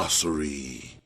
Glossary.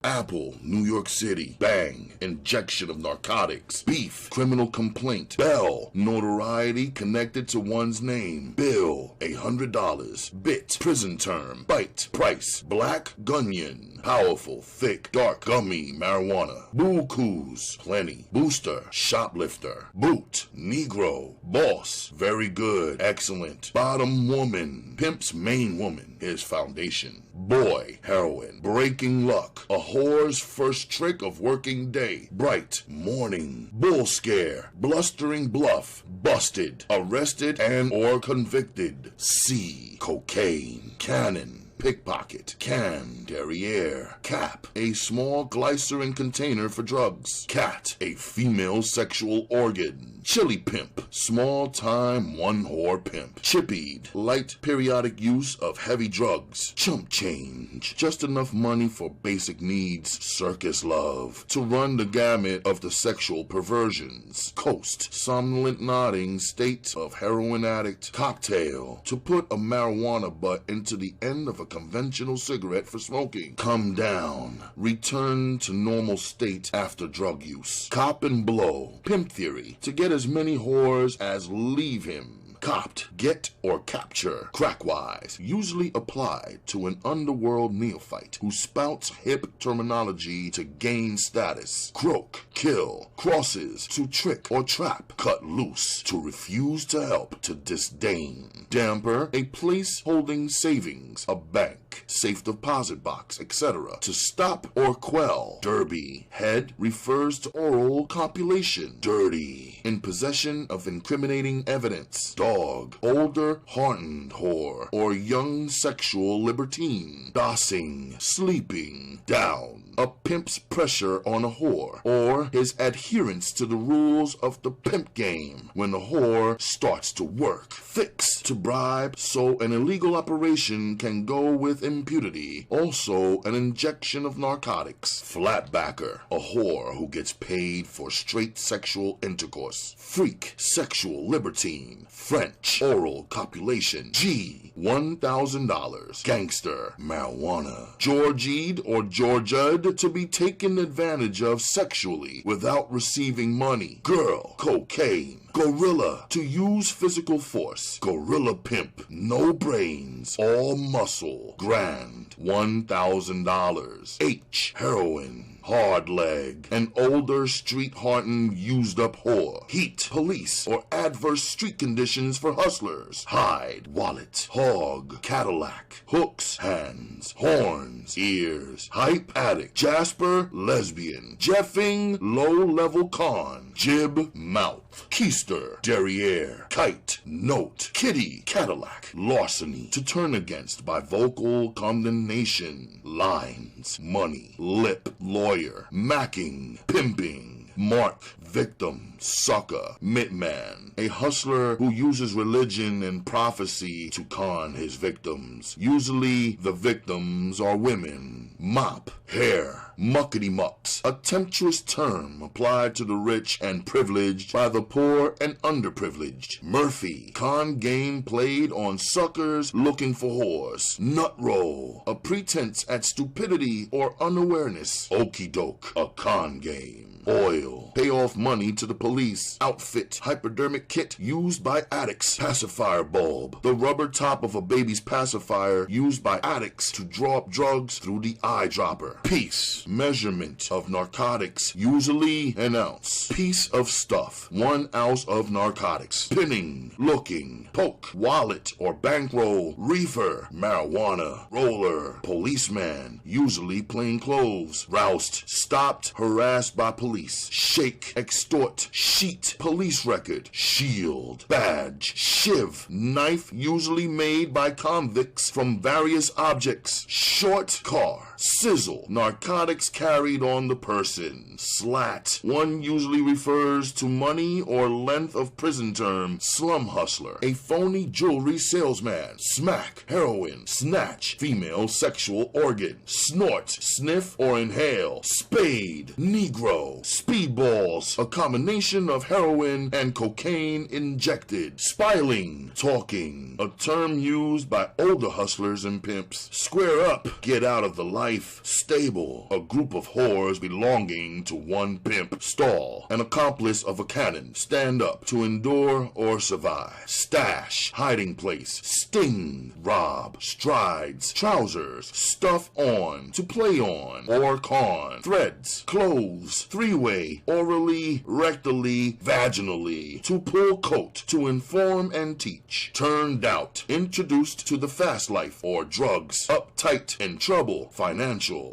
Apple, New York City. Bang, injection of narcotics. Beef, criminal complaint. Bell, notoriety connected to one's name. Bill, $100. Bit, prison term. Bite, price. Black, gunyon. Powerful, thick, dark, gummy, marijuana. Bukus, plenty. Booster, shoplifter. Boot, Negro. Boss, very good, excellent. Bottom woman, pimp's main woman, his foundation. Boy, heroin. Breaking luck, a whore's first trick of working day. Bright, morning. Bull scare, blustering bluff. Busted, arrested and or convicted. C, cocaine. Cannon, pickpocket. Can, derriere. Cap, a small glycerin container for drugs. Cat, a female sexual organ. Chili pimp, small time one whore pimp. Chippied, light periodic use of heavy drugs. Chump change, just enough money for basic needs. Circus love, to run the gamut of the sexual perversions. Coast, somnolent nodding state of heroin addict. Cocktail, to put a marijuana butt into the end of a conventional cigarette for smoking. Come down, return to normal state after drug use. Cop and blow, pimp theory, to get as many whores as leave him. Copped, get or capture, crackwise, usually applied to an underworld neophyte who spouts hip terminology to gain status. Croak, kill, crosses, to trick or trap. Cut loose, to refuse to help, to disdain. Damper, a place holding savings, a bank, safe deposit box, etc. To stop or quell. Derby, head, refers to oral copulation. Dirty, in possession of incriminating evidence. Dog, older hardened whore or young sexual libertine. Dossing, sleeping. Down, a pimp's pressure on a whore or his adherence to the rules of the pimp game when the whore starts to work. Fix, to bribe so an illegal operation can go with impunity. Also an injection of narcotics. Flatbacker, a whore who gets paid for straight sexual intercourse. Freak, sexual libertine. French, oral copulation. G, $1,000. Gangster, marijuana. Georgied or Georgia'd, to be taken advantage of sexually without receiving money. Girl, cocaine. Gorilla, to use physical force. Gorilla pimp, no brains, all muscle. Grand, $1,000. H, heroin. Hard leg, an older street-hardened used-up whore. Heat, police, or adverse street conditions for hustlers. Hide, wallet. Hog, Cadillac. Hooks, hands. Horns, ears. Hype, addict. Jasper, lesbian. Jeffing, low-level con. Jib, mouth. Keister, derriere. Kite, note. Kitty, Cadillac. Larceny, to turn against by vocal condemnation. Lines, money. Lip, lawyer. Macking, pimping. Mark, victim, sucker, mitman, a hustler who uses religion and prophecy to con his victims. Usually the victims are women. Mop, hair, muckety-mucks, a temptuous term applied to the rich and privileged by the poor and underprivileged. Murphy, con game played on suckers looking for whores. Nut roll, a pretense at stupidity or unawareness. Okie doke, a con game. Oil, pay off money to the police. Outfit, hypodermic kit used by addicts. Pacifier bulb, the rubber top of a baby's pacifier used by addicts to draw up drugs through the eyedropper. Piece, measurement of narcotics, usually an ounce. Piece of stuff, 1 ounce of narcotics. Pinning, looking. Poke, wallet or bankroll. Reefer, marijuana. Roller, policeman, usually plain clothes. Roused, stopped, harassed by police. Shake, extort. Sheet, police record. Shield, badge. Shiv, knife usually made by convicts from various objects. Short car, Sizzle, narcotics carried on the person. Slat, one usually refers to money or length of prison term. Slum hustler, a phony jewelry salesman. Smack, heroin. Snatch, female sexual organ. Snort, sniff or inhale. Spade, Negro. Speedballs, a combination of heroin and cocaine injected. Spiling, talking, a term used by older hustlers and pimps. Square up, get out of the life. Stable, a group of whores belonging to one pimp. Stall, an accomplice of a canon. Stand up, to endure or survive. Stash, hiding place. Sting, rob. Strides, trousers. Stuff on, to play on or con. Threads, clothes. Three-way, orally, rectally, vaginally. To pull coat, to inform and teach. Turned out, introduced to the fast life or drugs. Uptight, in trouble, financial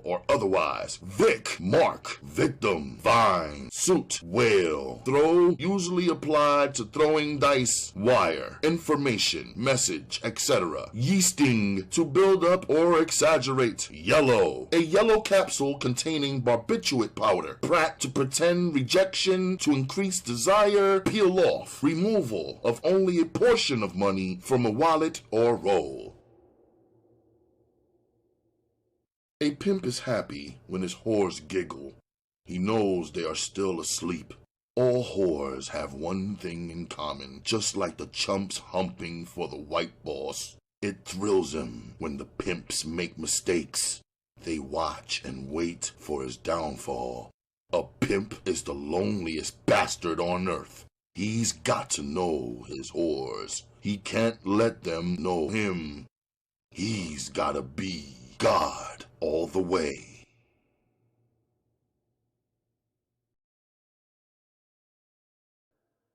or otherwise. Vic, mark, victim, vine, suit, whale. Throw, usually applied to throwing dice. Wire, information, message, etc. Yeasting, to build up or exaggerate. Yellow, a yellow capsule containing barbiturate powder. Prat, to pretend rejection, to increase desire. Peel off, removal of only a portion of money from a wallet or roll. A pimp is happy when his whores giggle. He knows they are still asleep. All whores have one thing in common, just like the chumps humping for the white boss. It thrills him when the pimps make mistakes. They watch and wait for his downfall. A pimp is the loneliest bastard on earth. He's got to know his whores. He can't let them know him. He's gotta be God all the way.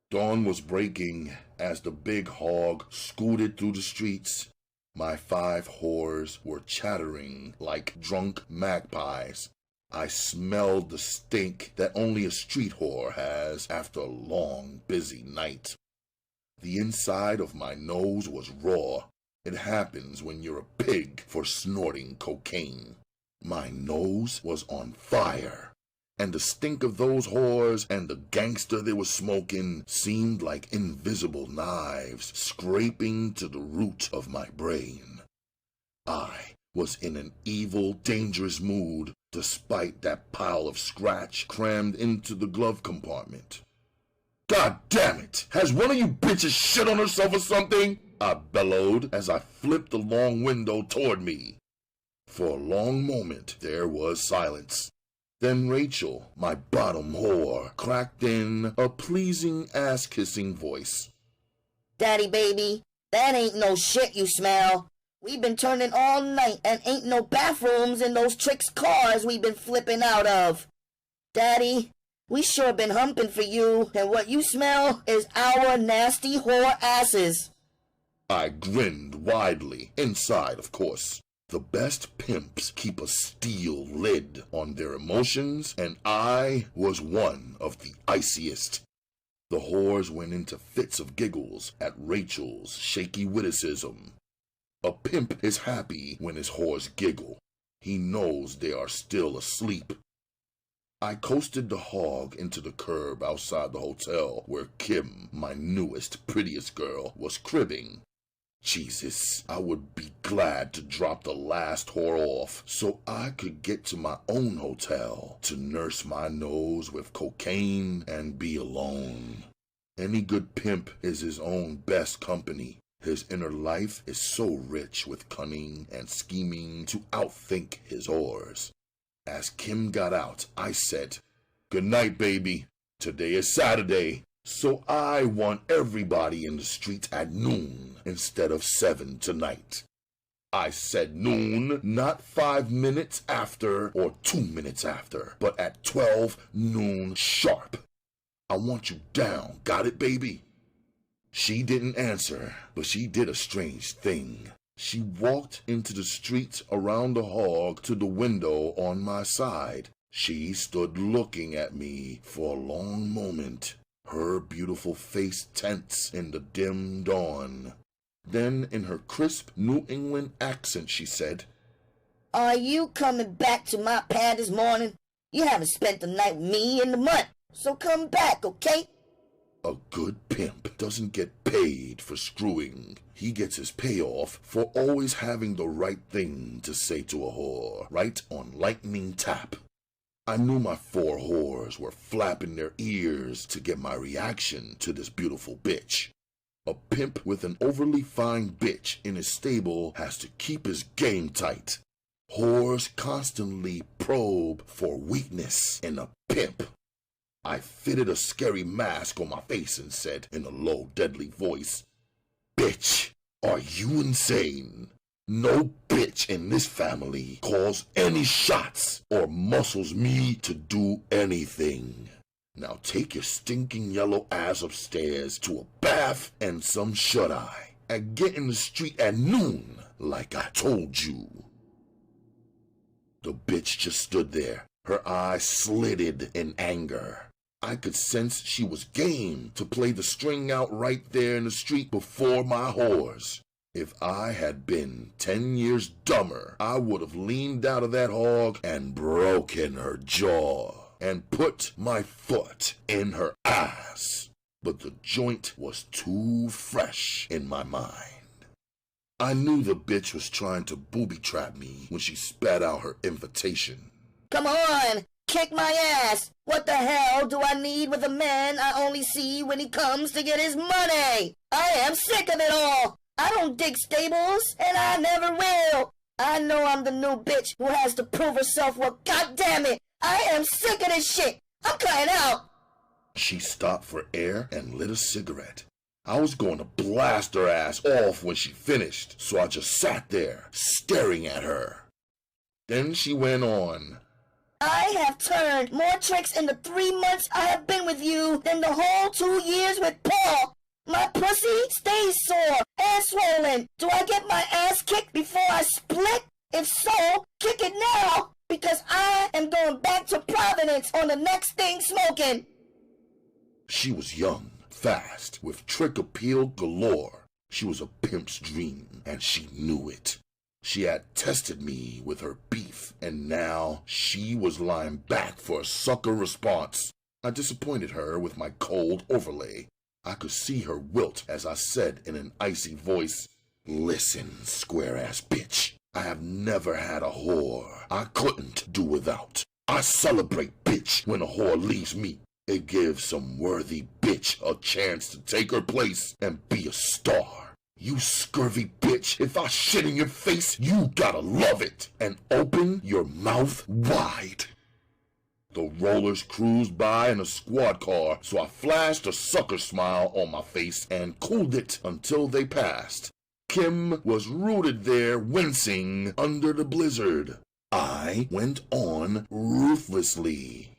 Dawn was breaking as the big hog scooted through the streets. My 5 whores were chattering like drunk magpies. I smelled the stink that only a street whore has after a long, busy night. The inside of my nose was raw. It happens when you're a pig for snorting cocaine. My nose was on fire, and the stink of those whores and the gangster they were smoking seemed like invisible knives scraping to the root of my brain. I was in an evil, dangerous mood, despite that pile of scratch crammed into the glove compartment. God damn it! Has one of you bitches shit on herself or something? I bellowed as I flipped the long window toward me. For a long moment, there was silence. Then Rachel, my bottom whore, cracked in a pleasing ass-kissing voice. Daddy baby, that ain't no shit you smell. We've been turning all night and ain't no bathrooms in those tricks cars we've been flipping out of. Daddy, we sure been humping for you, and what you smell is our nasty whore asses. I grinned widely, inside of course. The best pimps keep a steel lid on their emotions, and I was one of the iciest. The whores went into fits of giggles at Rachel's shaky witticism. A pimp is happy when his whores giggle. He knows they are still asleep. I coasted the hog into the curb outside the hotel where Kim, my newest, prettiest girl, was cribbing. Jesus, I would be glad to drop the last whore off so I could get to my own hotel to nurse my nose with cocaine and be alone. Any good pimp is his own best company. His inner life is so rich with cunning and scheming to outthink his whores. As Kim got out, I said, "Good night, baby. Today is Saturday, so I want everybody in the streets at noon instead of 7 tonight." I said noon, not 5 minutes after or 2 minutes after, but at 12 noon sharp. I want you down, got it, baby? She didn't answer, but she did a strange thing. She walked into the street around the hog to the window on my side. She stood looking at me for a long moment, her beautiful face tense in the dim dawn. Then, in her crisp New England accent, she said, Are you coming back to my pad this morning? You haven't spent the night with me in the month, so come back, okay? A good pimp doesn't get paid for screwing. He gets his payoff for always having the right thing to say to a whore, right on lightning tap. I knew my 4 whores were flapping their ears to get my reaction to this beautiful bitch. A pimp with an overly fine bitch in his stable has to keep his game tight. Whores constantly probe for weakness in a pimp. I fitted a scary mask on my face and said in a low, deadly voice, "Bitch, are you insane? No bitch in this family calls any shots or muscles me to do anything. Now take your stinking yellow ass upstairs to a bath and some shut-eye and get in the street at noon like I told you." The bitch just stood there, her eyes slitted in anger. I could sense she was game to play the string out right there in the street before my whores. If I had been 10 years dumber, I would have leaned out of that hog and broken her jaw and put my foot in her ass. But the joint was too fresh in my mind. I knew the bitch was trying to booby-trap me when she spat out her invitation. Come on, kick my ass. What the hell do I need with a man I only see when he comes to get his money? I am sick of it all. I don't dig stables, and I never will. I know I'm the new bitch who has to prove herself. Well, goddammit, I am sick of this shit. I'm cutting out. She stopped for air and lit a cigarette. I was going to blast her ass off when she finished, so I just sat there, staring at her. Then she went on. I have turned more tricks in the 3 months I have been with you than the whole 2 years with Paul. My pussy stays sore and swollen. Do I get my ass kicked before I split? If so, kick it now, because I am going back to Providence on the next thing smoking. She was young, fast, with trick appeal galore. She was a pimp's dream, and she knew it. She had tested me with her beef, and now she was lying back for a sucker response. I disappointed her with my cold overlay. I could see her wilt as I said in an icy voice, "Listen, square-ass bitch, I have never had a whore I couldn't do without. I celebrate, bitch, when a whore leaves me. It gives some worthy bitch a chance to take her place and be a star. You scurvy bitch, if I shit in your face, you gotta love it and open your mouth wide." The rollers cruised by in a squad car, so I flashed a sucker smile on my face and cooled it until they passed. Kim was rooted there, wincing under the blizzard. I went on ruthlessly.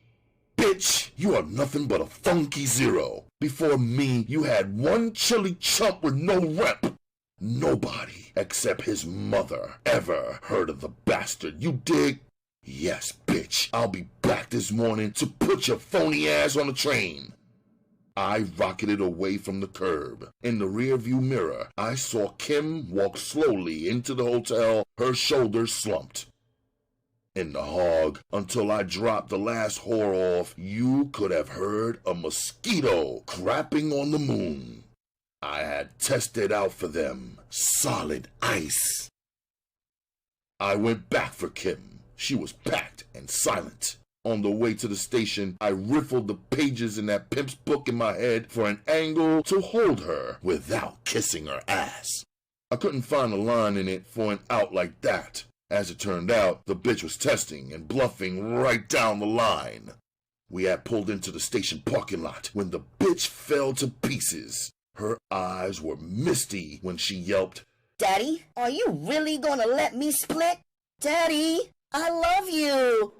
"Bitch, you are nothing but a funky zero. Before me, you had one chilly chump with no rep. Nobody, except his mother, ever heard of the bastard, you dig? Yes, bitch, I'll be back this morning to put your phony ass on a train." I rocketed away from the curb. In the rearview mirror, I saw Kim walk slowly into the hotel, her shoulders slumped. In the hog, until I dropped the last whore off, you could have heard a mosquito crapping on the moon. I had tested out for them solid ice. I went back for Kim. She was packed and silent. On the way to the station, I riffled the pages in that pimp's book in my head for an angle to hold her without kissing her ass. I couldn't find a line in it for an out like that. As it turned out, the bitch was testing and bluffing right down the line. We had pulled into the station parking lot when the bitch fell to pieces. Her eyes were misty when she yelped, "Daddy, are you really gonna let me split? Daddy, I love you."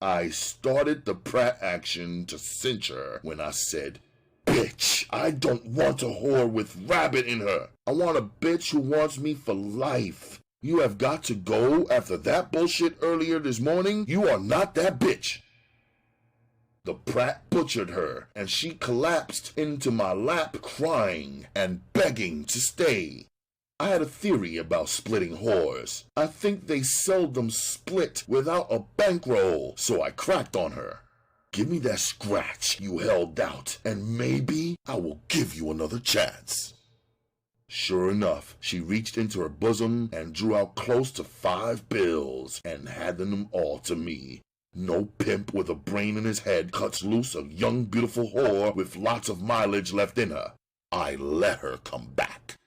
I started the Pratt action to cinch her when I said, "Bitch, I don't want a whore with rabbit in her. I want a bitch who wants me for life. You have got to go after that bullshit earlier this morning. You are not that bitch." The Pratt butchered her, and she collapsed into my lap crying and begging to stay. I had a theory about splitting whores. I think they seldom split without a bankroll, so I cracked on her. Give me that scratch you held out, and maybe I will give you another chance. Sure enough, she reached into her bosom and drew out close to 5 bills and handed them all to me. No pimp with a brain in his head cuts loose a young beautiful whore with lots of mileage left in her. I let her come back.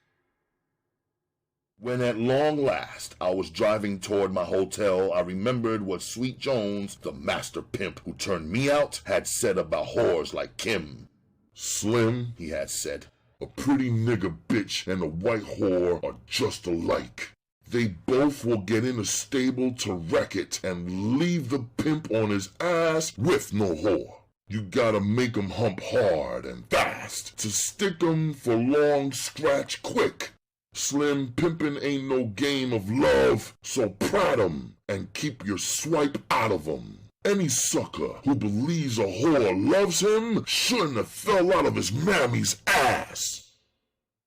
When at long last I was driving toward my hotel, I remembered what Sweet Jones, the master pimp who turned me out, had said about whores like Kim. "Slim," he had said, "a pretty nigger bitch and a white whore are just alike. They both will get in a stable to wreck it and leave the pimp on his ass with no whore. You gotta make 'em hump hard and fast to stick 'em for long, scratch quick. Slim, pimpin' ain't no game of love, so prat 'em and keep your swipe out of 'em. Any sucker who believes a whore loves him shouldn't have fell out of his mammy's ass."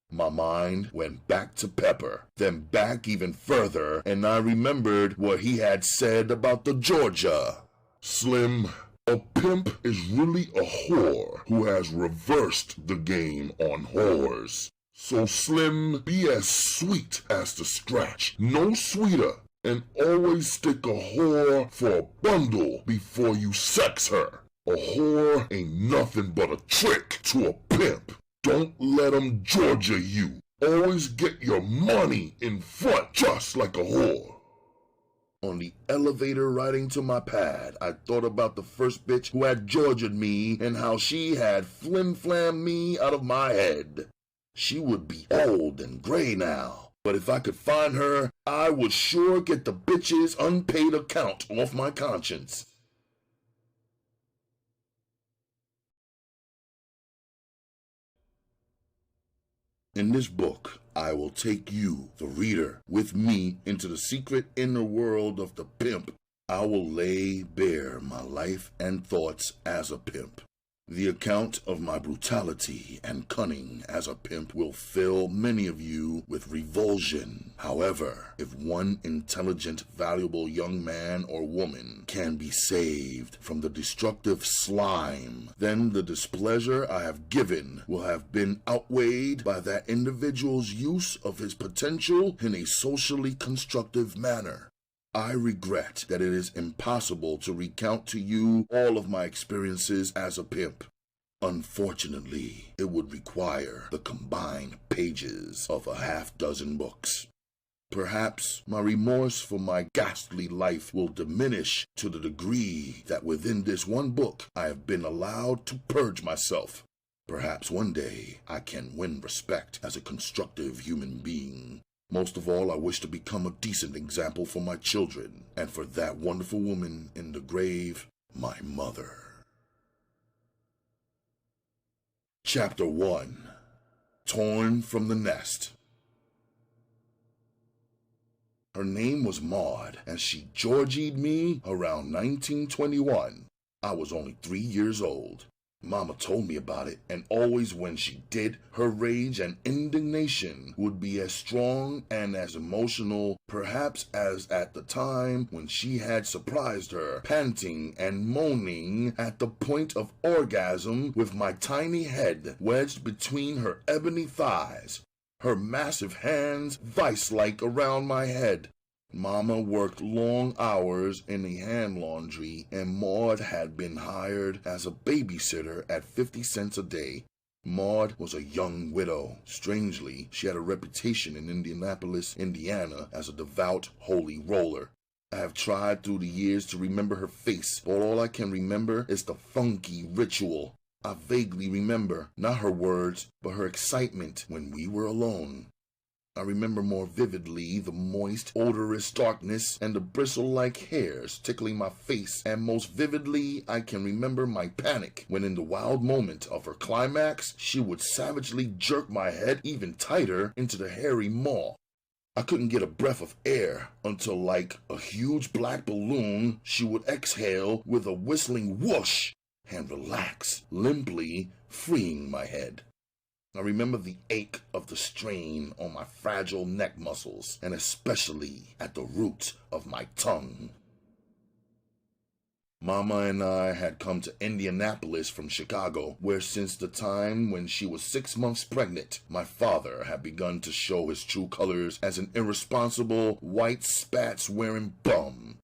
My mind went back to Pepper, then back even further, and I remembered what he had said about the Georgia. "Slim, a pimp is really a whore who has reversed the game on whores. So Slim, be as sweet as the scratch, no sweeter, and always stick a whore for a bundle before you sex her. A whore ain't nothing but a trick to a pimp. Don't let 'em Georgia you. Always get your money in front just like a whore." On the elevator riding to my pad, I thought about the first bitch who had Georgia'd me and how she had flim-flammed me out of my head. She would be old and gray now, but if I could find her, I would sure get the bitch's unpaid account off my conscience. In this book, I will take you, the reader, with me into the secret inner world of the pimp. I will lay bare my life and thoughts as a pimp. The account of my brutality and cunning as a pimp will fill many of you with revulsion. However, if one intelligent, valuable young man or woman can be saved from the destructive slime, then the displeasure I have given will have been outweighed by that individual's use of his potential in a socially constructive manner. I regret that it is impossible to recount to you all of my experiences as a pimp. Unfortunately, it would require the combined pages of a half-dozen books. Perhaps my remorse for my ghastly life will diminish to the degree that within this one book I have been allowed to purge myself. Perhaps one day I can win respect as a constructive human being. Most of all, I wish to become a decent example for my children, and for that wonderful woman in the grave, my mother. Chapter 1. Torn from the Nest. Her name was Maud, and she Georgied me around 1921. I was only 3 years old. Mama told me about it, and always when she did, her rage and indignation would be as strong and as emotional, perhaps, as at the time when she had surprised her, panting and moaning at the point of orgasm with my tiny head wedged between her ebony thighs, her massive hands vice-like around my head. Mama worked long hours in a hand laundry, and Maud had been hired as a babysitter at 50 cents a day. Maud was a young widow. Strangely, she had a reputation in Indianapolis, Indiana, as a devout, holy roller. I have tried through the years to remember her face, but all I can remember is the funky ritual. I vaguely remember, not her words, but her excitement when we were alone. I remember more vividly the moist, odorous darkness and the bristle-like hairs tickling my face, and most vividly I can remember my panic when in the wild moment of her climax, she would savagely jerk my head even tighter into the hairy maw. I couldn't get a breath of air until, like a huge black balloon, she would exhale with a whistling whoosh and relax, limply freeing my head. I remember the ache of the strain on my fragile neck muscles, and especially at the root of my tongue. Mama and I had come to Indianapolis from Chicago, where since the time when she was 6 months pregnant, my father had begun to show his true colors as an irresponsible, white spats-wearing bum.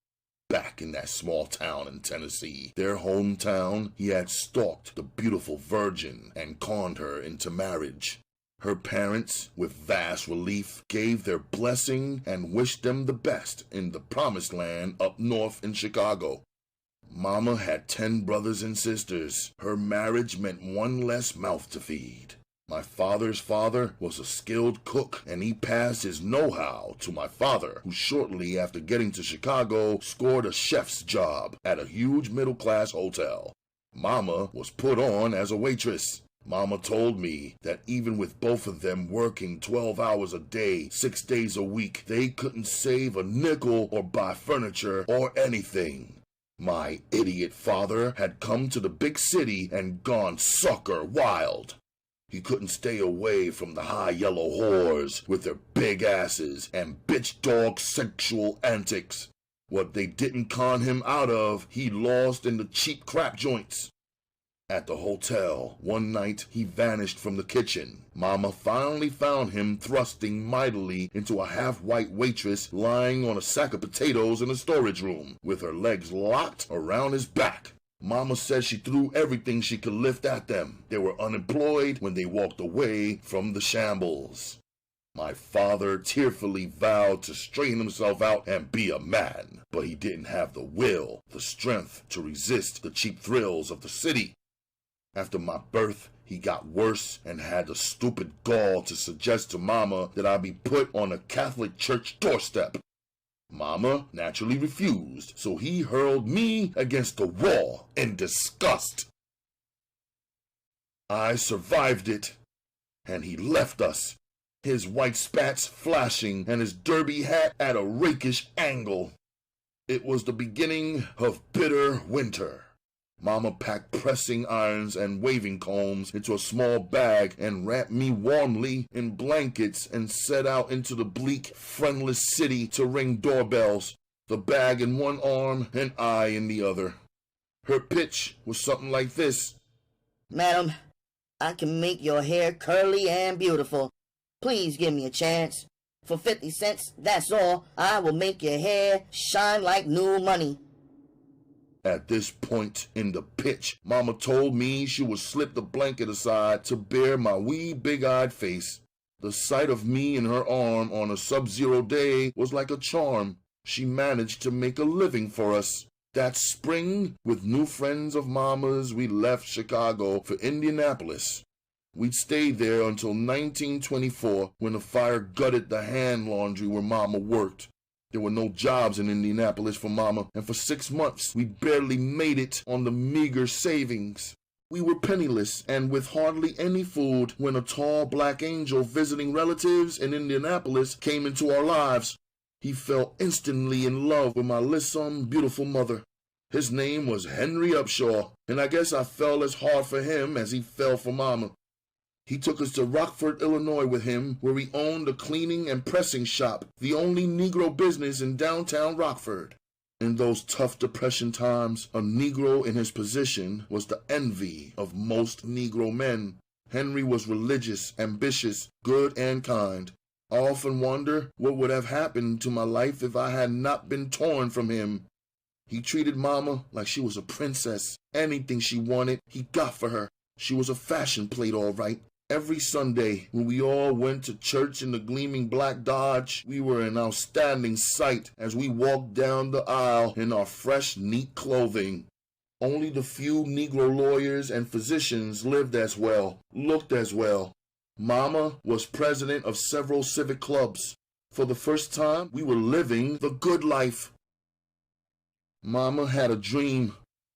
Back in that small town in Tennessee, their hometown, he had stalked the beautiful virgin and conned her into marriage. Her parents, with vast relief, gave their blessing and wished them the best in the promised land up north in Chicago. Mama had 10 brothers and sisters. Her marriage meant one less mouth to feed. My father's father was a skilled cook, and he passed his know-how to my father, who shortly after getting to Chicago scored a chef's job at a huge middle-class hotel. Mama was put on as a waitress. Mama told me that even with both of them working 12 hours a day, 6 days a week, they couldn't save a nickel or buy furniture or anything. My idiot father had come to the big city and gone sucker wild. He couldn't stay away from the high yellow whores with their big asses and bitch dog sexual antics. What they didn't con him out of, he lost in the cheap crap joints. At the hotel, one night he vanished from the kitchen. Mama finally found him thrusting mightily into a half-white waitress lying on a sack of potatoes in a storage room, with her legs locked around his back. Mama said she threw everything she could lift at them. They were unemployed when they walked away from the shambles. My father tearfully vowed to straighten himself out and be a man, but he didn't have the will, the strength to resist the cheap thrills of the city. After my birth, he got worse and had the stupid gall to suggest to Mama that I be put on a Catholic church doorstep. Mama naturally refused, so he hurled me against the wall in disgust. I survived it, and he left us, his white spats flashing and his derby hat at a rakish angle. It was the beginning of bitter winter. Mama packed pressing irons and waving combs into a small bag and wrapped me warmly in blankets and set out into the bleak, friendless city to ring doorbells, the bag in one arm and I in the other. Her pitch was something like this. Madam, I can make your hair curly and beautiful. Please give me a chance. For 50 cents, that's all, I will make your hair shine like new money. At this point in the pitch, Mama told me she would slip the blanket aside to bare my wee big-eyed face. The sight of me in her arm on a sub-zero day was like a charm. She managed to make a living for us. That spring, with new friends of Mama's, we left Chicago for Indianapolis. We'd stayed there until 1924, when a fire gutted the hand laundry where Mama worked. There were no jobs in Indianapolis for Mama, and for 6 months we barely made it on the meager savings. We were penniless and with hardly any food when a tall black angel visiting relatives in Indianapolis came into our lives. He fell instantly in love with my lissom, beautiful mother. His name was Henry Upshaw, and I guess I fell as hard for him as he fell for Mama. He took us to Rockford, Illinois with him, where he owned a cleaning and pressing shop, the only Negro business in downtown Rockford. In those tough Depression times, a Negro in his position was the envy of most Negro men. Henry was religious, ambitious, good, and kind. I often wonder what would have happened to my life if I had not been torn from him. He treated Mama like she was a princess. Anything she wanted, he got for her. She was a fashion plate, all right. Every Sunday, when we all went to church in the gleaming black Dodge, we were an outstanding sight as we walked down the aisle in our fresh, neat clothing. Only the few Negro lawyers and physicians lived as well, looked as well. Mama was president of several civic clubs. For the first time, we were living the good life. Mama had a dream.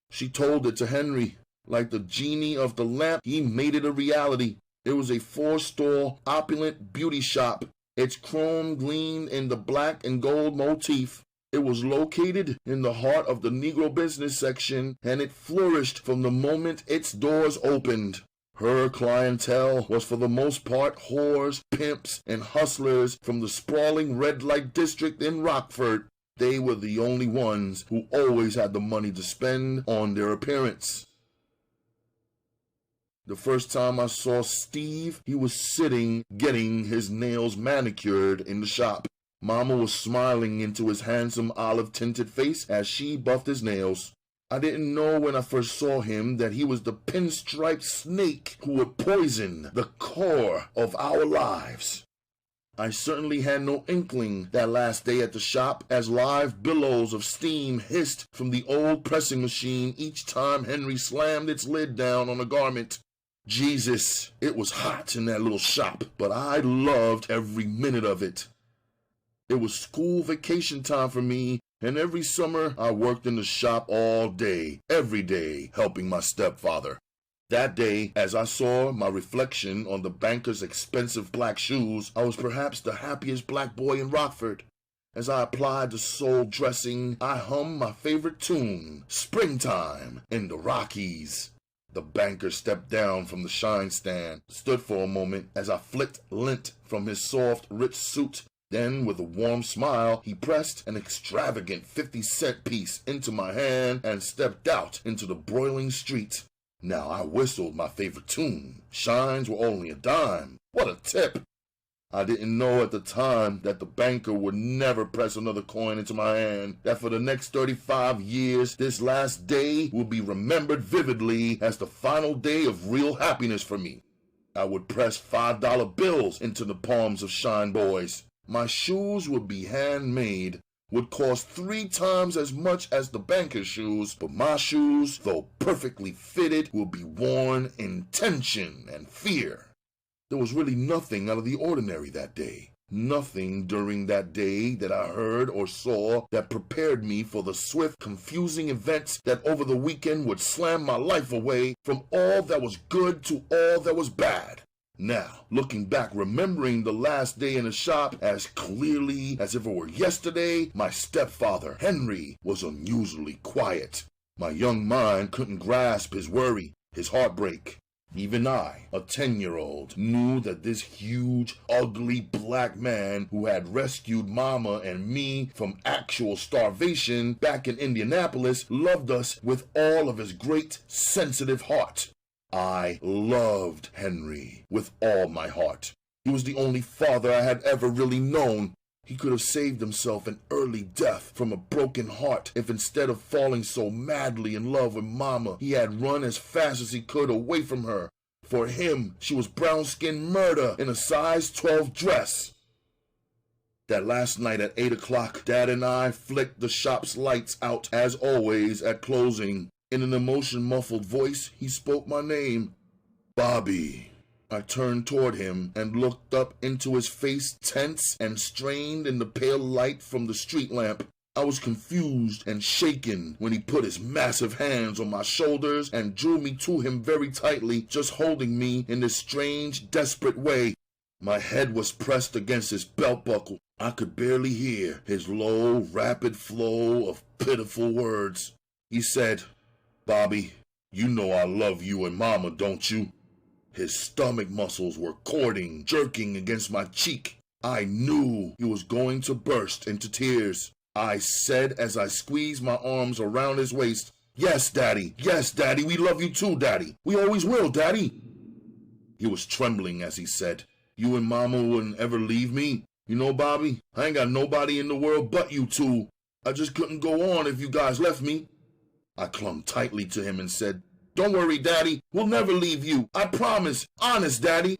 She told it to Henry. Like the genie of the lamp, he made it a reality. It was a 4-store, opulent beauty shop. Its chrome gleamed in the black and gold motif. It was located in the heart of the Negro business section, and it flourished from the moment its doors opened. Her clientele was for the most part whores, pimps, and hustlers from the sprawling red light district in Rockford. They were the only ones who always had the money to spend on their appearance. The first time I saw Steve, he was sitting getting his nails manicured in the shop. Mama was smiling into his handsome olive-tinted face as she buffed his nails. I didn't know when I first saw him that he was the pinstripe snake who would poison the core of our lives. I certainly had no inkling that last day at the shop as live billows of steam hissed from the old pressing machine each time Henry slammed its lid down on a garment. Jesus, it was hot in that little shop, but I loved every minute of it. It was school vacation time for me, and every summer I worked in the shop all day, every day, helping my stepfather. That day, as I saw my reflection on the banker's expensive black shoes, I was perhaps the happiest black boy in Rockford. As I applied the sole dressing, I hummed my favorite tune, Springtime in the Rockies. The banker stepped down from the shine stand, stood for a moment as I flicked lint from his soft, rich suit. Then, with a warm smile, he pressed an extravagant 50-cent piece into my hand and stepped out into the broiling street. Now I whistled my favorite tune. Shines were only a dime. What a tip! I didn't know at the time that the banker would never press another coin into my hand, that for the next 35 years, this last day would be remembered vividly as the final day of real happiness for me. I would press $5 bills into the palms of Shine boys. My shoes would be handmade, would cost 3 times as much as the banker's shoes, but my shoes, though perfectly fitted, would be worn in tension and fear. There was really nothing out of the ordinary that day. Nothing during that day that I heard or saw that prepared me for the swift, confusing events that over the weekend would slam my life away from all that was good to all that was bad. Now, looking back, remembering the last day in the shop as clearly as if it were yesterday, my stepfather, Henry, was unusually quiet. My young mind couldn't grasp his worry, his heartbreak. Even I, a 10-year-old, knew that this huge, ugly black man who had rescued Mama and me from actual starvation back in Indianapolis loved us with all of his great, sensitive heart. I loved Henry with all my heart. He was the only father I had ever really known. He could have saved himself an early death from a broken heart if instead of falling so madly in love with Mama, he had run as fast as he could away from her. For him, she was brown-skinned murder in a size 12 dress. That last night at 8 o'clock, Dad and I flicked the shop's lights out as always at closing. In an emotion-muffled voice, he spoke my name. Bobby. I turned toward him and looked up into his face, tense and strained in the pale light from the street lamp. I was confused and shaken when he put his massive hands on my shoulders and drew me to him very tightly, just holding me in this strange, desperate way. My head was pressed against his belt buckle. I could barely hear his low, rapid flow of pitiful words. He said, Bobby, you know I love you and Mama, don't you? His stomach muscles were cording, jerking against my cheek. I knew he was going to burst into tears. I said as I squeezed my arms around his waist, Yes, Daddy, we love you too, Daddy. We always will, Daddy. He was trembling as he said, You and Mama wouldn't ever leave me. You know, Bobby, I ain't got nobody in the world but you two. I just couldn't go on if you guys left me. I clung tightly to him and said, Don't worry, Daddy. We'll never leave you. I promise. Honest, Daddy.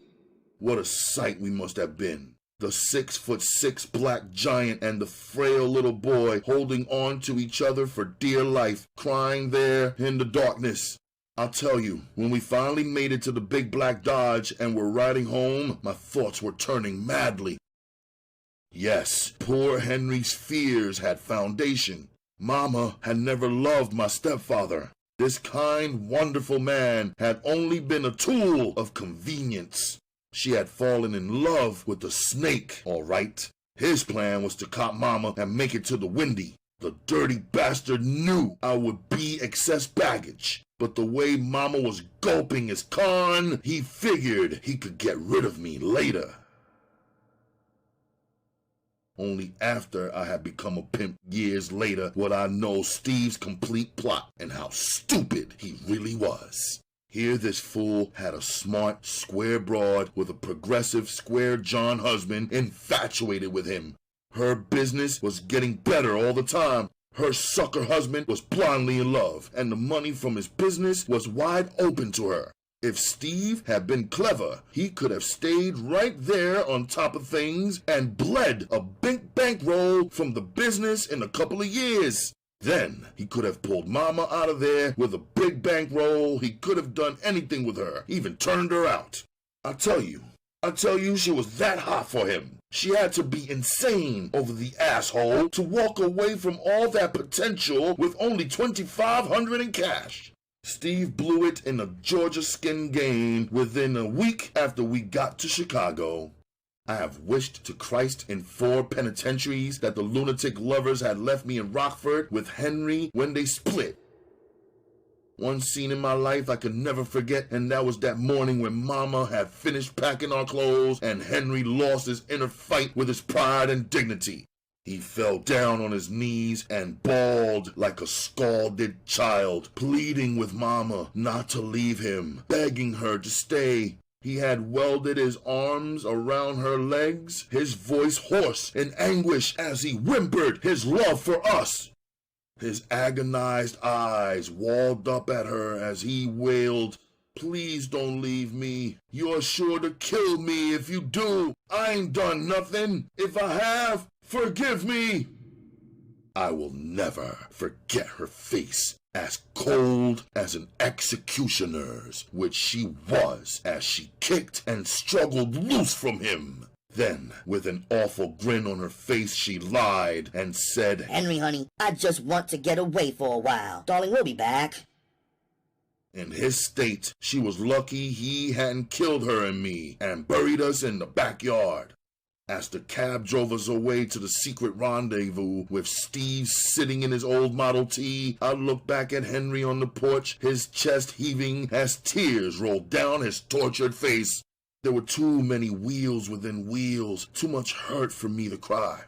What a sight we must have been. The 6'6" black giant and the frail little boy holding on to each other for dear life, crying there in the darkness. I'll tell you, when we finally made it to the big black Dodge and were riding home, my thoughts were turning madly. Yes, poor Henry's fears had foundation. Mama had never loved my stepfather. This kind, wonderful man had only been a tool of convenience. She had fallen in love with the snake, all right. His plan was to cop Mama and make it to the Windy. The dirty bastard knew I would be excess baggage. But the way Mama was gulping his con, he figured he could get rid of me later. Only after I had become a pimp years later would I know Steve's complete plot and how stupid he really was. Here this fool had a smart, square broad with a progressive, square John husband infatuated with him. Her business was getting better all the time. Her sucker husband was blindly in love, and the money from his business was wide open to her. If Steve had been clever, he could have stayed right there on top of things and bled a big bankroll from the business in a couple of years. Then he could have pulled Mama out of there with a big bankroll. He could have done anything with her, even turned her out. I tell you, she was that hot for him. She had to be insane over the asshole to walk away from all that potential with only $2,500 in cash. Steve blew it in a Georgia skin game within a week after we got to Chicago. I have wished to Christ in 4 penitentiaries that the lunatic lovers had left me in Rockford with Henry when they split. One scene in my life I could never forget, and that was that morning when Mama had finished packing our clothes and Henry lost his inner fight with his pride and dignity. He fell down on his knees and bawled like a scalded child, pleading with Mama not to leave him, begging her to stay. He had welded his arms around her legs, his voice hoarse in anguish as he whimpered his love for us. His agonized eyes walled up at her as he wailed, "Please don't leave me. You're sure to kill me if you do. I ain't done nothing. If I have, forgive me." I will never forget her face, as cold as an executioner's, which she was as she kicked and struggled loose from him. Then, with an awful grin on her face, she lied and said, "Henry, honey, I just want to get away for a while. Darling, we'll be back." In his state, she was lucky he hadn't killed her and me and buried us in the backyard. As the cab drove us away to the secret rendezvous with Steve sitting in his old Model T, I looked back at Henry on the porch, his chest heaving as tears rolled down his tortured face. There were too many wheels within wheels, too much hurt for me to cry.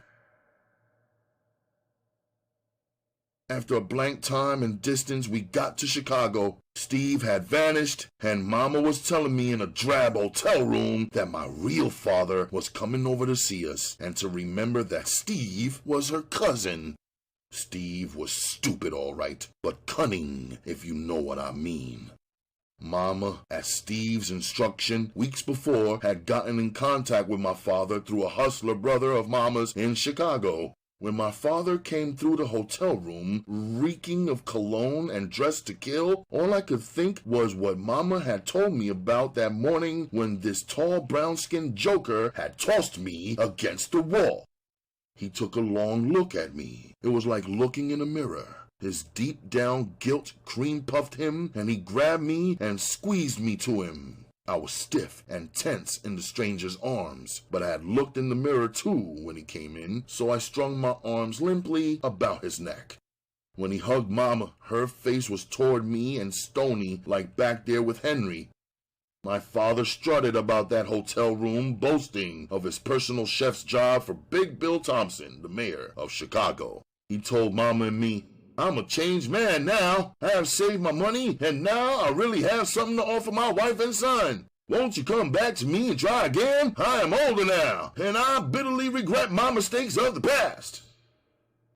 After a blank time and distance, we got to Chicago. Steve had vanished, and Mama was telling me in a drab hotel room that my real father was coming over to see us, and to remember that Steve was her cousin. Steve was stupid, all right, but cunning, if you know what I mean. Mama, at Steve's instruction, weeks before, had gotten in contact with my father through a hustler brother of Mama's in Chicago. When my father came through the hotel room, reeking of cologne and dressed to kill, all I could think was what Mama had told me about that morning when this tall brown-skinned joker had tossed me against the wall. He took a long look at me. It was like looking in a mirror. His deep-down guilt cream-puffed him, and he grabbed me and squeezed me to him. I was stiff and tense in the stranger's arms, but I had looked in the mirror too when he came in, so I strung my arms limply about his neck. When he hugged Mama, her face was toward me and stony like back there with Henry. My father strutted about that hotel room, boasting of his personal chef's job for Big Bill Thompson, the mayor of Chicago. He told Mama and me, "I'm a changed man now. I have saved my money, and now I really have something to offer my wife and son. Won't you come back to me and try again? I am older now, and I bitterly regret my mistakes of the past."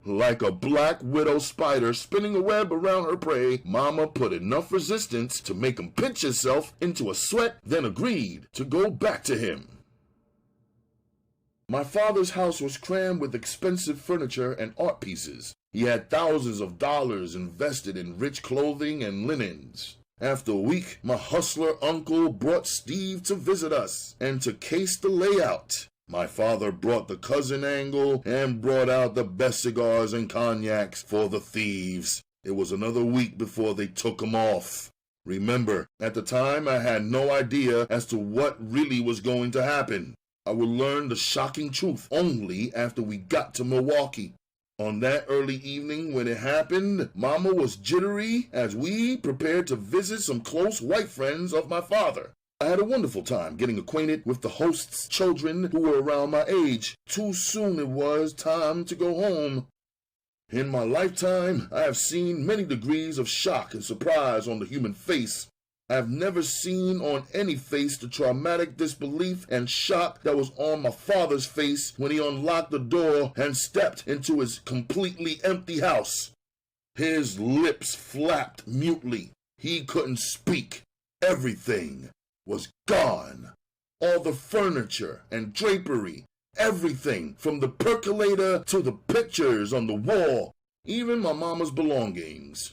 Like a black widow spider spinning a web around her prey, Mama put enough resistance to make him pinch himself into a sweat, then agreed to go back to him. My father's house was crammed with expensive furniture and art pieces. He had thousands of dollars invested in rich clothing and linens. After a week, my hustler uncle brought Steve to visit us and to case the layout. My father brought the cousin angle and brought out the best cigars and cognacs for the thieves. It was another week before they took him off. Remember, at the time I had no idea as to what really was going to happen. I would learn the shocking truth only after we got to Milwaukee. On that early evening when it happened, Mama was jittery as we prepared to visit some close white friends of my father. I had a wonderful time getting acquainted with the host's children who were around my age. Too soon it was time to go home. In my lifetime, I have seen many degrees of shock and surprise on the human face. I have never seen on any face the traumatic disbelief and shock that was on my father's face when he unlocked the door and stepped into his completely empty house. His lips flapped mutely. He couldn't speak. Everything was gone. All the furniture and drapery, everything from the percolator to the pictures on the wall, even my mama's belongings.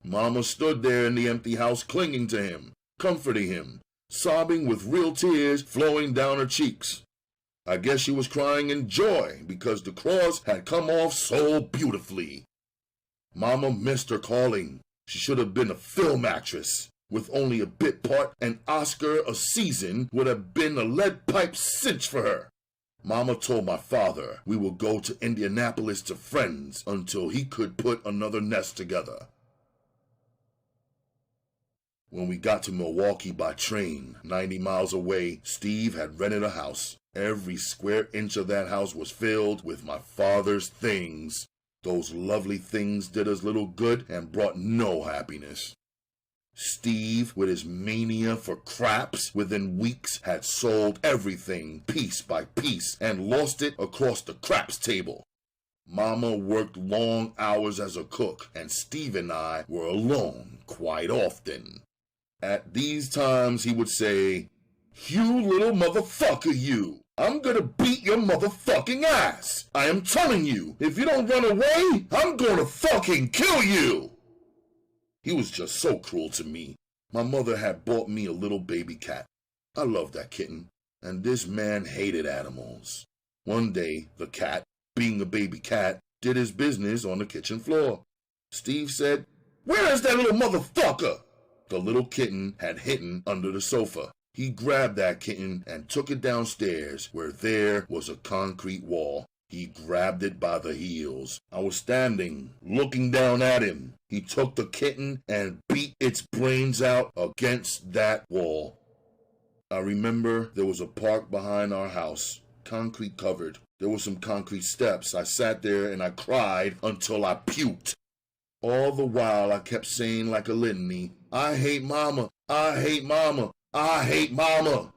Mama stood there in the empty house clinging to him, comforting him, sobbing with real tears flowing down her cheeks. I guess she was crying in joy because the cross had come off so beautifully. Mama missed her calling. She should have been a film actress. With only a bit part, an Oscar a season would have been a lead pipe cinch for her. Mama told my father we would go to Indianapolis to friends until he could put another nest together. When we got to Milwaukee by train, 90 miles away, Steve had rented a house. Every square inch of that house was filled with my father's things. Those lovely things did us little good and brought no happiness. Steve, with his mania for craps, within weeks had sold everything piece by piece and lost it across the craps table. Mama worked long hours as a cook, and Steve and I were alone quite often. At these times he would say, "You little motherfucker, you! I'm gonna beat your motherfucking ass! I am telling you, if you don't run away, I'm gonna fucking kill you!" He was just so cruel to me. My mother had bought me a little baby cat. I loved that kitten, and this man hated animals. One day, the cat, being a baby cat, did his business on the kitchen floor. Steve said, "Where is that little motherfucker?" The little kitten had hidden under the sofa. He grabbed that kitten and took it downstairs, where there was a concrete wall. He grabbed it by the heels. I was standing, looking down at him. He took the kitten and beat its brains out against that wall. I remember there was a park behind our house, concrete covered. There were some concrete steps. I sat there and I cried until I puked. All the while I kept saying like a litany, "I hate Mama, I hate Mama, I hate Mama."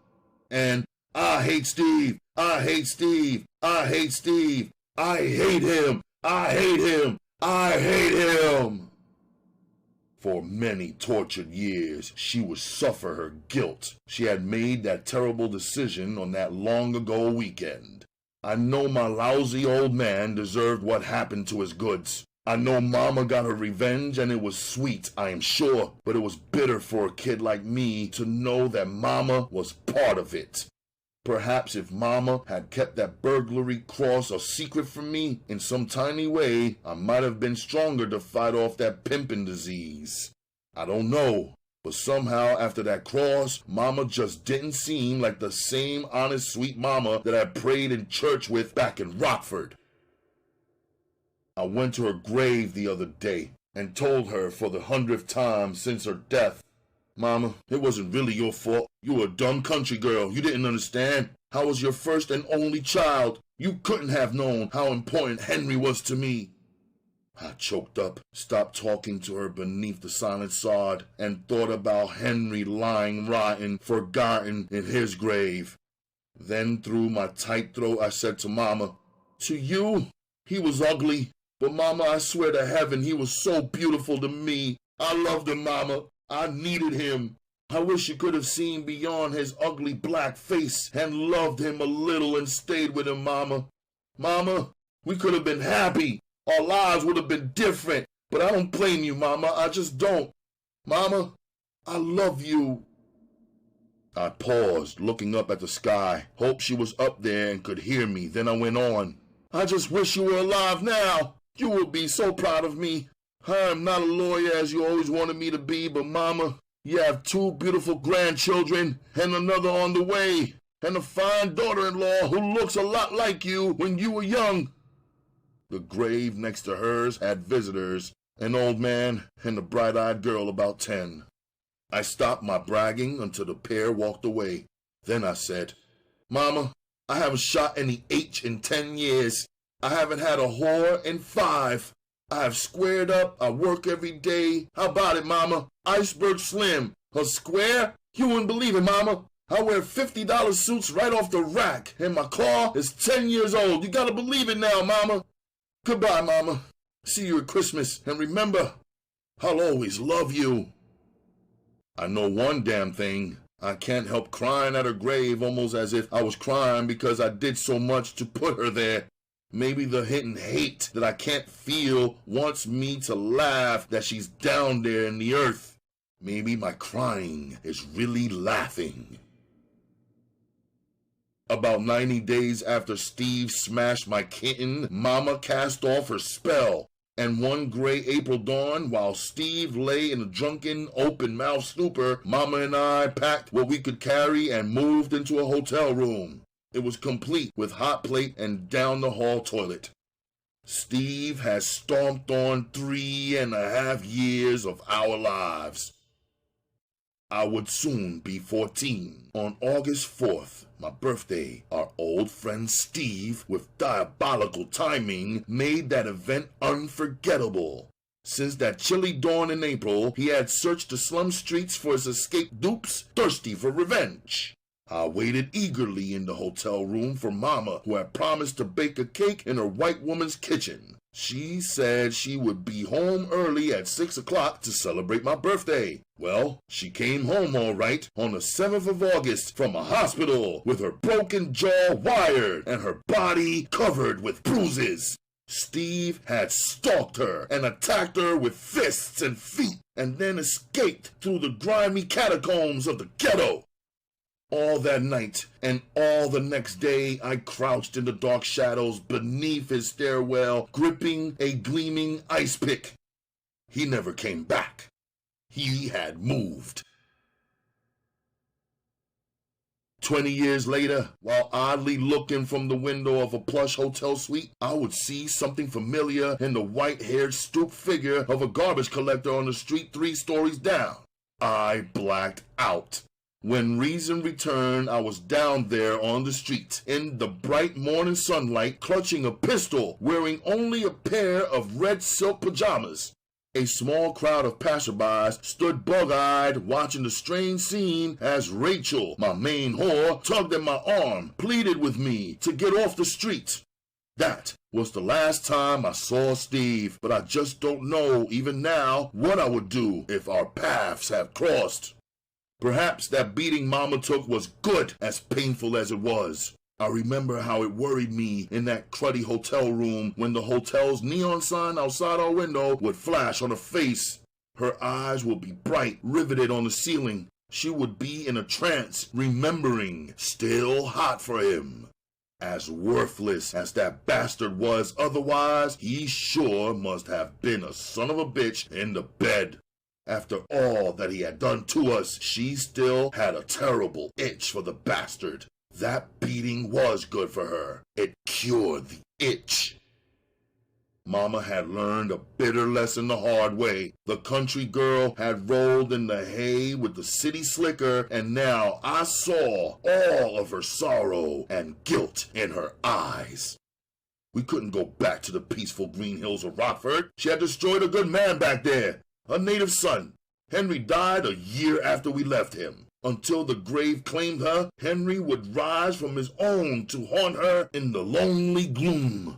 And "I hate Steve, I hate Steve, I hate Steve, I hate him, I hate him, I hate him." For many tortured years, she would suffer her guilt. She had made that terrible decision on that long ago weekend. I know my lousy old man deserved what happened to his goods. I know Mama got her revenge, and it was sweet, I am sure, but it was bitter for a kid like me to know that Mama was part of it. Perhaps if Mama had kept that burglary cross a secret from me in some tiny way, I might have been stronger to fight off that pimping disease. I don't know, but somehow after that cross, Mama just didn't seem like the same honest, sweet Mama that I prayed in church with back in Rockford. I went to her grave the other day and told her for the 100th time since her death, "Mama, it wasn't really your fault. You were a dumb country girl. You didn't understand. I was your first and only child. You couldn't have known how important Henry was to me." I choked up, stopped talking to her beneath the silent sod, and thought about Henry lying rotten, forgotten in his grave. Then through my tight throat I said to Mama, "To you, he was ugly. But Mama, I swear to heaven, he was so beautiful to me. I loved him, Mama. I needed him. I wish you could have seen beyond his ugly black face and loved him a little and stayed with him, Mama. Mama, we could have been happy. Our lives would have been different. But I don't blame you, Mama. I just don't. Mama, I love you." I paused, looking up at the sky. Hoped she was up there and could hear me. Then I went on. "I just wish you were alive now. You would be so proud of me. I am not a lawyer as you always wanted me to be, but Mama, you have 2 beautiful grandchildren and another on the way, and a fine daughter-in-law who looks a lot like you when you were young. The grave next to hers had visitors, an old man and a bright-eyed girl about 10. I stopped my bragging until the pair walked away. Then I said, "Mama, I haven't shot any H in 10 years. I haven't had a whore in 5. I have squared up. I work every day. How about it, Mama? Iceberg Slim. A square? You wouldn't believe it, Mama. I wear $50 suits right off the rack, and my car is 10 years old. You gotta believe it now, Mama. Goodbye, Mama. See you at Christmas, and remember, I'll always love you." I know one damn thing. I can't help crying at her grave, almost as if I was crying because I did so much to put her there. Maybe the hidden hate that I can't feel wants me to laugh that she's down there in the earth. Maybe my crying is really laughing. About 90 days after Steve smashed my kitten, Mama cast off her spell. And one gray April dawn, while Steve lay in a drunken, open-mouthed stupor, Mama and I packed what we could carry and moved into a hotel room. It was complete with hot plate and down-the-hall toilet. Steve has stomped on 3.5 years of our lives. I would soon be 14. On August 4th, my birthday, our old friend Steve, with diabolical timing, made that event unforgettable. Since that chilly dawn in April, he had searched the slum streets for his escaped dupes, thirsty for revenge. I waited eagerly in the hotel room for Mama, who had promised to bake a cake in her white woman's kitchen. She said she would be home early at 6 o'clock to celebrate my birthday. Well, she came home all right on the 7th of August from a hospital with her broken jaw wired and her body covered with bruises. Steve had stalked her and attacked her with fists and feet and then escaped through the grimy catacombs of the ghetto. All that night and all the next day, I crouched in the dark shadows beneath his stairwell, gripping a gleaming ice pick. He never came back. He had moved. 20 years later, while oddly looking from the window of a plush hotel suite, I would see something familiar in the white-haired stooped figure of a garbage collector on the street 3 stories down. I blacked out. When reason returned, I was down there on the street, in the bright morning sunlight, clutching a pistol, wearing only a pair of red silk pajamas. A small crowd of passerbys stood bug-eyed, watching the strange scene as Rachel, my main whore, tugged at my arm, pleaded with me to get off the street. That was the last time I saw Steve, but I just don't know, even now, what I would do if our paths had crossed. Perhaps that beating Mama took was good, as painful as it was. I remember how it worried me in that cruddy hotel room when the hotel's neon sign outside our window would flash on her face. Her eyes would be bright, riveted on the ceiling. She would be in a trance, remembering, still hot for him. As worthless as that bastard was otherwise, he sure must have been a son of a bitch in the bed. After all that he had done to us, she still had a terrible itch for the bastard. That beating was good for her. It cured the itch. Mama had learned a bitter lesson the hard way. The country girl had rolled in the hay with the city slicker, and now I saw all of her sorrow and guilt in her eyes. We couldn't go back to the peaceful green hills of Rockford. She had destroyed a good man back there. A native son. Henry died a year after we left him. Until the grave claimed her, Henry would rise from his own to haunt her in the lonely gloom.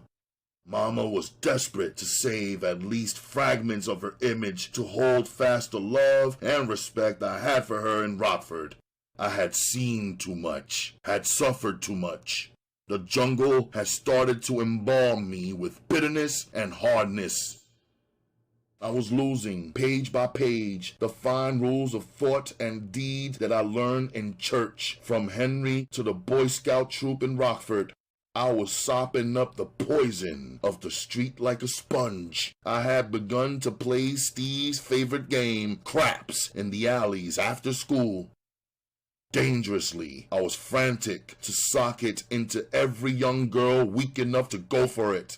Mama was desperate to save at least fragments of her image to hold fast the love and respect I had for her in Rockford. I had seen too much, had suffered too much. The jungle had started to embalm me with bitterness and hardness. I was losing, page by page, the fine rules of thought and deed that I learned in church, from Henry to the Boy Scout troop in Rockford. I was sopping up the poison of the street like a sponge. I had begun to play Steve's favorite game, craps, in the alleys after school. Dangerously, I was frantic to sock it into every young girl weak enough to go for it.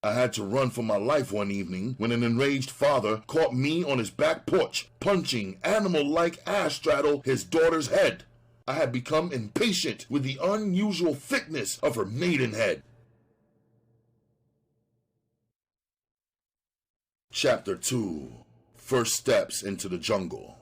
I had to run for my life one evening when an enraged father caught me on his back porch, punching animal-like ass straddle his daughter's head. I had become impatient with the unusual thickness of her maidenhead. Chapter 2. First Steps into the Jungle.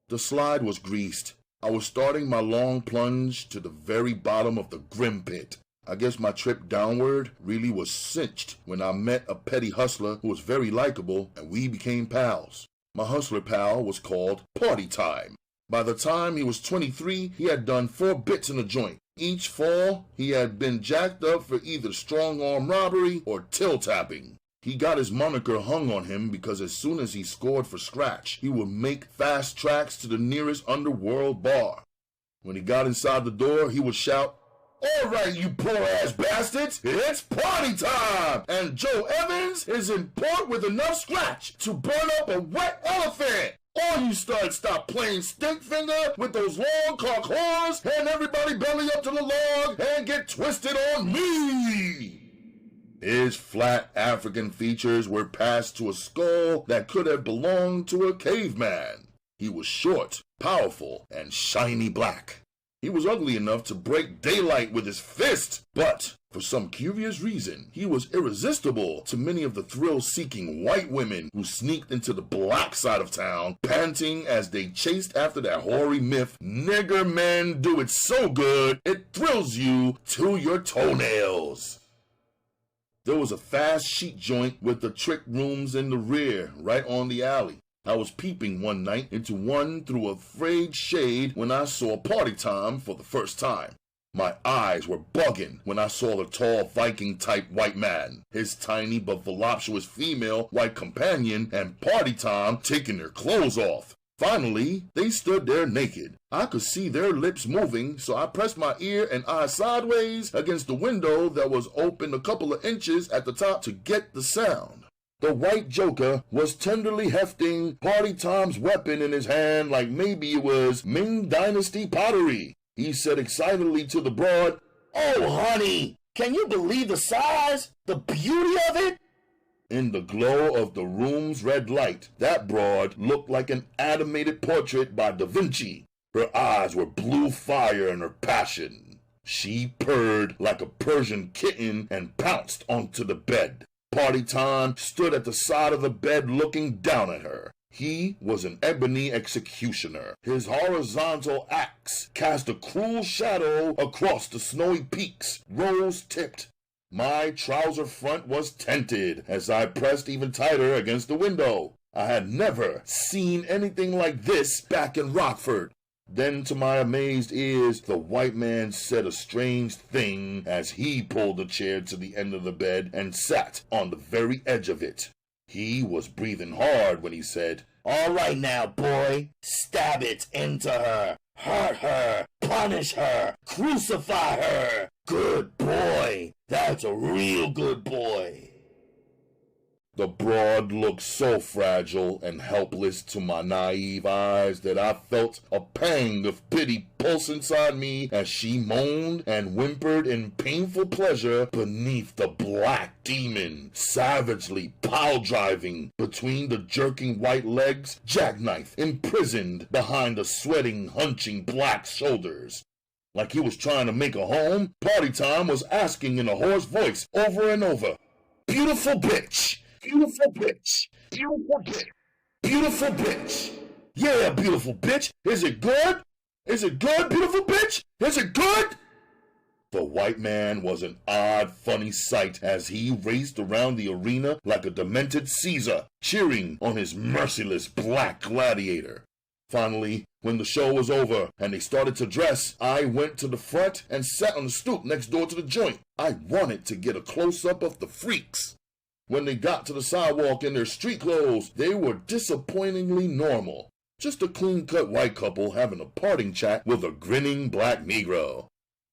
The slide was greased. I was starting my long plunge to the very bottom of the grim pit. I guess my trip downward really was cinched when I met a petty hustler who was very likable, and we became pals. My hustler pal was called Party Time. By the time he was 23, he had done 4 bits in the joint. Each fall, he had been jacked up for either strong-arm robbery or till-tapping. He got his moniker hung on him because as soon as he scored for scratch, he would make fast tracks to the nearest underworld bar. When he got inside the door, he would shout, "All right, you poor-ass bastards, it's party time! And Joe Evans is in port with enough scratch to burn up a wet elephant! Or you stop playing stink finger with those long cock horns and everybody belly up to the log and get twisted on me!" His flat African features were passed to a skull that could have belonged to a caveman. He was short, powerful, and shiny black. He was ugly enough to break daylight with his fist, but for some curious reason, he was irresistible to many of the thrill-seeking white women who sneaked into the black side of town, panting as they chased after that hoary myth, "Nigger men do it so good, it thrills you to your toenails." There was a fast sheet joint with the trick rooms in the rear, right on the alley. I was peeping one night into one through a frayed shade when I saw Party Time for the first time. My eyes were bugging when I saw the tall Viking-type white man, his tiny but voluptuous female white companion, and Party Time taking their clothes off. Finally, they stood there naked. I could see their lips moving, so I pressed my ear and eye sideways against the window that was open a couple of inches at the top to get the sound. The white joker was tenderly hefting Party Time's weapon in his hand like maybe it was Ming Dynasty pottery. He said excitedly to the broad, "Oh, honey, can you believe the size, the beauty of it?" In the glow of the room's red light, that broad looked like an animated portrait by Da Vinci. Her eyes were blue fire in her passion. She purred like a Persian kitten and pounced onto the bed. Party Time stood at the side of the bed looking down at her. He was an ebony executioner. His horizontal axe cast a cruel shadow across the snowy peaks, rose-tipped. My trouser front was tented as I pressed even tighter against the window. I had never seen anything like this back in Rockford. Then to my amazed ears, the white man said a strange thing as he pulled a chair to the end of the bed and sat on the very edge of it. He was breathing hard when he said, "All right now, boy, stab it into her, hurt her, punish her, crucify her. Good boy, that's a real good boy." The broad looked so fragile and helpless to my naive eyes that I felt a pang of pity pulse inside me as she moaned and whimpered in painful pleasure beneath the black demon, savagely pile-driving between the jerking white legs, jackknife imprisoned behind the sweating, hunching black shoulders. Like he was trying to make a home, Party Time was asking in a hoarse voice over and over, "Beautiful bitch! Beautiful bitch! Beautiful bitch! Beautiful bitch! Yeah, beautiful bitch! Is it good? Is it good, beautiful bitch? Is it good?" The white man was an odd, funny sight as he raced around the arena like a demented Caesar, cheering on his merciless black gladiator. Finally, when the show was over and they started to dress, I went to the front and sat on the stoop next door to the joint. I wanted to get a close-up of the freaks. When they got to the sidewalk in their street clothes, they were disappointingly normal. Just a clean-cut white couple having a parting chat with a grinning black Negro.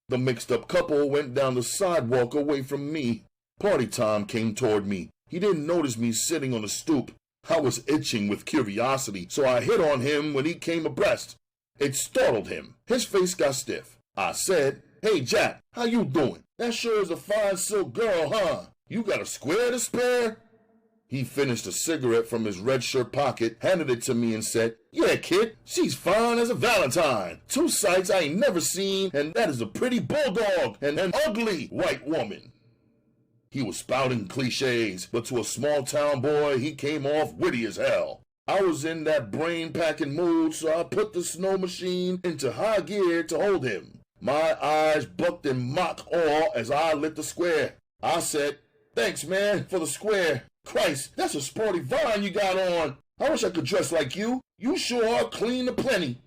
The mixed-up couple went down the sidewalk away from me. Party Time came toward me. He didn't notice me sitting on the stoop. I was itching with curiosity, so I hit on him when he came abreast. It startled him. His face got stiff. I said, "Hey, Jack, how you doing?" That sure is a fine silk girl, huh? You got a square to spare? He finished a cigarette from his red shirt pocket, handed it to me and said, "Yeah, kid, she's fine as a valentine. Two sights I ain't never seen, and that is a pretty bulldog and an ugly white woman." He was spouting cliches, but to a small town boy, he came off witty as hell. I was in that brain-packing mood, so I put the snow machine into high gear to hold him. My eyes bucked in mock awe as I lit the square. I said, "Thanks, man, for the square. Christ, that's a sporty vine you got on. I wish I could dress like you. You sure are clean aplenty."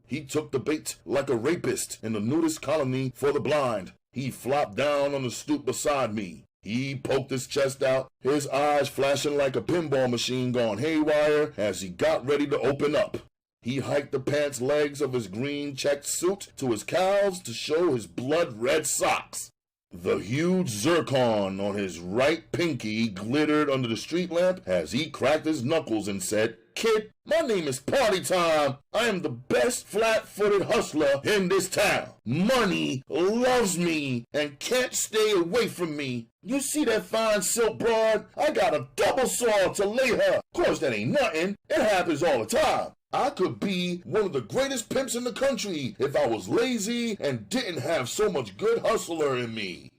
He took the bait like a rapist in the nudist colony for the blind. He flopped down on the stoop beside me. He poked his chest out, his eyes flashing like a pinball machine gone haywire as he got ready to open up. He hiked the pants legs of his green checked suit to his calves to show his blood-red socks. The huge zircon on his right pinky glittered under the street lamp as he cracked his knuckles and said, "Kid, my name is Party Time. I am the best flat-footed hustler in this town. Money loves me and can't stay away from me. You see that fine silk broad? I got a double saw to lay her. Of course, that ain't nothing. It happens all the time. I could be one of the greatest pimps in the country if I was lazy and didn't have so much good hustler in me."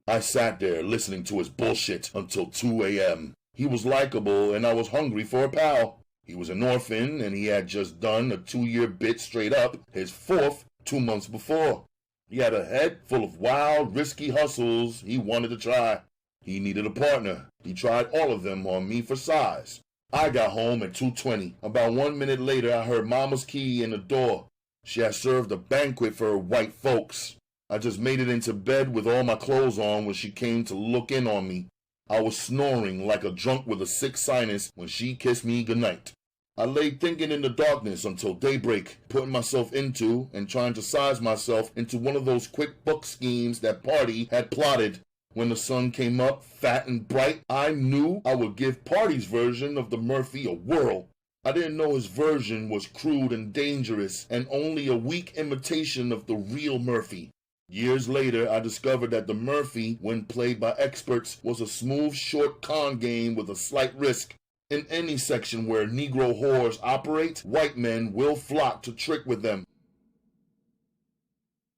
I sat there listening to his bullshit until 2 a.m. He was likable and I was hungry for a pal. He was an orphan and he had just done a 2-year bit straight up, his 4th 2 months before. He had a head full of wild, risky hustles he wanted to try. He needed a partner. He tried all of them on me for size. I got home at 2:20. About 1 minute later, I heard Mama's key in the door. She had served a banquet for her white folks. I just made it into bed with all my clothes on when she came to look in on me. I was snoring like a drunk with a sick sinus when she kissed me goodnight. I lay thinking in the darkness until daybreak, putting myself into and trying to size myself into one of those quick buck schemes that Party had plotted. When the sun came up, fat and bright, I knew I would give Party's version of the Murphy a whirl. I didn't know his version was crude and dangerous and only a weak imitation of the real Murphy. Years later, I discovered that the Murphy, when played by experts, was a smooth, short con game with a slight risk. In any section where Negro whores operate, white men will flock to trick with them.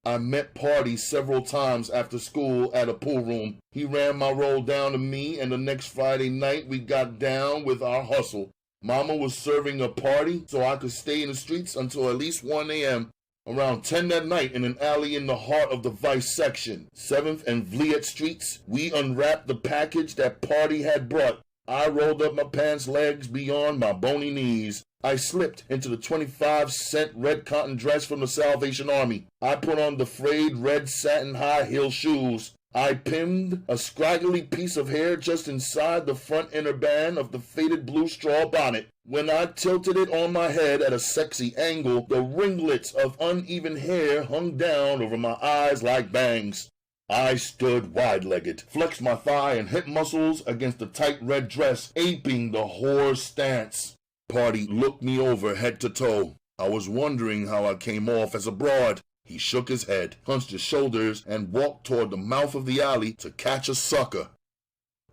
I met Party several times after school at a pool room. He ran my roll down to me, and the next Friday night we got down with our hustle. Mama was serving a party, so I could stay in the streets until at least 1 a.m. Around 10 that night, in an alley in the heart of the Vice section, 7th and Vliet Streets, we unwrapped the package that Party had brought. I rolled up my pants legs beyond my bony knees. I slipped into the 25-cent red cotton dress from the Salvation Army. I put on the frayed red satin high-heel shoes. I pinned a scraggly piece of hair just inside the front inner band of the faded blue straw bonnet. When I tilted it on my head at a sexy angle, the ringlets of uneven hair hung down over my eyes like bangs. I stood wide-legged, flexed my thigh and hip muscles against the tight red dress, aping the whore's stance. Party looked me over head to toe. I was wondering how I came off as a broad. He shook his head, hunched his shoulders, and walked toward the mouth of the alley to catch a sucker.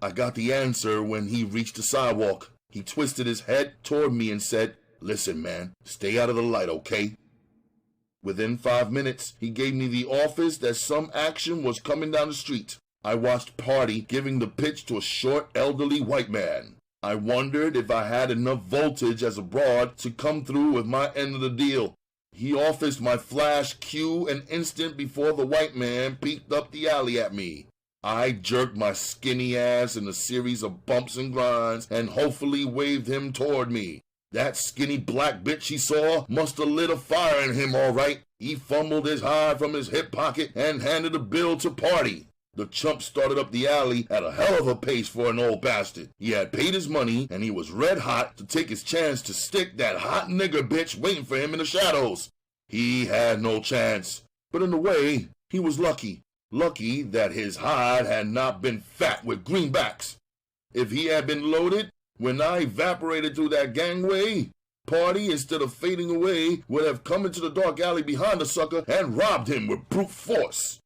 I got the answer when he reached the sidewalk. He twisted his head toward me and said, "Listen, man, stay out of the light, okay?" Within 5 minutes, he gave me the office that some action was coming down the street. I watched Party giving the pitch to a short, elderly white man. I wondered if I had enough voltage as a broad to come through with my end of the deal. He officed my flash cue an instant before the white man peeked up the alley at me. I jerked my skinny ass in a series of bumps and grinds and hopefully waved him toward me. That skinny black bitch he saw must have lit a fire in him all right. He fumbled his hide from his hip pocket and handed a bill to Party. The chump started up the alley at a hell of a pace for an old bastard. He had paid his money, and he was red hot to take his chance to stick that hot nigger bitch waiting for him in the shadows. He had no chance. But in a way, he was lucky. Lucky that his hide had not been fat with greenbacks. If he had been loaded, when I evaporated through that gangway, Party, instead of fading away, would have come into the dark alley behind the sucker and robbed him with brute force.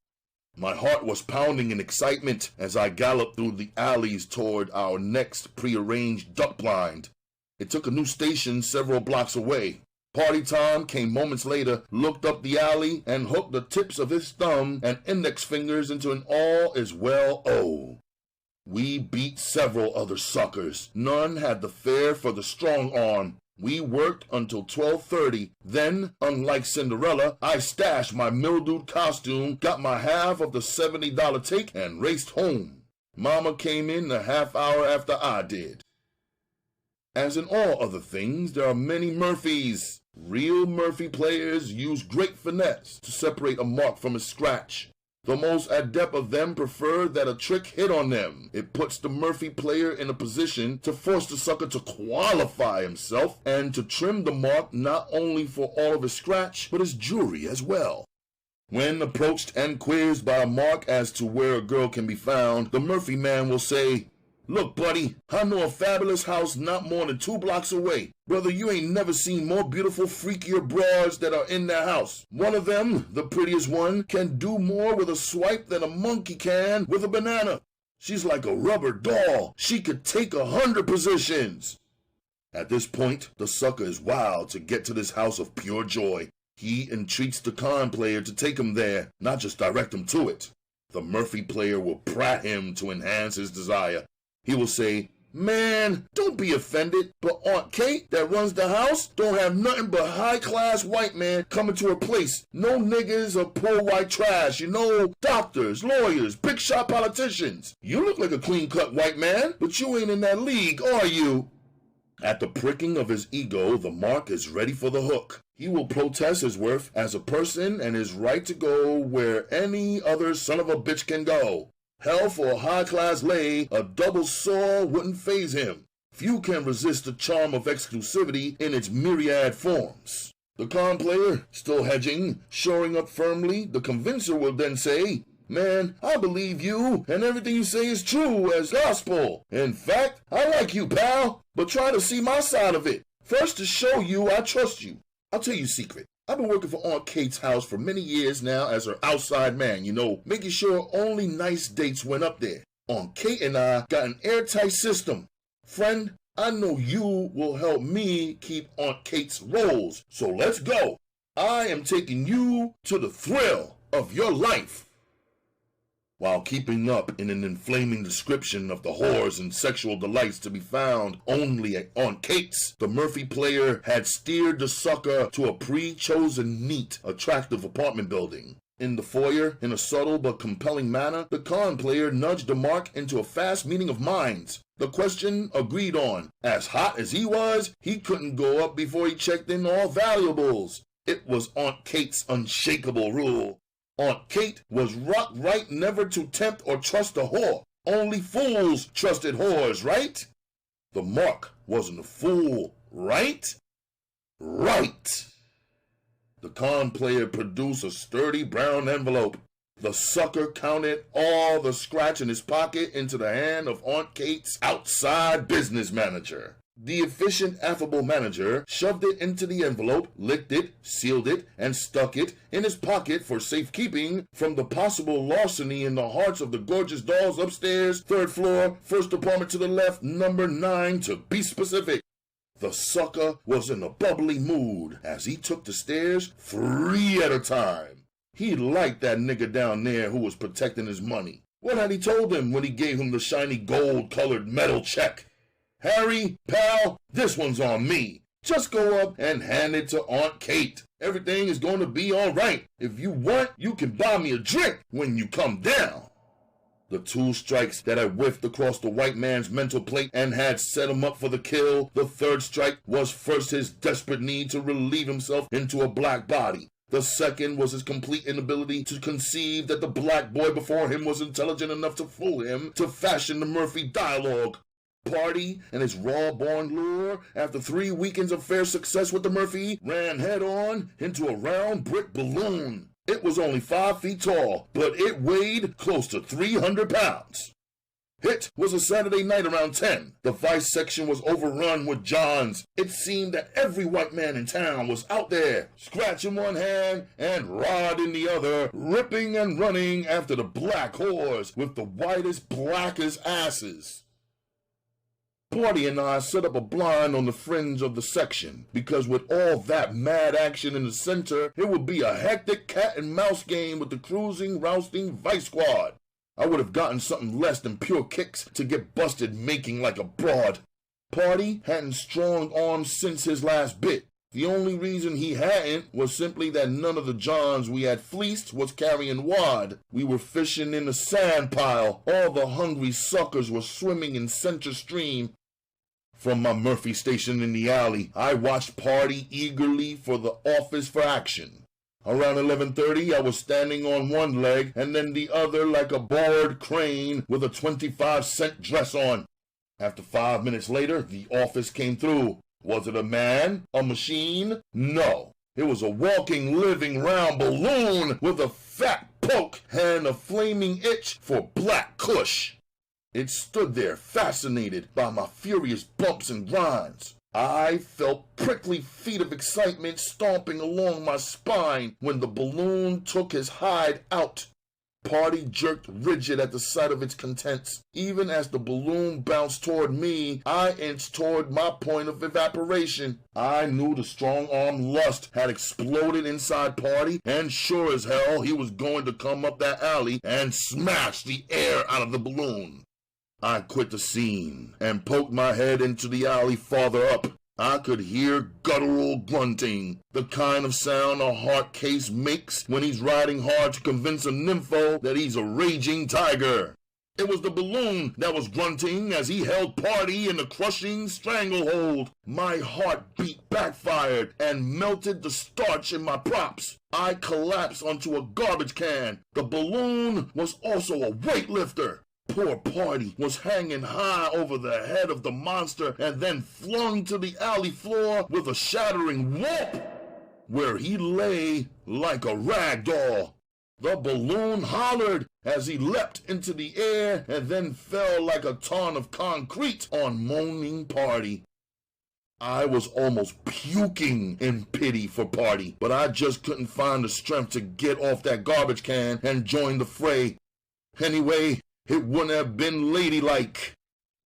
My heart was pounding in excitement as I galloped through the alleys toward our next prearranged duck blind. It took a new station several blocks away. Party Tom came moments later, looked up the alley, and hooked the tips of his thumb and index fingers into an all-is-well-O. We beat several other suckers. None had the fare for the strong arm. We worked until 12:30. Then, unlike Cinderella, I stashed my mildewed costume, got my half of the $70 take, and raced home. Mama came in a half hour after I did. As in all other things, there are many Murphys. Real Murphy players use great finesse to separate a mark from a scratch. The most adept of them prefer that a trick hit on them. It puts the Murphy player in a position to force the sucker to qualify himself and to trim the mark not only for all of his scratch, but his jewelry as well. When approached and quizzed by a mark as to where a girl can be found, the Murphy man will say, "Look, buddy, I know a fabulous house not more than 2 blocks away. Brother, you ain't never seen more beautiful, freakier broads that are in that house. One of them, the prettiest one, can do more with a swipe than a monkey can with a banana. She's like a rubber doll. She could take 100 positions." At this point, the sucker is wild to get to this house of pure joy. He entreats the con player to take him there, not just direct him to it. The Murphy player will prat him to enhance his desire. He will say, "Man, don't be offended, but Aunt Kate that runs the house don't have nothing but high-class white man coming to her place. No niggas or poor white trash, doctors, lawyers, big shot politicians. You look like a clean-cut white man, but you ain't in that league, are you?" At the pricking of his ego, the mark is ready for the hook. He will protest his worth as a person and his right to go where any other son of a bitch can go. Hell for a high-class lay, a double saw wouldn't faze him. Few can resist the charm of exclusivity in its myriad forms. The con player, still hedging, shoring up firmly, the convincer will then say, "Man, I believe you, and everything you say is true as gospel. In fact, I like you, pal, but try to see my side of it. First, to show you I trust you. I'll tell you a secret. I've been working for Aunt Kate's house for many years now as her outside man, making sure only nice dates went up there. Aunt Kate and I got an airtight system. Friend, I know you will help me keep Aunt Kate's rolls, so let's go. I am taking you to the thrill of your life." While keeping up in an inflaming description of the horrors and sexual delights to be found only at Aunt Kate's, the Murphy player had steered the sucker to a pre-chosen, neat, attractive apartment building. In the foyer, in a subtle but compelling manner, the con player nudged the mark into a fast meeting of minds. The question agreed on. As hot as he was, he couldn't go up before he checked in all valuables. It was Aunt Kate's unshakable rule. Aunt Kate was rock right never to tempt or trust a whore. Only fools trusted whores, right? The mark wasn't a fool, right? Right! The con player produced a sturdy brown envelope. The sucker counted all the scratch in his pocket into the hand of Aunt Kate's outside business manager. The efficient, affable manager shoved it into the envelope, licked it, sealed it, and stuck it in his pocket for safekeeping from the possible larceny in the hearts of the gorgeous dolls upstairs, 3rd floor, 1st apartment to the left, number 9 to be specific. The sucker was in a bubbly mood as he took the stairs 3 at a time. He liked that nigga down there who was protecting his money. What had he told him when he gave him the shiny gold-colored metal check? "Harry, pal, this one's on me. Just go up and hand it to Aunt Kate. Everything is going to be all right. If you want, you can buy me a drink when you come down." The 2 strikes that had whiffed across the white man's mental plate and had set him up for the kill, the 3rd strike was first his desperate need to relieve himself into a black body. The second was his complete inability to conceive that the black boy before him was intelligent enough to fool him to fashion the Murphy dialogue. Party and his raw-born lure, after 3 weekends of fair success with the Murphy, ran head-on into a round brick balloon. It was only 5 feet tall, but it weighed close to 300 pounds. It was a Saturday night around 10. The vice section was overrun with Johns. It seemed that every white man in town was out there, scratch in one hand and rod in the other, ripping and running after the black whores with the whitest, blackest asses. Party and I set up a blind on the fringe of the section, because with all that mad action in the center, it would be a hectic cat and mouse game with the cruising, rousting vice squad. I would have gotten something less than pure kicks to get busted making like a broad. Party hadn't strong arms since his last bit. The only reason he hadn't was simply that none of the Johns we had fleeced was carrying wad. We were fishing in the sand pile. All the hungry suckers were swimming in center stream. From my Murphy station in the alley, I watched Party eagerly for the office for action. Around 11:30, I was standing on one leg and then the other like a bored crane with a 25-cent dress on. After 5 minutes later, the office came through. Was it a man? A machine? No. It was a walking, living, round balloon with a fat poke and a flaming itch for black kush. It stood there, fascinated by my furious bumps and grinds. I felt prickly feet of excitement stomping along my spine when the balloon took his hide out. Party jerked rigid at the sight of its contents. Even as the balloon bounced toward me, I inched toward my point of evaporation. I knew the strong-arm lust had exploded inside Party, and sure as hell he was going to come up that alley and smash the air out of the balloon. I quit the scene and poked my head into the alley farther up. I could hear guttural grunting, the kind of sound a heart case makes when he's riding hard to convince a nympho that he's a raging tiger. It was the balloon that was grunting as he held Party in a crushing stranglehold. My heartbeat backfired and melted the starch in my props. I collapsed onto a garbage can. The balloon was also a weightlifter. Poor Party was hanging high over the head of the monster and then flung to the alley floor with a shattering whoop, where he lay like a rag doll. The balloon hollered as he leapt into the air and then fell like a ton of concrete on moaning Party. I was almost puking in pity for Party, but I just couldn't find the strength to get off that garbage can and join the fray. Anyway, it wouldn't have been ladylike.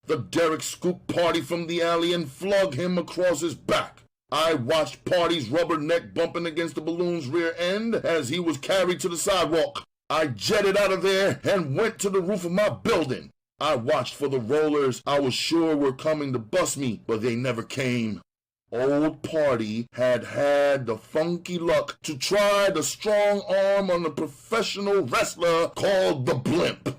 The Derrick scooped Party from the alley and flung him across his back. I watched Party's rubber neck bumping against the balloon's rear end as he was carried to the sidewalk. I jetted out of there and went to the roof of my building. I watched for the rollers I was sure were coming to bust me, but they never came. Old Party had had the funky luck to try the strong arm on a professional wrestler called the Blimp.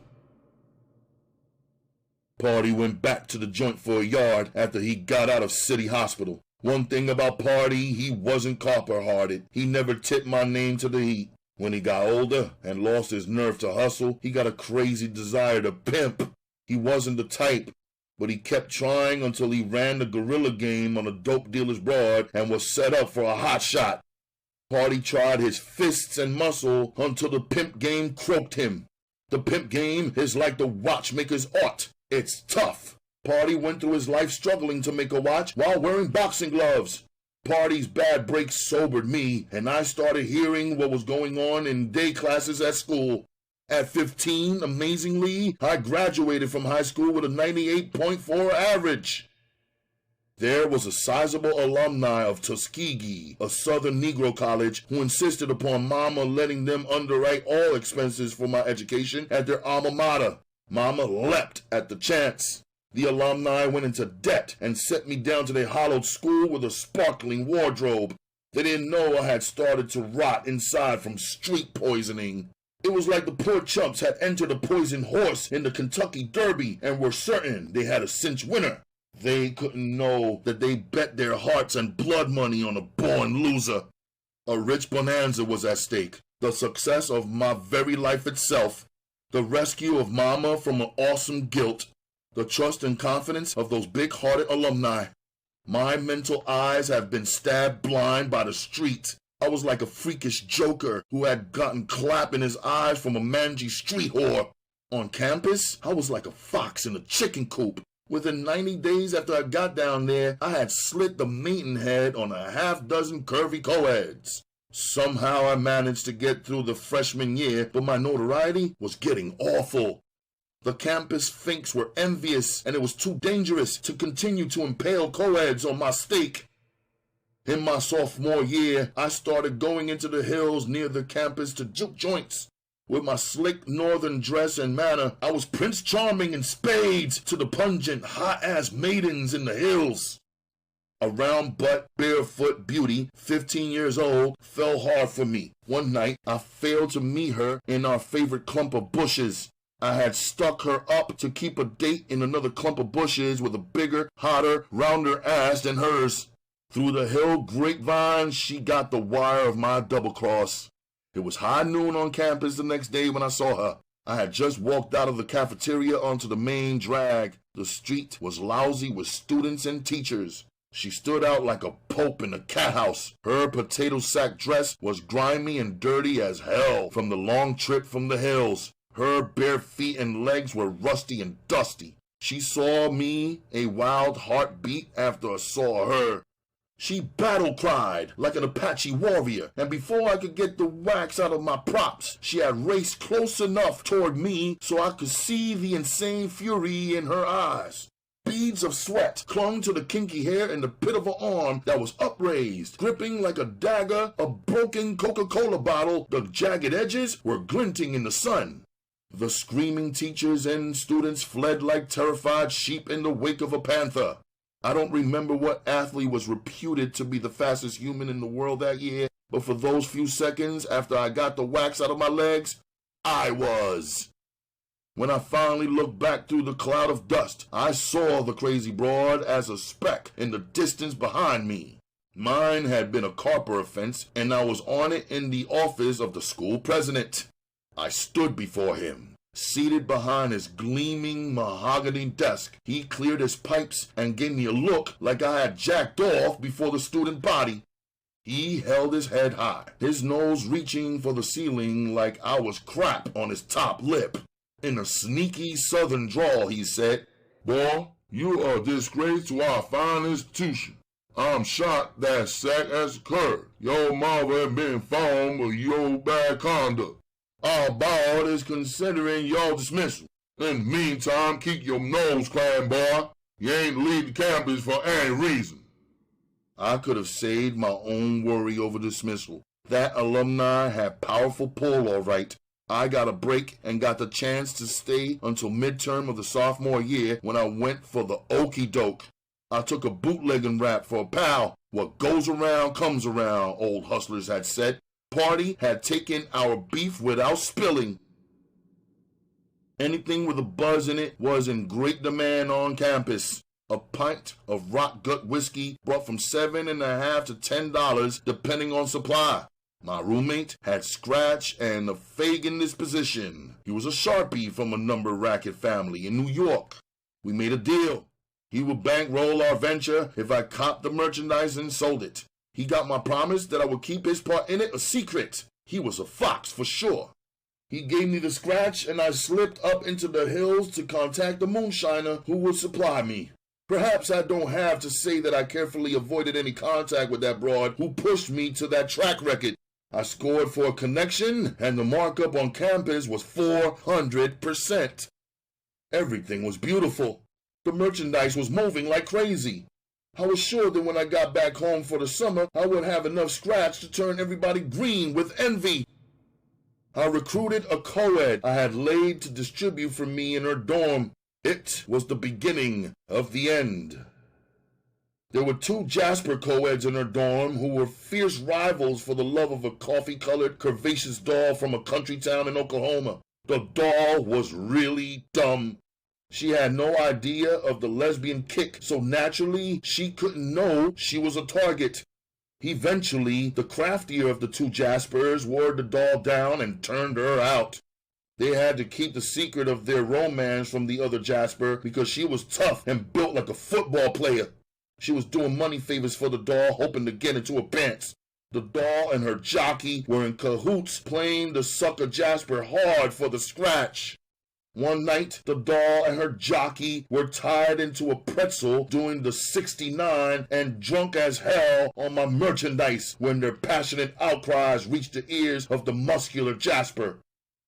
Party went back to the joint for a yard after he got out of City Hospital. One thing about Party, he wasn't copper-hearted. He never tipped my name to the heat. When he got older and lost his nerve to hustle, he got a crazy desire to pimp. He wasn't the type, but he kept trying until he ran the guerrilla game on a dope dealer's broad and was set up for a hot shot. Party tried his fists and muscle until the pimp game croaked him. The pimp game is like the watchmaker's art. It's tough. Party went through his life struggling to make a watch while wearing boxing gloves. Party's bad breaks sobered me, and I started hearing what was going on in day classes at school. At 15, amazingly, I graduated from high school with a 98.4 average. There was a sizable alumni of Tuskegee, a southern Negro college, who insisted upon Mama letting them underwrite all expenses for my education at their alma mater. Mama leapt at the chance. The alumni went into debt and sent me down to their hollowed school with a sparkling wardrobe. They didn't know I had started to rot inside from street poisoning. It was like the poor chumps had entered a poisoned horse in the Kentucky Derby and were certain they had a cinch winner. They couldn't know that they bet their hearts and blood money on a born loser. A rich bonanza was at stake, the success of my very life itself, the rescue of Mama from an awesome guilt, the trust and confidence of those big-hearted alumni. My mental eyes have been stabbed blind by the street. I was like a freakish joker who had gotten clap in his eyes from a mangy street whore. On campus, I was like a fox in a chicken coop. Within 90 days after I got down there, I had slit the maidenhead on a half-dozen curvy co-eds. Somehow I managed to get through the freshman year, but my notoriety was getting awful. The campus finks were envious, and it was too dangerous to continue to impale co-eds on my steak. In my sophomore year, I started going into the hills near the campus to juke joints. With my slick northern dress and manner, I was Prince Charming in spades to the pungent, hot-ass maidens in the hills. A round-butt, barefoot beauty, 15 years old, fell hard for me. One night, I failed to meet her in our favorite clump of bushes. I had stuck her up to keep a date in another clump of bushes with a bigger, hotter, rounder ass than hers. Through the hill grapevine, she got the wire of my double-cross. It was high noon on campus the next day when I saw her. I had just walked out of the cafeteria onto the main drag. The street was lousy with students and teachers. She stood out like a pope in a cat house. Her potato sack dress was grimy and dirty as hell from the long trip from the hills. Her bare feet and legs were rusty and dusty. She saw me, a wild heartbeat after I saw her. She battle-cried like an Apache warrior, and before I could get the wax out of my props, she had raced close enough toward me so I could see the insane fury in her eyes. Beads of sweat clung to the kinky hair in the pit of her arm that was upraised, gripping like a dagger, a broken Coca-Cola bottle. The jagged edges were glinting in the sun. The screaming teachers and students fled like terrified sheep in the wake of a panther. I don't remember what athlete was reputed to be the fastest human in the world that year, but for those few seconds after I got the wax out of my legs, I was. When I finally looked back through the cloud of dust, I saw the crazy broad as a speck in the distance behind me. Mine had been a carper offense, and I was on it in the office of the school president. I stood before him. Seated behind his gleaming mahogany desk, he cleared his pipes and gave me a look like I had jacked off before the student body. He held his head high, his nose reaching for the ceiling like I was crap on his top lip. In a sneaky southern drawl, he said, "Boy, you are a disgrace to our fine institution. I'm shocked that sack has occurred. Your mother has been informed of your bad conduct. Our board is considering your dismissal. In the meantime, keep your nose clean, boy. You ain't leave the campus for any reason." I could have saved my own worry over dismissal. That alumni had powerful pull, all right. I got a break and got the chance to stay until midterm of the sophomore year when I went for the okey doke. I took a bootlegging rap for a pal. What goes around comes around, old hustlers had said. Party had taken our beef without spilling. Anything with a buzz in it was in great demand on campus. A pint of rock gut whiskey brought from $7.50 to $10 depending on supply. My roommate had scratch and a Fagin disposition. He was a Sharpie from a number racket family in New York. We made a deal. He would bankroll our venture if I copped the merchandise and sold it. He got my promise that I would keep his part in it a secret. He was a fox for sure. He gave me the scratch and I slipped up into the hills to contact the moonshiner who would supply me. Perhaps I don't have to say that I carefully avoided any contact with that broad who pushed me to that track record. I scored for a connection and the markup on campus was 400%. Everything was beautiful. The merchandise was moving like crazy. I was sure that when I got back home for the summer, I would have enough scratch to turn everybody green with envy. I recruited a co-ed I had laid to distribute for me in her dorm. It was the beginning of the end. There were 2 Jasper co-eds in her dorm who were fierce rivals for the love of a coffee-colored, curvaceous doll from a country town in Oklahoma. The doll was really dumb. She had no idea of the lesbian kick, so naturally she couldn't know she was a target. Eventually, the craftier of the 2 Jaspers wore the doll down and turned her out. They had to keep the secret of their romance from the other Jasper because she was tough and built like a football player. She was doing money favors for the doll, hoping to get into her pants. The doll and her jockey were in cahoots, playing the sucker Jasper hard for the scratch. One night, the doll and her jockey were tied into a pretzel doing the 69 and drunk as hell on my merchandise when their passionate outcries reached the ears of the muscular Jasper.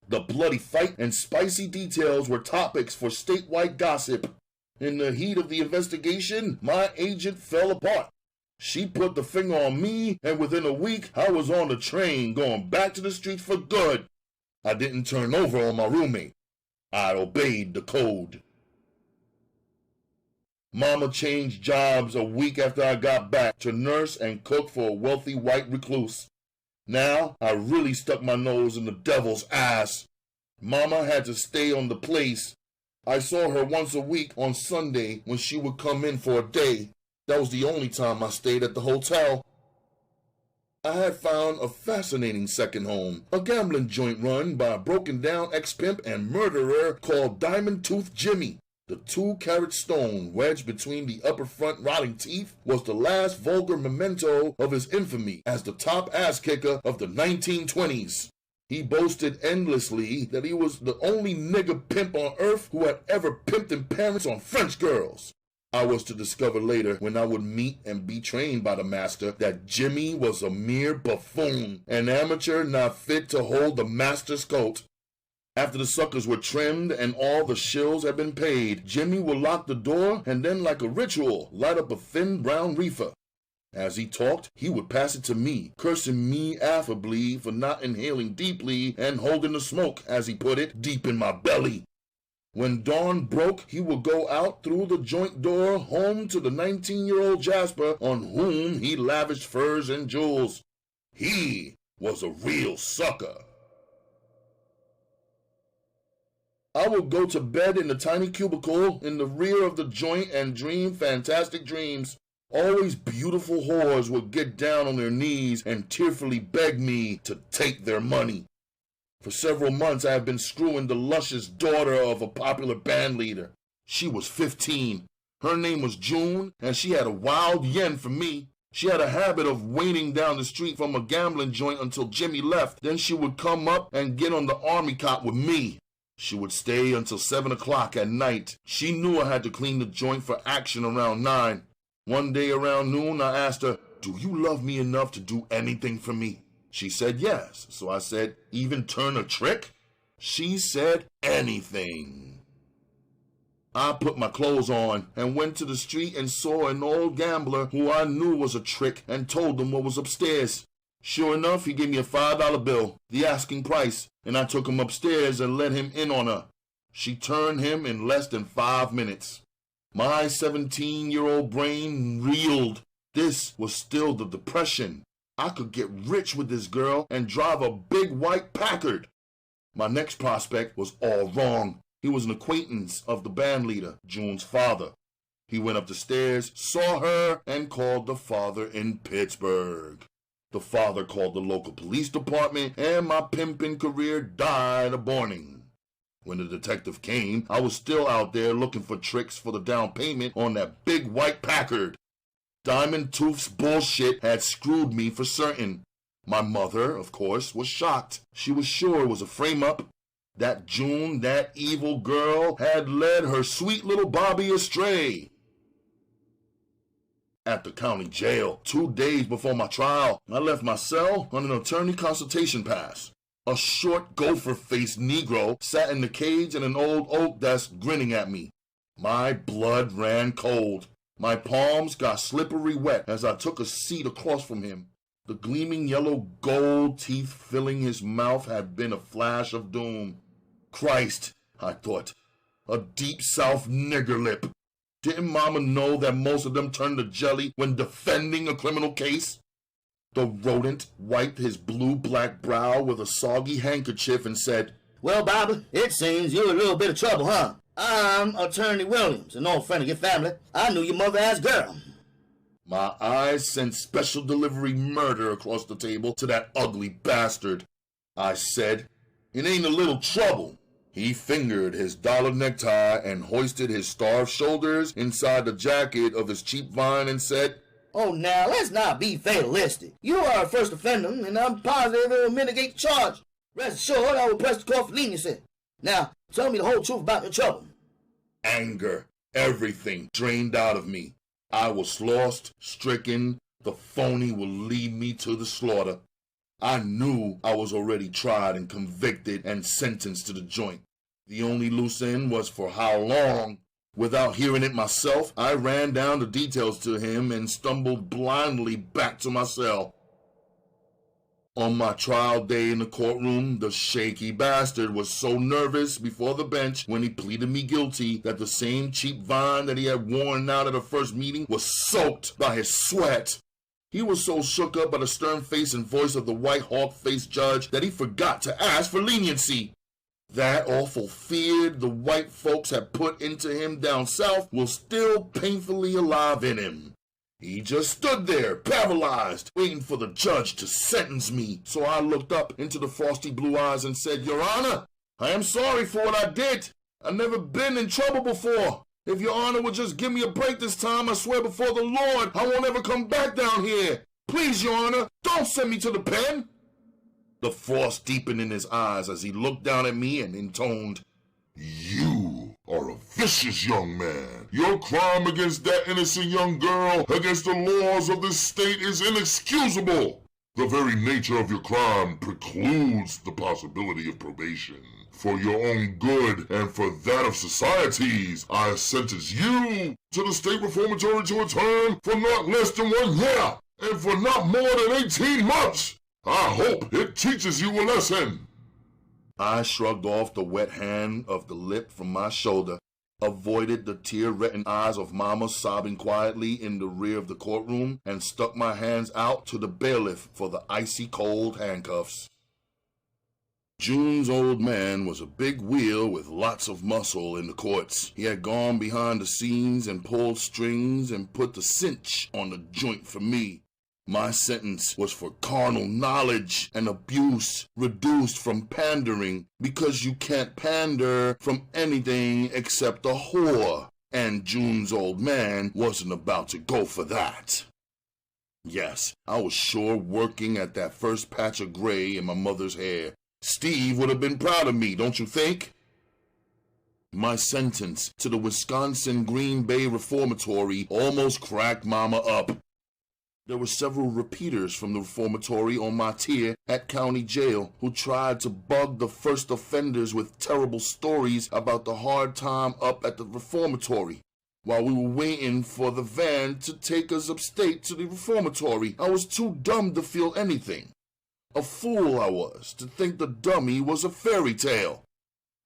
The bloody fight and spicy details were topics for statewide gossip. In the heat of the investigation, my agent fell apart. She put the finger on me, and within a week, I was on the train going back to the streets for good. I didn't turn over on my roommate. I obeyed the code. Mama changed jobs a week after I got back to nurse and cook for a wealthy white recluse. Now, I really stuck my nose in the devil's ass. Mama had to stay on the place. I saw her once a week on Sunday when she would come in for a day. That was the only time I stayed at the hotel. I had found a fascinating second home, a gambling joint run by a broken-down ex-pimp and murderer called Diamond Tooth Jimmy. The 2-carat stone wedged between the upper front rotting teeth was the last vulgar memento of his infamy as the top ass-kicker of the 1920s. He boasted endlessly that he was the only nigger pimp on earth who had ever pimped in parents on French girls. I was to discover later, when I would meet and be trained by the master, that Jimmy was a mere buffoon, an amateur not fit to hold the master's coat. After the suckers were trimmed and all the shills had been paid, Jimmy would lock the door and then, like a ritual, light up a thin brown reefer. As he talked, he would pass it to me, cursing me affably for not inhaling deeply and holding the smoke, as he put it, deep in my belly. When dawn broke, he would go out through the joint door home to the 19-year-old Jasper on whom he lavished furs and jewels. He was a real sucker. I would go to bed in the tiny cubicle in the rear of the joint and dream fantastic dreams. Always beautiful whores would get down on their knees and tearfully beg me to take their money. For several months, I had been screwing the luscious daughter of a popular band leader. She was 15. Her name was June, and she had a wild yen for me. She had a habit of waiting down the street from a gambling joint until Jimmy left. Then she would come up and get on the army cot with me. She would stay until 7 o'clock at night. She knew I had to clean the joint for action around 9. One day around noon, I asked her, "Do you love me enough to do anything for me?" She said yes, so I said, "Even turn a trick?" She said, "Anything." I put my clothes on and went to the street and saw an old gambler who I knew was a trick and told him what was upstairs. Sure enough, he gave me a $5 bill, the asking price, and I took him upstairs and let him in on her. She turned him in less than 5 minutes. My 17-year-old brain reeled. This was still the Depression. I could get rich with this girl and drive a big white Packard. My next prospect was all wrong. He was an acquaintance of the band leader, June's father. He went up the stairs, saw her, and called the father in Pittsburgh. The father called the local police department, and my pimping career died a morning. When the detective came, I was still out there looking for tricks for the down payment on that big white Packard. Diamond Tooth's bullshit had screwed me for certain. My mother, of course, was shocked. She was sure it was a frame-up. That June, that evil girl, had led her sweet little Bobby astray. At the county jail, 2 days before my trial, I left my cell on an attorney consultation pass. A short, gopher-faced Negro sat in the cage at an old oak desk grinning at me. My blood ran cold. My palms got slippery wet as I took a seat across from him. The gleaming yellow gold teeth filling his mouth had been a flash of doom. Christ, I thought, a deep south nigger lip. Didn't Mama know that most of them turn to jelly when defending a criminal case? The rodent wiped his blue-black brow with a soggy handkerchief and said, "Well, Bobby, it seems you're in a little bit of trouble, huh? I'm Attorney Williams, an old friend of your family. I knew your mother as girl." My eyes sent special delivery murder across the table to that ugly bastard. I said, "It ain't a little trouble." He fingered his dollar necktie and hoisted his starved shoulders inside the jacket of his cheap vine and said, "Oh, now, let's not be fatalistic. You are a first offender, and I'm positive it will mitigate the charge. Rest assured, I will press the court for leniency. Now, tell me the whole truth about your trouble. Anger, everything drained out of me. I was lost, stricken. The phony will lead me to the slaughter. I knew I was already tried and convicted and sentenced to the joint. The only loose end was for how long. Without hearing it myself, I ran down the details to him and stumbled blindly back to my cell. On my trial day in the courtroom, the shaky bastard was so nervous before the bench when he pleaded me guilty that the same cheap vine that he had worn out at the first meeting was soaked by his sweat. He was so shook up by the stern face and voice of the white hawk-faced judge that he forgot to ask for leniency. That awful fear the white folks had put into him down south was still painfully alive in him. He just stood there, paralyzed, waiting for the judge to sentence me. So I looked up into the frosty blue eyes and said, "Your Honor, I am sorry for what I did. I've never been in trouble before. If Your Honor would just give me a break this time, I swear before the Lord, I won't ever come back down here. Please, Your Honor, don't send me to the pen." The frost deepened in his eyes as he looked down at me and intoned, "You are a vicious young man. Your crime against that innocent young girl, against the laws of this state, is inexcusable. The very nature of your crime precludes the possibility of probation. For your own good and for that of society's, I sentence you to the state reformatory to a term for not less than 1 year, and for not more than 18 months. I hope it teaches you a lesson." I shrugged off the wet hand of the lip from my shoulder, avoided the tear-reddened eyes of Mama sobbing quietly in the rear of the courtroom, and stuck my hands out to the bailiff for the icy-cold handcuffs. June's old man was a big wheel with lots of muscle in the courts. He had gone behind the scenes and pulled strings and put the cinch on the joint for me. My sentence was for carnal knowledge and abuse, reduced from pandering, because you can't pander from anything except a whore, and June's old man wasn't about to go for that. Yes, I was sure working at that first patch of gray in my mother's hair. Steve would have been proud of me, don't you think? My sentence to the Wisconsin Green Bay Reformatory almost cracked Mama up. There were several repeaters from the reformatory on my tier at county jail who tried to bug the first offenders with terrible stories about the hard time up at the reformatory. While we were waiting for the van to take us upstate to the reformatory, I was too dumb to feel anything. A fool I was to think the dummy was a fairy tale.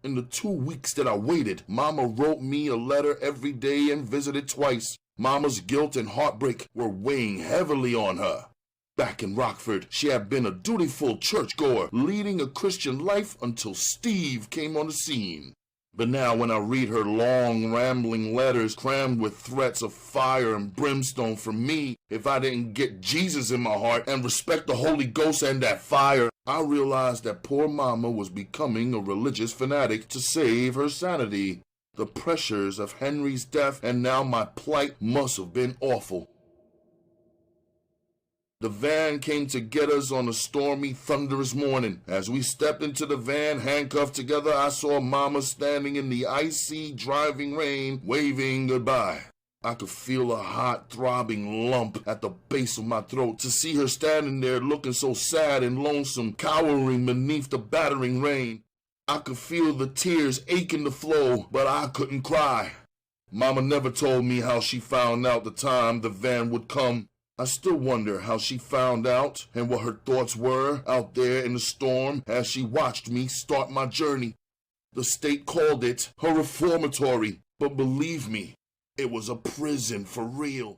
In the 2 weeks that I waited, Mama wrote me a letter every day and visited twice. Mama's guilt and heartbreak were weighing heavily on her. Back in Rockford, she had been a dutiful churchgoer, leading a Christian life until Steve came on the scene. But now when I read her long, rambling letters crammed with threats of fire and brimstone from me if I didn't get Jesus in my heart and respect the Holy Ghost and that fire, I realized that poor Mama was becoming a religious fanatic to save her sanity. The pressures of Henry's death and now my plight must have been awful. The van came to get us on a stormy, thunderous morning. As we stepped into the van, handcuffed together, I saw Mama standing in the icy, driving rain, waving goodbye. I could feel a hot, throbbing lump at the base of my throat to see her standing there looking so sad and lonesome, cowering beneath the battering rain. I could feel the tears aching to flow, but I couldn't cry. Mama never told me how she found out the time the van would come. I still wonder how she found out and what her thoughts were out there in the storm as she watched me start my journey. The state called it her reformatory, but believe me, it was a prison for real.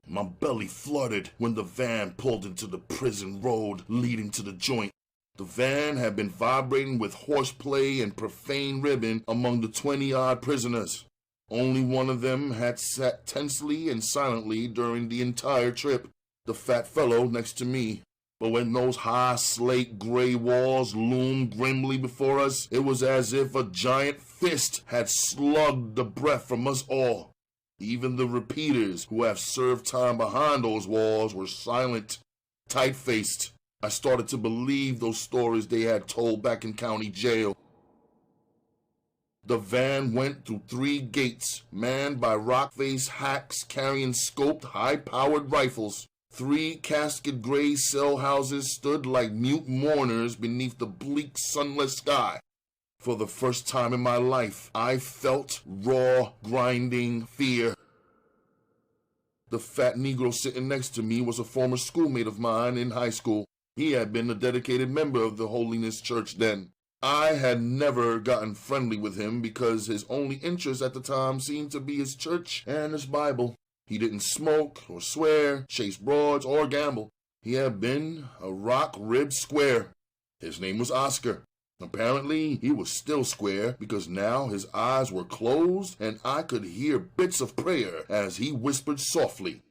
My belly fluttered when the van pulled into the prison road leading to the joint. The van had been vibrating with horseplay and profane ribbon among the 20-odd prisoners. Only one of them had sat tensely and silently during the entire trip, the fat fellow next to me. But when those high slate gray walls loomed grimly before us, it was as if a giant fist had slugged the breath from us all. Even the repeaters who have served time behind those walls were silent, tight-faced, I started to believe those stories they had told back in county jail. The van went through 3 gates, manned by rock-faced hacks carrying scoped, high-powered rifles. 3 casket-gray cell houses stood like mute mourners beneath the bleak, sunless sky. For the first time in my life, I felt raw, grinding fear. The fat Negro sitting next to me was a former schoolmate of mine in high school. He had been a dedicated member of the Holiness Church then. I had never gotten friendly with him because his only interest at the time seemed to be his church and his Bible. He didn't smoke or swear, chase broads, or gamble. He had been a rock-ribbed square. His name was Oscar. Apparently, he was still square because now his eyes were closed and I could hear bits of prayer as he whispered softly.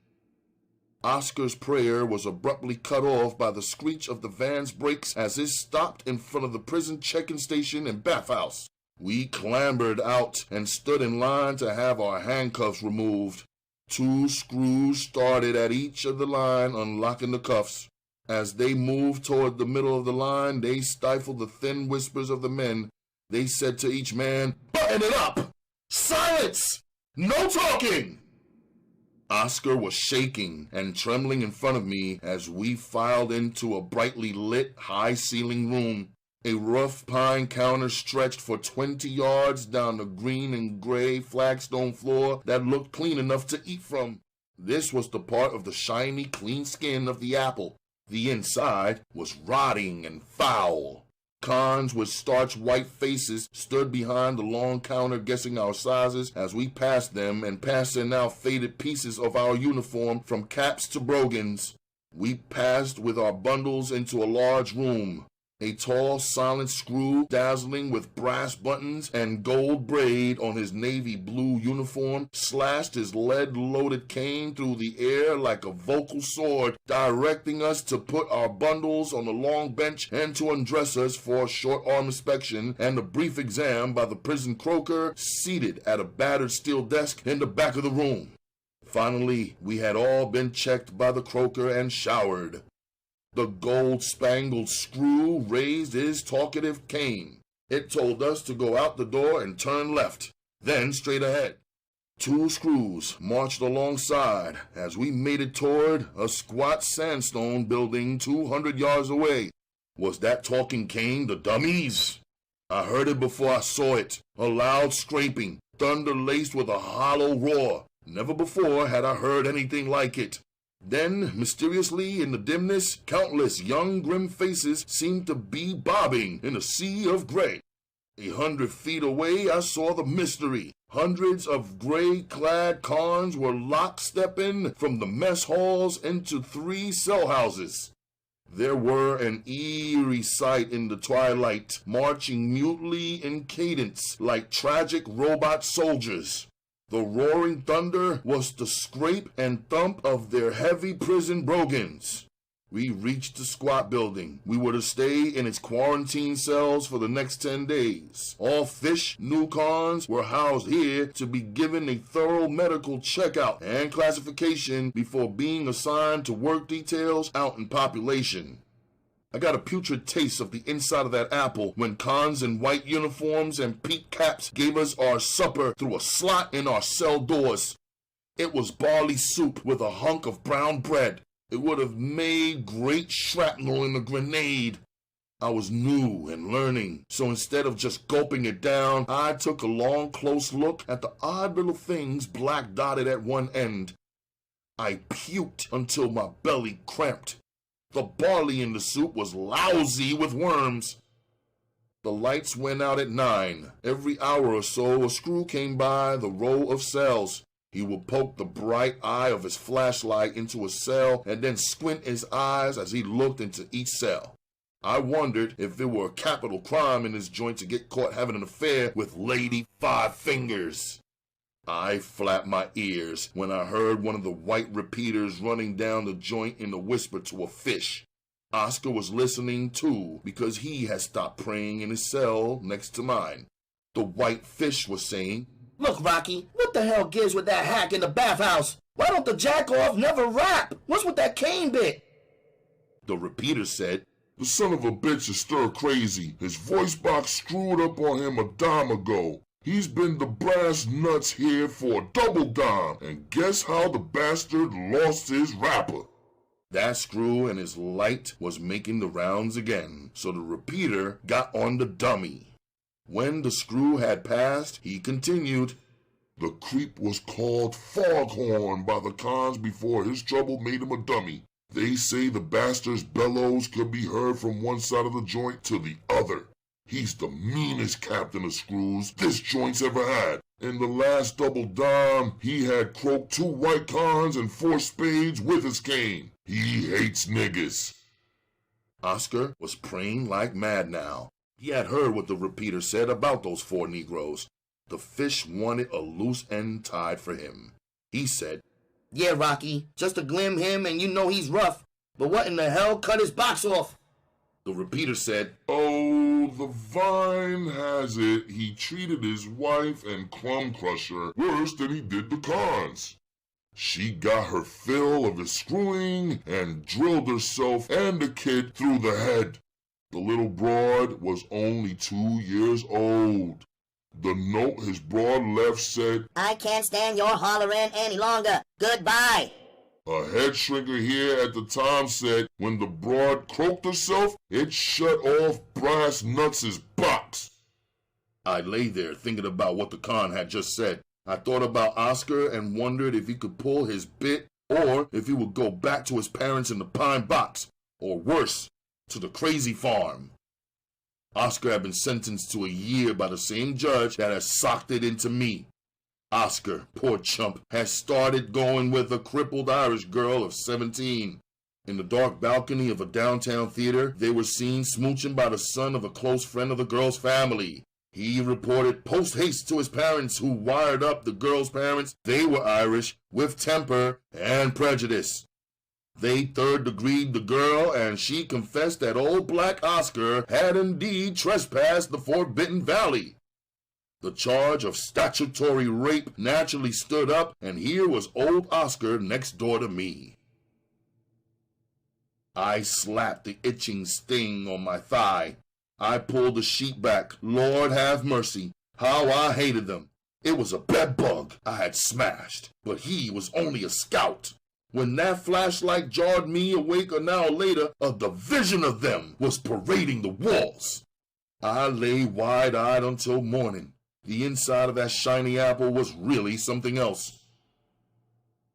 Oscar's prayer was abruptly cut off by the screech of the van's brakes as it stopped in front of the prison check-in station and bathhouse. We clambered out and stood in line to have our handcuffs removed. 2 screws started at each of the line, unlocking the cuffs. As they moved toward the middle of the line, they stifled the thin whispers of the men. They said to each man, "Button it up! Silence! No talking!" Oscar was shaking and trembling in front of me as we filed into a brightly lit, high-ceiling room. A rough pine counter stretched for 20 yards down the green and gray flagstone floor that looked clean enough to eat from. This was the part of the shiny, clean skin of the apple. The inside was rotting and foul. Cons with starched white faces stood behind the long counter guessing our sizes as we passed them and passing out faded pieces of our uniform from caps to brogans. We passed with our bundles into a large room. A tall, silent screw, dazzling with brass buttons and gold braid on his navy blue uniform, slashed his lead-loaded cane through the air like a vocal sword, directing us to put our bundles on the long bench and to undress us for a short-arm inspection and a brief exam by the prison croaker seated at a battered steel desk in the back of the room. Finally, we had all been checked by the croaker and showered. The gold-spangled screw raised his talkative cane. It told us to go out the door and turn left, then straight ahead. 2 screws marched alongside as we made it toward a squat sandstone building 200 yards away. Was that talking cane the dummies? I heard it before I saw it, a loud scraping, thunder laced with a hollow roar. Never before had I heard anything like it. Then, mysteriously, in the dimness, countless young grim faces seemed to be bobbing in a sea of gray. 100 feet away, I saw the mystery. Hundreds of gray-clad cons were lockstepping from the mess halls into 3 cell houses. There were an eerie sight in the twilight, marching mutely in cadence like tragic robot soldiers. The roaring thunder was the scrape and thump of their heavy prison brogans. We reached the squat building. We were to stay in its quarantine cells for the next 10 days. All fish, new cons, were housed here to be given a thorough medical checkout and classification before being assigned to work details out in population. I got a putrid taste of the inside of that apple when cons in white uniforms and peaked caps gave us our supper through a slot in our cell doors. It was barley soup with a hunk of brown bread. It would have made great shrapnel in a grenade. I was new and learning, so instead of just gulping it down, I took a long, close look at the odd little things black dotted at one end. I puked until my belly cramped. The barley in the soup was lousy with worms. The lights went out at 9. Every hour or so, a screw came by the row of cells. He would poke the bright eye of his flashlight into a cell and then squint his eyes as he looked into each cell. I wondered if it were a capital crime in this joint to get caught having an affair with Lady Five Fingers. I flapped my ears when I heard one of the white repeaters running down the joint in a whisper to a fish. Oscar was listening too because he had stopped praying in his cell next to mine. The white fish was saying, "Look, Rocky, what the hell gives with that hack in the bathhouse? Why don't the jack-off never rap? What's with that cane bit?" The repeater said, "The son of a bitch is stir crazy. His voice box screwed up on him a dime ago. He's been the brass nuts here for a double dime, and guess how the bastard lost his rapper?" That screw in his light was making the rounds again, so the repeater got on the dummy. When the screw had passed, he continued, "The creep was called Foghorn by the cons before his trouble made him a dummy. They say the bastard's bellows could be heard from one side of the joint to the other. He's the meanest captain of screws this joint's ever had. In the last double dime, he had croaked 2 white cons and 4 spades with his cane. He hates niggas." Oscar was praying like mad now. He had heard what the repeater said about those 4 Negroes. The fish wanted a loose end tied for him. He said, "Yeah, Rocky, just to glim him and you know he's rough. But what in the hell cut his box off?" The repeater said, "Oh, the vine has it he treated his wife and Crumb Crusher worse than he did the cons. She got her fill of his screwing and drilled herself and the kid through the head. The little broad was only 2 years old. The note his broad left said, I can't stand your hollering any longer. Goodbye. A head shrinker here at the time said when the broad croaked herself, it shut off Brass Nuts' box." I lay there thinking about what the con had just said. I thought about Oscar and wondered if he could pull his bit or if he would go back to his parents in the pine box, or worse, to the crazy farm. Oscar had been sentenced to a year by the same judge that had socked it into me. Oscar, poor chump, had started going with a crippled Irish girl of 17. In the dark balcony of a downtown theater, they were seen smooching by the son of a close friend of the girl's family. He reported post-haste to his parents, who wired up the girl's parents. They were Irish, with temper and prejudice. They third-degreed the girl, and she confessed that old black Oscar had indeed trespassed the Forbidden Valley. The charge of statutory rape naturally stood up, and here was old Oscar next door to me. I slapped the itching sting on my thigh. I pulled the sheet back. Lord have mercy, how I hated them. It was a bedbug I had smashed, but he was only a scout. When that flashlight jarred me awake an hour later, a division of them was parading the walls. I lay wide-eyed until morning. The inside of that shiny apple was really something else.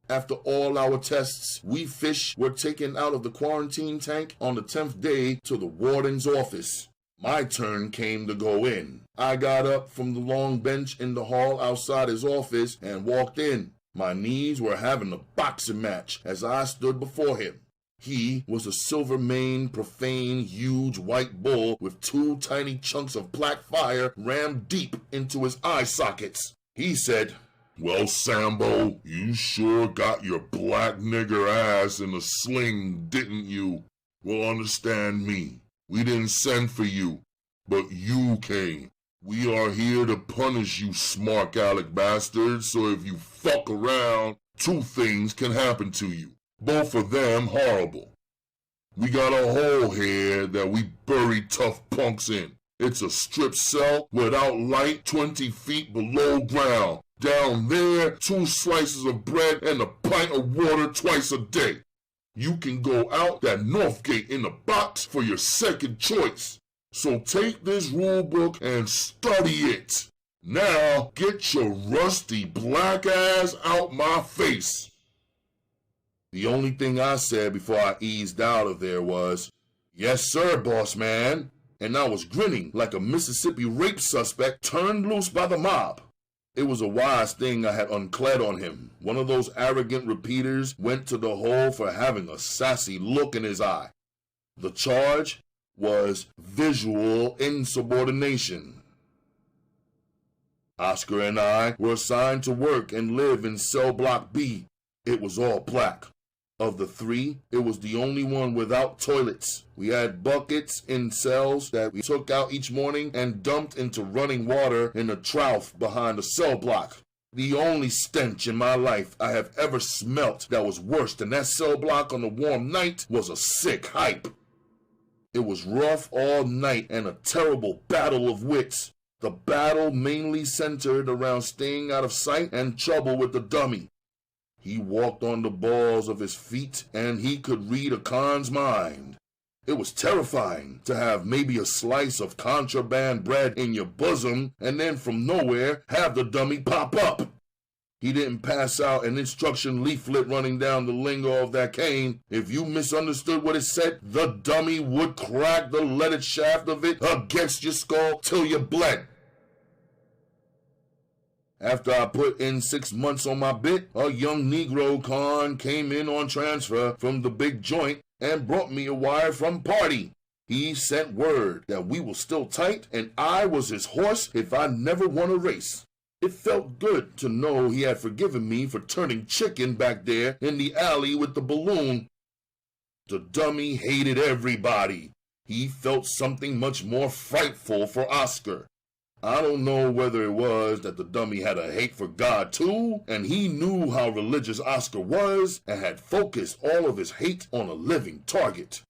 After all our tests, we fish were taken out of the quarantine tank on the 10th day to the warden's office. My turn came to go in. I got up from the long bench in the hall outside his office and walked in. My knees were having a boxing match as I stood before him. He was a silver-maned, profane, huge white bull with 2 tiny chunks of black fire rammed deep into his eye sockets. He said, "Well, Sambo, you sure got your black nigger ass in a sling, didn't you? Well, understand me. We didn't send for you, but you came. We are here to punish you smart aleck bastards, so if you fuck around, 2 things can happen to you. Both of them horrible. We got a hole here that we bury tough punks in. It's a strip cell without light 20 feet below ground. Down there, 2 slices of bread and a pint of water twice a day. You can go out that north gate in a box for your second choice. So take this rule book and study it. Now get your rusty black ass out my face." The only thing I said before I eased out of there was, "Yes, sir, boss man." And I was grinning like a Mississippi rape suspect turned loose by the mob. It was a wise thing I had unclad on him. One of those arrogant repeaters went to the hole for having a sassy look in his eye. The charge was visual insubordination. Oscar and I were assigned to work and live in cell block B. It was all black. Of the 3, it was the only one without toilets. We had buckets in cells that we took out each morning and dumped into running water in a trough behind the cell block. The only stench in my life I have ever smelt that was worse than that cell block on a warm night was a sick hype. It was rough all night and a terrible battle of wits. The battle mainly centered around staying out of sight and trouble with the dummy. He walked on the balls of his feet and he could read a con's mind. It was terrifying to have maybe a slice of contraband bread in your bosom and then from nowhere have the dummy pop up. He didn't pass out an instruction leaflet running down the lingo of that cane. If you misunderstood what it said, the dummy would crack the leaded shaft of it against your skull till you bled. After I put in 6 months on my bit, a young Negro con came in on transfer from the big joint and brought me a wire from party. He sent word that we were still tight and I was his horse if I never won a race. It felt good to know he had forgiven me for turning chicken back there in the alley with the balloon. The dummy hated everybody. He felt something much more frightful for Oscar. I don't know whether it was that the dummy had a hate for God too, and he knew how religious Oscar was and had focused all of his hate on a living target.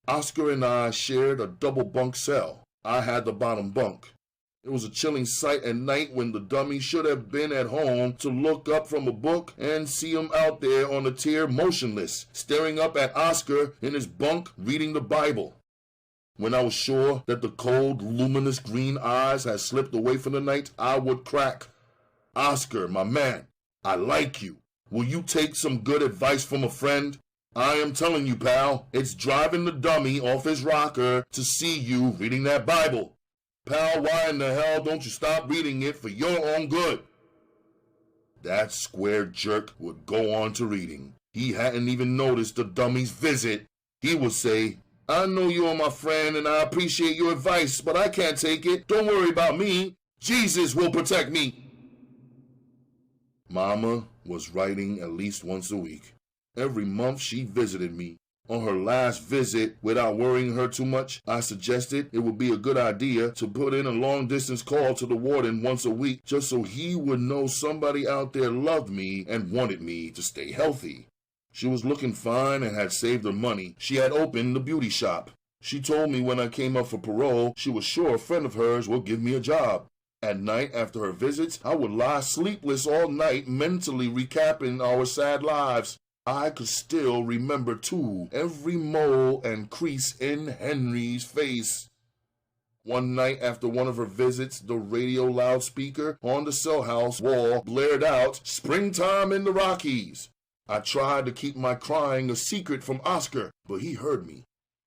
Oscar and I shared a double bunk cell. I had the bottom bunk. It was a chilling sight at night when the dummy should have been at home to look up from a book and see him out there on a tier motionless, staring up at Oscar in his bunk reading the Bible. When I was sure that the cold, luminous green eyes had slipped away from the night, I would crack. Oscar, my man, I like you. Will you take some good advice from a friend? I am telling you, pal, it's driving the dummy off his rocker to see you reading that Bible. Pal, why in the hell don't you stop reading it for your own good? That square jerk would go on to reading. He hadn't even noticed the dummy's visit. He would say, I know you're my friend and I appreciate your advice, but I can't take it. Don't worry about me. Jesus will protect me. Mama was writing at least once a week. Every month she visited me. On her last visit, without worrying her too much, I suggested it would be a good idea to put in a long-distance call to the warden once a week just so he would know somebody out there loved me and wanted me to stay healthy. She was looking fine and had saved her money. She had opened the beauty shop. She told me when I came up for parole, she was sure a friend of hers would give me a job. At night, after her visits, I would lie sleepless all night, mentally recapping our sad lives. I could still remember, too, every mole and crease in Henry's face. One night after one of her visits, the radio loudspeaker on the cell house wall blared out, "Springtime in the Rockies." I tried to keep my crying a secret from Oscar, but he heard me.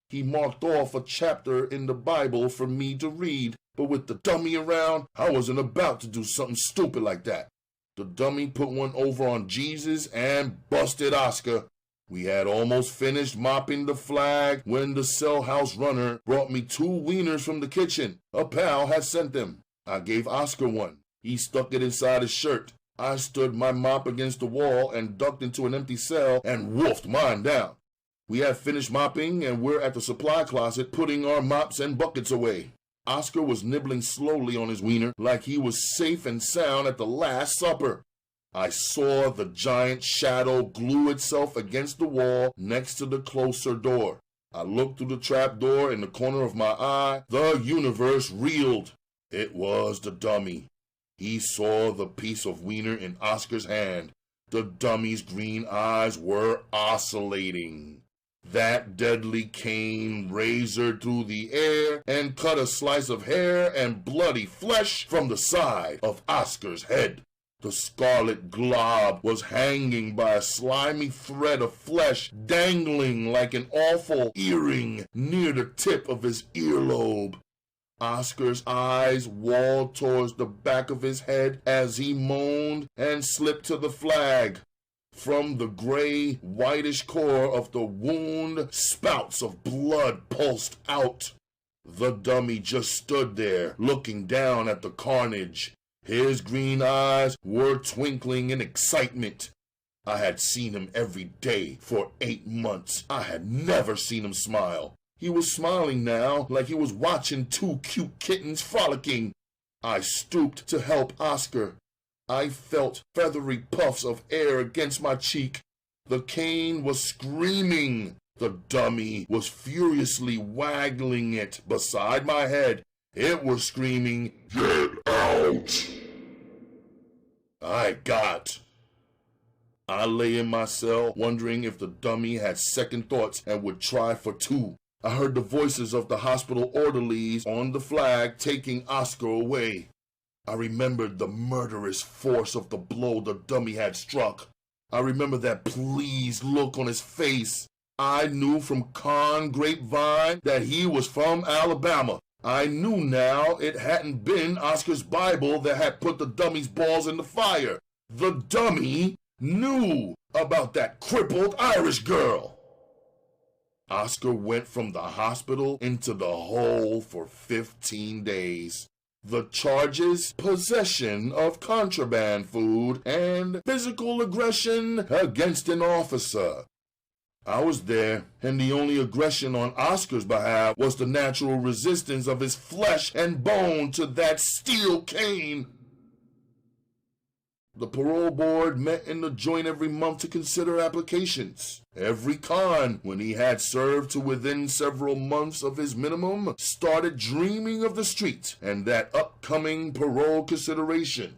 He marked off a chapter in the Bible for me to read, but with the dummy around, I wasn't about to do something stupid like that. The dummy put one over on Jesus and busted Oscar. We had almost finished mopping the flag when the cell house runner brought me 2 wieners from the kitchen. A pal had sent them. I gave Oscar one. He stuck it inside his shirt. I stood my mop against the wall and ducked into an empty cell and wolfed mine down. We had finished mopping and we're at the supply closet putting our mops and buckets away. Oscar was nibbling slowly on his wiener like he was safe and sound at the Last Supper. I saw the giant shadow glue itself against the wall next to the closer door. I looked through the trap door in the corner of my eye. The universe reeled. It was the dummy. He saw the piece of wiener in Oscar's hand. The dummy's green eyes were oscillating. That deadly cane razored through the air and cut a slice of hair and bloody flesh from the side of Oscar's head. The scarlet glob was hanging by a slimy thread of flesh, dangling like an awful earring near the tip of his earlobe. Oscar's eyes walled towards the back of his head as he moaned and slipped to the flag. From the gray, whitish core of the wound, spouts of blood pulsed out. The dummy just stood there, looking down at the carnage. His green eyes were twinkling in excitement. I had seen him every day for 8 months. I had never seen him smile. He was smiling now like he was watching 2 cute kittens frolicking. I stooped to help Oscar. I felt feathery puffs of air against my cheek. The cane was screaming. The dummy was furiously waggling it beside my head. It was screaming, "Get out!" I lay in my cell, wondering if the dummy had second thoughts and would try for two. I heard the voices of the hospital orderlies on the flag taking Oscar away. I remembered the murderous force of the blow the dummy had struck. I remember that pleased look on his face. I knew from Con Grapevine that he was from Alabama. I knew now it hadn't been Oscar's Bible that had put the dummy's balls in the fire. The dummy knew about that crippled Irish girl. Oscar went from the hospital into the hole for 15 days. The charges: possession of contraband food and physical aggression against an officer. I was there, and the only aggression on Oscar's behalf was the natural resistance of his flesh and bone to that steel cane. The parole board met in the joint every month to consider applications. Every con, when he had served to within several months of his minimum, started dreaming of the street and that upcoming parole consideration.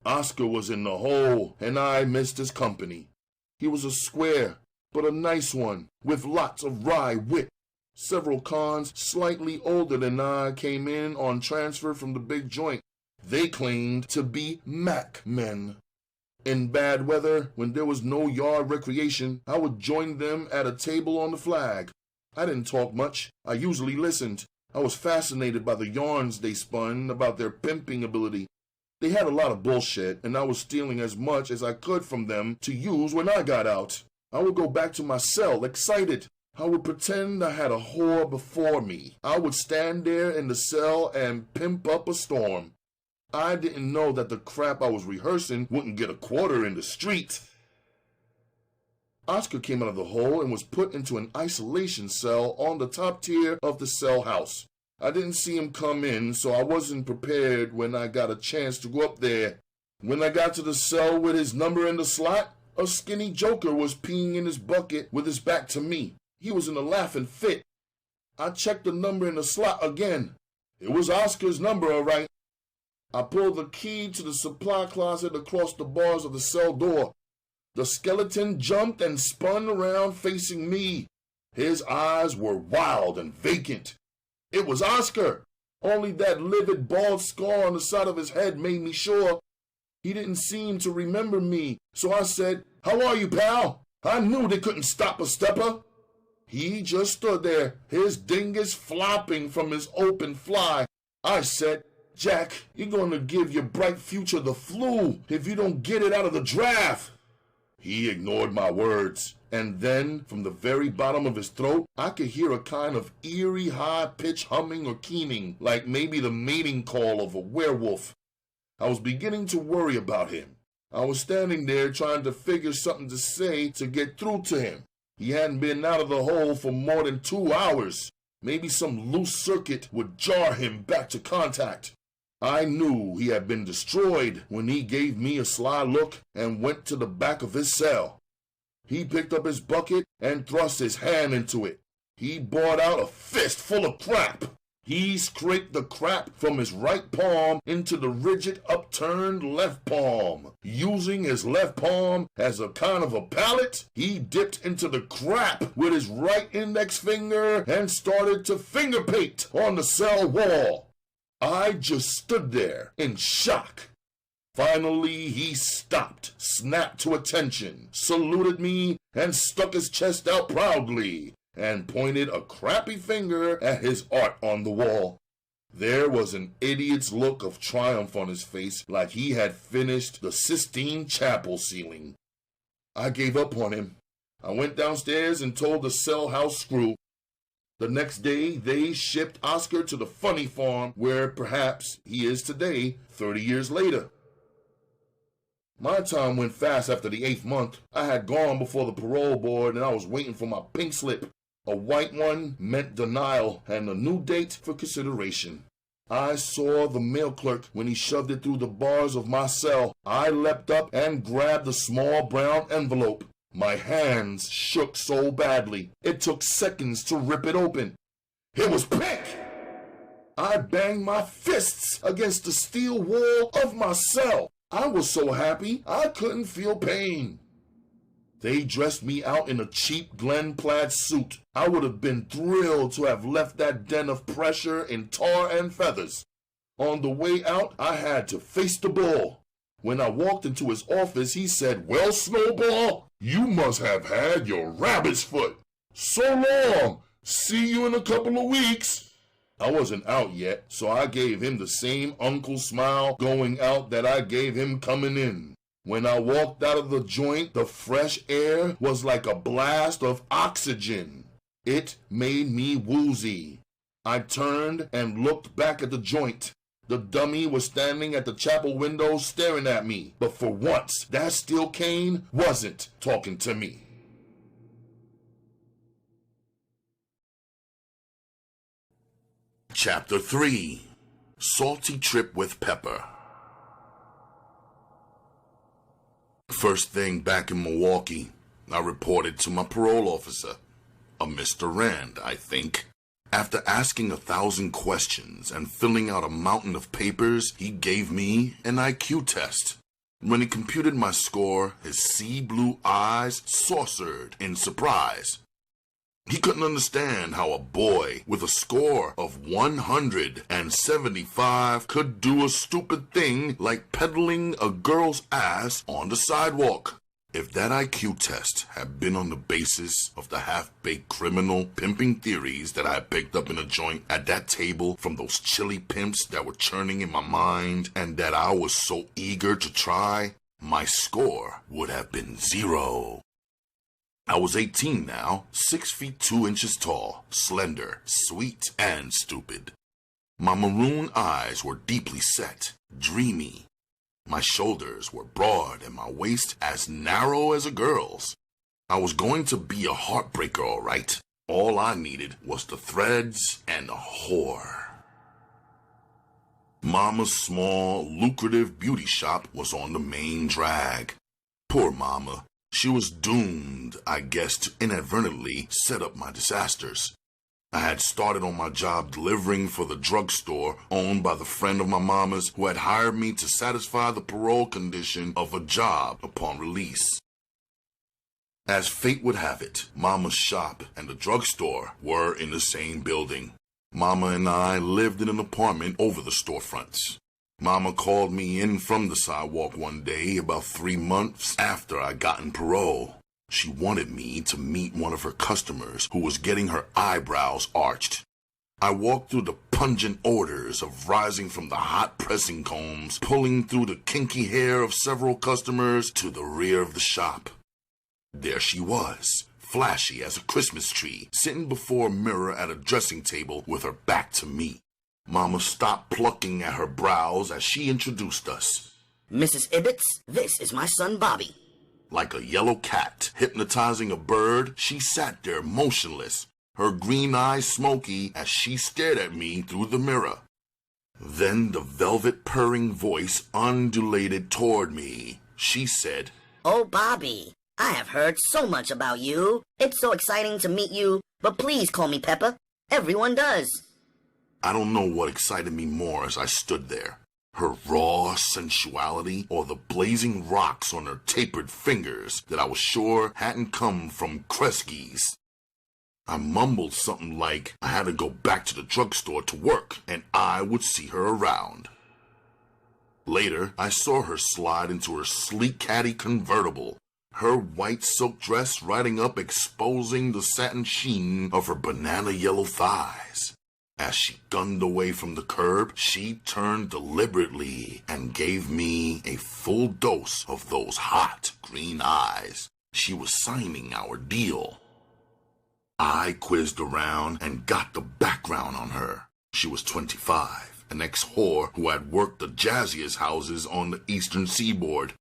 Oscar was in the hole, and I missed his company. He was a square, but a nice one, with lots of wry wit. Several cons slightly older than I came in on transfer from the big joint. They claimed to be Mac men. In bad weather, when there was no yard recreation, I would join them at a table on the flag. I didn't talk much. I usually listened. I was fascinated by the yarns they spun about their pimping ability. They had a lot of bullshit, and I was stealing as much as I could from them to use when I got out. I would go back to my cell, excited. I would pretend I had a whore before me. I would stand there in the cell and pimp up a storm. I didn't know that the crap I was rehearsing wouldn't get a quarter in the street. Oscar came out of the hole and was put into an isolation cell on the top tier of the cell house. I didn't see him come in, so I wasn't prepared when I got a chance to go up there. When I got to the cell with his number in the slot, a skinny joker was peeing in his bucket with his back to me. He was in a laughing fit. I checked the number in the slot again. It was Oscar's number, all right. I pulled the key to the supply closet across the bars of the cell door. The skeleton jumped and spun around facing me. His eyes were wild and vacant. It was Oscar. Only that livid bald scar on the side of his head made me sure. He didn't seem to remember me, so I said, "How are you, pal?" I knew they couldn't stop a stepper. He just stood there, his dingus flopping from his open fly. I said, "Jack, you're going to give your bright future the flu if you don't get it out of the draft." He ignored my words, and then, from the very bottom of his throat, I could hear a kind of eerie high-pitched humming or keening, like maybe the mating call of a werewolf. I was beginning to worry about him. I was standing there trying to figure something to say to get through to him. He hadn't been out of the hole for more than 2 hours. Maybe some loose circuit would jar him back to contact. I knew he had been destroyed when he gave me a sly look and went to the back of his cell. He picked up his bucket and thrust his hand into it. He brought out a fist full of crap. He scraped the crap from his right palm into the rigid upturned left palm. Using his left palm as a kind of a palette, he dipped into the crap with his right index finger and started to finger paint on the cell wall. I just stood there in shock. Finally, he stopped, snapped to attention, saluted me, and stuck his chest out proudly, and pointed a crappy finger at his art on the wall. There was an idiot's look of triumph on his face, like he had finished the Sistine Chapel ceiling. I gave up on him. I went downstairs and told the cell house screw. The next day, they shipped Oscar to the funny farm, where perhaps he is today, 30 years later. My time went fast after the 8th month. I had gone before the parole board and I was waiting for my pink slip. A white one meant denial and a new date for consideration. I saw the mail clerk when he shoved it through the bars of my cell. I leapt up and grabbed the small brown envelope. My hands shook so badly, it took seconds to rip it open. It was pink! I banged my fists against the steel wall of my cell. I was so happy I couldn't feel pain. They dressed me out in a cheap Glen plaid suit. I would have been thrilled to have left that den of pressure in tar and feathers. On the way out, I had to face the bull. When I walked into his office, he said, "Well, Snowball, you must have had your rabbit's foot. So long. See you in a couple of weeks." I wasn't out yet, so I gave him the same uncle smile going out that I gave him coming in. When I walked out of the joint, the fresh air was like a blast of oxygen. It made me woozy. I turned and looked back at the joint. The dummy was standing at the chapel window staring at me, but for once, that steel cane wasn't talking to me. Chapter 3. Salty Trip with Pepper. First thing back in Milwaukee, I reported to my parole officer, a Mr. Rand, I think. After asking 1,000 questions and filling out a mountain of papers, he gave me an IQ test. When he computed my score, his sea blue eyes saucered in surprise. He couldn't understand how a boy with a score of 175 could do a stupid thing like peddling a girl's ass on the sidewalk. If that IQ test had been on the basis of the half-baked criminal pimping theories that I had picked up in a joint at that table from those chilly pimps that were churning in my mind and that I was so eager to try, my score would have been 0. I was 18 now, 6 feet 2 inches tall, slender, sweet, and stupid. My maroon eyes were deeply set, dreamy. My shoulders were broad and my waist as narrow as a girl's. I was going to be a heartbreaker, all right. All I needed was the threads and a whore. Mama's small, lucrative beauty shop was on the main drag. Poor Mama. She was doomed, I guess, to inadvertently set up my disasters. I had started on my job delivering for the drugstore owned by the friend of my mama's who had hired me to satisfy the parole condition of a job upon release. As fate would have it, Mama's shop and the drugstore were in the same building. Mama and I lived in an apartment over the storefronts. Mama called me in from the sidewalk one day about 3 months after I gotten parole. She wanted me to meet one of her customers who was getting her eyebrows arched. I walked through the pungent odors of rising from the hot pressing combs, pulling through the kinky hair of several customers to the rear of the shop. There she was, flashy as a Christmas tree, sitting before a mirror at a dressing table with her back to me. Mama stopped plucking at her brows as she introduced us. "Mrs. Ibbets, this is my son Bobby." Like a yellow cat hypnotizing a bird, she sat there motionless, her green eyes smoky as she stared at me through the mirror. Then the velvet purring voice undulated toward me. She said, "Oh, Bobby, I have heard so much about you. It's so exciting to meet you, but please call me Pepper. Everyone does." I don't know what excited me more as I stood there. Her raw sensuality or the blazing rocks on her tapered fingers that I was sure hadn't come from Kresge's. I mumbled something like I had to go back to the drugstore to work and I would see her around. Later, I saw her slide into her sleek caddy convertible, her white silk dress riding up exposing the satin sheen of her banana yellow thighs. As she gunned away from the curb, she turned deliberately and gave me a full dose of those hot green eyes. She was signing our deal. I quizzed around and got the background on her. She was 25, an ex-whore who had worked the jazziest houses on the eastern seaboard.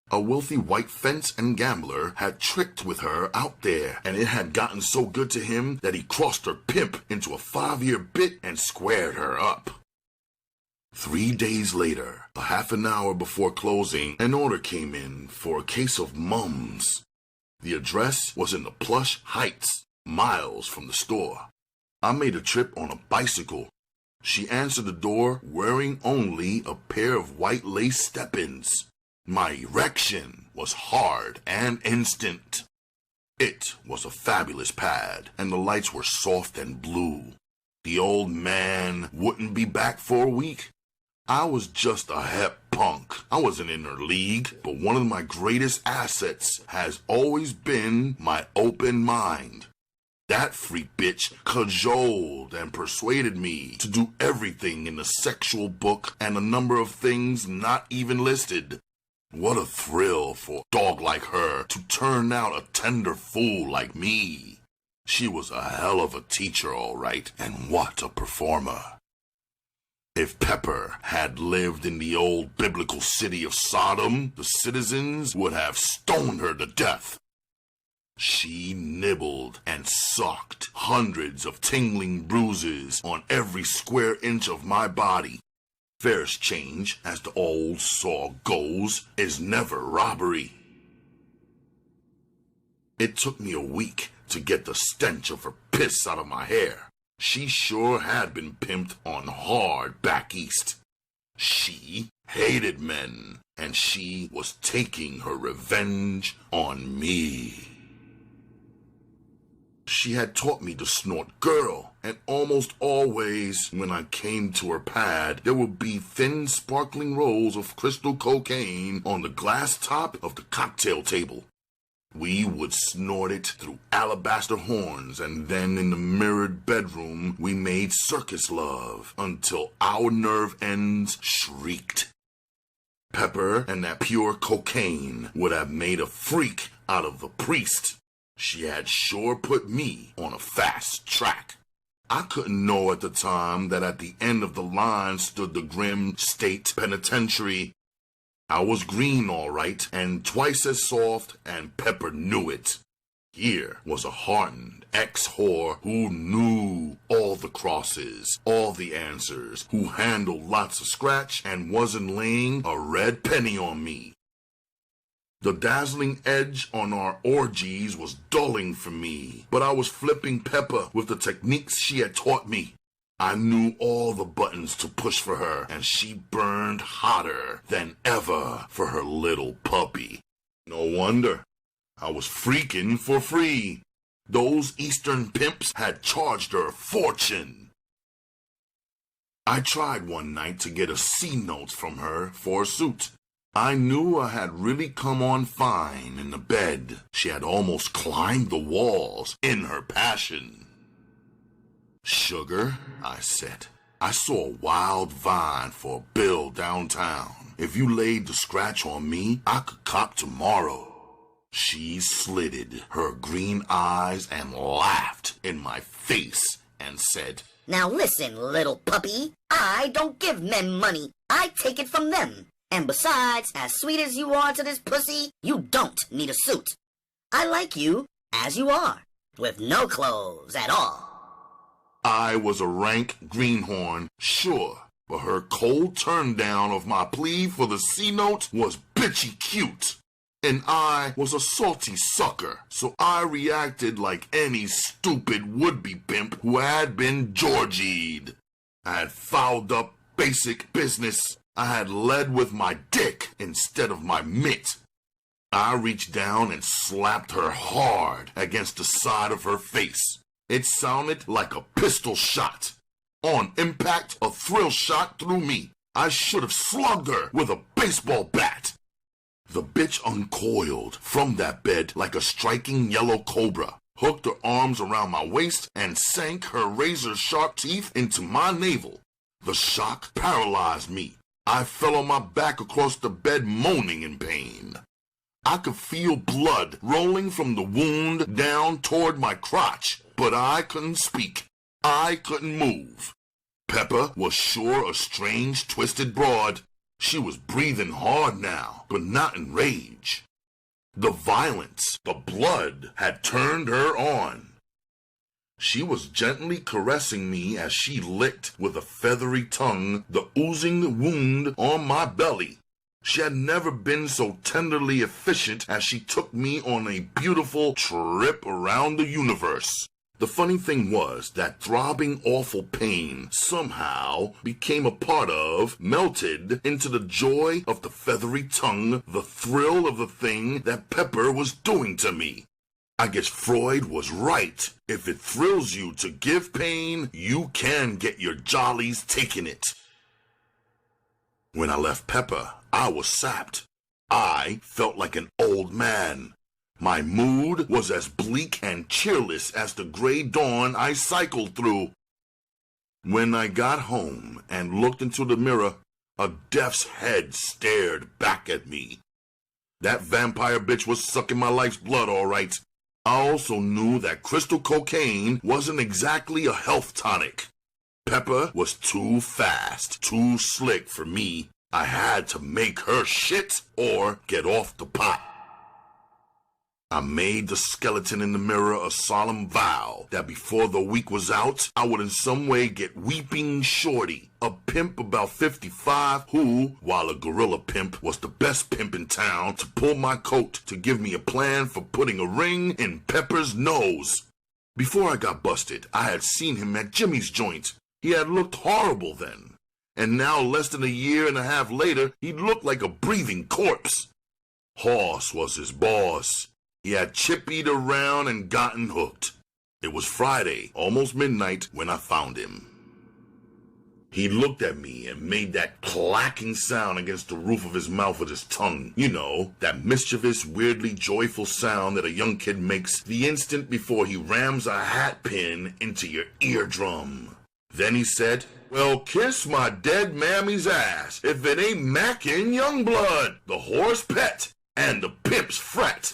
A wealthy white fence and gambler had tricked with her out there, and it had gotten so good to him that he crossed her pimp into a 5-year bit and squared her up. 3 days later, a half an hour before closing, an order came in for a case of mums. The address was in the Plush Heights, miles from the store. I made a trip on a bicycle. She answered the door wearing only a pair of white lace step-ins. My erection was hard and instant. It was a fabulous pad, and the lights were soft and blue. The old man wouldn't be back for a week. I was just a hep punk. I wasn't in her league, but one of my greatest assets has always been my open mind. That freak bitch cajoled and persuaded me to do everything in the sexual book and a number of things not even listed. What a thrill for a dog like her to turn out a tender fool like me. She was a hell of a teacher, all right, and what a performer. If Pepper had lived in the old biblical city of Sodom, the citizens would have stoned her to death. She nibbled and sucked hundreds of tingling bruises on every square inch of my body. Fairest change, as the old saw goes, is never robbery. It took me a week to get the stench of her piss out of my hair. She sure had been pimped on hard back east. She hated men, and she was taking her revenge on me. She had taught me to snort girl, and almost always when I came to her pad, there would be thin sparkling rolls of crystal cocaine on the glass top of the cocktail table. We would snort it through alabaster horns, and then in the mirrored bedroom, we made circus love until our nerve ends shrieked. Pepper and that pure cocaine would have made a freak out of a priest. She had sure put me on a fast track. I couldn't know at the time that at the end of the line stood the grim state penitentiary. I was green, all right, and twice as soft, and Pepper knew it. Here was a hardened ex-whore who knew all the crosses, all the answers, who handled lots of scratch and wasn't laying a red penny on me. The dazzling edge on our orgies was dulling for me, but I was flipping Pepper with the techniques she had taught me. I knew all the buttons to push for her, and she burned hotter than ever for her little puppy. No wonder. I was freaking for free. Those Eastern pimps had charged her a fortune. I tried one night to get a C-note from her for a suit. I knew I had really come on fine in the bed. She had almost climbed the walls in her passion. Sugar, I said, I saw a wild vine for a bill downtown. If you laid the scratch on me, I could cop tomorrow. She slitted her green eyes and laughed in my face and said, Now listen, little puppy. I don't give men money. I take it from them. And besides, as sweet as you are to this pussy, you don't need a suit. I like you as you are, with no clothes at all. I was a rank greenhorn, sure, but her cold turn-down of my plea for the C-note was bitchy cute. And I was a salty sucker, so I reacted like any stupid would-be pimp who had been Georgied. I had fouled up basic business. I had led with my dick instead of my mitt. I reached down and slapped her hard against the side of her face. It sounded like a pistol shot. On impact, a thrill shot through me. I should have slugged her with a baseball bat. The bitch uncoiled from that bed like a striking yellow cobra, hooked her arms around my waist, and sank her razor-sharp teeth into my navel. The shock paralyzed me. I fell on my back across the bed, moaning in pain. I could feel blood rolling from the wound down toward my crotch, but I couldn't speak. I couldn't move. Pepper was sure a strange, twisted broad. She was breathing hard now, but not in rage. The violence, the blood, had turned her on. She was gently caressing me as she licked with a feathery tongue the oozing wound on my belly. She had never been so tenderly efficient as she took me on a beautiful trip around the universe. The funny thing was that throbbing awful pain somehow became a part of, melted into the joy of the feathery tongue, the thrill of the thing that Pepper was doing to me. I guess Freud was right. If it thrills you to give pain, you can get your jollies taking it. When I left Pepper, I was sapped. I felt like an old man. My mood was as bleak and cheerless as the gray dawn I cycled through. When I got home and looked into the mirror, a death's head stared back at me. That vampire bitch was sucking my life's blood, all right. I also knew that crystal cocaine wasn't exactly a health tonic. Pepper was too fast, too slick for me. I had to make her shit or get off the pot. I made the skeleton in the mirror a solemn vow that before the week was out, I would in some way get Weeping Shorty, a pimp about 55 who, while a gorilla pimp, was the best pimp in town, to pull my coat to give me a plan for putting a ring in Pepper's nose. Before I got busted, I had seen him at Jimmy's joint. He had looked horrible then. And now, less than a year and a half later, he looked like a breathing corpse. Hoss was his boss. He had chippied around and gotten hooked. It was Friday, almost midnight, when I found him. He looked at me and made that clacking sound against the roof of his mouth with his tongue. You know, that mischievous, weirdly joyful sound that a young kid makes the instant before he rams a hat pin into your eardrum. Then he said, "Well, kiss my dead mammy's ass if it ain't Mackin' Youngblood, the whore's pet, and the pimp's fret."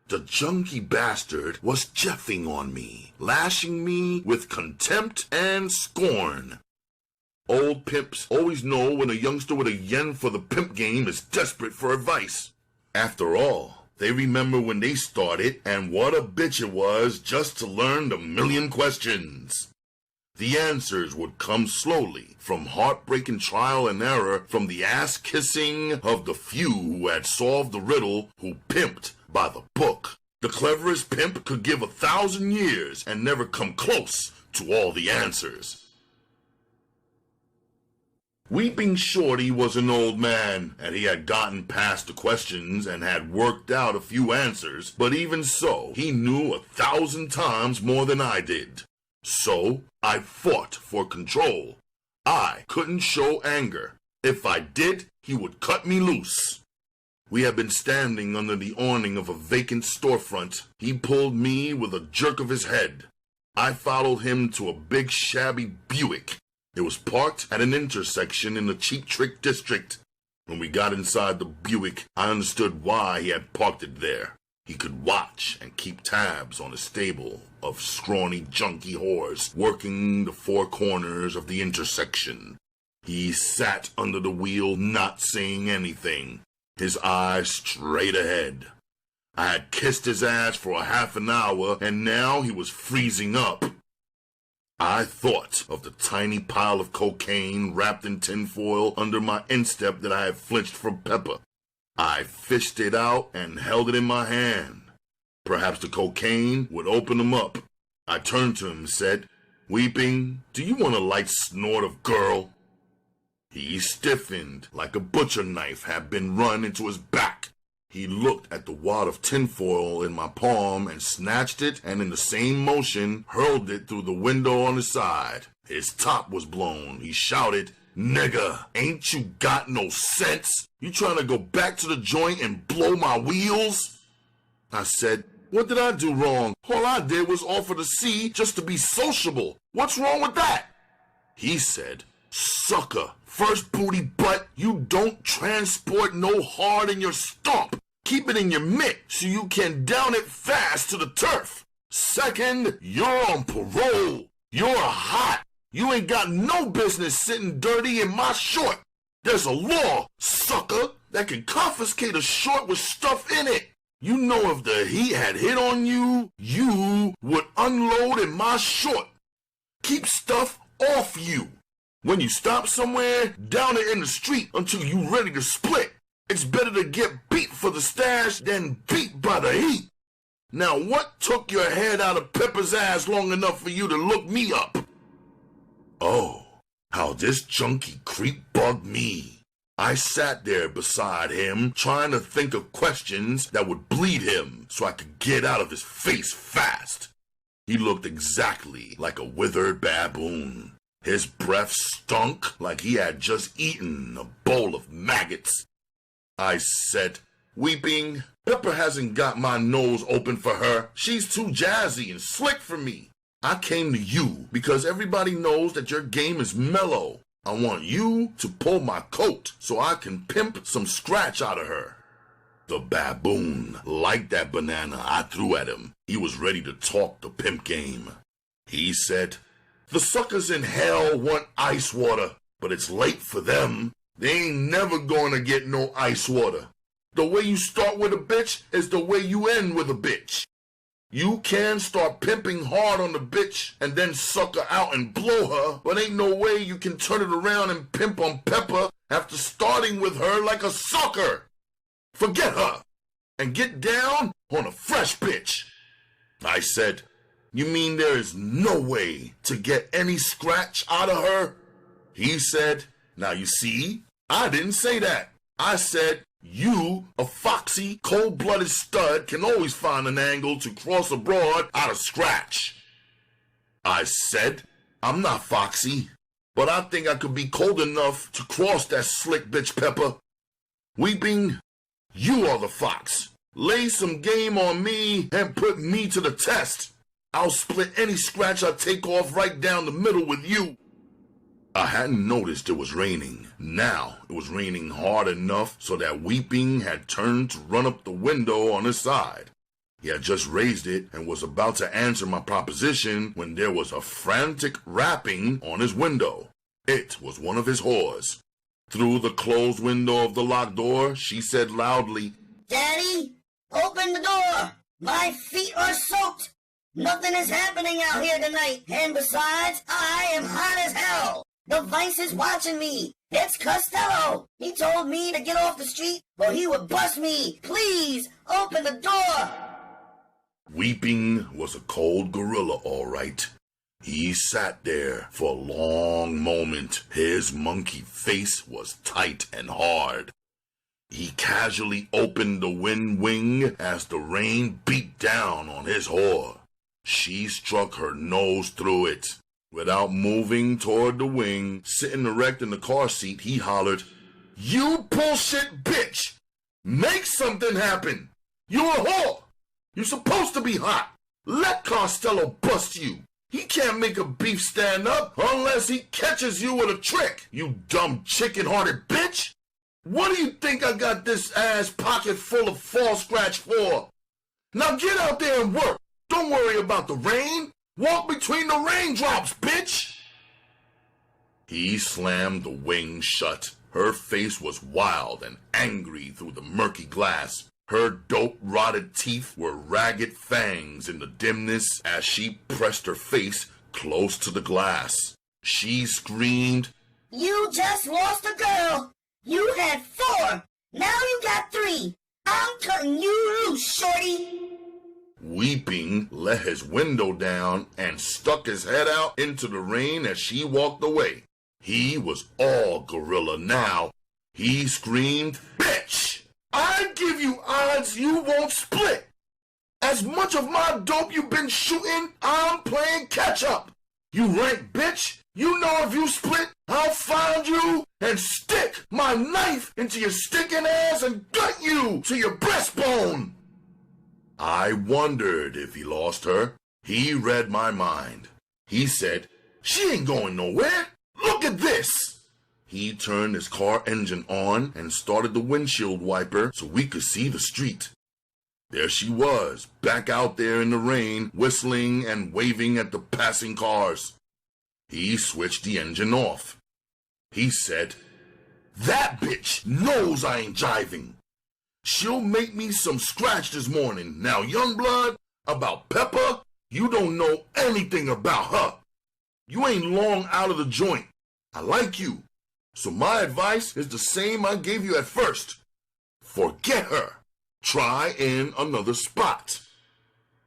The junkie bastard was jeffing on me, lashing me with contempt and scorn. Old pimps always know when a youngster with a yen for the pimp game is desperate for advice. After all, they remember when they started and what a bitch it was just to learn the million questions. The answers would come slowly, from heartbreaking trial and error, from the ass-kissing of the few who had solved the riddle, who pimped by the book. The cleverest pimp could give 1,000 years and never come close to all the answers. Weeping Shorty was an old man, and he had gotten past the questions and had worked out a few answers, but even so, he knew 1,000 times more than I did. So, I fought for control. I couldn't show anger. If I did, he would cut me loose. We had been standing under the awning of a vacant storefront. He pulled me with a jerk of his head. I followed him to a big shabby Buick. It was parked at an intersection in the Cheap Trick district. When we got inside the Buick, I understood why he had parked it there. He could watch and keep tabs on a stable of scrawny junkie whores working the four corners of the intersection. He sat under the wheel, not saying anything, his eyes straight ahead. I had kissed his ass for a half an hour, and now he was freezing up. I thought of the tiny pile of cocaine wrapped in tinfoil under my instep that I had flinched from Pepper. I fished it out and held it in my hand. Perhaps the cocaine would open him up. I turned to him and said, "Weeping, do you want a light snort of girl?" He stiffened like a butcher knife had been run into his back. He looked at the wad of tinfoil in my palm and snatched it, and in the same motion hurled it through the window on his side. His top was blown. He shouted, "Nigga, ain't you got no sense? You trying to go back to the joint and blow my wheels?" I said, "What did I do wrong? All I did was offer to see just to be sociable. What's wrong with that?" He said, "Sucker, first booty butt, you don't transport no hard in your stomp. Keep it in your mitt so you can down it fast to the turf. Second, you're on parole. You're hot. You ain't got no business sitting dirty in my short. There's a law, sucker, that can confiscate a short with stuff in it. You know if the heat had hit on you, you would unload in my short. Keep stuff off you. When you stop somewhere, down it in the street until you ready to split. It's better to get beat for the stash than beat by the heat. Now what took your head out of Pepper's ass long enough for you to look me up? Oh, how this junkie creep bugged me. I sat there beside him trying to think of questions that would bleed him so I could get out of his face fast. He looked exactly like a withered baboon. His breath stunk like he had just eaten a bowl of maggots. I said, weeping, Pepper hasn't got my nose open for her. She's too jazzy and slick for me. I came to you because everybody knows that your game is mellow. I want you to pull my coat so I can pimp some scratch out of her. The baboon liked that banana I threw at him. He was ready to talk the pimp game. He said, the suckers in hell want ice water, but it's late for them. They ain't never gonna get no ice water. The way you start with a bitch is the way you end with a bitch. You can start pimping hard on the bitch and then suck her out and blow her, but ain't no way you can turn it around and pimp on Pepper after starting with her like a sucker. Forget her and get down on a fresh bitch. I said, you mean there is no way to get any scratch out of her? He said, now you see, I didn't say that. I said, you, a foxy, cold-blooded stud, can always find an angle to cross abroad out of scratch. I said, I'm not foxy, but I think I could be cold enough to cross that slick bitch Pepper. Weeping, you are the fox. Lay some game on me and put me to the test. I'll split any scratch I take off right down the middle with you. I hadn't noticed it was raining. Now it was raining hard enough so that Weeping had turned to run up the window on his side. He had just raised it and was about to answer my proposition when there was a frantic rapping on his window. It was one of his whores. Through the closed window of the locked door, she said loudly, Daddy, open the door. My feet are soaked. Nothing is happening out here tonight. And besides, I am hot as hell. The Vice is watching me. It's Costello. He told me to get off the street or he would bust me. Please, open the door. Weeping was a cold gorilla, all right. He sat there for a long moment. His monkey face was tight and hard. He casually opened the wind wing as the rain beat down on his whore. She struck her nose through it. Without moving toward the wing, sitting erect in the car seat, he hollered, you bullshit bitch! Make something happen! You're a whore! You're supposed to be hot! Let Costello bust you! He can't make a beef stand up unless he catches you with a trick, you dumb chicken-hearted bitch! What do you think I got this ass pocket full of fall scratch for? Now get out there and work! Don't worry about the rain! Walk between the raindrops, bitch! He slammed the wing shut. Her face was wild and angry through the murky glass. Her dope-rotted teeth were ragged fangs in the dimness as she pressed her face close to the glass. She screamed, You just lost a girl. You had 4. Now you got 3. I'm cutting you loose, shorty. Weeping, let his window down and stuck his head out into the rain as she walked away. He was all gorilla now. He screamed, bitch! I give you odds you won't split. As much of my dope you've been shooting, I'm playing catch up. You rank bitch, you know if you split, I'll find you and stick my knife into your stinking ass and gut you to your breastbone. I wondered if he lost her. He read my mind. He said, she ain't going nowhere. Look at this. He turned his car engine on and started the windshield wiper so we could see the street. There she was, back out there in the rain, whistling and waving at the passing cars. He switched the engine off. He said, that bitch knows I ain't jiving. She'll make me some scratch this morning. Now, Youngblood, about Pepper, You don't know anything about her. You ain't long out of the joint. I like you. So my advice is the same I gave you at first. Forget her. Try in another spot.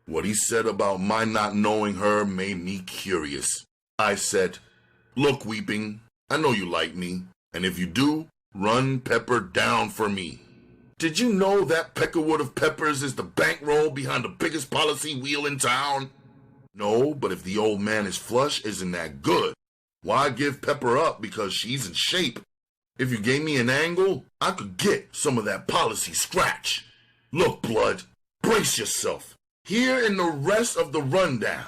What he said about my not knowing her made me curious. I said, look, Weeping, I know you like me, and if you do, run Pepper down for me. Did you know that Peckerwood of Peppers is the bankroll behind the biggest policy wheel in town? No, but if the old man is flush, isn't that good? Why give Pepper up because she's in shape? If you gave me an angle, I could get some of that policy scratch. Look, Blood, brace yourself. Here in the rest of the rundown.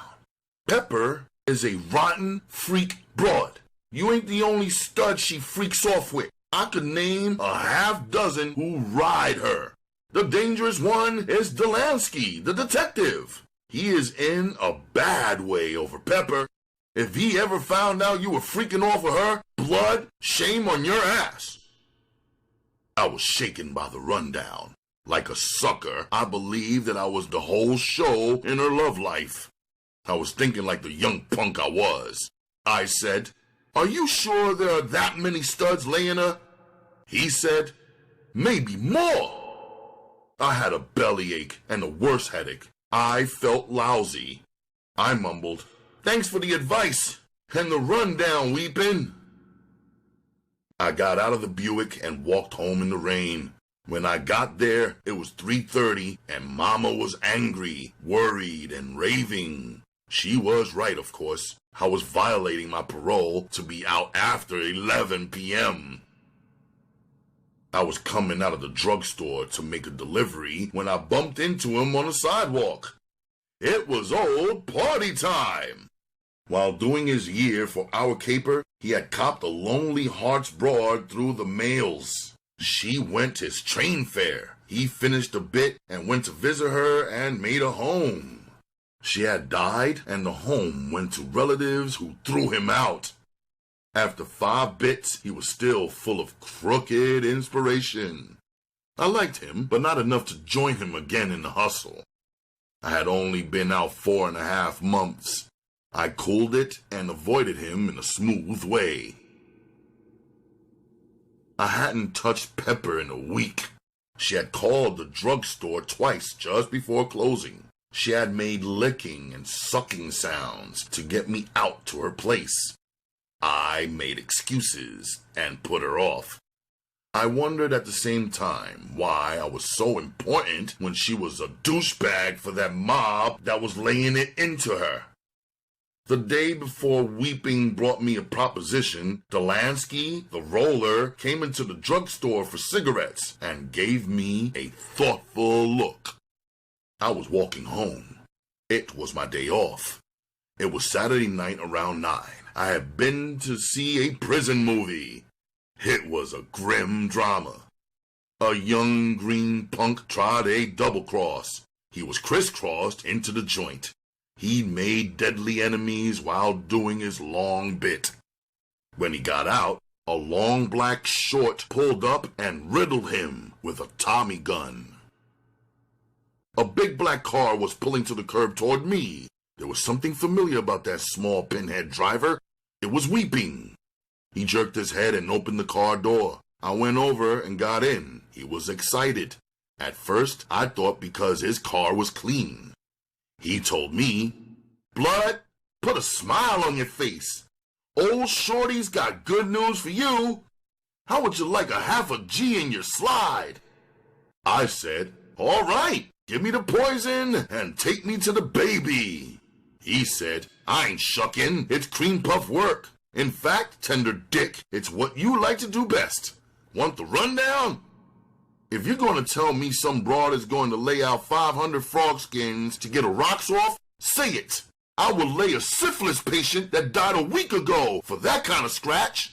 Pepper is a rotten freak broad. You ain't the only stud she freaks off with. I could name a half dozen who ride her. The dangerous one is Delansky, the detective. He is in a bad way over Pepper. If he ever found out you were freaking off of her, Blood, shame on your ass. I was shaken by the rundown. Like a sucker, I believed that I was the whole show in her love life. I was thinking like the young punk I was. I said, are you sure there are that many studs laying her? He said, maybe more. I had a bellyache and a worse headache. I felt lousy. I mumbled, thanks for the advice and the rundown, Weepin'. I got out of the Buick and walked home in the rain. When I got there, it was 3:30 and Mama was angry, worried, and raving. She was right, of course. I was violating my parole to be out after 11 p.m. I was coming out of the drugstore to make a delivery when I bumped into him on the sidewalk. It was old party time. While doing his year for our caper, he had copped a Lonely Hearts broad through the mails. She went his train fare. He finished a bit and went to visit her and made a home. She had died and the home went to relatives who threw him out. After 5 bits, he was still full of crooked inspiration. I liked him, but not enough to join him again in the hustle. I had only been out 4.5 months. I cooled it and avoided him in a smooth way. I hadn't touched Pepper in a week. She had called the drugstore twice just before closing. She had made licking and sucking sounds to get me out to her place. I made excuses and put her off. I wondered at the same time why I was so important when she was a douchebag for that mob that was laying it into her. The day before Weeping brought me a proposition, Delansky, the roller, came into the drugstore for cigarettes and gave me a thoughtful look. I was walking home. It was my day off. It was Saturday night around 9. I had been to see a prison movie. It was a grim drama. A young green punk tried a double-cross. He was crisscrossed into the joint. He made deadly enemies while doing his long bit. When he got out, a long black short pulled up and riddled him with a Tommy gun. A big black car was pulling to the curb toward me. There was something familiar about that small pinhead driver. It was Weeping. He jerked his head and opened the car door. I went over and got in. He was excited. At first, I thought because his car was clean. He told me, Blood, put a smile on your face. Old Shorty's got good news for you. How would you like a half a G in your slide? I said, all right, give me the poison and take me to the baby. He said, I ain't shucking, it's cream puff work. In fact, tender dick, it's what you like to do best. Want the rundown? If you're going to tell me some broad is going to lay out 500 frog skins to get a rocks off, say it. I will lay a syphilis patient that died a week ago for that kind of scratch.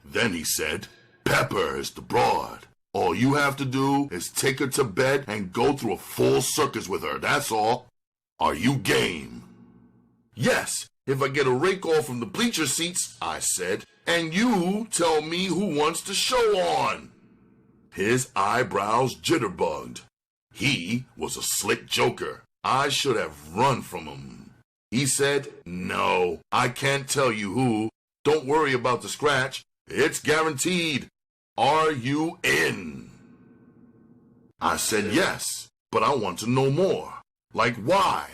Then he said, Pepper is the broad. All you have to do is take her to bed and go through a full circus with her, that's all. Are you game? Yes, if I get a rake off from the bleacher seats, I said, and you tell me who wants the show on. His eyebrows jitterbugged. He was a slick joker. I should have run from him. He said, "No, I can't tell you who. Don't worry about the scratch. It's guaranteed. Are you in?" I said yes, but I want to know more. Like why?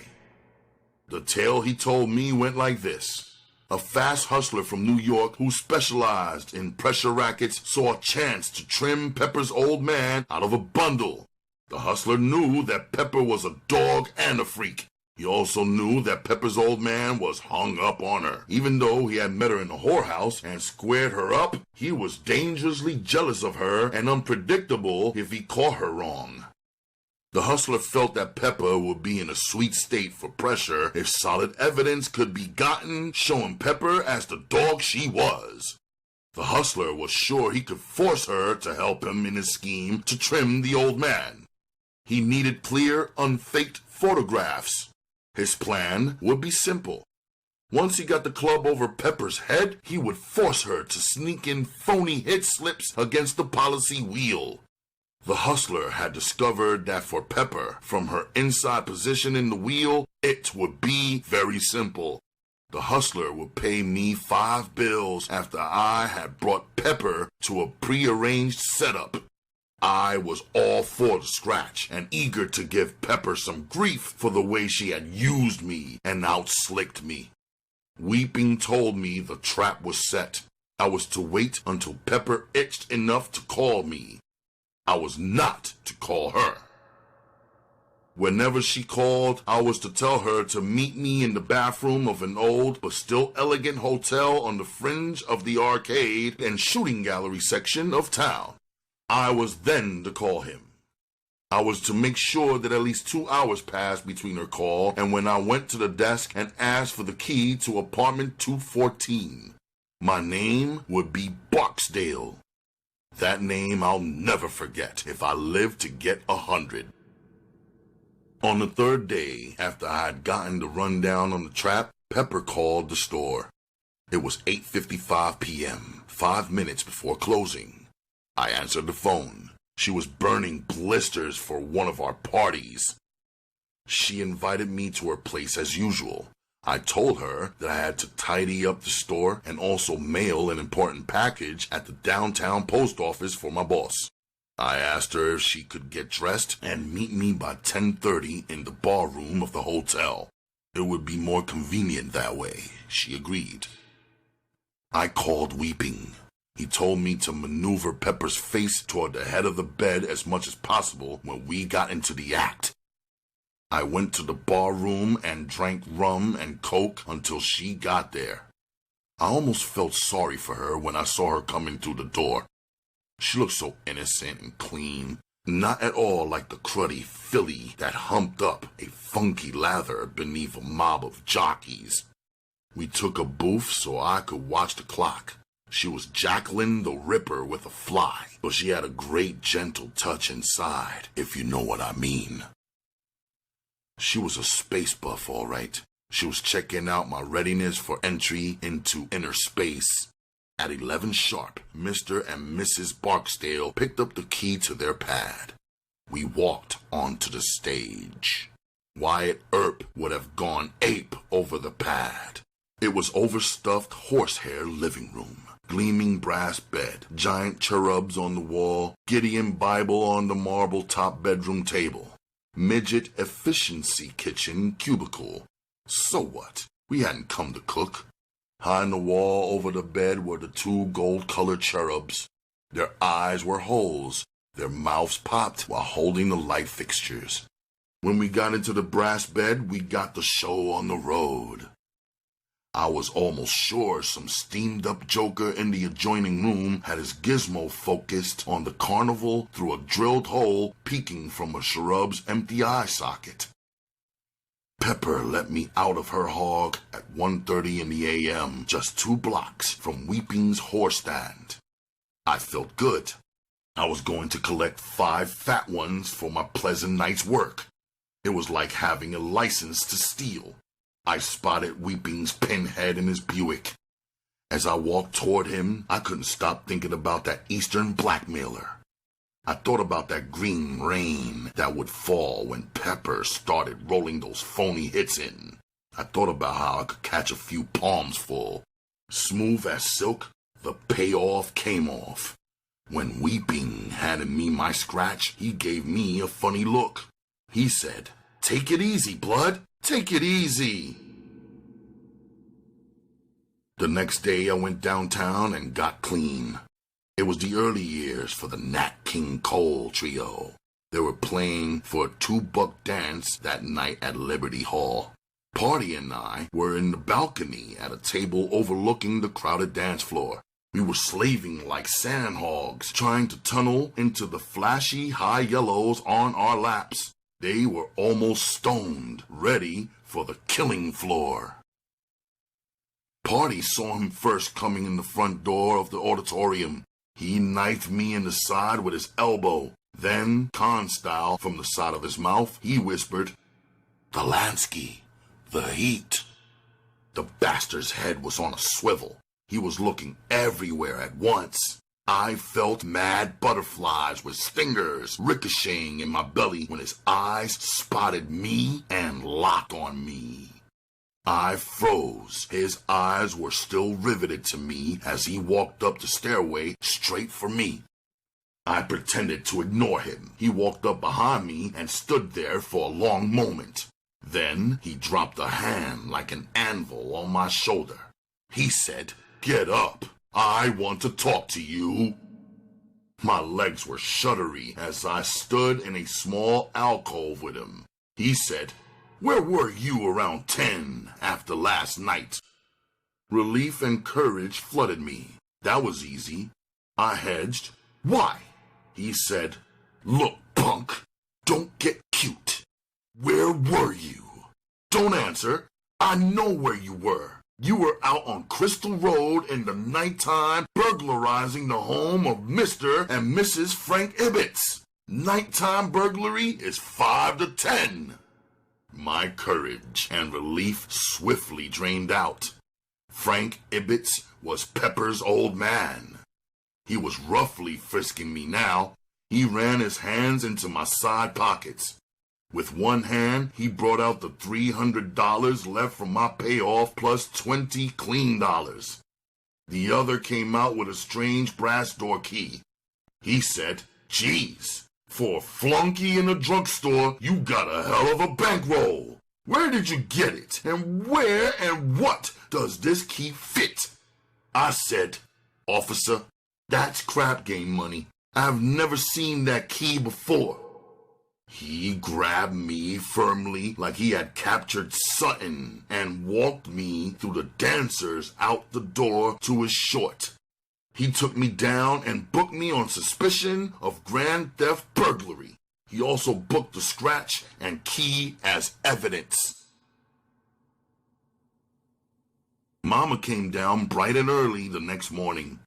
The tale he told me went like this. A fast hustler from New York who specialized in pressure rackets saw a chance to trim Pepper's old man out of a bundle. The hustler knew that Pepper was a dog and a freak. He also knew that Pepper's old man was hung up on her. Even though he had met her in the whorehouse and squared her up, he was dangerously jealous of her and unpredictable if he caught her wrong. The hustler felt that Pepper would be in a sweet state for pressure if solid evidence could be gotten showing Pepper as the dog she was. The hustler was sure he could force her to help him in his scheme to trim the old man. He needed clear, unfaked photographs. His plan would be simple. Once he got the club over Pepper's head, he would force her to sneak in phony hit slips against the policy wheel. The hustler had discovered that for Pepper, from her inside position in the wheel, it would be very simple. The hustler would pay me $5 after I had brought Pepper to a prearranged setup. I was all for the scratch and eager to give Pepper some grief for the way she had used me and outslicked me. Weeping told me the trap was set. I was to wait until Pepper itched enough to call me. I was not to call her. Whenever she called, I was to tell her to meet me in the bathroom of an old but still elegant hotel on the fringe of the arcade and shooting gallery section of town. I was then to call him. I was to make sure that at least 2 hours passed between her call and when I went to the desk and asked for the key to apartment 214. My name would be Barksdale. That name I'll never forget if I live to get 100. On the third day, after I had gotten the rundown on the trap, Pepper called the store. It was 8:55 p.m., 5 minutes before closing. I answered the phone. She was burning blisters for one of our parties. She invited me to her place as usual. I told her that I had to tidy up the store and also mail an important package at the downtown post office for my boss. I asked her if she could get dressed and meet me by 10:30 in the bar room of the hotel. It would be more convenient that way, she agreed. I called weeping. He told me to maneuver Pepper's face toward the head of the bed as much as possible when we got into the act. I went to the bar room and drank rum and coke until she got there. I almost felt sorry for her when I saw her coming through the door. She looked so innocent and clean, not at all like the cruddy filly that humped up a funky lather beneath a mob of jockeys. We took a booth so I could watch the clock. She was Jacqueline the Ripper with a fly, but she had a great gentle touch inside, if you know what I mean. She was a space buff, all right. She was checking out my readiness for entry into inner space. At 11 sharp, Mr. and Mrs. Barksdale picked up the key to their pad. We walked onto the stage. Wyatt Earp would have gone ape over the pad. It was overstuffed horsehair living room. Gleaming brass bed, giant cherubs on the wall, Gideon Bible on the marble top bedroom table. Midget efficiency kitchen cubicle. So what? We hadn't come to cook. High in the wall over the bed were the 2 gold-colored cherubs. Their eyes were holes. Their mouths popped while holding the light fixtures. When we got into the brass bed, we got the show on the road. I was almost sure some steamed-up joker in the adjoining room had his gizmo focused on the carnival through a drilled hole peeking from a cherub's empty eye socket. Pepper let me out of her hog at 1:30 in the a.m., just 2 blocks from Weeping's horse stand. I felt good. I was going to collect 5 fat ones for my pleasant night's work. It was like having a license to steal. I spotted Weeping's pinhead in his Buick. As I walked toward him, I couldn't stop thinking about that Eastern blackmailer. I thought about that green rain that would fall when Pepper started rolling those phony hits in. I thought about how I could catch a few palms full. Smooth as silk, the payoff came off. When Weeping handed me my scratch, he gave me a funny look. He said, "Take it easy, blood. Take it easy." The next day I went downtown and got clean. It was the early years for the Nat King Cole trio. They were playing for a $2 dance that night at Liberty Hall. Party and I were in the balcony at a table overlooking the crowded dance floor. We were slaving like sandhogs, trying to tunnel into the flashy high yellows on our laps. They were almost stoned, ready for the killing floor. Party saw him first coming in the front door of the auditorium. He knifed me in the side with his elbow. Then, con style, from the side of his mouth, he whispered, "Delansky, the heat." The bastard's head was on a swivel. He was looking everywhere at once. I felt mad butterflies with stingers ricocheting in my belly when his eyes spotted me and locked on me. I froze. His eyes were still riveted to me as he walked up the stairway straight for me. I pretended to ignore him. He walked up behind me and stood there for a long moment. Then he dropped a hand like an anvil on my shoulder. He said, "Get up. I want to talk to you." My legs were shuddery as I stood in a small alcove with him. He said, "Where were you around 10 after last night?" Relief and courage flooded me. That was easy. I hedged. "Why?" He said, "Look, punk, don't get cute. Where were you? Don't answer. I know where you were. You were out on Crystal Road in the nighttime burglarizing the home of Mr. and Mrs. Frank Ibbets. Nighttime burglary is 5 to 10. My courage and relief swiftly drained out. Frank Ibbets was Pepper's old man. He was roughly frisking me now. He ran his hands into my side pockets. With one hand, he brought out the $300 left from my payoff plus 20 clean dollars. The other came out with a strange brass door key. He said, "Geez, for a flunky in a drugstore, you got a hell of a bankroll. Where did you get it? And where and what does this key fit?" I said, "Officer, that's crap game money. I've never seen that key before." He grabbed me firmly like he had captured Sutton and walked me through the dancers out the door to his short. He took me down and booked me on suspicion of grand theft burglary. He also booked the scratch and key as evidence. Mama came down bright and early the next morning.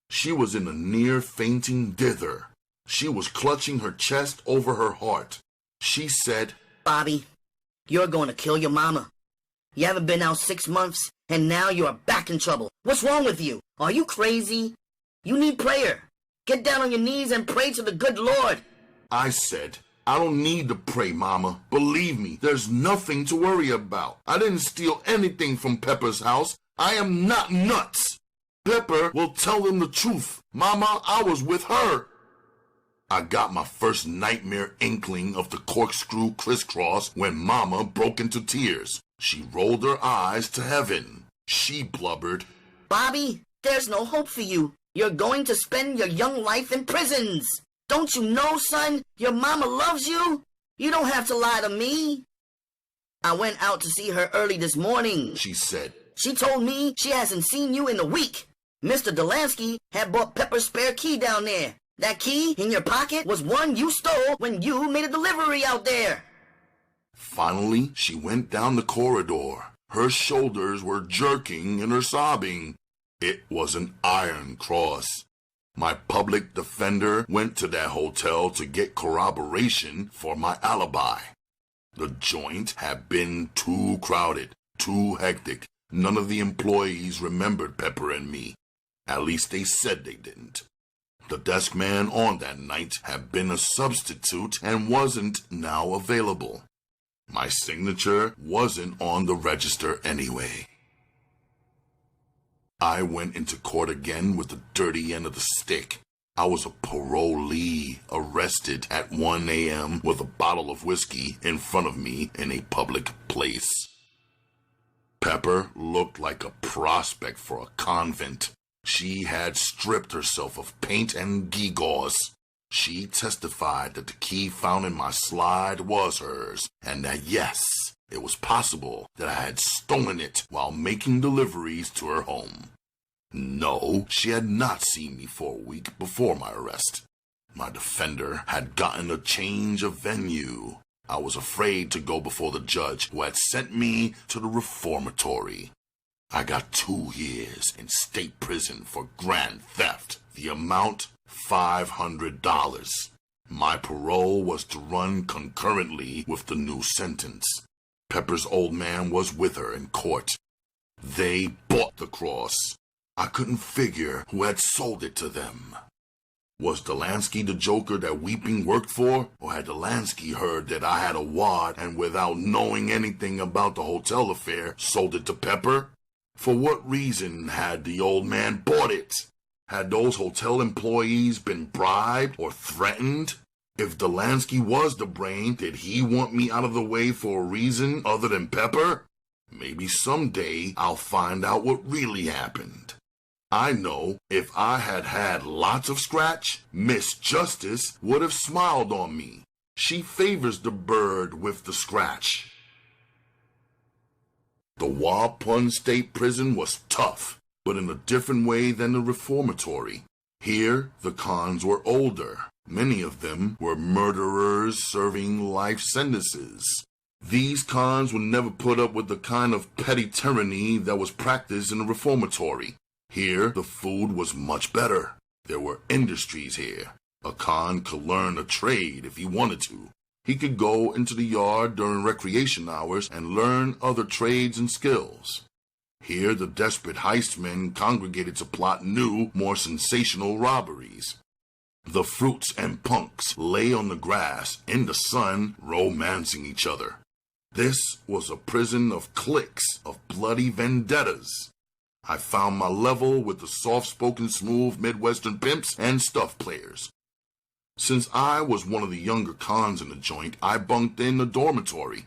She was in a near-fainting dither. She was clutching her chest over her heart. She said, "Bobby, you're going to kill your mama. You haven't been out 6 months, and now you're back in trouble. What's wrong with you? Are you crazy? You need prayer. Get down on your knees and pray to the good Lord." I said, "I don't need to pray, Mama. Believe me, there's nothing to worry about. I didn't steal anything from Pepper's house. I am not nuts. Pepper will tell them the truth. Mama, I was with her." I got my first nightmare inkling of the corkscrew crisscross when Mama broke into tears. She rolled her eyes to heaven. She blubbered, "Bobby, there's no hope for you. You're going to spend your young life in prisons. Don't you know, son, your mama loves you? You don't have to lie to me." "I went out to see her early this morning," she said. "She told me she hasn't seen you in a week. Mr. Delansky had bought Pepper's spare key down there. That key in your pocket was one you stole when you made a delivery out there." Finally, she went down the corridor. Her shoulders were jerking and her sobbing. It was an iron cross. My public defender went to that hotel to get corroboration for my alibi. The joint had been too crowded, too hectic. None of the employees remembered Pepper and me. At least they said they didn't. The desk man on that night had been a substitute and wasn't now available. My signature wasn't on the register anyway. I went into court again with the dirty end of the stick. I was a parolee arrested at 1 a.m. with a bottle of whiskey in front of me in a public place. Pepper looked like a prospect for a convent. She had stripped herself of paint and gewgaws. She testified that the key found in my slide was hers, and that yes, it was possible that I had stolen it while making deliveries to her home. No, she had not seen me for a week before my arrest. My defender had gotten a change of venue. I was afraid to go before the judge who had sent me to the reformatory. I got 2 years in state prison for grand theft. The amount, $500. My parole was to run concurrently with the new sentence. Pepper's old man was with her in court. They bought the cross. I couldn't figure who had sold it to them. Was Delansky the joker that Weeping worked for? Or had Delansky heard that I had a wad and without knowing anything about the hotel affair, sold it to Pepper? For what reason had the old man bought it? Had those hotel employees been bribed or threatened? If Delansky was the brain, did he want me out of the way for a reason other than Pepper? Maybe someday I'll find out what really happened. I know if I had had lots of scratch, Miss Justice would have smiled on me. She favors the bird with the scratch. The Waupun State Prison was tough, but in a different way than the reformatory. Here, the cons were older. Many of them were murderers serving life sentences. These cons would never put up with the kind of petty tyranny that was practiced in the reformatory. Here, the food was much better. There were industries here. A con could learn a trade if he wanted to. He could go into the yard during recreation hours and learn other trades and skills. Here, the desperate heistmen congregated to plot new, more sensational robberies. The fruits and punks lay on the grass in the sun, romancing each other. This was a prison of cliques, of bloody vendettas. I found my level with the soft-spoken, smooth Midwestern pimps and stuff players. Since I was one of the younger cons in the joint, I bunked in the dormitory.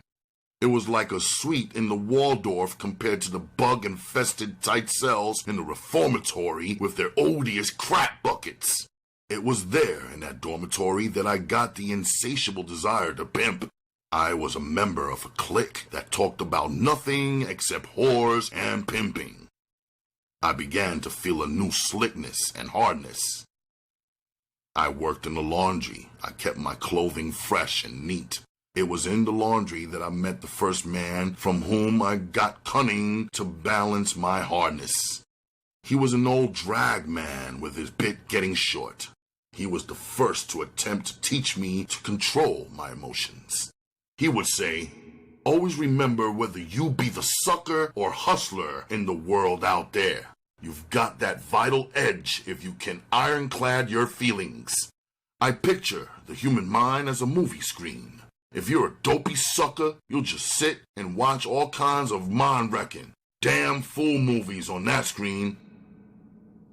It was like a suite in the Waldorf compared to the bug-infested tight cells in the reformatory with their odious crap buckets. It was there in that dormitory that I got the insatiable desire to pimp. I was a member of a clique that talked about nothing except whores and pimping. I began to feel a new slickness and hardness. I worked in the laundry. I kept my clothing fresh and neat. It was in the laundry that I met the first man from whom I got cunning to balance my hardness. He was an old drag man with his bit getting short. He was the first to attempt to teach me to control my emotions. He would say, "Always remember whether you be the sucker or hustler in the world out there. You've got that vital edge if you can ironclad your feelings." I picture the human mind as a movie screen. If you're a dopey sucker, you'll just sit and watch all kinds of mind-wrecking, damn fool movies on that screen.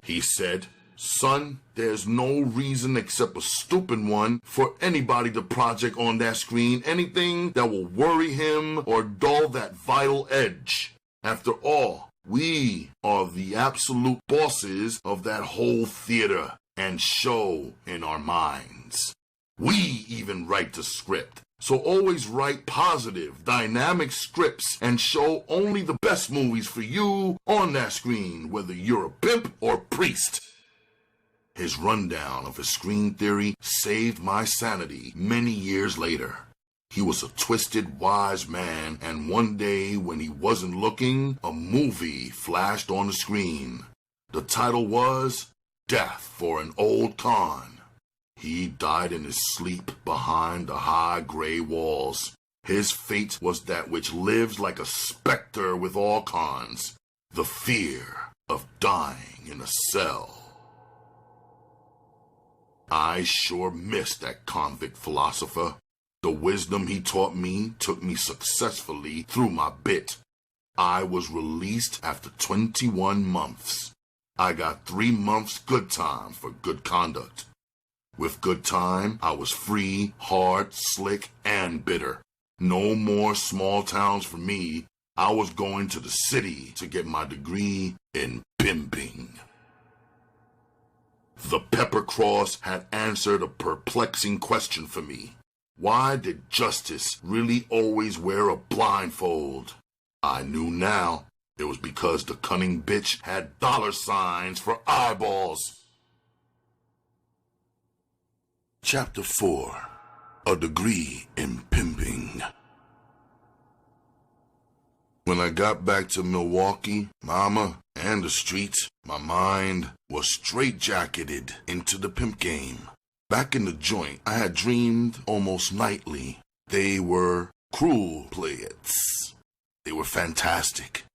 He said, "Son, there's no reason except a stupid one for anybody to project on that screen anything that will worry him or dull that vital edge. After all, we are the absolute bosses of that whole theater and show in our minds. We even write the script. So always write positive, dynamic scripts and show only the best movies for you on that screen, whether you're a pimp or priest." His rundown of his screen theory saved my sanity many years later. He was a twisted, wise man, and one day when he wasn't looking, a movie flashed on the screen. The title was Death for an Old Con. He died in his sleep behind the high gray walls. His fate was that which lives like a specter with all cons, the fear of dying in a cell. I sure miss that convict philosopher. The wisdom he taught me took me successfully through my bit. I was released after 21 months. I got 3 months good time for good conduct. With good time, I was free, hard, slick, and bitter. No more small towns for me. I was going to the city to get my degree in pimping. The Pepper Cross had answered a perplexing question for me. Why did justice really always wear a blindfold? I knew now. It was because the cunning bitch had $signs for eyeballs. Chapter 4. A Degree in Pimping. When I got back to Milwaukee, Mama, and the streets, my mind was straitjacketed into the pimp game. Back in the joint, I had dreamed almost nightly. They were cruel playets. They were fantastic.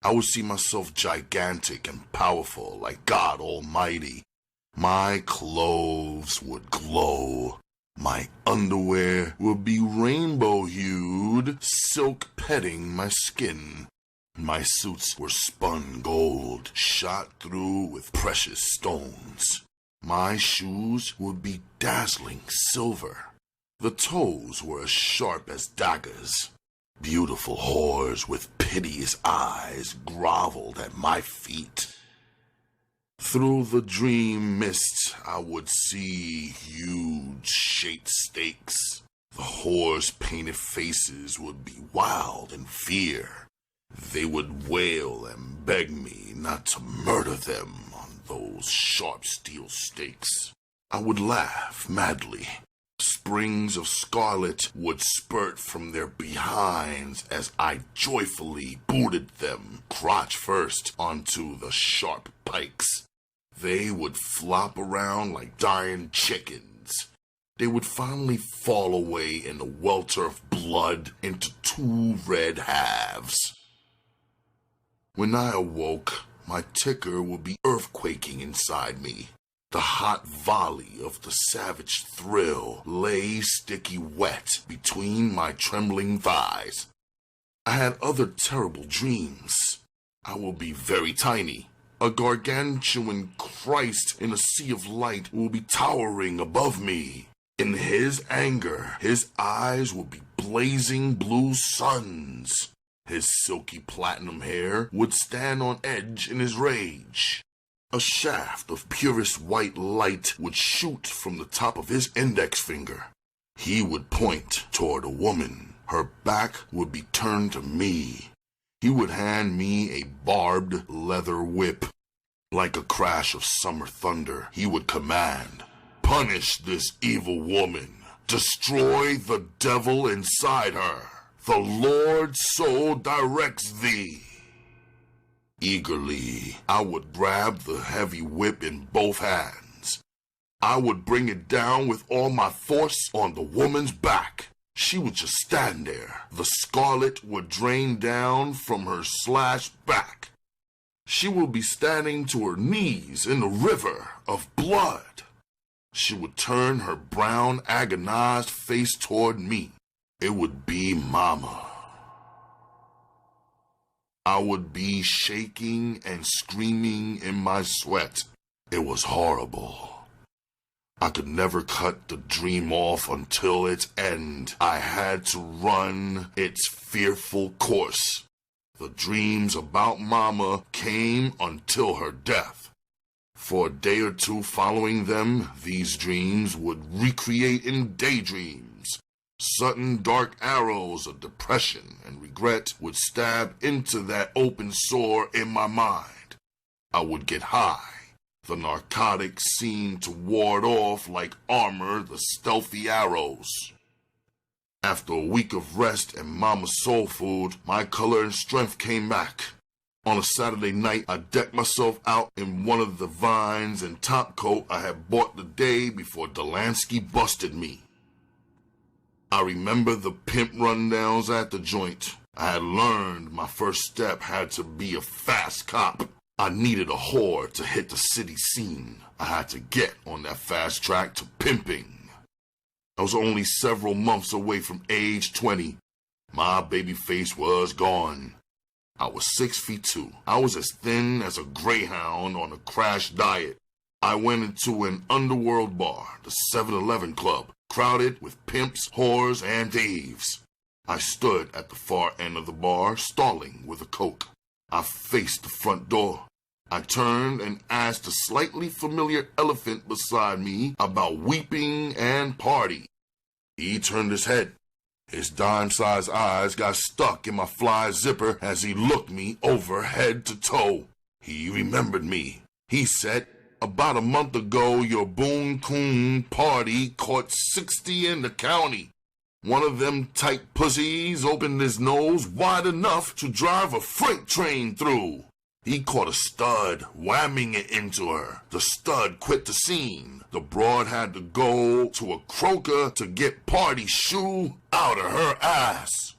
I would see myself gigantic and powerful like God Almighty. My clothes would glow. My underwear would be rainbow-hued, silk petting my skin. My suits were spun gold, shot through with precious stones. My shoes would be dazzling silver. The toes were as sharp as daggers. Beautiful whores with piteous eyes groveled at my feet. Through the dream mist, I would see huge shaped stakes. The whores' painted faces would be wild in fear. They would wail and beg me not to murder them on those sharp steel stakes. I would laugh madly. Springs of scarlet would spurt from their behinds as I joyfully booted them, crotch first, onto the sharp pikes. They would flop around like dying chickens. They would finally fall away in a welter of blood into 2 red halves. When I awoke, my ticker would be earthquaking inside me. The hot volley of the savage thrill lay sticky wet between my trembling thighs. I had other terrible dreams. I will be very tiny. A gargantuan Christ in a sea of light will be towering above me. In his anger, his eyes will be blazing blue suns. His silky platinum hair would stand on edge in his rage. A shaft of purest white light would shoot from the top of his index finger. He would point toward a woman. Her back would be turned to me. He would hand me a barbed leather whip. Like a crash of summer thunder, he would command, "Punish this evil woman. Destroy the devil inside her. The Lord so directs thee." Eagerly, I would grab the heavy whip in both hands. I would bring it down with all my force on the woman's back. She would just stand there. The scarlet would drain down from her slashed back. She would be standing to her knees in the river of blood. She would turn her brown, agonized face toward me. It would be Mama. I would be shaking and screaming in my sweat. It was horrible. I could never cut the dream off until its end. I had to run its fearful course. The dreams about Mama came until her death. For a day or two following them, these dreams would recreate in daydreams. Sudden dark arrows of depression and regret would stab into that open sore in my mind. I would get high. The narcotics seemed to ward off like armor the stealthy arrows. After a week of rest and Mama's soul food, my color and strength came back. On a Saturday night, I decked myself out in one of the vines and top coat I had bought the day before Delansky busted me. I remember the pimp rundowns at the joint. I had learned my first step had to be a fast cop. I needed a whore to hit the city scene. I had to get on that fast track to pimping. I was only several months away from age 20. My baby face was gone. I was 6'2". I was as thin as a greyhound on a crash diet. I went into an underworld bar, the 7-Eleven Club, crowded with pimps, whores, and thieves. I stood at the far end of the bar, stalling with a Coke. I faced the front door. I turned and asked the slightly familiar elephant beside me about weeping and party. He turned his head. His dime-sized eyes got stuck in my fly zipper as he looked me over head to toe. He remembered me. He said, "About a month ago, your Boon-Coon party caught 60 in the county. One of them tight pussies opened his nose wide enough to drive a freight train through. He caught a stud, whamming it into her. The stud quit the scene. The broad had to go to a croaker to get party shoe out of her ass."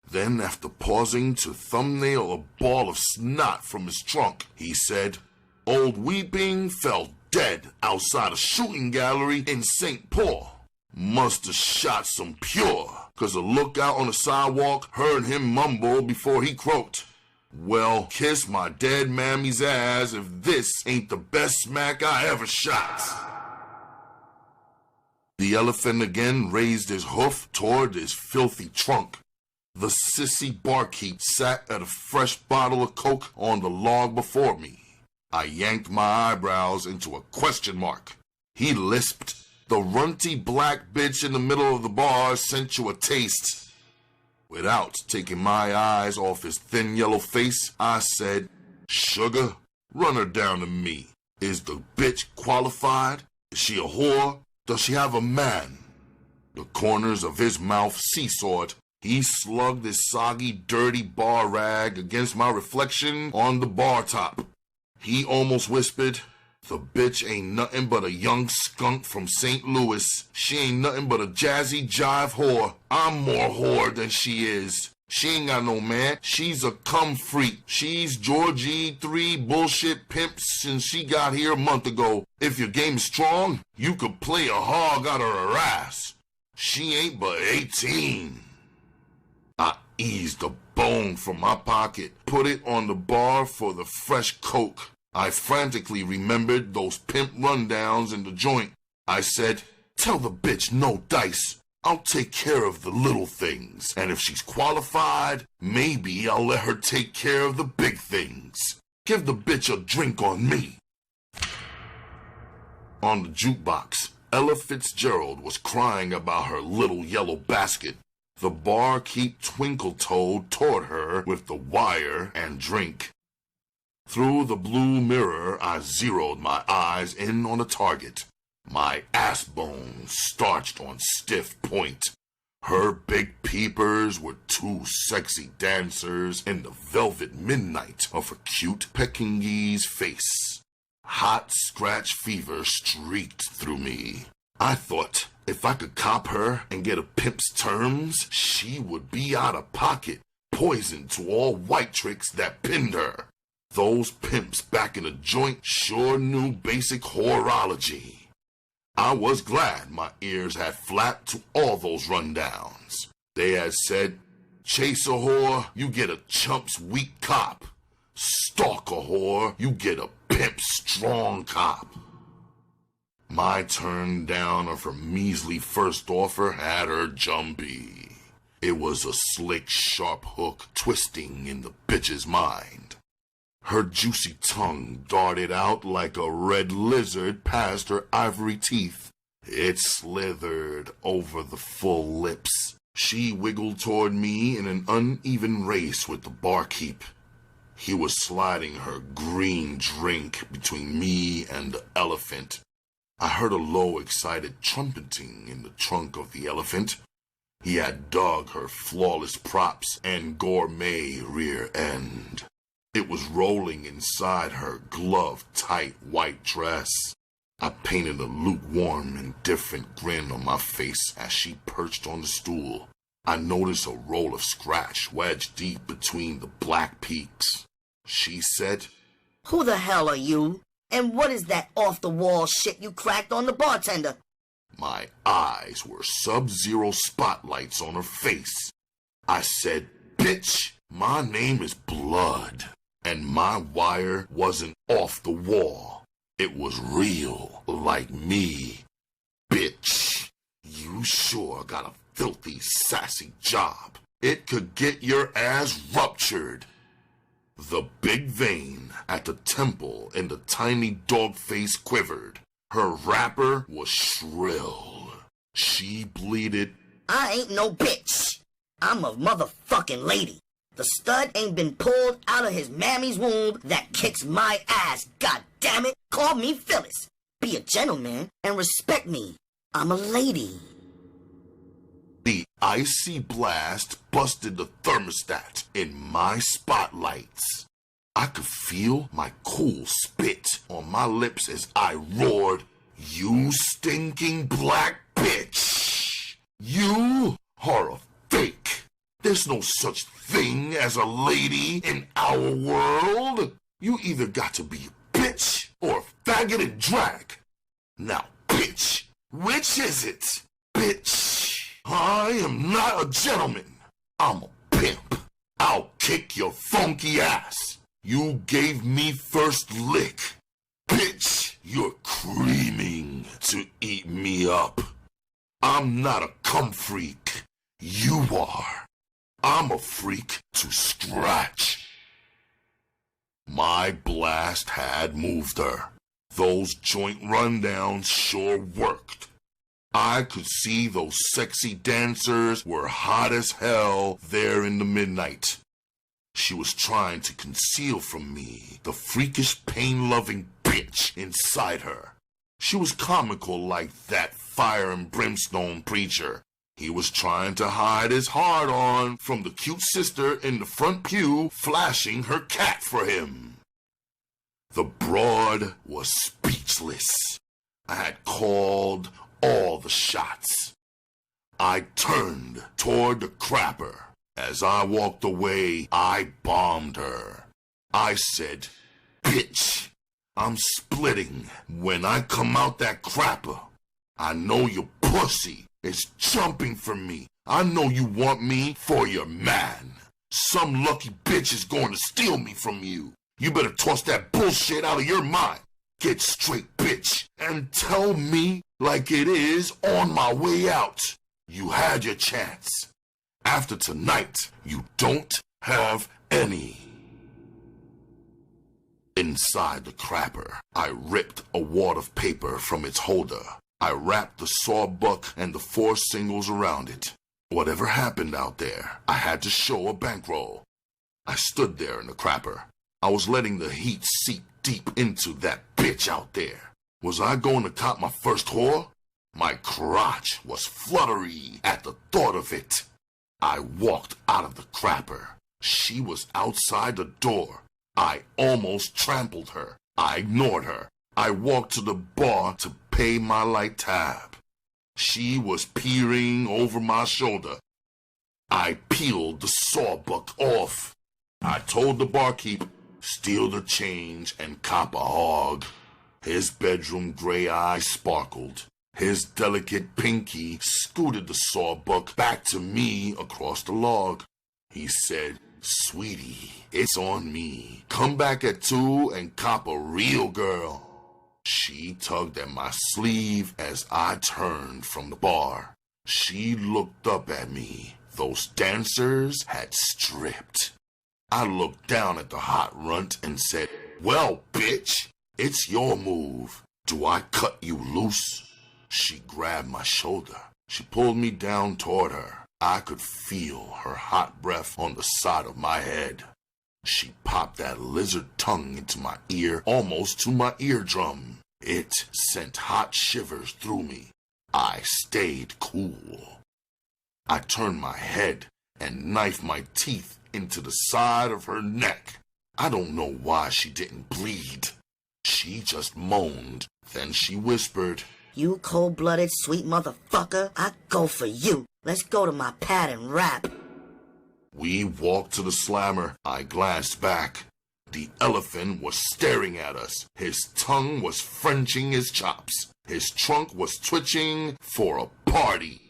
Then, after pausing to thumbnail a ball of snot from his trunk, he said, "Old Weeping fell dead outside a shooting gallery in St. Paul. Must have shot some pure, 'cause a lookout on the sidewalk heard him mumble before he croaked. Well, kiss my dead mammy's ass if this ain't the best smack I ever shot." The elephant again raised his hoof toward his filthy trunk. The sissy barkeep sat at a fresh bottle of Coke on the log before me. I yanked my eyebrows into a question mark. He lisped, "The runty black bitch in the middle of the bar sent you a taste." Without taking my eyes off his thin yellow face, I said, "Sugar, run her down to me. Is the bitch qualified? Is she a whore? Does she have a man?" The corners of his mouth seesawed. He slugged his soggy, dirty bar rag against my reflection on the bar top. He almost whispered, "The bitch ain't nothing but a young skunk from St. Louis. She ain't nothing but a jazzy jive whore. I'm more whore than she is. She ain't got no man. She's a cum freak. She's Georgie 3 bullshit pimp since she got here a month ago. If your game's strong, you could play a hog out of her ass. She ain't but 18. I eased a bone from my pocket, put it on the bar for the fresh Coke. I frantically remembered those pimp rundowns in the joint. I said, "Tell the bitch no dice. I'll take care of the little things. And if she's qualified, maybe I'll let her take care of the big things. Give the bitch a drink on me." On the jukebox, Ella Fitzgerald was crying about her little yellow basket. The barkeep twinkle-toed toward her with the wire and drink. Through the blue mirror, I zeroed my eyes in on a target. My ass bones starched on stiff point. Her big peepers were two sexy dancers in the velvet midnight of a cute Pekingese face. Hot scratch fever streaked through me. I thought if I could cop her and get a pimp's terms, she would be out of pocket, poison to all white tricks that pinned her. Those pimps back in the joint sure knew basic horology. I was glad my ears had flapped to all those rundowns. They had said, "Chase a whore, you get a chump's weak cop. Stalk a whore, you get a pimp's strong cop." My turn down of her measly first offer had her jumpy. It was a slick, sharp hook twisting in the bitch's mind. Her juicy tongue darted out like a red lizard past her ivory teeth. It slithered over the full lips. She wiggled toward me in an uneven race with the barkeep. He was sliding her green drink between me and the elephant. I heard a low, excited trumpeting in the trunk of the elephant. He had dug her flawless props and gourmet rear end. It was rolling inside her glove-tight white dress. I painted a lukewarm, indifferent grin on my face as she perched on the stool. I noticed a roll of scratch wedged deep between the black peaks. She said, "Who the hell are you? And what is that off-the-wall shit you cracked on the bartender?" My eyes were sub-zero spotlights on her face. I said, "Bitch, my name is Blood, and my wire wasn't off the wall. It was real, like me. Bitch, you sure got a filthy, sassy job. It could get your ass ruptured." The big vein at the temple in the tiny dog face quivered. Her rapper was shrill. She bleated, "I ain't no bitch. I'm a motherfucking lady. The stud ain't been pulled out of his mammy's womb that kicks my ass, god damn it. Call me Phyllis. Be a gentleman and respect me. I'm a lady." The icy blast busted the thermostat in my spotlights. I could feel my cool spit on my lips as I roared, "You stinking black bitch! You are a fake! There's no such thing as a lady in our world! You either got to be a bitch or a faggot and drag. Now, bitch, which is it? Bitch, I am not a gentleman. I'm a pimp. I'll kick your funky ass. You gave me first lick. Bitch, you're creaming to eat me up. I'm not a cum freak. You are. I'm a freak to scratch." My blast had moved her. Those joint rundowns sure worked. I could see those sexy dancers were hot as hell there in the midnight. She was trying to conceal from me the freakish, pain-loving bitch inside her. She was comical like that fire and brimstone preacher. He was trying to hide his hard-on from the cute sister in the front pew flashing her cat for him. The broad was speechless. I had called all the shots. I turned toward the crapper. As I walked away, I bombed her. I said, "Bitch, I'm splitting when I come out that crapper. I know your pussy is jumping for me. I know you want me for your man. Some lucky bitch is going to steal me from you. You better toss that bullshit out of your mind. Get straight, bitch, and tell me like it is on my way out. You had your chance. After tonight, you don't have any." Inside the crapper, I ripped a wad of paper from its holder. I wrapped the sawbuck and the 4 singles around it. Whatever happened out there, I had to show a bankroll. I stood there in the crapper. I was letting the heat seep deep into that bitch out there. Was I going to cop my first whore? My crotch was fluttery at the thought of it. I walked out of the crapper. She was outside the door. I almost trampled her. I ignored her. I walked to the bar to pay my light tab. She was peering over my shoulder. I peeled the sawbuck off. I told the barkeep, "Steal the change and cop a hog." His bedroom gray eye sparkled. His delicate pinky scooted the sawbuck back to me across the log. He said, "Sweetie, it's on me. Come back at 2 and cop a real girl." She tugged at my sleeve as I turned from the bar. She looked up at me. Those dancers had stripped. I looked down at the hot runt and said, "Well, bitch, it's your move. Do I cut you loose?" She grabbed my shoulder. She pulled me down toward her. I could feel her hot breath on the side of my head. She popped that lizard tongue into my ear, almost to my eardrum. It sent hot shivers through me. I stayed cool. I turned my head and knifed my teeth into the side of her neck. I don't know why she didn't bleed. She just moaned. Then she whispered, "You cold-blooded sweet motherfucker, I go for you. Let's go to my pad and rap." We walked to the slammer. I glanced back. The elephant was staring at us. His tongue was frenching his chops. His trunk was twitching for a party.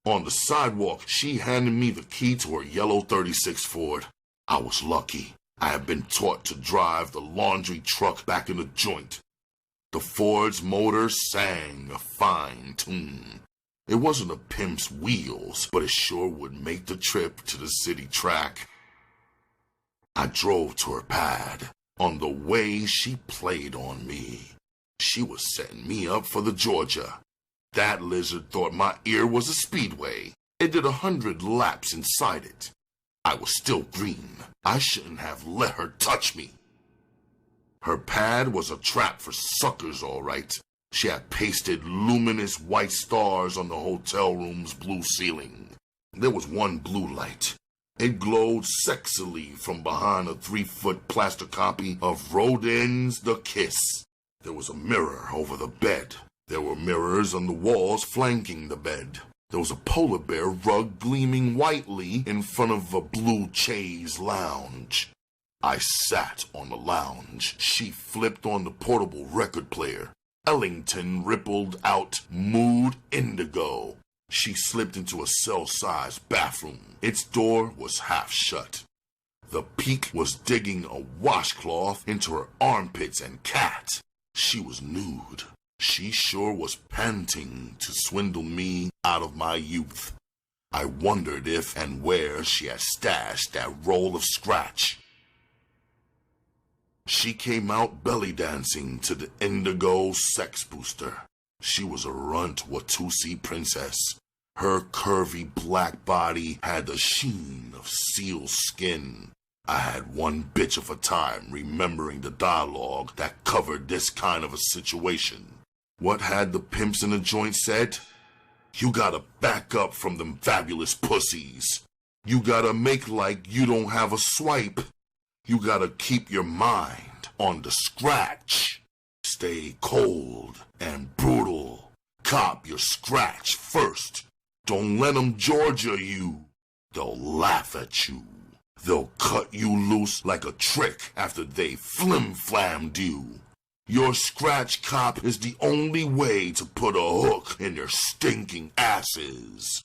On the sidewalk, she handed me the key to her yellow 36 Ford. I was lucky. I had been taught to drive the laundry truck back in the joint. The Ford's motor sang a fine tune. It wasn't a pimp's wheels, but it sure would make the trip to the city track. I drove to her pad. On the way, she played on me. She was setting me up for the Georgia. That lizard thought my ear was a speedway. It did 100 laps inside it. I was still green. I shouldn't have let her touch me. Her pad was a trap for suckers, all right. She had pasted luminous white stars on the hotel room's blue ceiling. There was one blue light. It glowed sexily from behind a 3-foot plaster copy of Rodin's The Kiss. There was a mirror over the bed. There were mirrors on the walls flanking the bed. There was a polar bear rug gleaming whitely in front of a blue chaise lounge. I sat on the lounge. She flipped on the portable record player. Ellington rippled out Mood Indigo. She slipped into a cell-sized bathroom. Its door was half shut. The Peak was digging a washcloth into her armpits and cat. She was nude. She sure was panting to swindle me out of my youth. I wondered if and where she had stashed that roll of scratch. She came out belly dancing to the Indigo Sex Booster. She was a runt Watusi princess. Her curvy black body had the sheen of seal skin. I had one bitch of a time remembering the dialogue that covered this kind of a situation. What had the pimps in the joint said? You gotta back up from them fabulous pussies. You gotta make like you don't have a swipe. You gotta keep your mind on the scratch. Stay cold and brutal. Cop your scratch first. Don't let them Georgia you. They'll laugh at you. They'll cut you loose like a trick after they flim-flammed you. Your scratch cop is the only way to put a hook in their stinking asses.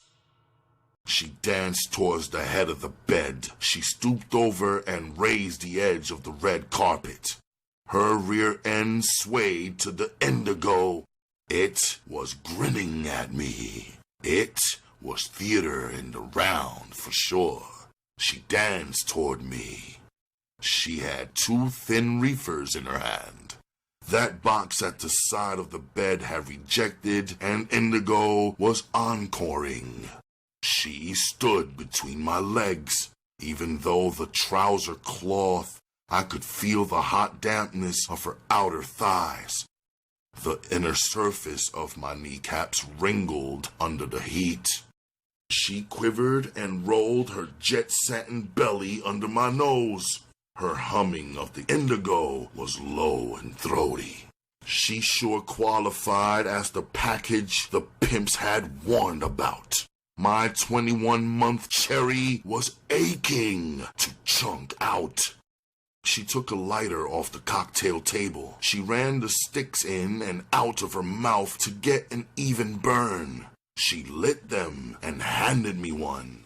She danced towards the head of the bed. She stooped over and raised the edge of the red carpet. Her rear end swayed to the indigo. It was grinning at me. It was theater in the round for sure. She danced toward me. She had 2 thin reefers in her hand. That box at the side of the bed had rejected, and Indigo was encoring. She stood between my legs. Even though the trouser cloth, I could feel the hot dampness of her outer thighs. The inner surface of my kneecaps wrinkled under the heat. She quivered and rolled her jet satin belly under my nose. Her humming of the indigo was low and throaty. She sure qualified as the package the pimps had warned about. My 21-month cherry was aching to chunk out. She took a lighter off the cocktail table. She ran the sticks in and out of her mouth to get an even burn. She lit them and handed me one.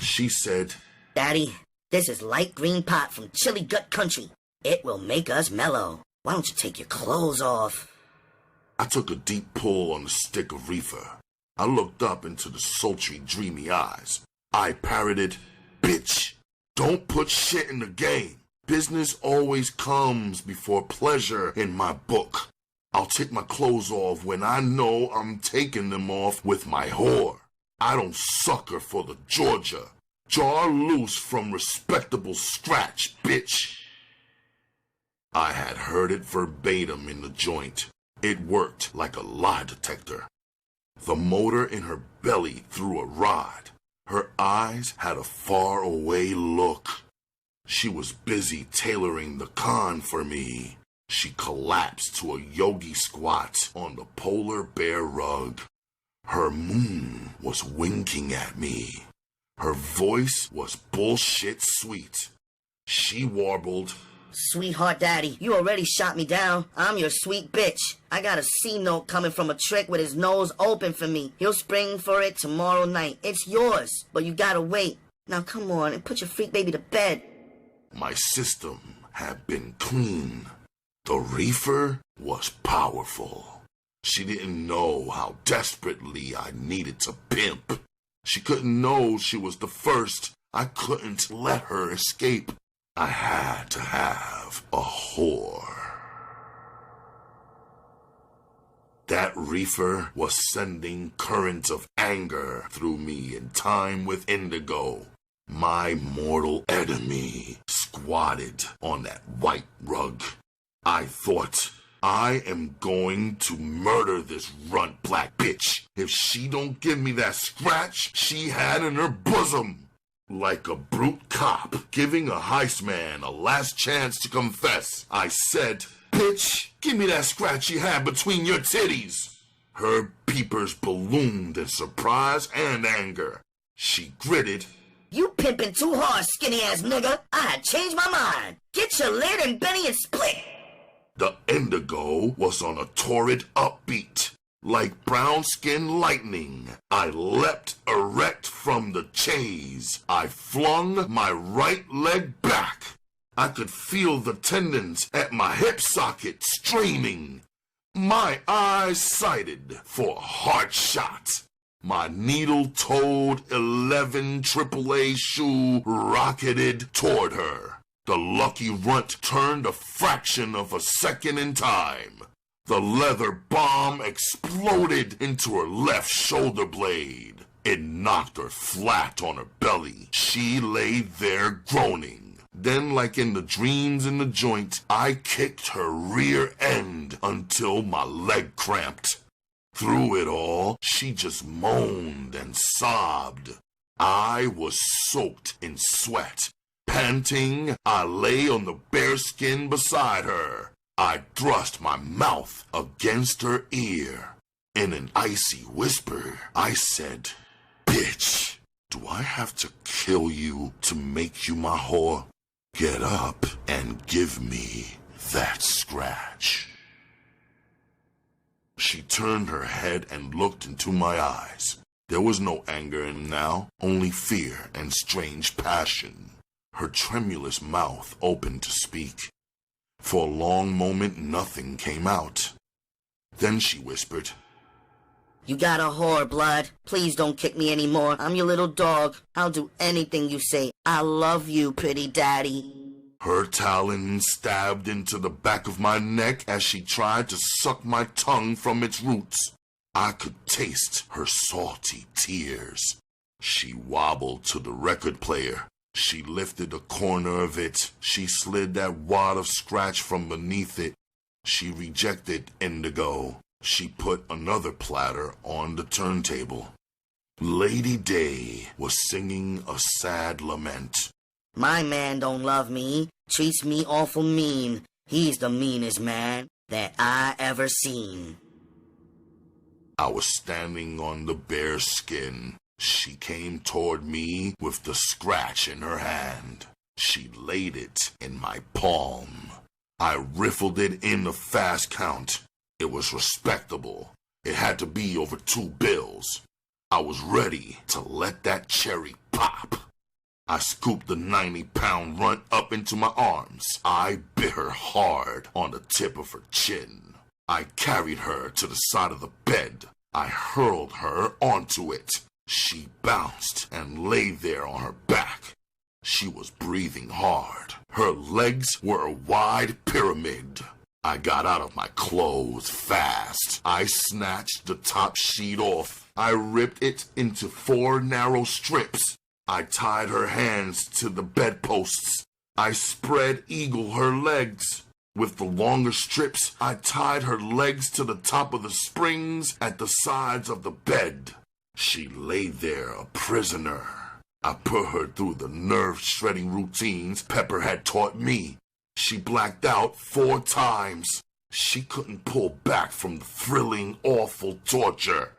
She said, Daddy, this is light green pot from Chili Gut Country. It will make us mellow. Why don't you take your clothes off? I took a deep pull on the stick of reefer. I looked up into the sultry, dreamy eyes. I parroted, Bitch, don't put shit in the game. Business always comes before pleasure in my book. I'll take my clothes off when I know I'm taking them off with my whore. I don't sucker for the Georgia. Jar loose from respectable scratch, bitch. I had heard it verbatim in the joint. It worked like a lie detector. The motor in her belly threw a rod. Her eyes had a far-away look. She was busy tailoring the con for me. She collapsed to a yogi squat on the polar bear rug. Her moon was winking at me. Her voice was bullshit sweet. She warbled, Sweetheart daddy, you already shot me down. I'm your sweet bitch. I got a C note coming from a trick with his nose open for me. He'll spring for it tomorrow night. It's yours, but you gotta wait. Now come on and put your freak baby to bed. My system had been clean. The reefer was powerful. She didn't know how desperately I needed to pimp. She couldn't know she was the first. I couldn't let her escape. I had to have a whore. That reefer was sending currents of anger through me in time with Indigo. My mortal enemy squatted on that white rug. I thought, I am going to murder this runt black bitch if she don't give me that scratch she had in her bosom. Like a brute cop giving a heist man a last chance to confess, I said, bitch, give me that scratch you had between your titties. Her peepers ballooned in surprise and anger. She gritted, You pimping too hard, skinny ass nigga. I had changed my mind. Get your lid and Benny and split. The Indigo was on a torrid upbeat. Like brown skin lightning, I leapt erect from the chaise. I flung my right leg back. I could feel the tendons at my hip socket straining. My eyes sighted for a hard shot. My needle-toed 11 AAA shoe rocketed toward her. The lucky runt turned a fraction of a second in time. The leather bomb exploded into her left shoulder blade. It knocked her flat on her belly. She lay there groaning. Then, like in the dreams in the joint, I kicked her rear end until my leg cramped. Through it all, she just moaned and sobbed. I was soaked in sweat. Panting, I lay on the bearskin beside her. I thrust my mouth against her ear. In an icy whisper, I said, Bitch, do I have to kill you to make you my whore? Get up and give me that scratch. She turned her head and looked into my eyes. There was no anger in them now, only fear and strange passion. Her tremulous mouth opened to speak. For a long moment, nothing came out. Then she whispered, You got a whore, blood. Please don't kick me anymore. I'm your little dog. I'll do anything you say. I love you, pretty daddy. Her talons stabbed into the back of my neck as she tried to suck my tongue from its roots. I could taste her salty tears. She wobbled to the record player. She lifted a corner of it. She slid that wad of scratch from beneath it. She rejected Indigo. She put another platter on the turntable. Lady Day was singing a sad lament. My man don't love me. Treats me awful mean. He's the meanest man that I ever seen. I was standing on the bear skin. She came toward me with the scratch in her hand. She laid it in my palm. I riffled it in a fast count. It was respectable. It had to be over 2 bills. I was ready to let that cherry pop. I scooped the 90-pound runt up into my arms. I bit her hard on the tip of her chin. I carried her to the side of the bed. I hurled her onto it. She bounced and lay there on her back. She was breathing hard. Her legs were a wide pyramid. I got out of my clothes fast. I snatched the top sheet off. I ripped it into 4 narrow strips. I tied her hands to the bedposts. I spread eagle her legs. With the longer strips, I tied her legs to the top of the springs at the sides of the bed. She lay there a prisoner. I put her through the nerve-shredding routines Pepper had taught me. She blacked out 4 times. She couldn't pull back from the thrilling, awful torture.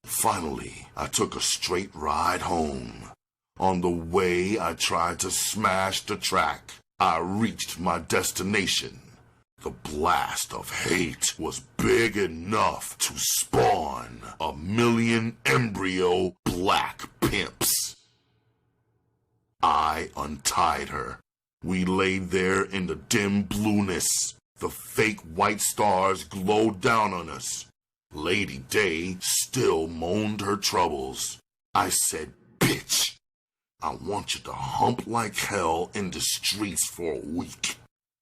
Finally, I took a straight ride home. On the way, I tried to smash the track. I reached my destination. The blast of hate was big enough to spawn 1,000,000 embryo black pimps. I untied her. We laid there in the dim blueness. The fake white stars glowed down on us. Lady Day still moaned her troubles. I said, "Bitch, I want you to hump like hell in the streets for a week.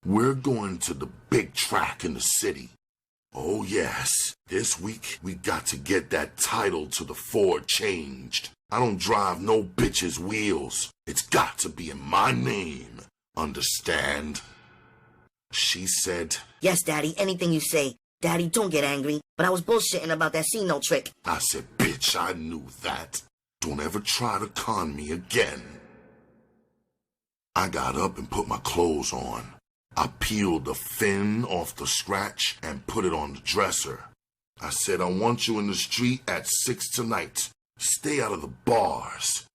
We're going to the big track in the city. Oh yes, this week we got to get that title to the Ford changed. I don't drive no bitch's wheels. It's got to be in my name. Understand?" She said, "Yes, Daddy, anything you say. Daddy, don't get angry, but I was bullshitting about that C-note trick." I said, "Bitch, I knew that. Don't ever try to con me again." I got up and put my clothes on. I peeled the fin off the scratch and put it on the dresser. I said, "I want you in the street at 6 tonight. Stay out of the bars.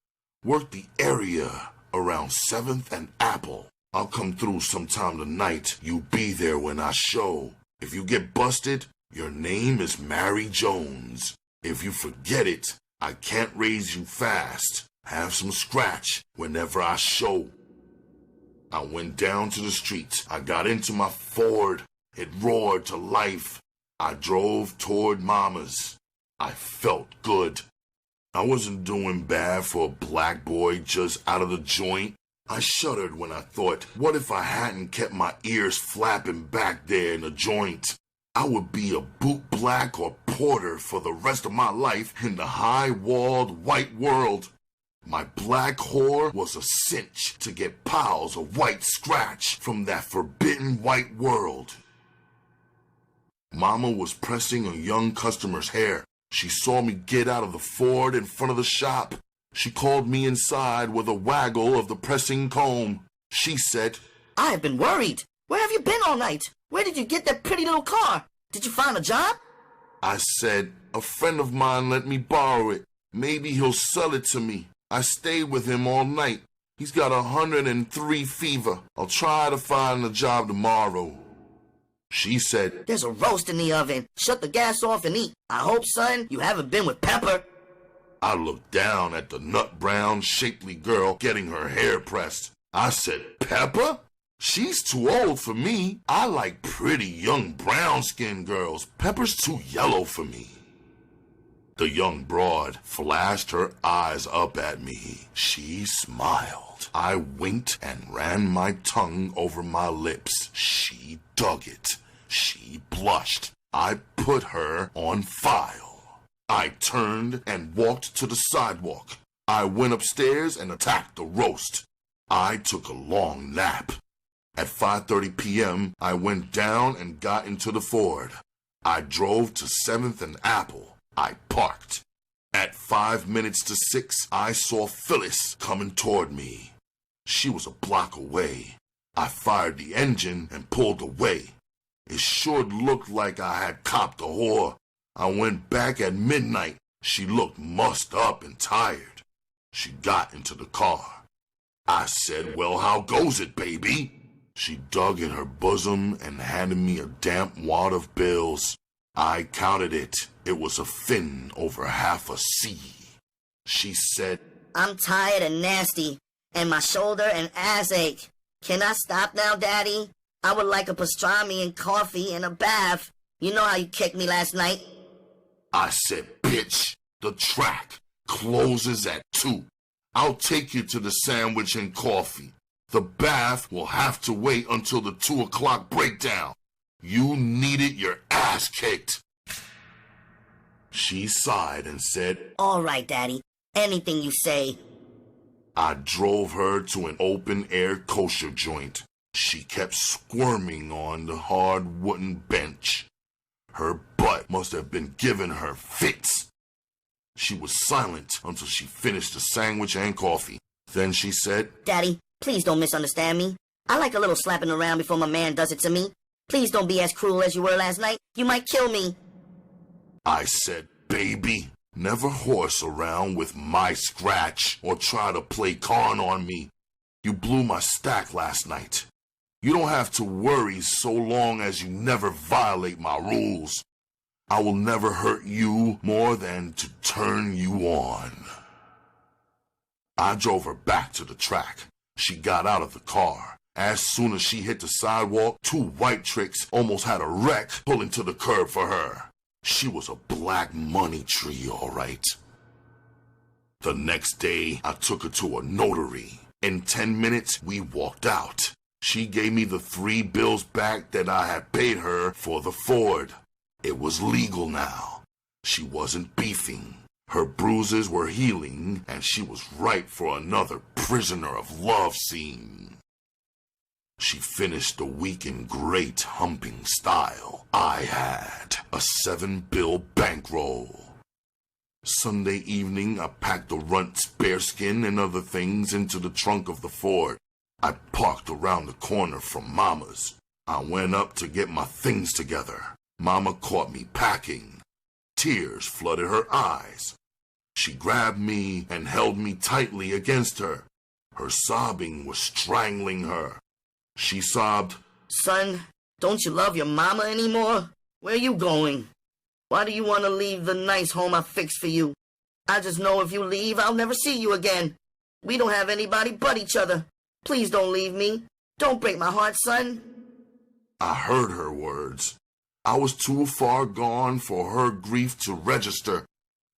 Work the area around 7th and Apple. I'll come through sometime tonight. You be there when I show. If you get busted, your name is Mary Jones. If you forget it, I can't raise you fast. Have some scratch whenever I show." I went down to the street. I got into my Ford. It roared to life. I drove toward Mama's. I felt good. I wasn't doing bad for a black boy just out of the joint. I shuddered when I thought, what if I hadn't kept my ears flapping back there in the joint? I would be a boot black or porter for the rest of my life in the high-walled white world. My black whore was a cinch to get piles of white scratch from that forbidden white world. Mama was pressing a young customer's hair. She saw me get out of the Ford in front of the shop. She called me inside with a waggle of the pressing comb. She said, "I have been worried. Where have you been all night? Where did you get that pretty little car? Did you find a job?" I said, "A friend of mine let me borrow it. Maybe he'll sell it to me. I stayed with him all night. He's got 103 fever. I'll try to find a job tomorrow." She said, "There's a roast in the oven. Shut the gas off and eat. I hope, son, you haven't been with Pepper." I looked down at the nut-brown, shapely girl getting her hair pressed. I said, "Pepper? She's too old for me. I like pretty young brown-skinned girls. Pepper's too yellow for me." The young broad flashed her eyes up at me. She smiled. I winked and ran my tongue over my lips. She dug it. She blushed. I put her on file. I turned and walked to the sidewalk. I went upstairs and attacked the roast. I took a long nap. At 5:30 p.m., I went down and got into the Ford. I drove to 7th and Apple. I parked. At 5 minutes to 6, I saw Phyllis coming toward me. She was a block away. I fired the engine and pulled away. It sure looked like I had copped a whore. I went back at midnight. She looked mussed up and tired. She got into the car. I said, "Well, how goes it, baby?" She dug in her bosom and handed me a damp wad of bills. I counted it. It was a fin over half a C. She said, "I'm tired and nasty, and my shoulder and ass ache. Can I stop now, Daddy? I would like a pastrami and coffee and a bath. You know how you kicked me last night." I said, "Bitch, the track closes at 2. I'll take you to the sandwich and coffee. The bath will have to wait until the 2 o'clock breakdown. You needed your ass kicked." She sighed and said, "All right, Daddy. Anything you say." I drove her to an open-air kosher joint. She kept squirming on the hard wooden bench. Her butt must have been giving her fits. She was silent until she finished the sandwich and coffee. Then she said, "Daddy, please don't misunderstand me. I like a little slapping around before my man does it to me. Please don't be as cruel as you were last night. You might kill me." I said, "Baby, Never horse around with my scratch or try to play con on me. You blew my stack last night. You don't have to worry so long as you never violate my rules. I will never hurt you more than to turn you on. I drove her back to the track. She got out of the car. As soon as she hit the sidewalk, two white tricks almost had a wreck pulling to the curb for her. She was a black money tree, all right. The next day, I took her to a notary. In 10 minutes, we walked out. She gave me the 3 bills back that I had paid her for the Ford. It was legal now. She wasn't beefing. Her bruises were healing, and she was ripe for another prisoner of love scene. She finished the week in great humping style. I had a 7-bill bankroll. Sunday evening, I packed the runt's bearskin and other things into the trunk of the Ford. I parked around the corner from Mama's. I went up to get my things together. Mama caught me packing. Tears flooded her eyes. She grabbed me and held me tightly against her. Her sobbing was strangling her. She sobbed, Son, don't you love your mama anymore? Where you going? Why do you want to leave the nice home I fixed for you? I just know if you leave, I'll never see you again. We don't have anybody but each other. Please don't leave me. Don't break my heart, son. I heard her words. I was too far gone for her grief to register.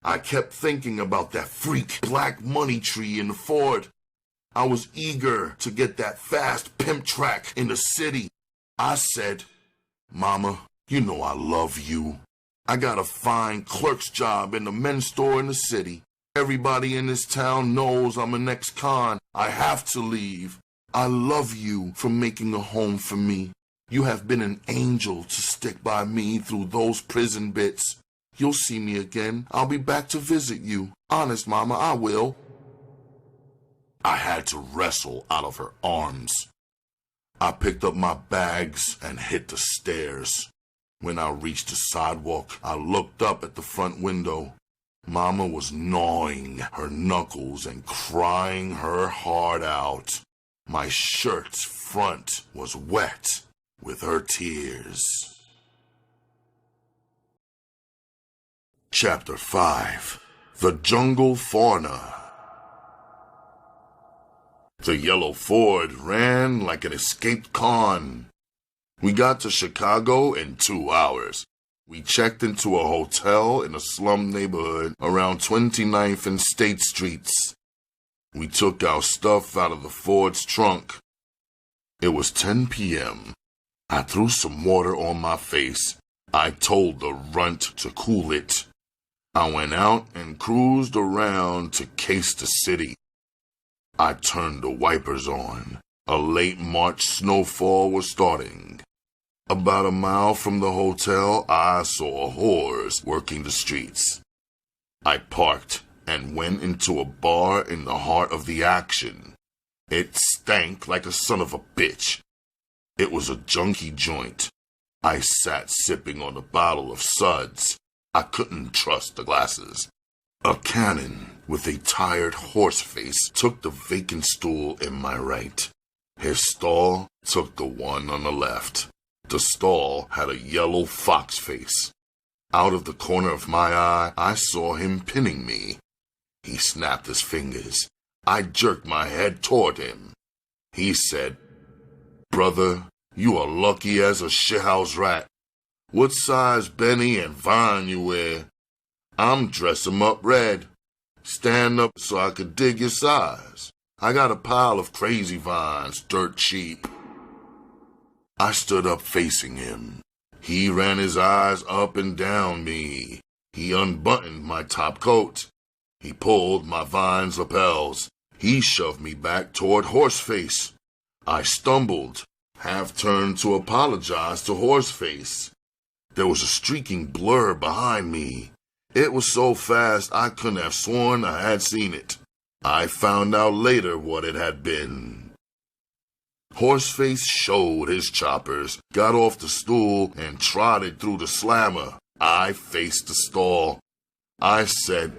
I kept thinking about that freak black money tree in the Ford. I was eager to get that fast pimp track in the city. I said, Mama, you know I love you. I got a fine clerk's job in the men's store in the city. Everybody in this town knows I'm an ex-con. I have to leave. I love you for making a home for me. You have been an angel to stick by me through those prison bits. You'll see me again. I'll be back to visit you. Honest, Mama, I will. I had to wrestle out of her arms. I picked up my bags and hit the stairs. When I reached the sidewalk, I looked up at the front window. Mama was gnawing her knuckles and crying her heart out. My shirt's front was wet with her tears. Chapter 5. The Jungle Fauna. The yellow Ford ran like an escaped con. We got to Chicago in 2 hours. We checked into a hotel in a slum neighborhood around 29th and State Streets. We took our stuff out of the Ford's trunk. It was 10 p.m. I threw some water on my face. I told the runt to cool it. I went out and cruised around to case the city. I turned the wipers on. A late March snowfall was starting. About a mile from the hotel, I saw whores working the streets. I parked and went into a bar in the heart of the action. It stank like a son of a bitch. It was a junkie joint. I sat sipping on a bottle of suds. I couldn't trust the glasses. A cannon with a tired horse face took the vacant stool in my right. His stall took the one on the left. The stall had a yellow fox face. Out of the corner of my eye, I saw him pinning me. He snapped his fingers. I jerked my head toward him. He said, Brother, you are lucky as a shithouse rat. What size Benny and Vine you wear? I'm dress 'em up red. Stand up so I could dig your size. I got a pile of crazy vines, dirt cheap. I stood up facing him. He ran his eyes up and down me. He unbuttoned my top coat. He pulled my vine's lapels. He shoved me back toward Horseface. I stumbled, half turned to apologize to Horseface. There was a streaking blur behind me. It was so fast I couldn't have sworn I had seen it. I found out later what it had been. Horseface showed his choppers, got off the stool, and trotted through the slammer. I faced the stall. I said,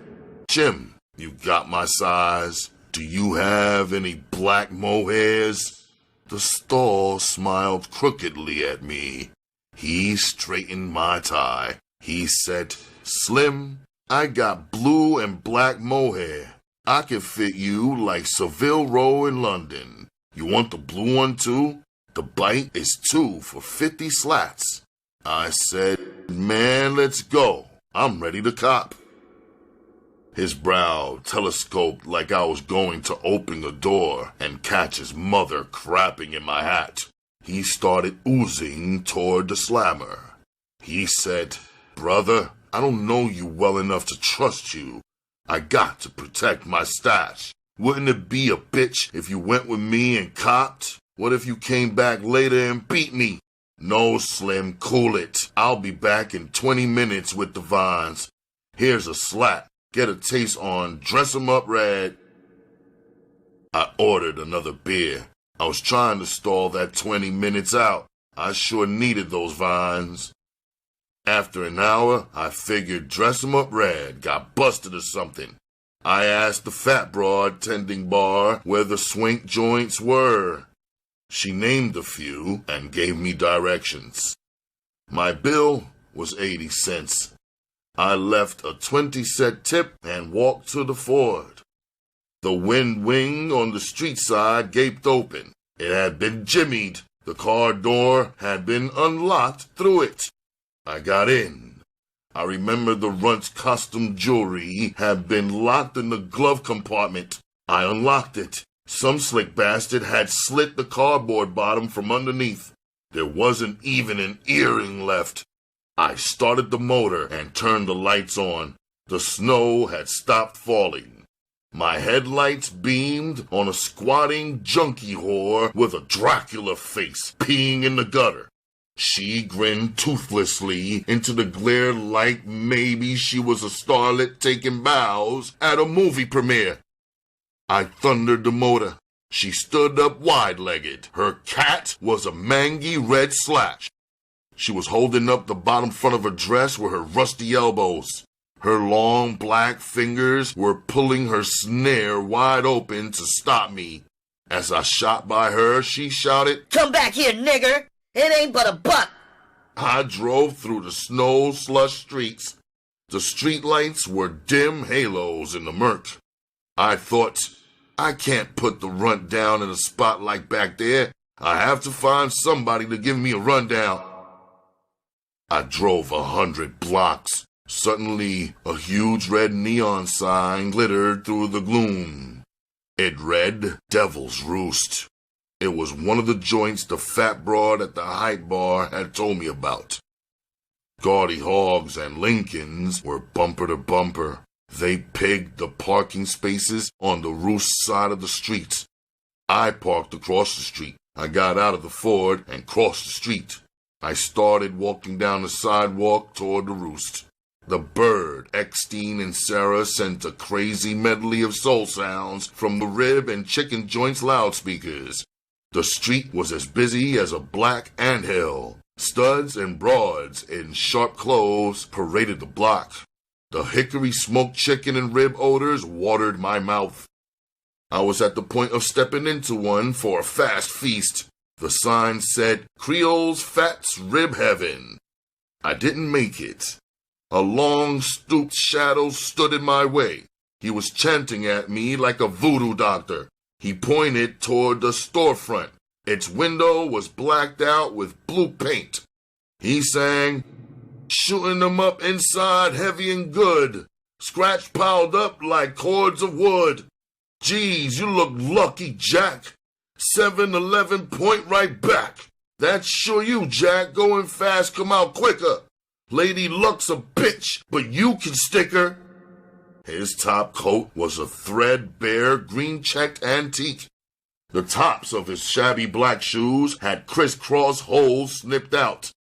Jim, you got my size. Do you have any black mohairs? The stall smiled crookedly at me. He straightened my tie. He said, Slim, I got blue and black mohair. I can fit you like Savile Row in London. You want the blue one too? The bite is 2 for 50 slats. I said, man, let's go. I'm ready to cop. His brow telescoped like I was going to open the door and catch his mother crapping in my hat. He started oozing toward the slammer. He said, brother, I don't know you well enough to trust you. I got to protect my stash. Wouldn't it be a bitch if you went with me and copped? What if you came back later and beat me? No, Slim, cool it. I'll be back in 20 minutes with the vines. Here's a slat. Get a taste on Dress 'em Up Red. I ordered another beer. I was trying to stall that 20 minutes out. I sure needed those vines. After an hour, I figured Dress 'em Up Red got busted or something. I asked the fat broad tending bar where the swank joints were. She named a few and gave me directions. My bill was 80 cents. I left a 20-cent tip and walked to the Ford. The wind wing on the street side gaped open. It had been jimmied. The car door had been unlocked through it. I got in. I remember the runt's costume jewelry had been locked in the glove compartment. I unlocked it. Some slick bastard had slit the cardboard bottom from underneath. There wasn't even an earring left. I started the motor and turned the lights on. The snow had stopped falling. My headlights beamed on a squatting junkie whore with a Dracula face peeing in the gutter. She grinned toothlessly into the glare like maybe she was a starlet taking bows at a movie premiere. I thundered the motor. She stood up wide-legged. Her cat was a mangy red slash. She was holding up the bottom front of her dress with her rusty elbows. Her long black fingers were pulling her snare wide open to stop me. As I shot by her, she shouted, Come back here, nigger! It ain't but a buck! I drove through the snow-slush streets. The streetlights were dim halos in the murk. I thought, I can't put the runt down in a spot like back there. I have to find somebody to give me a rundown. I drove 100 blocks. Suddenly, a huge red neon sign glittered through the gloom. It read, Devil's Roost. It was one of the joints the fat broad at the Hype Bar had told me about. Gaudy hogs and Lincolns were bumper to bumper. They pegged the parking spaces on the roost side of the street. I parked across the street. I got out of the Ford and crossed the street. I started walking down the sidewalk toward the roost. The bird, Eckstein and Sarah sent a crazy medley of soul sounds from the rib and chicken joints loudspeakers. The street was as busy as a black anthill. Studs and broads in sharp clothes paraded the block. The hickory smoked chicken and rib odors watered my mouth. I was at the point of stepping into one for a fast feast. The sign said, Creole's Fats Rib Heaven. I didn't make it. A long, stooped shadow stood in my way. He was chanting at me like a voodoo doctor. He pointed toward the storefront. Its window was blacked out with blue paint. He sang, Shooting them up inside heavy and good, scratch piled up like cords of wood. Geez, you look lucky, Jack. 7-Eleven point right back. That's sure you, Jack. Going fast, come out quicker. Lady Luck's a bitch, but you can stick her. His top coat was a threadbare green-checked antique. The tops of his shabby black shoes had crisscross holes snipped out.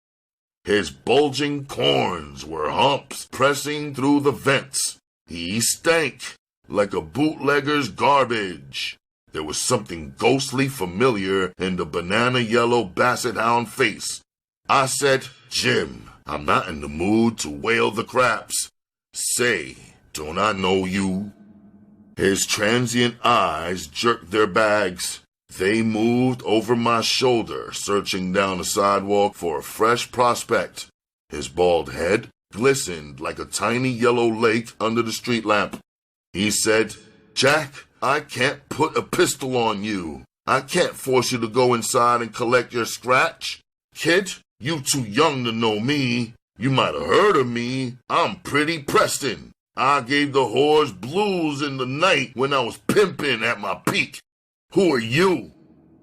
His bulging corns were humps pressing through the vents. He stank like a bootlegger's garbage. There was something ghostly familiar in the banana-yellow basset hound face. I said, Jim, I'm not in the mood to whale the craps. Say, don't I know you? His transient eyes jerked their bags. They moved over my shoulder, searching down the sidewalk for a fresh prospect. His bald head glistened like a tiny yellow lake under the street lamp. He said, "Jack, I can't put a pistol on you. I can't force you to go inside and collect your scratch. Kid, you too young to know me. You might have heard of me. I'm Pretty Preston. I gave the whores blues in the night when I was pimping at my peak. Who are you?"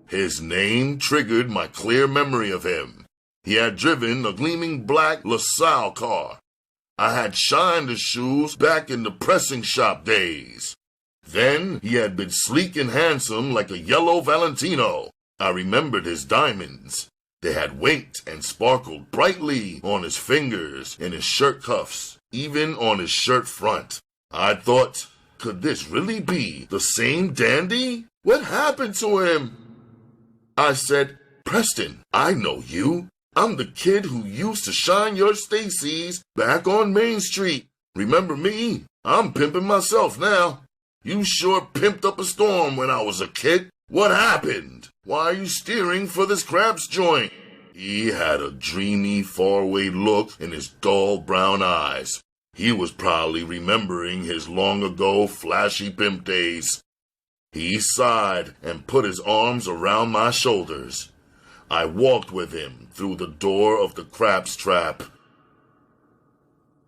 His name triggered my clear memory of him. He had driven a gleaming black LaSalle car. I had shined his shoes back in the pressing shop days. Then he had been sleek and handsome like a yellow Valentino. I remembered his diamonds. They had winked and sparkled brightly on his fingers and his shirt cuffs, even on his shirt front. I thought, could this really be the same dandy? What happened to him? I said, "Preston, I know you. I'm the kid who used to shine your Stacy's back on Main Street. Remember me? I'm pimping myself now. You sure pimped up a storm when I was a kid. What happened? Why are you steering for this Krabs joint?" He had a dreamy, faraway look in his dull brown eyes. He was probably remembering his long-ago flashy pimp days. He sighed and put his arms around my shoulders. I walked with him through the door of the Krabs trap.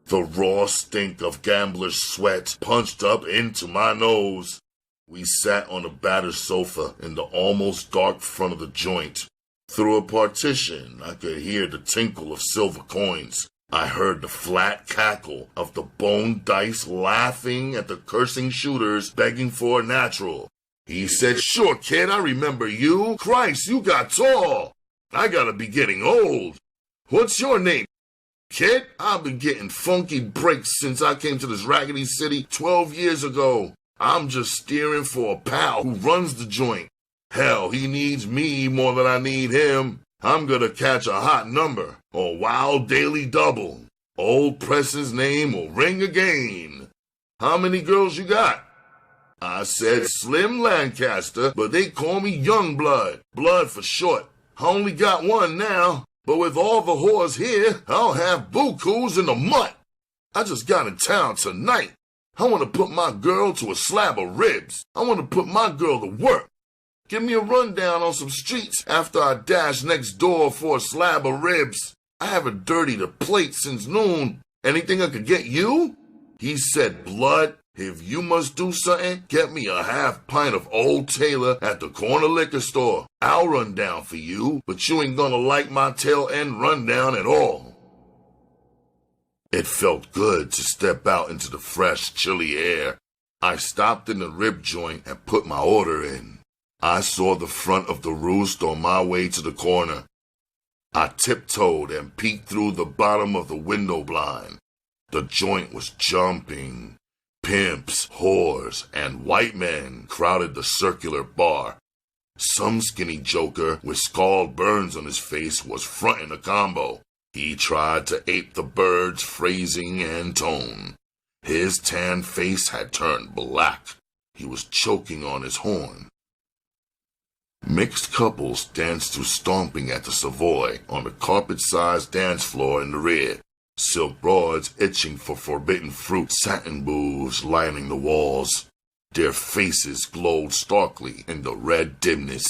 The raw stink of gambler's sweat punched up into my nose. We sat on a battered sofa in the almost dark front of the joint. Through a partition, I could hear the tinkle of silver coins. I heard the flat cackle of the bone dice laughing at the cursing shooters begging for a natural. He said, "Sure, kid, I remember you. Christ, you got tall. I gotta be getting old. What's your name, kid? I've been getting funky breaks since I came to this raggedy city 12 years ago. I'm just steering for a pal who runs the joint. Hell, he needs me more than I need him. I'm gonna catch a hot number, a wild daily double. Old Preston's name will ring again. How many girls you got?" I said Slim Lancaster, but they call me Youngblood. Blood for short. I only got one now, but with all the whores here, I'll have bukus in the mutt. I just got in town tonight. I want to put my girl to a slab of ribs. I want to put my girl to work. Give me a rundown on some streets after I dash next door for a slab of ribs. I haven't dirtied a plate since noon. Anything I could get you? He said, "Blood, if you must do something, get me a half pint of Old Taylor at the corner liquor store. I'll run down for you, but you ain't gonna like my tail end rundown at all." It felt good to step out into the fresh, chilly air. I stopped in the rib joint and put my order in. I saw the front of the roost on my way to the corner. I tiptoed and peeked through the bottom of the window blind. The joint was jumping. Pimps, whores, and white men crowded the circular bar. Some skinny joker with scald burns on his face was fronting a combo. He tried to ape the bird's phrasing and tone. His tan face had turned black. He was choking on his horn. Mixed couples danced to stomping at the Savoy on the carpet-sized dance floor in the rear. Silk broads itching for forbidden fruit, satin booths lining the walls. Their faces glowed starkly in the red dimness.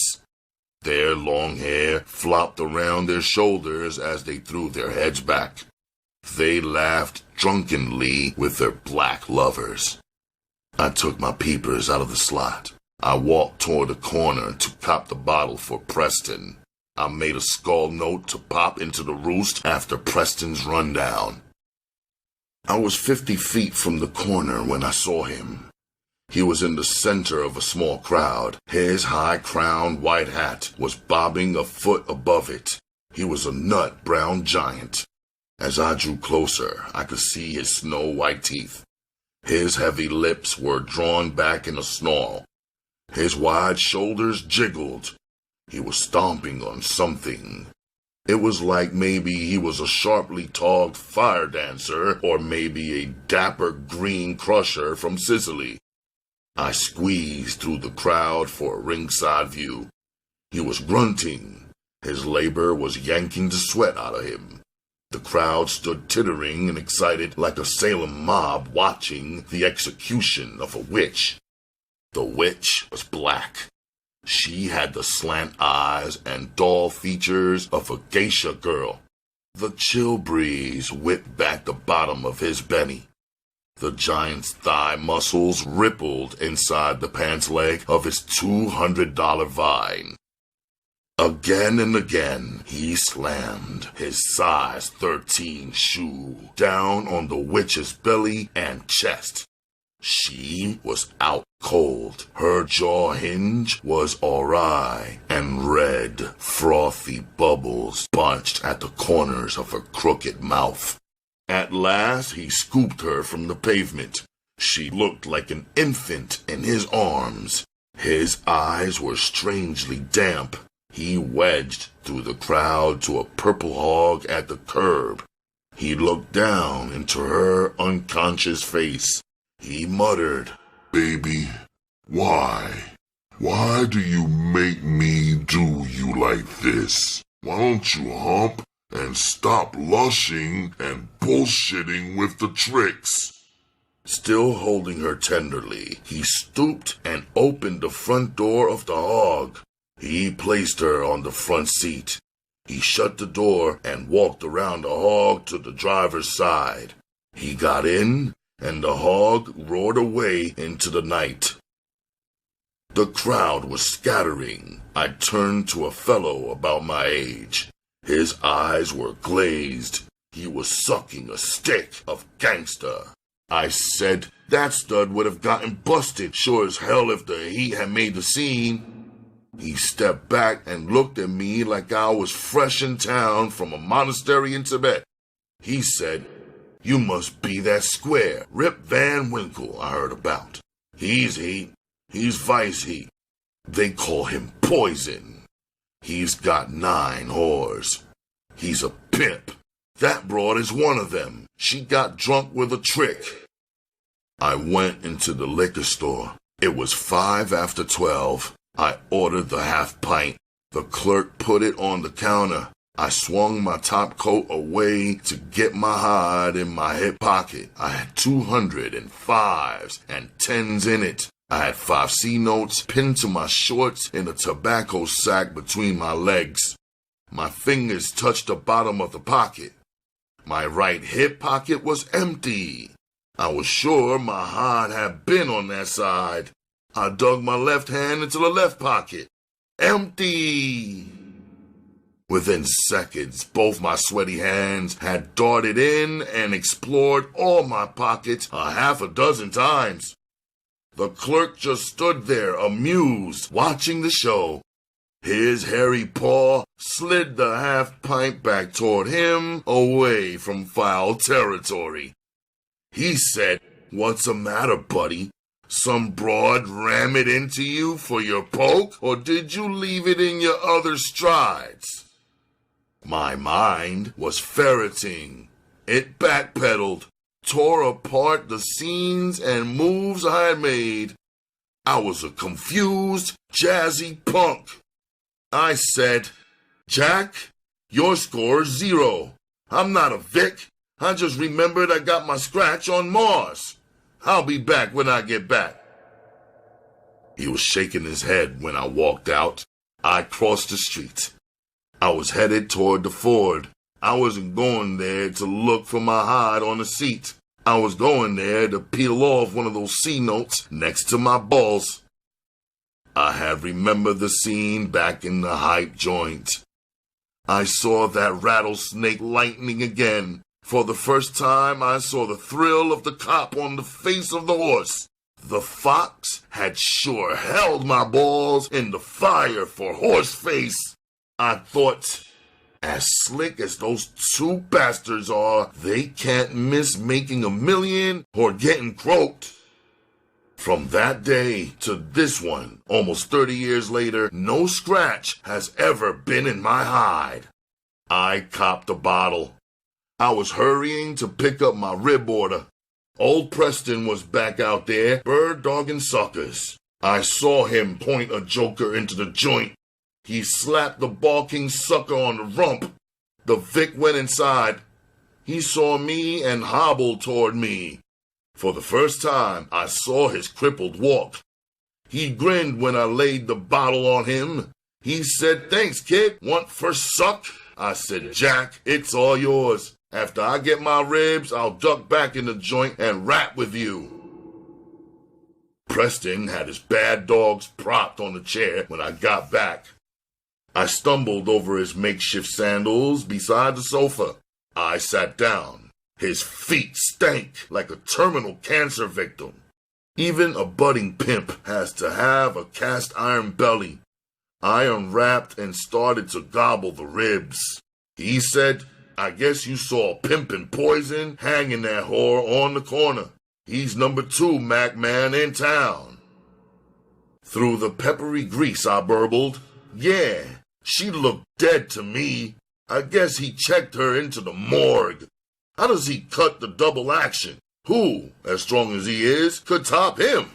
Their long hair flopped around their shoulders as they threw their heads back. They laughed drunkenly with their black lovers. I took my peepers out of the slot. I walked toward the corner to cop the bottle for Preston. I made a skull note to pop into the roost after Preston's rundown. I was 50 feet from the corner when I saw him. He was in the center of a small crowd. His high-crowned white hat was bobbing a foot above it. He was a nut brown giant. As I drew closer, I could see his snow-white teeth. His heavy lips were drawn back in a snarl. His wide shoulders jiggled. He was stomping on something. It was like maybe he was a sharply togged fire dancer or maybe a dapper green crusher from Sicily. I squeezed through the crowd for a ringside view. He was grunting. His labor was yanking the sweat out of him. The crowd stood tittering and excited like a Salem mob watching the execution of a witch. The witch was black. She had the slant eyes and doll features of a geisha girl. The chill breeze whipped back the bottom of his benny. The giant's thigh muscles rippled inside the pants leg of his $200 vine. Again and again, he slammed his size 13 shoe down on the witch's belly and chest. She was out cold. Her jaw hinge was awry, and red, frothy bubbles bunched at the corners of her crooked mouth. At last, he scooped her from the pavement. She looked like an infant in his arms. His eyes were strangely damp. He wedged through the crowd to a purple hog at the curb. He looked down into her unconscious face. He muttered, "Baby, why? Why do you make me do you like this? Why don't you hump and stop lushing and bullshitting with the tricks?" Still holding her tenderly, he stooped and opened the front door of the hog. He placed her on the front seat. He shut the door and walked around the hog to the driver's side. He got in, and the hog roared away into the night. The crowd was scattering. I turned to a fellow about my age. His eyes were glazed. He was sucking a stick of gangsta. I said, that stud would have gotten busted sure as hell if the heat had made the scene. He stepped back and looked at me like I was fresh in town from a monastery in Tibet. He said, "You must be that square Rip Van Winkle I heard about. He's heat. He's vice heat. They call him poison. He's got 9 whores. He's a pimp. That broad is one of them. She got drunk with a trick." I went into the liquor store. It was 5 after 12. I ordered the half pint. The clerk put it on the counter. I swung my top coat away to get my hide in my hip pocket. I had 205s and 10s in it. I had 5C notes pinned to my shorts in a tobacco sack between my legs. My fingers touched the bottom of the pocket. My right hip pocket was empty. I was sure my hide had been on that side. I dug my left hand into the left pocket. Empty! Within seconds, both my sweaty hands had darted in and explored all my pockets a half a dozen times. The clerk just stood there, amused, watching the show. His hairy paw slid the half pint back toward him, away from foul territory. He said, "What's the matter, buddy? Some broad ram it into you for your poke, or did you leave it in your other strides?" My mind was ferreting. It backpedaled, tore apart the scenes and moves I had made. I was a confused, jazzy punk. I said, "Jack, your score is 0. I'm not a Vic. I just remembered I got my scratch on Mars. I'll be back when I get back." He was shaking his head when I walked out. I crossed the street. I was headed toward the Ford. I wasn't going there to look for my hide on the seat. I was going there to peel off one of those C notes next to my balls. I had remembered the scene back in the hype joint. I saw that rattlesnake lightning again. For the first time, I saw the thrill of the cop on the face of the horse. The fox had sure held my balls in the fire for horse face. I thought, as slick as those 2 bastards are, they can't miss making $1 million or getting croaked. From that day to this one, almost 30 years later, no scratch has ever been in my hide. I copped the bottle. I was hurrying to pick up my rib order. Old Preston was back out there, bird-dogging suckers. I saw him point a joker into the joint. He slapped the balking sucker on the rump. The Vic went inside. He saw me and hobbled toward me. For the first time, I saw his crippled walk. He grinned when I laid the bottle on him. He said, "Thanks, kid. Want first suck?" I said, "Jack, it's all yours. After I get my ribs, I'll duck back in the joint and rap with you." Preston had his bad dogs propped on the chair when I got back. I stumbled over his makeshift sandals beside the sofa. I sat down. His feet stank like a terminal cancer victim. Even a budding pimp has to have a cast iron belly. I unwrapped and started to gobble the ribs. He said, "I guess you saw Pimp and Poison hanging that whore on the corner. He's number 2 Mac man in town." Through the peppery grease I burbled, "Yeah, she looked dead to me. I guess he checked her into the morgue. How does he cut the double action? Who, as strong as he is, could top him?"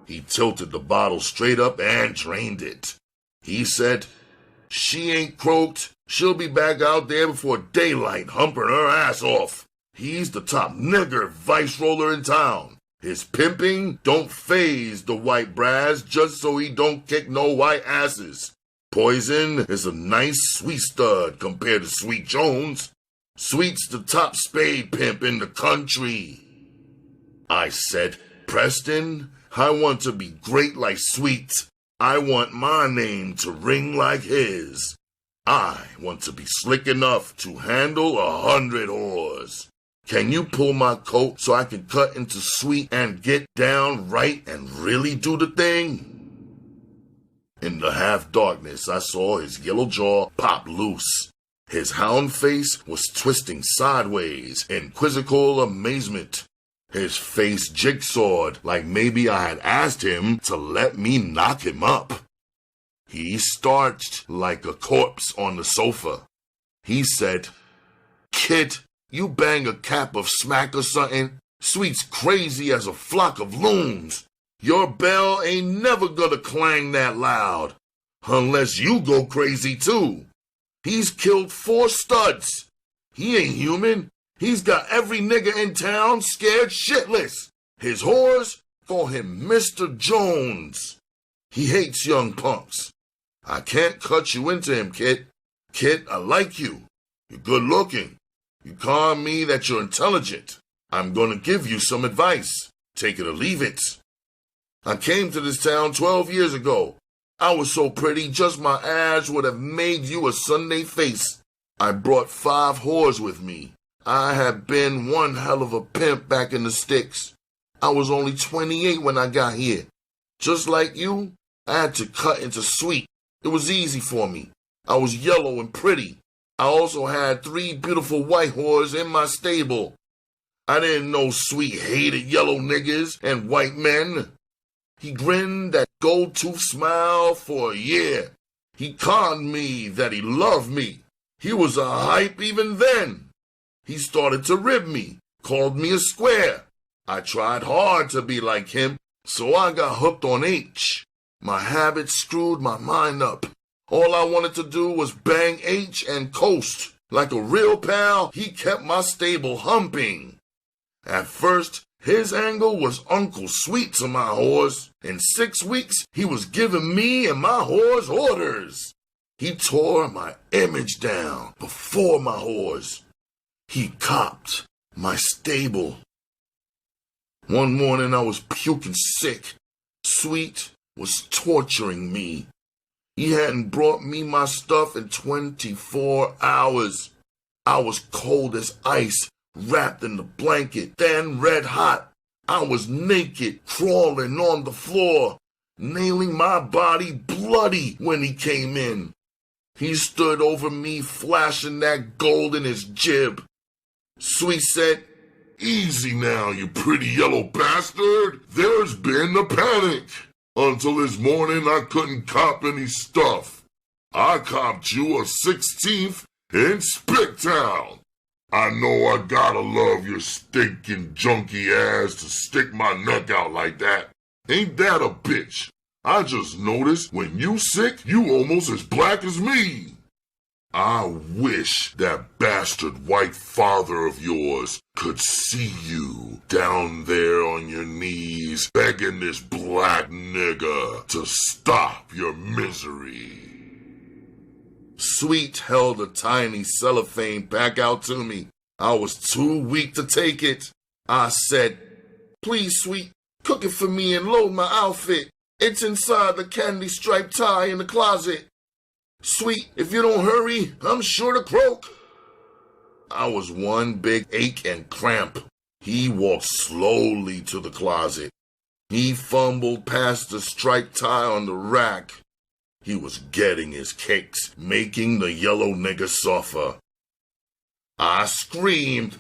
He tilted the bottle straight up and drained it. He said, "She ain't croaked. She'll be back out there before daylight humping her ass off. He's the top nigger vice roller in town. His pimping don't faze the white brass just so he don't kick no white asses. Poison is a nice sweet stud compared to Sweet Jones. Sweet's the top spade pimp in the country." I said, "Preston, I want to be great like Sweet. I want my name to ring like his. I want to be slick enough to handle 100 whores. Can you pull my coat so I can cut into Sweet and get down right and really do the thing?" In the half-darkness, I saw his yellow jaw pop loose. His hound face was twisting sideways in quizzical amazement. His face jigsawed like maybe I had asked him to let me knock him up. He starched like a corpse on the sofa. He said, "Kid, you bang a cap of smack or something? Sweet's crazy as a flock of loons. Your bell ain't never gonna clang that loud. Unless you go crazy too. He's killed 4 studs. He ain't human. He's got every nigga in town scared shitless. His whores call him Mr. Jones. He hates young punks. I can't cut you into him, kid. Kid, I like you. You're good looking. You calm me that you're intelligent. I'm gonna give you some advice. Take it or leave it. I came to this town 12 years ago. I was so pretty, just my ass would have made you a Sunday face. I brought 5 whores with me. I had been one hell of a pimp back in the sticks. I was only 28 when I got here. Just like you, I had to cut into Sweet. It was easy for me. I was yellow and pretty. I also had 3 beautiful white whores in my stable. I didn't know Sweet hated yellow niggas and white men. He grinned that gold-tooth smile for a year. He conned me that he loved me. He was a hype even then. He started to rib me, called me a square. I tried hard to be like him, so I got hooked on H. My habits screwed my mind up. All I wanted to do was bang H and coast. Like a real pal, he kept my stable humping. At first, his angle was Uncle Sweet to my whores. In 6 weeks, he was giving me and my whores orders. He tore my image down before my whores. He copped my stable. One morning I was puking sick. Sweet was torturing me. He hadn't brought me my stuff in 24 hours. I was cold as ice, wrapped in the blanket, then red hot. I was naked, crawling on the floor, nailing my body bloody when he came in. He stood over me, flashing that gold in his jib. Sweet said, "Easy now, you pretty yellow bastard. There's been a panic. Until this morning, I couldn't cop any stuff. I copped you a 16th in Spicktown. I know I gotta love your stinking junky ass to stick my neck out like that. Ain't that a bitch? I just noticed when you sick, you almost as black as me. I wish that bastard white father of yours could see you down there on your knees begging this black nigga to stop your misery. Sweet held a tiny cellophane pack out to me. I was too weak to take it. I said, "Please, Sweet, cook it for me and load my outfit. It's inside the candy striped tie in the closet. Sweet, if you don't hurry, I'm sure to croak." I was one big ache and cramp. He walked slowly to the closet. He fumbled past the striped tie on the rack. He was getting his kicks, making the yellow nigga suffer. I screamed,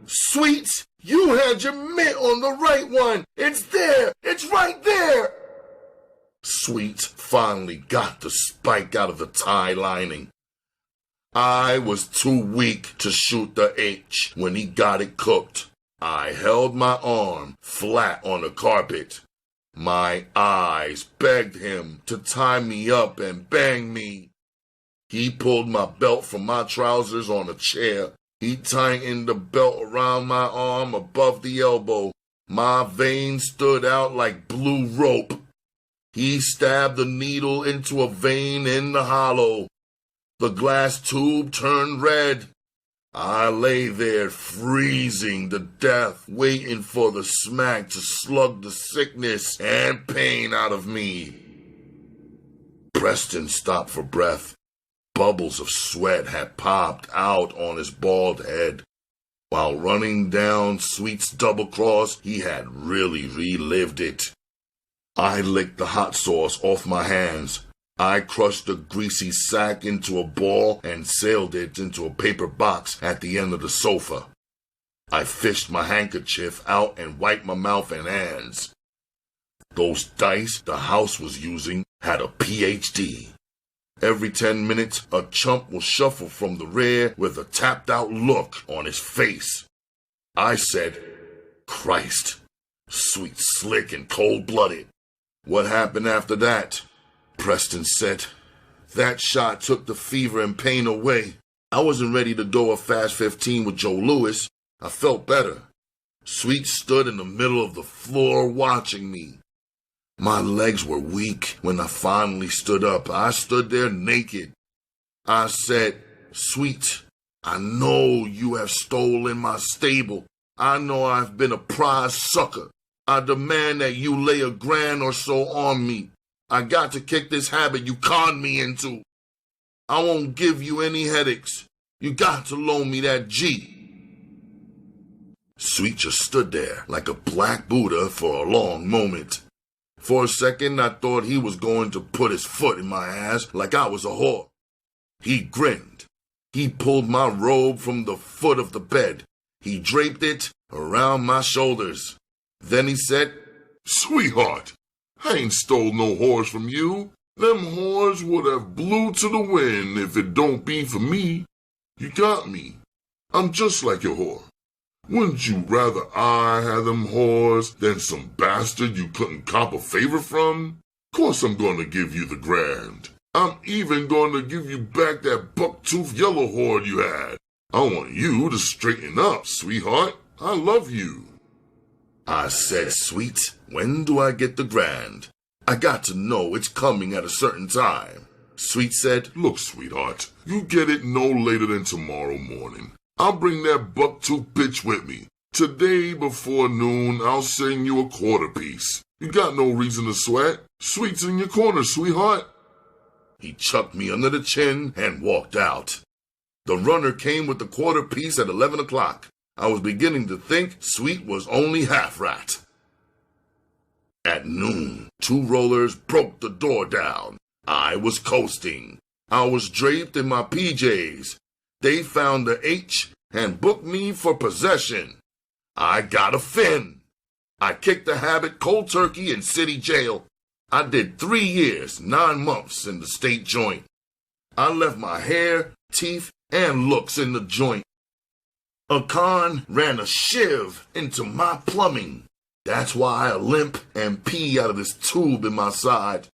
"Sweet, you had your mitt on the right one. It's there. It's right there." Sweet finally got the spike out of the tie lining. I was too weak to shoot the H when he got it cooked. I held my arm flat on the carpet. My eyes begged him to tie me up and bang me. He pulled my belt from my trousers on a chair. He tightened the belt around my arm above the elbow. My veins stood out like blue rope. He stabbed the needle into a vein in the hollow. The glass tube turned red. I lay there freezing to death, waiting for the smack to slug the sickness and pain out of me. Preston stopped for breath. Bubbles of sweat had popped out on his bald head. While running down Sweet's double cross, he had really relived it. I licked the hot sauce off my hands. I crushed the greasy sack into a ball and sailed it into a paper box at the end of the sofa. I fished my handkerchief out and wiped my mouth and hands. Those dice the house was using had a PhD. Every 10 minutes, a chump will shuffle from the rear with a tapped-out look on his face. I said, "Christ, Sweet, slick, and cold-blooded." "What happened after that?" Preston said. "That shot took the fever and pain away. I wasn't ready to go a fast 15 with Joe Louis. I felt better." Sweet stood in the middle of the floor watching me. My legs were weak when I finally stood up. I stood there naked. I said, "Sweet, I know you have stolen my stable. I know I've been a prize sucker. I demand that you lay $1,000 or so on me. I got to kick this habit you conned me into. I won't give you any headaches. You got to loan me that G." Sweet just stood there like a black Buddha for a long moment. For a second, I thought he was going to put his foot in my ass like I was a whore. He grinned. He pulled my robe from the foot of the bed. He draped it around my shoulders. Then he said, "Sweetheart, I ain't stole no whores from you. Them whores would have blew to the wind if it don't be for me. You got me. I'm just like your whore. Wouldn't you rather I had them whores than some bastard you couldn't cop a favor from? Course I'm gonna give you the grand. I'm even gonna give you back that buck-toothed yellow whore you had. I want you to straighten up, sweetheart. I love you." I said, "Sweet, when do I get the grand? I got to know it's coming at a certain time." Sweet said, "Look, sweetheart, you get it no later than tomorrow morning. I'll bring that buck-tooth bitch with me. Today before noon, I'll sing you a quarter piece. You got no reason to sweat. Sweet's in your corner, sweetheart." He chucked me under the chin and walked out. The runner came with the quarter piece at 11 o'clock. I was beginning to think Sweet was only half rat. At noon, 2 rollers broke the door down. I was coasting. I was draped in my PJs. They found the H and booked me for possession. I got a fin. I kicked the habit cold turkey in city jail. I did 3 years, 9 months in the state joint. I left my hair, teeth, and looks in the joint. A con ran a shiv into my plumbing. That's why I limp and pee out of this tube in my side.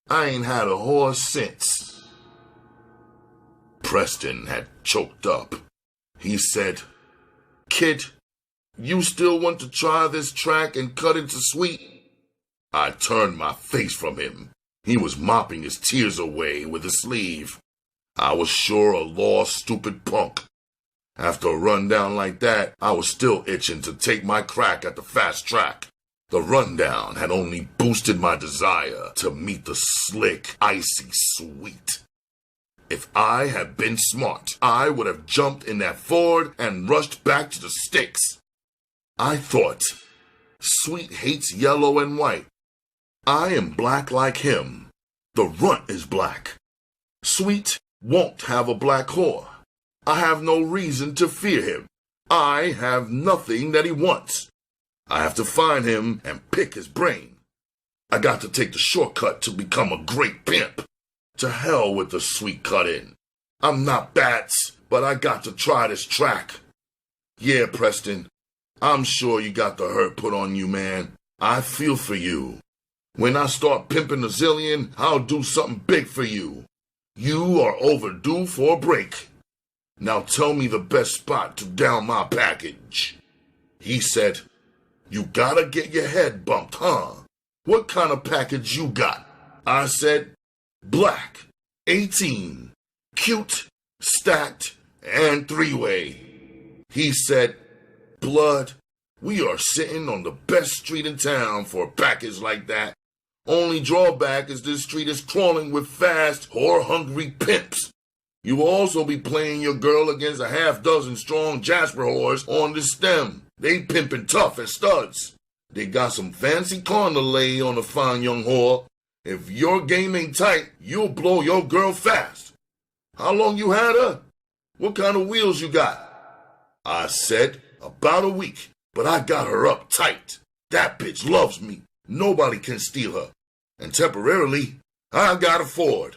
I ain't had a horse since. Preston had choked up. He said, "Kid, you still want to try this track and cut into sweet?" I turned my face from him. He was mopping his tears away with his sleeve. I was sure a lost, stupid punk. After a rundown like that, I was still itching to take my crack at the fast track. The rundown had only boosted my desire to meet the slick, icy sweet. If I had been smart, I would have jumped in that Ford and rushed back to the sticks. I thought, Sweet hates yellow and white. I am black like him. The runt is black. Sweet won't have a black whore. I have no reason to fear him. I have nothing that he wants. I have to find him and pick his brain. I got to take the shortcut to become a great pimp. To hell with the sweet cut-in. I'm not Bats, but I got to try this track. Yeah, Preston, I'm sure you got the hurt put on you, man. I feel for you. When I start pimping a zillion, I'll do something big for you. You are overdue for a break. Now tell me the best spot to down my package. He said, "You gotta get your head bumped, huh? What kind of package you got?" I said, "Black, 18, cute, stacked, and three-way." He said, "Blood, we are sitting on the best street in town for a package like that. Only drawback is this street is crawling with fast, whore-hungry pimps. You will also be playing your girl against a half-dozen strong Jasper whores on the stem. They pimpin' tough as studs. They got some fancy corn to lay on a fine young whore. If your game ain't tight, you'll blow your girl fast. How long you had her? What kind of wheels you got?" I said, "About a week, but I got her up tight. That bitch loves me. Nobody can steal her. And temporarily, I got a Ford."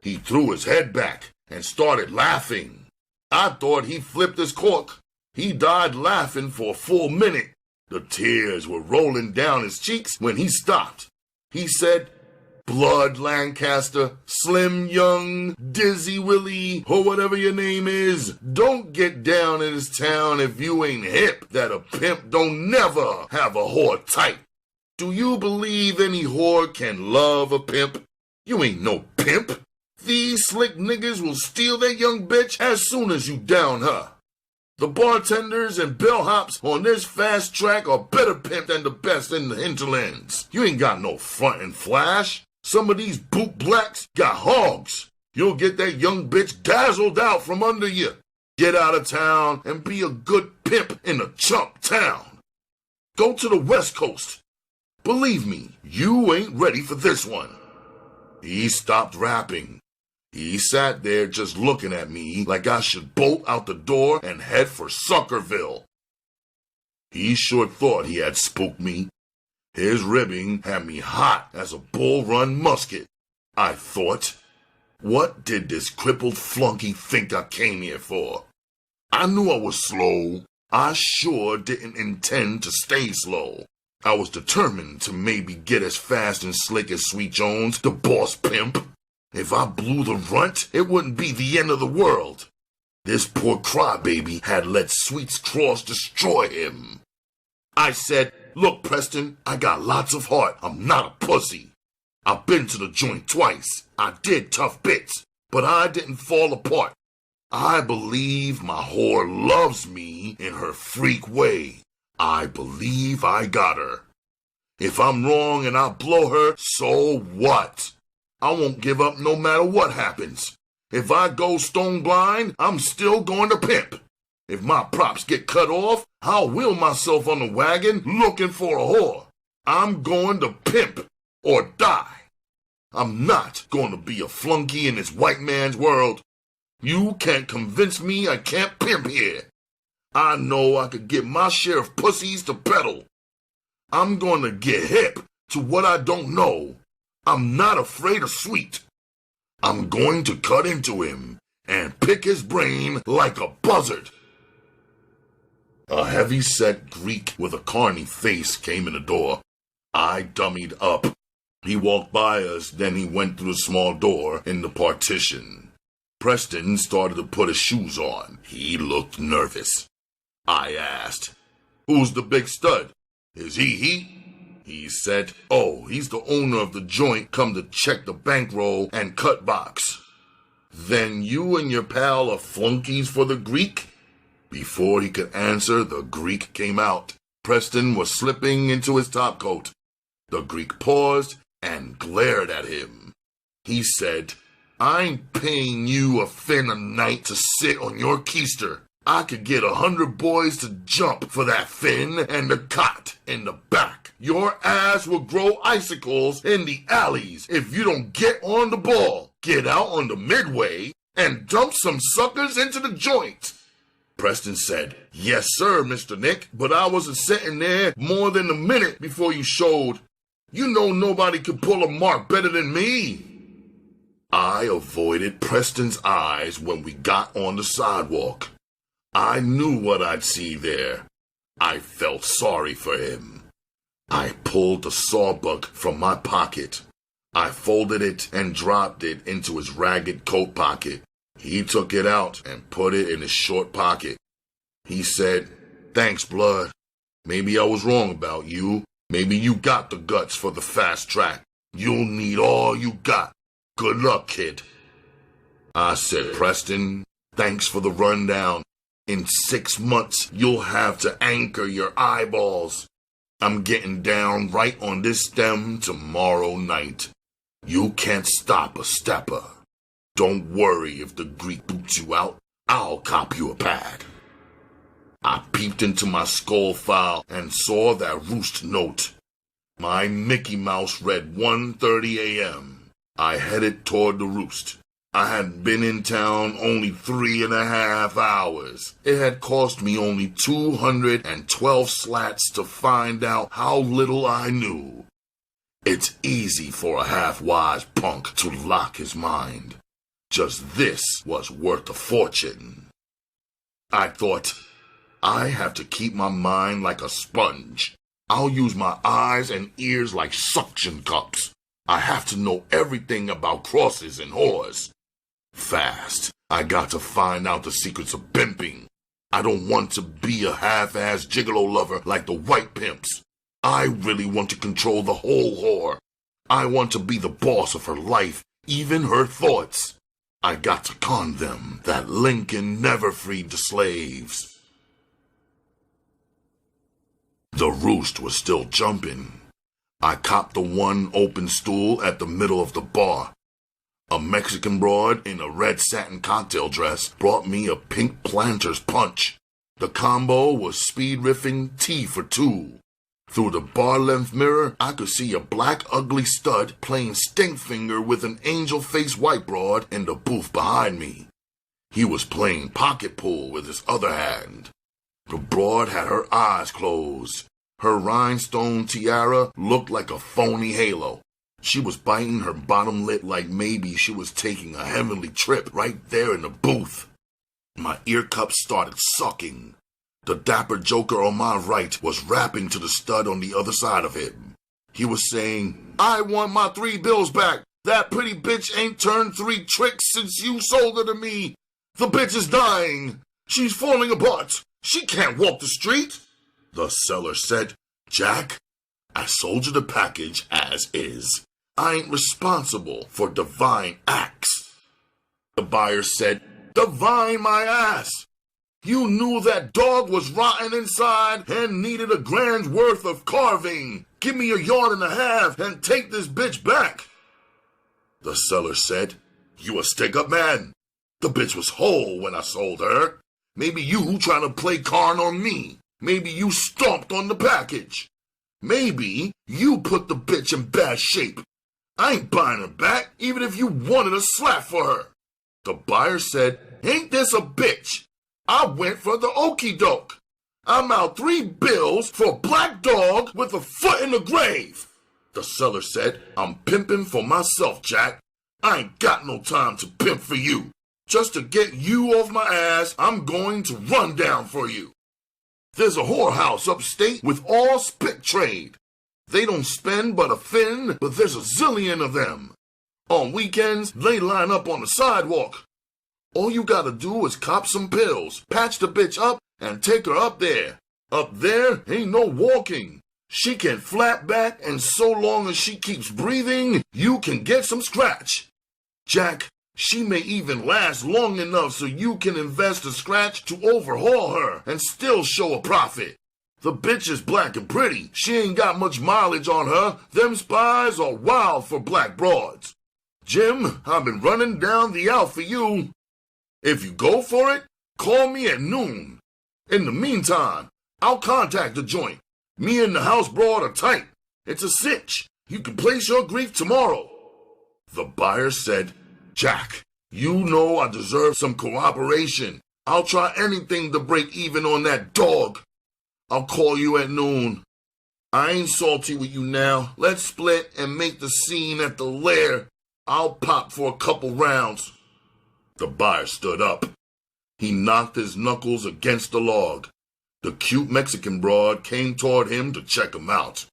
He threw his head back and started laughing. I thought he flipped his cork. He died laughing for a full minute. The tears were rolling down his cheeks when he stopped. He said, "Blood Lancaster, Slim Young, Dizzy Willie, or whatever your name is, don't get down in this town if you ain't hip that a pimp don't never have a whore tight. Do you believe any whore can love a pimp? You ain't no pimp. These slick niggas will steal that young bitch as soon as you down her. The bartenders and bellhops on this fast track are better pimped than the best in the hinterlands. You ain't got no front and flash. Some of these boot blacks got hogs. You'll get that young bitch dazzled out from under you. Get out of town and be a good pimp in a chump town. Go to the West Coast. Believe me, you ain't ready for this one." He stopped rapping. He sat there just looking at me like I should bolt out the door and head for Suckerville. He sure thought he had spooked me. His ribbing had me hot as a bull-run musket. I thought, what did this crippled flunky think I came here for? I knew I was slow. I sure didn't intend to stay slow. I was determined to maybe get as fast and slick as Sweet Jones, the boss pimp. If I blew the runt, it wouldn't be the end of the world. This poor crybaby had let Sweet's cross destroy him. I said, "Look, Preston, I got lots of heart. I'm not a pussy. I've been to the joint twice. I did tough bits, but I didn't fall apart. I believe my whore loves me in her freak way. I believe I got her. If I'm wrong and I blow her, so what? I won't give up no matter what happens. If I go stone blind, I'm still going to pimp. If my props get cut off, I'll wheel myself on the wagon looking for a whore. I'm going to pimp or die. I'm not going to be a flunky in this white man's world. You can't convince me I can't pimp here. I know I could get my share of pussies to peddle. I'm going to get hip to what I don't know. I'm not afraid of Sweet. I'm going to cut into him and pick his brain like a buzzard. A heavy-set Greek with a carny face came in the door. I dummied up. He walked by us, then he went through the small door in the partition. Preston started to put his shoes on. He looked nervous. I asked, "Who's the big stud? Is he?" He said, "Oh, he's the owner of the joint come to check the bankroll and cut box." "Then you and your pal are flunkies for the Greek?" Before he could answer, the Greek came out. Preston was slipping into his topcoat. The Greek paused and glared at him. He said, "I ain't paying you a fin a night to sit on your keister. I could get 100 boys to jump for that fin and the cot in the back. Your ass will grow icicles in the alleys if you don't get on the ball, get out on the midway, and dump some suckers into the joint." Preston said, "Yes, sir, Mr. Nick, but I wasn't sitting there more than a minute before you showed. You know nobody could pull a mark better than me." I avoided Preston's eyes when we got on the sidewalk. I knew what I'd see there. I felt sorry for him. I pulled the sawbuck from my pocket. I folded it and dropped it into his ragged coat pocket. He took it out and put it in his short pocket. He said, "Thanks, blood. Maybe I was wrong about you. Maybe you got the guts for the fast track. You'll need all you got. Good luck, kid." I said, "Preston, thanks for the rundown. In 6 months, you'll have to anchor your eyeballs. I'm getting down right on this stem tomorrow night. You can't stop a stepper. Don't worry if the Greek boots you out. I'll cop you a pad." I peeped into my skull file and saw that roost note. My Mickey Mouse read 1:30 a.m. I headed toward the roost. I had been in town only 3.5 hours. It had cost me only 212 slats to find out how little I knew. It's easy for a half-wise punk to lock his mind. Just this was worth a fortune. I thought, I have to keep my mind like a sponge. I'll use my eyes and ears like suction cups. I have to know everything about crosses and whores. Fast, I got to find out the secrets of pimping. I don't want to be a half-ass gigolo lover like the white pimps. I really want to control the whole whore. I want to be the boss of her life, even her thoughts. I got to con them that Lincoln never freed the slaves. The roost was still jumping. I copped the one open stool at the middle of the bar. A Mexican broad in a red satin cocktail dress brought me a pink planter's punch. The combo was speed riffing tea for two. Through the bar-length mirror, I could see a black ugly stud playing stinkfinger with an angel-faced white broad in the booth behind me. He was playing pocket pool with his other hand. The broad had her eyes closed. Her rhinestone tiara looked like a phony halo. She was biting her bottom lip like maybe she was taking a heavenly trip right there in the booth. My ear cups started sucking. The dapper joker on my right was rapping to the stud on the other side of him. He was saying, "I want my 3 bills back. That pretty bitch ain't turned 3 tricks since you sold her to me. The bitch is dying. She's falling apart. She can't walk the street." The seller said, "Jack, I sold you the package as is. I ain't responsible for divine acts." The buyer said, "Divine my ass. You knew that dog was rotten inside and needed a grand's worth of carving. Give me 1.5 yards and take this bitch back." The seller said, "You a stick-up man. The bitch was whole when I sold her. Maybe you trying to play carn on me. Maybe you stomped on the package. Maybe you put the bitch in bad shape. I ain't buying her back, even if you wanted a slap for her." The buyer said, "Ain't this a bitch? I went for the okey doke. I'm out 3 bills for a black dog with a foot in the grave." The seller said, "I'm pimping for myself, Jack. I ain't got no time to pimp for you. Just to get you off my ass, I'm going to run down for you. There's a whorehouse upstate with all spit trade. They don't spend but a fin, but there's a zillion of them. On weekends, they line up on the sidewalk. All you gotta do is cop some pills, patch the bitch up, and take her up there. Up there ain't no walking. She can flap back, and so long as she keeps breathing, you can get some scratch. Jack, she may even last long enough so you can invest the scratch to overhaul her and still show a profit. The bitch is black and pretty. She ain't got much mileage on her. Them spies are wild for black broads. Jim, I've been running down the out for you. If you go for it, call me at noon. In the meantime, I'll contact the joint. Me and the house broad are tight. It's a cinch. You can place your grief tomorrow. The buyer said, Jack, you know I deserve some cooperation. I'll try anything to break even on that dog. I'll call you at noon. I ain't salty with you now. Let's split and make the scene at the lair. I'll pop for a couple rounds. The buyer stood up. He knocked his knuckles against the log. The cute Mexican broad came toward him to check him out.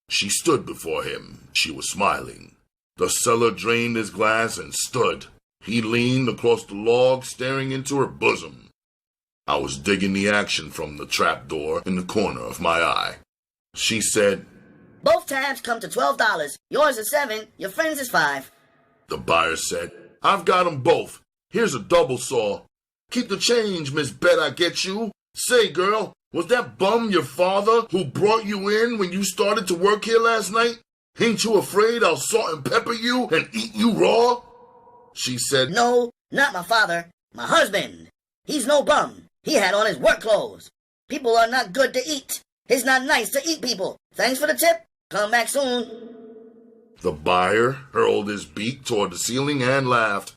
She stood before him. She was smiling. The seller drained his glass and stood. He leaned across the log, staring into her bosom. I was digging the action from the trapdoor in the corner of my eye. She said, Both tabs come to $12. Yours is $7, your friend's is $5. The buyer said, I've got 'em both. Here's a double saw. Keep the change, Miss Bet I get you. Say, girl, was that bum your father who brought you in when you started to work here last night? Ain't you afraid I'll salt and pepper you and eat you raw? She said, No, not my father. My husband. He's no bum. He had on his work clothes. People are not good to eat. It's not nice to eat people. Thanks for the tip. Come back soon. The buyer hurled his beak toward the ceiling and laughed.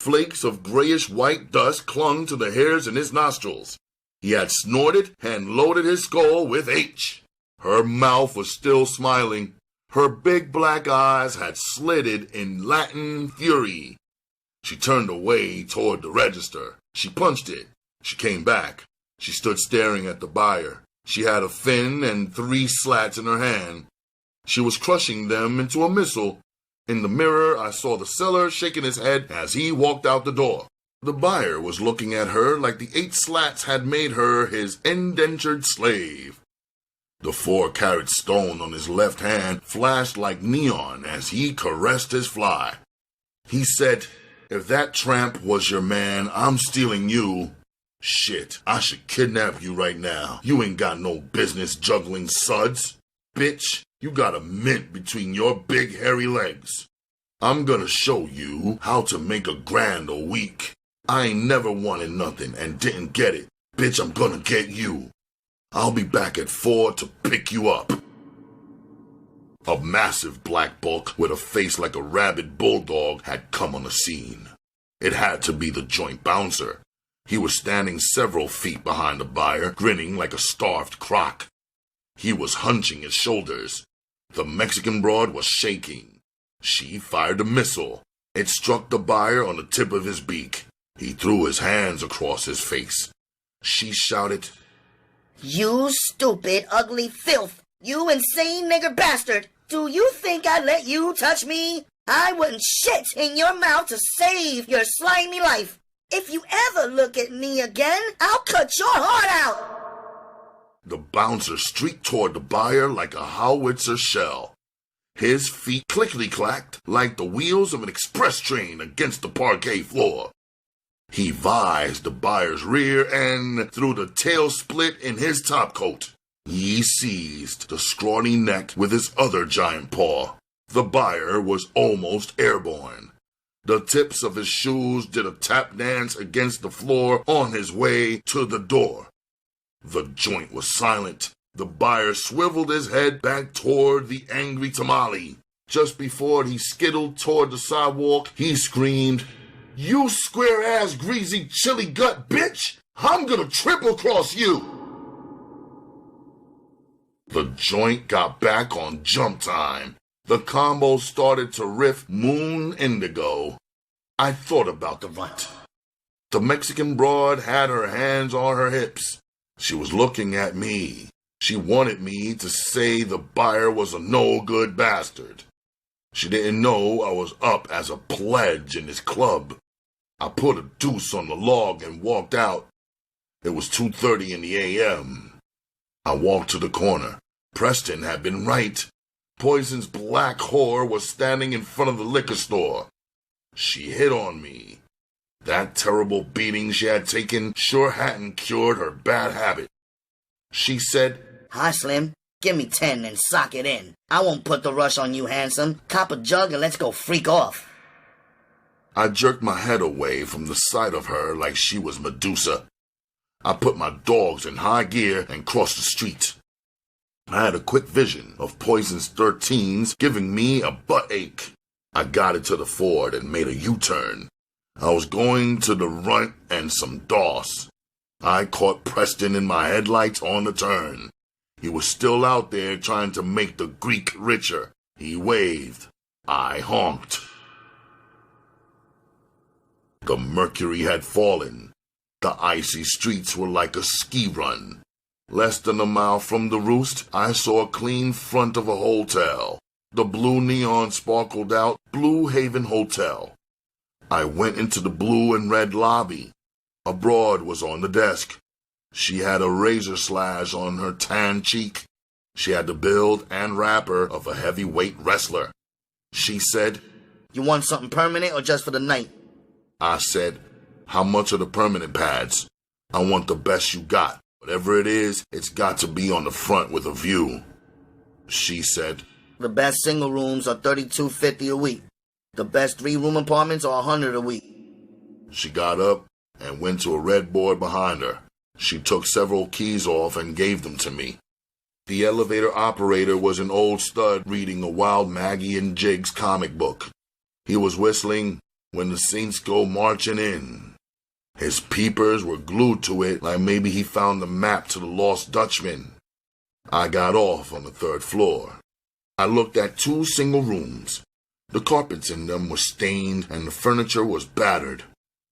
Flakes of grayish-white dust clung to the hairs in his nostrils. He had snorted and loaded his skull with H. Her mouth was still smiling. Her big black eyes had slitted in Latin fury. She turned away toward the register. She punched it. She came back. She stood staring at the buyer. She had a fin and 3 slats in her hand. She was crushing them into a missile. In the mirror, I saw the seller shaking his head as he walked out the door. The buyer was looking at her like the 8 slats had made her his indentured slave. The 4-carat stone on his left hand flashed like neon as he caressed his fly. He said, If that tramp was your man, I'm stealing you. Shit, I should kidnap you right now. You ain't got no business juggling suds. Bitch, you got a mint between your big hairy legs. I'm gonna show you how to make a grand a week. I ain't never wanted nothing and didn't get it. Bitch, I'm gonna get you. I'll be back at 4 to pick you up. A massive black bulk with a face like a rabid bulldog had come on the scene. It had to be the joint bouncer. He was standing several feet behind the buyer, grinning like a starved croc. He was hunching his shoulders. The Mexican broad was shaking. She fired a missile. It struck the buyer on the tip of his beak. He threw his hands across his face. She shouted, You stupid, ugly filth. You insane nigger bastard. Do you think I let you touch me? I wouldn't shit in your mouth to save your slimy life. If you ever look at me again, I'll cut your heart out. The bouncer streaked toward the buyer like a howitzer shell. His feet clickety-clacked like the wheels of an express train against the parquet floor. He vised the buyer's rear end through the tail split in his topcoat. He seized the scrawny neck with his other giant paw. The buyer was almost airborne. The tips of his shoes did a tap dance against the floor on his way to the door. The joint was silent. The buyer swiveled his head back toward the angry tamale. Just before he skittled toward the sidewalk, he screamed, You square-ass greasy chili gut bitch! I'm gonna triple-cross you! The joint got back on jump time. The combo started to riff Moon Indigo. I thought about the runt. The Mexican broad had her hands on her hips. She was looking at me. She wanted me to say the buyer was a no-good bastard. She didn't know I was up as a pledge in this club. I put a deuce on the log and walked out. It was 2:30 in the a.m. I walked to the corner. Preston had been right. Poison's black whore was standing in front of the liquor store. She hit on me. That terrible beating she had taken sure hadn't cured her bad habit. She said, "Hi, Slim. Give me 10 and sock it in. I won't put the rush on you, handsome. Cop a jug and let's go freak off." I jerked my head away from the sight of her like she was Medusa. I put my dogs in high gear and crossed the street. I had a quick vision of Poison's 13s giving me a butt ache. I got it to the Ford and made a U-turn. I was going to the runt and some doss. I caught Preston in my headlights on the turn. He was still out there trying to make the Greek richer. He waved. I honked. The mercury had fallen. The icy streets were like a ski run. Less than a mile from the roost, I saw a clean front of a hotel. The blue neon sparkled out, Blue Haven Hotel. I went into the blue and red lobby. A broad was on the desk. She had a razor slash on her tan cheek. She had the build and wrapper of a heavyweight wrestler. She said, "You want something permanent or just for the night?" I said, "How much are the permanent pads? I want the best you got. Whatever it is, it's got to be on the front with a view." She said, "The best single rooms are $32.50 a week. The best 3-room apartments are $100 a week." She got up and went to a red board behind her. She took several keys off and gave them to me. The elevator operator was an old stud reading a Wild Maggie and Jigs comic book. He was whistling "When the Saints Go Marching In." His peepers were glued to it like maybe he found the map to the Lost Dutchman. I got off on the 3rd floor. I looked at 2 single rooms. The carpets in them were stained and the furniture was battered.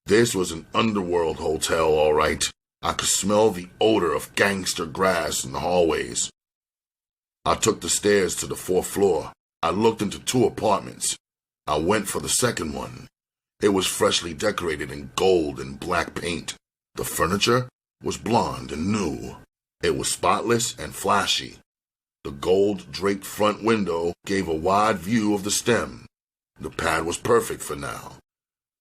This was an underworld hotel, all right. I could smell the odor of gangster grass in the hallways. I took the stairs to the 4th floor. I looked into 2 apartments. I went for the second one. It was freshly decorated in gold and black paint. The furniture was blonde and new. It was spotless and flashy. The gold-draped front window gave a wide view of the stem. The pad was perfect for now.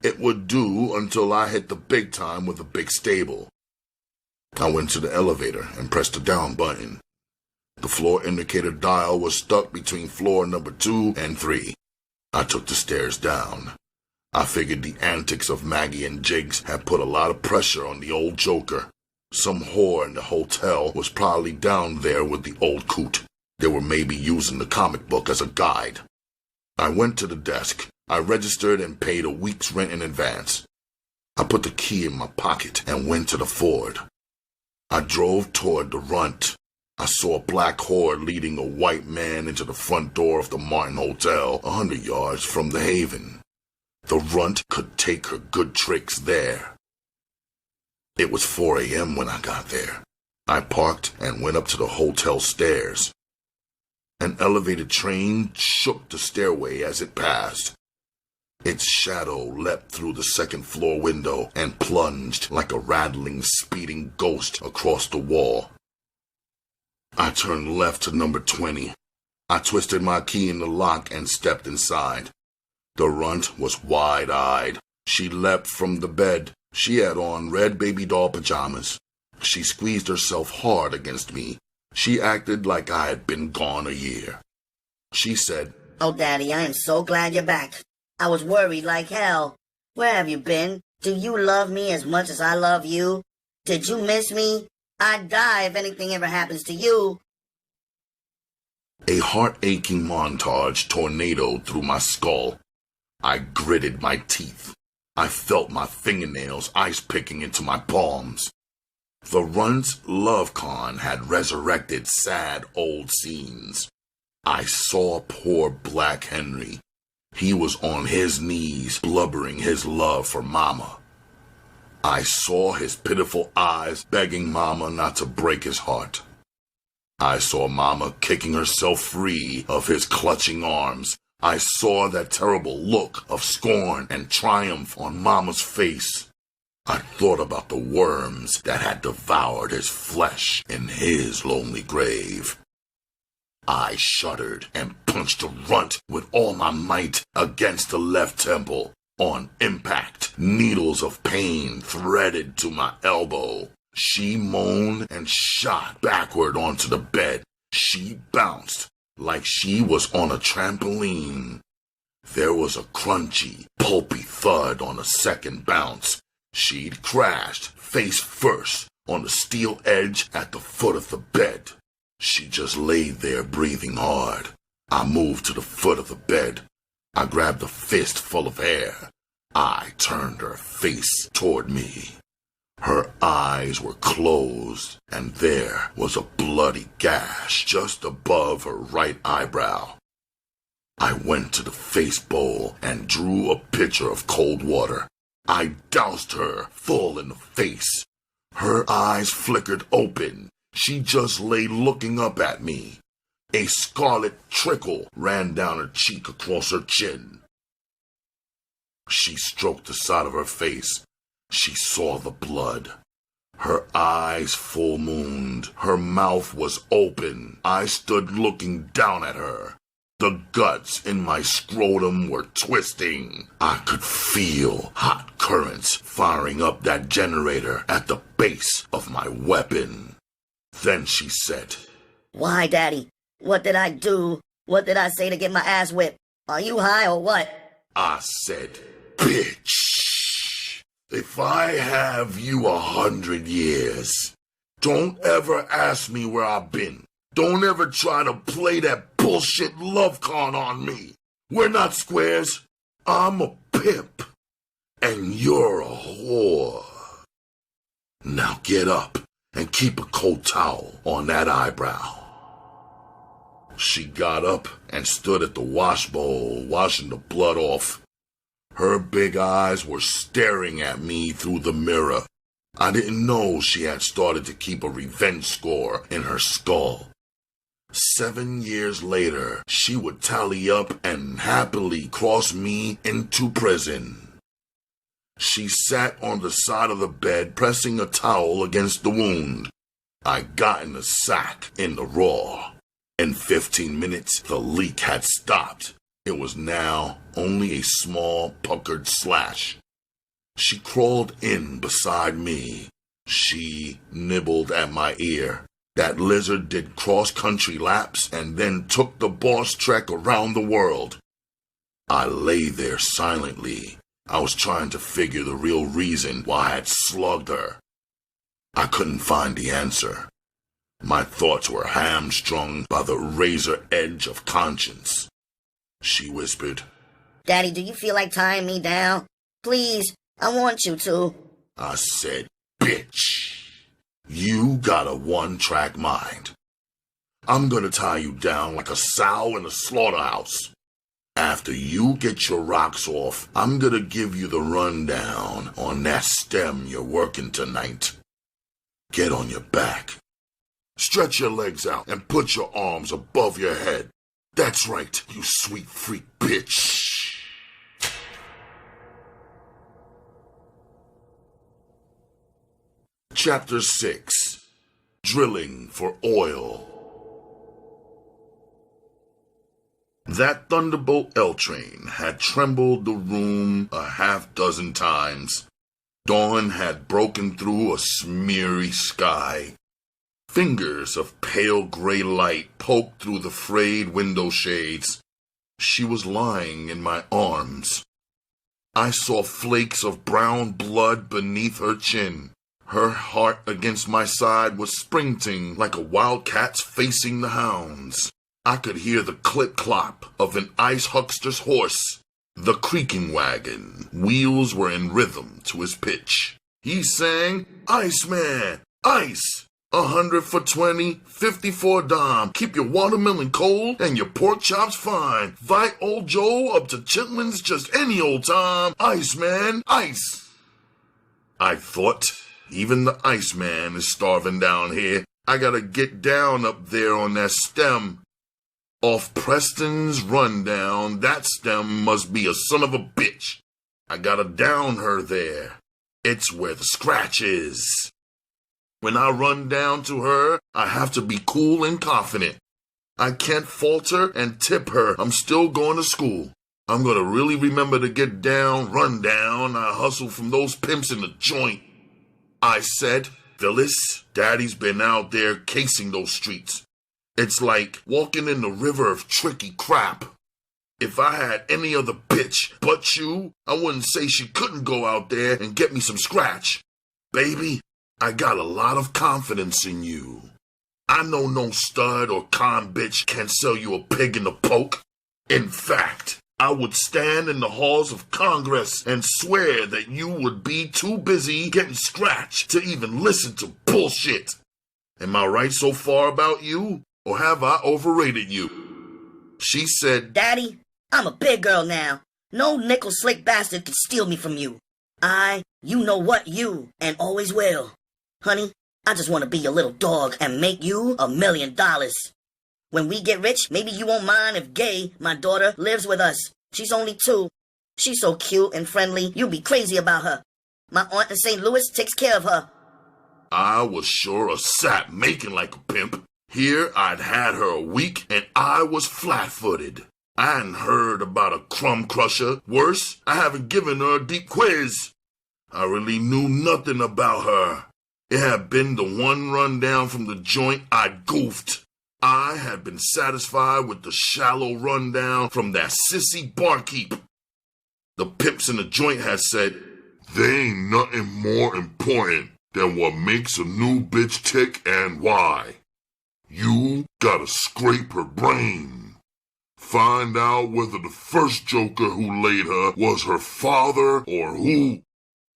It would do until I hit the big time with a big stable. I went to the elevator and pressed the down button. The floor indicator dial was stuck between floor number 2 and 3. I took the stairs down. I figured the antics of Maggie and Jigs had put a lot of pressure on the old joker. Some whore in the hotel was probably down there with the old coot. They were maybe using the comic book as a guide. I went to the desk. I registered and paid a week's rent in advance. I put the key in my pocket and went to the Ford. I drove toward the runt. I saw a black whore leading a white man into the front door of the Martin Hotel 100 yards from the Haven. The runt could take her good tricks there. It was 4 a.m. when I got there. I parked and went up to the hotel stairs. An elevated train shook the stairway as it passed. Its shadow leapt through the 2nd floor window and plunged like a rattling, speeding ghost across the wall. I turned left to number 20. I twisted my key in the lock and stepped inside. The runt was wide-eyed. She leapt from the bed. She had on red baby doll pajamas. She squeezed herself hard against me. She acted like I had been gone a year. She said, "Oh, Daddy, I am so glad you're back. I was worried like hell. Where have you been? Do you love me as much as I love you? Did you miss me? I'd die if anything ever happens to you." A heart-aching montage tornadoed through my skull. I gritted my teeth. I felt my fingernails ice-picking into my palms. The runt's love con had resurrected sad old scenes. I saw poor Black Henry. He was on his knees, blubbering his love for Mama. I saw his pitiful eyes begging Mama not to break his heart. I saw Mama kicking herself free of his clutching arms. I saw that terrible look of scorn and triumph on Mama's face. I thought about the worms that had devoured his flesh in his lonely grave. I shuddered and punched a runt with all my might against the left temple. On impact, needles of pain threaded to my elbow. She moaned and shot backward onto the bed. She bounced like she was on a trampoline. There was a crunchy, pulpy thud on the second bounce. She'd crashed face first on the steel edge at the foot of the bed. She just laid there breathing hard. I moved to the foot of the bed. I grabbed a fist full of air. I turned her face toward me. Her eyes were closed, and there was a bloody gash just above her right eyebrow. I went to the face bowl and drew a pitcher of cold water. I doused her full in the face. Her eyes flickered open. She just lay looking up at me. A scarlet trickle ran down her cheek across her chin. She stroked the side of her face. She saw the blood. Her eyes full-mooned. Her mouth was open. I stood looking down at her. The guts in my scrotum were twisting. I could feel hot currents firing up that generator at the base of my weapon. Then she said, Why, Daddy? What did I do? What did I say to get my ass whipped? Are you high or what? I said, bitch, if I have you 100 years, don't ever ask me where I've been. Don't ever try to play that bullshit love con on me. We're not squares. I'm a pimp, and you're a whore. Now get up and keep a cold towel on that eyebrow. She got up and stood at the wash bowl, washing the blood off. Her big eyes were staring at me through the mirror. I didn't know she had started to keep a revenge score in her skull. 7 years later, she would tally up and happily cross me into prison. She sat on the side of the bed, pressing a towel against the wound. I got in the sack in the raw. In 15 minutes, the leak had stopped. It was now only a small, puckered slash. She crawled in beside me. She nibbled at my ear. That lizard did cross-country laps and then took the boss trek around the world. I lay there silently. I was trying to figure the real reason why I had slugged her. I couldn't find the answer. My thoughts were hamstrung by the razor edge of conscience. She whispered, Daddy, do you feel like tying me down? Please, I want you to. I said, bitch. You got a one-track mind. I'm gonna tie you down like a sow in a slaughterhouse. After you get your rocks off, I'm gonna give you the rundown on that stem you're working tonight. Get on your back. Stretch your legs out and put your arms above your head. That's right, you sweet freak bitch. Chapter 6. Drilling for Oil. That Thunderbolt L train had trembled the room a half-dozen times. Dawn had broken through a smeary sky. Fingers of pale gray light poked through the frayed window shades. She was lying in my arms. I saw flakes of brown blood beneath her chin. Her heart against my side was sprinting like a wildcat's facing the hounds. I could hear the clip-clop of an ice huckster's horse. The creaking wagon. Wheels were in rhythm to his pitch. He sang, Iceman! Ice! 100 for 20, 50 for a dime. Keep your watermelon cold and your pork chops fine. Invite old Joe up to Chitlins just any old time. Ice, man, ice. I thought, even the Iceman is starving down here. I gotta get down up there on that stem. Off Preston's rundown, that stem must be a son of a bitch. I gotta down her there. It's where the scratch is. When I run down to her, I have to be cool and confident. I can't falter and tip her. I'm still going to school. I'm gonna really remember to get down, run down. I hustle from those pimps in the joint. I said, Phyllis, Daddy's been out there casing those streets. It's like walking in the river of tricky crap. If I had any other bitch but you, I wouldn't say she couldn't go out there and get me some scratch. Baby, I got a lot of confidence in you. I know no stud or con bitch can sell you a pig in the poke. In fact, I would stand in the halls of Congress and swear that you would be too busy getting scratched to even listen to bullshit. Am I right so far about you, or have I overrated you? She said, Daddy, I'm a big girl now. No nickel slick bastard can steal me from you. You know what you, and always will. Honey, I just want to be your little dog and make you $1 million. When we get rich, maybe you won't mind if Gay, my daughter, lives with us. She's only 2. She's so cute and friendly, you'll be crazy about her. My aunt in St. Louis takes care of her. I was sure a sap making like a pimp. Here I'd had her a week and I was flat-footed. I hadn't heard about a crumb crusher. Worse, I haven't given her a deep quiz. I really knew nothing about her. It had been the one rundown from the joint I'd goofed. I had been satisfied with the shallow rundown from that sissy barkeep. The pimps in the joint had said, They ain't nothing more important than what makes a new bitch tick and why. You gotta scrape her brain. Find out whether the first joker who laid her was her father or who.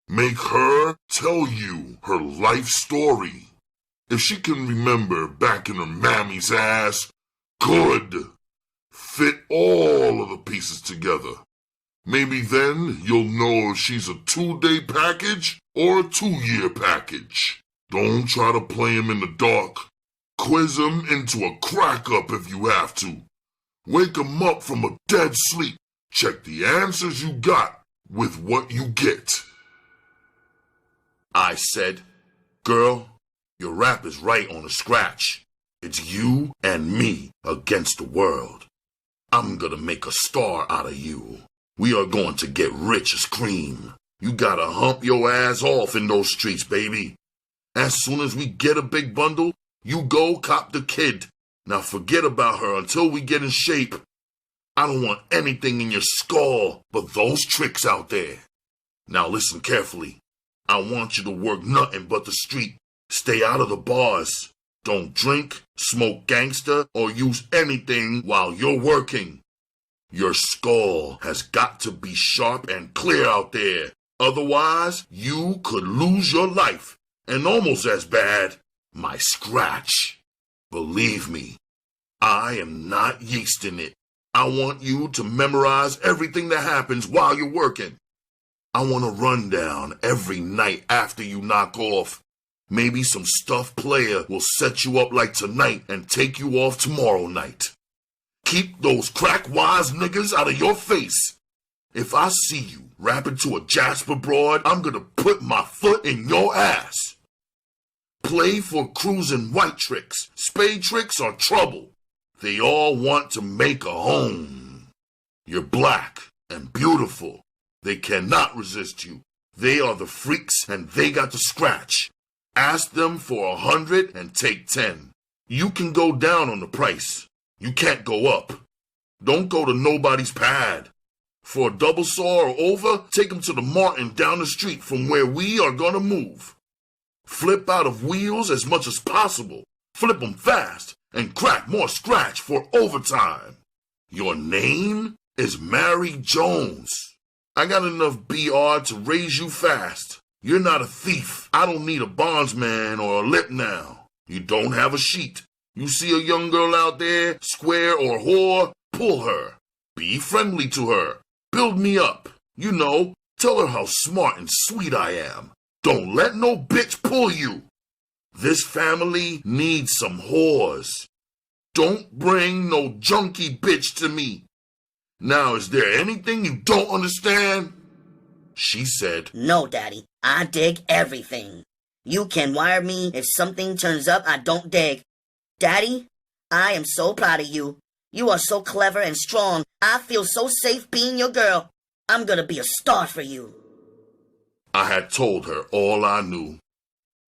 Make her tell you her life story. If she can remember back in her mammy's ass, good. Fit all of the pieces together. Maybe then you'll know if she's a 2-day package or a 2-year package. Don't try to play him in the dark. Quiz him into a crack-up if you have to. Wake him up from a dead sleep. Check the answers you got with what you get. I said, Girl, your rap is right on the scratch. It's you and me against the world. I'm gonna make a star out of you. We are going to get rich as cream. You gotta hump your ass off in those streets, baby. As soon as we get a big bundle, you go cop the kid. Now forget about her until we get in shape. I don't want anything in your skull but those tricks out there. Now listen carefully. I want you to work nothing but the street. Stay out of the bars. Don't drink, smoke gangster, or use anything while you're working. Your skull has got to be sharp and clear out there. Otherwise, you could lose your life. And almost as bad, my scratch. Believe me, I am not yeasting it. I want you to memorize everything that happens while you're working. I want a rundown every night after you knock off. Maybe some stuffed player will set you up like tonight and take you off tomorrow night. Keep those crack-wise niggas out of your face. If I see you rapping to a Jasper broad, I'm gonna put my foot in your ass. Play for cruising white tricks. Spade tricks are trouble. They all want to make a home. You're black and beautiful. They cannot resist you. They are the freaks and they got the scratch. Ask them for 100 and take 10. You can go down on the price. You can't go up. Don't go to nobody's pad. For a double saw or over, take them to the Martin down the street from where we are gonna move. Flip out of wheels as much as possible. Flip them fast and crack more scratch for overtime. Your name is Mary Jones. I got enough BR to raise you fast. You're not a thief. I don't need a bondsman or a lip now. You don't have a sheet. You see a young girl out there, square or whore, pull her. Be friendly to her. Build me up. You know, tell her how smart and sweet I am. Don't let no bitch pull you. This family needs some whores. Don't bring no junkie bitch to me. Now, is there anything you don't understand? She said, No, Daddy. I dig everything. You can wire me if something turns up I don't dig. Daddy, I am so proud of you. You are so clever and strong. I feel so safe being your girl. I'm gonna be a star for you. I had told her all I knew.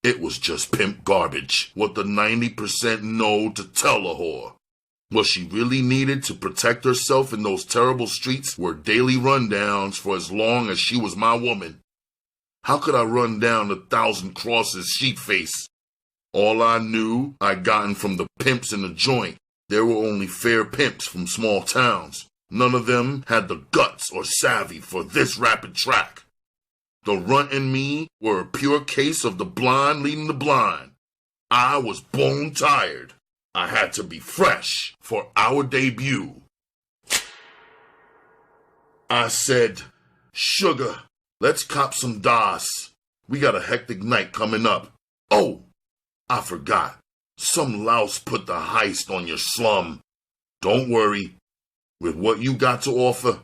It was just pimp garbage, what the 90% know to tell a whore. What she really needed to protect herself in those terrible streets were daily rundowns for as long as she was my woman. How could I run down 1,000 crosses sheet face? All I knew I'd gotten from the pimps in the joint. There were only fair pimps from small towns. None of them had the guts or savvy for this rapid track. The runt and me were a pure case of the blind leading the blind. I was bone tired. I had to be fresh for our debut. I said, Sugar, let's cop some DOS. We got a hectic night coming up. Oh, I forgot. Some louse put the heist on your slum. Don't worry. With what you got to offer,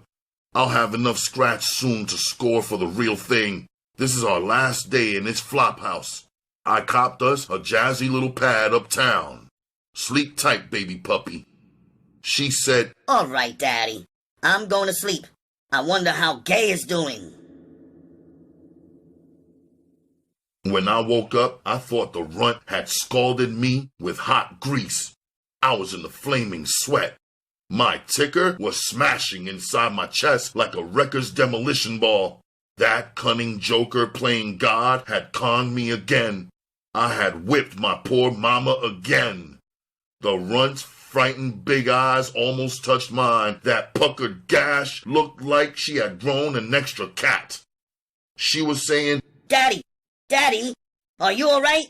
I'll have enough scratch soon to score for the real thing. This is our last day in this flop house. I copped us a jazzy little pad uptown. Sleep tight, baby puppy. She said, All right, Daddy. I'm going to sleep. I wonder how Gay is doing. When I woke up, I thought the runt had scalded me with hot grease. I was in a flaming sweat. My ticker was smashing inside my chest like a wrecker's demolition ball. That cunning joker playing God had conned me again. I had whipped my poor mama again. The runt's frightened big eyes almost touched mine. That puckered gash looked like she had grown an extra cat. She was saying, Daddy, are you alright?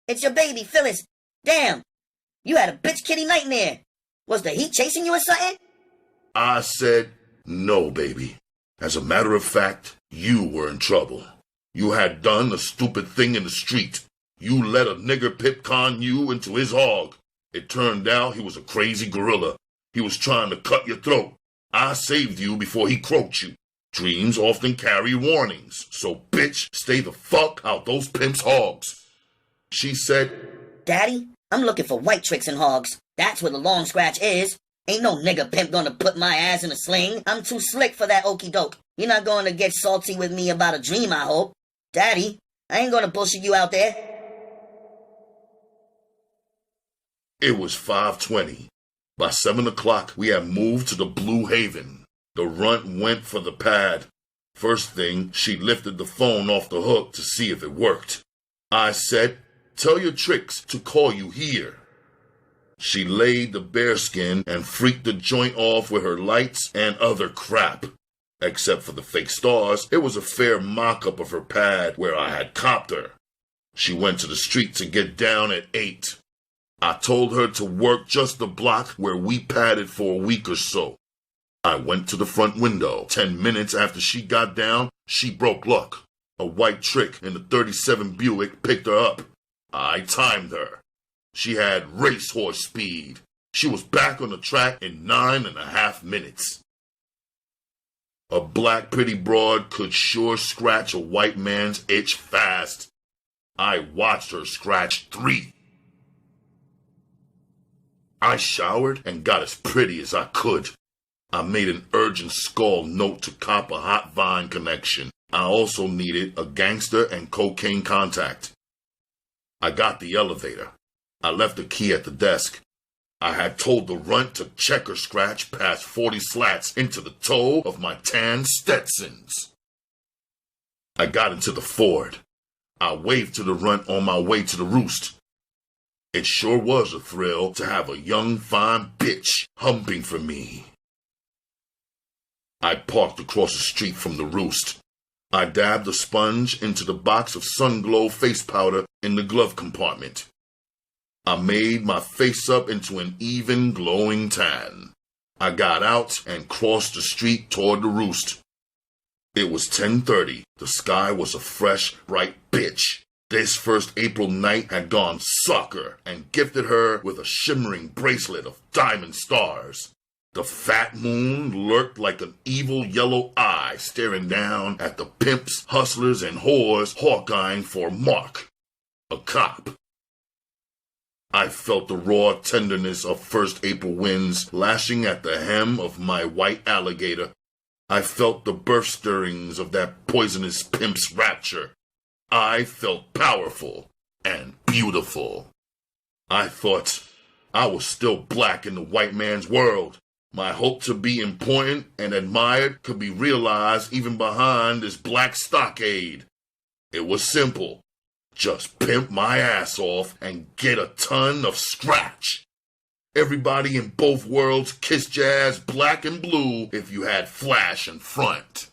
It's your baby, Phyllis. Damn, you had a bitch kitty nightmare. Was the heat chasing you or something? I said, No, baby. As a matter of fact, you were in trouble. You had done a stupid thing in the street. You let a nigger pip con you into his hog. It turned out he was a crazy gorilla. He was trying to cut your throat. I saved you before he croaked you. Dreams often carry warnings, so bitch, stay the fuck out those pimps' hogs. She said, Daddy, I'm looking for white tricks and hogs. That's where the long scratch is. Ain't no nigga pimp gonna put my ass in a sling. I'm too slick for that okey doke. You're not going to get salty with me about a dream, I hope. Daddy, I ain't gonna bullshit you out there. It was 5:20. By 7 o'clock, we had moved to the Blue Haven. The runt went for the pad. First thing, she lifted the phone off the hook to see if it worked. I said, Tell your tricks to call you here. She laid the bearskin and freaked the joint off with her lights and other crap. Except for the fake stars, it was a fair mock-up of her pad where I had copped her. She went to the street to get down at 8. I told her to work just the block where we padded for a week or so. I went to the front window. 10 minutes after she got down, she broke luck. A white trick in the 37 Buick picked her up. I timed her. She had racehorse speed. She was back on the track in 9.5 minutes. A black pretty broad could sure scratch a white man's itch fast. I watched her scratch 3. I showered and got as pretty as I could. I made an urgent skull note to cop a hot vine connection. I also needed a gangster and cocaine contact. I got the elevator. I left the key at the desk. I had told the runt to check her scratch past 40 slats into the toe of my tan Stetsons. I got into the Ford. I waved to the runt on my way to the roost. It sure was a thrill to have a young, fine bitch humping for me. I parked across the street from the roost. I dabbed a sponge into the box of Sunglow face powder in the glove compartment. I made my face up into an even glowing tan. I got out and crossed the street toward the roost. It was 10:30. The sky was a fresh, bright bitch. This first April night had gone sucker and gifted her with a shimmering bracelet of diamond stars. The fat moon lurked like an evil yellow eye staring down at the pimps, hustlers, and whores hawk-eyeing for Mark, a cop. I felt the raw tenderness of first April winds lashing at the hem of my white alligator. I felt the birth stirrings of that poisonous pimp's rapture. I felt powerful and beautiful. I thought I was still black in the white man's world. My hope to be important and admired could be realized even behind this black stockade. It was simple. Just pimp my ass off and get a ton of scratch. Everybody in both worlds kissed your ass black and blue if you had flash in front.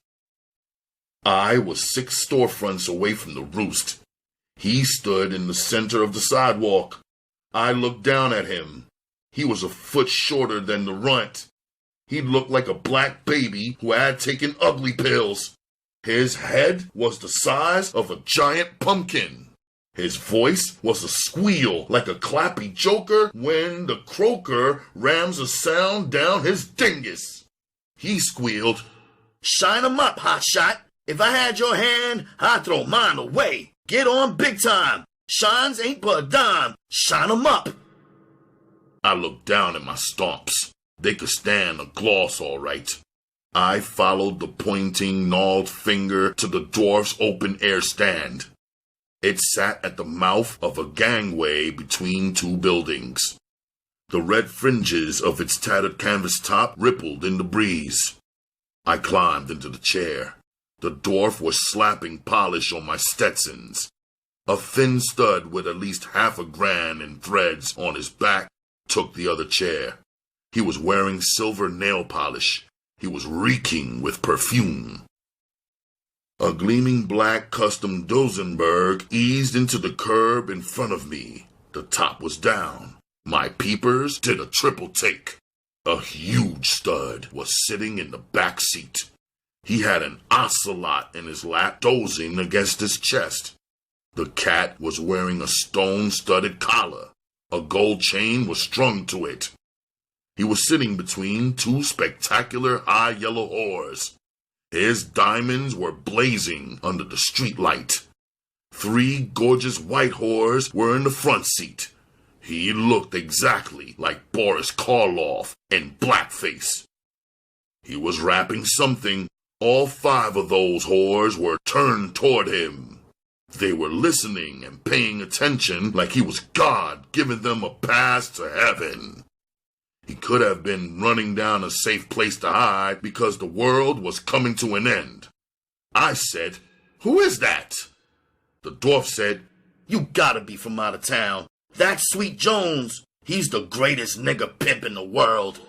I was 6 storefronts away from the roost. He stood in the center of the sidewalk. I looked down at him. He was a foot shorter than the runt. He looked like a black baby who had taken ugly pills. His head was the size of a giant pumpkin. His voice was a squeal like a clappy joker when the croaker rams a sound down his dingus. He squealed, "Shine 'em up, hotshot. If I had your hand, I'd throw mine away. Get on big time. Shines ain't but a dime. Shine 'em up." I looked down at my stomps. They could stand a gloss all right. I followed the pointing, gnarled finger to the dwarf's open-air stand. It sat at the mouth of a gangway between 2 buildings. The red fringes of its tattered canvas top rippled in the breeze. I climbed into the chair. The dwarf was slapping polish on my Stetsons. A thin stud with at least half a grand in threads on his back took the other chair. He was wearing silver nail polish. He was reeking with perfume. A gleaming black custom Dosenberg eased into the curb in front of me. The top was down. My peepers did a triple take. A huge stud was sitting in the back seat. He had an ocelot in his lap dozing against his chest. The cat was wearing a stone-studded collar. A gold chain was strung to it. He was sitting between 2 spectacular high yellow whores. His diamonds were blazing under the streetlight. 3 gorgeous white whores were in the front seat. He looked exactly like Boris Karloff in blackface. He was rapping something. All 5 of those whores were turned toward him. They were listening and paying attention like he was God giving them a pass to heaven. He could have been running down a safe place to hide because the world was coming to an end. I said, "Who is that?" The dwarf said, "You gotta be from out of town. That's Sweet Jones. He's the greatest nigga pimp in the world."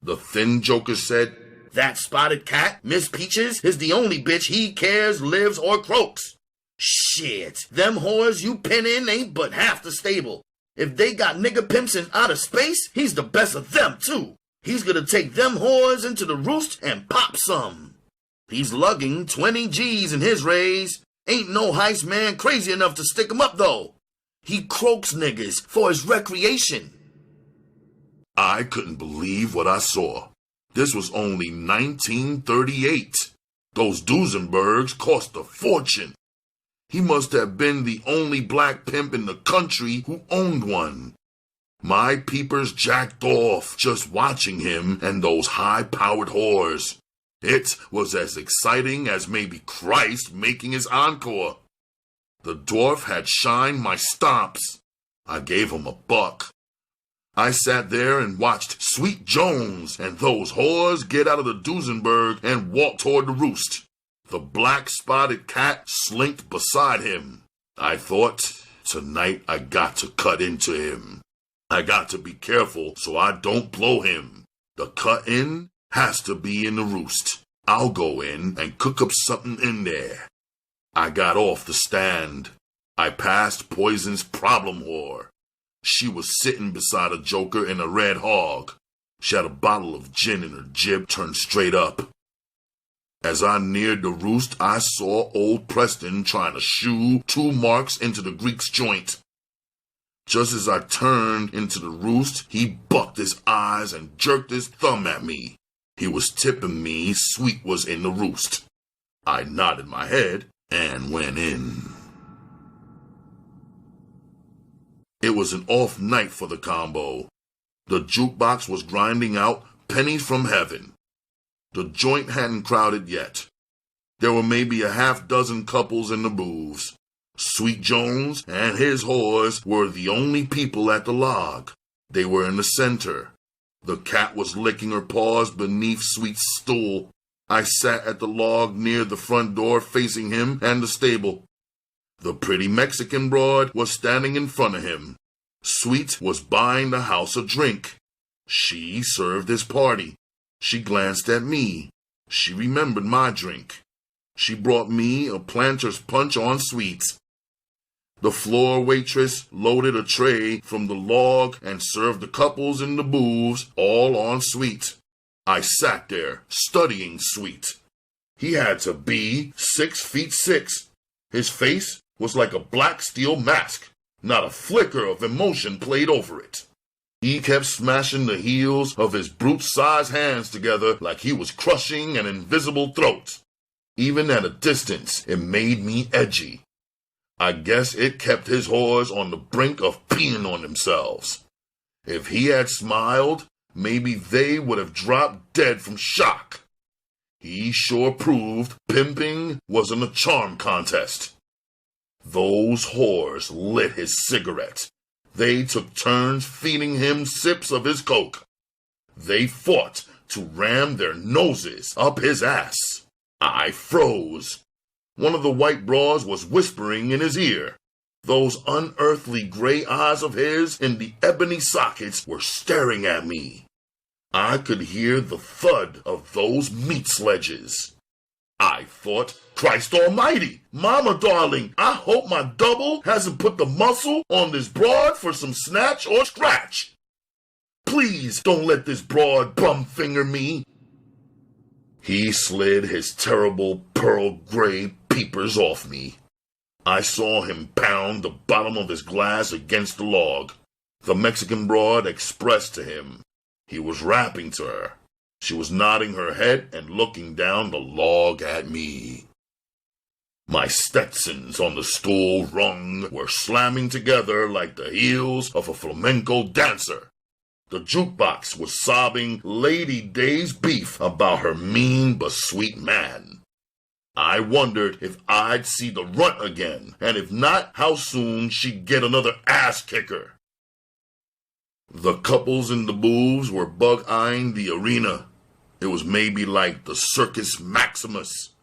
The thin joker said, "That spotted cat, Miss Peaches, is the only bitch he cares, lives, or croaks. Shit, them whores you pin in ain't but half the stable. If they got nigga pimps in outer space, he's the best of them, too. He's gonna take them whores into the roost and pop some. He's lugging 20 G's in his raise. Ain't no heist man crazy enough to stick him up, though. He croaks niggas for his recreation." I couldn't believe what I saw. This was only 1938. Those Duesenbergs cost a fortune. He must have been the only black pimp in the country who owned one. My peepers jacked off just watching him and those high-powered whores. It was as exciting as maybe Christ making his encore. The dwarf had shined my stomps. I gave him $1. I sat there and watched Sweet Jones and those whores get out of the Duesenberg and walk toward the roost. The black-spotted cat slinked beside him. I thought, tonight I got to cut into him. I got to be careful so I don't blow him. The cut-in has to be in the roost. I'll go in and cook up something in there. I got off the stand. I passed Poison's problem whore. She was sitting beside a joker in a red hog. She had a bottle of gin in her jib turned straight up. As I neared the roost, I saw old Preston trying to shoo 2 marks into the Greek's joint. Just as I turned into the roost, he bucked his eyes and jerked his thumb at me. He was tipping me Sweet was in the roost. I nodded my head and went in. It was an off night for the combo. The jukebox was grinding out pennies from heaven. The joint hadn't crowded yet. There were maybe a half-dozen couples in the booths. Sweet Jones and his whores were the only people at the log. They were in the center. The cat was licking her paws beneath Sweet's stool. I sat at the log near the front door facing him and the stable. The pretty Mexican broad was standing in front of him. Sweet was buying the house a drink. She served his party. She glanced at me. She remembered my drink. She brought me a planter's punch on Sweet. The floor waitress loaded a tray from the log and served the couples in the booths all on Sweet. I sat there, studying Sweet. He had to be 6'6". His face was like a black steel mask. Not a flicker of emotion played over it. He kept smashing the heels of his brute-sized hands together like he was crushing an invisible throat. Even at a distance, it made me edgy. I guess it kept his whores on the brink of peeing on themselves. If he had smiled, maybe they would have dropped dead from shock. He sure proved pimping wasn't a charm contest. Those whores lit his cigarette. They took turns feeding him sips of his coke. They fought to ram their noses up his ass. I froze. One of the white bras was whispering in his ear. Those unearthly gray eyes of his in the ebony sockets were staring at me. I could hear the thud of those meat sledges. I thought, Christ almighty, mama darling, I hope my double hasn't put the muscle on this broad for some snatch or scratch. Please don't let this broad bum finger me. He slid his terrible pearl gray peepers off me. I saw him pound the bottom of his glass against the log. The Mexican broad expressed to him. He was rapping to her. She was nodding her head and looking down the log at me. My Stetsons on the stool rung were slamming together like the heels of a flamenco dancer. The jukebox was sobbing Lady Day's beef about her mean but sweet man. I wondered if I'd see the runt again, and if not, how soon she'd get another ass kicker. The couples in the booths were bug-eyeing the arena. It was maybe like the Circus Maximus.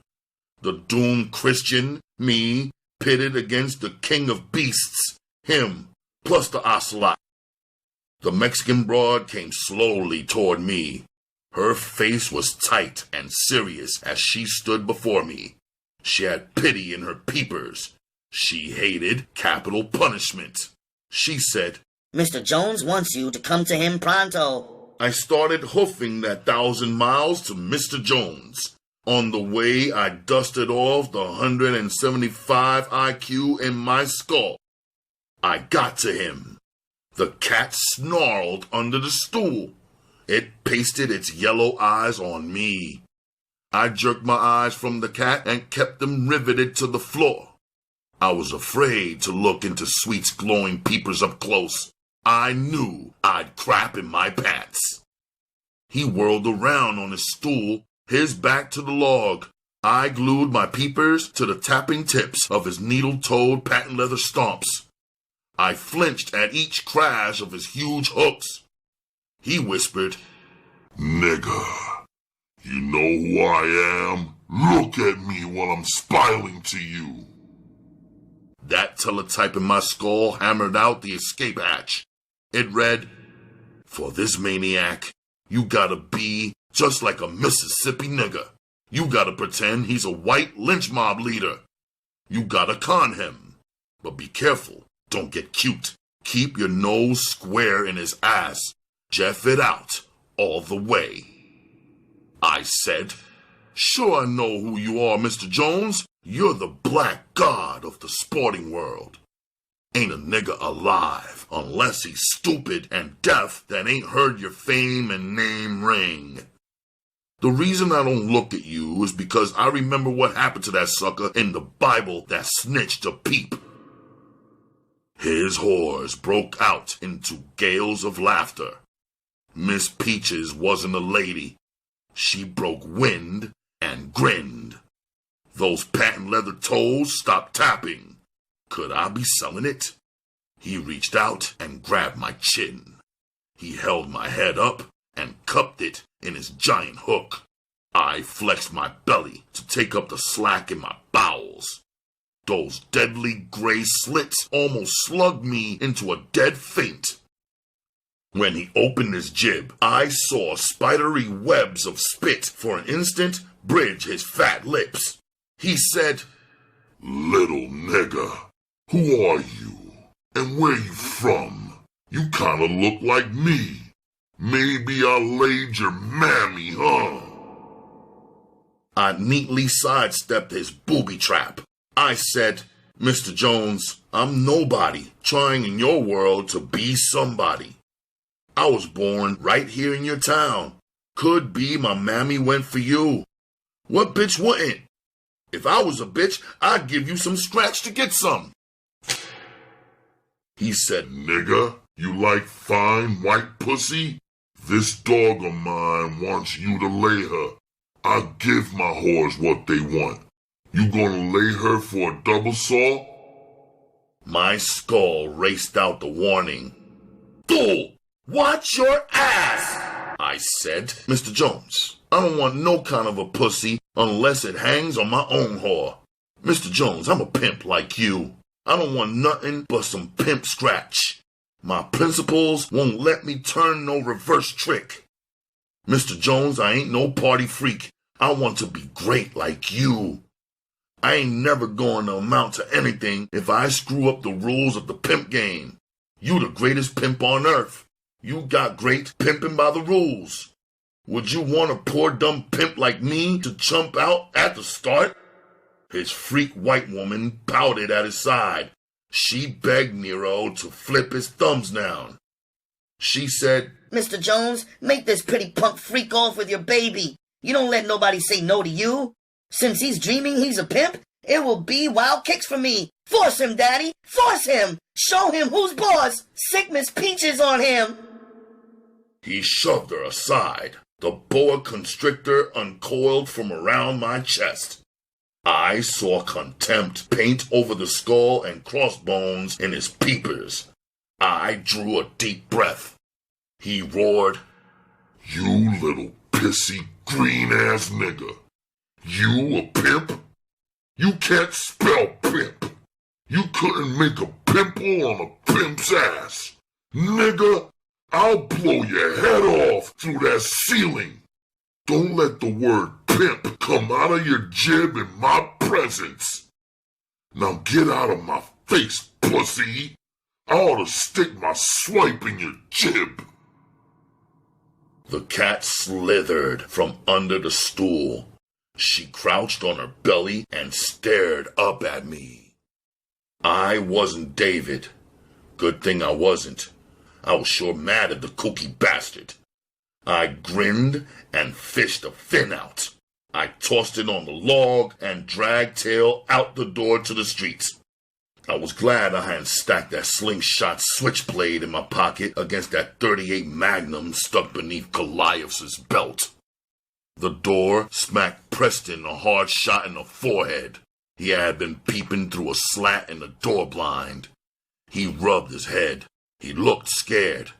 The doomed Christian, me, pitted against the king of beasts, him, plus the ocelot. The Mexican broad came slowly toward me. Her face was tight and serious as she stood before me. She had pity in her peepers. She hated capital punishment. She said, Mr. Jones wants you to come to him pronto. I started hoofing that 1,000 miles to Mr. Jones. On the way, I dusted off the 175 IQ in my skull. I got to him. The cat snarled under the stool. It pasted its yellow eyes on me. I jerked my eyes from the cat and kept them riveted to the floor. I was afraid to look into Sweet's glowing peepers up close. I knew I'd crap in my pants. He whirled around on his stool, his back to the log. I glued my peepers to the tapping tips of his needle-toed patent leather stomps. I flinched at each crash of his huge hooks. He whispered, Nigga, you know who I am? Look at me while I'm smiling to you. That teletype in my skull hammered out the escape hatch. It read, For this maniac, you gotta be just like a Mississippi nigga. You gotta pretend he's a white lynch mob leader. You gotta con him. But be careful, don't get cute. Keep your nose square in his ass. Jeff it out all the way. I said, sure I know who you are, Mr. Jones. You're the black god of the sporting world. Ain't a nigga alive unless he's stupid and deaf that ain't heard your fame and name ring. The reason I don't look at you is because I remember what happened to that sucker in the Bible that snitched a peep. His whores broke out into gales of laughter. Miss Peaches wasn't a lady. She broke wind and grinned. Those patent leather toes stopped tapping. Could I be selling it? He reached out and grabbed my chin. He held my head up and cupped it in his giant hook. I flexed my belly to take up the slack in my bowels. Those deadly gray slits almost slugged me into a dead faint. When he opened his jib, I saw spidery webs of spit for an instant bridge his fat lips. He said, Little nigga, who are you? And where you from? You kinda look like me. Maybe I laid your mammy, huh? I neatly sidestepped his booby trap. I said, Mr. Jones, I'm nobody trying in your world to be somebody. I was born right here in your town. Could be my mammy went for you. What bitch wouldn't? If I was a bitch, I'd give you some scratch to get some. He said, Nigga, you like fine white pussy? This dog of mine wants you to lay her. I give my whores what they want. You gonna lay her for a double saw? My skull raced out the warning. Fool! Watch your ass! I said, Mr. Jones, I don't want no kind of a pussy unless it hangs on my own whore. Mr. Jones, I'm a pimp like you. I don't want nothing but some pimp scratch. My principles won't let me turn no reverse trick. Mr. Jones, I ain't no party freak. I want to be great like you. I ain't never going to amount to anything if I screw up the rules of the pimp game. You the greatest pimp on earth. You got great pimping by the rules. Would you want a poor dumb pimp like me to chump out at the start? His freak white woman pouted at his side. She begged Nero to flip his thumbs down. She said, Mr. Jones, make this pretty punk freak off with your baby. You don't let nobody say no to you. Since he's dreaming he's a pimp, it will be wild kicks for me. Force him, Daddy. Force him. Show him who's boss. Sick Miss Peaches on him. He shoved her aside. The boa constrictor uncoiled from around my chest. I saw contempt paint over the skull and crossbones in his peepers. I drew a deep breath. He roared, You little pissy green-ass nigga. You a pimp? You can't spell pimp. You couldn't make a pimple on a pimp's ass. Nigga, I'll blow your head off through that ceiling. Don't let the word pimp come out of your jib in my presence. Now get out of my face, pussy. I ought to stick my swipe in your jib. The cat slithered from under the stool. She crouched on her belly and stared up at me. I wasn't David. Good thing I wasn't. I was sure mad at the kooky bastard. I grinned and fished a fin out. I tossed it on the log and dragged tail out the door to the streets. I was glad I hadn't stacked that slingshot switchblade in my pocket against that .38 Magnum stuck beneath Goliath's belt. The door smacked Preston a hard shot in the forehead. He had been peeping through a slat in the door blind. He rubbed his head. He looked scared.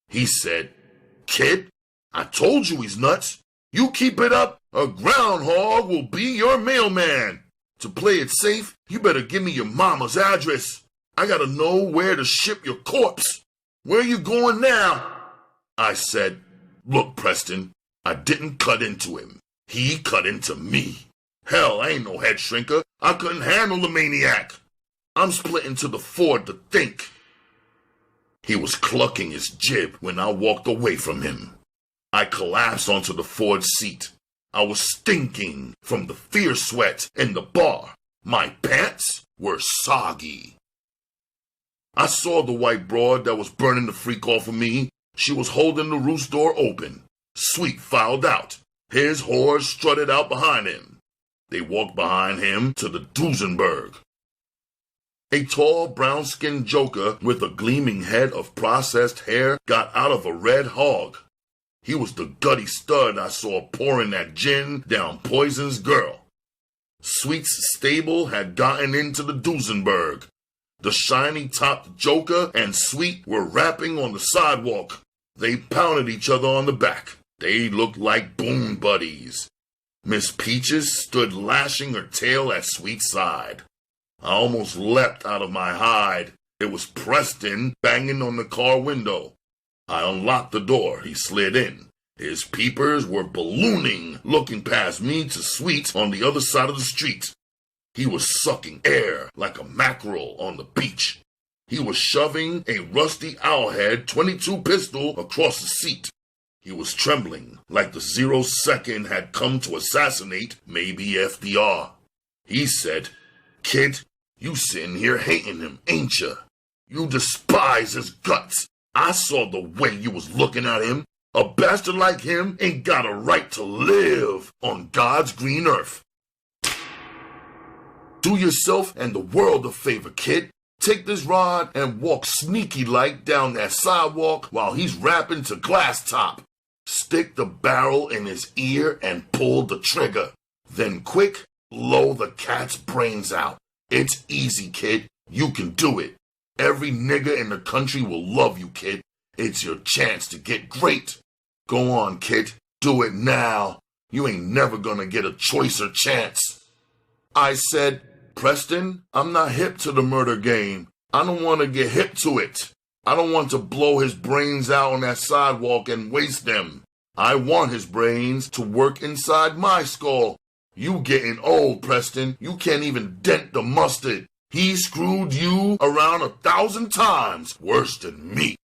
He said, Kid, I told you he's nuts. You keep it up, a groundhog will be your mailman. To play it safe, you better give me your mama's address. I gotta know where to ship your corpse. Where you going now? I said, Look, Preston, I didn't cut into him. He cut into me. Hell, I ain't no head shrinker. I couldn't handle the maniac. I'm splitting to the Ford to think. He was clucking his jib when I walked away from him. I collapsed onto the forward seat. I was stinking from the fear sweat in the bar. My pants were soggy. I saw the white broad that was burning the freak off of me. She was holding the roost door open. Sweet filed out. His whore strutted out behind him. They walked behind him to the Duesenberg. A tall, brown-skinned joker with a gleaming head of processed hair got out of a red hog. He was the gutty stud I saw pouring that gin down Poison's girl. Sweet's stable had gotten into the Duesenberg. The shiny-topped joker and Sweet were rapping on the sidewalk. They pounded each other on the back. They looked like boon buddies. Miss Peaches stood lashing her tail at Sweet's side. I almost leapt out of my hide. It was Preston banging on the car window. I unlocked the door. He slid in. His peepers were ballooning, looking past me to Sweet on the other side of the street. He was sucking air like a mackerel on the beach. He was shoving a rusty Owlhead .22 pistol across the seat. He was trembling like the 0 second had come to assassinate maybe FDR. He said, "Kid, you sitting here hating him, ain't ya? You despise his guts. I saw the way you was looking at him. A bastard like him ain't got a right to live on God's green earth. Do yourself and the world a favor, kid. Take this rod and walk sneaky-like down that sidewalk while he's rapping to Glass Top. Stick the barrel in his ear and pull the trigger. Then quick, blow the cat's brains out. It's easy, kid. You can do it. Every nigga in the country will love you, kid. It's your chance to get great. Go on, kid. Do it now. You ain't never gonna get a choicer chance." I said, "Preston, I'm not hip to the murder game. I don't want to get hip to it. I don't want to blow his brains out on that sidewalk and waste them. I want his brains to work inside my skull. You getting old, Preston. You can't even dent the mustard. He screwed you around 1,000 times worse than me.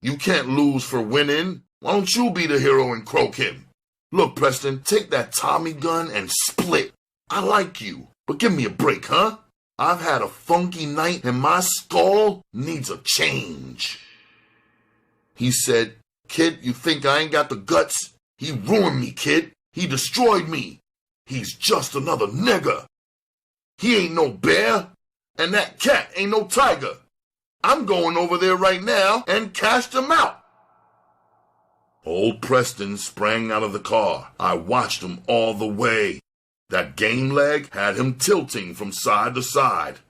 You can't lose for winning. Why don't you be the hero and croak him? Look, Preston, take that Tommy gun and split. I like you, but give me a break, huh? I've had a funky night and my skull needs a change." He said, "Kid, you think I ain't got the guts? He ruined me, kid. He destroyed me. He's just another nigger. He ain't no bear, and that cat ain't no tiger. I'm going over there right now and cash him out." Old Preston sprang out of the car. I watched him all the way. That game leg had him tilting from side to side.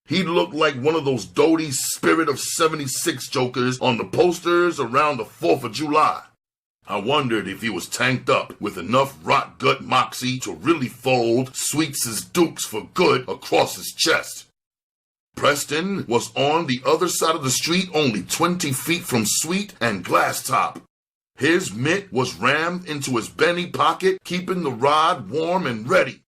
He looked like one of those doty Spirit of 76 jokers on the posters around the 4th of July. I wondered if he was tanked up with enough rot gut moxie to really fold Sweets' dukes for good across his chest. Preston was on the other side of the street, only 20 feet from Sweet and Glass Top. His mitt was rammed into his Benny pocket, keeping the rod warm and ready.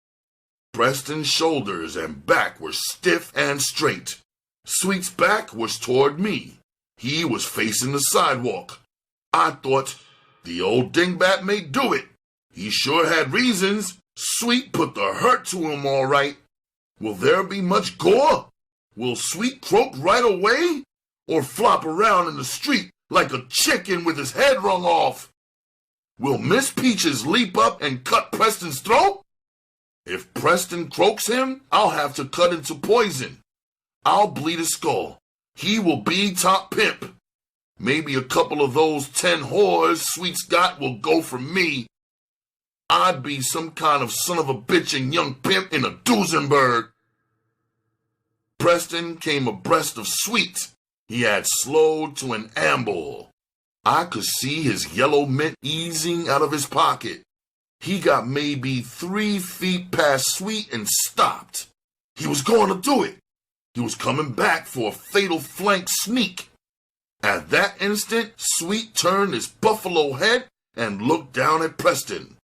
Preston's shoulders and back were stiff and straight. Sweet's back was toward me. He was facing the sidewalk. I thought, the old dingbat may do it. He sure had reasons. Sweet put the hurt to him all right. Will there be much gore? Will Sweet croak right away? Or flop around in the street like a chicken with his head wrung off? Will Miss Peaches leap up and cut Preston's throat? If Preston croaks him, I'll have to cut into poison. I'll bleed his skull. He will be top pimp. Maybe a couple of those 10 whores Sweet's got will go for me. I'd be some kind of son of a bitch and young pimp in a Duesenberg. Preston came abreast of Sweet. He had slowed to an amble. I could see his yellow mint easing out of his pocket. He got maybe 3 feet past Sweet and stopped. He was going to do it. He was coming back for a fatal flank sneak. At that instant, Sweet turned his buffalo head and looked down at Preston.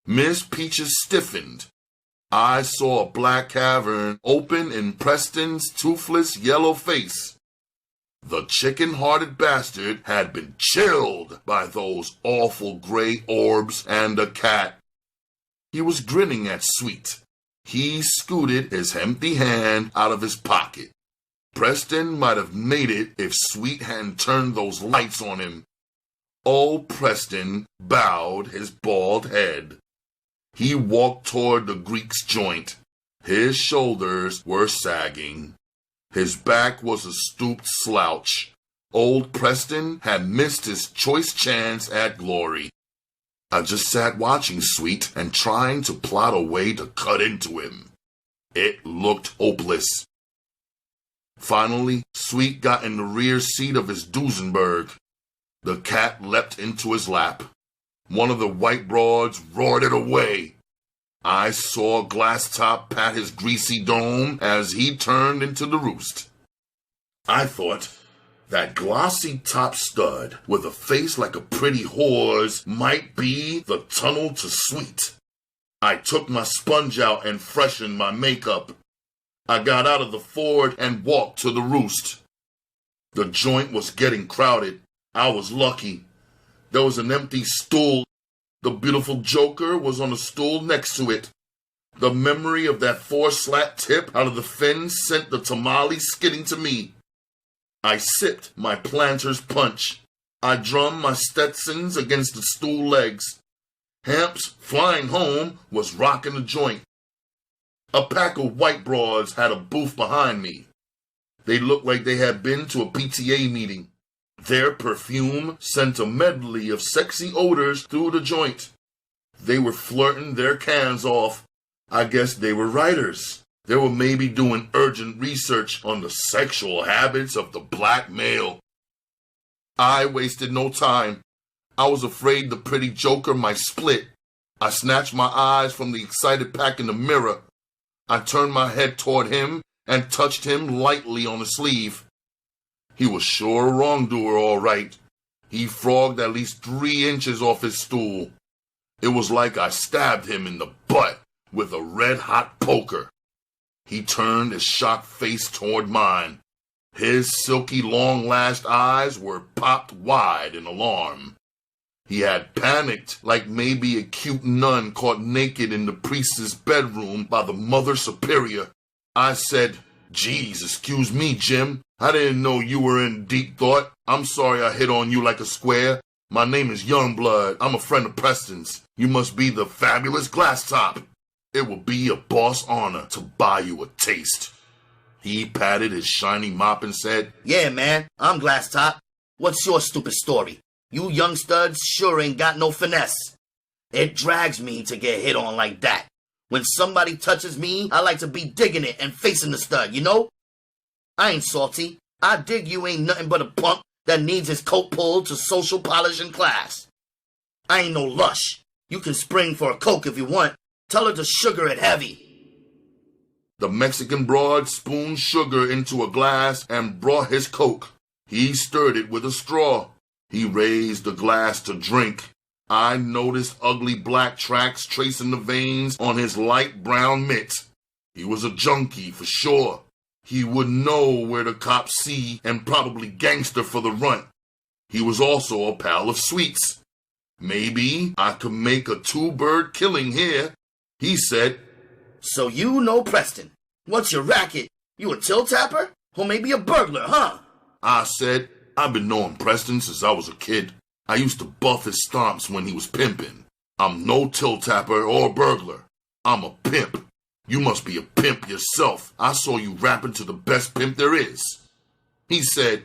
Miss Peaches stiffened. I saw a black cavern open in Preston's toothless yellow face. The chicken-hearted bastard had been chilled by those awful gray orbs and a cat. He was grinning at Sweet. He scooted his empty hand out of his pocket. Preston might have made it if Sweet hadn't turned those lights on him. Old Preston bowed his bald head. He walked toward the Greek's joint. His shoulders were sagging. His back was a stooped slouch. Old Preston had missed his choice chance at glory. I just sat watching Sweet and trying to plot a way to cut into him. It looked hopeless. Finally, Sweet got in the rear seat of his Duesenberg. The cat leapt into his lap. One of the white broads roared it away. I saw Glass Top pat his greasy dome as he turned into the roost. I thought that glossy top stud with a face like a pretty whore's might be the tunnel to Sweet. I took my sponge out and freshened my makeup. I got out of the Ford and walked to the roost. The joint was getting crowded. I was lucky. There was an empty stool. The beautiful Joker was on a stool next to it. The memory of that 4-slat tip out of the fin sent the tamale skidding to me. I sipped my planter's punch. I drummed my Stetsons against the stool legs. Hamp's Flying Home was rocking the joint. A pack of white broads had a booth behind me. They looked like they had been to a PTA meeting. Their perfume sent a medley of sexy odors through the joint. They were flirting their cans off. I guess they were writers. They were maybe doing urgent research on the sexual habits of the black male. I wasted no time. I was afraid the pretty Joker might split. I snatched my eyes from the excited pack in the mirror. I turned my head toward him and touched him lightly on the sleeve. He was sure a wrongdoer, all right. He frogged at least 3 inches off his stool. It was like I stabbed him in the butt with a red-hot poker. He turned his shocked face toward mine. His silky, long-lashed eyes were popped wide in alarm. He had panicked like maybe a cute nun caught naked in the priest's bedroom by the Mother Superior. I said, "Geez, excuse me, Jim. I didn't know you were in deep thought. I'm sorry I hit on you like a square. My name is Youngblood. I'm a friend of Preston's. You must be the fabulous Glass Top. It will be a boss honor to buy you a taste." He patted his shiny mop and said, "Yeah, man, I'm Glass Top. What's your stupid story? You young studs sure ain't got no finesse. It drags me to get hit on like that. When somebody touches me, I like to be digging it and facing the stud, you know? I ain't salty. I dig you ain't nothing but a punk that needs his coat pulled to social polish and class. I ain't no lush. You can spring for a Coke if you want. Tell her to sugar it heavy." The Mexican broad spooned sugar into a glass and brought his Coke. He stirred it with a straw. He raised the glass to drink. I noticed ugly black tracks tracing the veins on his light brown mitt. He was a junkie for sure. He would know where the cops see and probably gangster for the runt. He was also a pal of Sweet's. Maybe I could make a 2-bird killing here. He said, "So you know Preston. What's your racket? You a till tapper? Or maybe a burglar, huh?" I said, "I've been knowing Preston since I was a kid. I used to buff his stomps when he was pimping. I'm no till tapper or burglar. I'm a pimp. You must be a pimp yourself. I saw you rapping to the best pimp there is." He said,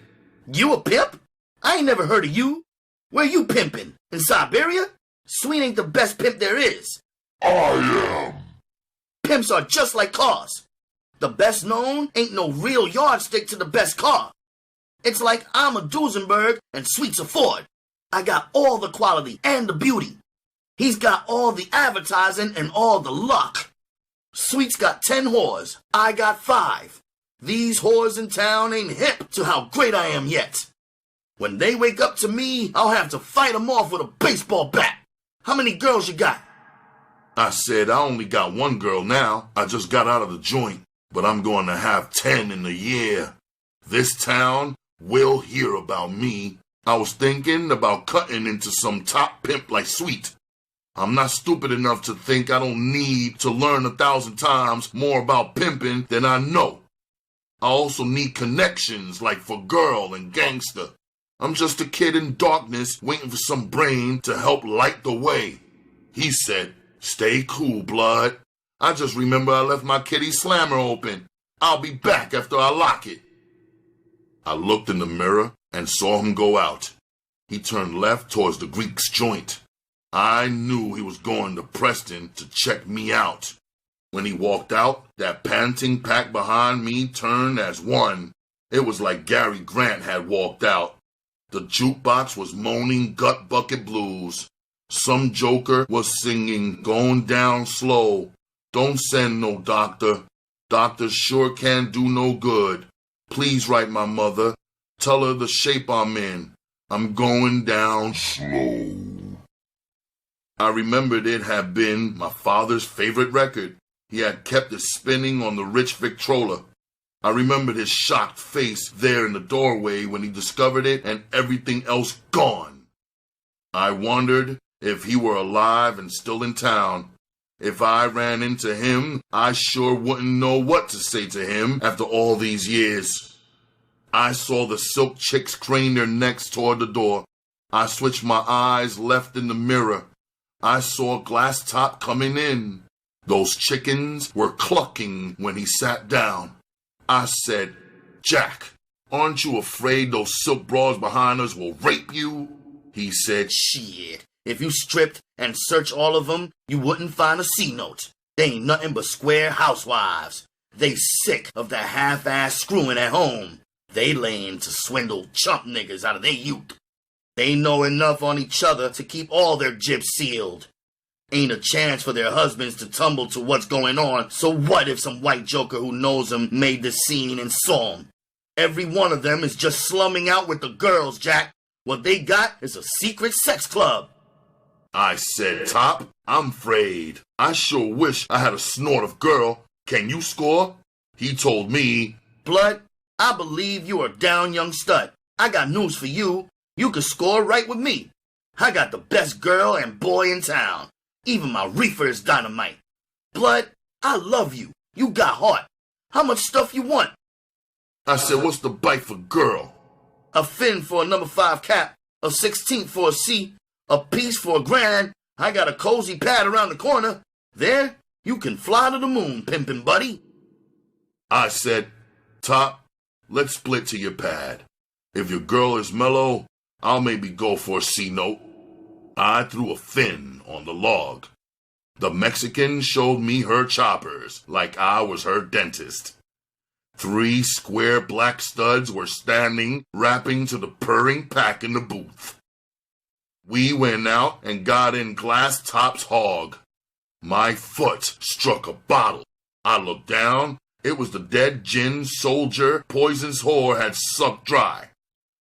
"You a pimp? I ain't never heard of you. Where you pimping? In Siberia? Sweet ain't the best pimp there is." I am. "Pimps are just like cars. The best known ain't no real yardstick to the best car. It's like I'm a Duesenberg and Sweet's a Ford. I got all the quality and the beauty. He's got all the advertising and all the luck. Sweet's got 10 whores. I got 5. These whores in town ain't hip to how great I am yet. When they wake up to me, I'll have to fight them off with a baseball bat. How many girls you got?" I said, "I only got 1 girl now. I just got out of the joint, but I'm going to have 10 in a year. This town will hear about me. I was thinking about cutting into some top pimp like Sweet. I'm not stupid enough to think I don't need to learn 1,000 times more about pimping than I know. I also need connections like for Girl and Gangster. I'm just a kid in darkness waiting for some brain to help light the way. He said, "Stay cool, blood. I just remember I left my kitty slammer open. I'll be back after I lock it." I looked in the mirror and saw him go out. He turned left towards the Greek's joint. I knew he was going to Preston to check me out. When he walked out, that panting pack behind me turned as one. It was like Gary Grant had walked out. The jukebox was moaning gut bucket blues. Some joker was singing "Going Down Slow." "Don't send no doctor. Doctors sure can't do no good. Please write my mother. Tell her the shape I'm in. I'm going down slow." I remembered it had been my father's favorite record. He had kept it spinning on the rich Victrola. I remembered his shocked face there in the doorway when he discovered it and everything else gone. I wondered if he were alive and still in town. If I ran into him, I sure wouldn't know what to say to him after all these years. I saw the silk chicks crane their necks toward the door. I switched my eyes left in the mirror. I saw Glass Top coming in. Those chickens were clucking when he sat down. I said, "Jack, aren't you afraid those silk bras behind us will rape you?" He said, "Shit, if you stripped and searched all of them, you wouldn't find a C-note. They ain't nothing but square housewives. They sick of the half-ass screwing at home. They layin' to swindle chump niggas out of their youth. They know enough on each other to keep all their jibs sealed. Ain't a chance for their husbands to tumble to what's going on, so what if some white joker who knows them made the scene and saw them? Every one of them is just slumming out with the girls, Jack. What they got is a secret sex club." I said, "Top, I'm afraid. I sure wish I had a snort of girl. Can you score?" He told me, "Blood, I believe you are down, young stud. I got news for you. You could score right with me. I got the best girl and boy in town. Even my reefer is dynamite. Blood, I love you. You got heart. How much stuff you want?" I said, "What's the bite for girl?" "A fin for a number 5 cap, a 16th for a C, a piece for $1,000. I got a cozy pad around the corner. There, you can fly to the moon, pimpin' buddy." I said, "Top, let's split to your pad. If your girl is mellow, I'll maybe go for a C note." I threw a fin on the log. The Mexican showed me her choppers like I was her dentist. 3 square black studs were standing, rapping to the purring pack in the booth. We went out and got in Glass Top's hog. My foot struck a bottle. I looked down. It was the dead gin soldier Poison's whore had sucked dry.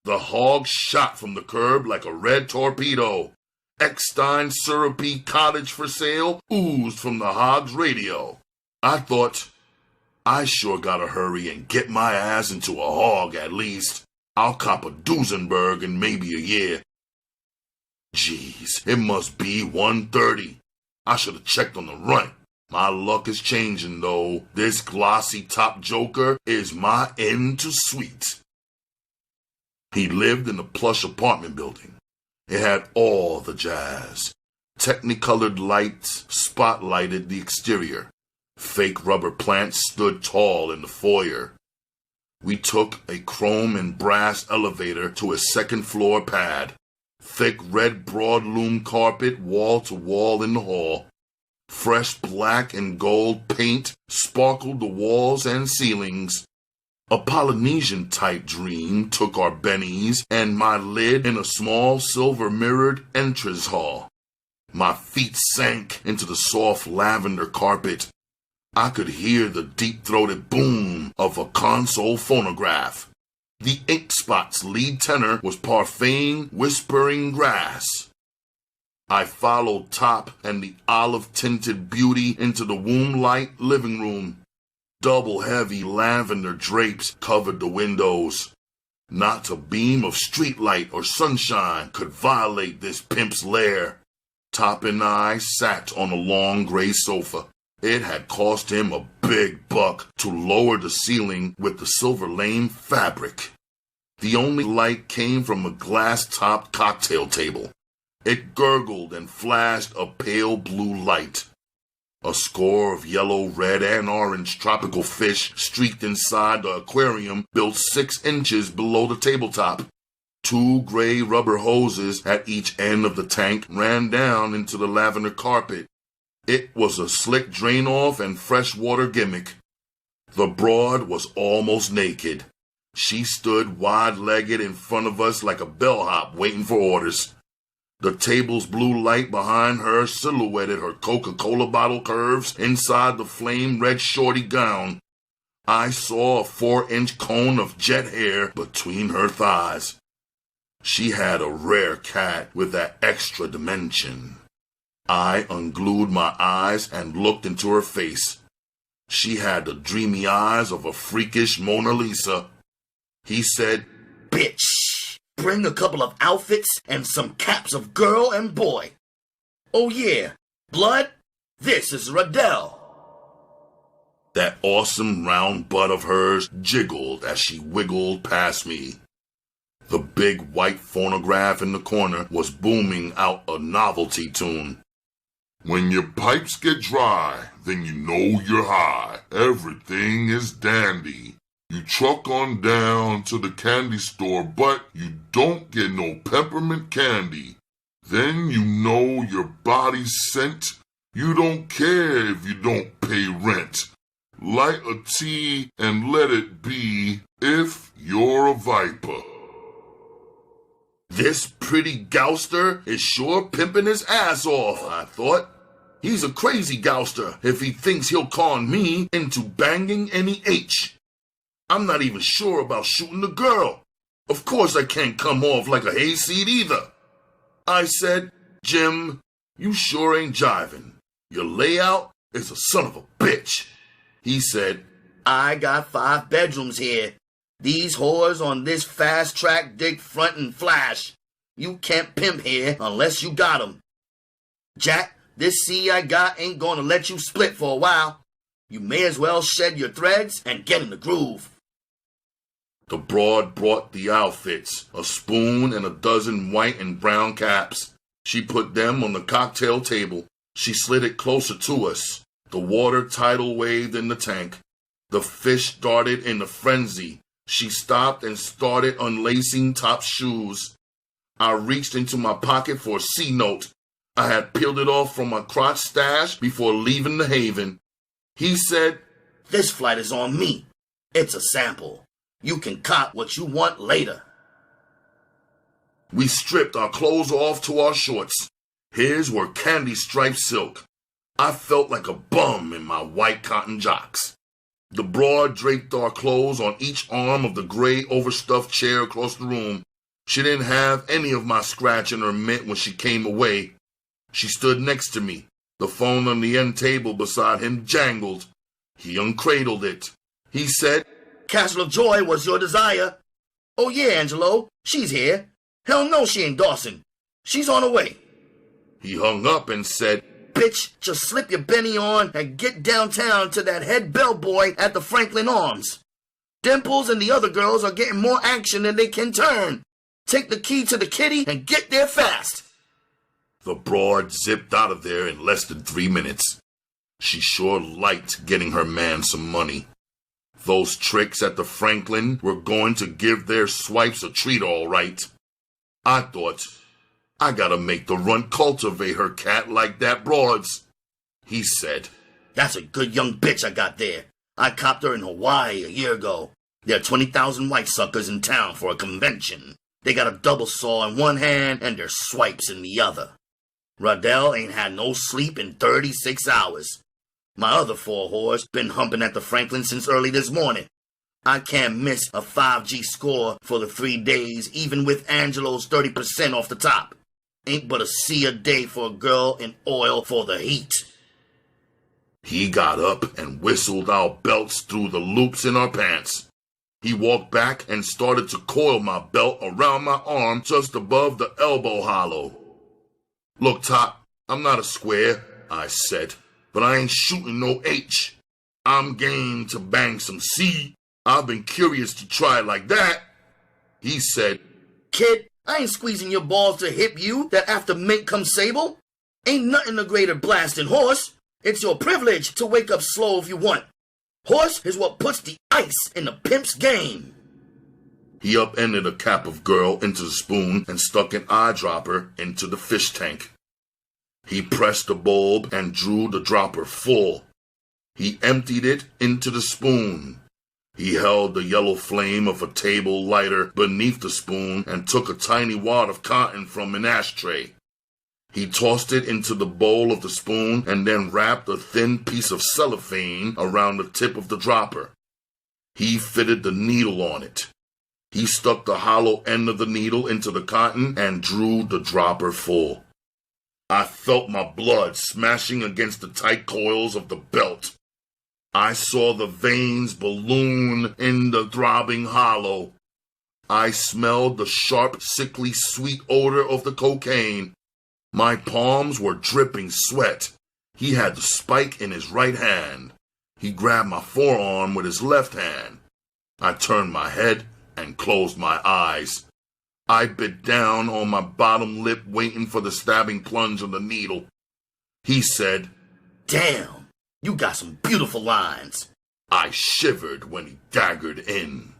The hog shot from the curb like a red torpedo. Eckstein syrupy cottage for sale oozed from the hog's radio. I thought, I sure gotta hurry and get my ass into a hog at least. I'll cop a Duesenberg in maybe a year. Jeez, it must be 1:30. I should have checked on the run. My luck is changing though. This glossy top joker is my end to sweet. He lived in a plush apartment building. It had all the jazz. Technicolored lights spotlighted the exterior. Fake rubber plants stood tall in the foyer. We took a chrome and brass elevator to a second-floor pad. Thick red broadloom carpet wall to wall in the hall. Fresh black and gold paint sparkled the walls and ceilings. A Polynesian-type dream took our bennies and my lid in a small silver-mirrored entrance hall. My feet sank into the soft lavender carpet. I could hear the deep-throated boom of a console phonograph. The Ink Spot's lead tenor was parfaiting, whispering grass. I followed Top and the olive-tinted beauty into the womb-light living room. Double heavy lavender drapes covered the windows. Not a beam of streetlight or sunshine could violate this pimp's lair. Top and I sat on a long gray sofa. It had cost him a big buck to lower the ceiling with the silver lame fabric. The only light came from a glass-topped cocktail table. It gurgled and flashed a pale blue light. A score of yellow, red, and orange tropical fish streaked inside the aquarium built 6 inches below the tabletop. 2 gray rubber hoses at each end of the tank ran down into the lavender carpet. It was a slick drain-off and freshwater gimmick. The broad was almost naked. She stood wide-legged in front of us like a bellhop waiting for orders. The table's blue light behind her silhouetted her Coca-Cola bottle curves inside the flame-red shorty gown. I saw a 4-inch cone of jet hair between her thighs. She had a rare cat with that extra dimension. I unglued my eyes and looked into her face. She had the dreamy eyes of a freakish Mona Lisa. He said, "Bitch, bring a couple of outfits and some caps of girl and boy. Oh yeah, blood, this is Radell." That awesome round butt of hers jiggled as she wiggled past me. The big white phonograph in the corner was booming out a novelty tune. When your pipes get dry, then you know you're high. Everything is dandy. You truck on down to the candy store, but you don't get no peppermint candy. Then you know your body's scent. You don't care if you don't pay rent. Light a tea and let it be if you're a viper. This pretty gouster is sure pimping his ass off, I thought. He's a crazy gouster if he thinks he'll con me into banging any H. I'm not even sure about shooting the girl. Of course I can't come off like a hayseed either. I said, "Jim, you sure ain't jiving. Your layout is a son of a bitch." He said, "I got 5 bedrooms here. These whores on this fast track dig front and flash. You can't pimp here unless you got 'em. Jack, this C I got ain't gonna let you split for a while. You may as well shed your threads and get in the groove." The broad brought the outfits, a spoon and a dozen white and brown caps. She put them on the cocktail table. She slid it closer to us. The water tidal waved in the tank. The fish started in a frenzy. She stopped and started unlacing Top's shoes. I reached into my pocket for a C-note. I had peeled it off from my crotch stash before leaving the haven. He said, "This flight is on me. It's a sample. You can cop what you want later." We stripped our clothes off to our shorts. His were candy-striped silk. I felt like a bum in my white cotton jocks. The broad draped our clothes on each arm of the gray overstuffed chair across the room. She didn't have any of my scratch in her mitt when she came away. She stood next to me. The phone on the end table beside him jangled. He uncradled it. He said, "Castle of Joy was your desire. Oh yeah, Angelo, she's here. Hell no, she ain't Dawson. She's on her way." He hung up and said, "Bitch, just slip your Benny on and get downtown to that head bellboy at the Franklin Arms. Dimples and the other girls are getting more action than they can turn. Take the key to the kitty and get there fast." The broad zipped out of there in less than 3 minutes. She sure liked getting her man some money. Those tricks at the Franklin were going to give their swipes a treat all right. I thought, I gotta make the runt cultivate her cat like that broad's. He said, "That's a good young bitch I got there. I copped her in Hawaii a year ago. There are 20,000 white suckers in town for a convention. They got a double saw in one hand and their swipes in the other. Radell ain't had no sleep in 36 hours. My other 4 whores been humping at the Franklin since early this morning. I can't miss a 5G score for the 3 days, even with Angelo's 30% off the top. Ain't but a C a day for a girl in oil for the heat." He got up and whistled our belts through the loops in our pants. He walked back and started to coil my belt around my arm just above the elbow hollow. "Look, Top, I'm not a square," I said, "but I ain't shooting no H. I'm game to bang some C. I've been curious to try it like that." He said, "Kid, I ain't squeezing your balls to hip you that after mink comes sable. Ain't nothing a greater blast than horse. It's your privilege to wake up slow if you want. Horse is what puts the ice in the pimp's game." He upended a cap of girl into the spoon and stuck an eyedropper into the fish tank. He pressed the bulb and drew the dropper full. He emptied it into the spoon. He held the yellow flame of a table lighter beneath the spoon and took a tiny wad of cotton from an ashtray. He tossed it into the bowl of the spoon and then wrapped a thin piece of cellophane around the tip of the dropper. He fitted the needle on it. He stuck the hollow end of the needle into the cotton and drew the dropper full. I felt my blood smashing against the tight coils of the belt. I saw the veins balloon in the throbbing hollow. I smelled the sharp, sickly sweet odor of the cocaine. My palms were dripping sweat. He had the spike in his right hand. He grabbed my forearm with his left hand. I turned my head and closed my eyes. I bit down on my bottom lip, waiting for the stabbing plunge of the needle. He said, "Damn, you got some beautiful lines." I shivered when he daggered in.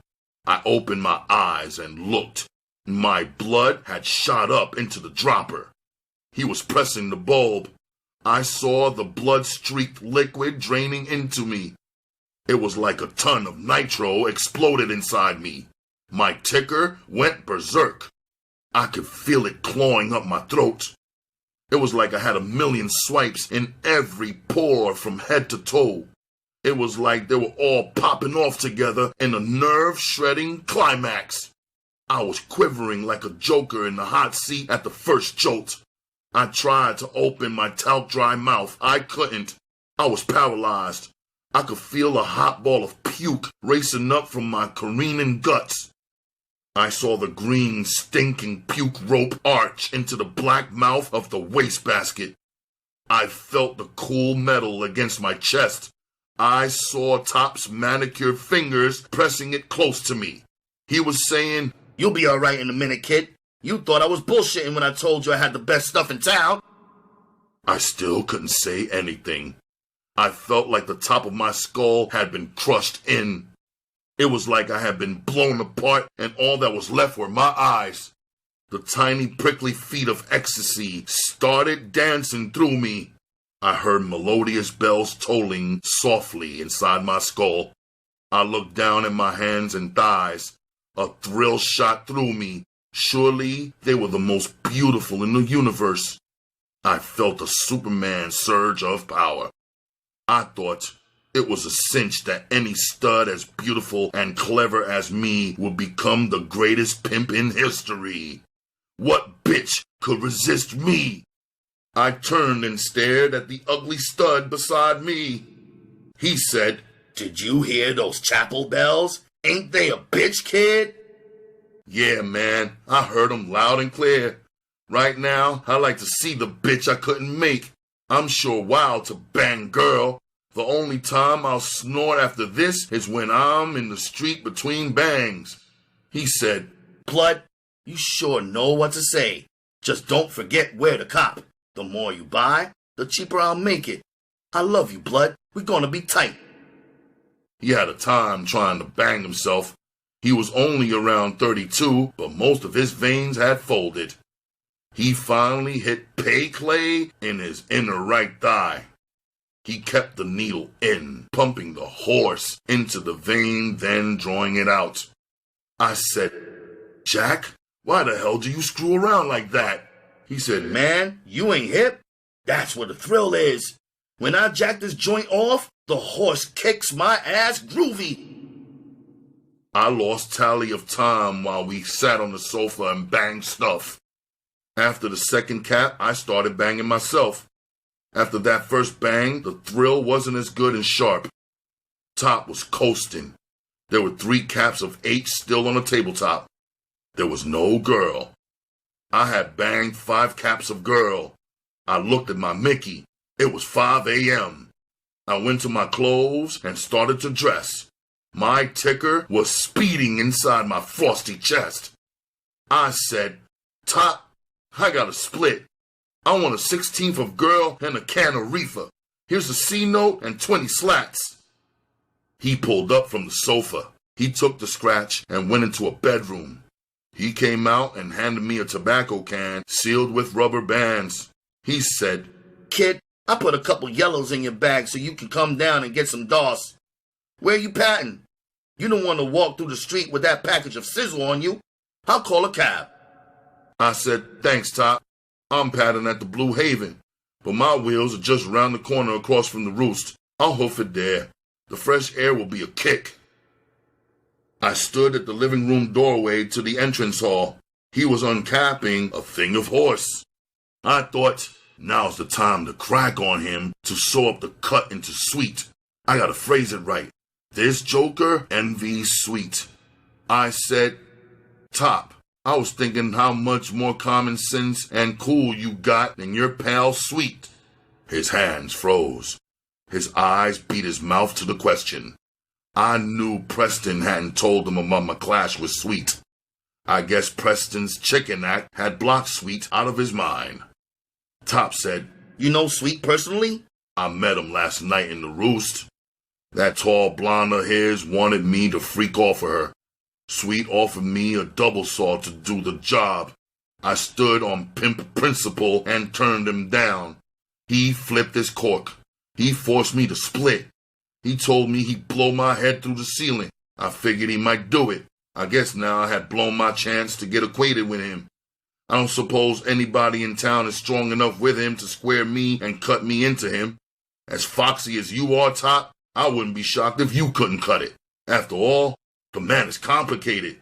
I opened my eyes and looked. My blood had shot up into the dropper. He was pressing the bulb. I saw the blood-streaked liquid draining into me. It was like a ton of nitro exploded inside me. My ticker went berserk. I could feel it clawing up my throat. It was like I had a million swipes in every pore from head to toe. It was like they were all popping off together in a nerve-shredding climax. I was quivering like a joker in the hot seat at the first jolt. I tried to open my talc-dry mouth. I couldn't. I was paralyzed. I could feel a hot ball of puke racing up from my careening guts. I saw the green, stinking puke rope arch into the black mouth of the wastebasket. I felt the cool metal against my chest. I saw Top's manicured fingers pressing it close to me. He was saying, "You'll be all right in a minute, kid. You thought I was bullshitting when I told you I had the best stuff in town." I still couldn't say anything. I felt like the top of my skull had been crushed in. It was like I had been blown apart and all that was left were my eyes. The tiny prickly feet of ecstasy started dancing through me. I heard melodious bells tolling softly inside my skull. I looked down at my hands and thighs. A thrill shot through me. Surely they were the most beautiful in the universe. I felt a Superman surge of power. I thought it was a cinch that any stud as beautiful and clever as me would become the greatest pimp in history. What bitch could resist me? I turned and stared at the ugly stud beside me. He said, "Did you hear those chapel bells? Ain't they a bitch, kid?" "Yeah, man, I heard 'em loud and clear. Right now, I like to see the bitch I couldn't make. I'm sure wild to bang girl. The only time I'll snort after this is when I'm in the street between bangs." He said, "Blood, you sure know what to say. Just don't forget where to cop. The more you buy, the cheaper I'll make it. I love you, Blood. We're gonna be tight." He had a time trying to bang himself. He was only around 32, but most of his veins had folded. He finally hit pay clay in his inner right thigh. He kept the needle in, pumping the horse into the vein, then drawing it out. I said, "Jack, why the hell do you screw around like that?" He said, "Man, you ain't hip? That's where the thrill is. When I jack this joint off, the horse kicks my ass groovy." I lost tally of time while we sat on the sofa and banged stuff. After the second cap, I started banging myself. After that first bang, the thrill wasn't as good and sharp. Top was coasting. There were 3 caps of H still on the tabletop. There was no girl. I had banged 5 caps of girl. I looked at my Mickey. It was 5 a.m. I went to my clothes and started to dress. My ticker was speeding inside my frosty chest. I said, "Top, I got a split. I want a 16th of girl and a can of reefer. Here's a C note and 20 slats." He pulled up from the sofa. He took the scratch and went into a bedroom. He came out and handed me a tobacco can sealed with rubber bands. He said, "Kid, I put a couple yellows in your bag so you can come down and get some DOS. Where you patting? You don't want to walk through the street with that package of sizzle on you. I'll call a cab." I said, "Thanks, Top. I'm patting at the Blue Haven, but my wheels are just around the corner across from the roost. I'll hoof it there. The fresh air will be a kick." I stood at the living room doorway to the entrance hall. He was uncapping a thing of horse. I thought, now's the time to crack on him to sew up the cut into sweet. I gotta phrase it right. This joker envies sweet. I said, "Top, I was thinking how much more common sense and cool you got than your pal Sweet." His hands froze. His eyes beat his mouth to the question. I knew Preston hadn't told him about my clash with Sweet. I guess Preston's chicken act had blocked Sweet out of his mind. Top said, "You know Sweet personally?" "I met him last night in the roost. That tall blonde of his wanted me to freak off of her. Sweet offered me a double saw to do the job. I stood on pimp principle and turned him down. He flipped his cork. He forced me to split. He told me he'd blow my head through the ceiling. I figured he might do it. I guess now I had blown my chance to get acquainted with him. I don't suppose anybody in town is strong enough with him to square me and cut me into him. As foxy as you are, Top, I wouldn't be shocked if you couldn't cut it. After all, the man is complicated.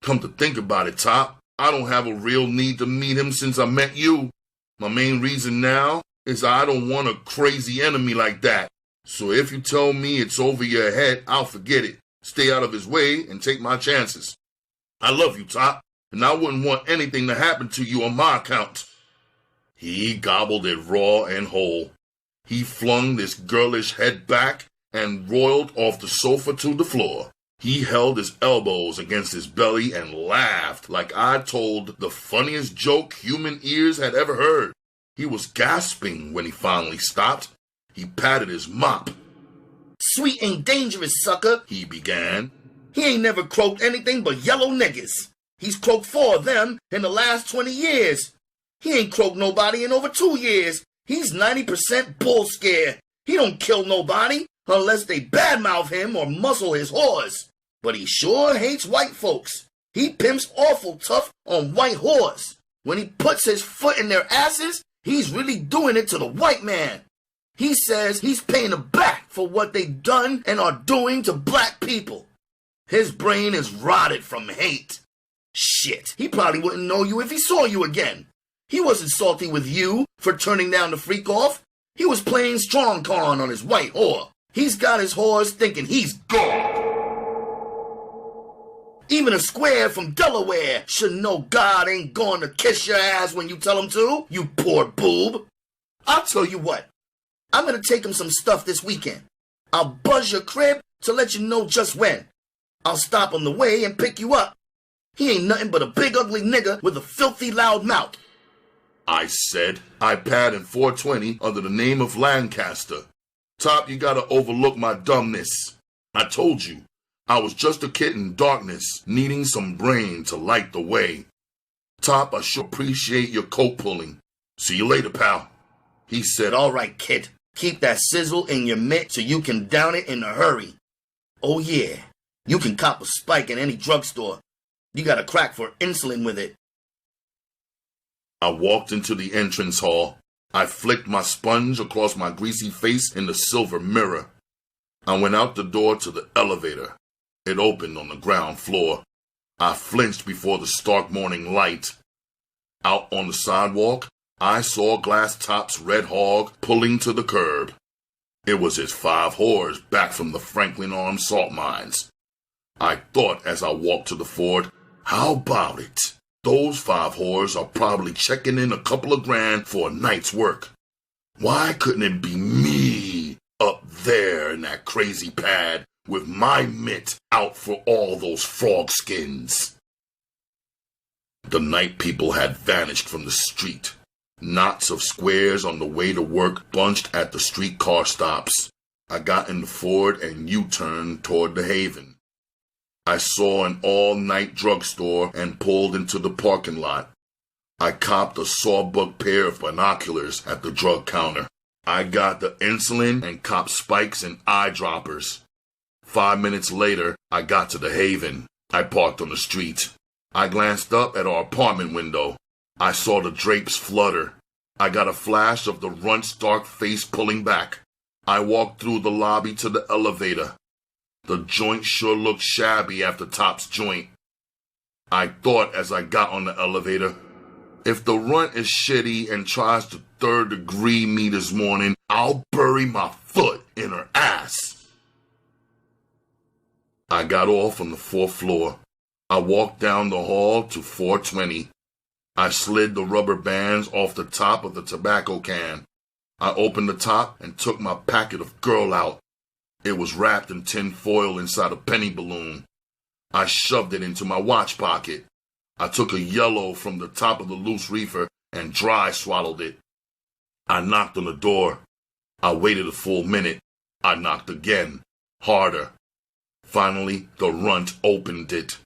Come to think about it, Top, I don't have a real need to meet him since I met you. My main reason now is I don't want a crazy enemy like that. So if you tell me it's over your head, I'll forget it. Stay out of his way and take my chances. I love you, Top, and I wouldn't want anything to happen to you on my account." He gobbled it raw and whole. He flung this girlish head back and roiled off the sofa to the floor. He held his elbows against his belly and laughed like I told the funniest joke human ears had ever heard. He was gasping when he finally stopped. He patted his mop. "Sweet ain't dangerous, sucker," he began. "He ain't never croaked anything but yellow niggas. He's croaked 4 of them in the last 20 years. He ain't croaked nobody in over 2 years. He's 90% bull scare. He don't kill nobody unless they badmouth him or muzzle his whores. But he sure hates white folks. He pimps awful tough on white whores. When he puts his foot in their asses, he's really doing it to the white man. He says he's paying them back for what they've done and are doing to black people. His brain is rotted from hate. Shit, he probably wouldn't know you if he saw you again. He wasn't salty with you for turning down the freak off. He was playing strong con on his white whore. He's got his whores thinking he's God. Even a square from Delaware should know God ain't going to kiss your ass when you tell him to, you poor boob. I'll tell you what. I'm going to take him some stuff this weekend. I'll buzz your crib to let you know just when. I'll stop on the way and pick you up. He ain't nothing but a big ugly nigga with a filthy loud mouth." I said, iPad and 420 under the name of Lancaster. Top, you gotta overlook my dumbness. I told you, I was just a kid in darkness, needing some brain to light the way. Top, I sure appreciate your coat pulling. See you later, pal. He said, "All right, kid. Keep that sizzle in your mitt so you can down it in a hurry. Oh yeah, you can cop a spike in any drugstore. You got a crack for insulin with it." I walked into the entrance hall. I flicked my sponge across my greasy face in the silver mirror. I went out the door to the elevator. It opened on the ground floor. I flinched before the stark morning light. Out on the sidewalk, I saw Glass Top's red hog pulling to the curb. It was his 5 whores back from the Franklin Arms salt mines. I thought as I walked to the Ford, how about it? Those 5 whores are probably checking in a couple of grand for a night's work. Why couldn't it be me up there in that crazy pad with my mitt out for all those frog skins? The night people had vanished from the street. Knots of squares on the way to work bunched at the streetcar stops. I got in the Ford and U-turned toward the Haven. I saw an all-night drugstore and pulled into the parking lot. I copped a sawbuck pair of binoculars at the drug counter. I got the insulin and copped spikes and eyedroppers. 5 minutes later, I got to the Haven. I parked on the street. I glanced up at our apartment window. I saw the drapes flutter. I got a flash of the runt's dark face pulling back. I walked through the lobby to the elevator. The joint sure looked shabby after Top's joint. I thought as I got on the elevator, if the runt is shitty and tries to third-degree me this morning, I'll bury my foot in her ass. I got off on the 4th floor. I walked down the hall to 420. I slid the rubber bands off the top of the tobacco can. I opened the top and took my packet of Girl out. It was wrapped in tin foil inside a penny balloon. I shoved it into my watch pocket. I took a yellow from the top of the loose reefer and dry swallowed it. I knocked on the door. I waited a full minute. I knocked again, harder. Finally, the runt opened it.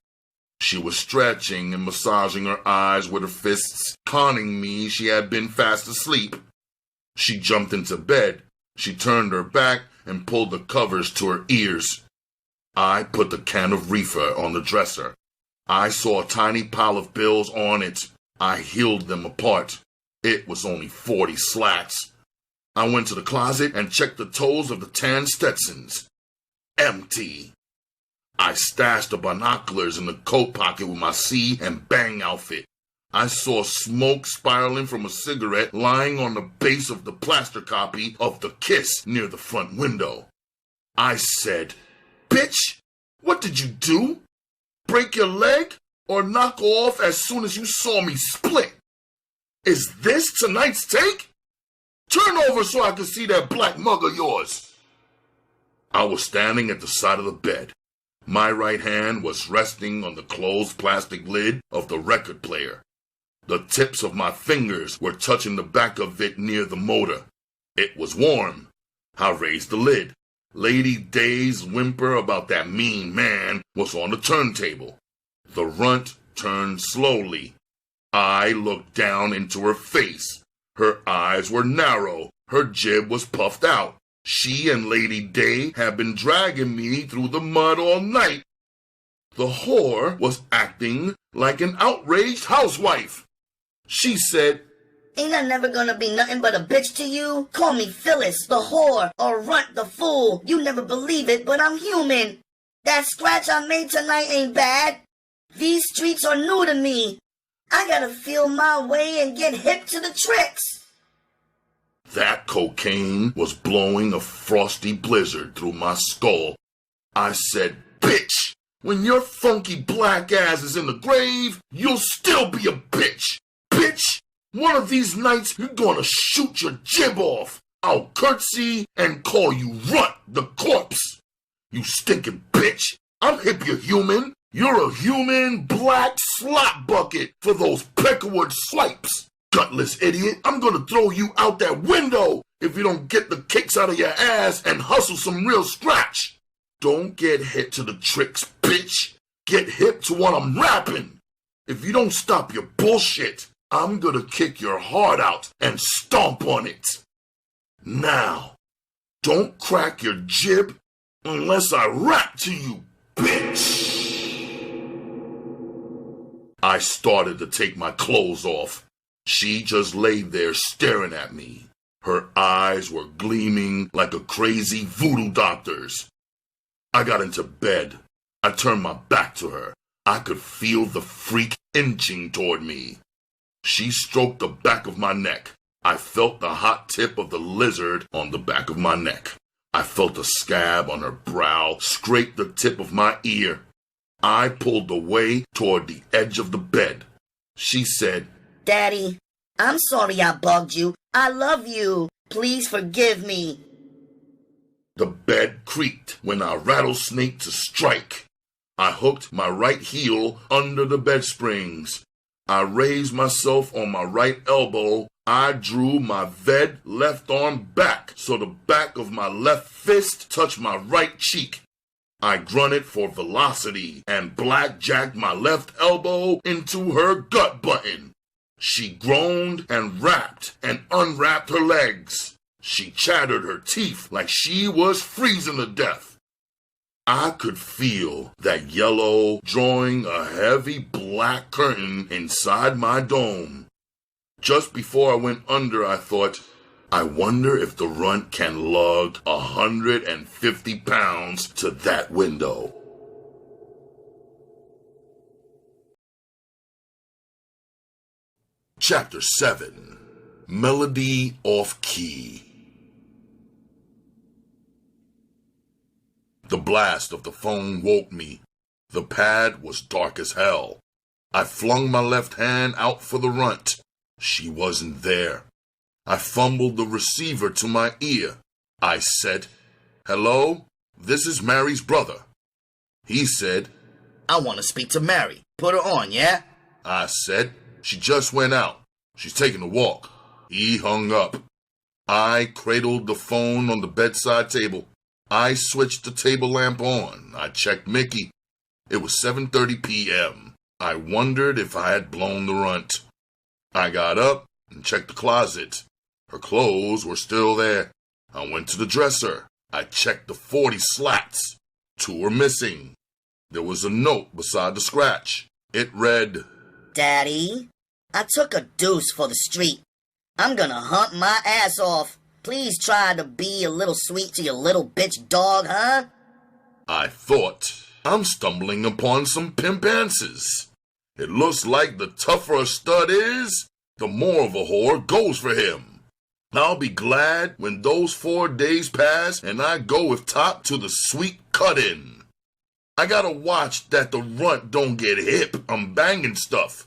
She was stretching and massaging her eyes with her fists, conning me she had been fast asleep. She jumped into bed. She turned her back and pulled the covers to her ears. I put the can of reefer on the dresser. I saw a tiny pile of bills on it. I heeled them apart. It was only 40 slats. I went to the closet and checked the toes of the tan Stetsons. Empty. I stashed the binoculars in the coat pocket with my see and bang outfit. I saw smoke spiraling from a cigarette lying on the base of the plaster copy of The Kiss near the front window. I said, "Bitch, what did you do? Break your leg or knock off as soon as you saw me split? Is this tonight's take? Turn over so I can see that black mug of yours." I was standing at the side of the bed. My right hand was resting on the closed plastic lid of the record player. The tips of my fingers were touching the back of it near the motor. It was warm. I raised the lid. Lady Day's whimper about that mean man was on the turntable. The runt turned slowly. I looked down into her face. Her eyes were narrow. Her jib was puffed out. She and Lady Day had been dragging me through the mud all night. The whore was acting like an outraged housewife. She said, "Ain't I never gonna be nothing but a bitch to you? Call me Phyllis, the whore, or Runt, the fool. You never believe it, but I'm human. That scratch I made tonight ain't bad. These streets are new to me. I gotta feel my way and get hip to the tricks." That cocaine was blowing a frosty blizzard through my skull. I said, "Bitch, when your funky black ass is in the grave, you'll still be a bitch. Bitch, one of these nights you're gonna shoot your jib off. I'll curtsy and call you Runt, the corpse. You stinking bitch. I'll hip you human. You're a human black slop bucket for those peckerwood swipes. Gutless idiot, I'm gonna throw you out that window if you don't get the kicks out of your ass and hustle some real scratch. Don't get hip to the tricks, bitch. Get hip to what I'm rapping. If you don't stop your bullshit, I'm gonna kick your heart out and stomp on it. Now, don't crack your jib unless I rap to you, bitch." I started to take my clothes off. She just lay there staring at me. Her eyes were gleaming like a crazy voodoo doctor's. I got into bed. I turned my back to her. I could feel the freak inching toward me. She stroked the back of my neck. I felt the hot tip of the lizard on the back of my neck. I felt a scab on her brow scrape the tip of my ear. I pulled away toward the edge of the bed. She said, Daddy, I'm sorry I bugged you. I love you. Please forgive me. The bed creaked when I rattlesnaked to strike. I hooked my right heel under the bed springs. I raised myself on my right elbow. I drew my ved left arm back so the back of my left fist touched my right cheek. I grunted for velocity and blackjacked my left elbow into her gut button. She groaned and wrapped and unwrapped her legs. She chattered her teeth like she was freezing to death. I could feel that yellow drawing a heavy black curtain inside my dome. Just before I went under, I thought, I wonder if the runt can lug 150 pounds to that window. Chapter 7. Melody Off Key. The blast of the phone woke me. The pad was dark as hell. I flung my left hand out for the runt. She wasn't there. I fumbled the receiver to my ear. I said, "Hello, this is Mary's brother." He said, I want to speak to Mary. Put her on, yeah? I said, "She just went out. She's taking a walk." He hung up. I cradled the phone on the bedside table. I switched the table lamp on. I checked Mickey. It was 7:30 p.m. I wondered if I had blown the runt. I got up and checked the closet. Her clothes were still there. I went to the dresser. I checked the 40 slats. 2 were missing. There was a note beside the scratch. It read, Daddy, I took a deuce for the street. I'm gonna hunt my ass off. Please try to be a little sweet to your little bitch dog, huh? I thought, I'm stumbling upon some pimp answers. It looks like the tougher a stud is, the more of a whore goes for him. I'll be glad when those 4 days pass and I go with top to the sweet cut-in. I gotta watch that the runt don't get hip. I'm banging stuff.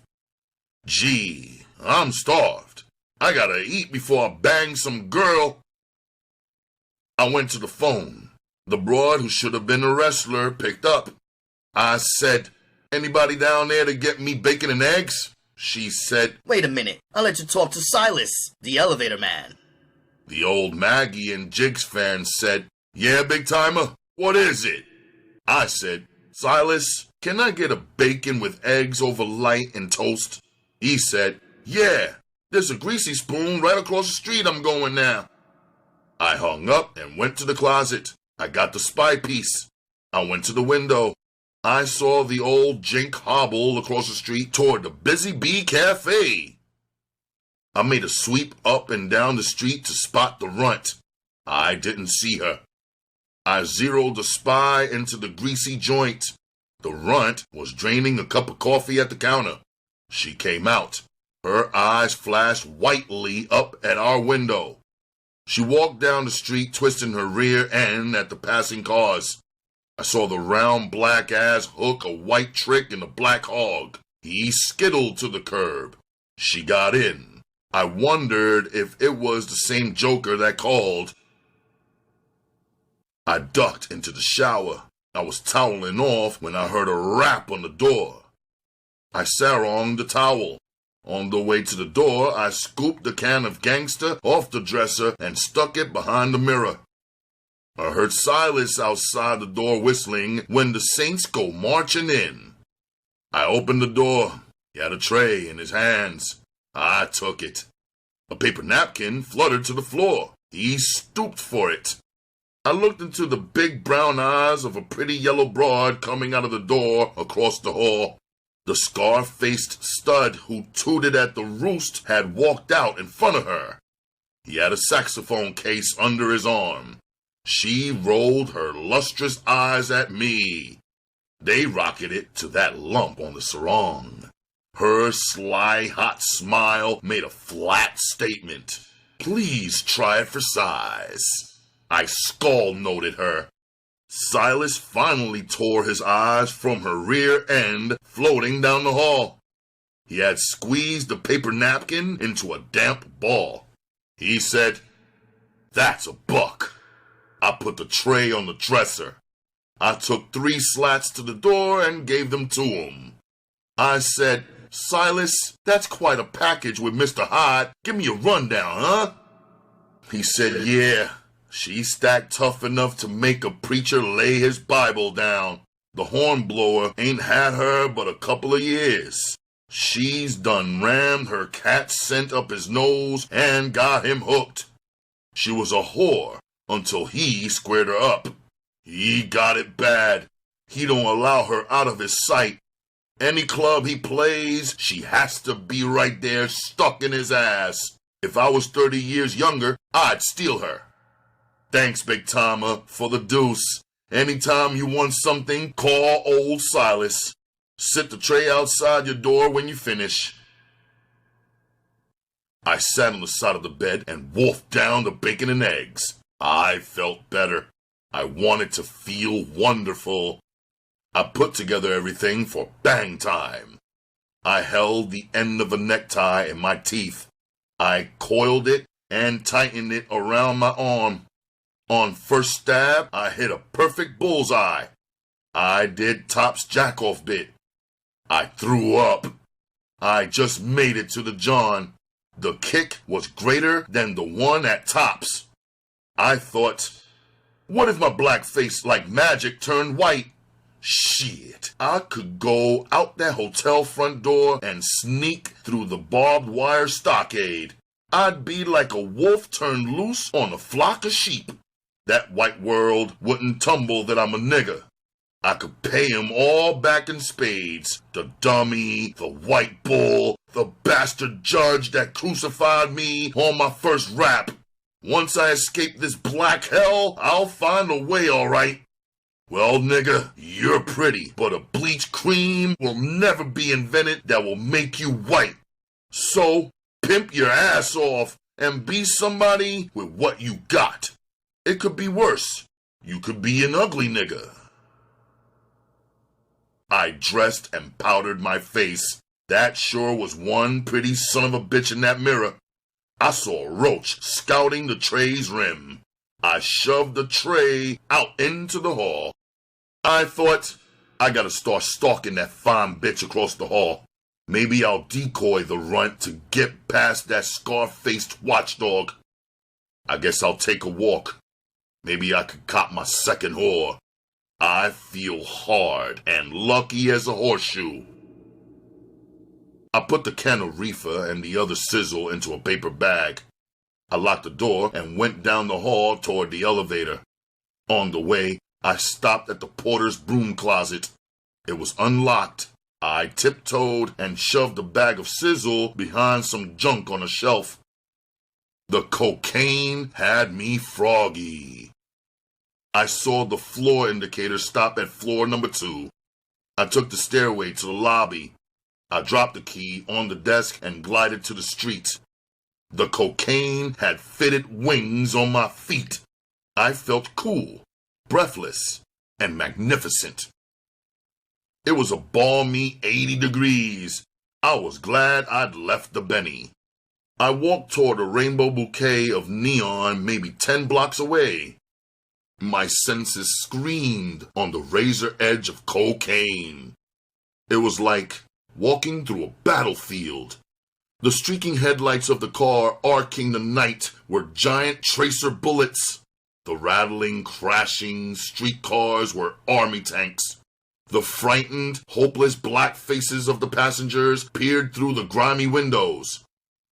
Gee, I'm starved. I gotta eat before I bang some girl. I went to the phone. The broad who should have been a wrestler picked up. I said, "Anybody down there to get me bacon and eggs?" She said, Wait a minute. I'll let you talk to Silas, the elevator man. The old Maggie and Jigs fan said, "Yeah, big timer, what is it?" I said, "Silas, can I get a bacon with eggs over light and toast?" He said, "Yeah, there's a greasy spoon right across the street I'm going now." I hung up and went to the closet. I got the spy piece. I went to the window. I saw the old Jink hobble across the street toward the Busy Bee Cafe. I made a sweep up and down the street to spot the runt. I didn't see her. I zeroed the spy into the greasy joint. The runt was draining a cup of coffee at the counter. She came out. Her eyes flashed whitely up at our window. She walked down the street, twisting her rear end at the passing cars. I saw the round black ass hook a white trick in a black hog. He skittled to the curb. She got in. I wondered if it was the same joker that called. I ducked into the shower. I was toweling off when I heard a rap on the door. I saronged the towel. On the way to the door, I scooped the can of gangster off the dresser and stuck it behind the mirror. I heard Silas outside the door whistling when the Saints go marching in. I opened the door. He had a tray in his hands. I took it. A paper napkin fluttered to the floor. He stooped for it. I looked into the big brown eyes of a pretty yellow broad coming out of the door across the hall. The scar-faced stud who tooted at the roost had walked out in front of her. He had a saxophone case under his arm. She rolled her lustrous eyes at me. They rocketed to that lump on the sarong. Her sly, hot smile made a flat statement. "Please try it for size." I skull-noted her. Silas finally tore his eyes from her rear end floating down the hall. He had squeezed the paper napkin into a damp ball. He said, "That's a buck." I put the tray on the dresser. I took 3 slats to the door and gave them to him. I said, "Silas, that's quite a package with Mr. Hyde. Give me a rundown, huh?" He said, "Yeah, she's stacked tough enough to make a preacher lay his Bible down. The hornblower ain't had her but a couple of years. She's done rammed her cat scent up his nose and got him hooked. She was a whore until he squared her up. He got it bad. He don't allow her out of his sight. Any club he plays, she has to be right there stuck in his ass. If I was 30 years younger, I'd steal her. Thanks, Big Timer, for the deuce. Anytime you want something, call old Silas. Sit the tray outside your door when you finish." I sat on the side of the bed and wolfed down the bacon and eggs. I felt better. I wanted to feel wonderful. I put together everything for bang time. I held the end of a necktie in my teeth. I coiled it and tightened it around my arm. On first stab, I hit a perfect bullseye. I did Top's jack-off bit. I threw up. I just made it to the John. The kick was greater than the one at Top's. I thought, what if my black face like magic turned white? Shit, I could go out that hotel front door and sneak through the barbed wire stockade. I'd be like a wolf turned loose on a flock of sheep. That white world wouldn't tumble that I'm a nigger. I could pay him all back in spades. The dummy, the white bull, the bastard judge that crucified me on my first rap. Once I escape this black hell, I'll find a way, all right. Well, nigga, you're pretty, but a bleach cream will never be invented that will make you white. So, pimp your ass off and be somebody with what you got. It could be worse. You could be an ugly nigga. I dressed and powdered my face. That sure was one pretty son of a bitch in that mirror. I saw a roach scouting the tray's rim. I shoved the tray out into the hall. I thought, I gotta start stalking that fine bitch across the hall. Maybe I'll decoy the runt to get past that scar-faced watchdog. I guess I'll take a walk. Maybe I could cop my second whore. I feel hard and lucky as a horseshoe. I put the can of reefer and the other sizzle into a paper bag. I locked the door and went down the hall toward the elevator. On the way, I stopped at the porter's broom closet. It was unlocked. I tiptoed and shoved a bag of sizzle behind some junk on a shelf. The cocaine had me froggy. I saw the floor indicator stop at floor number 2. I took the stairway to the lobby. I dropped the key on the desk and glided to the street. The cocaine had fitted wings on my feet. I felt cool, breathless, and magnificent. It was a balmy 80 degrees. I was glad I'd left the Benny. I walked toward a rainbow bouquet of neon maybe 10 blocks away. My senses screamed on the razor edge of cocaine. It was like walking through a battlefield. The streaking headlights of the car arcing the night were giant tracer bullets. The rattling, crashing streetcars were army tanks. The frightened, hopeless black faces of the passengers peered through the grimy windows.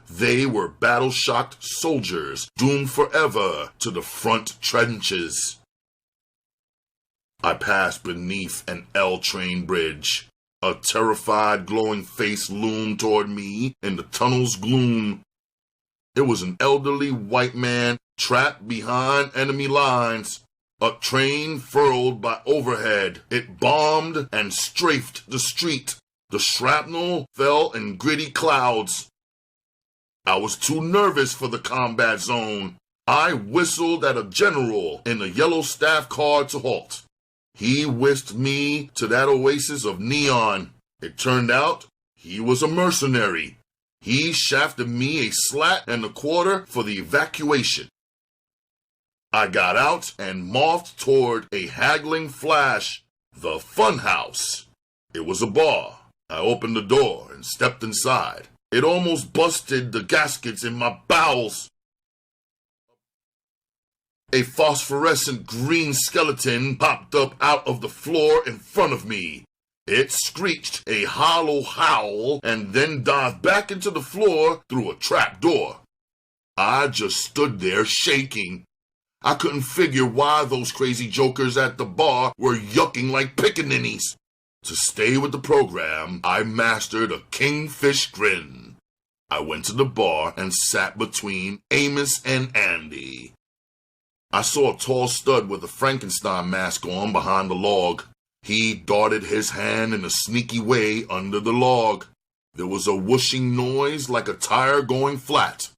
They were battle-shocked soldiers doomed forever to the front trenches. I passed beneath an L-train bridge. A terrified, glowing face loomed toward me in the tunnel's gloom. It was an elderly white man trapped behind enemy lines. A train furled by overhead. It bombed and strafed the street. The shrapnel fell in gritty clouds. I was too nervous for the combat zone. I whistled at a general in a yellow staff car to halt. He whisked me to that oasis of neon. It turned out he was a mercenary. He shafted me a slat and a quarter for the evacuation. I got out and morphed toward a haggling flash, the funhouse. It was a bar. I opened the door and stepped inside. It almost busted the gaskets in my bowels. A phosphorescent green skeleton popped up out of the floor in front of me. It screeched a hollow howl and then dived back into the floor through a trap door. I just stood there shaking. I couldn't figure why those crazy jokers at the bar were yucking like pickaninnies. To stay with the program, I mastered a kingfish grin. I went to the bar and sat between Amos and Andy. I saw a tall stud with a Frankenstein mask on behind the log. He darted his hand in a sneaky way under the log. There was a whooshing noise like a tire going flat.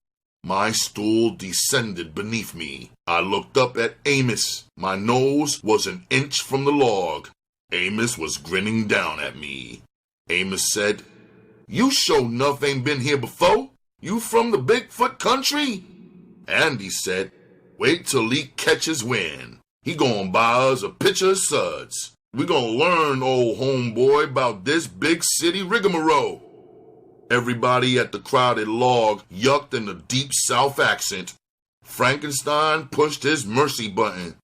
My stool descended beneath me. I looked up at Amos. My nose was an inch from the log. Amos was grinning down at me. Amos said, "You sure enough ain't been here before? You from the Bigfoot country?" Andy said, "Wait till he catches wind. He gonna buy us a pitcher of suds. We gonna learn, old homeboy, about this big city rigmarole." Everybody at the crowded log yucked in a deep South accent. Frankenstein pushed his mercy button.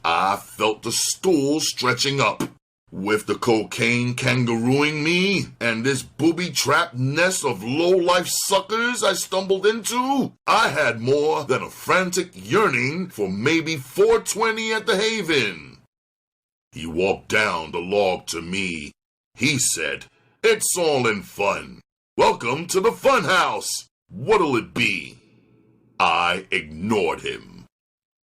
I felt the stool stretching up. With the cocaine kangarooing me and this booby-trapped nest of low-life suckers I stumbled into, I had more than a frantic yearning for maybe 420 at the Haven. He walked down the log to me. He said, "It's all in fun. Welcome to the funhouse. What'll it be?" I ignored him.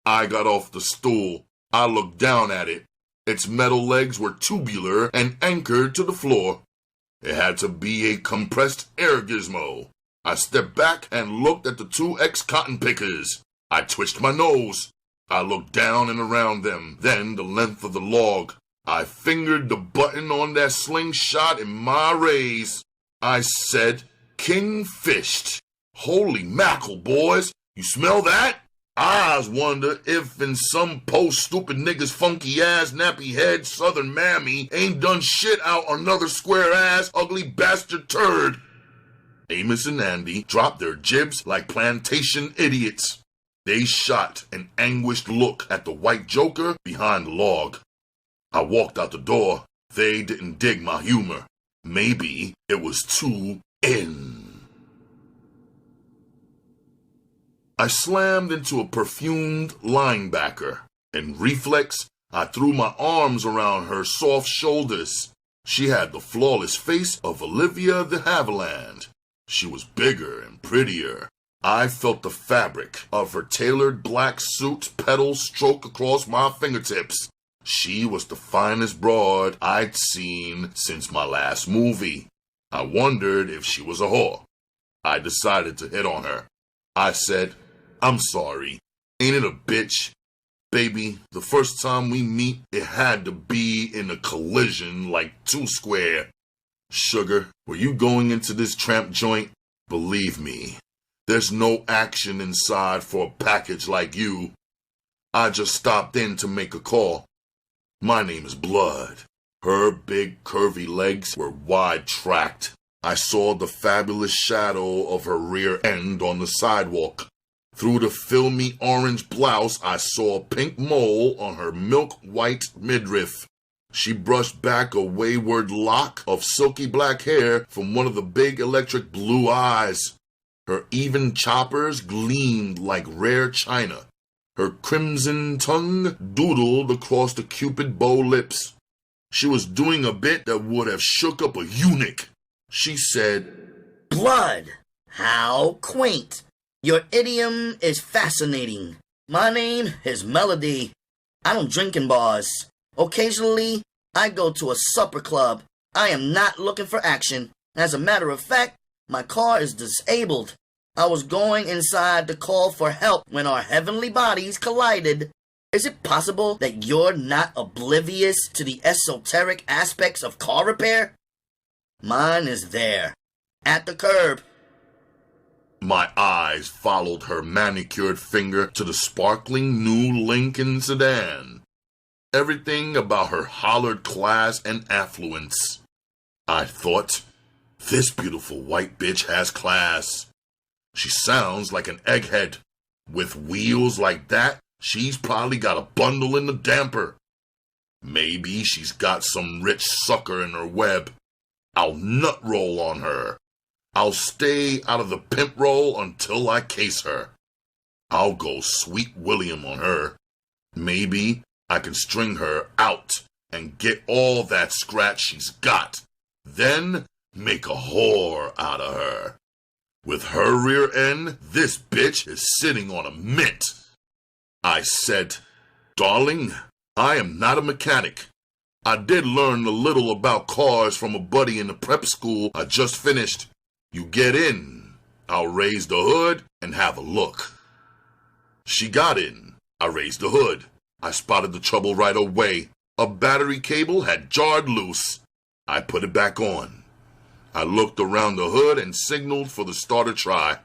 I got off the stool. I looked down at it. Its metal legs were tubular and anchored to the floor. It had to be a compressed air gizmo. I stepped back and looked at the two ex-cotton pickers. I twitched my nose. I looked down and around them, then the length of the log. I fingered the button on that slingshot in my rays. I said, "King-fished. Holy mackerel, boys. You smell that?" I wonder if in some post-stupid nigga's funky-ass, nappy-head southern mammy ain't done shit out another square-ass, ugly bastard turd. Amos and Andy dropped their jibs like plantation idiots. They shot an anguished look at the white joker behind the log. I walked out the door. They didn't dig my humor. Maybe it was too in. I slammed into a perfumed linebacker. In reflex, I threw my arms around her soft shoulders. She had the flawless face of Olivia de Havilland. She was bigger and prettier. I felt the fabric of her tailored black suit petals stroke across my fingertips. She was the finest broad I'd seen since my last movie. I wondered if she was a whore. I decided to hit on her. I said, "I'm sorry. Ain't it a bitch? Baby, the first time we meet, it had to be in a collision like two square. Sugar, were you going into this tramp joint? Believe me, there's no action inside for a package like you. I just stopped in to make a call. My name is Blood." Her big curvy legs were wide-tracked. I saw the fabulous shadow of her rear end on the sidewalk. Through the filmy orange blouse, I saw a pink mole on her milk-white midriff. She brushed back a wayward lock of silky black hair from one of the big electric blue eyes. Her even choppers gleamed like rare china. Her crimson tongue doodled across the cupid bow lips. She was doing a bit that would have shook up a eunuch. She said, "Blood, how quaint. Your idiom is fascinating. My name is Melody. I don't drink in bars. Occasionally, I go to a supper club. I am not looking for action. As a matter of fact, my car is disabled. I was going inside to call for help when our heavenly bodies collided. Is it possible that you're not oblivious to the esoteric aspects of car repair? Mine is there, at the curb. My eyes followed her manicured finger to the sparkling new Lincoln sedan. Everything about her hollered class and affluence. I thought, this beautiful white bitch has class. She sounds like an egghead. With wheels like that, she's probably got a bundle in the damper. Maybe she's got some rich sucker in her web. I'll nut roll on her. I'll stay out of the pimp roll until I case her. I'll go Sweet William on her. Maybe I can string her out and get all that scratch she's got. Then make a whore out of her. With her rear end, this bitch is sitting on a mint. I said, darling, I am not a mechanic. I did learn a little about cars from a buddy in the prep school I just finished. You get in, I'll raise the hood and have a look. She got in. I raised the hood. I spotted the trouble right away. A battery cable had jarred loose. I put it back on. I looked around the hood and signaled for the starter try.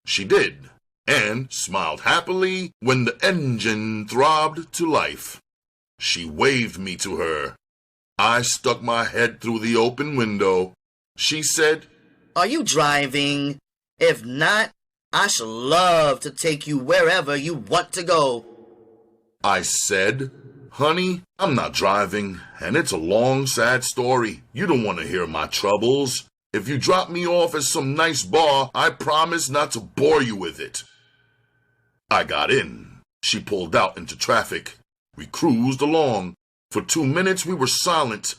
She did, and smiled happily when the engine throbbed to life. She waved me to her. I stuck my head through the open window. She said, Are you driving? If not, I shall love to take you wherever you want to go. I said, honey, I'm not driving, and it's a long, sad story. You don't want to hear my troubles. If you drop me off at some nice bar, I promise not to bore you with it. I got in. She pulled out into traffic. We cruised along. For 2 minutes, we were silent.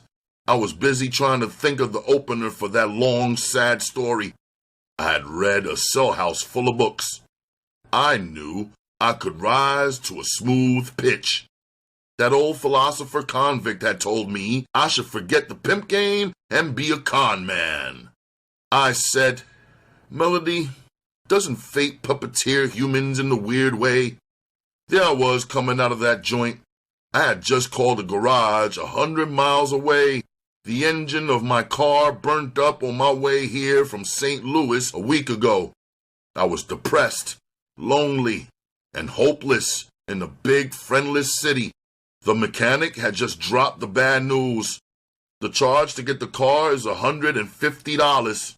I was busy trying to think of the opener for that long, sad story. I had read a cell house full of books. I knew I could rise to a smooth pitch. That old philosopher convict had told me I should forget the pimp game and be a con man. I said, Melody, doesn't fate puppeteer humans in a weird way? There I was coming out of that joint. I had just called a garage 100 miles away. The engine of my car burnt up on my way here from St. Louis a week ago. I was depressed, lonely, and hopeless in a big, friendless city. The mechanic had just dropped the bad news. The charge to get the car is $150.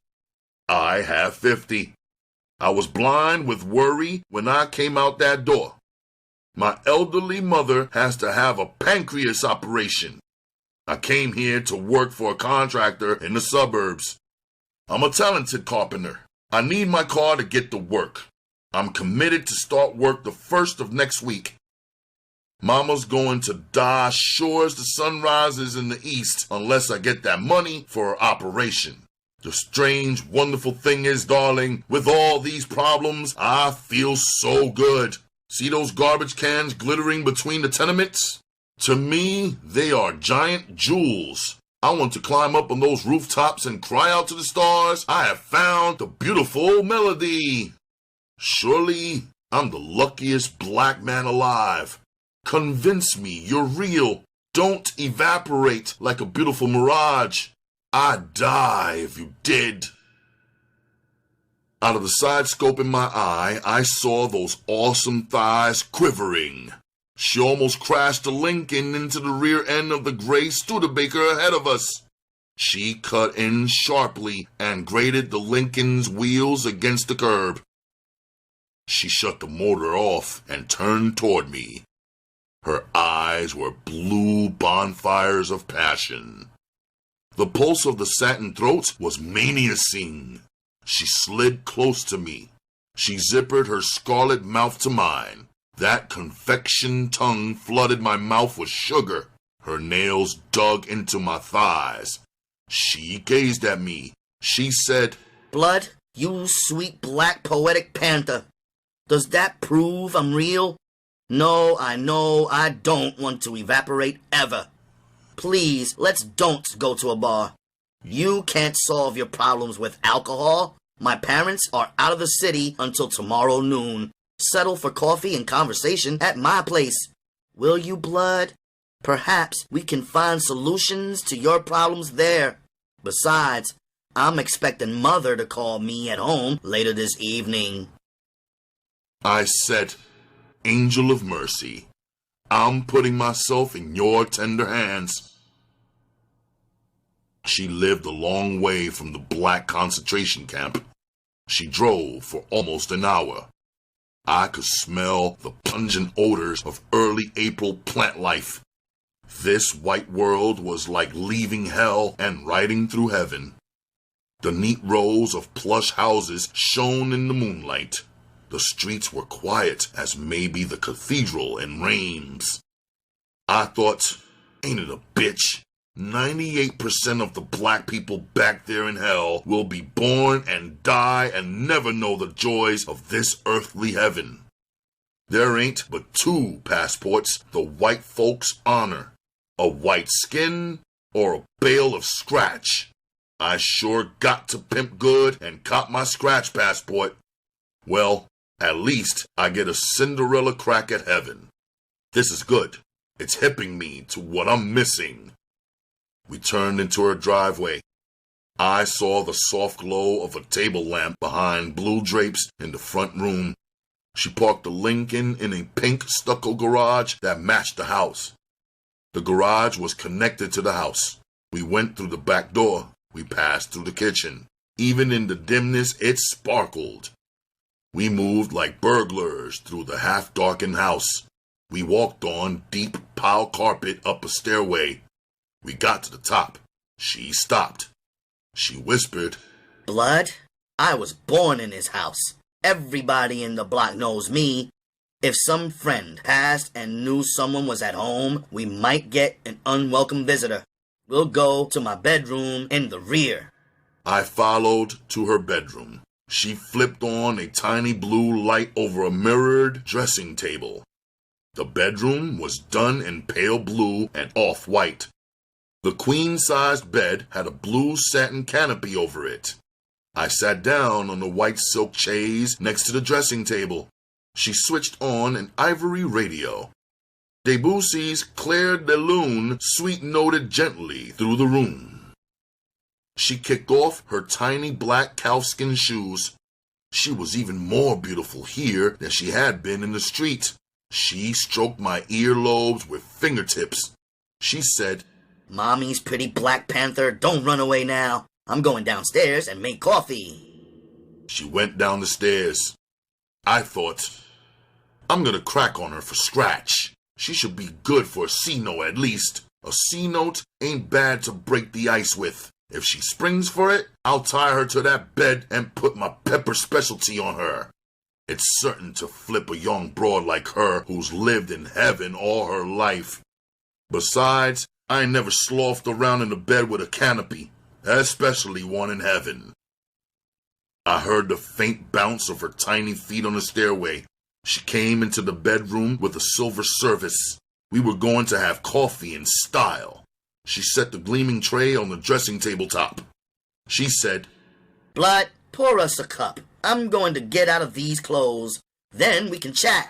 I have 50. I was blind with worry when I came out that door. My elderly mother has to have a pancreas operation. I came here to work for a contractor in the suburbs. I'm a talented carpenter. I need my car to get to work. I'm committed to start work the 1st of next week. Mama's going to die sure as the sun rises in the east unless I get that money for her operation. The strange, wonderful thing is, darling, with all these problems, I feel so good. See those garbage cans glittering between the tenements? To me, they are giant jewels. I want to climb up on those rooftops and cry out to the stars, I have found the beautiful melody. Surely, I'm the luckiest black man alive. Convince me you're real. Don't evaporate like a beautiful mirage. I'd die if you did. Out of the side scope in my eye, I saw those awesome thighs quivering. She almost crashed the Lincoln into the rear end of the gray Studebaker ahead of us. She cut in sharply and grated the Lincoln's wheels against the curb. She shut the motor off and turned toward me. Her eyes were blue bonfires of passion. The pulse of the satin throat was menacing. She slid close to me. She zippered her scarlet mouth to mine. That confection tongue flooded my mouth with sugar. Her nails dug into my thighs. She gazed at me. She said, Blood, you sweet black poetic panther. Does that prove I'm real? No, I know I don't want to evaporate ever. Please, let's don't go to a bar. You can't solve your problems with alcohol. My parents are out of the city until tomorrow noon. Settle for coffee and conversation at my place. Will you, Blood? Perhaps we can find solutions to your problems there. Besides, I'm expecting Mother to call me at home later this evening. I said, Angel of Mercy, I'm putting myself in your tender hands. She lived a long way from the black concentration camp. She drove for almost an hour. I could smell the pungent odors of early April plant life. This white world was like leaving hell and riding through heaven. The neat rows of plush houses shone in the moonlight. The streets were quiet as maybe the cathedral in Reims. I thought, ain't it a bitch? 98% of the black people back there in hell will be born and die and never know the joys of this earthly heaven. There ain't but two passports the white folks honor, a white skin or a bale of scratch. I sure got to pimp good and cop my scratch passport. Well, at least I get a Cinderella crack at heaven. This is good. It's hipping me to what I'm missing. We turned into her driveway. I saw the soft glow of a table lamp behind blue drapes in the front room. She parked the Lincoln in a pink stucco garage that matched the house. The garage was connected to the house. We went through the back door. We passed through the kitchen. Even in the dimness, it sparkled. We moved like burglars through the half-darkened house. We walked on deep pile carpet up a stairway. We got to the top. She stopped. She whispered, Blood, I was born in this house. Everybody in the block knows me. If some friend passed and knew someone was at home, we might get an unwelcome visitor. We'll go to my bedroom in the rear. I followed to her bedroom. She flipped on a tiny blue light over a mirrored dressing table. The bedroom was done in pale blue and off-white. The queen-sized bed had a blue satin canopy over it. I sat down on the white silk chaise next to the dressing table. She switched on an ivory radio. Debussy's Clair de Lune sweet-noted gently through the room. She kicked off her tiny black calfskin shoes. She was even more beautiful here than she had been in the street. She stroked my earlobes with fingertips. She said, Mommy's pretty Black Panther, don't run away now. I'm going downstairs and make coffee. She went down the stairs. I thought, I'm gonna crack on her for scratch. She should be good for a C-note at least. A C-note ain't bad to break the ice with. If she springs for it, I'll tie her to that bed and put my pepper specialty on her. It's certain to flip a young broad like her who's lived in heaven all her life. Besides, I ain't never sloughed around in the bed with a canopy, especially one in heaven. I heard the faint bounce of her tiny feet on the stairway. She came into the bedroom with a silver service. We were going to have coffee in style. She set the gleaming tray on the dressing table top. She said, Blood, pour us a cup. I'm going to get out of these clothes. Then we can chat.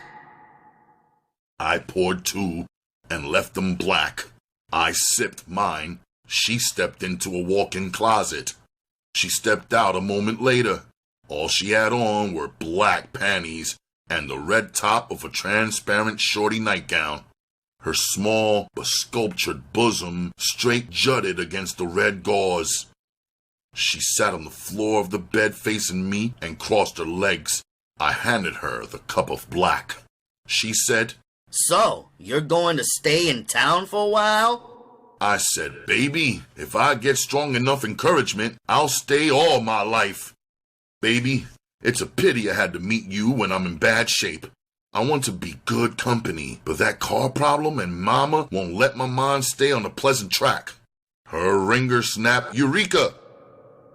I poured two and left them black. I sipped mine. She stepped into a walk-in closet. She stepped out a moment later. All she had on were black panties and the red top of a transparent shorty nightgown. Her small but sculptured bosom straight jutted against the red gauze. She sat on the floor of the bed facing me and crossed her legs. I handed her the cup of black. She said, So, you're going to stay in town for a while? I said, Baby, if I get strong enough encouragement, I'll stay all my life. Baby, it's a pity I had to meet you when I'm in bad shape. I want to be good company, but that car problem and Mama won't let my mind stay on a pleasant track. Her ringer snapped, Eureka!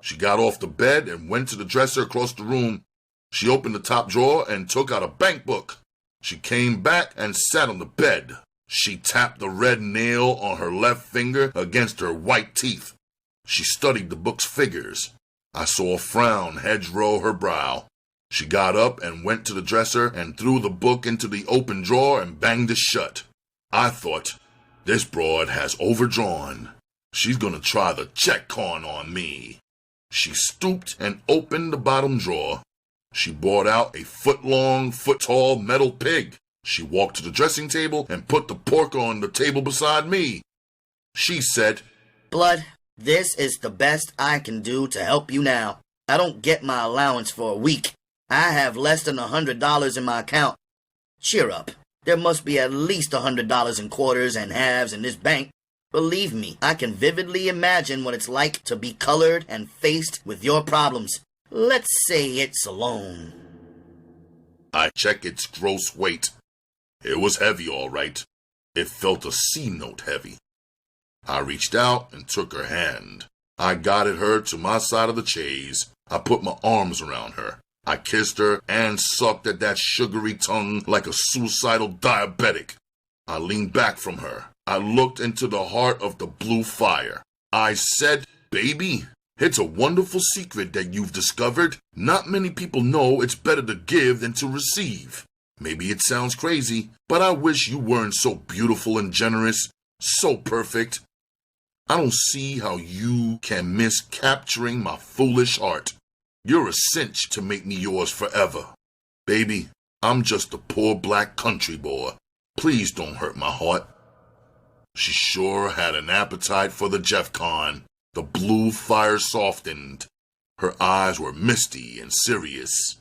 She got off the bed and went to the dresser across the room. She opened the top drawer and took out a bank book. She came back and sat on the bed. She tapped the red nail on her left finger against her white teeth. She studied the book's figures. I saw a frown hedgerow her brow. She got up and went to the dresser and threw the book into the open drawer and banged it shut. I thought, this broad has overdrawn. She's gonna try the check con on me. She stooped and opened the bottom drawer. She brought out a foot-long, foot-tall metal pig. She walked to the dressing table and put the pork on the table beside me. She said, Blood, this is the best I can do to help you now. I don't get my allowance for a week. I have less than $100 in my account. Cheer up. There must be at least $100 in quarters and halves in this bank. Believe me, I can vividly imagine what it's like to be colored and faced with your problems. Let's say it's alone. I checked its gross weight. It was heavy, all right. It felt a C note heavy. I reached out and took her hand. I guided her to my side of the chaise. I put my arms around her. I kissed her and sucked at that sugary tongue like a suicidal diabetic. I leaned back from her. I looked into the heart of the blue fire. I said, baby, it's a wonderful secret that you've discovered. Not many people know it's better to give than to receive. Maybe it sounds crazy, but I wish you weren't so beautiful and generous, so perfect. I don't see how you can miss capturing my foolish heart. You're a cinch to make me yours forever. Baby, I'm just a poor black country boy. Please don't hurt my heart. She sure had an appetite for the Jeff Con. The blue fire softened. Her eyes were misty and serious.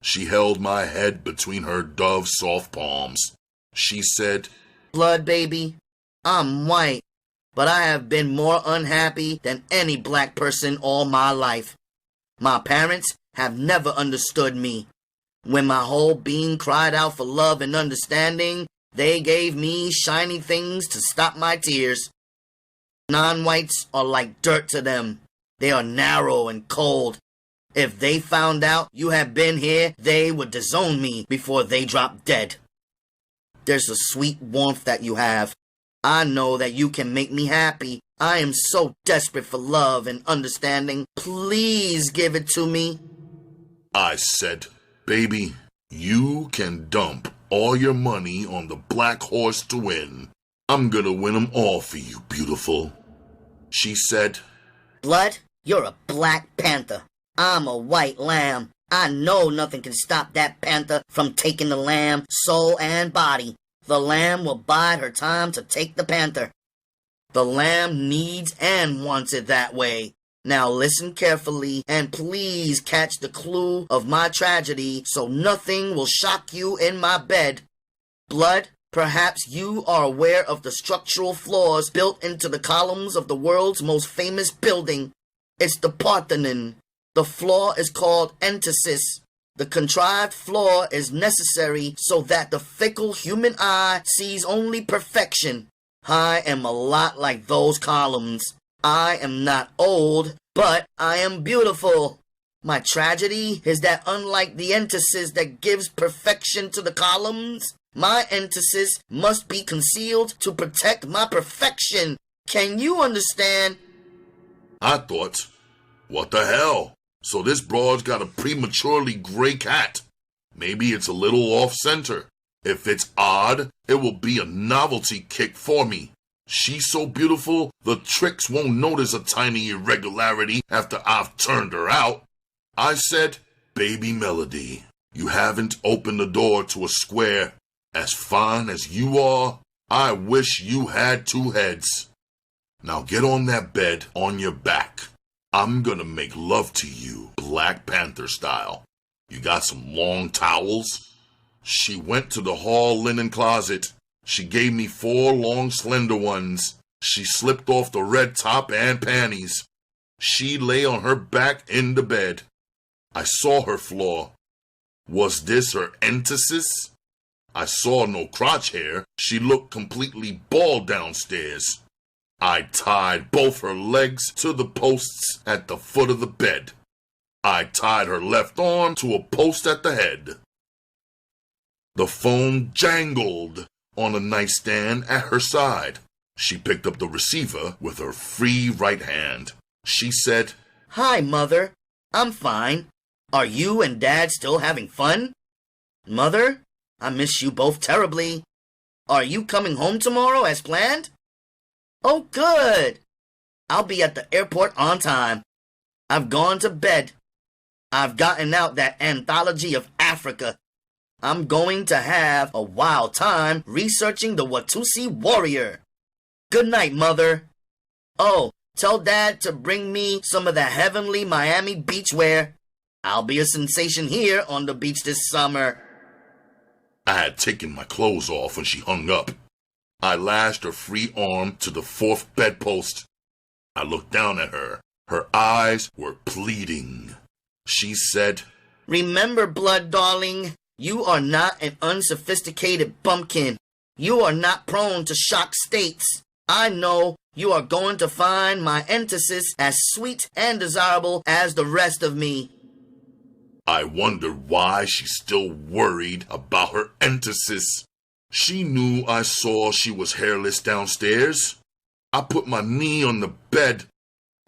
She held my head between her dove-soft palms. She said, Blood, baby, I'm white, but I have been more unhappy than any black person all my life. My parents have never understood me. When my whole being cried out for love and understanding, they gave me shiny things to stop my tears. Non-whites are like dirt to them. They are narrow and cold. If they found out you had been here, they would disown me before they dropped dead. There's a sweet warmth that you have. I know that you can make me happy. I am so desperate for love and understanding. Please give it to me. I said, baby, you can dump all your money on the black horse to win. I'm gonna win them all for you, beautiful. She said, Blood, you're a black panther. I'm a white lamb. I know nothing can stop that panther from taking the lamb, soul and body. The lamb will bide her time to take the panther. The lamb needs and wants it that way. Now listen carefully and please catch the clue of my tragedy so nothing will shock you in my bed. Blood, perhaps you are aware of the structural flaws built into the columns of the world's most famous building. It's the Parthenon. The flaw is called entasis. The contrived flaw is necessary so that the fickle human eye sees only perfection. I am a lot like those columns. I am not old, but I am beautiful. My tragedy is that unlike the entasis that gives perfection to the columns, my entasis must be concealed to protect my perfection. Can you understand? I thought, what the hell? So this broad's got a prematurely gray cat. Maybe it's a little off-center. If it's odd, it will be a novelty kick for me. She's so beautiful, the tricks won't notice a tiny irregularity after I've turned her out. I said, baby Melody, you haven't opened the door to a square. As fine as you are, I wish you had two heads. Now get on that bed on your back. I'm gonna make love to you, Black Panther style. You got some long towels? She went to the hall linen closet. She gave me 4 long slender ones. She slipped off the red top and panties. She lay on her back in the bed. I saw her flaw. Was this her entasis? I saw no crotch hair. She looked completely bald downstairs. I tied both her legs to the posts at the foot of the bed. I tied her left arm to a post at the head. The phone jangled on a nightstand at her side. She picked up the receiver with her free right hand. She said, Hi, Mother. I'm fine. Are you and Dad still having fun? Mother, I miss you both terribly. Are you coming home tomorrow as planned? Oh, good. I'll be at the airport on time. I've gone to bed. I've gotten out that anthology of Africa. I'm going to have a wild time researching the Watusi warrior. Good night, Mother. Oh, tell Dad to bring me some of the heavenly Miami beach wear. I'll be a sensation here on the beach this summer. I had taken my clothes off when she hung up. I lashed her free arm to the fourth bedpost. I looked down at her. Her eyes were pleading. She said, Remember, blood darling, you are not an unsophisticated bumpkin. You are not prone to shock states. I know you are going to find my entasis as sweet and desirable as the rest of me. I wondered why she still worried about her entasis. She knew I saw she was hairless downstairs. I put my knee on the bed.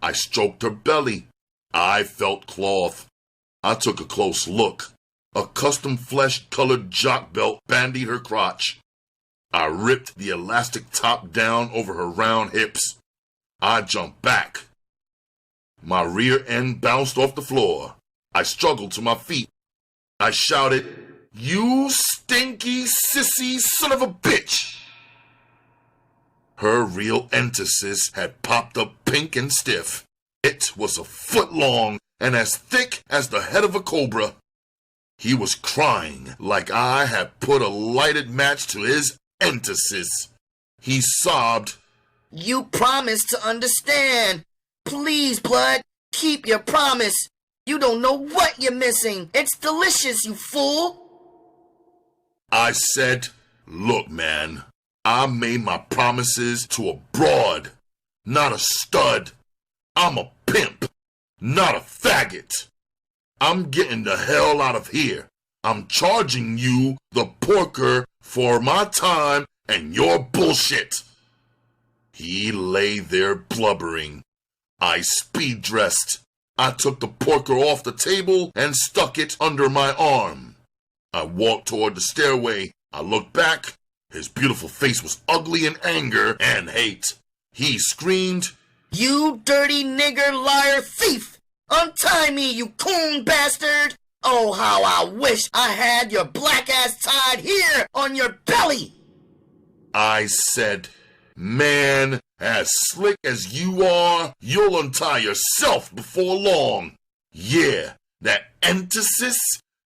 I stroked her belly. I felt cloth. I took a close look. A custom flesh-colored jock belt bandied her crotch. I ripped the elastic top down over her round hips. I jumped back. My rear end bounced off the floor. I struggled to my feet. I shouted, You stinky, sissy son of a bitch! Her real entasis had popped up pink and stiff. It was a foot long and as thick as the head of a cobra. He was crying like I had put a lighted match to his entasis. He sobbed, You promised to understand. Please, blood, keep your promise. You don't know what you're missing. It's delicious, you fool. I said, Look, man, I made my promises to a broad, not a stud. I'm a pimp, not a faggot. I'm getting the hell out of here. I'm charging you, the porker, for my time and your bullshit. He lay there blubbering. I speed dressed. I took the porker off the table and stuck it under my arm. I walked toward the stairway. I looked back. His beautiful face was ugly in anger and hate. He screamed, You dirty nigger liar thief! Untie me, you coon bastard! Oh, how I wish I had your black ass tied here on your belly! I said, Man, as slick as you are, you'll untie yourself before long. Yeah, that entasis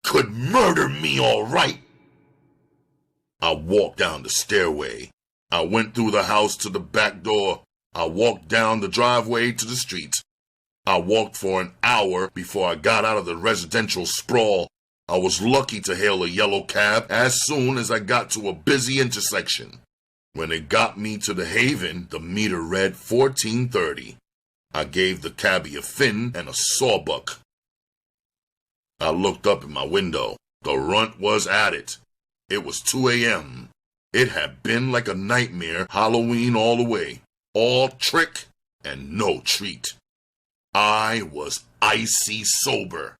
could murder me all right. I walked down the stairway. I went through the house to the back door. I walked down the driveway to the street. I walked for an hour before I got out of the residential sprawl. I was lucky to hail a yellow cab as soon as I got to a busy intersection. When it got me to the Haven, the meter read 1430. I gave the cabbie a fin and a sawbuck. I looked up at my window. The runt was at it. It was 2 a.m. It had been like a nightmare, Halloween all the way. All trick and no treat. I was icy sober.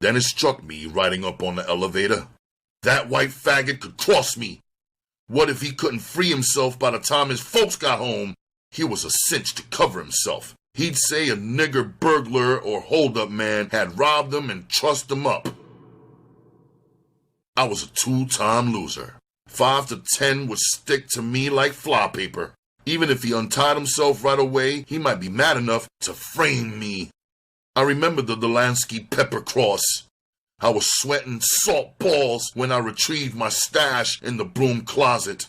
Then it struck me riding up on the elevator. That white faggot could cross me. What if he couldn't free himself by the time his folks got home? He was a cinch to cover himself. He'd say a nigger burglar or hold-up man had robbed him and trussed him up. I was a two-time loser. 5 to 10 would stick to me like fly paper. Even if he untied himself right away, he might be mad enough to frame me. I remember the Delansky pepper cross. I was sweating salt balls when I retrieved my stash in the broom closet.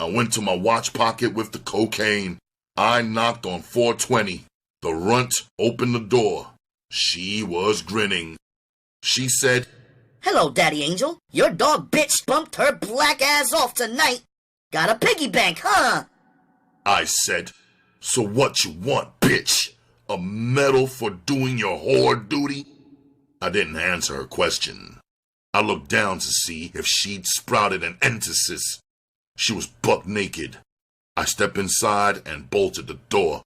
I went to my watch pocket with the cocaine. I knocked on 420. The runt opened the door. She was grinning. She said, Hello, Daddy Angel. Your dog bitch bumped her black ass off tonight. Got a piggy bank, huh? I said, So what you want, bitch? A medal for doing your whore duty? I didn't answer her question. I looked down to see if she'd sprouted an entasis. She was buck naked. I stepped inside and bolted the door.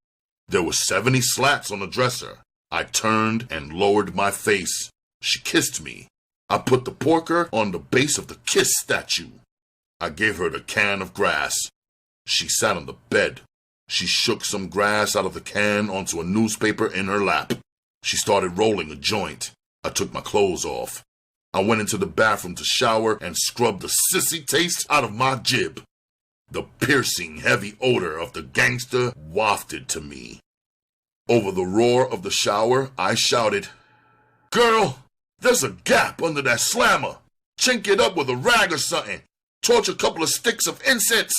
There were 70 slats on the dresser. I turned and lowered my face. She kissed me. I put the porker on the base of the kiss statue. I gave her the can of grass. She sat on the bed. She shook some grass out of the can onto a newspaper in her lap. She started rolling a joint. I took my clothes off. I went into the bathroom to shower and scrubbed the sissy taste out of my jib. The piercing, heavy odor of the gangster wafted to me. Over the roar of the shower, I shouted, "Girl, there's a gap under that slammer. Chink it up with a rag or something. Torch a couple of sticks of incense."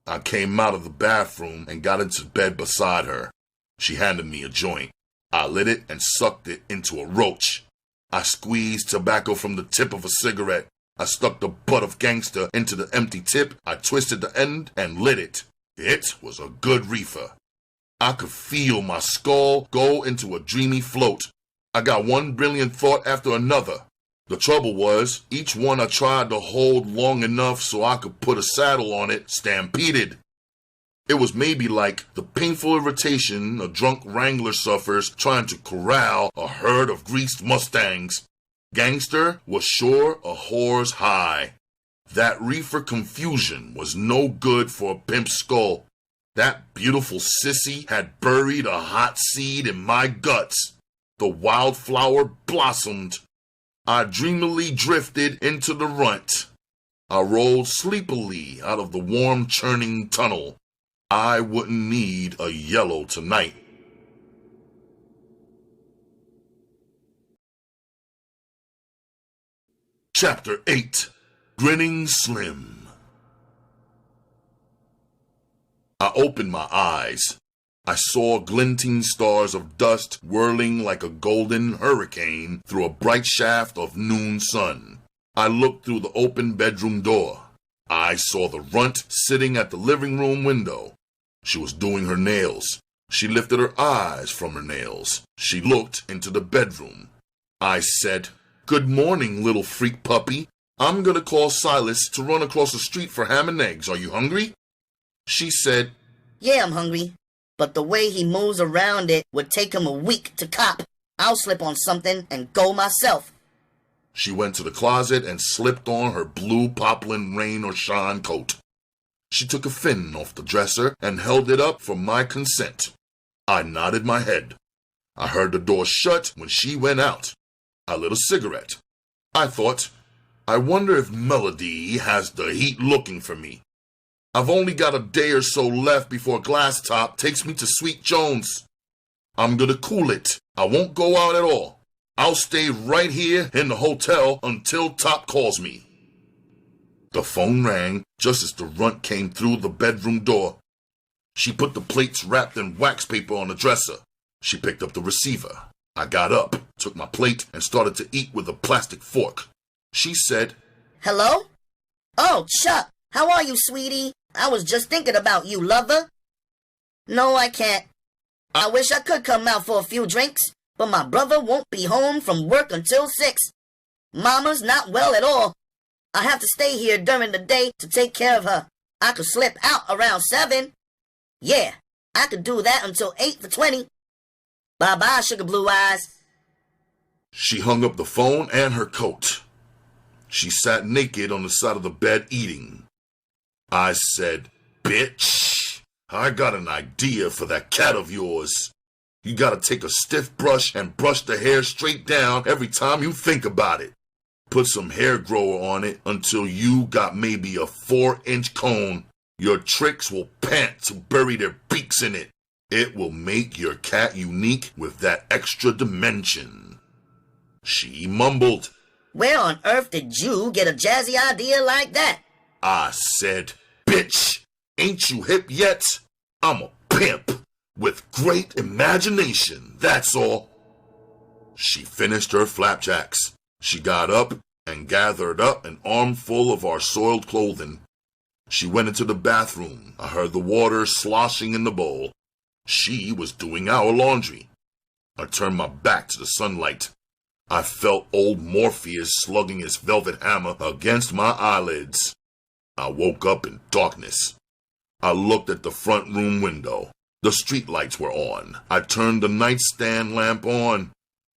I came out of the bathroom and got into bed beside her. She handed me a joint. I lit it and sucked it into a roach. I squeezed tobacco from the tip of a cigarette. I stuck the butt of gangster into the empty tip. I twisted the end and lit it. It was a good reefer. I could feel my skull go into a dreamy float. I got one brilliant thought after another. The trouble was, each one I tried to hold long enough so I could put a saddle on it stampeded. It was maybe like the painful irritation a drunk wrangler suffers trying to corral a herd of greased mustangs. Gangster was sure a whore's high. That reefer confusion was no good for a pimp's skull. That beautiful sissy had buried a hot seed in my guts. The wildflower blossomed. I dreamily drifted into the runt. I rolled sleepily out of the warm churning tunnel. I wouldn't need a yellow tonight. Chapter 8. Grinning Slim. I opened my eyes. I saw glinting stars of dust whirling like a golden hurricane through a bright shaft of noon sun. I looked through the open bedroom door. I saw the runt sitting at the living room window. She was doing her nails. She lifted her eyes from her nails. She looked into the bedroom. I said, "Good morning, little freak puppy. I'm gonna call Silas to run across the street for ham and eggs. Are you hungry?" She said, "Yeah, I'm hungry. But the way he moves around it would take him a week to cop. I'll slip on something and go myself." She went to the closet and slipped on her blue poplin rain or shine coat. She took a fin off the dresser and held it up for my consent. I nodded my head. I heard the door shut when she went out. I lit a cigarette. I thought, I wonder if Melody has the heat looking for me. I've only got a day or so left before Glass Top takes me to Sweet Jones. I'm gonna cool it. I won't go out at all. I'll stay right here in the hotel until Top calls me. The phone rang just as the runt came through the bedroom door. She put the plates wrapped in wax paper on the dresser. She picked up the receiver. I got up, took my plate, and started to eat with a plastic fork. She said, "Hello? Oh, Chuck, how are you, sweetie? I was just thinking about you, lover." "No, I can't. I wish I could come out for a few drinks, but my brother won't be home from work until 6. Mama's not well at all. I have to stay here during the day to take care of her. I could slip out around 7. Yeah, I could do that until 8 for 20. Bye-bye, sugar blue eyes." She hung up the phone and her coat. She sat naked on the side of the bed eating. I said, "Bitch, I got an idea for that cat of yours. You gotta take a stiff brush and brush the hair straight down every time you think about it. Put some hair grower on it until you got maybe a 4-inch cone. Your tricks will pant to bury their beaks in it. It will make your cat unique with that extra dimension." She mumbled. "Where on earth did you get a jazzy idea like that?" I said, "Bitch, ain't you hip yet? I'm a pimp with great imagination, that's all." She finished her flapjacks. She got up and gathered up an armful of our soiled clothing. She went into the bathroom. I heard the water sloshing in the bowl. She was doing our laundry. I turned my back to the sunlight. I felt old Morpheus slugging his velvet hammer against my eyelids. I woke up in darkness. I looked at the front room window. The streetlights were on. I turned the nightstand lamp on.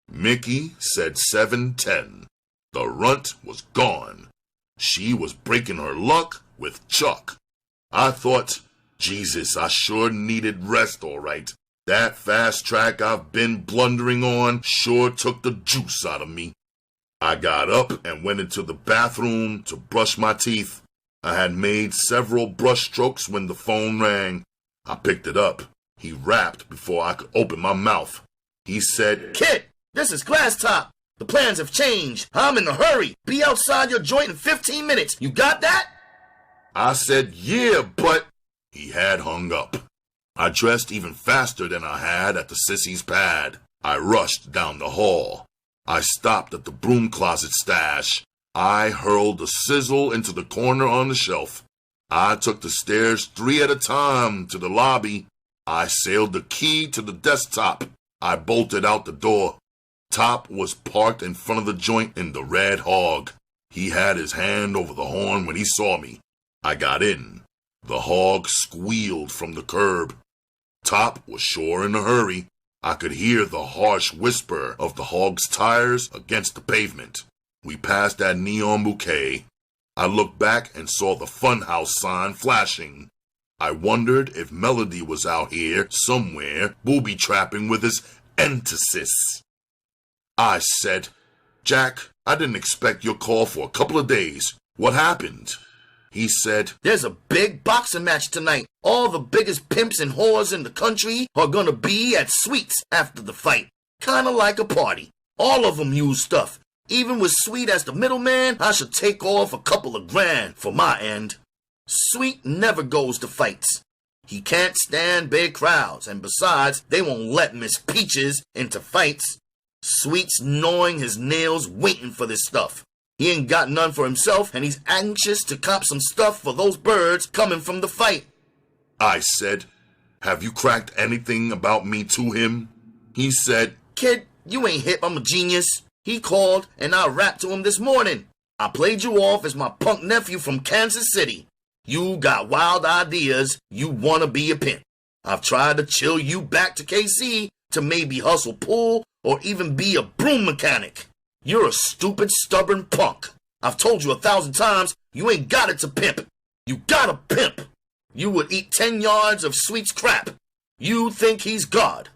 Mickey said 7:10. The runt was gone. She was breaking her luck with Chuck. I thought, Jesus, I sure needed rest, all right. That fast track I've been blundering on sure took the juice out of me. I got up and went into the bathroom to brush my teeth. I had made several brush strokes when the phone rang. I picked it up. He rapped before I could open my mouth. He said, Kid, this is Glass Top. The plans have changed. I'm in a hurry. Be outside your joint in 15 minutes. You got that? I said, yeah, but... He had hung up. I dressed even faster than I had at the sissy's pad. I rushed down the hall. I stopped at the broom closet stash. I hurled a sizzle into the corner on the shelf. I took the stairs 3 at a time to the lobby. I sailed the key to the desktop. I bolted out the door. Top was parked in front of the joint in the Red Hog. He had his hand over the horn when he saw me. I got in. The hog squealed from the curb. Top was sure in a hurry. I could hear the harsh whisper of the hog's tires against the pavement. We passed that neon bouquet. I looked back and saw the funhouse sign flashing. I wondered if Melody was out here somewhere booby-trapping with his entasis. I said, Jack, I didn't expect your call for a couple of days. What happened? He said, There's a big boxing match tonight. All the biggest pimps and whores in the country are gonna be at Sweet's after the fight. Kinda like a party. All of them use stuff. Even with Sweet as the middleman, I should take off a couple of grand for my end. Sweet never goes to fights. He can't stand big crowds, and besides, they won't let Miss Peaches into fights. Sweet's gnawing his nails waiting for this stuff. He ain't got none for himself, and he's anxious to cop some stuff for those birds coming from the fight. I said, have you cracked anything about me to him? He said, Kid, you ain't hip, I'm a genius. He called, and I rapped to him this morning. I played you off as my punk nephew from Kansas City. You got wild ideas, you wanna be a pimp. I've tried to chill you back to KC to maybe hustle pool or even be a broom mechanic. You're a stupid, stubborn punk. I've told you 1,000 times, you ain't got it to pimp. You gotta pimp. You would eat 10 yards of Sweet's crap. You think he's God.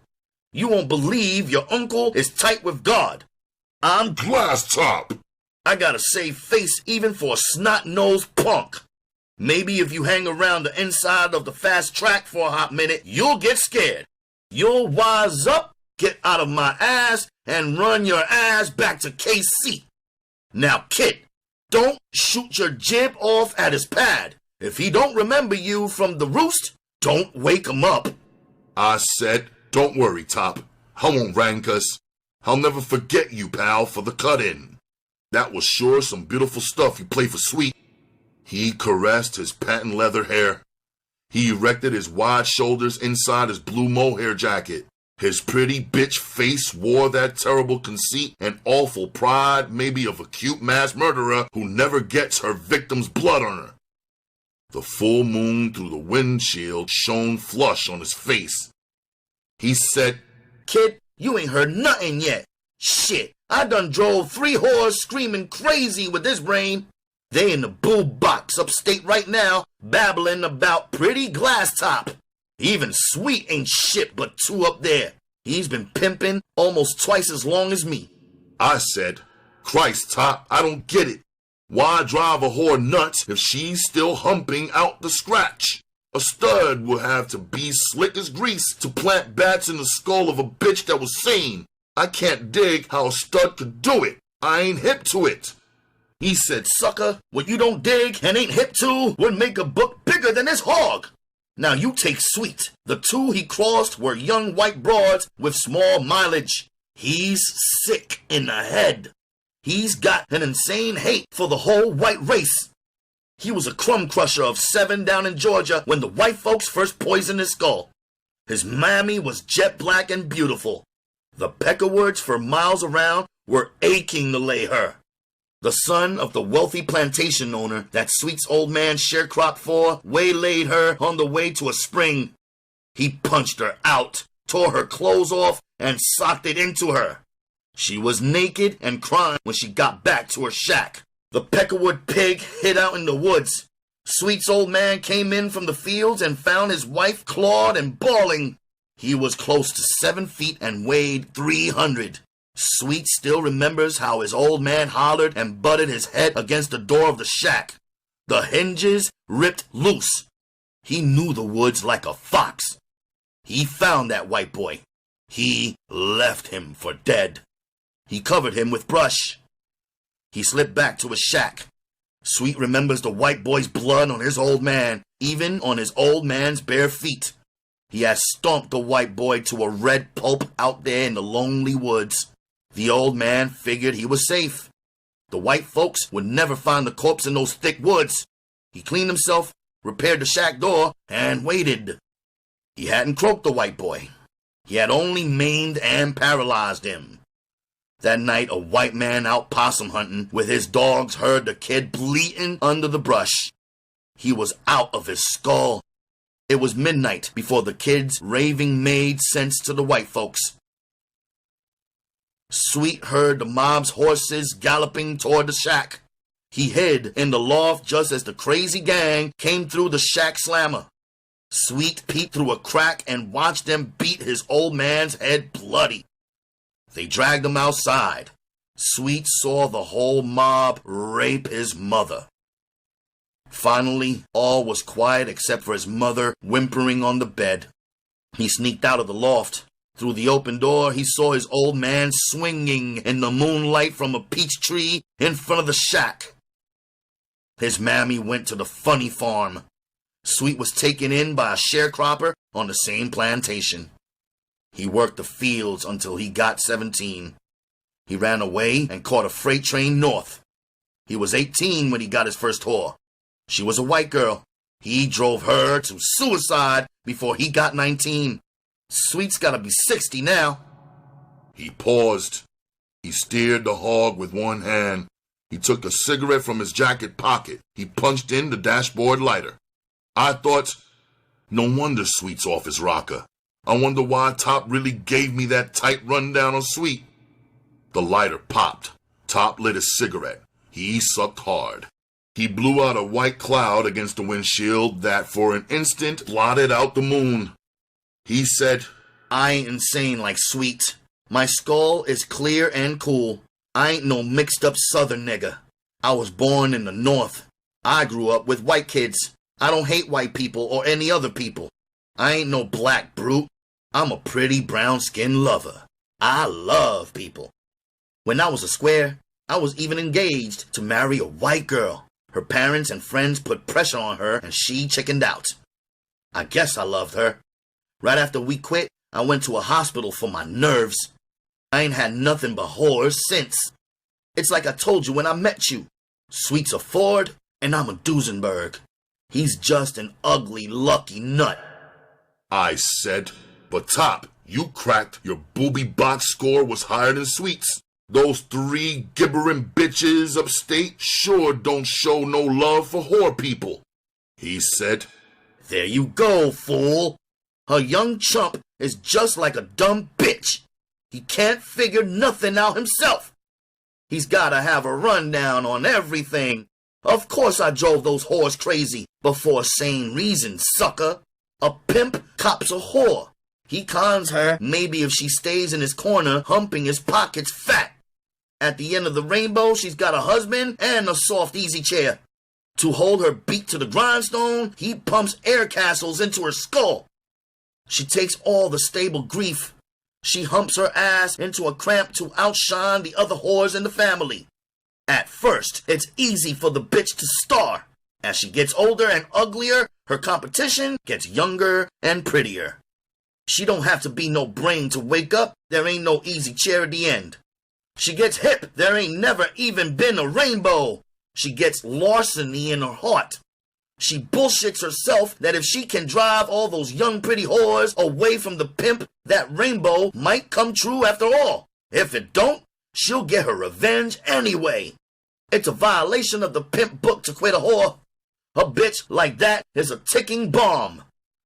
You won't believe your uncle is tight with God. I'm Glass Top. I gotta save face even for a snot-nosed punk. Maybe if you hang around the inside of the fast track for a hot minute, you'll get scared. You'll wise up, get out of my ass, and run your ass back to KC. Now, kid, don't shoot your jib off at his pad. If he don't remember you from the roost, don't wake him up. I said, don't worry, Top. I won't rank us. I'll never forget you, pal, for the cut-in. That was sure some beautiful stuff you play for Sweet. He caressed his patent leather hair. He erected his wide shoulders inside his blue mohair jacket. His pretty bitch face wore that terrible conceit and awful pride, maybe of a cute mass murderer who never gets her victim's blood on her. The full moon through the windshield shone flush on his face. He said, Kid, you ain't heard nothing yet. Shit, I done drove 3 whores screaming crazy with this brain. They in the boo box upstate right now, babbling about pretty Glass Top. Even Sweet ain't shit but 2 up there. He's been pimping almost twice as long as me. I said, Christ, Top, I don't get it. Why drive a whore nuts if she's still humping out the scratch? A stud will have to be slick as grease to plant bats in the skull of a bitch that was sane. I can't dig how a stud could do it. I ain't hip to it. He said, sucker, what you don't dig and ain't hip to would make a book bigger than this hog. Now you take Sweet. The 2 he crossed were young white broads with small mileage. He's sick in the head. He's got an insane hate for the whole white race. He was a crumb crusher of 7 down in Georgia when the white folks first poisoned his skull. His mammy was jet black and beautiful. The peckerwoods for miles around were aching to lay her. The son of the wealthy plantation owner that Sweet's old man sharecropped for waylaid her on the way to a spring. He punched her out, tore her clothes off, and socked it into her. She was naked and crying when she got back to her shack. The peckerwood pig hid out in the woods. Sweet's old man came in from the fields and found his wife clawed and bawling. He was close to 7 feet and weighed 300. Sweet still remembers how his old man hollered and butted his head against the door of the shack. The hinges ripped loose. He knew the woods like a fox. He found that white boy. He left him for dead. He covered him with brush. He slipped back to his shack. Sweet remembers the white boy's blood on his old man, even on his old man's bare feet. He had stomped the white boy to a red pulp out there in the lonely woods. The old man figured he was safe. The white folks would never find the corpse in those thick woods. He cleaned himself, repaired the shack door, and waited. He hadn't croaked the white boy. He had only maimed and paralyzed him. That night, a white man out possum hunting with his dogs heard the kid bleating under the brush. He was out of his skull. It was midnight before the kid's raving made sense to the white folks. Sweet heard the mob's horses galloping toward the shack. He hid in the loft just as the crazy gang came through the shack slammer. Sweet peeked through a crack and watched them beat his old man's head bloody. They dragged him outside. Sweet saw the whole mob rape his mother. Finally, all was quiet except for his mother whimpering on the bed. He sneaked out of the loft. Through the open door, he saw his old man swinging in the moonlight from a peach tree in front of the shack. His mammy went to the funny farm. Sweet was taken in by a sharecropper on the same plantation. He worked the fields until he got 17. He ran away and caught a freight train north. He was 18 when he got his first whore. She was a white girl. He drove her to suicide before he got 19. Sweet's gotta be 60 now. He paused. He steered the hog with one hand. He took a cigarette from his jacket pocket. He punched in the dashboard lighter. I thought, no wonder Sweet's off his rocker. I wonder why Top really gave me that tight rundown on Sweet. The lighter popped. Top lit his cigarette. He sucked hard. He blew out a white cloud against the windshield that for an instant blotted out the moon. He said, I ain't insane like Sweet. My skull is clear and cool. I ain't no mixed up southern nigga. I was born in the north. I grew up with white kids. I don't hate white people or any other people. I ain't no black brute. I'm a pretty brown-skinned lover. I love people. When I was a square, I was even engaged to marry a white girl. Her parents and friends put pressure on her and she chickened out. I guess I loved her. Right after we quit, I went to a hospital for my nerves. I ain't had nothing but whores since. It's like I told you when I met you. Sweet's a Ford and I'm a Duesenberg. He's just an ugly, lucky nut. I said, but Top, you cracked your booby box score was higher than Sweet's. Those 3 gibbering bitches upstate sure don't show no love for whore people. He said, There you go, fool. A young chump is just like a dumb bitch. He can't figure nothing out himself. He's gotta have a rundown on everything. Of course I drove those whores crazy, but for a sane reason, sucker. A pimp cops a whore. He cons her maybe if she stays in his corner humping his pockets fat. At the end of the rainbow, she's got a husband and a soft easy chair. To hold her beat to the grindstone, he pumps air castles into her skull. She takes all the stable grief. She humps her ass into a cramp to outshine the other whores in the family. At first, it's easy for the bitch to star. As she gets older and uglier, her competition gets younger and prettier. She don't have to be no brain to wake up. There ain't no easy chair at the end. She gets hip. There ain't never even been a rainbow. She gets larceny in her heart. She bullshits herself that if she can drive all those young pretty whores away from the pimp, that rainbow might come true after all. If it don't, she'll get her revenge anyway. It's a violation of the pimp book to quit a whore. A bitch like that is a ticking bomb.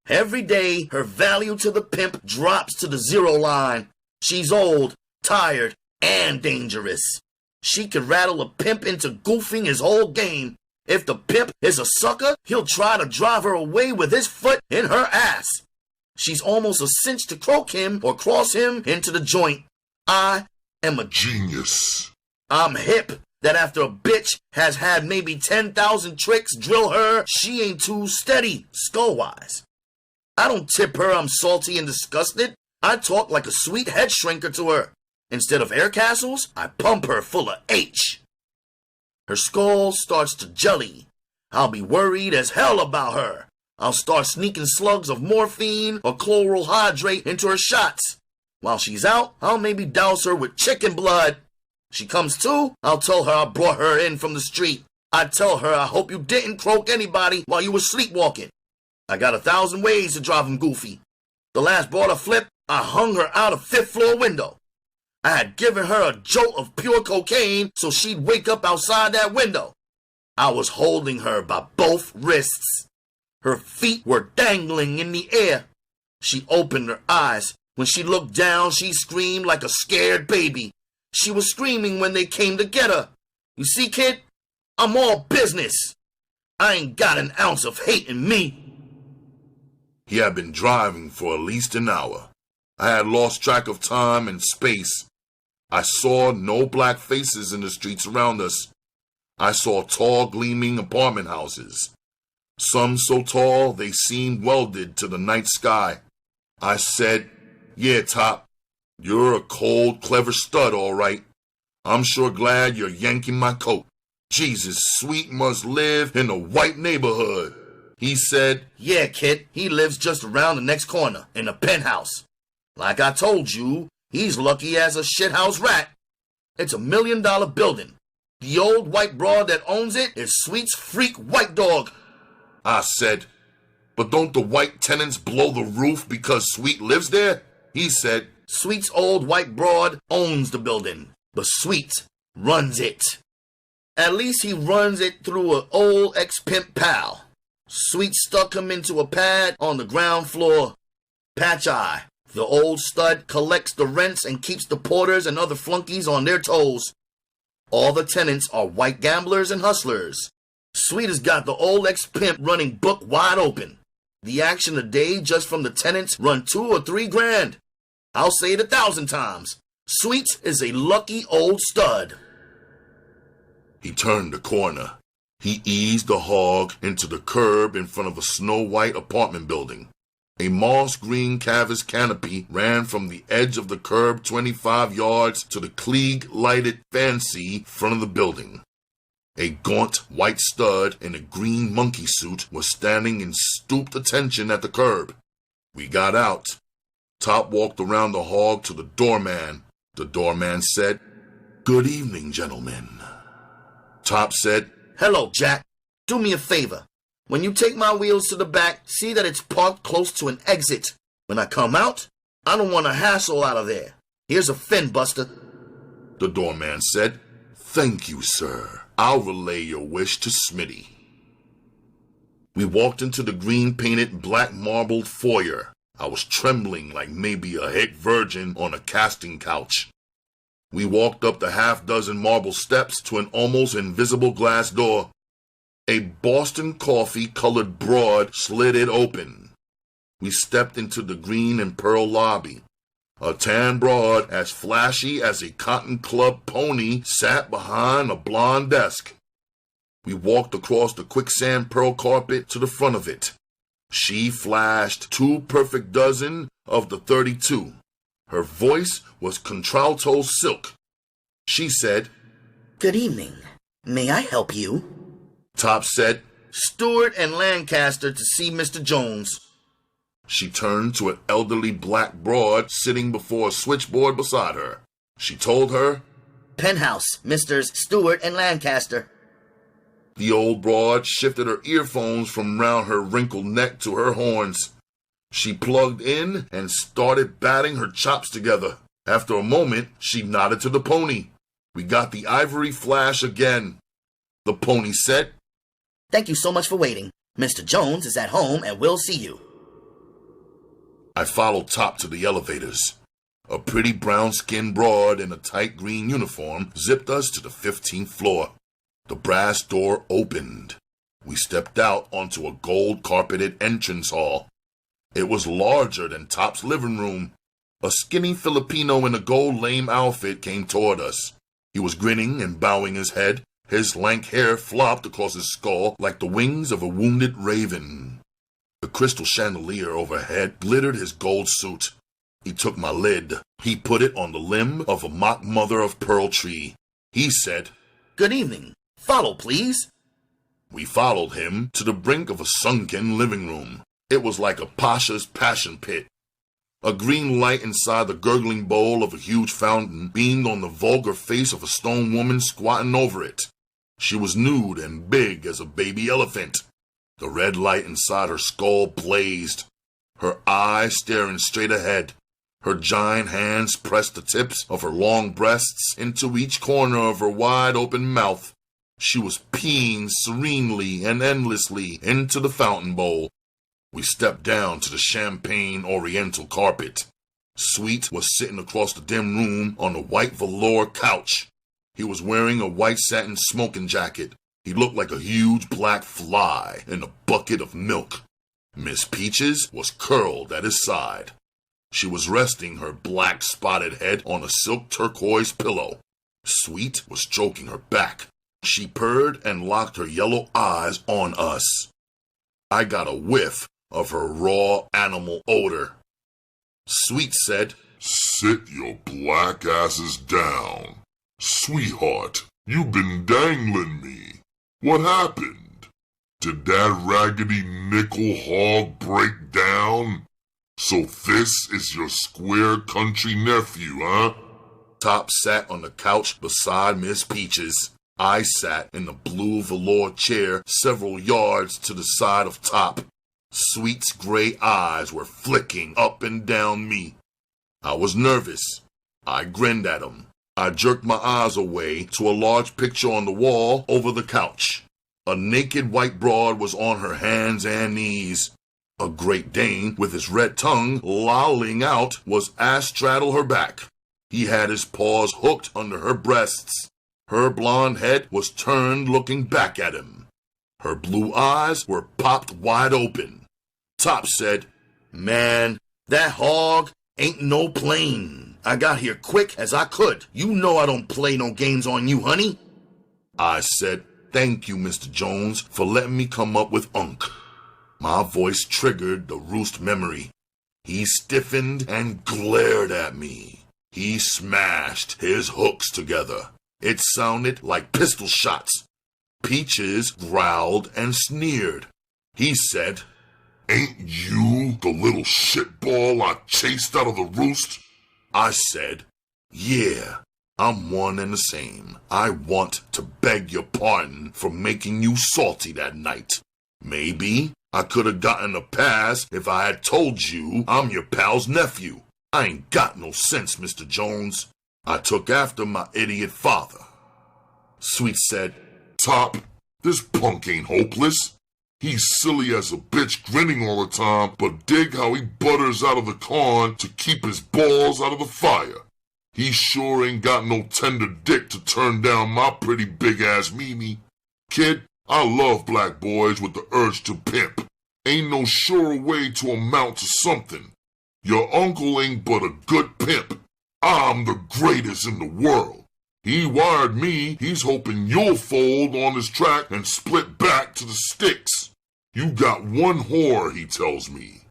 Every day, her value to the pimp drops to the 0 line. She's old, tired, and dangerous. She could rattle a pimp into goofing his whole game. If the pimp is a sucker, he'll try to drive her away with his foot in her ass. She's almost a cinch to croak him or cross him into the joint. I am a Genius. I'm hip that after a bitch has had maybe 10,000 tricks drill her, she ain't too steady, skull-wise. I don't tip her I'm salty and disgusted. I talk like a sweet head shrinker to her. Instead of air castles, I pump her full of H. Her skull starts to jelly. I'll be worried as hell about her. I'll start sneaking slugs of morphine or chloral hydrate into her shots. While she's out, I'll maybe douse her with chicken blood. She comes to, I'll tell her I brought her in from the street. I tell her I hope you didn't croak anybody while you were sleepwalking. I got 1,000 ways to drive him goofy. The last broad I flipped, I hung her out a 5th floor window. I had given her a jolt of pure cocaine so she'd wake up outside that window. I was holding her by both wrists. Her feet were dangling in the air. She opened her eyes. When she looked down, she screamed like a scared baby. She was screaming when they came to get her. You see, kid, I'm all business. I ain't got an ounce of hate in me. He had been driving for at least an hour. I had lost track of time and space. I saw no black faces in the streets around us. I saw tall, gleaming apartment houses. Some so tall they seemed welded to the night sky. I said, "Yeah, Top, you're a cold, clever stud, all right. I'm sure glad you're yanking my coat. Jesus, Sweet must live in a white neighborhood." He said, "Yeah, kid, he lives just around the next corner, in a penthouse. Like I told you, he's lucky as a shithouse rat. It's $1 million building. The old white broad that owns it is Sweet's freak white dog." I said, "But don't the white tenants blow the roof because Sweet lives there?" He said, "Sweet's old white broad owns the building, but Sweet runs it. At least he runs it through an old ex-pimp pal. Sweet stuck him into a pad on the ground floor. Patch Eye, the old stud, collects the rents and keeps the porters and other flunkies on their toes. All the tenants are white gamblers and hustlers. Sweet has got the old ex-pimp running book wide open. The action a day just from the tenants run $2 or $3 grand. I'll say it 1,000 times. Sweet is a lucky old stud." He turned the corner. He eased the hog into the curb in front of a snow-white apartment building. A moss-green canvas canopy ran from the edge of the curb 25 yards to the Klieg-lighted fancy front of the building. A gaunt white stud in a green monkey suit was standing in stooped attention at the curb. We got out. Top walked around the hog to the doorman. The doorman said, "Good evening, gentlemen." Top said, "Hello, Jack. Do me a favor. When you take my wheels to the back, see that it's parked close to an exit. When I come out, I don't want a hassle out of there. Here's a fin buster." The doorman said, "Thank you, sir. I'll relay your wish to Smitty." We walked into the green-painted, black-marbled foyer. I was trembling like maybe a hick virgin on a casting couch. We walked up the half-dozen marble steps to an almost invisible glass door. A Boston coffee-colored broad slid it open. We stepped into the green and pearl lobby. A tan broad as flashy as a cotton club pony sat behind a blonde desk. We walked across the quicksand pearl carpet to the front of it. She flashed 2 perfect dozen of the 32. Her voice was contralto silk. She said, "Good evening. May I help you?" Top said, "Stewart and Lancaster to see Mr. Jones." She turned to an elderly black broad sitting before a switchboard beside her. She told her, "Penthouse, Messrs. Stewart and Lancaster." The old broad shifted her earphones from round her wrinkled neck to her horns. She plugged in and started batting her chops together. After a moment, she nodded to the pony. We got the ivory flash again. The pony said, "Thank you so much for waiting. Mr. Jones is at home and will see you." I followed Top to the elevators. A pretty brown-skinned broad in a tight green uniform zipped us to the 15th floor. The brass door opened. We stepped out onto a gold-carpeted entrance hall. It was larger than Top's living room. A skinny Filipino in a gold lame outfit came toward us. He was grinning and bowing his head. His lank hair flopped across his skull like the wings of a wounded raven. The crystal chandelier overhead glittered his gold suit. He took my lid. He put it on the limb of a mock mother-of-pearl tree. He said, "Good evening. Follow, please." We followed him to the brink of a sunken living room. It was like a pasha's passion pit. A green light inside the gurgling bowl of a huge fountain beamed on the vulgar face of a stone woman squatting over it. She was nude and big as a baby elephant. The red light inside her skull blazed, her eyes staring straight ahead. Her giant hands pressed the tips of her long breasts into each corner of her wide-open mouth. She was peeing serenely and endlessly into the fountain bowl. We stepped down to the champagne oriental carpet. Sweet was sitting across the dim room on a white velour couch. He was wearing a white satin smoking jacket. He looked like a huge black fly in a bucket of milk. Miss Peaches was curled at his side. She was resting her black spotted head on a silk turquoise pillow. Sweet was stroking her back. She purred and locked her yellow eyes on us. I got a whiff of her raw animal odor. Sweet said, "Sit your black asses down. Sweetheart, you've been dangling me. What happened? Did that raggedy nickel hog break down? So this is your square country nephew, huh?" Top sat on the couch beside Miss Peaches. I sat in the blue velour chair several yards to the side of Top. Sweet's gray eyes were flicking up and down me. I was nervous. I grinned at him. I jerked my eyes away to a large picture on the wall over the couch. A naked white broad was on her hands and knees. A Great Dane with his red tongue lolling out was astraddle her back. He had his paws hooked under her breasts. Her blonde head was turned looking back at him. Her blue eyes were popped wide open. Top said, "Man, that hog ain't no plane. I got here quick as I could. You know I don't play no games on you, honey." I said, "Thank you, Mr. Jones, for letting me come up with Unc." My voice triggered the Roost memory. He stiffened and glared at me. He smashed his hooks together. It sounded like pistol shots. Peaches growled and sneered. He said, "Ain't you the little shitball I chased out of the roost?" I said, "Yeah, I'm one and the same. I want to beg your pardon for making you salty that night. Maybe I could have gotten a pass if I had told you I'm your pal's nephew. I ain't got no sense, Mr. Jones. I took after my idiot father." Sweet said, "Top, this punk ain't hopeless. He's silly as a bitch grinning all the time, but dig how he butters out of the corn to keep his balls out of the fire. He sure ain't got no tender dick to turn down my pretty big-ass Mimi. Kid, I love black boys with the urge to pimp. Ain't no surer way to amount to something. Your uncle ain't but a good pimp. I'm the greatest in the world. He wired me, he's hoping you'll fold on his track and split back to the sticks. You got one whore, he tells me.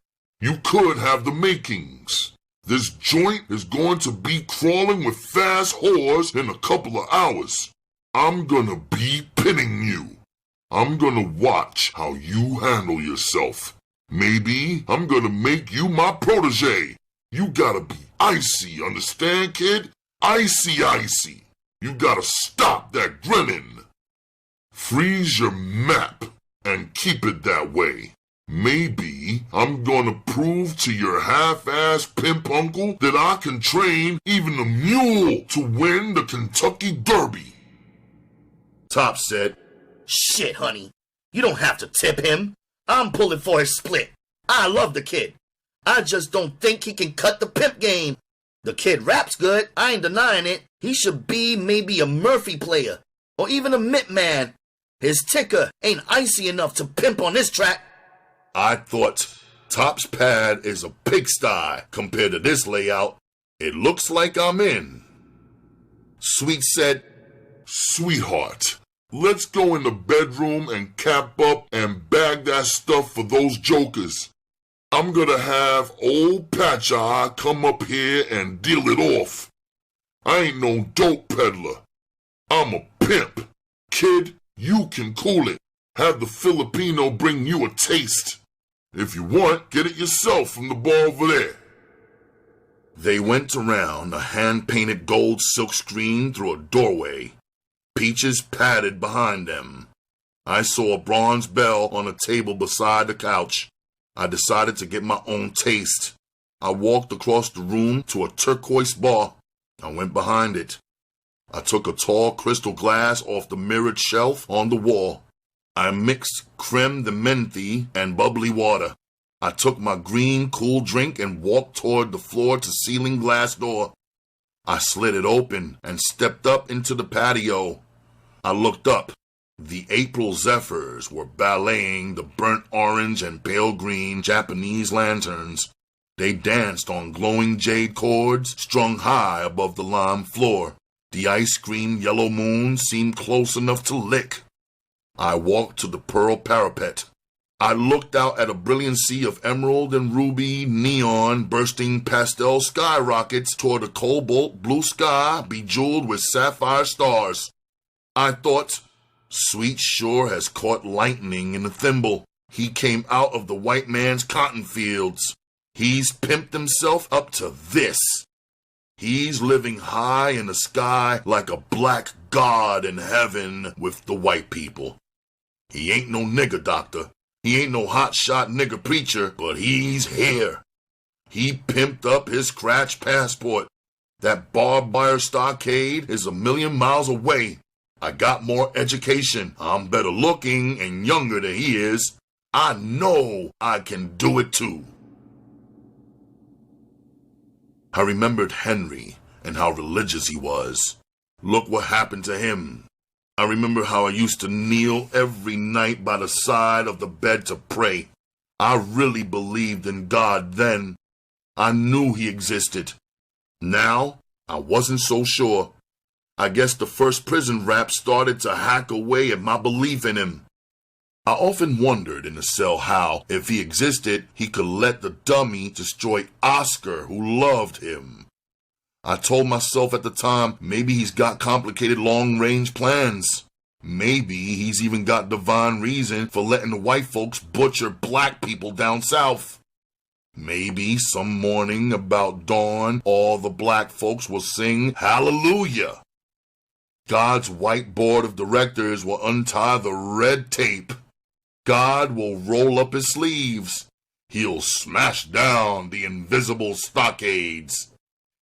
You could have the makings. This joint is going to be crawling with fast whores in a couple of hours. I'm gonna be pinning you. I'm gonna watch how you handle yourself. Maybe I'm gonna make you my protege. You gotta be icy, understand, kid? Icy, icy. You gotta stop that grinning. Freeze your map and keep it that way. Maybe I'm gonna prove to your half-ass pimp uncle that I can train even a mule to win the Kentucky Derby." Top said, "Shit, honey. You don't have to tip him. I'm pulling for his split. I love the kid. I just don't think he can cut the pimp game. The kid raps good, I ain't denying it. He should be maybe a Murphy player, or even a Mint Man. His ticker ain't icy enough to pimp on this track. I thought Top's pad is a pigsty compared to this layout. It looks like I'm in. Sweet said, Sweetheart, let's go in the bedroom and cap up and bag that stuff for those jokers. I'm gonna have old Patch Eye come up here and deal it off. I ain't no dope peddler. I'm a pimp. Kid, you can cool it. Have the Filipino bring you a taste. If you want, get it yourself from the bar over there. They went around a hand-painted gold silk screen through a doorway. Peaches padded behind them. I saw a bronze bell on a table beside the couch. I decided to get my own taste. I walked across the room to a turquoise bar. I went behind it. I took a tall crystal glass off the mirrored shelf on the wall. I mixed creme de menthe and bubbly water. I took my green cool drink and walked toward the floor-to-ceiling glass door. I slid it open and stepped up into the patio. I looked up. The April zephyrs were balleting the burnt orange and pale green Japanese lanterns. They danced on glowing jade cords strung high above the lime floor. The ice cream yellow moon seemed close enough to lick. I walked to the pearl parapet. I looked out at a brilliant sea of emerald and ruby, neon, bursting pastel skyrockets toward a cobalt blue sky bejeweled with sapphire stars. I thought, Sweet sure has caught lightning in a thimble. He came out of the white man's cotton fields. He's pimped himself up to this. He's living high in the sky like a black god in heaven with the white people. He ain't no nigger doctor. He ain't no hotshot nigger preacher, but he's here. He pimped up his scratch passport. That barbed wire stockade is 1,000,000 miles away. I got more education. I'm better looking and younger than he is. I know I can do it too. I remembered Henry and how religious he was. Look what happened to him. I remember how I used to kneel every night by the side of the bed to pray. I really believed in God then. I knew he existed. Now, I wasn't so sure. I guess the first prison rap started to hack away at my belief in him. I often wondered in the cell how, if he existed, he could let the dummy destroy Oscar, who loved him. I told myself at the time, maybe he's got complicated long-range plans. Maybe he's even got divine reason for letting the white folks butcher black people down south. Maybe some morning about dawn, all the black folks will sing hallelujah. God's white board of directors will untie the red tape. God will roll up his sleeves. He'll smash down the invisible stockades.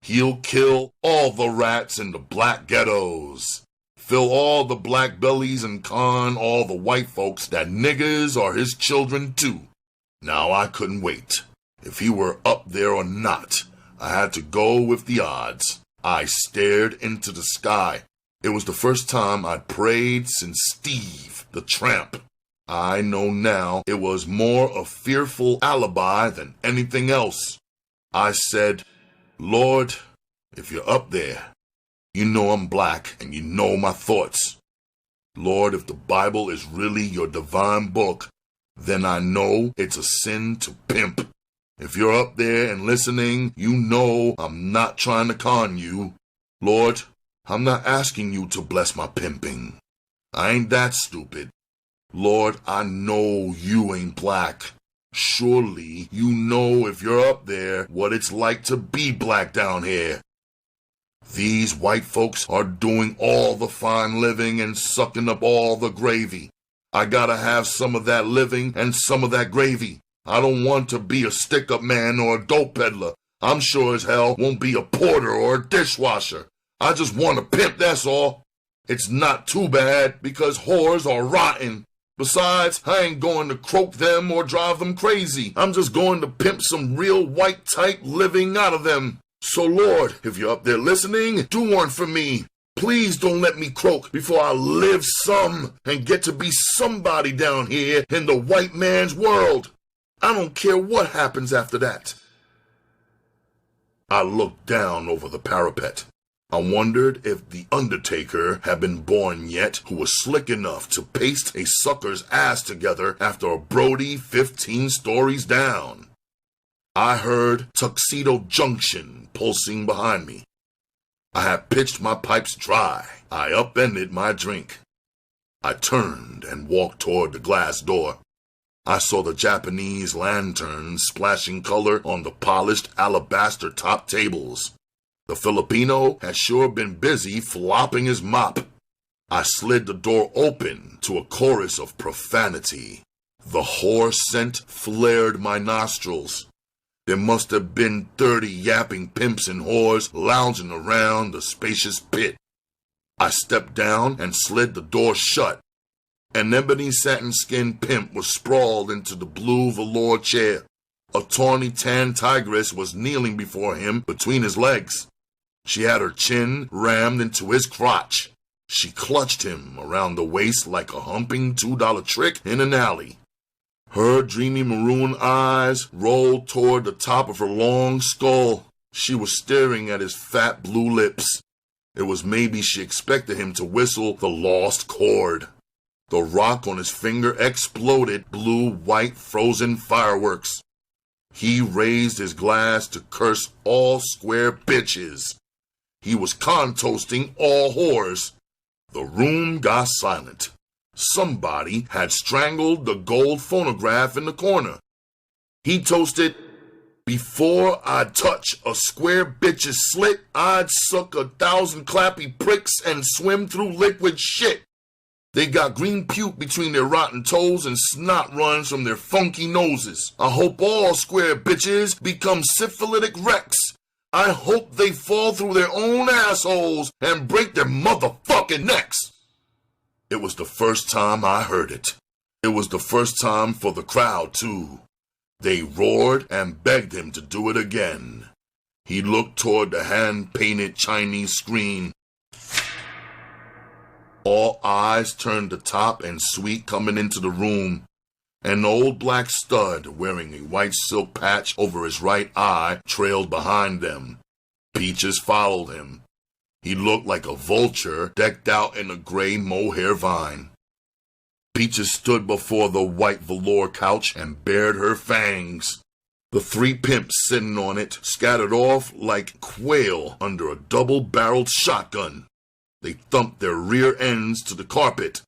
He'll kill all the rats in the black ghettos. Fill all the black bellies and con all the white folks that niggers are his children too. Now I couldn't wait. If he were up there or not, I had to go with the odds. I stared into the sky. It was the first time I'd prayed since Steve, the tramp. I know now it was more a fearful alibi than anything else. I said, Lord, if you're up there, you know I'm black and you know my thoughts. Lord, if the Bible is really your divine book, then I know it's a sin to pimp. If you're up there and listening, you know I'm not trying to con you. Lord, I'm not asking you to bless my pimping. I ain't that stupid. Lord, I know you ain't black. Surely you know if you're up there what it's like to be black down here. These white folks are doing all the fine living and sucking up all the gravy. I gotta have some of that living and some of that gravy. I don't want to be a stick-up man or a dope peddler. I'm sure as hell won't be a porter or a dishwasher. I just want to pimp, that's all. It's not too bad because whores are rotten. Besides, I ain't going to croak them or drive them crazy. I'm just going to pimp some real white type living out of them. So Lord, if you're up there listening, do one for me. Please don't let me croak before I live some and get to be somebody down here in the white man's world. I don't care what happens after that. I looked down over the parapet. I wondered if the Undertaker had been born yet, who was slick enough to paste a sucker's ass together after a Brody 15 stories down. I heard Tuxedo Junction pulsing behind me. I had pitched my pipes dry. I upended my drink. I turned and walked toward the glass door. I saw the Japanese lanterns splashing color on the polished alabaster top tables. The Filipino had sure been busy flopping his mop. I slid the door open to a chorus of profanity. The whore scent flared my nostrils. There must have been 30 yapping pimps and whores lounging around the spacious pit. I stepped down and slid the door shut. An ebony satin-skinned pimp was sprawled into the blue velour chair. A tawny tan tigress was kneeling before him between his legs. She had her chin rammed into his crotch. She clutched him around the waist like a humping $2 trick in an alley. Her dreamy maroon eyes rolled toward the top of her long skull. She was staring at his fat blue lips. It was maybe she expected him to whistle the lost chord. The rock on his finger exploded blue, white, frozen fireworks. He raised his glass to curse all square bitches. He was con-toasting all whores. The room got silent. Somebody had strangled the gold phonograph in the corner. He toasted, "Before I'd touch a square bitch's slit, I'd suck 1,000 clappy pricks and swim through liquid shit. They got green puke between their rotten toes and snot runs from their funky noses. I hope all square bitches become syphilitic wrecks. I hope they fall through their own assholes and break their motherfucking necks." It was the first time I heard it. It was the first time for the crowd, too. They roared and begged him to do it again. He looked toward the hand-painted Chinese screen. All eyes turned to Top and Sweet coming into the room. An old black stud wearing a white silk patch over his right eye trailed behind them. Peaches followed him. He looked like a vulture decked out in a gray mohair vine. Peaches stood before the white velour couch and bared her fangs. The 3 pimps sitting on it scattered off like quail under a double-barreled shotgun. They thumped their rear ends to the carpet.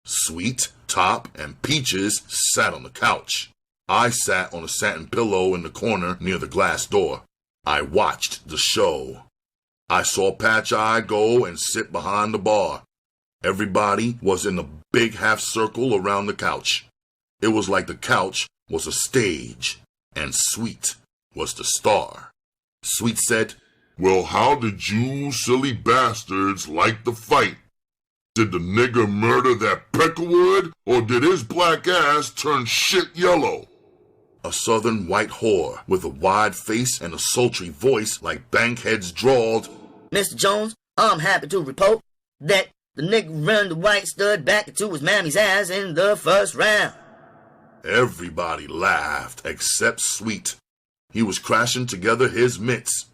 Sweet, Top, and Peaches sat on the couch. I sat on a satin pillow in the corner near the glass door. I watched the show. I saw Patch Eye go and sit behind the bar. Everybody was in a big half circle around the couch. It was like the couch was a stage, and Sweet was the star. Sweet said, "Well, how did you silly bastards like the fight? Did the nigger murder that Peckerwood, or did his black ass turn shit yellow?" A southern white whore with a wide face and a sultry voice like Bankhead's drawled, "Mr. Jones, I'm happy to report that the nigga run the white stud back into his mammy's ass in the first round." Everybody laughed except Sweet. He was crashing together his mitts.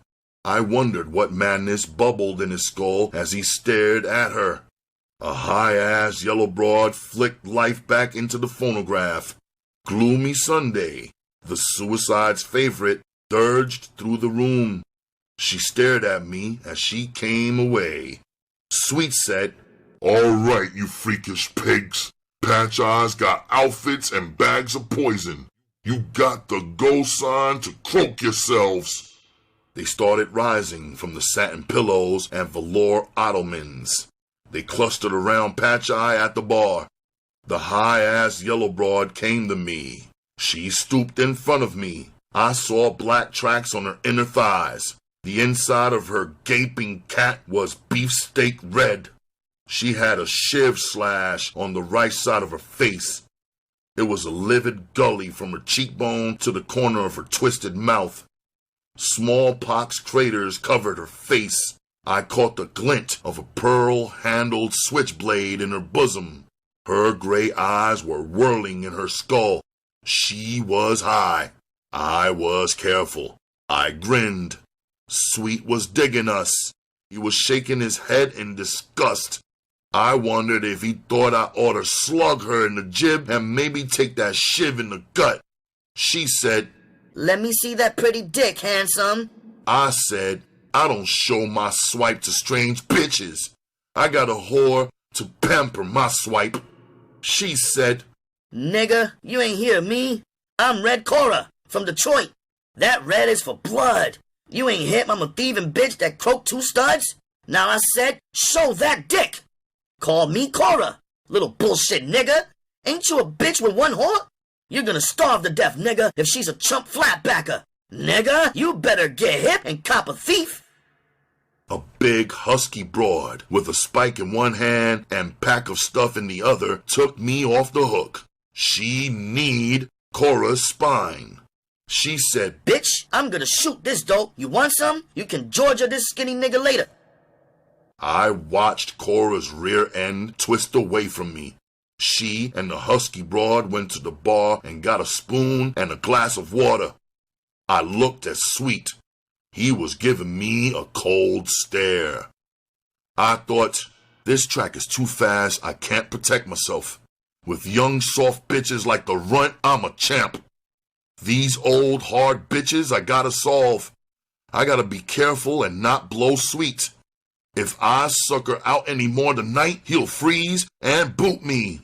I wondered what madness bubbled in his skull as he stared at her. A high-ass yellow broad flicked life back into the phonograph. Gloomy Sunday, the suicide's favorite, surged through the room. She stared at me as she came away. Sweet said, "All right, you freakish pigs. Patch Eye's got outfits and bags of poison. You got the go sign to croak yourselves." They started rising from the satin pillows and velour ottomans. They clustered around Patch Eye at the bar. The high-ass yellow broad came to me. She stooped in front of me. I saw black tracks on her inner thighs. The inside of her gaping cat was beefsteak red. She had a shiv slash on the right side of her face. It was a livid gully from her cheekbone to the corner of her twisted mouth. Smallpox craters covered her face. I caught the glint of a pearl-handled switchblade in her bosom. Her gray eyes were whirling in her skull. She was high. I was careful. I grinned. Sweet was digging us. He was shaking his head in disgust. I wondered if he thought I ought to slug her in the jib and maybe take that shiv in the gut. She said, "Let me see that pretty dick, handsome." I said, I don't show my swipe to strange bitches. I got a whore to pamper my swipe. She said, "Nigga, you ain't hear me. I'm Red Cora from Detroit. That red is for blood. You ain't hit I'm a thieving bitch that croaked 2 studs? Now I said, show that dick. Call me Cora, little bullshit nigga. Ain't you a bitch with 1 whore? You're gonna starve to death, nigga, if she's a chump flatbacker. Nigga, you better get hip and cop a thief." A big husky broad with a spike in one hand and pack of stuff in the other took me off the hook. She kneed Cora's spine. She said, "Bitch, I'm gonna shoot this dope. You want some? You can Georgia this skinny nigga later." I watched Cora's rear end twist away from me. She and the husky broad went to the bar and got a spoon and a glass of water. I looked at Sweet. He was giving me a cold stare. I thought, this track is too fast, I can't protect myself. With young soft bitches like the runt, I'm a champ. These old hard bitches I gotta solve. I gotta be careful and not blow Sweet. If I sucker out any more tonight, he'll freeze and boot me.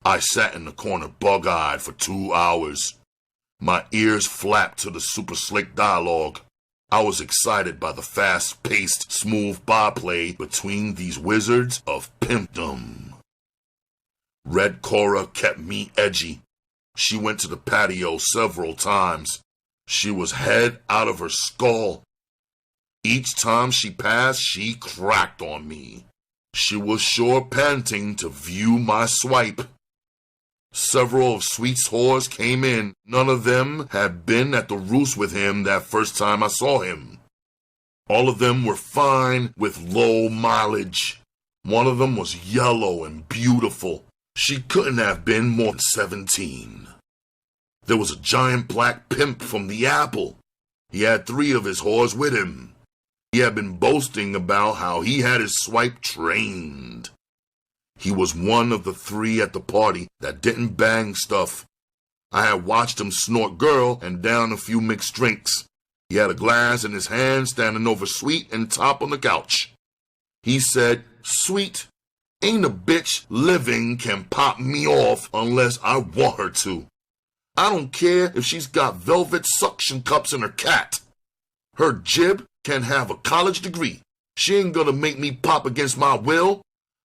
I sat in the corner bug-eyed for 2 hours. My ears flapped to the super slick dialogue. I was excited by the fast-paced, smooth byplay between these wizards of Pimp-The. Red Cora kept me edgy. She went to the patio several times. She was head out of her skull. Each time she passed, she cracked on me. She was sure panting to view my swipe. Several of Sweet's whores came in. None of them had been at the roost with him that first time I saw him. All of them were fine with low mileage. One of them was yellow and beautiful. She couldn't have been more than 17. There was a giant black pimp from the Apple. He had 3 of his whores with him. He had been boasting about how he had his swipe trained. He was one of the 3 at the party that didn't bang stuff. I had watched him snort girl and down a few mixed drinks. He had a glass in his hand standing over Sweet and Top on the couch. He said, "Sweet, ain't a bitch living can pop me off unless I want her to. I don't care if she's got velvet suction cups in her cat. Her jib can have a college degree. She ain't gonna make me pop against my will.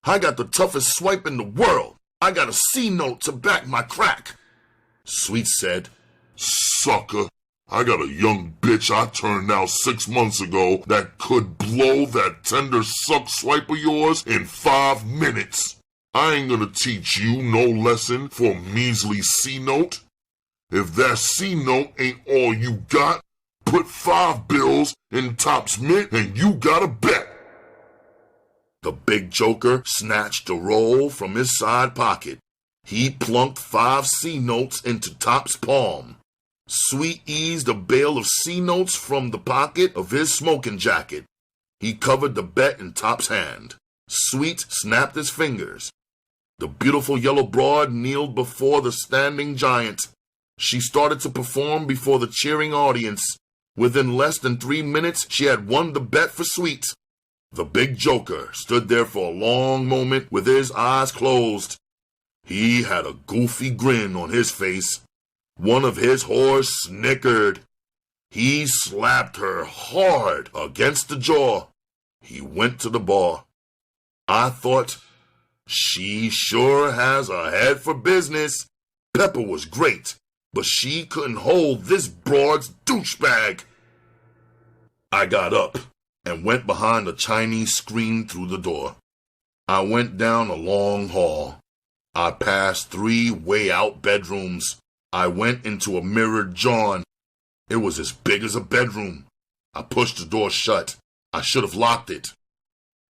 I got the toughest swipe in the world. I got a C note to back my crack." Sweet said, "Sucker, I got a young bitch I turned out 6 months ago that could blow that tender suck swipe of yours in 5 minutes. I ain't gonna teach you no lesson for a measly C note. If that C note ain't all you got, put 5 bills in Top's mint and you got a bet." The big joker snatched a roll from his side pocket. He plunked 5 C notes into Top's palm. Sweet eased a bale of C notes from the pocket of his smoking jacket. He covered the bet in Top's hand. Sweet snapped his fingers. The beautiful yellow broad kneeled before the standing giant. She started to perform before the cheering audience. Within less than 3 minutes, she had won the bet for Sweet. The big joker stood there for a long moment with his eyes closed. He had a goofy grin on his face. One of his whores snickered. He slapped her hard against the jaw. He went to the bar. I thought, she sure has a head for business. Pepper was great, but she couldn't hold this broad's douchebag. I got up and went behind a Chinese screen through the door. I went down a long hall. I passed 3 way-out bedrooms. I went into a mirrored john. It was as big as a bedroom. I pushed the door shut. I should have locked it.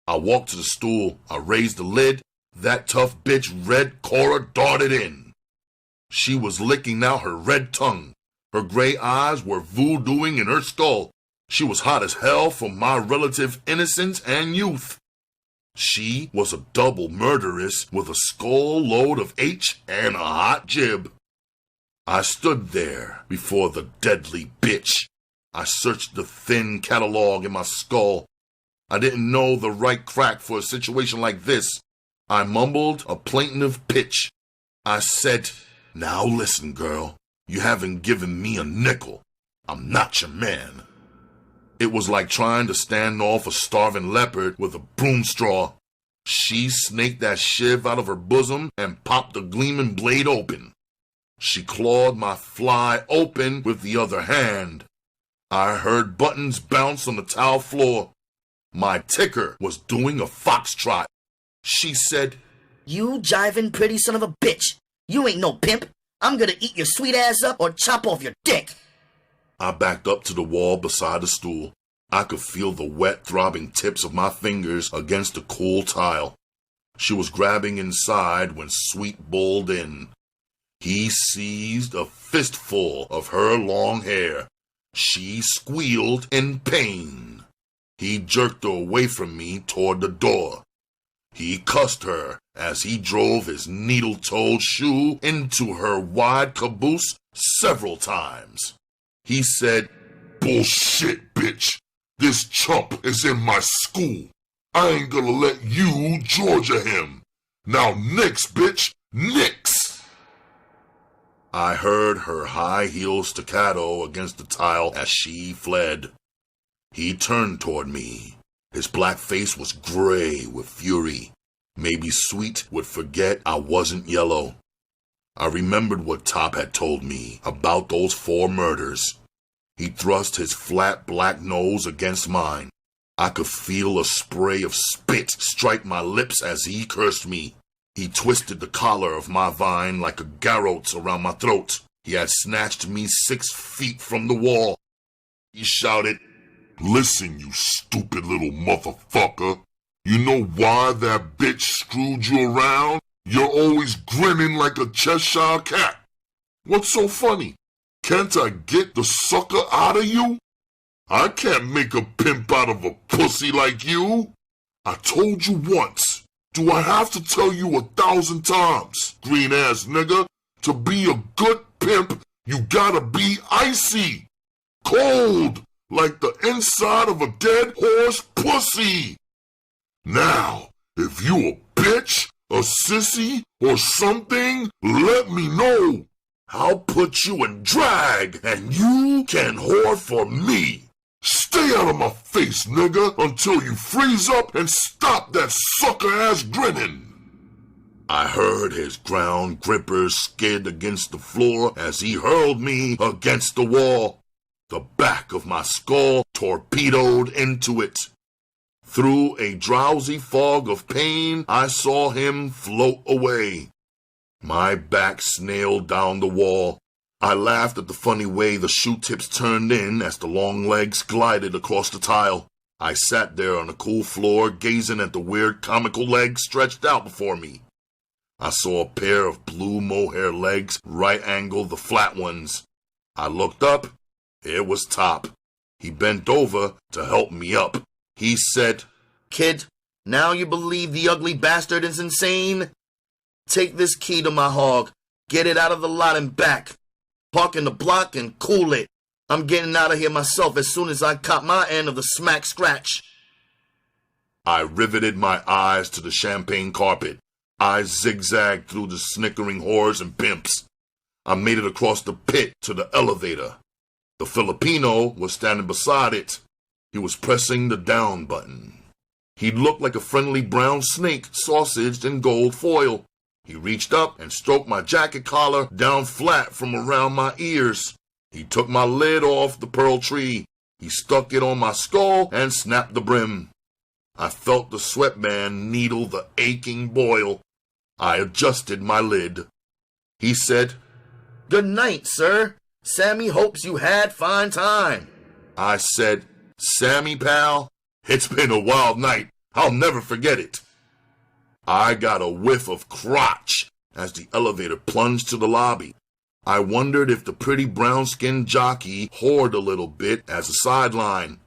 I walked to the stool. I raised the lid. That tough bitch, Red Cora, darted in. She was licking out her red tongue. Her gray eyes were voodooing in her skull. She was hot as hell for my relative innocence and youth. She was a double murderess with a skull load of H and a hot jib. I stood there before the deadly bitch. I searched the thin catalog in my skull. I didn't know the right crack for a situation like this. I mumbled a plaintive pitch. I said, "Now listen, girl. You haven't given me a nickel. I'm not your man." It was like trying to stand off a starving leopard with a broom straw. She snaked that shiv out of her bosom and popped the gleaming blade open. She clawed my fly open with the other hand. I heard buttons bounce on the tile floor. My ticker was doing a foxtrot. She said, "You jiving pretty son of a bitch. You ain't no pimp. I'm gonna eat your sweet ass up or chop off your dick." I backed up to the wall beside the stool. I could feel the wet, throbbing tips of my fingers against the cool tile. She was grabbing inside when Sweet bowled in. He seized a fistful of her long hair. She squealed in pain. He jerked her away from me toward the door. He cussed her as he drove his needle-toed shoe into her wide caboose several times. He said, "Bullshit, bitch. This chump is in my school. I ain't gonna let you Georgia him. Now nix, bitch, nix." I heard her high-heel staccato against the tile as she fled. He turned toward me. His black face was gray with fury. Maybe Sweet would forget I wasn't yellow. I remembered what Top had told me about those 4 murders. He thrust his flat black nose against mine. I could feel a spray of spit strike my lips as he cursed me. He twisted the collar of my vine like a garrote around my throat. He had snatched me 6 feet from the wall. He shouted, "Listen, you stupid little motherfucker. You know why that bitch screwed you around? You're always grinning like a Cheshire cat. What's so funny? Can't I get the sucker out of you? I can't make a pimp out of a pussy like you. I told you once. Do I have to tell you 1,000 times, green-ass nigga? To be a good pimp, you gotta be icy. Cold, like the inside of a dead horse pussy. Now, if you a bitch, a sissy, or something, let me know. I'll put you in drag, and you can whore for me. Stay out of my face, nigga, until you freeze up and stop that sucker-ass grinning." I heard his ground grippers skid against the floor as he hurled me against the wall. The back of my skull torpedoed into it. Through a drowsy fog of pain, I saw him float away. My back snailed down the wall. I laughed at the funny way the shoe tips turned in as the long legs glided across the tile. I sat there on the cool floor, gazing at the weird comical legs stretched out before me. I saw a pair of blue mohair legs right-angle the flat ones. I looked up. It was Top. He bent over to help me up. He said, "Kid, now you believe the ugly bastard is insane? Take this key to my hog. Get it out of the lot and back. Park in the block and cool it. I'm getting out of here myself as soon as I cop my end of the smack scratch." I riveted my eyes to the champagne carpet. I zigzagged through the snickering whores and pimps. I made it across the pit to the elevator. The Filipino was standing beside it. He was pressing the down button. He looked like a friendly brown snake sausaged in gold foil. He reached up and stroked my jacket collar down flat from around my ears. He took my lid off the pearl tree. He stuck it on my skull and snapped the brim. I felt the sweatband needle the aching boil. I adjusted my lid. He said, "Good night, sir. Sammy hopes you had fine time. I said, Sammy, pal, it's been a wild night. I'll never forget it. I got a whiff of crotch as the elevator plunged to the lobby. I wondered if the pretty brown-skinned jockey whored a little bit as a sideline.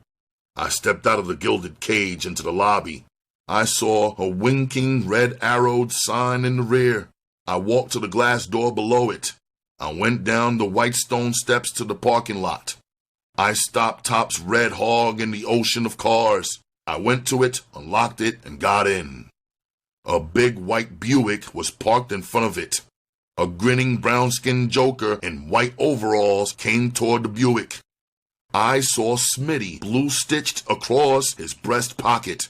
I stepped out of the gilded cage into the lobby. I saw a winking red-arrowed sign in the rear. I walked to the glass door below it. I went down the white stone steps to the parking lot. I stopped Top's red hog in the ocean of cars. I went to it, unlocked it, and got in. A big white Buick was parked in front of it. A grinning brown-skinned joker in white overalls came toward the Buick. I saw Smitty blue-stitched across his breast pocket.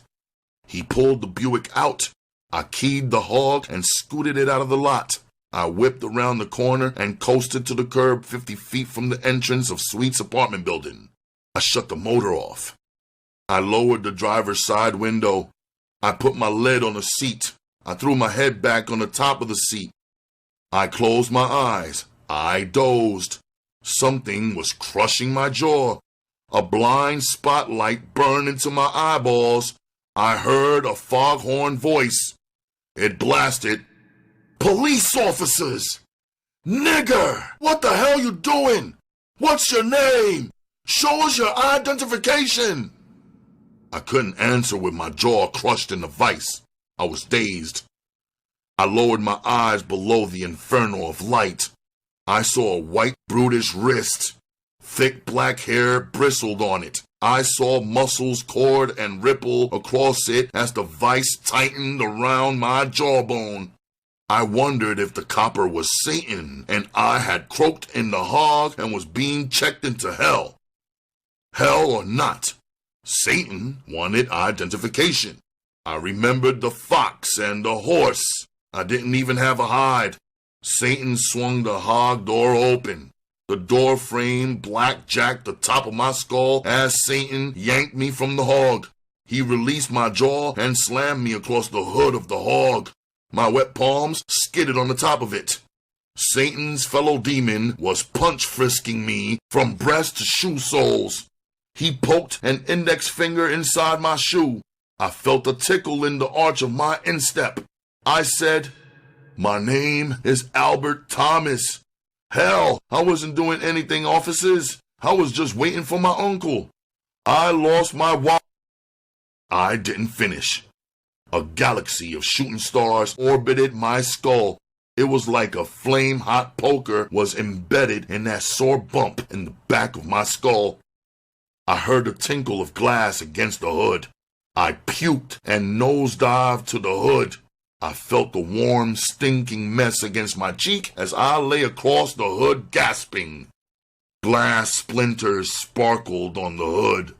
He pulled the Buick out. I keyed the hog and scooted it out of the lot. I whipped around the corner and coasted to the curb 50 feet from the entrance of Sweet's apartment building. I shut the motor off. I lowered the driver's side window. I put my lid on the seat. I threw my head back on the top of the seat. I closed my eyes. I dozed. Something was crushing my jaw. A blind spotlight burned into my eyeballs. I heard a foghorn voice. It blasted, "Police officers! Nigger! What the hell you doing? What's your name? Show us your identification!" I couldn't answer with my jaw crushed in a vice. I was dazed. I lowered my eyes below the inferno of light. I saw a white, brutish wrist. Thick black hair bristled on it. I saw muscles cord and ripple across it as the vice tightened around my jawbone. I wondered if the copper was Satan and I had croaked in the hog and was being checked into hell. Hell or not, Satan wanted identification. I remembered the fox and the horse. I didn't even have a hide. Satan swung the hog door open. The door frame blackjacked the top of my skull as Satan yanked me from the hog. He released my jaw and slammed me across the hood of the hog. My wet palms skidded on the top of it. Satan's fellow demon was punch-frisking me from breast to shoe soles. He poked an index finger inside my shoe. I felt a tickle in the arch of my instep. I said, "My name is Albert Thomas." Hell, I wasn't doing anything, officers. I was just waiting for my uncle. I lost my wallet. I didn't finish. A galaxy of shooting stars orbited my skull. It was like a flame-hot poker was embedded in that sore bump in the back of my skull. I heard the tinkle of glass against the hood. I puked and nosedived to the hood. I felt the warm, stinking mess against my cheek as I lay across the hood gasping. Glass splinters sparkled on the hood.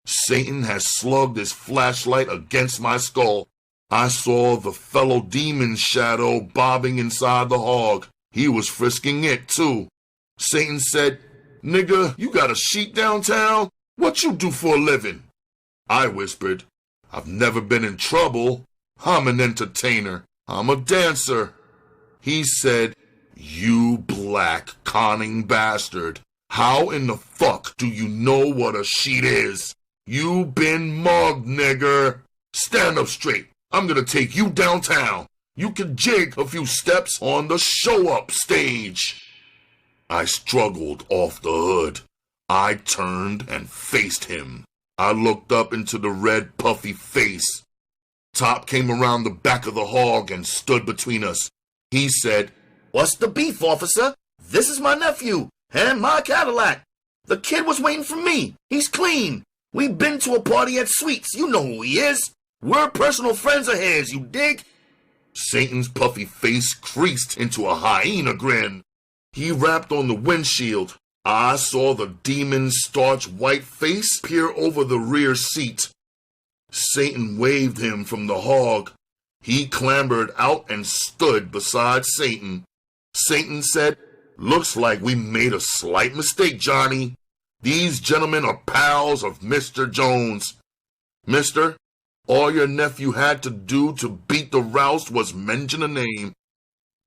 Satan had slugged his flashlight against my skull. I saw the fellow demon's shadow bobbing inside the hog. He was frisking it, too. Satan said, "Nigga, you got a sheet downtown? What you do for a living?" I whispered, "I've never been in trouble. I'm an entertainer. I'm a dancer." He said, "You black conning bastard. How in the fuck do you know what a sheet is? You been mugged, nigger. Stand up straight. I'm gonna take you downtown. You can jig a few steps on the show-up stage." I struggled off the hood. I turned and faced him. I looked up into the red, puffy face. Top came around the back of the hog and stood between us. He said, "What's the beef, officer? This is my nephew and my Cadillac. The kid was waiting for me. He's clean. We've been to a party at Sweet's. You know who he is. We're personal friends of his, you dig?" Satan's puffy face creased into a hyena grin. He rapped on the windshield. I saw the demon's starch white face peer over the rear seat. Satan waved him from the hog. He clambered out and stood beside Satan. Satan said, "Looks like we made a slight mistake, Johnny. These gentlemen are pals of Mr. Jones. Mister, all your nephew had to do to beat the roust was mention a name.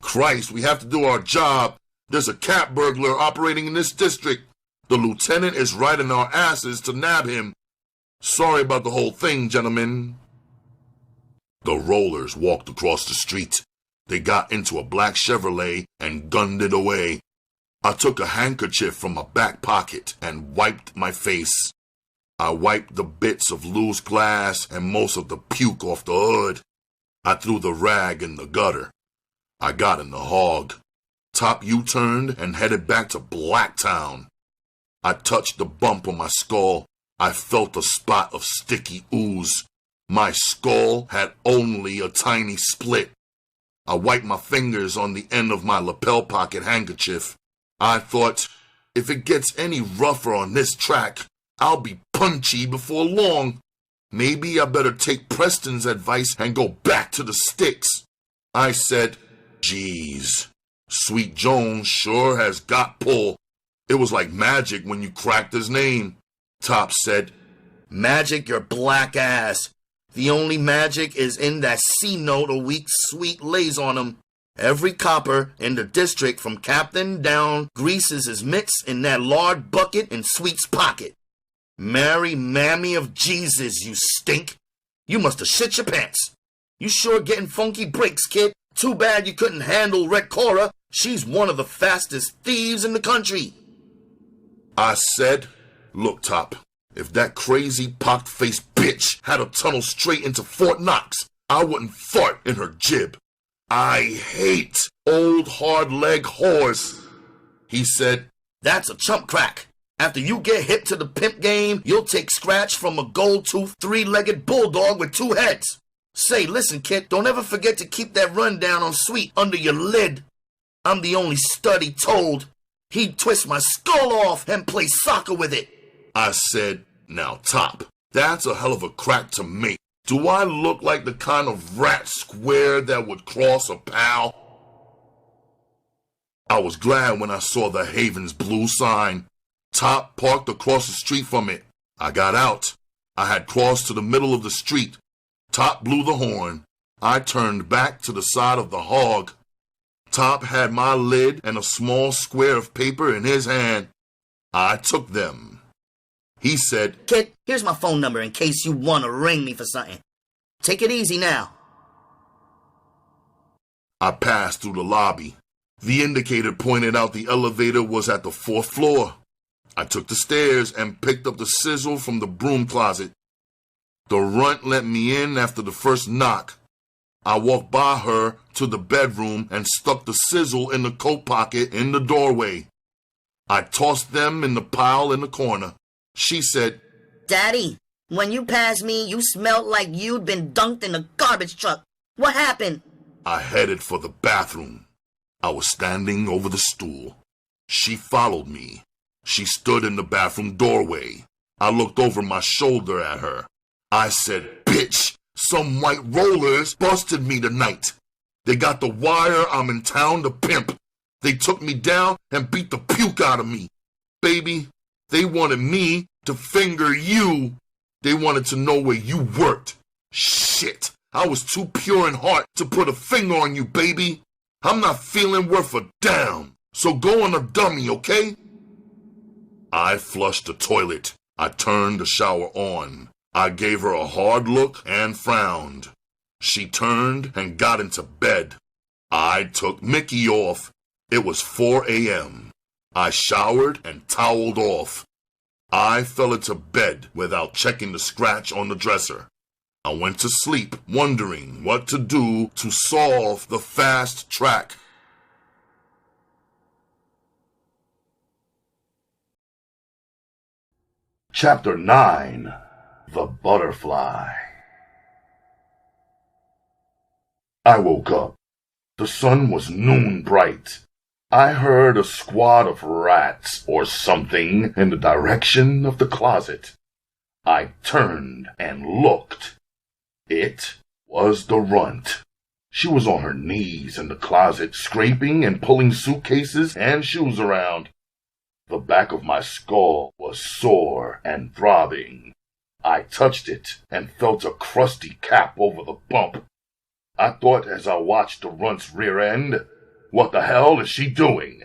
Christ, we have to do our job. There's a cat burglar operating in this district. The lieutenant is riding our asses to nab him. Sorry about the whole thing, gentlemen. The rollers walked across the street. They got into a black Chevrolet and gunned it away. I took a handkerchief from my back pocket and wiped my face. I wiped the bits of loose glass and most of the puke off the hood. I threw the rag in the gutter. I got in the hog. Top U-turned and headed back to Blacktown. I touched the bump on my skull. I felt a spot of sticky ooze. My skull had only a tiny split. I wiped my fingers on the end of my lapel pocket handkerchief. I thought, if it gets any rougher on this track, I'll be punchy before long. Maybe I better take Preston's advice and go back to the sticks. I said, geez, Sweet Jones sure has got pull. It was like magic when you cracked his name. Top said, magic your black ass. The only magic is in that C note a weak sweet lays on him. Every copper in the district from captain down greases his mitts in that lard bucket in Sweet's pocket. Mary Mammy of Jesus, you stink. You must have shit your pants. You sure getting funky breaks, kid. Too bad you couldn't handle Red Cora. She's one of the fastest thieves in the country. I said, look, Top, if that crazy pock-faced bitch had a tunnel straight into Fort Knox, I wouldn't fart in her jib. I hate old hard-leg whores. He said, that's a chump crack. After you get hip to the pimp game, you'll take scratch from a gold-toothed, three-legged bulldog with two heads. Say, listen, kid, don't ever forget to keep that rundown on Sweet under your lid. I'm the only stud he told. He'd twist my skull off and play soccer with it. I said, now, Top, that's a hell of a crack to make. Do I look like the kind of rat square that would cross a pal? I was glad when I saw the Haven's blue sign. Top parked across the street from it. I got out. I had crossed to the middle of the street. Top blew the horn. I turned back to the side of the hog. Top had my lid and a small square of paper in his hand. I took them. He said, kid, here's my phone number in case you want to ring me for something. Take it easy now. I passed through the lobby. The indicator pointed out the elevator was at the 4th floor. I took the stairs and picked up the sizzle from the broom closet. The runt let me in after the first knock. I walked by her to the bedroom and stuck the sizzle in the coat pocket in the doorway. I tossed them in the pile in the corner. She said, Daddy, when you passed me, you smelled like you'd been dunked in a garbage truck. What happened? I headed for the bathroom. I was standing over the stool. She followed me. She stood in the bathroom doorway. I looked over my shoulder at her. I said, bitch, some white rollers busted me tonight. They got the wire I'm in town to pimp. They took me down and beat the puke out of me. Baby, they wanted me to finger you. They wanted to know where you worked. Shit, I was too pure in heart to put a finger on you, baby. I'm not feeling worth a damn. So go on a dummy, okay? I flushed the toilet. I turned the shower on. I gave her a hard look and frowned. She turned and got into bed. I took Mickey off. It was 4 a.m. I showered and toweled off. I fell into bed without checking the scratch on the dresser. I went to sleep wondering what to do to solve the fast track. Chapter 9. The Butterfly. I woke up. The sun was noon bright. I heard a squad of rats or something in the direction of the closet. I turned and looked. It was the runt. She was on her knees in the closet, scraping and pulling suitcases and shoes around. The back of my skull was sore and throbbing. I touched it and felt a crusty cap over the bump. I thought as I watched the runt's rear end, what the hell is she doing?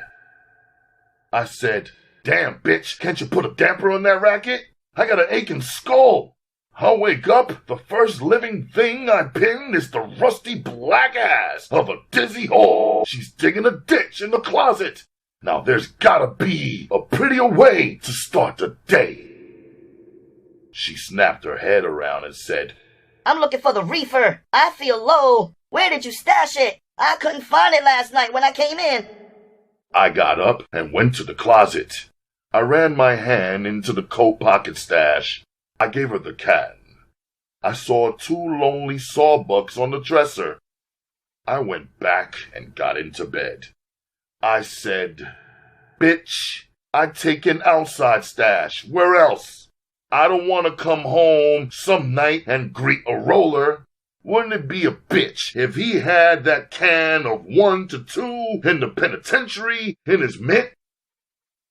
I said, "Damn, bitch, can't you put a damper on that racket? I got an aching skull. I'll wake up, the first living thing I pin is the rusty black ass of a dizzy whore. She's digging a ditch in the closet. Now there's gotta be a prettier way to start the day." She snapped her head around and said, "I'm looking for the reefer. I feel low. Where did you stash it? I couldn't find it last night when I came in." I got up and went to the closet. I ran my hand into the coat pocket stash. I gave her the can. I saw 2 lonely sawbucks on the dresser. I went back and got into bed. I said, "Bitch, I'd take an outside stash. Where else? I don't want to come home some night and greet a roller. Wouldn't it be a bitch if he had that can of 1 to 2 in the penitentiary in his mitt?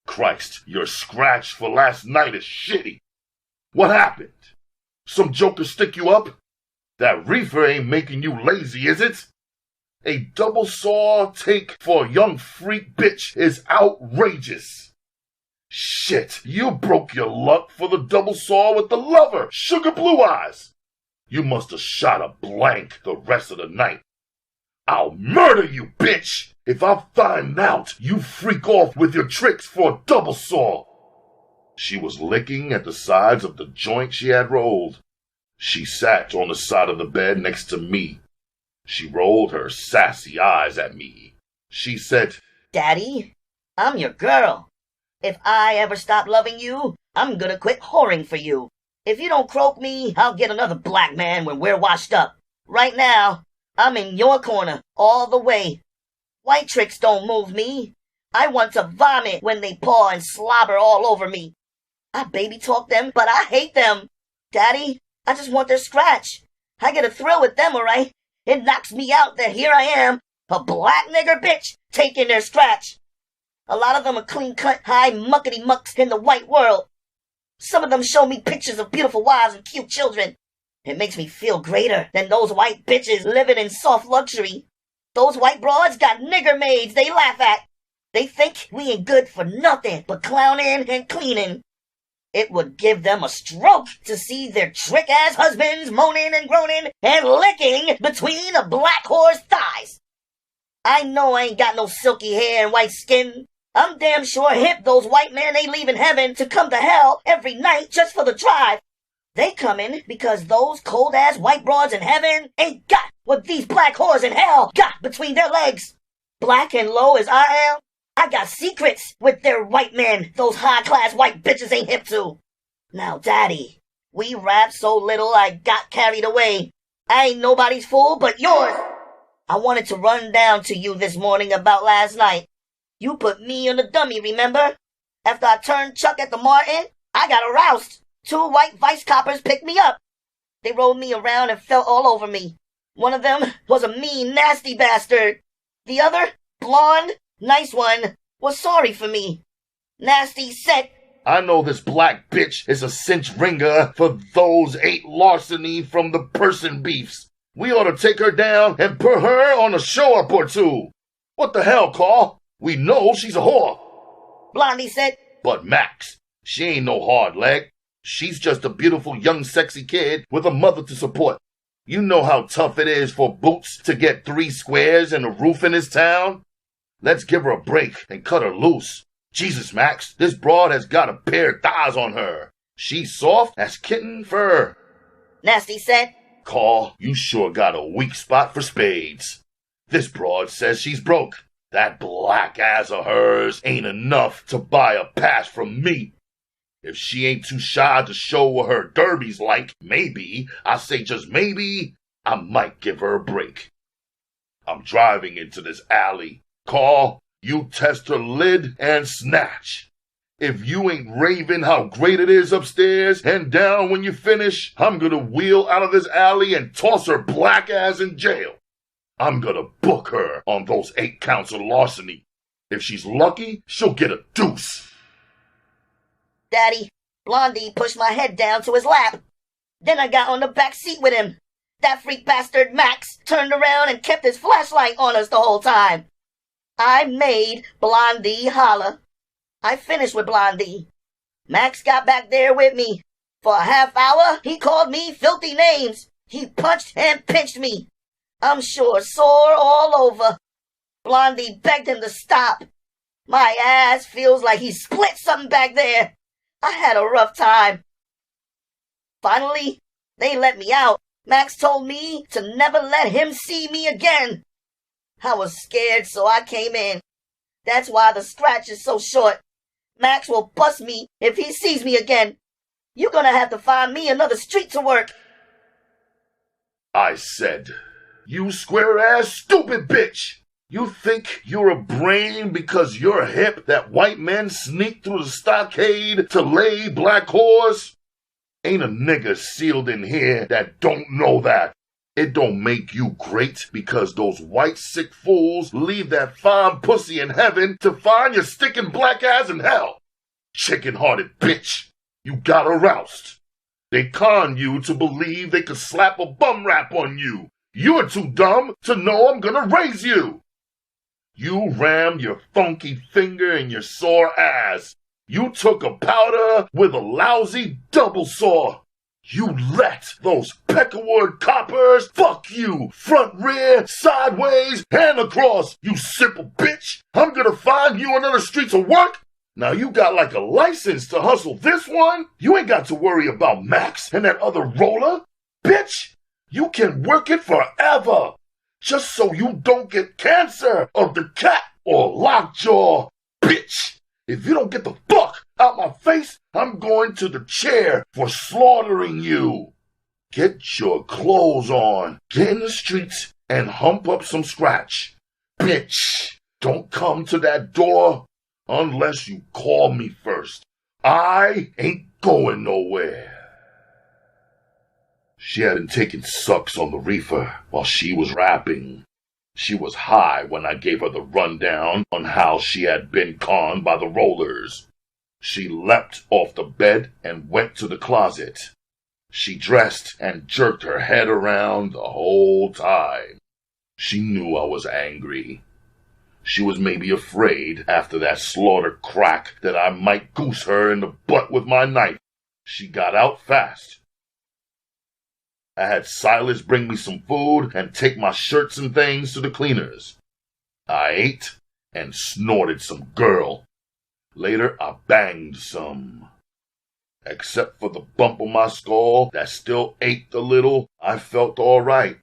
Christ, your scratch for last night is shitty. What happened? Some joker stick you up? That reefer ain't making you lazy, is it? A double saw take for a young freak bitch is outrageous. Shit, you broke your luck for the double saw with the lover, Sugar Blue Eyes. You must have shot a blank the rest of the night. I'll murder you, bitch, if I find out you freak off with your tricks for a double saw." She was licking at the sides of the joint she had rolled. She sat on the side of the bed next to me. She rolled her sassy eyes at me. She said, "Daddy, I'm your girl. If I ever stop loving you, I'm gonna quit whoring for you. If you don't croak me, I'll get another black man when we're washed up. Right now, I'm in your corner all the way. White tricks don't move me. I want to vomit when they paw and slobber all over me. I baby talk them, but I hate them. Daddy, I just want their scratch. I get a thrill with them, alright? It knocks me out that here I am, a black nigger bitch, taking their scratch. A lot of them are clean-cut, high muckety mucks in the white world. Some of them show me pictures of beautiful wives and cute children. It makes me feel greater than those white bitches living in soft luxury. Those white broads got nigger maids they laugh at. They think we ain't good for nothing but clowning and cleaning. It would give them a stroke to see their trick-ass husbands moaning and groaning and licking between a black whore's thighs. I know I ain't got no silky hair and white skin. I'm damn sure hip those white men ain't leaving heaven to come to hell every night just for the drive. They coming because those cold-ass white broads in heaven ain't got what these black whores in hell got between their legs. Black and low as I am, I got secrets with their white men those high-class white bitches ain't hip to. Now, Daddy, we rap so little I got carried away. I ain't nobody's fool but yours. I wanted to run down to you this morning about last night. You put me on the dummy, remember? After I turned Chuck at the Martin, I got aroused. 2 white vice coppers picked me up. They rolled me around and fell all over me. One of them was a mean, nasty bastard. The other, blonde, nice one, was sorry for me. Nasty said, "I know this black bitch is a cinch ringer for those 8 larceny from the person beefs. We ought to take her down and put her on a show-up or 2. What the hell, Carl? We know she's a whore." Blondie said, "But Max, she ain't no hard leg. She's just a beautiful young sexy kid with a mother to support. You know how tough it is for Boots to get 3 squares and a roof in his town. Let's give her a break and cut her loose. Jesus, Max, this broad has got a pair of thighs on her. She's soft as kitten fur." Nasty said, "Carl, you sure got a weak spot for spades. This broad says she's broke. That black ass of hers ain't enough to buy a pass from me. If she ain't too shy to show what her derby's like, maybe, I say just maybe, I might give her a break. I'm driving into this alley. Carl, you test her lid and snatch. If you ain't raving how great it is upstairs and down when you finish, I'm gonna wheel out of this alley and toss her black ass in jail. I'm gonna book her on those 8 counts of larceny. If she's lucky, she'll get a deuce." Daddy, Blondie pushed my head down to his lap. Then I got on the back seat with him. That freak bastard Max turned around and kept his flashlight on us the whole time. I made Blondie holler. I finished with Blondie. Max got back there with me. For a half hour, he called me filthy names. He punched and pinched me. I'm sure sore all over. Blondie begged him to stop. My ass feels like he split something back there. I had a rough time. Finally, they let me out. Max told me to never let him see me again. I was scared, so I came in. That's why the scratch is so short. Max will bust me if he sees me again. You're gonna have to find me another street to work. I said, "You square-ass stupid bitch! You think you're a brain because you're hip that white men sneak through the stockade to lay black whores? Ain't a nigga sealed in here that don't know that. It don't make you great because those white sick fools leave that fine pussy in heaven to find your sticking black ass in hell. Chicken-hearted bitch, you got aroused. They con you to believe they could slap a bum rap on you. You're too dumb to know I'm gonna raise you. You rammed your funky finger in your sore ass. You took a powder with a lousy double saw. You let those peckerwood coppers fuck you front, rear, sideways, and across. You simple bitch. I'm gonna find you another street to work. Now you got like a license to hustle this one. You ain't got to worry about Max and that other roller. Bitch, you can work it forever. Just so you don't get cancer of the cat or lockjaw. Bitch, if you don't get the fuck out my face, I'm going to the chair for slaughtering you. Get your clothes on, get in the streets, and hump up some scratch. Bitch, don't come to that door unless you call me first. I ain't going nowhere. She had been taking sucks on the reefer while she was rapping. She was high when I gave her the rundown on how she had been conned by the rollers. She leapt off the bed and went to the closet. She dressed and jerked her head around the whole time. She knew I was angry. She was maybe afraid after that slaughter crack that I might goose her in the butt with my knife. She got out fast. I had Silas bring me some food and take my shirts and things to the cleaners. I ate and snorted some girl. Later, I banged some. Except for the bump on my skull that still ached a little, I felt all right.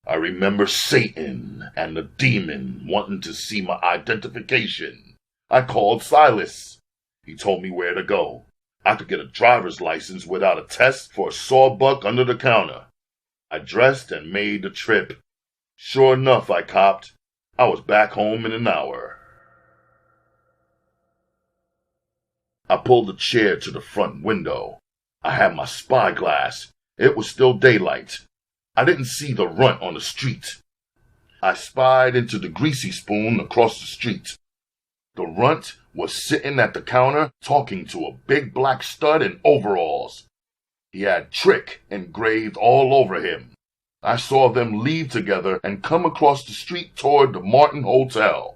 I remember Satan and the demon wanting to see my identification. I called Silas. He told me where to go. I could get a driver's license without a test for a sawbuck under the counter. I dressed and made the trip. Sure enough, I copped. I was back home in an hour. I pulled the chair to the front window. I had my spyglass. It was still daylight. I didn't see the runt on the street. I spied into the greasy spoon across the street. The runt was sitting at the counter talking to a big black stud in overalls. He had Trick engraved all over him. I saw them leave together and come across the street toward the Martin Hotel.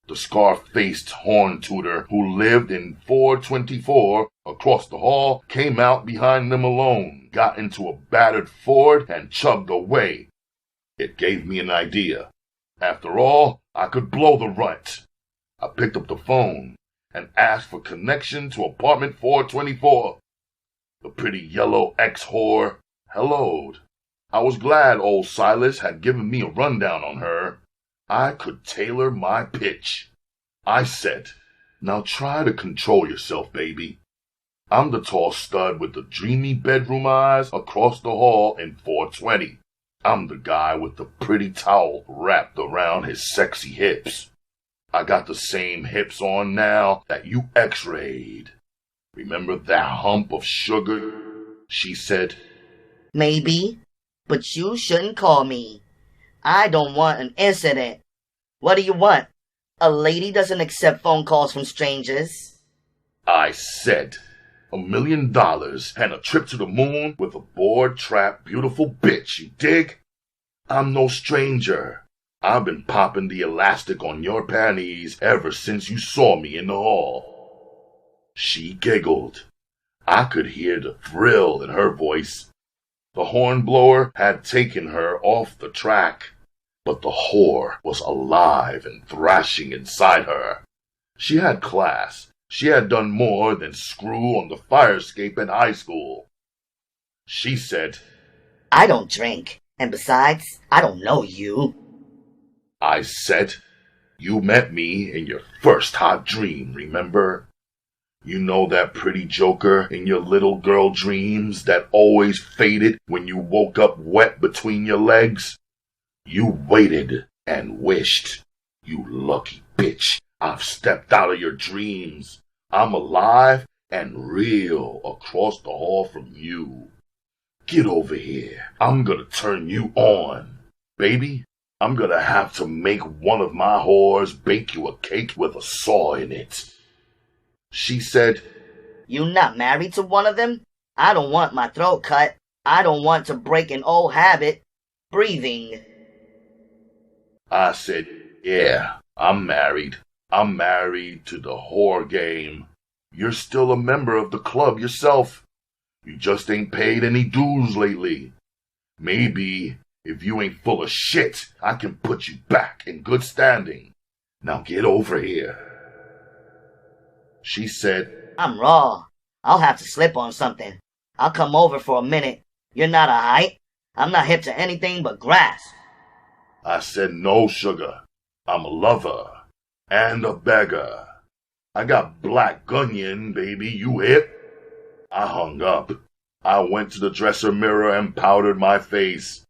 The scar-faced horn tooter who lived in 424 across the hall came out behind them alone, got into a battered Ford, and chugged away. It gave me an idea. After all, I could blow the runt. I picked up the phone and asked for connection to apartment 424. The pretty yellow ex-whore helloed. I was glad old Silas had given me a rundown on her. I could tailor my pitch. I said, "Now try to control yourself, baby. I'm the tall stud with the dreamy bedroom eyes across the hall in 420. I'm the guy with the pretty towel wrapped around his sexy hips. I got the same hips on now that you x-rayed. Remember that hump of sugar?" she said. Maybe, but you shouldn't call me. I don't want an incident. What do you want? A lady doesn't accept phone calls from strangers. I said, $1 million and a trip to the moon with a board-trapped beautiful bitch, you dig? I'm no stranger. I've been popping the elastic on your panties ever since you saw me in the hall. She giggled. I could hear the thrill in her voice. The hornblower had taken her off the track, but the whore was alive and thrashing inside her. She had class. She had done more than screw on the fire escape in high school. She said, I don't drink, and besides, I don't know you. I said, you met me in your first hot dream, remember? You know that pretty joker in your little girl dreams that always faded when you woke up wet between your legs? You waited and wished. You lucky bitch, I've stepped out of your dreams. I'm alive and real across the hall from you. Get over here. I'm gonna turn you on. Baby, I'm gonna have to make one of my whores bake you a cake with a saw in it. She said, You not married to one of them? I don't want my throat cut. I don't want to break an old habit. Breathing. I said, yeah, I'm married. I'm married to the whore game. You're still a member of the club yourself. You just ain't paid any dues lately. Maybe if you ain't full of shit, I can put you back in good standing. Now get over here. She said, I'm raw. I'll have to slip on something. I'll come over for a minute. You're not a height. I'm not hip to anything but grass. I said, no, sugar. I'm a lover and a beggar. I got black gunyon, baby. You hip? I hung up. I went to the dresser mirror and powdered my face.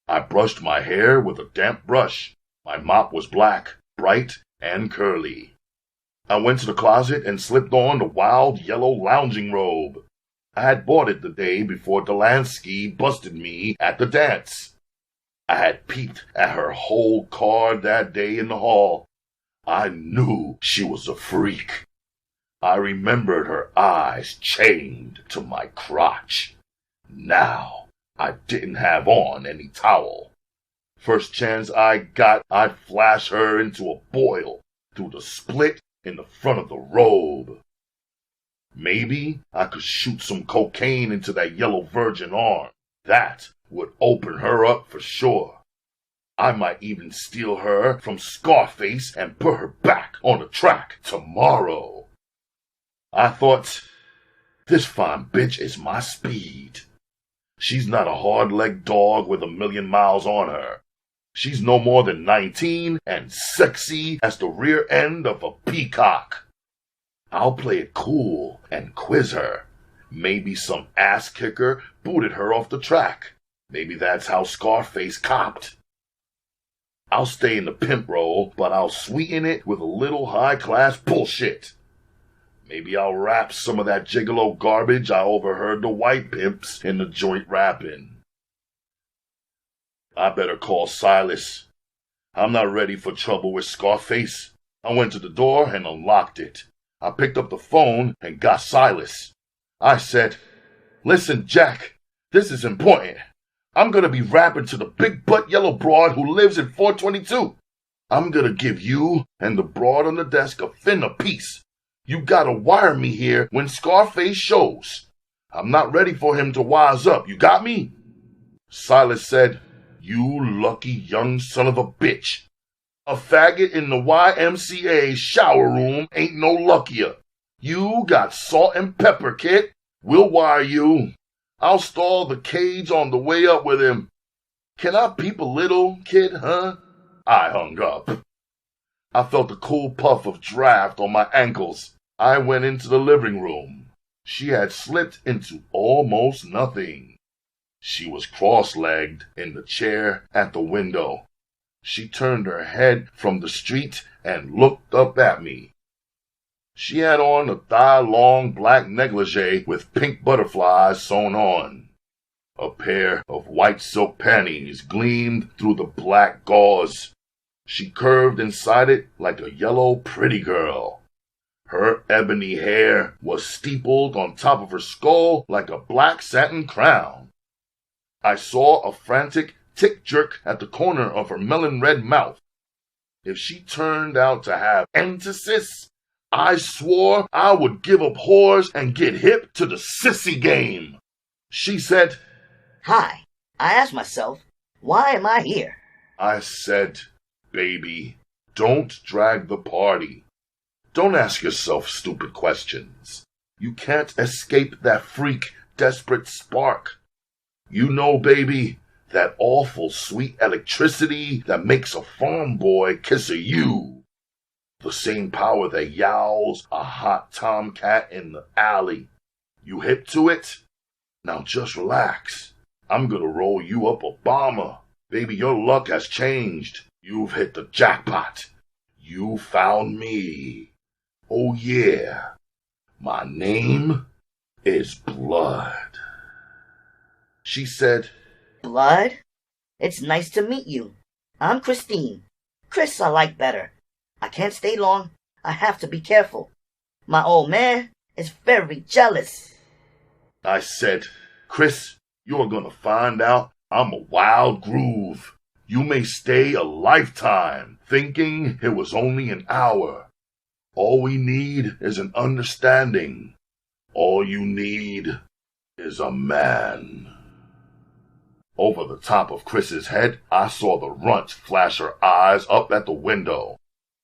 I brushed my hair with a damp brush. My mop was black, bright, and curly. I went to the closet and slipped on the wild yellow lounging robe. I had bought it the day before Delansky busted me at the dance. I had peeped at her whole card that day in the hall. I knew she was a freak. I remembered her eyes chained to my crotch. Now, I didn't have on any towel. First chance I got, I'd flash her into a boil through the split in the front of the robe. Maybe I could shoot some cocaine into that yellow virgin arm. That would open her up for sure. I might even steal her from Scarface and put her back on the track tomorrow. I thought, this fine bitch is my speed. She's not a hard-legged dog with 1,000,000 miles on her. She's no more than 19 and sexy as the rear end of a peacock. I'll play it cool and quiz her. Maybe some ass kicker booted her off the track. Maybe that's how Scarface copped. I'll stay in the pimp role, but I'll sweeten it with a little high-class bullshit. Maybe I'll rap some of that gigolo garbage I overheard the white pimps in the joint rapping. I better call Silas. I'm not ready for trouble with Scarface. I went to the door and unlocked it. I picked up the phone and got Silas. I said, listen, Jack, this is important. I'm gonna be rapping to the big butt yellow broad who lives in 422. I'm gonna give you and the broad on the desk a fin apiece. You gotta wire me here when Scarface shows. I'm not ready for him to wise up. You got me? Silas said, you lucky young son of a bitch. A faggot in the YMCA shower room ain't no luckier. You got salt and pepper, kid. We'll wire you. I'll stall the cage on the way up with him. Can I peep a little, kid, huh? I hung up. I felt a cool puff of draft on my ankles. I went into the living room. She had slipped into almost nothing. She was cross-legged in the chair at the window. She turned her head from the street and looked up at me. She had on a thigh-long black negligee with pink butterflies sewn on. A pair of white silk panties gleamed through the black gauze. She curved inside it like a yellow pretty girl. Her ebony hair was steepled on top of her skull like a black satin crown. I saw a frantic tick jerk at the corner of her melon-red mouth If she turned out to have entasis, I swore I would give up whores and get hip to the sissy game. She said, Hi. I asked myself, why am I here? I said, baby, don't drag the party. Don't ask yourself stupid questions. You can't escape that freak, desperate spark. You know, baby, that awful sweet electricity that makes a farm boy kiss a you. The same power that yowls a hot tomcat in the alley. You hip to it? Now just relax. I'm gonna roll you up a bomber. Baby, your luck has changed. You've hit the jackpot. You found me. Oh yeah. My name is Blood. She said, Blood? It's nice to meet you. I'm Christine. Chris I like better. I can't stay long. I have to be careful. My old man is very jealous. I said, Chris, you're gonna find out I'm a wild groove. You may stay a lifetime thinking it was only an hour. All we need is an understanding. All you need is a man. Over the top of Chris's head, I saw the runt flash her eyes up at the window.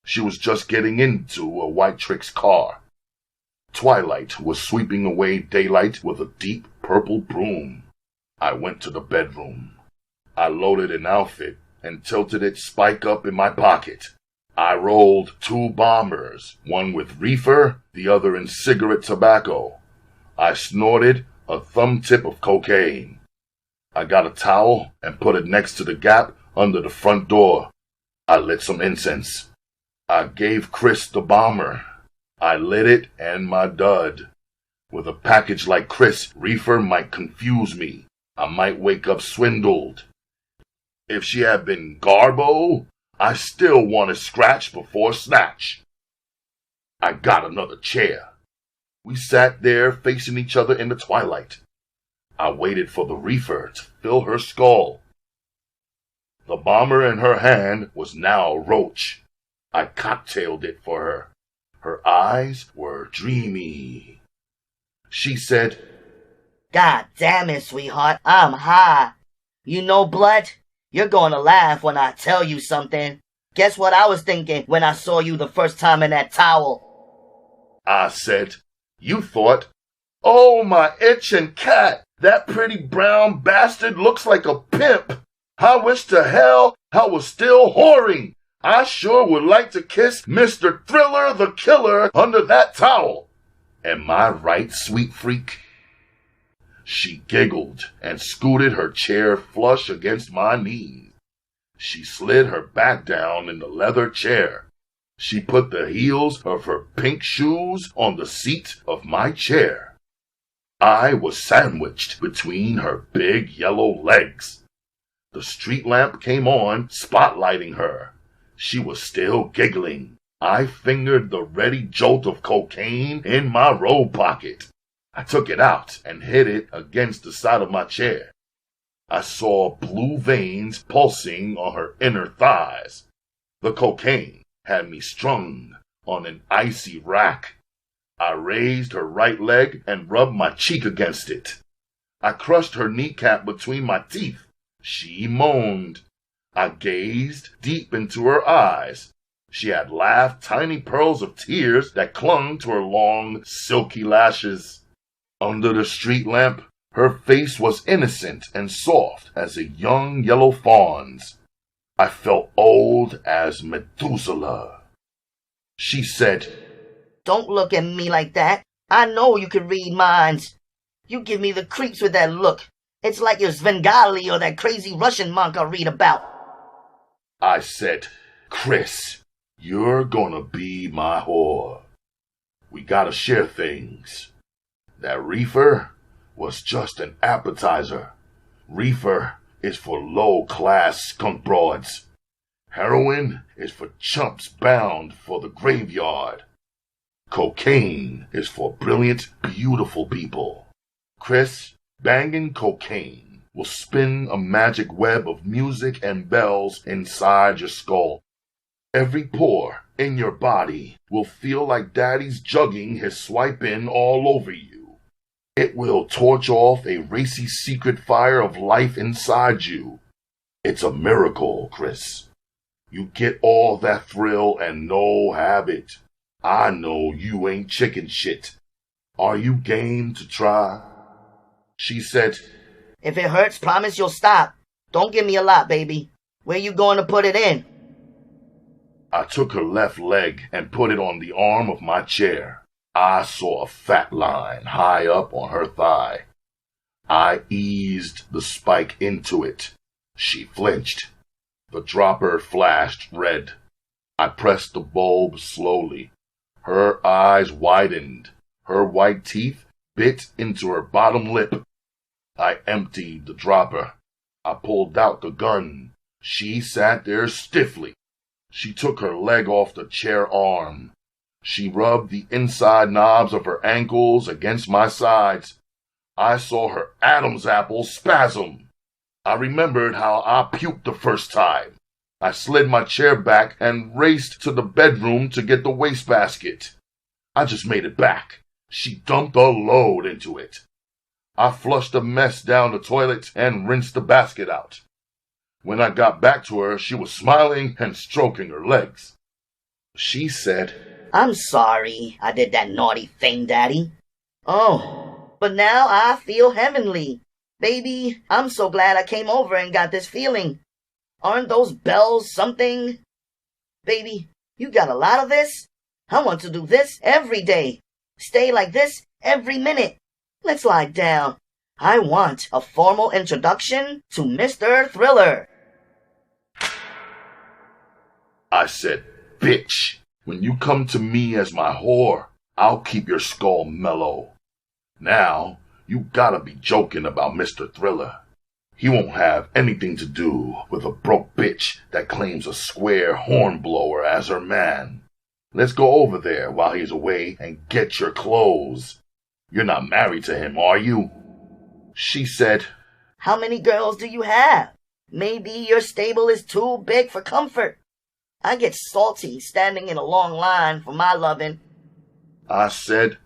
She was just getting into a white Trix car. Twilight was sweeping away daylight with a deep purple broom. I went to the bedroom. I loaded an outfit and tilted it spike up in my pocket. I rolled 2 bombers, one with reefer, the other in cigarette tobacco. I snorted a thumb tip of cocaine. I got a towel and put it next to the gap under the front door. I lit some incense. I gave Chris the bomber. I lit it and my dud. With a package like Chris, reefer might confuse me. I might wake up swindled. If she had been Garbo, I still wanted scratch before snatch. I got another chair. We sat there facing each other in the twilight. I waited for the reefer to fill her skull. The bomber in her hand was now a roach. I cocktailed it for her. Her eyes were dreamy. She said, God damn it, sweetheart, I'm high. You know, Blood, you're going to laugh when I tell you something. Guess what I was thinking when I saw you the first time in that towel? I said, you thought, oh, my itching cat, that pretty brown bastard looks like a pimp. I wish to hell I was still whoring. I sure would like to kiss Mr. Thriller the Killer under that towel. Am I right, sweet freak? She giggled and scooted her chair flush against my knees. She slid her back down in the leather chair. She put the heels of her pink shoes on the seat of my chair. I was sandwiched between her big yellow legs. The street lamp came on, spotlighting her. She was still giggling. I fingered the ready jolt of cocaine in my robe pocket. I took it out and hid it against the side of my chair. I saw blue veins pulsing on her inner thighs. The cocaine had me strung on an icy rack. I raised her right leg and rubbed my cheek against it. I crushed her kneecap between my teeth. She moaned. I gazed deep into her eyes. She had laughed tiny pearls of tears that clung to her long, silky lashes. Under the street lamp, her face was innocent and soft as a young yellow fawn's. I felt old as Methuselah. She said, Don't look at me like that. I know you can read minds. You give me the creeps with that look. It's like you're Svengali or that crazy Russian monk I read about. I said, Chris, you're gonna be my whore. We gotta share things. That reefer was just an appetizer. Reefer is for low-class skunk broads. Heroin is for chumps bound for the graveyard. Cocaine is for brilliant, beautiful people. Chris, banging cocaine will spin a magic web of music and bells inside your skull. Every pore in your body will feel like daddy's jugging his swipe in all over you. It will torch off a racy secret fire of life inside you. It's a miracle, Chris. You get all that thrill and no habit. I know you ain't chicken shit. Are you game to try? She said, If it hurts, promise you'll stop. Don't give me a lot, baby. Where you going to put it in? I took her left leg and put it on the arm of my chair. I saw a fat line high up on her thigh. I eased the spike into it. She flinched. The dropper flashed red. I pressed the bulb slowly. Her eyes widened. Her white teeth bit into her bottom lip. I emptied the dropper. I pulled out the gun. She sat there stiffly. She took her leg off the chair arm. She rubbed the inside knobs of her ankles against my sides. I saw her Adam's apple spasm. I remembered how I puked the first time. I slid my chair back and raced to the bedroom to get the wastebasket. I just made it back. She dumped a load into it. I flushed the mess down the toilet and rinsed the basket out. When I got back to her, she was smiling and stroking her legs. She said, I'm sorry I did that naughty thing, Daddy. Oh, but now I feel heavenly. Baby, I'm so glad I came over and got this feeling. Aren't those bells something? Baby, you got a lot of this? I want to do this every day. Stay like this every minute. Let's lie down. I want a formal introduction to Mr. Thriller. I said, bitch, when you come to me as my whore, I'll keep your skull mellow. Now, you gotta be joking about Mr. Thriller. He won't have anything to do with a broke bitch that claims a square hornblower as her man. Let's go over there while he's away and get your clothes. You're not married to him, are you? She said, How many girls do you have? Maybe your stable is too big for comfort. I get salty standing in a long line for my lovin'. I said,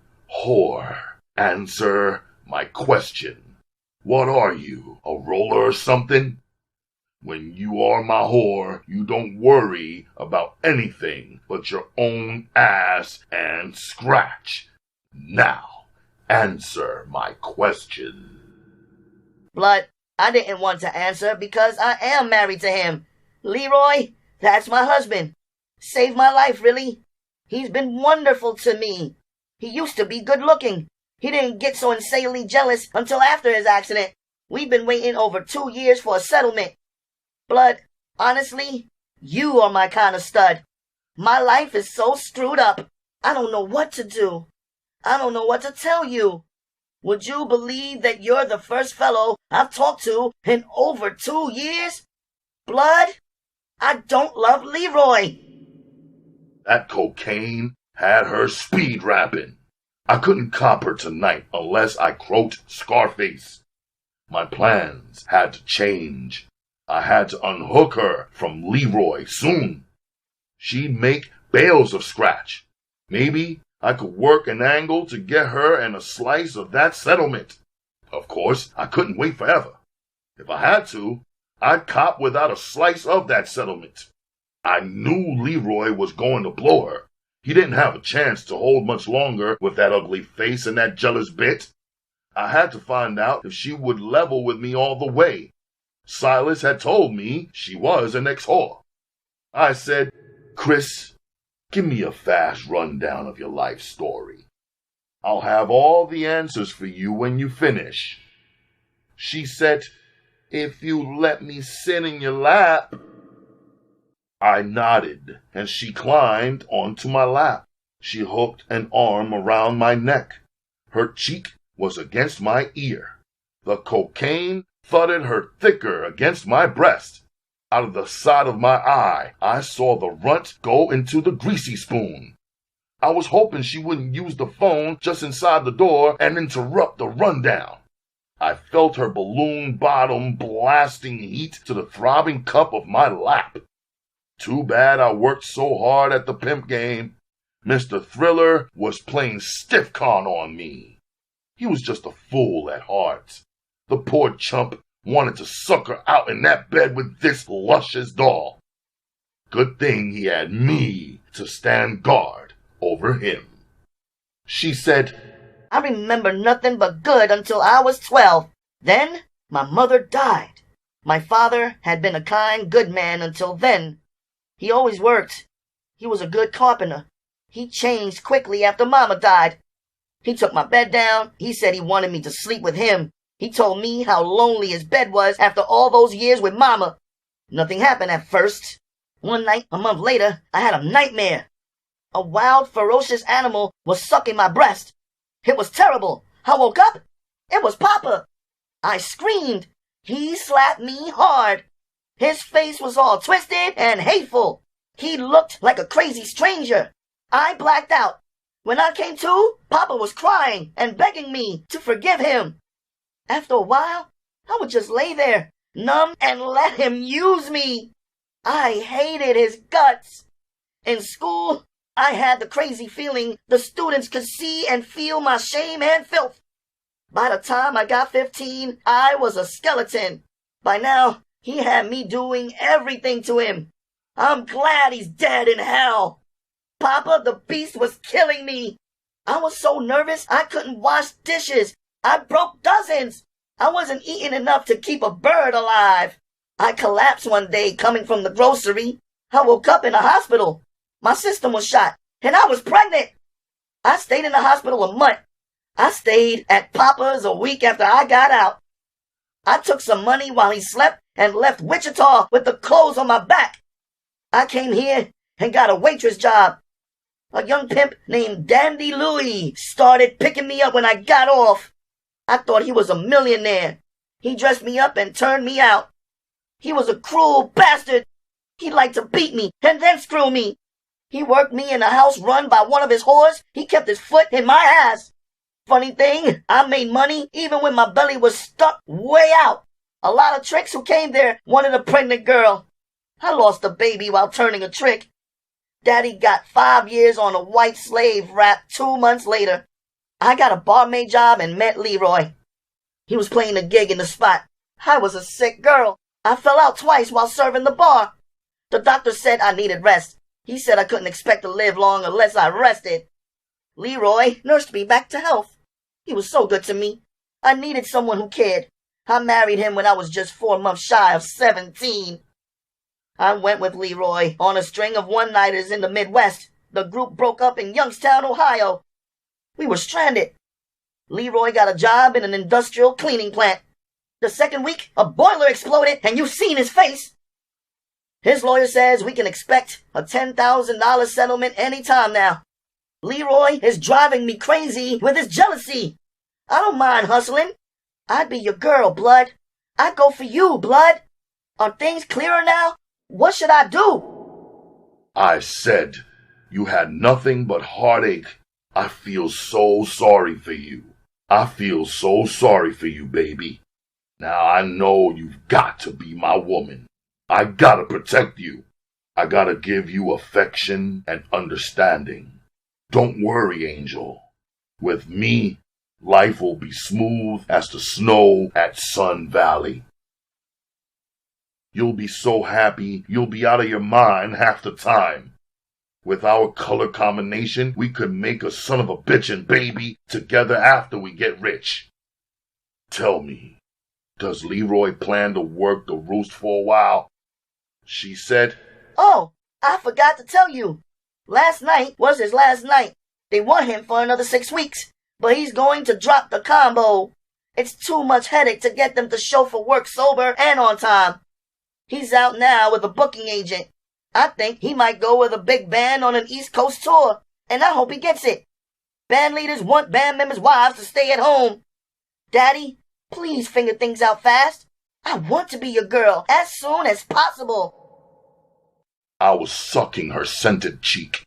whore, answer my question. What are you, a roller or something? When you are my whore, you don't worry about anything but your own ass and scratch. Now, answer my question. Blood, I didn't want to answer because I am married to him. Leroy, that's my husband. Saved my life, really. He's been wonderful to me. He used to be good looking. He didn't get so insanely jealous until after his accident. We've been waiting over 2 years for a settlement. Blood, honestly, you are my kind of stud. My life is so screwed up. I don't know what to do. I don't know what to tell you. Would you believe that you're the first fellow I've talked to in over 2 years? Blood, I don't love Leroy. That cocaine had her speed rapping. I couldn't cop her tonight unless I croaked Scarface. My plans had to change. I had to unhook her from Leroy soon. She'd make bales of scratch. Maybe I could work an angle to get her and a slice of that settlement. Of course, I couldn't wait forever. If I had to, I'd cop without a slice of that settlement. I knew Leroy was going to blow her. He didn't have a chance to hold much longer with that ugly face and that jealous bit. I had to find out if she would level with me all the way. Silas had told me she was an ex-whore. I said, Chris, give me a fast rundown of your life story. I'll have all the answers for you when you finish. She said, if you let me sit in your lap. I nodded, and she climbed onto my lap. She hooked an arm around my neck. Her cheek was against my ear. The cocaine thudded her thicker against my breast. Out of the side of my eye, I saw the runt go into the greasy spoon. I was hoping she wouldn't use the phone just inside the door and interrupt the rundown. I felt her balloon bottom blasting heat to the throbbing cup of my lap. Too bad I worked so hard at the pimp game. Mr. Thriller was playing stiff con on me. He was just a fool at heart. The poor chump wanted to suck her out in that bed with this luscious doll. Good thing he had me to stand guard over him. She said, I remember nothing but good until I was 12. Then my mother died. My father had been a kind, good man until then. He always worked. He was a good carpenter. He changed quickly after Mama died. He took my bed down. He said he wanted me to sleep with him. He told me how lonely his bed was after all those years with Mama. Nothing happened at first. One night, a month later, I had a nightmare. A wild, ferocious animal was sucking my breast. It was terrible. I woke up. It was Papa. I screamed. He slapped me hard. His face was all twisted and hateful. He looked like a crazy stranger. I blacked out. When I came to, Papa was crying and begging me to forgive him. After a while, I would just lay there, numb, and let him use me. I hated his guts. In school, I had the crazy feeling the students could see and feel my shame and filth. By the time I got 15, I was a skeleton. By now, he had me doing everything to him. I'm glad he's dead in hell. Papa, the beast, was killing me. I was so nervous I couldn't wash dishes. I broke dozens. I wasn't eating enough to keep a bird alive. I collapsed one day coming from the grocery. I woke up in the hospital. My system was shot, and I was pregnant. I stayed in the hospital a month. I stayed at Papa's a week after I got out. I took some money while he slept and left Wichita with the clothes on my back. I came here and got a waitress job. A young pimp named Dandy Louie started picking me up when I got off. I thought he was a millionaire. He dressed me up and turned me out. He was a cruel bastard. He liked to beat me and then screw me. He worked me in a house run by one of his whores. He kept his foot in my ass. Funny thing, I made money even when my belly was stuck way out. A lot of tricks who came there wanted a pregnant girl. I lost a baby while turning a trick. Daddy got 5 years on a white slave rap 2 months later. I got a barmaid job and met Leroy. He was playing a gig in the spot. I was a sick girl. I fell out twice while serving the bar. The doctor said I needed rest. He said I couldn't expect to live long unless I rested. Leroy nursed me back to health. He was so good to me. I needed someone who cared. I married him when I was just 4 months shy of 17. I went with Leroy on a string of one-nighters in the Midwest. The group broke up in Youngstown, Ohio. We were stranded. Leroy got a job in an industrial cleaning plant. The second week, a boiler exploded and you've seen his face. His lawyer says we can expect a $10,000 settlement any time now. Leroy is driving me crazy with his jealousy. I don't mind hustling. I'd be your girl, Blood. I'd go for you, Blood. Are things clearer now? What should I do? I said, you had nothing but heartache. I feel so sorry for you. I feel so sorry for you, baby. Now I know you've got to be my woman. I gotta protect you. I gotta give you affection and understanding. Don't worry, Angel. With me, life will be smooth as the snow at Sun Valley. You'll be so happy you'll be out of your mind half the time. With our color combination, we could make a son of a bitchin' baby together after we get rich. Tell me, does Leroy plan to work the roost for a while? She said, Oh, I forgot to tell you. Last night was his last night. They want him for another 6 weeks, but he's going to drop the combo. It's too much headache to get them to show for work sober and on time. He's out now with a booking agent. I think he might go with a big band on an East Coast tour, and I hope he gets it. Band leaders want band members' wives to stay at home. Daddy, please figure things out fast. I want to be your girl as soon as possible. I was sucking her scented cheek.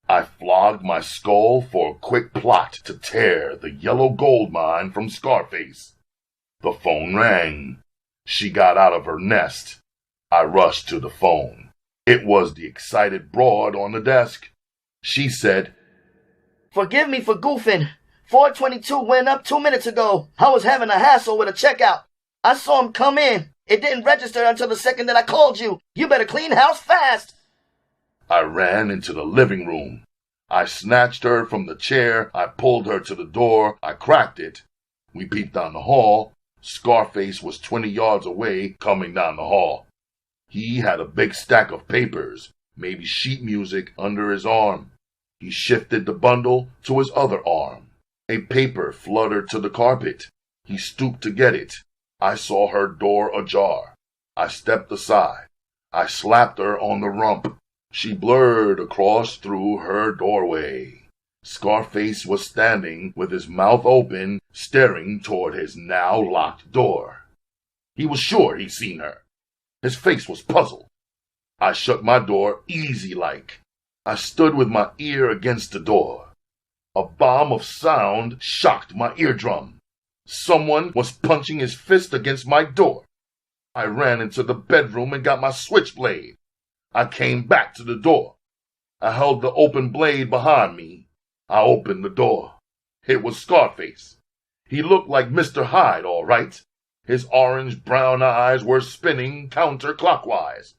I flogged my skull for a quick plot to tear the yellow gold mine from Scarface. The phone rang. She got out of her nest. I rushed to the phone. It was the excited broad on the desk. She said, "Forgive me for goofing. 422 went up 2 minutes ago. I was having a hassle with a checkout. I saw him come in. It didn't register until the second that I called you. You better clean house fast." I ran into the living room. I snatched her from the chair. I pulled her to the door. I cracked it. We peeped down the hall. Scarface was 20 yards away coming down the hall. He had a big stack of papers, maybe sheet music, under his arm. He shifted the bundle to his other arm. A paper fluttered to the carpet. He stooped to get it. I saw her door ajar. I stepped aside. I slapped her on the rump. She blurred across through her doorway. Scarface was standing with his mouth open, staring toward his now locked door. He was sure he'd seen her. His face was puzzled. I shut my door easy-like. I stood with my ear against the door. A bomb of sound shocked my eardrum. Someone was punching his fist against my door. I ran into the bedroom and got my switchblade. I came back to the door. I held the open blade behind me. I opened the door. It was Scarface. He looked like Mr. Hyde, all right. His orange-brown eyes were spinning counterclockwise.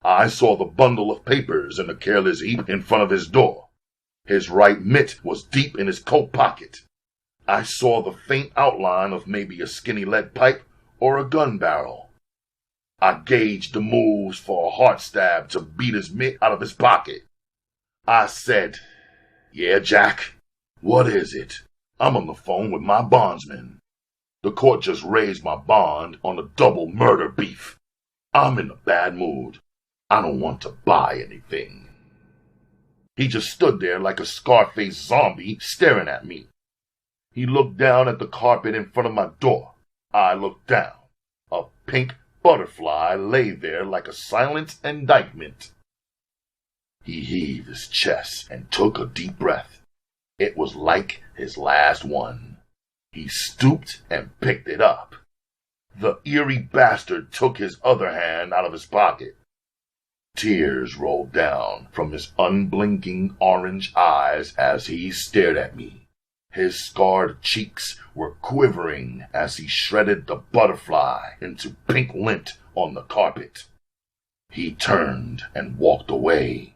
I saw the bundle of papers in a careless heap in front of his door. His right mitt was deep in his coat pocket. I saw the faint outline of maybe a skinny lead pipe or a gun barrel. I gauged the moves for a heart stab to beat his mitt out of his pocket. I said, "Yeah, Jack, what is it? I'm on the phone with my bondsman. The court just raised my bond on a double murder beef. I'm in a bad mood. I don't want to buy anything." He just stood there like a Scarface zombie staring at me. He looked down at the carpet in front of my door. I looked down. A pink butterfly lay there like a silent indictment. He heaved his chest and took a deep breath. It was like his last one. He stooped and picked it up. The eerie bastard took his other hand out of his pocket. Tears rolled down from his unblinking orange eyes as he stared at me. His scarred cheeks were quivering as he shredded the butterfly into pink lint on the carpet. He turned and walked away.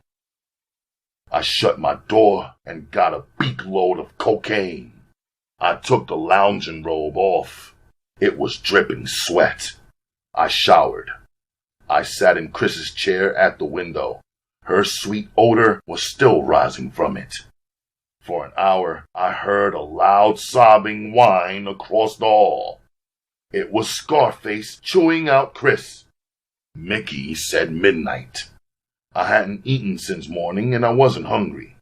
I shut my door and got a beak load of cocaine. I took the lounging robe off. It was dripping sweat. I showered. I sat in Chris's chair at the window. Her sweet odor was still rising from it. For an hour, I heard a loud sobbing whine across the hall. It was Scarface chewing out Chris. Mickey said midnight. I hadn't eaten since morning and I wasn't hungry.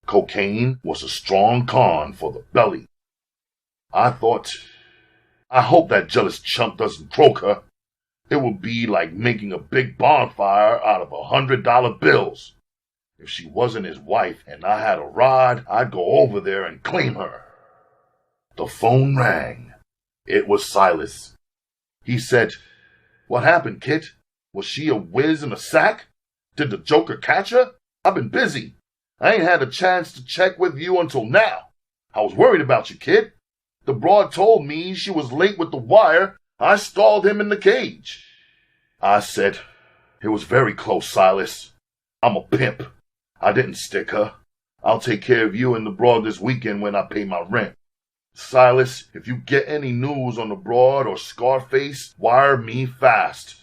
Cocaine was a strong con for the belly. I thought, I hope that jealous chump doesn't croak her. It would be like making a big bonfire out of $100 bills. If she wasn't his wife and I had a rod, I'd go over there and claim her. The phone rang. It was Silas. He said, "What happened, Kit? Was she a whiz in a sack? Did the Joker catch her? I've been busy. I ain't had a chance to check with you until now. I was worried about you, kid. The broad told me she was late with the wire. I stalled him in the cage." I said, "It was very close, Silas. I'm a pimp. I didn't stick her. I'll take care of you and the broad this weekend when I pay my rent. Silas, if you get any news on the broad or Scarface, wire me fast."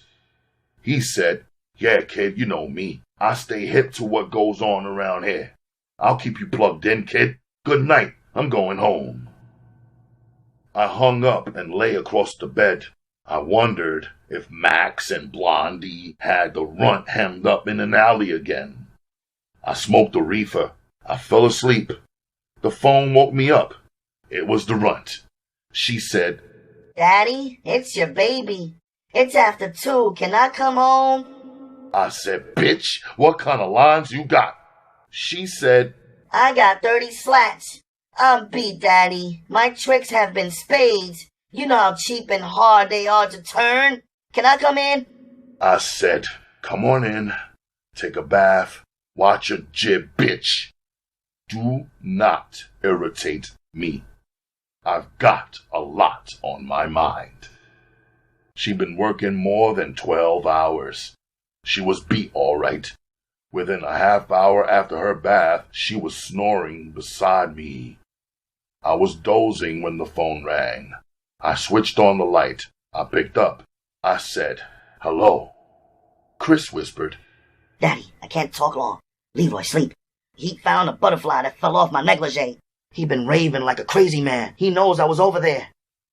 He said, "Yeah, kid, you know me. I stay hip to what goes on around here. I'll keep you plugged in, kid. Good night. I'm going home." I hung up and lay across the bed. I wondered if Max and Blondie had the runt hemmed up in an alley again. I smoked a reefer. I fell asleep. The phone woke me up. It was the runt. She said, "Daddy, it's your baby. It's after 2. Can I come home?" I said, "Bitch, what kind of lines you got?" She said, "I got 30 slats. I'm beat, Daddy. My tricks have been spades. You know how cheap and hard they are to turn. Can I come in?" I said, "Come on in. take a bath, watch a jib, bitch. Do not irritate me. I've got a lot on my mind. She'd been working more than 12 hours. She was beat all right. Within a half hour after her bath, she was snoring beside me. I was dozing when the phone rang. I switched on the light. I picked up. I said, "Hello." Chris whispered, Daddy, I can't talk long. Leroy, sleep. He found a butterfly that fell off my negligee. He been raving like a crazy man. He knows I was over there.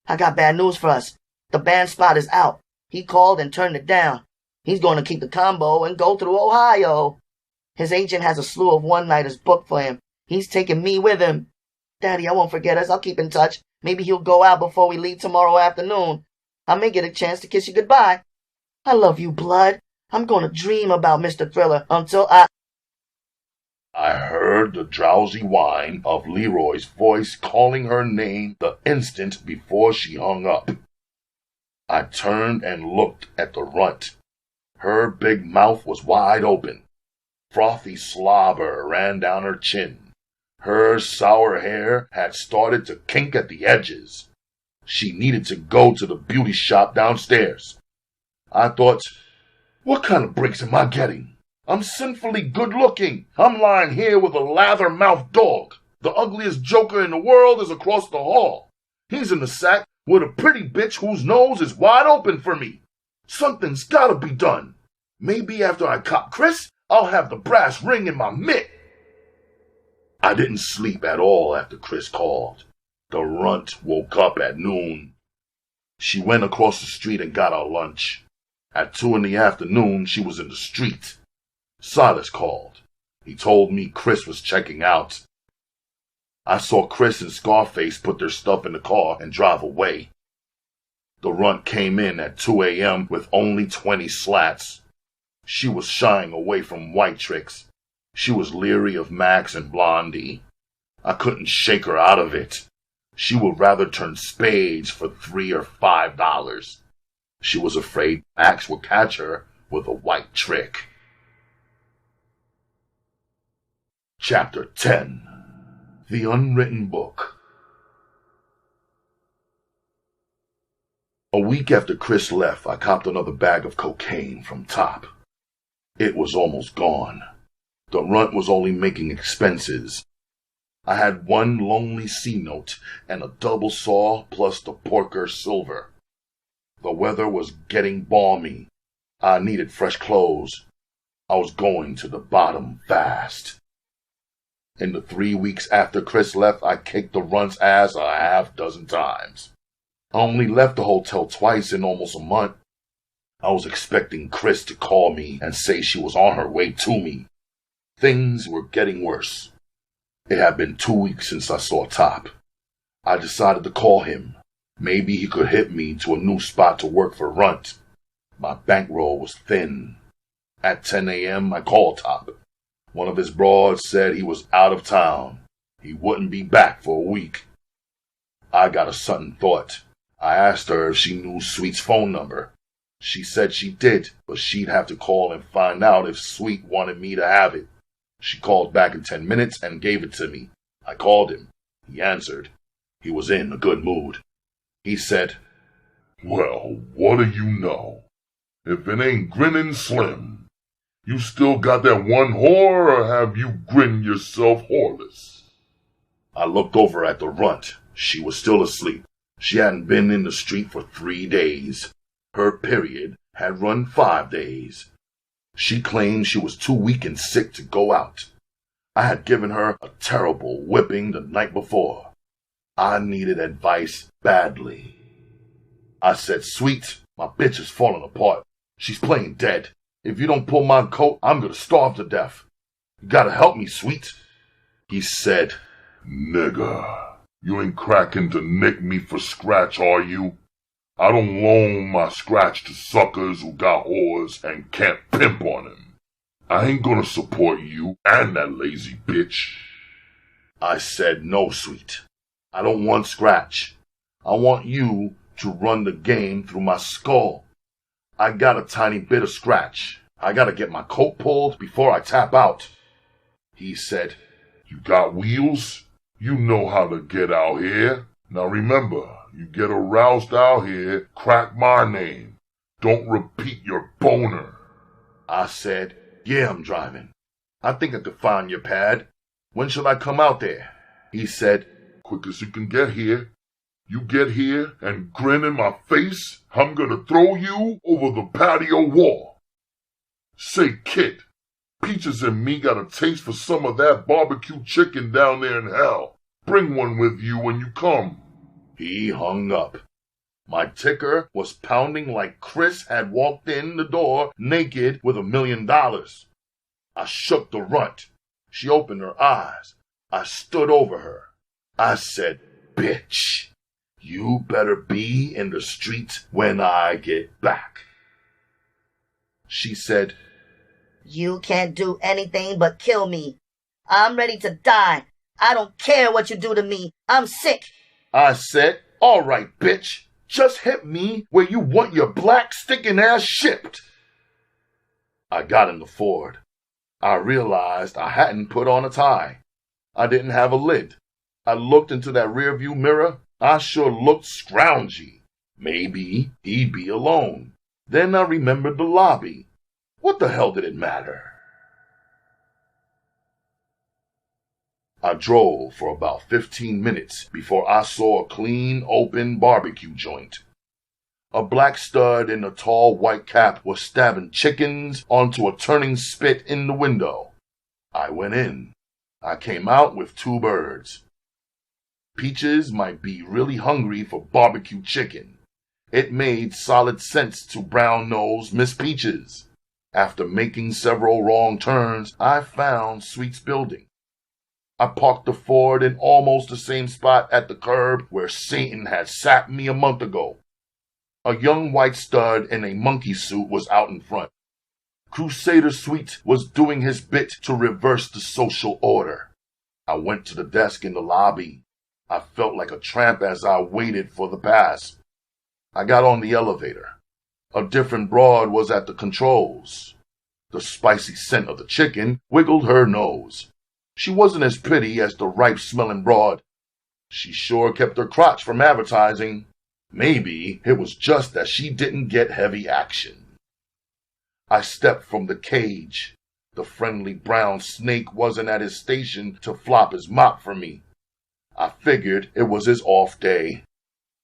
I got bad news for us. The band spot is out. He called and turned it down. He's going to keep the combo and go through Ohio. His agent has a slew of one-nighters booked for him. He's taking me with him. Daddy, I won't forget us. I'll keep in touch. Maybe he'll go out before we leave tomorrow afternoon. I may get a chance to kiss you goodbye. I love you, blood. I'm going to dream about Mr. Thriller until I heard the drowsy whine of Leroy's voice calling her name the instant before she hung up. I turned and looked at the runt. Her big mouth was wide open. Frothy slobber ran down her chin. Her sour hair had started to kink at the edges. She needed to go to the beauty shop downstairs. I thought, what kind of breaks am I getting? I'm sinfully good-looking. I'm lying here with a lather-mouthed dog. The ugliest joker in the world is across the hall. He's in the sack with a pretty bitch whose nose is wide open for me. Something's gotta be done. Maybe after I cop Chris, I'll have the brass ring in my mitt. I didn't sleep at all after Chris called. The runt woke up at noon. She went across the street and got our lunch. At 2 in the afternoon, she was in the street. Silas called. He told me Chris was checking out. I saw Chris and Scarface put their stuff in the car and drive away. The runt came in at 2 a.m. with only 20 slats. She was shying away from white tricks. She was leery of Max and Blondie. I couldn't shake her out of it. She would rather turn spades for $3 or $5. She was afraid Max would catch her with a white trick. Chapter 10. The Unwritten Book. A week after Chris left, I copped another bag of cocaine from Top. It was almost gone. The runt was only making expenses. I had one lonely C-note and a double saw plus the Porker silver. The weather was getting balmy. I needed fresh clothes. I was going to the bottom fast. In the 3 weeks after Chris left, I kicked the runt's ass a half-dozen times. I only left the hotel twice in almost a month. I was expecting Chris to call me and say she was on her way to me. Things were getting worse. It had been 2 weeks since I saw Top. I decided to call him. Maybe he could hit me to a new spot to work for Runt. My bankroll was thin. At 10 a.m., I called Top. One of his broads said he was out of town. He wouldn't be back for a week. I got a sudden thought. I asked her if she knew Sweet's phone number. She said she did, but she'd have to call and find out if Sweet wanted me to have it. She called back in 10 minutes and gave it to me. I called him. He answered. He was in a good mood. He said, "Well, what do you know? If it ain't Grinning Slim. You still got that one whore, or have you grinned yourself whoreless?" I looked over at the runt. She was still asleep. She hadn't been in the street for 3 days. Her period had run 5 days. She claimed she was too weak and sick to go out. I had given her a terrible whipping the night before. I needed advice badly. I said, "Sweet, my bitch is falling apart. She's playing dead. If you don't pull my coat, I'm gonna starve to death. You gotta help me, Sweet." He said, "Nigga, you ain't cracking to nick me for scratch, are you? I don't loan my scratch to suckers who got whores and can't pimp on them. I ain't gonna support you and that lazy bitch." I said, "No, Sweet. I don't want scratch. I want you to run the game through my skull. I got a tiny bit of scratch. I gotta get my coat pulled before I tap out. He said, You got wheels? You know how to get out here. Now remember, you get aroused out here, crack my name. Don't repeat your boner. I said, Yeah, I'm driving. I think I could find your pad. When should I come out there? He said, Quick as you can get here. You get here and grin in my face, I'm gonna throw you over the patio wall. Say, kid, Peaches and me got a taste for some of that barbecue chicken down there in hell. Bring one with you when you come. He hung up. My ticker was pounding like Chris had walked in the door naked with $1 million. I shook the runt. She opened her eyes. I stood over her. I said, Bitch, you better be in the streets when I get back. She said, You can't do anything but kill me. I'm ready to die. I don't care what you do to me. I'm sick. I said, All right, bitch. Just hit me where you want your black sticking ass shipped. I got in the Ford. I realized I hadn't put on a tie. I didn't have a lid. I looked into that rearview mirror. I sure looked scroungy. Maybe he'd be alone. Then I remembered the lobby. What the hell did it matter? I drove for about 15 minutes before I saw a clean, open barbecue joint. A black stud in a tall white cap was stabbing chickens onto a turning spit in the window. I went in. I came out with 2 birds. Peaches might be really hungry for barbecue chicken. It made solid sense to brown-nosed Miss Peaches. After making several wrong turns, I found Sweet's building. I parked the Ford in almost the same spot at the curb where Satan had sapped me a month ago. A young white stud in a monkey suit was out in front. Crusader Sweet was doing his bit to reverse the social order. I went to the desk in the lobby. I felt like a tramp as I waited for the pass. I got on the elevator. A different broad was at the controls. The spicy scent of the chicken wiggled her nose. She wasn't as pretty as the ripe-smelling broad. She sure kept her crotch from advertising. Maybe it was just that she didn't get heavy action. I stepped from the cage. The friendly brown snake wasn't at his station to flop his mop for me. I figured it was his off day.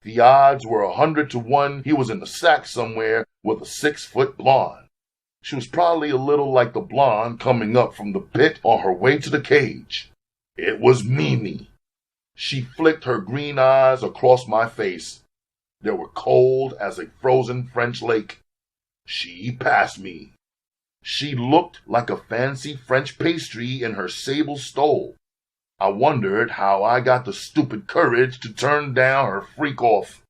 The odds were 100 to 1 he was in the sack somewhere with a 6-foot blonde. She was probably a little like the blonde coming up from the pit on her way to the cage. It was Mimi. She flicked her green eyes across my face. They were cold as a frozen French lake. She passed me. She looked like a fancy French pastry in her sable stole. I wondered how I got the stupid courage to turn down her freak off.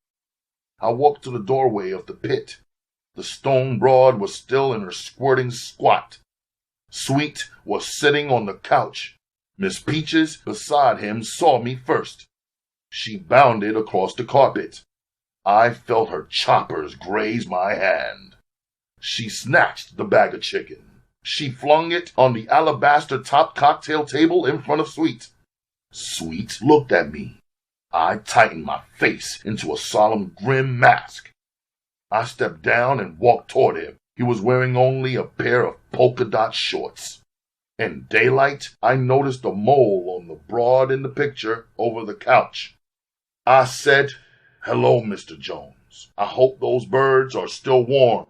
I walked to the doorway of the pit. The stone broad was still in her squirting squat. Sweet was sitting on the couch. Miss Peaches beside him saw me first. She bounded across the carpet. I felt her choppers graze my hand. She snatched the bag of chicken. She flung it on the alabaster-topped cocktail table in front of Sweet. Sweet looked at me. I tightened my face into a solemn, grim mask. I stepped down and walked toward him. He was wearing only a pair of polka-dot shorts. In daylight, I noticed a mole on the broad in the picture over the couch. I said, "Hello, Mr. Jones. I hope those birds are still warm."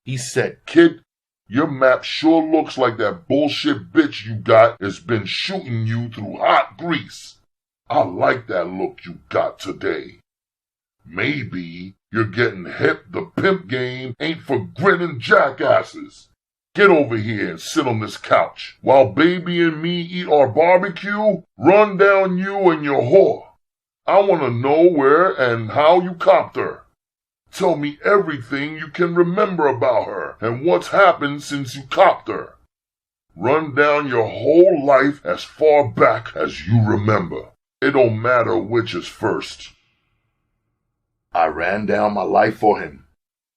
He said, Kid, your map sure looks like that bullshit bitch you got has been shooting you through hot grease. I like that look you got today. Maybe you're getting hip the pimp game ain't for grinning jackasses. Get over here and sit on this couch while baby and me eat our barbecue. Run down you and your whore. I want to know where and how you copped her. Tell me everything you can remember about her and what's happened since you copped her. Run down your whole life as far back as you remember. It don't matter which is first. I ran down my life for him.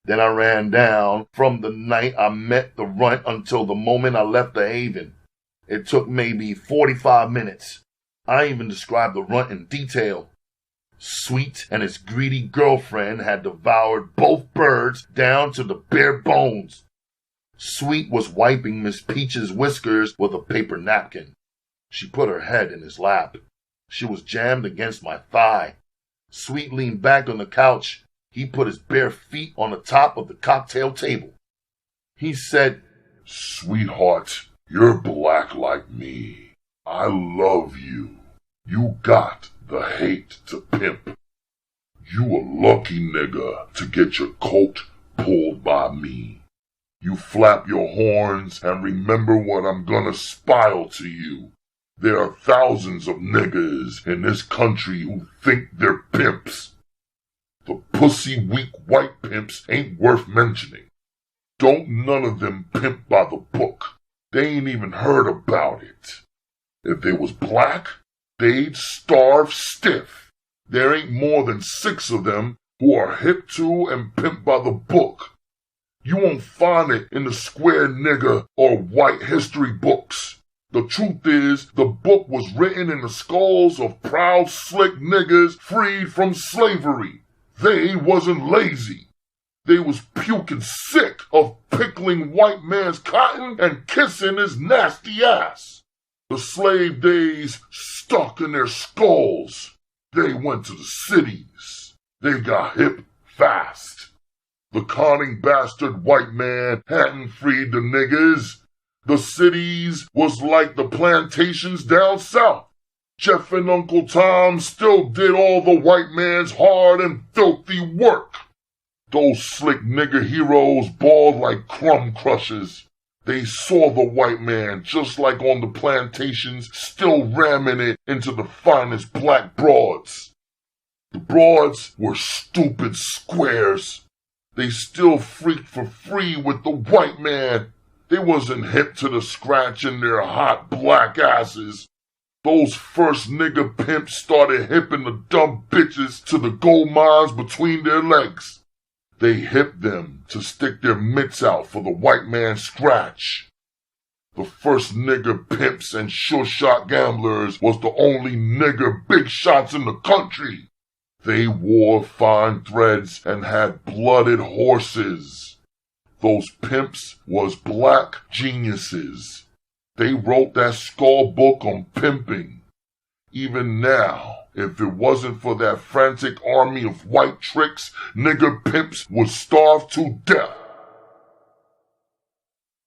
Then I ran down from the night I met the runt until the moment I left the haven. It took maybe 45 minutes. I even described the runt in detail. Sweet and his greedy girlfriend had devoured both birds down to the bare bones. Sweet was wiping Miss Peach's whiskers with a paper napkin. She put her head in his lap. She was jammed against my thigh. Sweet leaned back on the couch. He put his bare feet on the top of the cocktail table. He said, "Sweetheart, you're black like me. I love you. You got the hate to pimp. You a lucky nigga to get your coat pulled by me. You flap your horns and remember what I'm gonna spile to you. There are thousands of niggas in this country who think they're pimps. The pussy weak white pimps ain't worth mentioning. Don't none of them pimp by the book. They ain't even heard about it. If they was black, they'd starve stiff. There ain't more than 6 of them who are hip to and pimp by the book. You won't find it in the square nigga or white history books. The truth is, the book was written in the skulls of proud slick niggas freed from slavery. They wasn't lazy. They was puking sick of pickling white man's cotton and kissing his nasty ass. The slave days stuck in their skulls. They went to the cities. They got hip fast. The conning bastard white man hadn't freed the niggas. The cities was like the plantations down south. Jeff and Uncle Tom still did all the white man's hard and filthy work. Those slick nigger heroes balled like crumb crushers. They saw the white man just like on the plantations, still ramming it into the finest black broads. The broads were stupid squares. They still freaked for free with the white man. They wasn't hip to the scratch in their hot black asses. Those first nigger pimps started hipping the dumb bitches to the gold mines between their legs. They hipped them to stick their mitts out for the white man's scratch. The first nigger pimps and sure-shot gamblers was the only nigger big shots in the country. They wore fine threads and had blooded horses. Those pimps was black geniuses. They wrote that skull book on pimping. Even now, if it wasn't for that frantic army of white tricks, nigger pimps would starve to death.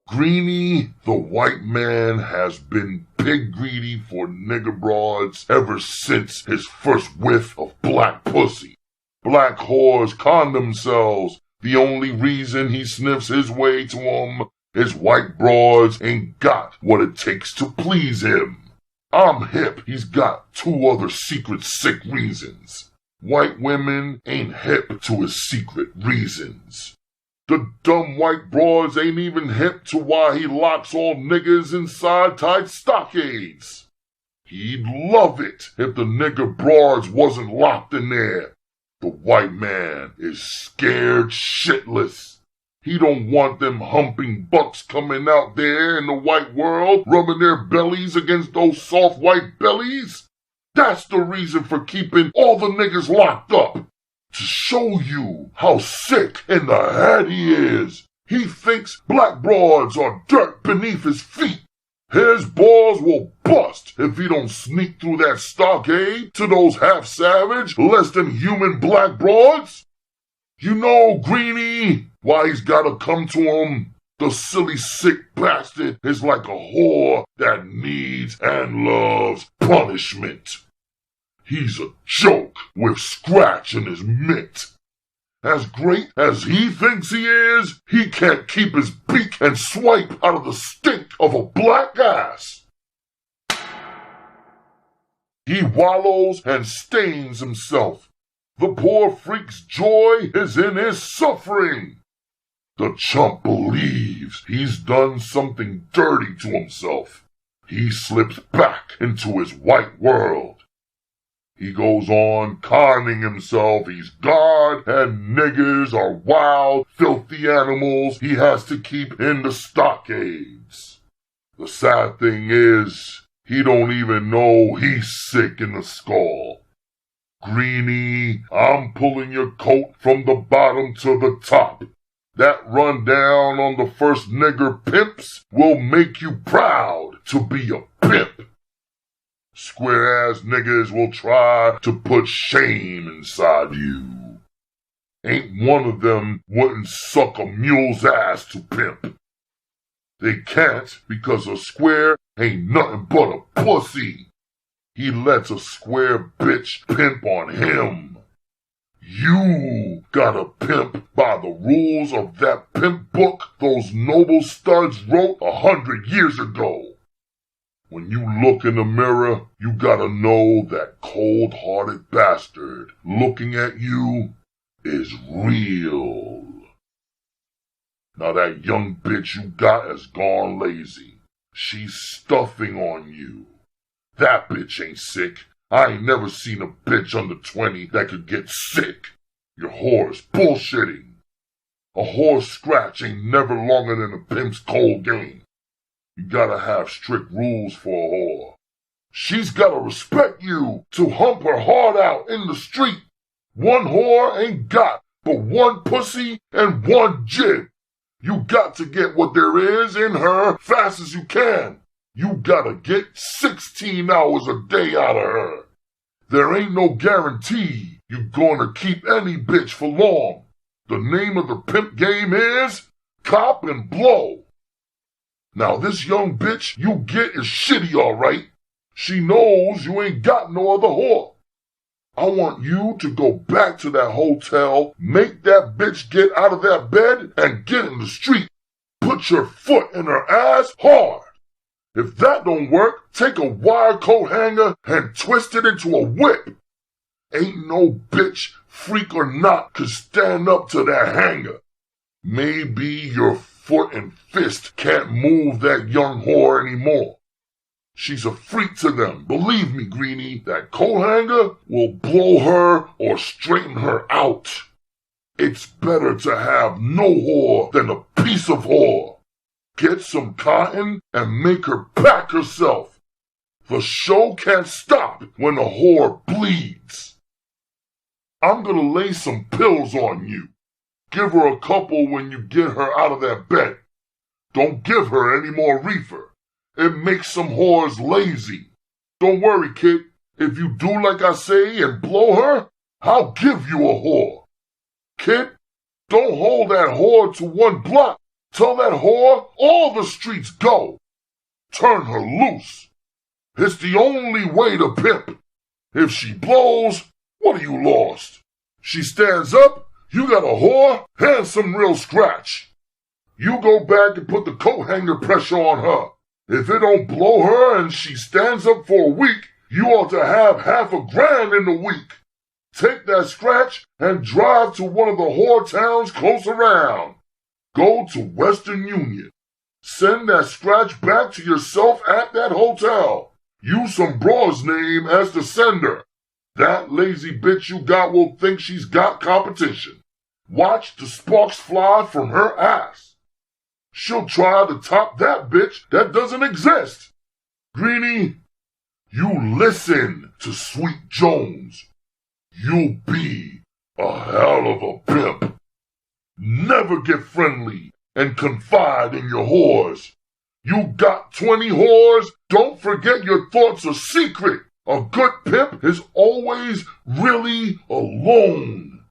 Greenie, the white man, has been pig greedy for nigger broads ever since his first whiff of black pussy. Black whores con themselves. The only reason he sniffs his way to 'em is white broads ain't got what it takes to please him. I'm hip, he's got 2 other secret sick reasons. White women ain't hip to his secret reasons. The dumb white broads ain't even hip to why he locks all niggas inside tight stockades. He'd love it if the nigger broads wasn't locked in there. The white man is scared shitless. He don't want them humping bucks coming out there in the white world, rubbing their bellies against those soft white bellies. That's the reason for keeping all the niggas locked up. To show you how sick in the head he is. He thinks black broads are dirt beneath his feet. His balls will bust if he don't sneak through that stockade to those half-savage, less-than-human black broads. You know, Greenie, why he's gotta come to him. The silly sick bastard is like a whore that needs and loves punishment. He's a joke with scratch in his mitt. As great as he thinks he is, he can't keep his beak and swipe out of the stink of a black ass. He wallows and stains himself. The poor freak's joy is in his suffering. The chump believes he's done something dirty to himself. He slips back into his white world. He goes on conning himself he's God and niggers are wild, filthy animals he has to keep in the stockades. The sad thing is, he don't even know he's sick in the skull. Greenie, I'm pulling your coat from the bottom to the top. That rundown on the first nigger pimps will make you proud to be a pimp. Square-ass niggas will try to put shame inside you. Ain't one of them wouldn't suck a mule's ass to pimp. They can't because a square ain't nothing but a pussy. He lets a square bitch pimp on him. You gotta pimp by the rules of that pimp book those noble studs wrote 100 years ago. When you look in the mirror, you gotta know that cold-hearted bastard looking at you is real. Now that young bitch you got has gone lazy. She's stuffing on you. That bitch ain't sick. I ain't never seen a bitch under 20 that could get sick. Your whore's bullshitting. A whore's scratch ain't never longer than a pimp's cold game. You gotta have strict rules for a whore. She's gotta respect you to hump her heart out in the street. One whore ain't got but one pussy and one jib. You got to get what there is in her fast as you can. You gotta get 16 hours a day out of her. There ain't no guarantee you're gonna keep any bitch for long. The name of the pimp game is cop and blow. Now this young bitch you get is shitty alright. She knows you ain't got no other whore. I want you to go back to that hotel, make that bitch get out of that bed and get in the street. Put your foot in her ass hard. If that don't work, take a wire coat hanger and twist it into a whip. Ain't no bitch, freak or not, could stand up to that hanger. Maybe your foot and fist can't move that young whore anymore. She's a freak to them. Believe me, Greenie, that coat hanger will blow her or straighten her out. It's better to have no whore than a piece of whore. Get some cotton and make her pack herself. The show can't stop when a whore bleeds. I'm gonna lay some pills on you. Give her a couple when you get her out of that bed. Don't give her any more reefer. It makes some whores lazy. Don't worry, kid. If you do like I say and blow her, I'll give you a whore. Kid, don't hold that whore to one block. Tell that whore all the streets go. Turn her loose. It's the only way to pimp. If she blows, what are you lost? She stands up, you got a whore and some real scratch. You go back and put the coat hanger pressure on her. If it don't blow her and she stands up for a week, you ought to have $500 in the week. Take that scratch and drive to one of the whore towns close around. Go to Western Union. Send that scratch back to yourself at that hotel. Use some broad's name as the sender. That lazy bitch you got will think she's got competition. Watch the sparks fly from her ass. She'll try to top that bitch that doesn't exist. Greenie, you listen to Sweet Jones. You'll be a hell of a pimp. Never get friendly and confide in your whores. You got 20 whores, don't forget your thoughts are secret. A good pimp is always really alone.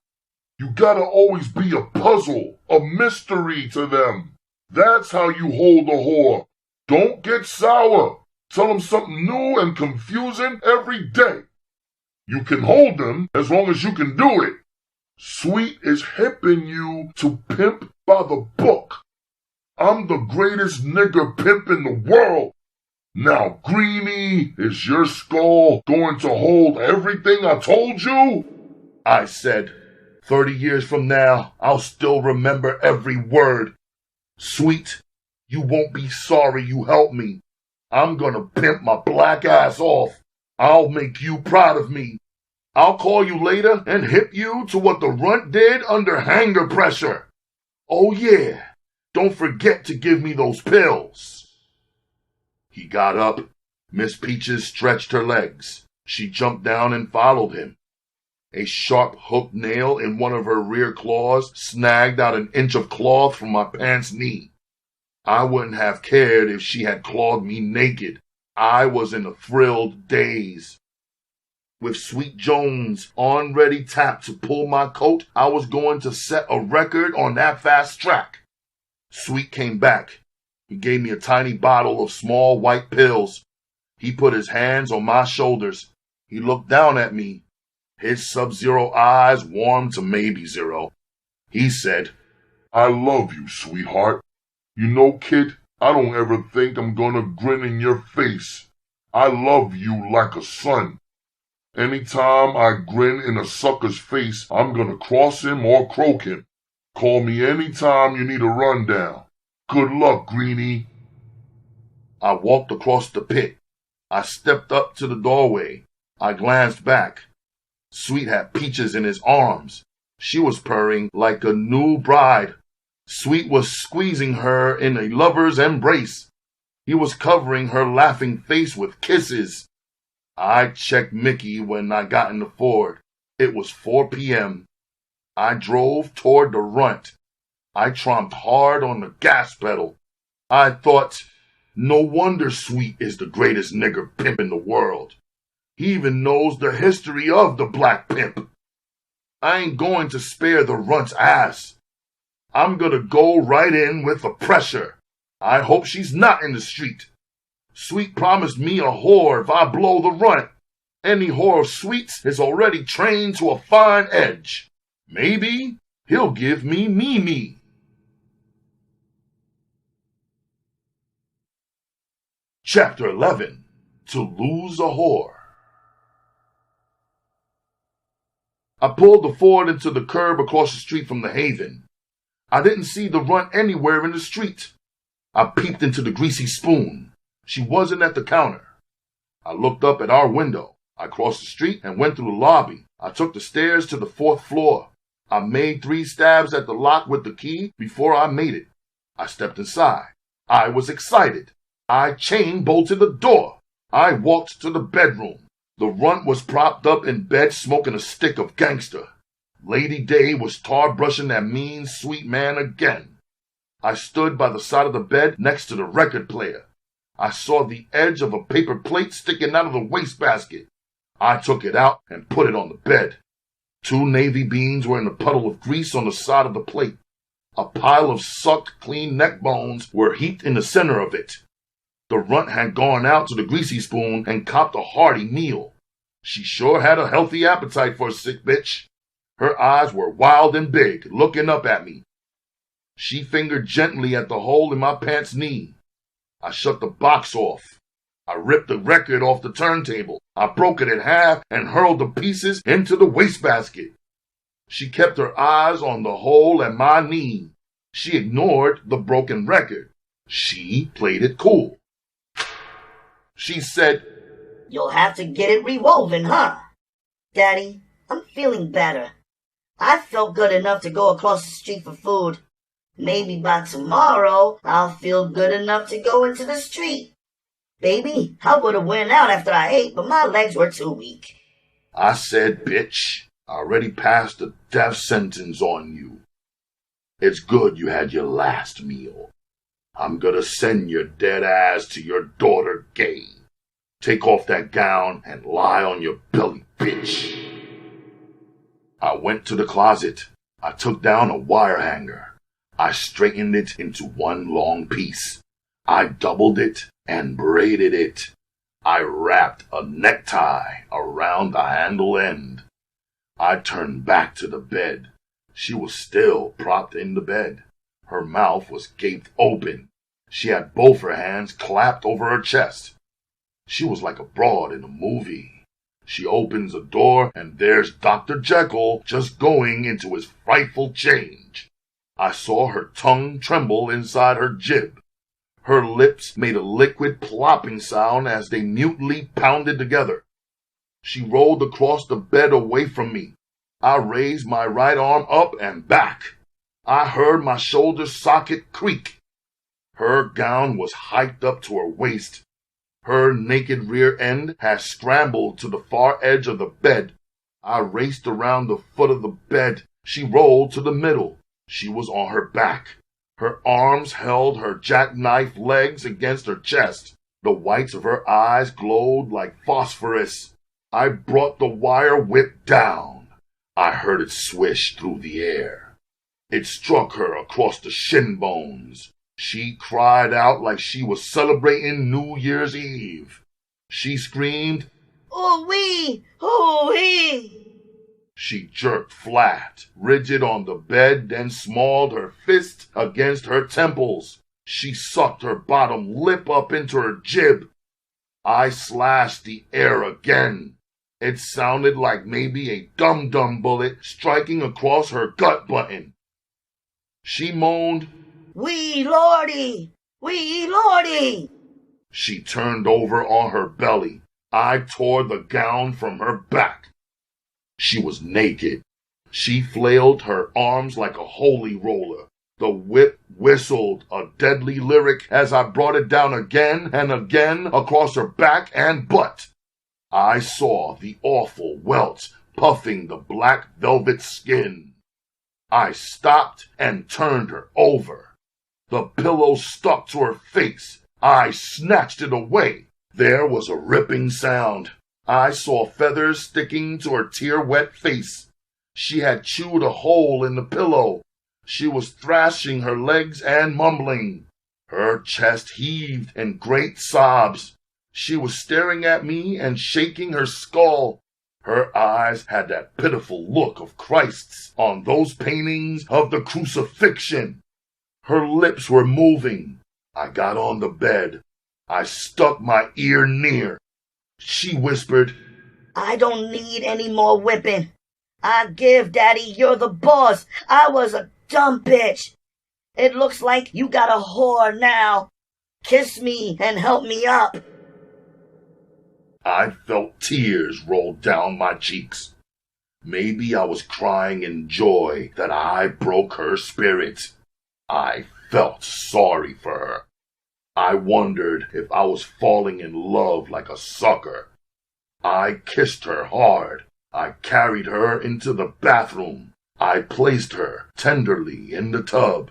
You gotta always be a puzzle, a mystery to them. That's how you hold a whore. Don't get sour. Tell them something new and confusing every day. You can hold them as long as you can do it. Sweet is hipping you to pimp by the book. I'm the greatest nigger pimp in the world. Now, Greenie, is your skull going to hold everything I told you? I said, 30 years from now, I'll still remember every word. Sweet, you won't be sorry you helped me. I'm gonna pimp my black ass off. I'll make you proud of me. I'll call you later and hip you to what the runt did under hanger pressure. Oh yeah, don't forget to give me those pills. He got up. Miss Peaches stretched her legs. She jumped down and followed him. A sharp hooked nail in one of her rear claws snagged out an inch of cloth from my pants knee. I wouldn't have cared if she had clawed me naked. I was in a thrilled daze. With Sweet Jones on ready tap to pull my coat, I was going to set a record on that fast track. Sweet came back. He gave me a tiny bottle of small white pills. He put his hands on my shoulders. He looked down at me. His sub-zero eyes warmed to maybe zero. He said, I love you, sweetheart. You know, kid, I don't ever think I'm gonna grin in your face. I love you like a son. Anytime I grin in a sucker's face, I'm gonna cross him or croak him. Call me anytime you need a rundown. Good luck, Greenie. I walked across the pit. I stepped up to the doorway. I glanced back. Sweet had Peaches in his arms. She was purring like a new bride. Sweet was squeezing her in a lover's embrace. He was covering her laughing face with kisses. I checked Mickey when I got in the Ford. It was 4 p.m. I drove toward the runt. I tromped hard on the gas pedal. I thought, no wonder Sweet is the greatest nigger pimp in the world. He even knows the history of the black pimp. I ain't going to spare the runt's ass. I'm gonna go right in with the pressure. I hope she's not in the street. Sweet promised me a whore if I blow the runt. Any whore of Sweet's is already trained to a fine edge. Maybe he'll give me Mimi. Chapter 11. To Lose a Whore. I pulled the Ford into the curb across the street from the Haven. I didn't see the runt anywhere in the street. I peeped into the Greasy Spoon. She wasn't at the counter. I looked up at our window. I crossed the street and went through the lobby. I took the stairs to the 4th floor. I made 3 stabs at the lock with the key before I made it. I stepped inside. I was excited. I chain bolted the door. I walked to the bedroom. The runt was propped up in bed smoking a stick of gangster. Lady Day was tar brushing that mean, sweet man again. I stood by the side of the bed next to the record player. I saw the edge of a paper plate sticking out of the wastebasket. I took it out and put it on the bed. 2 navy beans were in a puddle of grease on the side of the plate. A pile of sucked, clean neck bones were heaped in the center of it. The runt had gone out to the Greasy Spoon and copped a hearty meal. She sure had a healthy appetite for a sick bitch. Her eyes were wild and big, looking up at me. She fingered gently at the hole in my pants knee. I shut the box off. I ripped the record off the turntable. I broke it in half and hurled the pieces into the wastebasket. She kept her eyes on the hole at my knee. She ignored the broken record. She played it cool. She said, You'll have to get it rewoven, huh? Daddy, I'm feeling better. I felt good enough to go across the street for food. Maybe by tomorrow, I'll feel good enough to go into the street. Baby, I would have went out after I ate, but my legs were too weak. I said, bitch, I already passed the death sentence on you. It's good you had your last meal. I'm gonna send your dead ass to your daughter, Gay. Take off that gown and lie on your belly, bitch. I went to the closet. I took down a wire hanger. I straightened it into one long piece. I doubled it and braided it. I wrapped a necktie around the handle end. I turned back to the bed. She was still propped in the bed. Her mouth was gaped open. She had both her hands clapped over her chest. She was like a broad in a movie. She opens a door and there's Dr. Jekyll just going into his frightful change. I saw her tongue tremble inside her jib. Her lips made a liquid plopping sound as they mutely pounded together. She rolled across the bed away from me. I raised my right arm up and back. I heard my shoulder socket creak. Her gown was hiked up to her waist. Her naked rear end had scrambled to the far edge of the bed. I raced around the foot of the bed. She rolled to the middle. She was on her back. Her arms held her jackknife legs against her chest. The whites of her eyes glowed like phosphorus. I brought the wire whip down. I heard it swish through the air. It struck her across the shin bones. She cried out like she was celebrating New Year's Eve. She screamed, "Ooh-wee! Ooh-wee!" She jerked flat, rigid on the bed, then smalled her fist against her temples. She sucked her bottom lip up into her jib. I slashed the air again. It sounded like maybe a dum-dum bullet striking across her gut button. She moaned, "Wee Lordy! Wee Lordy!" She turned over on her belly. I tore the gown from her back. She was naked. She flailed her arms like a holy roller. The whip whistled a deadly lyric as I brought it down again and again across her back and butt. I saw the awful welts puffing the black velvet skin. I stopped and turned her over. The pillow stuck to her face. I snatched it away. There was a ripping sound. I saw feathers sticking to her tear-wet face. She had chewed a hole in the pillow. She was thrashing her legs and mumbling. Her chest heaved in great sobs. She was staring at me and shaking her skull. Her eyes had that pitiful look of Christ's on those paintings of the crucifixion. Her lips were moving. I got on the bed. I stuck my ear near. She whispered, "I don't need any more whipping. I give, Daddy, you're the boss. I was a dumb bitch. It looks like you got a whore now. Kiss me and help me up." I felt tears roll down my cheeks. Maybe I was crying in joy that I broke her spirit. I felt sorry for her. I wondered if I was falling in love like a sucker. I kissed her hard. I carried her into the bathroom. I placed her tenderly in the tub.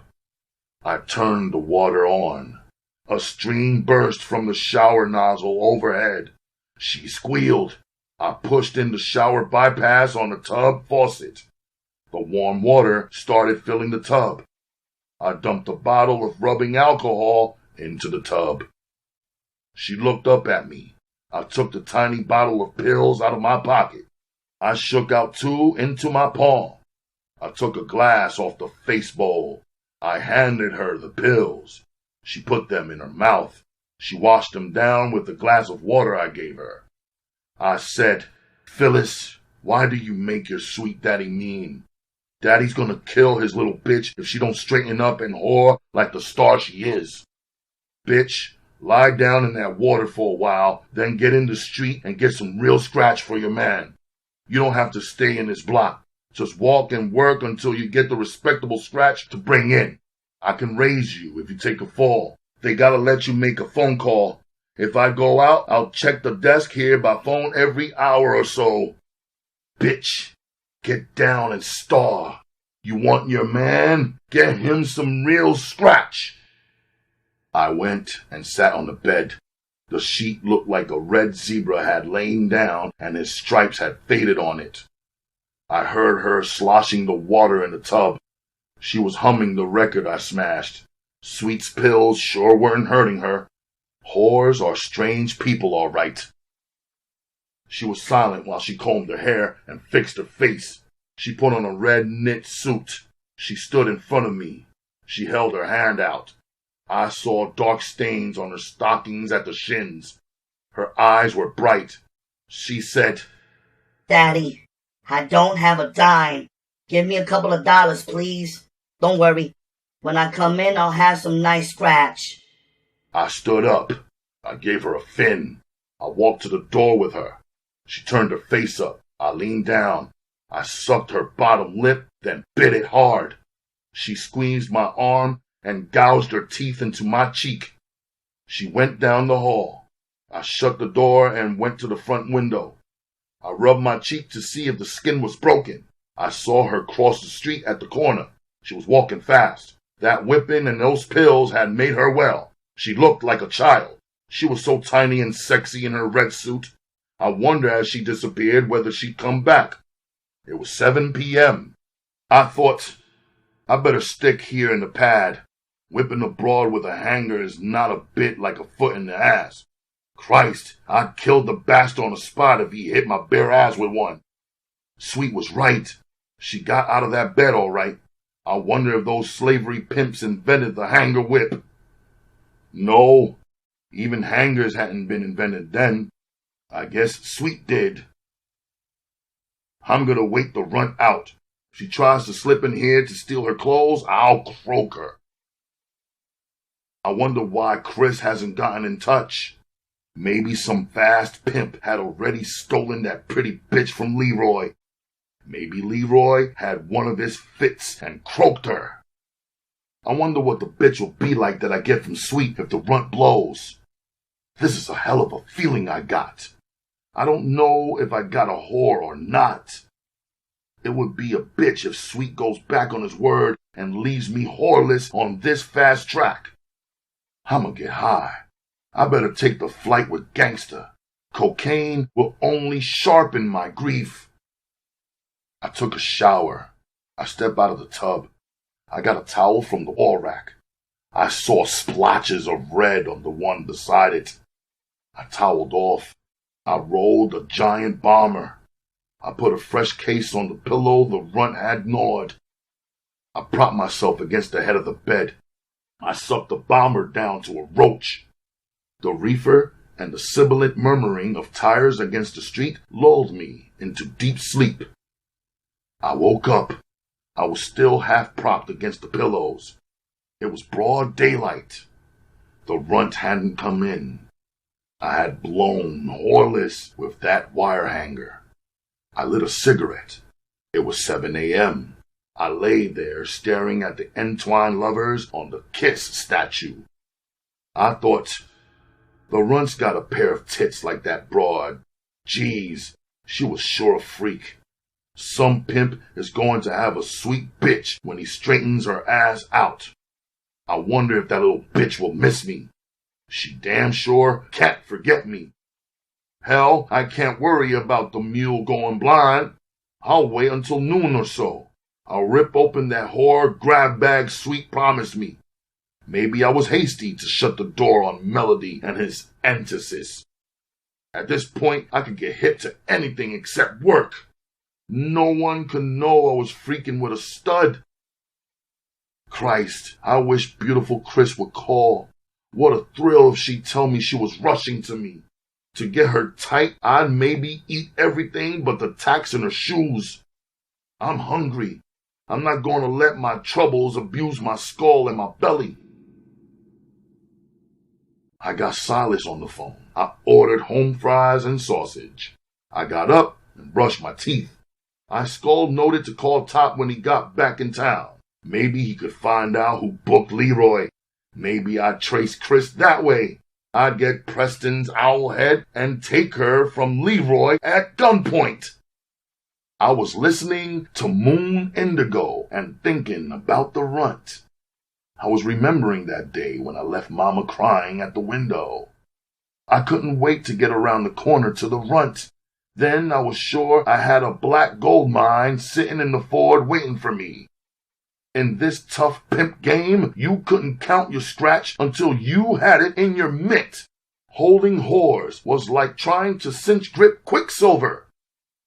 I turned the water on. A stream burst from the shower nozzle overhead. She squealed. I pushed in the shower bypass on the tub faucet. The warm water started filling the tub. I dumped a bottle of rubbing alcohol into the tub. She looked up at me. I took the tiny bottle of pills out of my pocket. I shook out 2 into my palm. I took a glass off the face bowl. I handed her the pills. She put them in her mouth. She washed them down with the glass of water I gave her. I said, "Phyllis, why do you make your sweet daddy mean? Daddy's gonna kill his little bitch if she don't straighten up and whore like the star she is. Bitch, lie down in that water for a while, then get in the street and get some real scratch for your man. You don't have to stay in this block. Just walk and work until you get the respectable scratch to bring in. I can raise you if you take a fall. They gotta let you make a phone call. If I go out, I'll check the desk here by phone every hour or so. Bitch, get down and star. You want your man? Get him some real scratch." I went and sat on the bed. The sheet looked like a red zebra had lain down and his stripes had faded on it. I heard her sloshing the water in the tub. She was humming the record I smashed. Sweet's pills sure weren't hurting her. Whores are strange people, all right. She was silent while she combed her hair and fixed her face. She put on a red knit suit. She stood in front of me. She held her hand out. I saw dark stains on her stockings at the shins. Her eyes were bright. She said, "Daddy, I don't have a dime. Give me a couple of dollars, please. Don't worry. When I come in, I'll have some nice scratch." I stood up. I gave her a fin. I walked to the door with her. She turned her face up. I leaned down. I sucked her bottom lip, then bit it hard. She squeezed my arm and gouged her teeth into my cheek. She went down the hall. I shut the door and went to the front window. I rubbed my cheek to see if the skin was broken. I saw her cross the street at the corner. She was walking fast. That whipping and those pills had made her well. She looked like a child. She was so tiny and sexy in her red suit. I wondered as she disappeared whether she'd come back. It was 7 p.m. I thought, I better stick here in the pad. Whipping abroad with a hanger is not a bit like a foot in the ass. Christ, I'd kill the bastard on the spot if he hit my bare ass with one. Sweet was right. She got out of that bed all right. I wonder if those slavery pimps invented the hanger whip. No, even hangers hadn't been invented then. I guess Sweet did. I'm gonna wait the runt out. If she tries to slip in here to steal her clothes, I'll croak her. I wonder why Chris hasn't gotten in touch. Maybe some fast pimp had already stolen that pretty bitch from Leroy. Maybe Leroy had one of his fits and croaked her. I wonder what the bitch will be like that I get from Sweet if the runt blows. This is a hell of a feeling I got. I don't know if I got a whore or not. It would be a bitch if Sweet goes back on his word and leaves me whoreless on this fast track. I'ma get high. I better take the flight with gangster. Cocaine will only sharpen my grief. I took a shower. I stepped out of the tub. I got a towel from the wall rack. I saw splotches of red on the one beside it. I toweled off. I rolled a giant bomber. I put a fresh case on the pillow the runt had gnawed. I propped myself against the head of the bed. I sucked the bomber down to a roach. The reefer and the sibilant murmuring of tires against the street lulled me into deep sleep. I woke up. I was still half propped against the pillows. It was broad daylight. The runt hadn't come in. I had blown whoreless with that wire hanger. I lit a cigarette. It was 7 a.m. I lay there staring at the entwined lovers on the Kiss statue. I thought, the runt's got a pair of tits like that broad. Geez, she was sure a freak. Some pimp is going to have a sweet bitch when he straightens her ass out. I wonder if that little bitch will miss me. She damn sure can't forget me. Hell, I can't worry about the mule going blind. I'll wait until noon or so. I'll rip open that whore grab bag Sweet promised me. Maybe I was hasty to shut the door on Melody and his antithesis. At this point, I could get hit to anything except work. No one could know I was freaking with a stud. Christ, I wish beautiful Chris would call. What a thrill if she'd tell me she was rushing to me. To get her tight, I'd maybe eat everything but the tacks in her shoes. I'm hungry. I'm not going to let my troubles abuse my skull and my belly. I got Silas on the phone. I ordered home fries and sausage. I got up and brushed my teeth. I skull noted to call Top when he got back in town. Maybe he could find out who booked Leroy. Maybe I'd trace Chris that way. I'd get Preston's owl head and take her from Leroy at gunpoint. I was listening to Moon Indigo and thinking about the runt. I was remembering that day when I left Mama crying at the window. I couldn't wait to get around the corner to the runt. Then I was sure I had a black gold mine sitting in the Ford waiting for me. In this tough pimp game, you couldn't count your scratch until you had it in your mitt. Holding whores was like trying to cinch grip Quicksilver.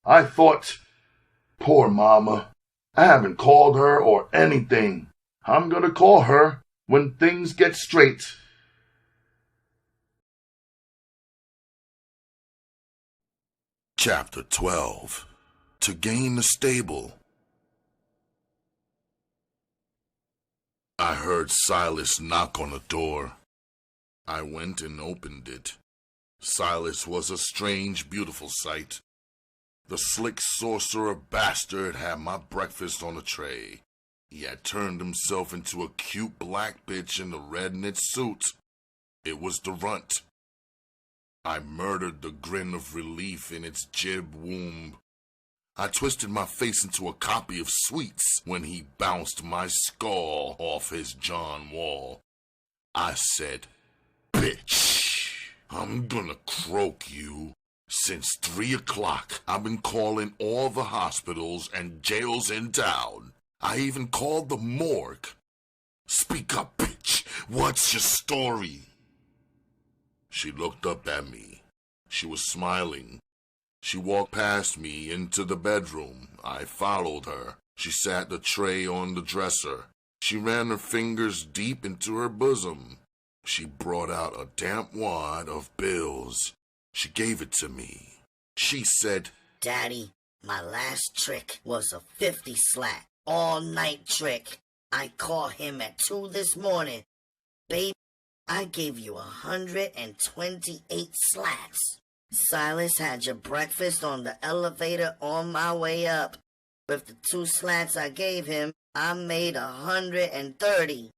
I thought, poor Mama. I haven't called her or anything. I'm gonna call her when things get straight. Chapter 12. To gain the stable. I heard Silas knock on the door. I went and opened it. Silas was a strange, beautiful sight. The slick sorcerer bastard had my breakfast on a tray. He had turned himself into a cute black bitch in a red knit suit. It was the runt. I murdered the grin of relief in its jib womb. I twisted my face into a copy of Sweets when he bounced my skull off his John Wall. I said, "Bitch, I'm gonna croak you. Since 3 o'clock, I've been calling all the hospitals and jails in town. I even called the morgue. Speak up, bitch. What's your story?" She looked up at me. She was smiling. She walked past me into the bedroom. I followed her. She sat the tray on the dresser. She ran her fingers deep into her bosom. She brought out a damp wad of bills. She gave it to me. She said, "Daddy, my last trick was a 50 slat, all-night trick. I caught him at 2 this morning. Baby, I gave you 128 slats. Silas had your breakfast on the elevator on my way up. With the 2 slats I gave him, I made 130.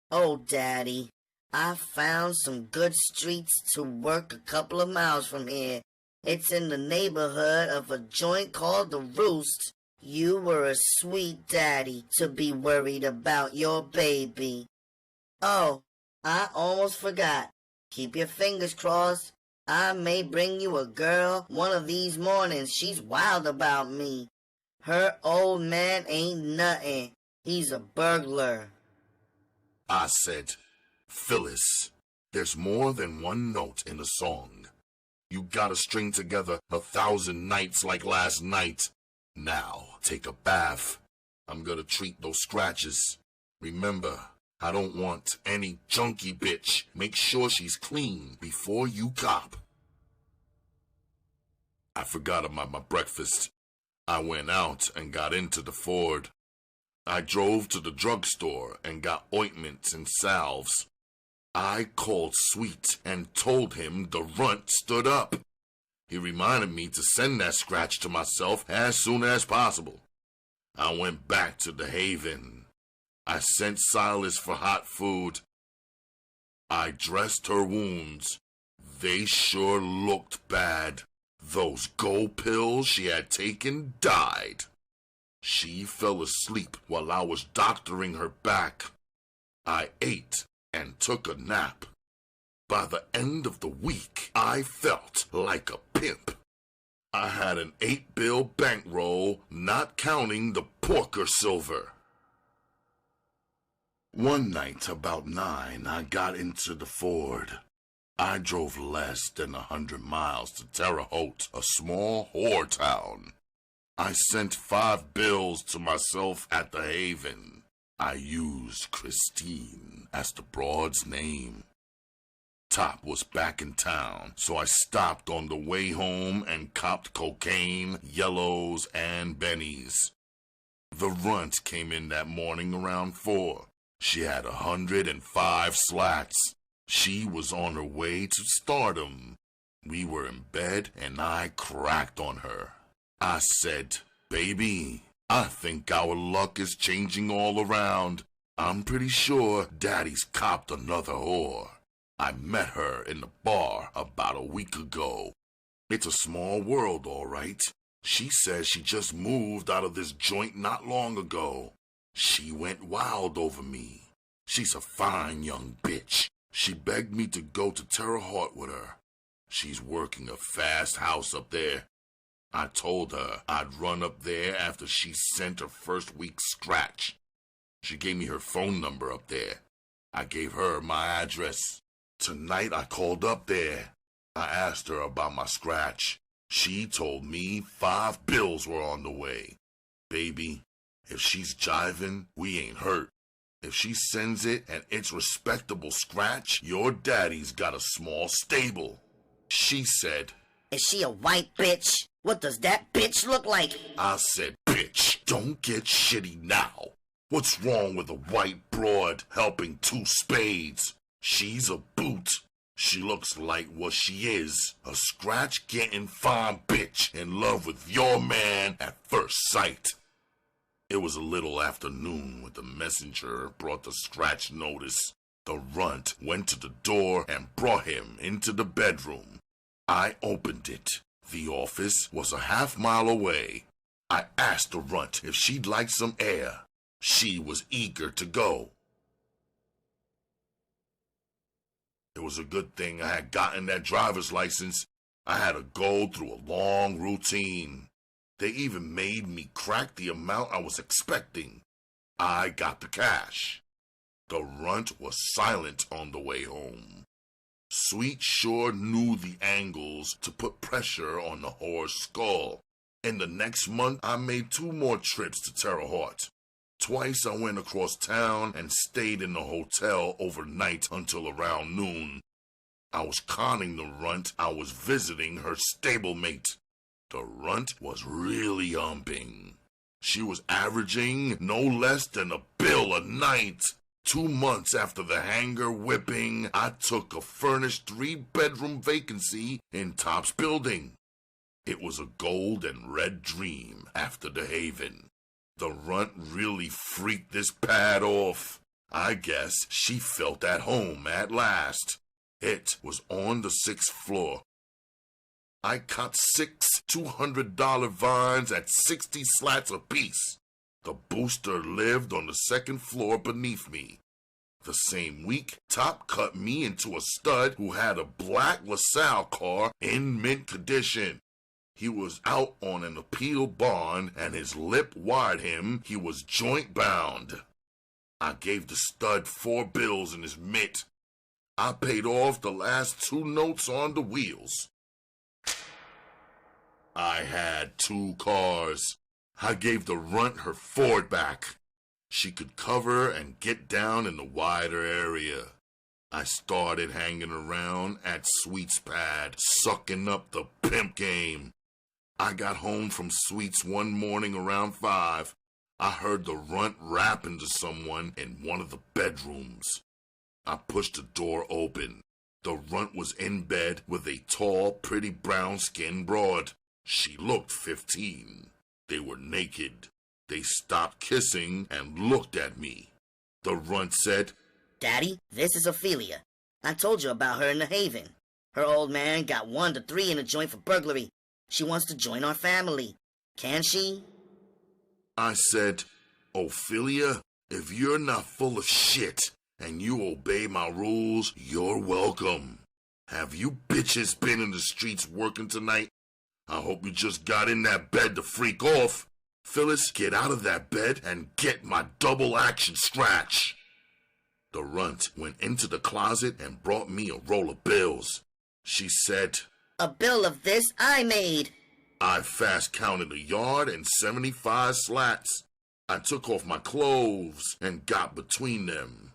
Oh, Daddy, I found some good streets to work a couple of miles from here. It's in the neighborhood of a joint called The Roost. You were a sweet daddy to be worried about your baby. Oh, I almost forgot. Keep your fingers crossed. I may bring you a girl one of these mornings. She's wild about me. Her old man ain't nothing. He's a burglar." I said, "Phyllis, there's more than one note in a song. You gotta string together 1,000 nights like last night. Now, take a bath. I'm gonna treat those scratches. Remember, I don't want any junkie bitch. Make sure she's clean before you cop." I forgot about my breakfast. I went out and got into the Ford. I drove to the drugstore and got ointments and salves. I called Sweet and told him the runt stood up. He reminded me to send that scratch to myself as soon as possible. I went back to the Haven. I sent Silas for hot food. I dressed her wounds. They sure looked bad. Those gold pills she had taken died. She fell asleep while I was doctoring her back. I ate and took a nap. By the end of the week, I felt like a pimp. I had an 8-bill bankroll, not counting the porker silver. One night about 9, I got into the Ford. I drove less than 100 miles to Terre Haute, a small whore town. I sent 5 bills to myself at the Haven. I used Christine as the broad's name. Top was back in town, so I stopped on the way home and copped cocaine, yellows, and bennies. The runt came in that morning around 4. She had 105 slats. She was on her way to stardom. We were in bed and I cracked on her. I said, "Baby, I think our luck is changing all around. I'm pretty sure Daddy's copped another whore. I met her in the bar about a week ago. It's a small world, all right. She says she just moved out of this joint not long ago. She went wild over me. She's a fine young bitch. She begged me to go to Terre Haute with her. She's working a fast house up there. I told her I'd run up there after she sent her first week's scratch. She gave me her phone number up there. I gave her my address. Tonight I called up there. I asked her about my scratch. She told me 5 bills were on the way. Baby, if she's jiving, we ain't hurt. If she sends it and it's respectable scratch, your daddy's got a small stable." She said, "Is she a white bitch? What does that bitch look like?" I said, "Bitch, don't get shitty now. What's wrong with a white broad helping 2 spades? She's a boot. She looks like what she is, a scratch-getting fine bitch in love with your man at first sight. It was a little after noon when the messenger brought the scratch notice. The runt went to the door and brought him into the bedroom. I opened it. The office was a half-mile away. I asked the runt if she'd like some air. She was eager to go. It was a good thing I had gotten that driver's license. I had to go through a long routine. They even made me crack the amount I was expecting. I got the cash. The runt was silent on the way home. Sweet sure knew the angles to put pressure on the whore's skull. In the next month, I made 2 more trips to Terre Haute. Twice I went across town and stayed in the hotel overnight until around noon. I was conning the runt I was visiting her stablemate. The runt was really humping. She was averaging no less than a bill a night. 2 months after the hangar whipping, I took a furnished 3-bedroom vacancy in Top's building. It was a gold and red dream after the Haven. The runt really freaked this pad off. I guess she felt at home at last. It was on the 6th floor. I caught 6 $200 vines at 60 slats apiece. The booster lived on the 2nd floor beneath me. The same week, Top cut me into a stud who had a black LaSalle car in mint condition. He was out on an appeal bond and his lip wired him he was joint bound. I gave the stud 4 bills in his mitt. I paid off the last 2 notes on the wheels. I had 2 cars. I gave the runt her Ford back. She could cover and get down in the wider area. I started hanging around at Sweet's pad, sucking up the pimp game. I got home from Sweet's one morning around 5. I heard the runt rapping to someone in one of the bedrooms. I pushed the door open. The runt was in bed with a tall, pretty brown-skinned broad. She looked 15. They were naked. They stopped kissing and looked at me. The runt said, Daddy, this is Ophelia. I told you about her in the Haven. Her old man got 1 to 3 in a joint for burglary. She wants to join our family. Can she? I said, Ophelia, if you're not full of shit and you obey my rules, you're welcome. Have you bitches been in the streets working tonight? I hope you just got in that bed to freak off. Phyllis, get out of that bed and get my double action scratch. The runt went into the closet and brought me a roll of bills. She said, A bill of this I made. I fast counted a yard and 75 slats. I took off my clothes and got between them.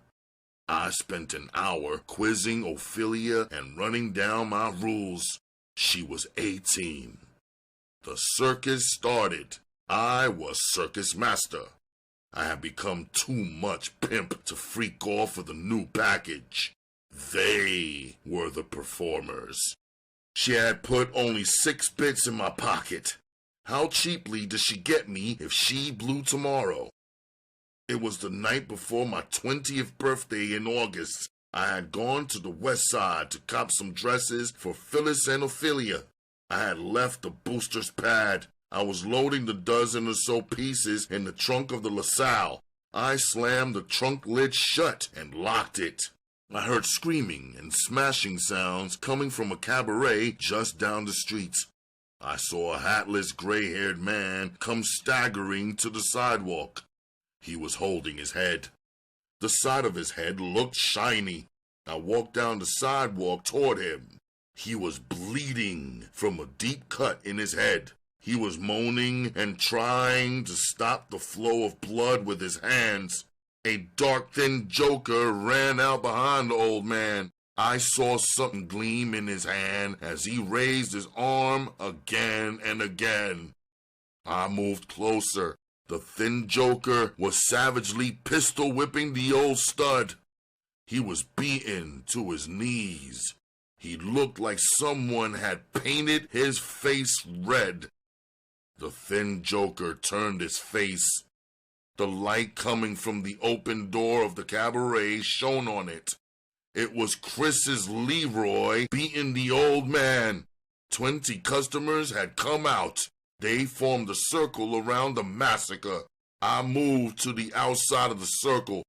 I spent an hour quizzing Ophelia and running down my rules. She was 18. The circus started. I was circus master. I had become too much pimp to freak off with a new package. They were the performers. She had put only 6 bits in my pocket. How cheaply does she get me if she blew tomorrow? It was the night before my 20th birthday in August. I had gone to the West Side to cop some dresses for Phyllis and Ophelia. I had left the booster's pad. I was loading the dozen or so pieces in the trunk of the LaSalle. I slammed the trunk lid shut and locked it. I heard screaming and smashing sounds coming from a cabaret just down the street. I saw a hatless, gray-haired man come staggering to the sidewalk. He was holding his head. The side of his head looked shiny. I walked down the sidewalk toward him. He was bleeding from a deep cut in his head. He was moaning and trying to stop the flow of blood with his hands. A dark, thin joker ran out behind the old man. I saw something gleam in his hand as he raised his arm again and again. I moved closer. The thin joker was savagely pistol whipping the old stud. He was beaten to his knees. He looked like someone had painted his face red. The thin joker turned his face. The light coming from the open door of the cabaret shone on it. It was Chris's Leroy beating the old man. 20 customers had come out. They formed a circle around the massacre. I moved to the outside of the circle.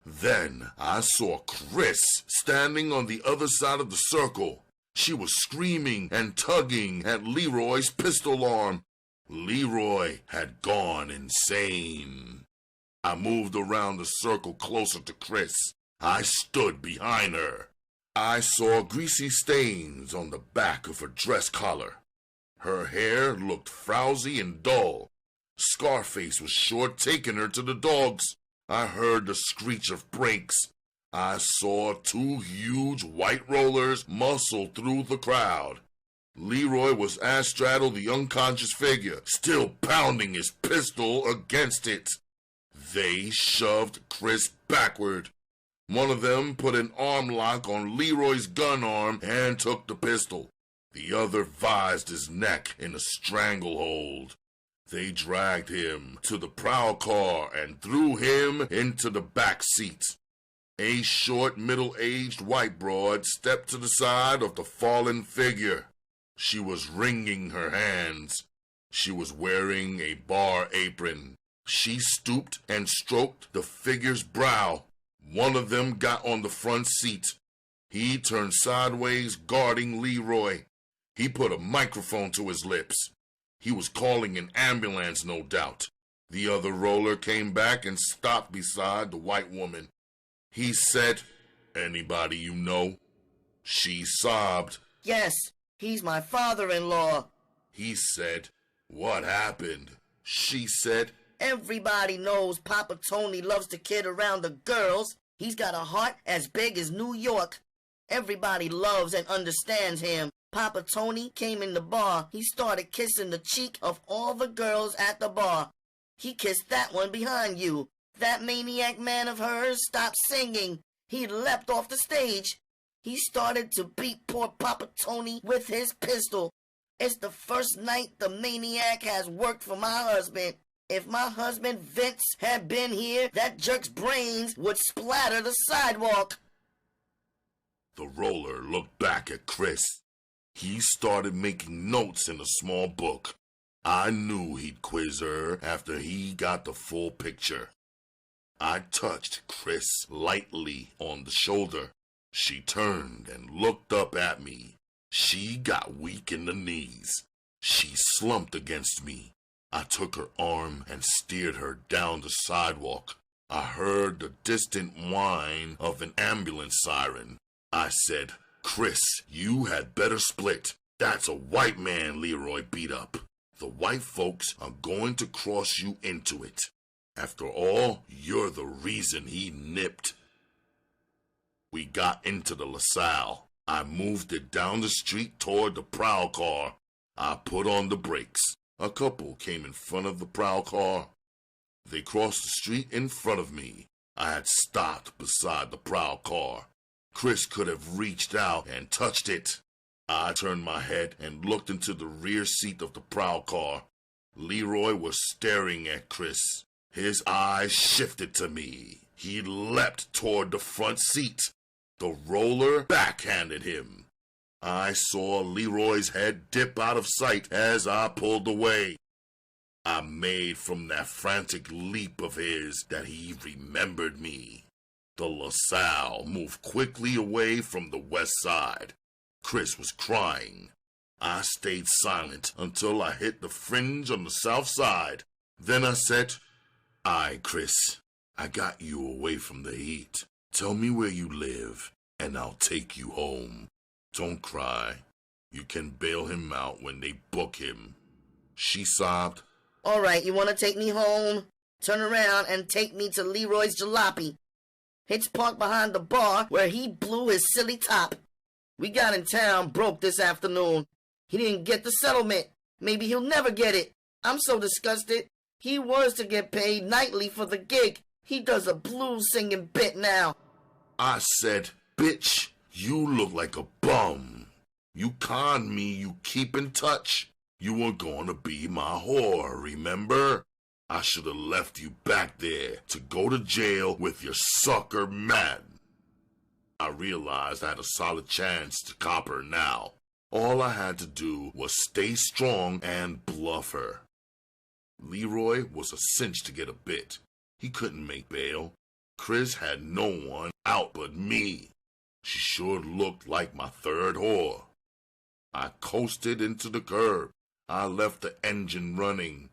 Then I saw Chris standing on the other side of the circle. She was screaming and tugging at Leroy's pistol arm. Leroy had gone insane. I moved around the circle closer to Chris. I stood behind her. I saw greasy stains on the back of her dress collar. Her hair looked frowsy and dull. Scarface was sure taking her to the dogs. I heard the screech of brakes. I saw 2 huge white rollers muscle through the crowd. Leroy was astraddle the unconscious figure, still pounding his pistol against it. They shoved Chris backward. One of them put an arm lock on Leroy's gun arm and took the pistol. The other vised his neck in a stranglehold. They dragged him to the prowl car and threw him into the back seat. A short, middle-aged white broad stepped to the side of the fallen figure. She was wringing her hands. She was wearing a bar apron. She stooped and stroked the figure's brow. One of them got on the front seat. He turned sideways, guarding Leroy. He put a microphone to his lips. He was calling an ambulance, no doubt. The other roller came back and stopped beside the white woman. He said, "Anybody you know?" She sobbed. "Yes, he's my father-in-law." He said, "What happened?" She said, "Everybody knows Papa Tony loves to kid around the girls. He's got a heart as big as New York. Everybody loves and understands him. Papa Tony came in the bar. He started kissing the cheek of all the girls at the bar. He kissed that one behind you. That maniac man of hers stopped singing. He leapt off the stage. He started to beat poor Papa Tony with his pistol. It's the first night the maniac has worked for my husband. If my husband Vince had been here, that jerk's brains would splatter the sidewalk." The roller looked back at Chris. He started making notes in a small book. I knew he'd quiz her after he got the full picture. I touched Chris lightly on the shoulder. She turned and looked up at me. She got weak in the knees. She slumped against me. I took her arm and steered her down the sidewalk. I heard the distant whine of an ambulance siren. I said, "Chris, you had better split. That's a white man Leroy beat up. The white folks are going to cross you into it. After all, you're the reason he nipped." We got into the LaSalle. I moved it down the street toward the prowl car. I put on the brakes. A couple came in front of the prowl car. They crossed the street in front of me. I had stopped beside the prowl car. Chris could have reached out and touched it. I turned my head and looked into the rear seat of the prowl car. Leroy was staring at Chris. His eyes shifted to me. He leapt toward the front seat. The roller backhanded him. I saw Leroy's head dip out of sight as I pulled away. I made from that frantic leap of his that he remembered me. The LaSalle moved quickly away from the west side. Chris was crying. I stayed silent until I hit the fringe on the south side. Then I said, "Aye, Chris, I got you away from the heat. Tell me where you live, and I'll take you home. Don't cry. You can bail him out when they book him." She sobbed. "All right, you want to take me home? Turn around and take me to Leroy's Jalopy. It's parked behind the bar where he blew his silly top. We got in town broke this afternoon. He didn't get the settlement. Maybe he'll never get it. I'm so disgusted. He was to get paid nightly for the gig. He does a blues singing bit now." I said, "Bitch, you look like a bum." You conned me, you keep in touch. You were gonna be my whore, remember? I should have left you back there to go to jail with your sucker Matt. I realized I had a solid chance to cop her now. All I had to do was stay strong and bluff her. Leroy was a cinch to get a bit. He couldn't make bail. Chris had no one out but me. She sure looked like my third whore. I coasted into the curb. I left the engine running.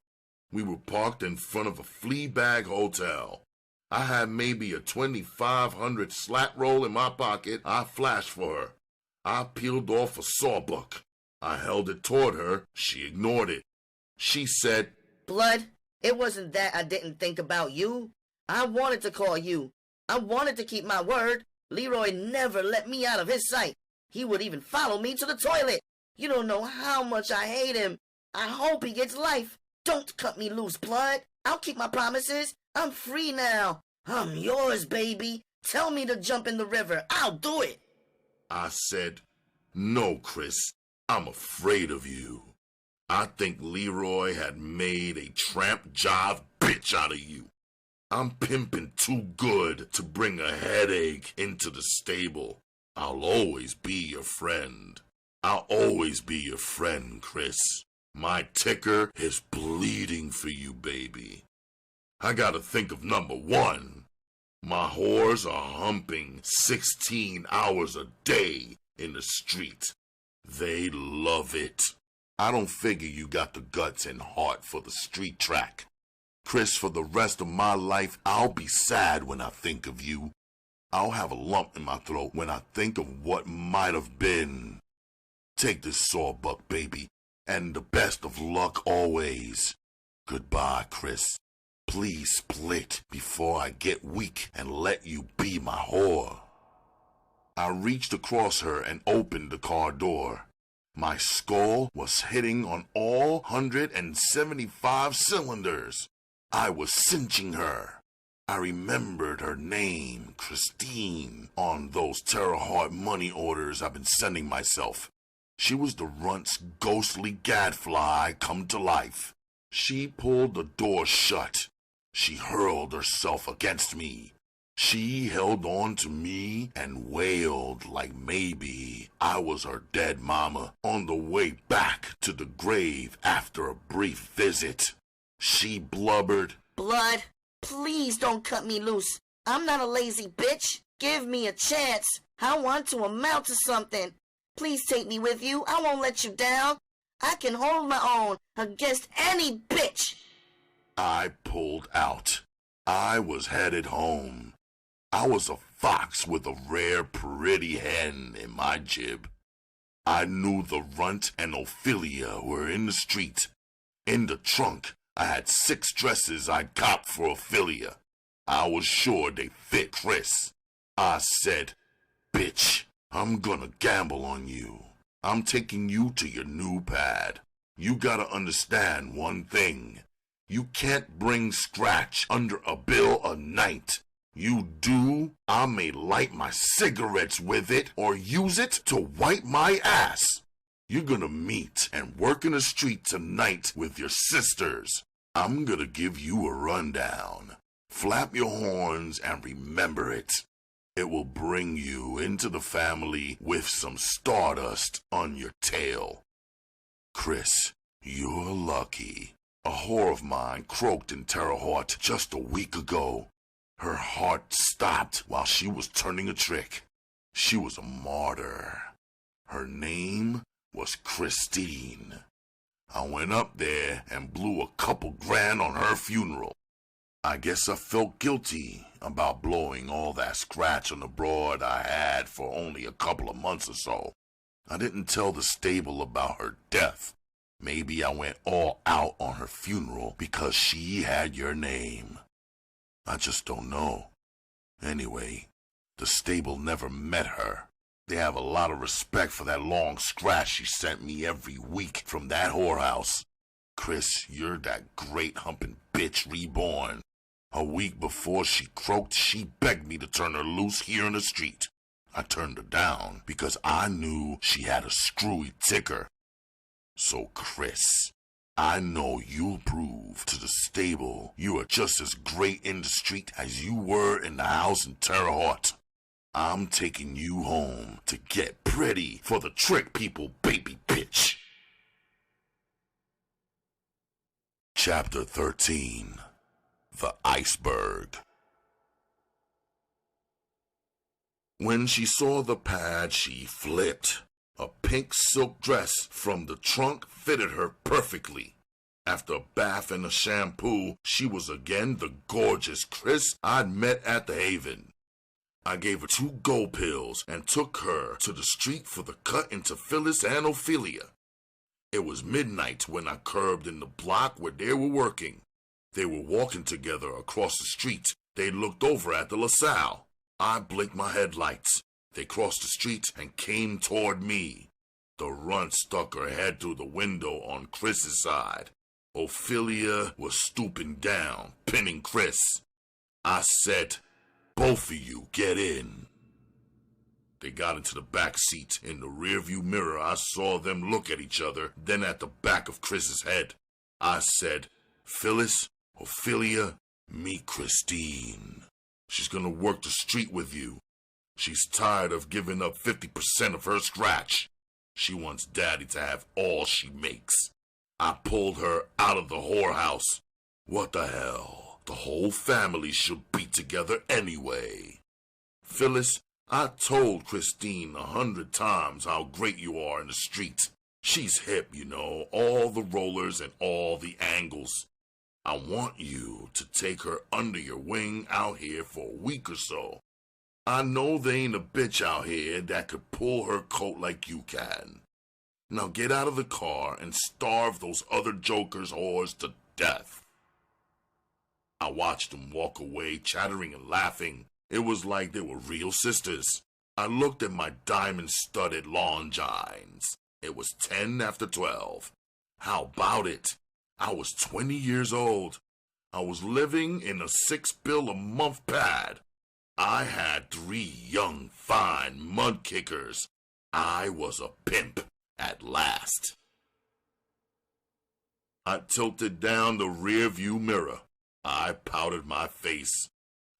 We were parked in front of a flea bag hotel. I had maybe a 2,500 slat roll in my pocket. I flashed for her. I peeled off a sawbuck. I held it toward her. She ignored it. She said, Blood, it wasn't that I didn't think about you. I wanted to call you. I wanted to keep my word. Leroy never let me out of his sight. He would even follow me to the toilet. You don't know how much I hate him. I hope he gets life. Don't cut me loose, Blood. I'll keep my promises. I'm free now. I'm yours, baby. Tell me to jump in the river. I'll do it. I said, no, Chris. I'm afraid of you. I think Leroy had made a tramp jive bitch out of you. I'm pimping too good to bring a headache into the stable. I'll always be your friend. I'll always be your friend, Chris. My ticker is bleeding for you, baby. I gotta think of number one. My whores are humping 16 hours a day in the street. They love it. I don't figure you got the guts and heart for the street track. Chris, for the rest of my life, I'll be sad when I think of you. I'll have a lump in my throat when I think of what might have been. Take this sawbuck, baby, and the best of luck always. Goodbye, Chris. Please split before I get weak and let you be my whore. I reached across her and opened the car door. My skull was hitting on all 175 cylinders. I was cinching her. I remembered her name, Christine, on those Terre Haute money orders I've been sending myself. She was the runt's ghostly gadfly come to life. She pulled the door shut. She hurled herself against me. She held on to me and wailed like maybe I was her dead mama on the way back to the grave after a brief visit. She blubbered, Blood, please don't cut me loose. I'm not a lazy bitch. Give me a chance. I want to amount to something. Please take me with you. I won't let you down. I can hold my own against any bitch. I pulled out. I was headed home. I was a fox with a rare pretty hen in my jib. I knew the runt and Ophelia were in the street. In the trunk, I had 6 dresses I'd copped for Ophelia. I was sure they fit Chris. I said, bitch, I'm gonna gamble on you. I'm taking you to your new pad. You gotta understand one thing. You can't bring scratch under a bill a night. You do, I may light my cigarettes with it or use it to wipe my ass. You're gonna meet and work in the street tonight with your sisters. I'm gonna give you a rundown. Flap your horns and remember it. It will bring you into the family with some stardust on your tail. Chris, you're lucky. A whore of mine croaked in Terre Haute just a week ago. Her heart stopped while she was turning a trick. She was a martyr. Her name was Christine. I went up there and blew a couple grand on her funeral. I guess I felt guilty about blowing all that scratch on the broad I had for only a couple of months or so. I didn't tell the stable about her death. Maybe I went all out on her funeral because she had your name. I just don't know. Anyway, the stable never met her. They have a lot of respect for that long scratch she sent me every week from that whorehouse. Chris, you're that great humping bitch reborn. A week before she croaked, she begged me to turn her loose here in the street. I turned her down because I knew she had a screwy ticker. So Chris, I know you'll prove to the stable you are just as great in the street as you were in the house in Terre Haute. I'm taking you home to get pretty for the trick people baby bitch. Chapter 13. The Iceberg. When she saw the pad, she flipped. A pink silk dress from the trunk fitted her perfectly. After a bath and a shampoo, she was again the gorgeous Chris I'd met at the Haven. I gave her 2 gold pills and took her to the street for the cut into Phyllis and Ophelia. It was midnight when I curbed in the block where they were working. They were walking together across the street. They looked over at the LaSalle. I blinked my headlights. They crossed the street and came toward me. The runt stuck her head through the window on Chris's side. Ophelia was stooping down, pinning Chris. I said, "Both of you get in." They got into the back seat. In the rearview mirror, I saw them look at each other, then at the back of Chris's head. I said, "Phyllis, Ophelia, meet Christine. She's gonna work the street with you. She's tired of giving up 50% of her scratch. She wants Daddy to have all she makes." I pulled her out of the whorehouse. What the hell? The whole family should be together anyway. Phyllis, I told Christine 100 times how great you are in the street. She's hip, you know, all the rollers and all the angles. I want you to take her under your wing out here for a week or so. I know there ain't a bitch out here that could pull her coat like you can. Now get out of the car and starve those other jokers' whores to death. I watched them walk away, chattering and laughing. It was like they were real sisters. I looked at my diamond-studded longines. It was 10 after 12. How about it? I was 20 years old. I was living in a $6 a month pad. I had 3 young, fine mud kickers. I was a pimp at last. I tilted down the rear-view mirror. I powdered my face.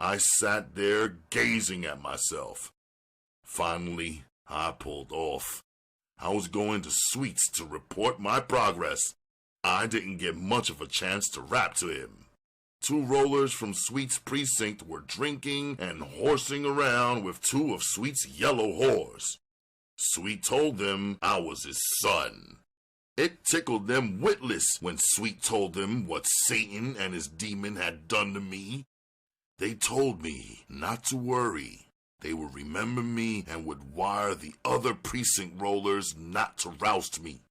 I sat there gazing at myself. Finally, I pulled off. I was going to Sweets to report my progress. I didn't get much of a chance to rap to him. 2 rollers from Sweet's precinct were drinking and horsing around with 2 of Sweet's yellow whores. Sweet told them I was his son. It tickled them witless when Sweet told them what Satan and his demon had done to me. They told me not to worry. They would remember me and would wire the other precinct rollers not to roust me.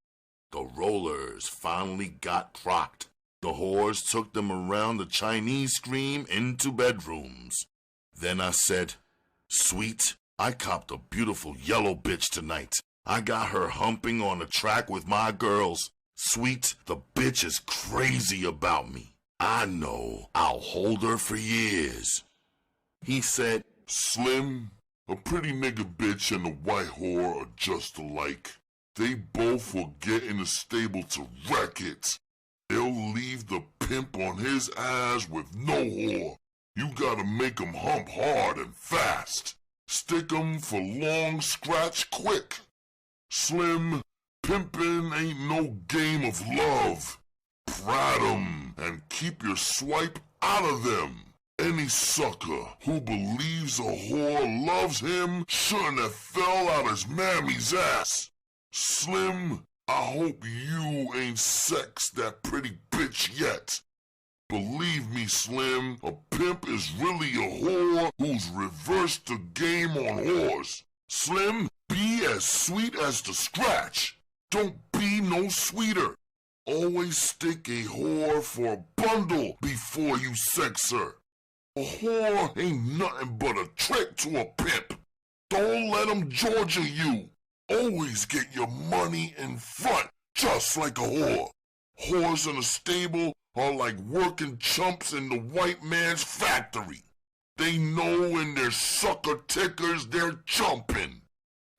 The rollers finally got crocked. The whores took them around the Chinese scream into bedrooms. Then I said, "Sweet, I copped a beautiful yellow bitch tonight. I got her humping on the track with my girls. Sweet, the bitch is crazy about me. I know I'll hold her for years." He said, Slim, a pretty nigga bitch and a white whore are just alike. They both will get in the stable to wreck it. They'll leave the pimp on his ass with no whore. You gotta make 'em hump hard and fast. Stick 'em for long, scratch quick. Slim, pimpin' ain't no game of love. Prat 'em and keep your swipe out of them. Any sucker who believes a whore loves him shouldn't have fell out his mammy's ass. Slim, I hope you ain't sexed that pretty bitch yet. Believe me, Slim, a pimp is really a whore who's reversed the game on whores. Slim, be as sweet as the scratch. Don't be no sweeter. Always stick a whore for a bundle before you sex her. A whore ain't nothing but a trick to a pimp. Don't let 'em Georgia you. Always get your money in front, just like a whore. Whores in a stable are like working chumps in the white man's factory. They know in their sucker tickers they're jumping.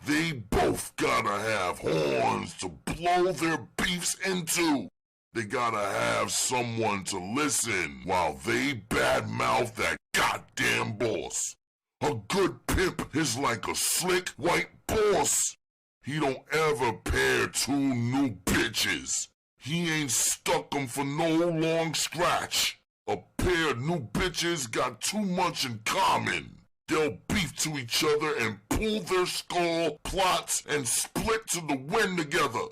They both gotta have horns to blow their beefs into. They gotta have someone to listen while they badmouth that goddamn boss. A good pimp is like a slick white boss. He don't ever pair two new bitches. He ain't stuck 'em for no long scratch. A pair of new bitches got too much in common. They'll beef to each other and pull their skull plots and split to the wind together.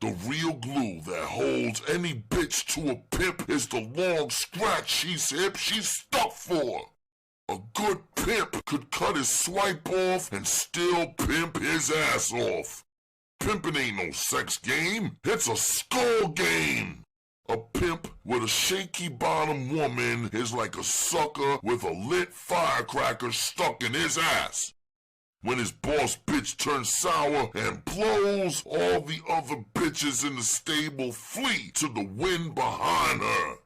The real glue that holds any bitch to a pimp is the long scratch she's stuck for. A good pimp could cut his swipe off and still pimp his ass off. Pimping ain't no sex game, it's a skull game. A pimp with a shaky bottom woman is like a sucker with a lit firecracker stuck in his ass. When his boss bitch turns sour and blows, all the other bitches in the stable flee to the wind behind her.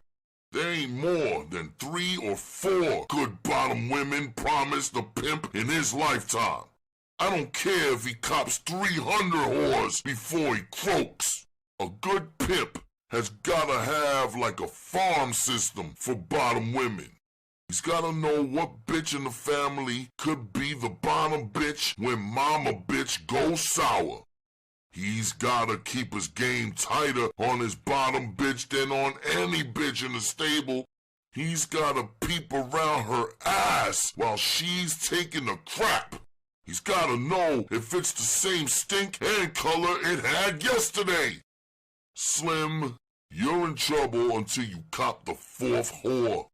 There ain't more than 3 or 4 good bottom women promised the pimp in his lifetime. I don't care if he cops 300 whores before he croaks. A good pimp has gotta have like a farm system for bottom women. He's gotta know what bitch in the family could be the bottom bitch when mama bitch goes sour. He's gotta keep his game tighter on his bottom bitch than on any bitch in the stable. He's gotta peep around her ass while she's taking a crap. He's gotta know if it's the same stink and color it had yesterday. Slim, you're in trouble until you cop the 4th whore.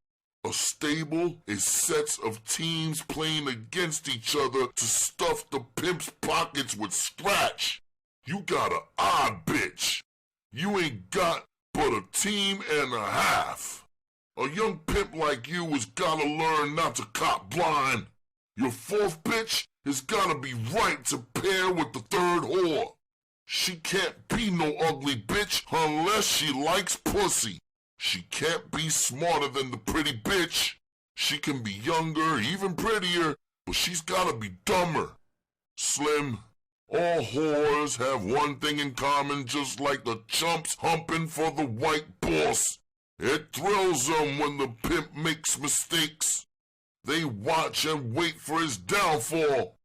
A stable is sets of teams playing against each other to stuff the pimp's pockets with scratch. You got an odd bitch. You ain't got but a team and a half. A young pimp like you has gotta learn not to cop blind. Your 4th bitch has gotta be right to pair with the 3rd whore. She can't be no ugly bitch unless she likes pussy. She can't be smarter than the pretty bitch. She can be younger, even prettier, but she's gotta be dumber. Slim, all whores have one thing in common, just like the chumps humping for the white boss. It thrills them when the pimp makes mistakes. They watch and wait for his downfall.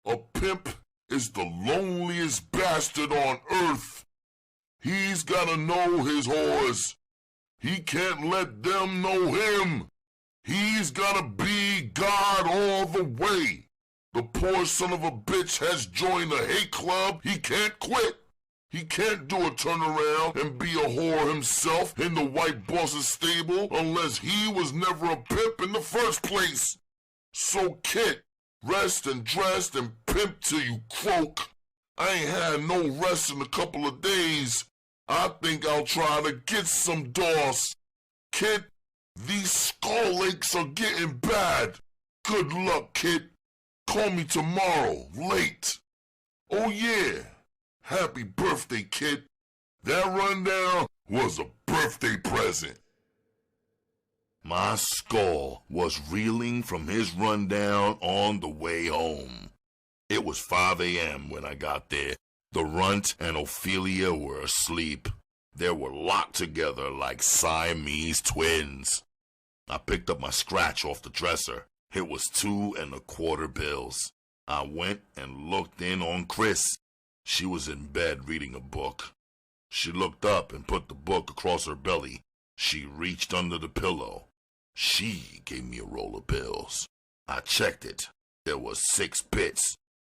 A pimp is the loneliest bastard on earth. He's gotta know his whores. He can't let them know him. He's gotta be God all the way. The poor son of a bitch has joined a hate club he can't quit. He can't do a turnaround and be a whore himself in the white boss's stable unless he was never a pimp in the first place. So kid, rest and dress and pimp till you croak. I ain't had no rest in a couple of days. I think I'll try to get some DOS. Kid, these skull aches are getting bad. Good luck, kid. Call me tomorrow, late. Oh yeah, happy birthday, kid. That rundown was a birthday present. My skull was reeling from his rundown on the way home. It was 5 a.m. when I got there. The runt and Ophelia were asleep. They were locked together like Siamese twins. I picked up my scratch off the dresser. It was 2 1/4 bills. I went and looked in on Chris. She was in bed reading a book. She looked up and put the book across her belly. She reached under the pillow. She gave me a roll of bills. I checked it. There was 6 bits.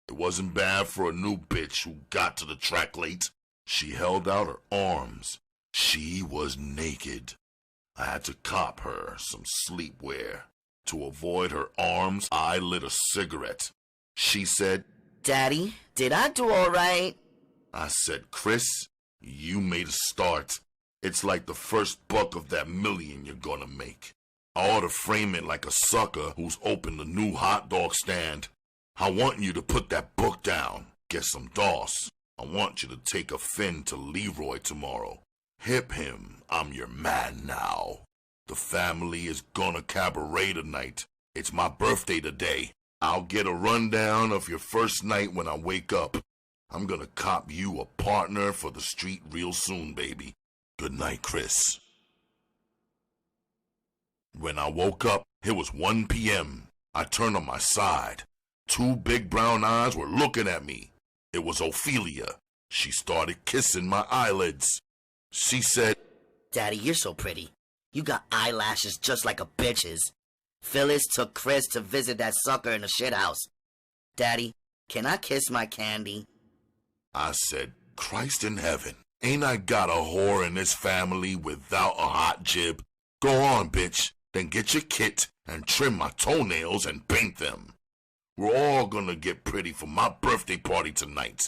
It wasn't bad for a new bitch who got to the track late. She held out her arms. She was naked. I had to cop her some sleepwear. To avoid her arms, I lit a cigarette. She said, Daddy, did I do all right? I said, Chris, you made a start. It's like the first buck of that million you're gonna make. I ought to frame it like a sucker who's opened a new hot dog stand. I want you to put that book down. Get some DOS. I want you to take a fin to Leroy tomorrow. Hip him, I'm your man now. The family is gonna cabaret tonight. It's my birthday today. I'll get a rundown of your first night when I wake up. I'm gonna cop you a partner for the street real soon, baby. Good night, Chris. When I woke up, it was 1 p.m. I turned on my side. 2 big brown eyes were looking at me. It was Ophelia. She started kissing my eyelids. She said, Daddy, you're so pretty. You got eyelashes just like a bitch's. Phyllis took Chris to visit that sucker in the shithouse. Daddy, can I kiss my candy? I said, Christ in heaven, ain't I got a whore in this family without a hot jib? Go on, bitch, then get your kit and trim my toenails and paint them. We're all gonna get pretty for my birthday party tonight.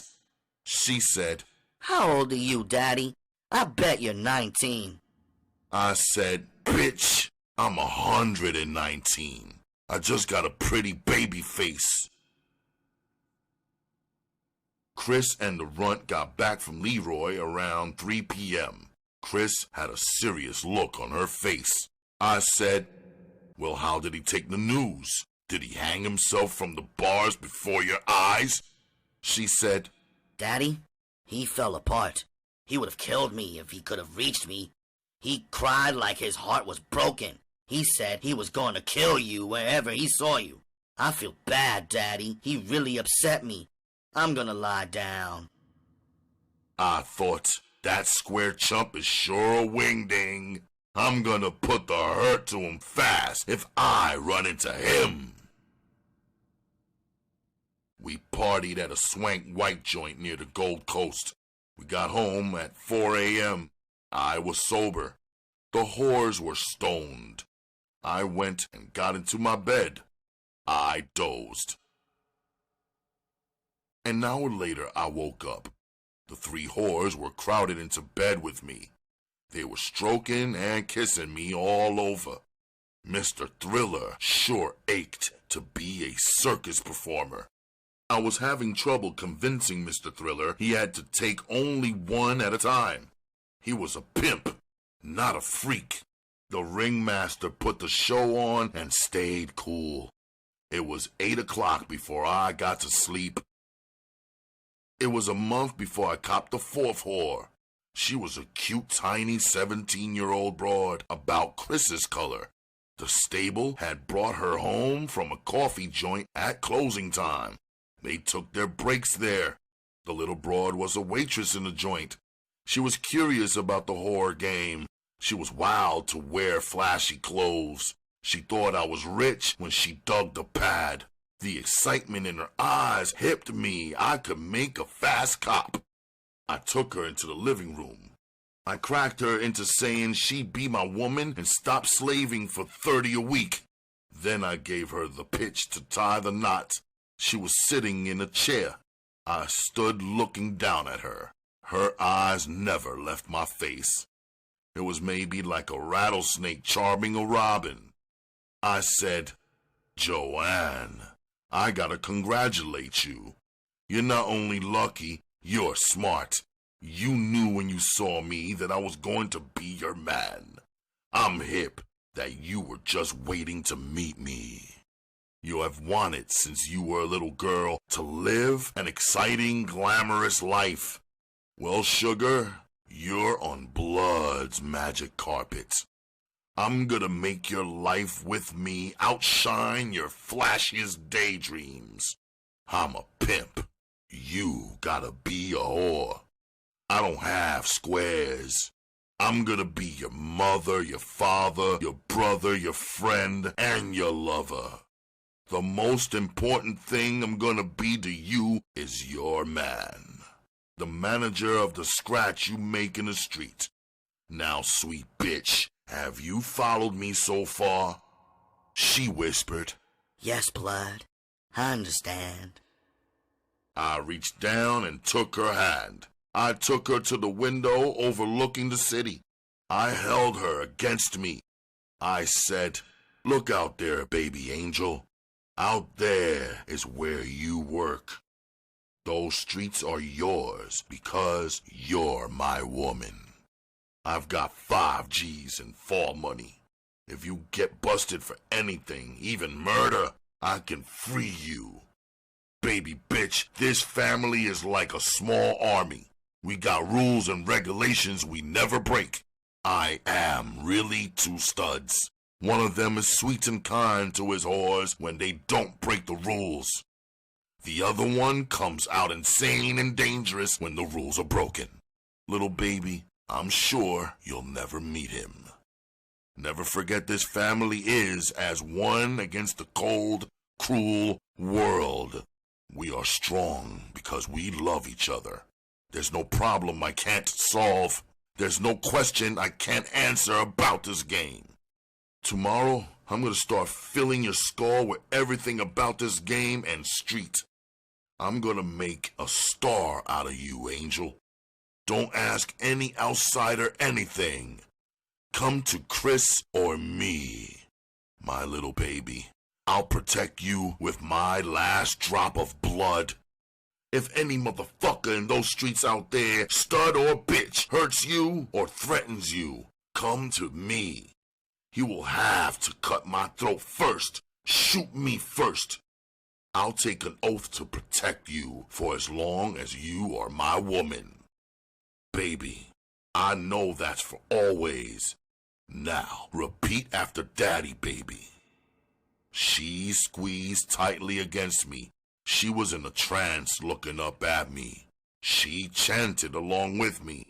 She said, How old are you, Daddy? I bet you're 19. I said, bitch, I'm 119. I just got a pretty baby face. Chris and the runt got back from Leroy around 3 p.m. Chris had a serious look on her face. I said, well, how did he take the news? Did he hang himself from the bars before your eyes? She said, Daddy, he fell apart. He would have killed me if he could have reached me. He cried like his heart was broken. He said he was going to kill you wherever he saw you. I feel bad, Daddy. He really upset me. I'm gonna lie down. I thought, that square chump is sure a wingding. I'm gonna put the hurt to him fast if I run into him. We partied at a swank white joint near the Gold Coast. We got home at 4 a.m. I was sober. The whores were stoned. I went and got into my bed. I dozed. An hour later, I woke up. The 3 whores were crowded into bed with me. They were stroking and kissing me all over. Mr. Thriller sure ached to be a circus performer. I was having trouble convincing Mr. Thriller he had to take only one at a time. He was a pimp, not a freak. The ringmaster put the show on and stayed cool. It was 8 o'clock before I got to sleep. It was a month before I copped the 4th whore. She was a cute, tiny 17-year-old broad about Chris's color. The stable had brought her home from a coffee joint at closing time. They took their breaks there. The little broad was a waitress in the joint. She was curious about the whore game. She was wild to wear flashy clothes. She thought I was rich when she dug the pad. The excitement in her eyes hipped me I could make a fast cop. I took her into the living room. I cracked her into saying she'd be my woman and stop slaving for $30 a week. Then I gave her the pitch to tie the knot. She was sitting in a chair. I stood looking down at her. Her eyes never left my face. It was maybe like a rattlesnake charming a robin. I said, Joanne, I gotta congratulate you. You're not only lucky, you're smart. You knew when you saw me that I was going to be your man. I'm hip that you were just waiting to meet me. You have wanted since you were a little girl to live an exciting, glamorous life. Well, sugar, you're on blood's magic carpet. I'm gonna make your life with me outshine your flashiest daydreams. I'm a pimp. You gotta be a whore. I don't have squares. I'm gonna be your mother, your father, your brother, your friend, and your lover. The most important thing I'm gonna be to you is your man. The manager of the scratch you make in the street. Now, sweet bitch, have you followed me so far? She whispered. Yes, blood. I understand. I reached down and took her hand. I took her to the window overlooking the city. I held her against me. I said, look out there, baby angel. Out there is where you work. Those streets are yours because you're my woman. I've got 5 G's in fall money. If you get busted for anything, even murder, I can free you. Baby bitch, this family is like a small army. We got rules and regulations we never break. I am really two studs. One of them is sweet and kind to his whores when they don't break the rules. The other one comes out insane and dangerous when the rules are broken. Little baby, I'm sure you'll never meet him. Never forget this family is as one against the cold, cruel world. We are strong because we love each other. There's no problem I can't solve. There's no question I can't answer about this game. Tomorrow, I'm gonna start filling your skull with everything about this game and street. I'm gonna make a star out of you, Angel. Don't ask any outsider anything. Come to Chris or me, my little baby. I'll protect you with my last drop of blood. If any motherfucker in those streets out there, stud or bitch, hurts you or threatens you, come to me. You will have to cut my throat first. Shoot me first. I'll take an oath to protect you for as long as you are my woman. Baby, I know that's for always. Now, repeat after Daddy, baby. She squeezed tightly against me. She was in a trance looking up at me. She chanted along with me.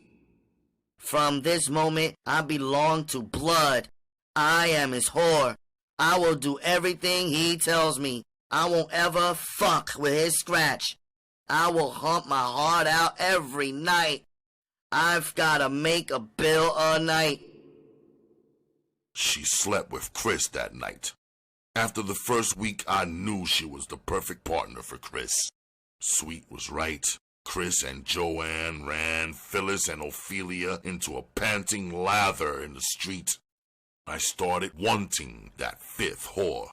From this moment, I belong to blood. I am his whore. I will do everything he tells me. I won't ever fuck with his scratch. I will hump my heart out every night. I've gotta make a bill a night. She slept with Chris that night. After the first week, I knew she was the perfect partner for Chris. Sweet was right. Chris and Joanne ran Phyllis and Ophelia into a panting lather in the street. I started wanting that fifth whore.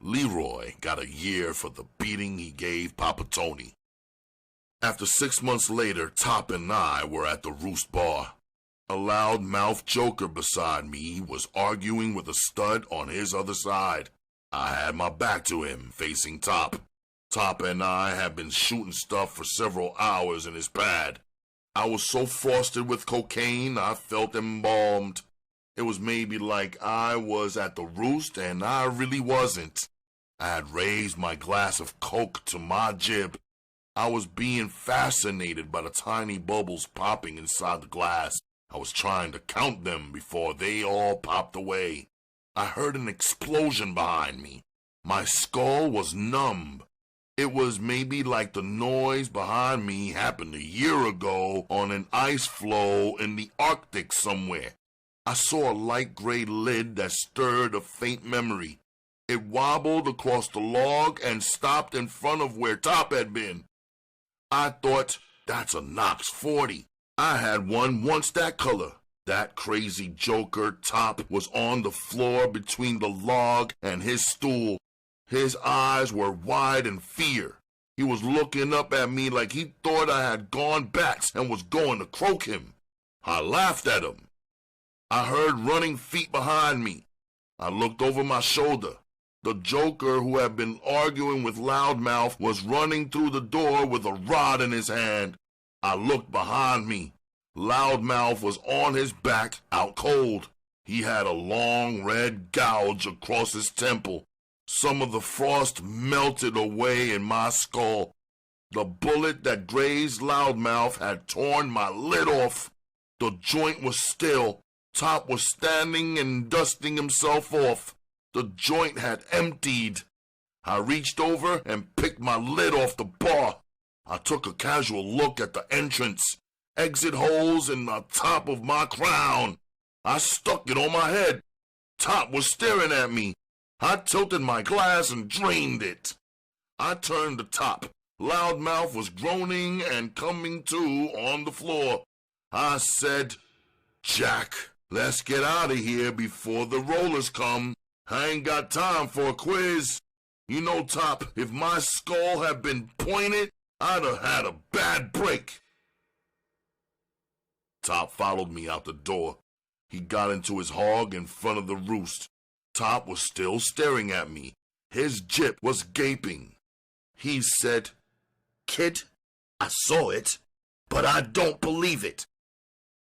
Leroy got a year for the beating he gave Papa Tony. After 6 months later, Top and I were at the Roost Bar. A loud-mouthed joker beside me was arguing with a stud on his other side. I had my back to him, facing Top. Top and I had been shooting stuff for several hours in his pad. I was so frosted with cocaine, I felt embalmed. It was maybe like I was at the Roost and I really wasn't. I had raised my glass of Coke to my jib. I was being fascinated by the tiny bubbles popping inside the glass. I was trying to count them before they all popped away. I heard an explosion behind me. My skull was numb. It was maybe like the noise behind me happened a year ago on an ice floe in the Arctic somewhere. I saw a light gray lid that stirred a faint memory. It wobbled across the log and stopped in front of where Top had been. I thought, that's a Knox 40. I had one once that color. That crazy joker Top was on the floor between the log and his stool. His eyes were wide in fear. He was looking up at me like he thought I had gone bats and was going to croak him. I laughed at him. I heard running feet behind me. I looked over my shoulder. The joker who had been arguing with Loudmouth was running through the door with a rod in his hand. I looked behind me. Loudmouth was on his back, out cold. He had a long red gouge across his temple. Some of the frost melted away in my skull. The bullet that grazed Loudmouth had torn my lid off. The joint was still. Top was standing and dusting himself off. The joint had emptied. I reached over and picked my lid off the bar. I took a casual look at the entrance. Exit holes in the top of my crown. I stuck it on my head. Top was staring at me. I tilted my glass and drained it. I turned to Top. Loudmouth was groaning and coming to on the floor. I said, Jack, let's get out of here before the rollers come. I ain't got time for a quiz. You know, Top, if my skull had been pointed, I'd have had a bad break. Top followed me out the door. He got into his hog in front of the roost. Top was still staring at me. His jip was gaping. He said, "Kid, I saw it, but I don't believe it.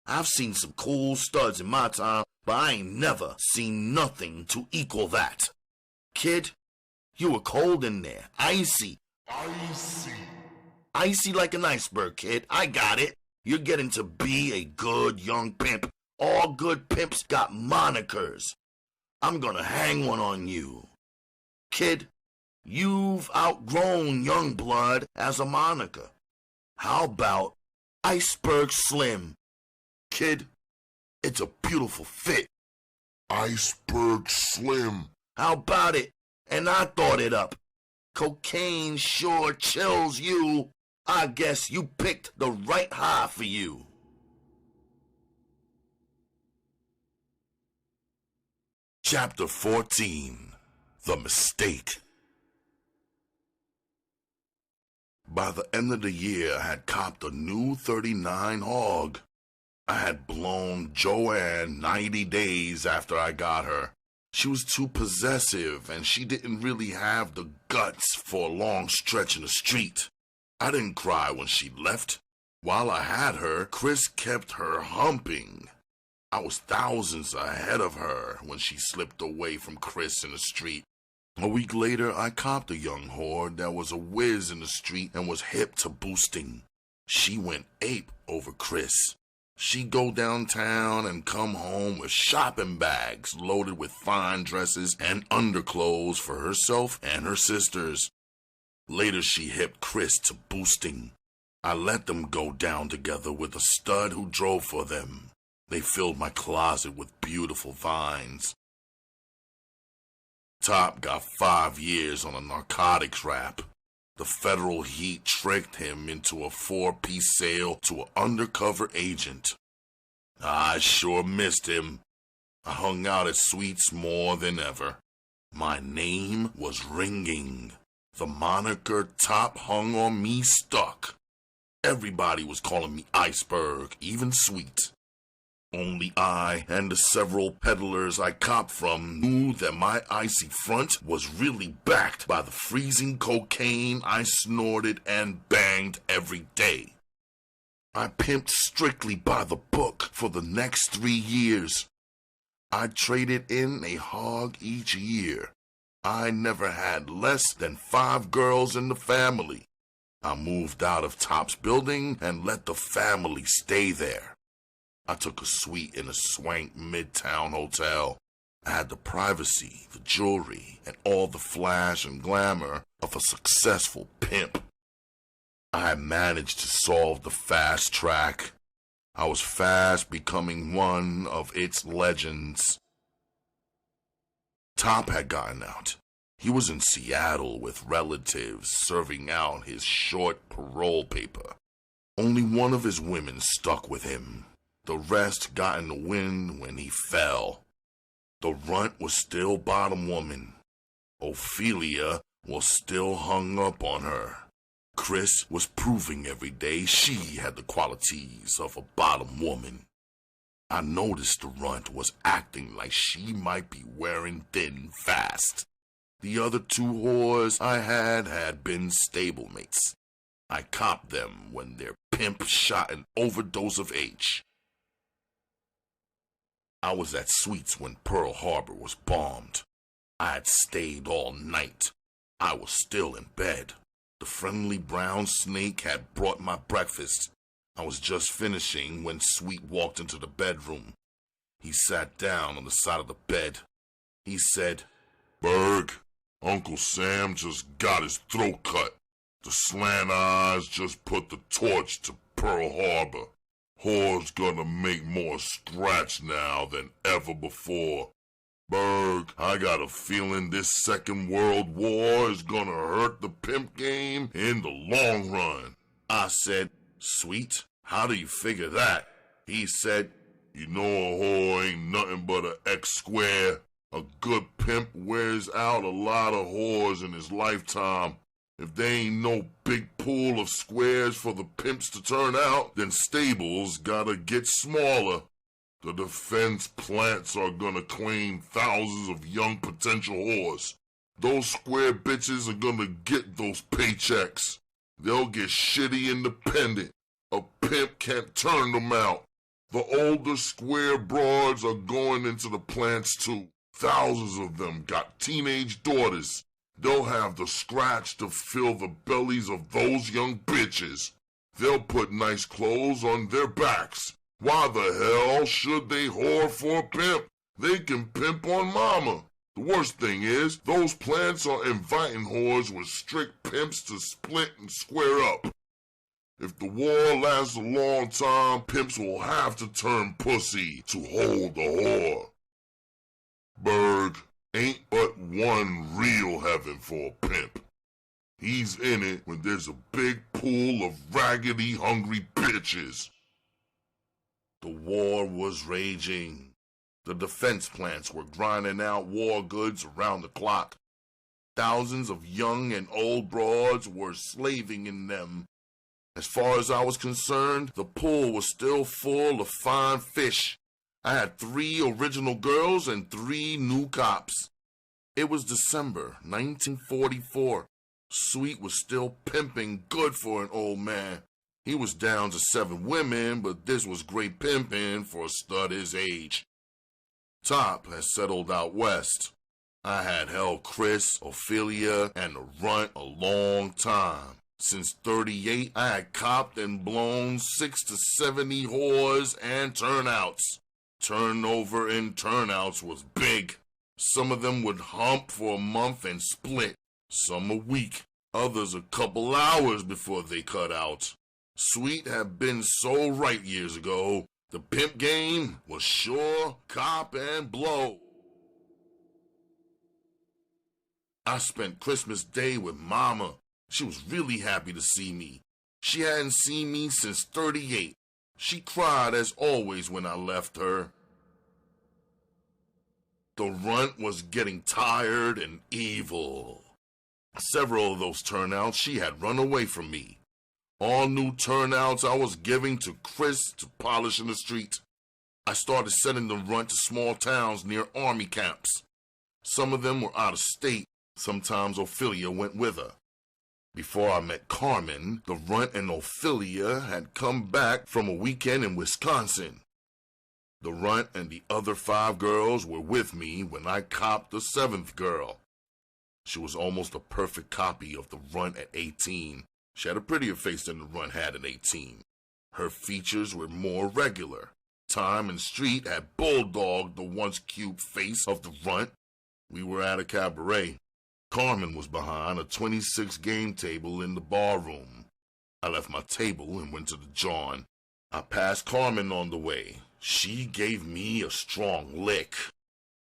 I've seen some cool studs in my time, but I ain't never seen nothing to equal that. Kid, you were cold in there, icy. Icy like an iceberg, kid. I got it. You're getting to be a good young pimp. All good pimps got monikers. I'm gonna hang one on you. Kid, you've outgrown young blood as a moniker. How about Iceberg Slim? Kid, it's a beautiful fit. Iceberg Slim. How about it? And I thought it up. Cocaine sure chills you. I guess you picked the right high for you." Chapter 14. The Mistake. By the end of the year, I had copped a new 39 hog. I had blown Joanne 90 days after I got her. She was too possessive, and she didn't really have the guts for a long stretch in the street. I didn't cry when she left. While I had her, Chris kept her humping. I was thousands ahead of her when she slipped away from Chris in the street. A week later, I copped a young whore that was a whiz in the street and was hip to boosting. She went ape over Chris. She'd go downtown and come home with shopping bags loaded with fine dresses and underclothes for herself and her sisters. Later, she hipped Chris to boosting. I let them go down together with a stud who drove for them. They filled my closet with beautiful vines. Top got 5 years on a narcotics rap. The federal heat tricked him into a 4-piece sale to an undercover agent. I sure missed him. I hung out at Sweets more than ever. My name was ringing. The moniker Top hung on me stuck. Everybody was calling me Iceberg, even Sweet. Only I and the several peddlers I copped from knew that my icy front was really backed by the freezing cocaine I snorted and banged every day. I pimped strictly by the book for the next 3 years. I traded in a hog each year. I never had less than 5 girls in the family. I moved out of Top's building and let the family stay there. I took a suite in a swank midtown hotel. I had the privacy, the jewelry, and all the flash and glamour of a successful pimp. I had managed to solve the fast track. I was fast becoming one of its legends. Top had gotten out. He was in Seattle with relatives serving out his short parole paper. Only one of his women stuck with him. The rest got in the wind when he fell. The runt was still bottom woman. Ophelia was still hung up on her. Chris was proving every day she had the qualities of a bottom woman. I noticed the runt was acting like she might be wearing thin fast. The other 2 whores I had been stablemates. I copped them when their pimp shot an overdose of H. I was at Sweets when Pearl Harbor was bombed. I had stayed all night. I was still in bed. The friendly brown snake had brought my breakfast. I was just finishing when Sweet walked into the bedroom. He sat down on the side of the bed. He said, "Berg, Uncle Sam just got his throat cut. The slant eyes just put the torch to Pearl Harbor. Whore's gonna make more scratch now than ever before. Berg, I got a feeling this Second World War is gonna hurt the pimp game in the long run." I said, "Sweet, how do you figure that?" He said, "You know a whore ain't nothing but a X square. A good pimp wears out a lot of whores in his lifetime. If there ain't no big pool of squares for the pimps to turn out, then stables gotta get smaller. The defense plants are gonna claim thousands of young potential whores. Those square bitches are gonna get those paychecks. They'll get shitty independent. A pimp can't turn them out. The older square broads are going into the plants too. Thousands of them got teenage daughters. They'll have the scratch to fill the bellies of those young bitches. They'll put nice clothes on their backs. Why the hell should they whore for a pimp? They can pimp on mama. The worst thing is, those plants are inviting whores with strict pimps to split and square up. If the war lasts a long time, pimps will have to turn pussy to hold the whore. Berg, ain't but one real heaven for a pimp. He's in it when there's a big pool of raggedy, hungry bitches. The war was raging. The defense plants were grinding out war goods around the clock. Thousands of young and old broads were slaving in them. As far as I was concerned, the pool was still full of fine fish. I had 3 original girls and 3 new cops. It was December 1944. Sweet was still pimping good for an old man. He was down to 7 women, but this was great pimping for a stud his age. Top had settled out west. I had held Chris, Ophelia, and the Runt a long time. Since 38, I had copped and blown 6 to 70 whores and turnouts. Turnover in turnouts was big. Some of them would hump for a month and split. Some a week, others a couple hours before they cut out. Sweet had been so right years ago. The pimp game was sure cop and blow. I spent Christmas Day with Mama. She was really happy to see me. She hadn't seen me since 38. She cried as always when I left her. The Runt was getting tired and evil. Several of those turnouts she had run away from me. All new turnouts I was giving to Chris to polish in the street. I started sending the Runt to small towns near army camps. Some of them were out of state. Sometimes Ophelia went with her. Before I met Carmen, the Runt and Ophelia had come back from a weekend in Wisconsin. The Runt and the other 5 girls were with me when I copped the 7th girl. She was almost a perfect copy of the Runt at 18. She had a prettier face than the Runt had at 18. Her features were more regular. Time and Street had bulldogged the once cute face of the Runt. We were at a cabaret. Carmen was behind a 26-game table in the bar room. I left my table and went to the John. I passed Carmen on the way. She gave me a strong lick.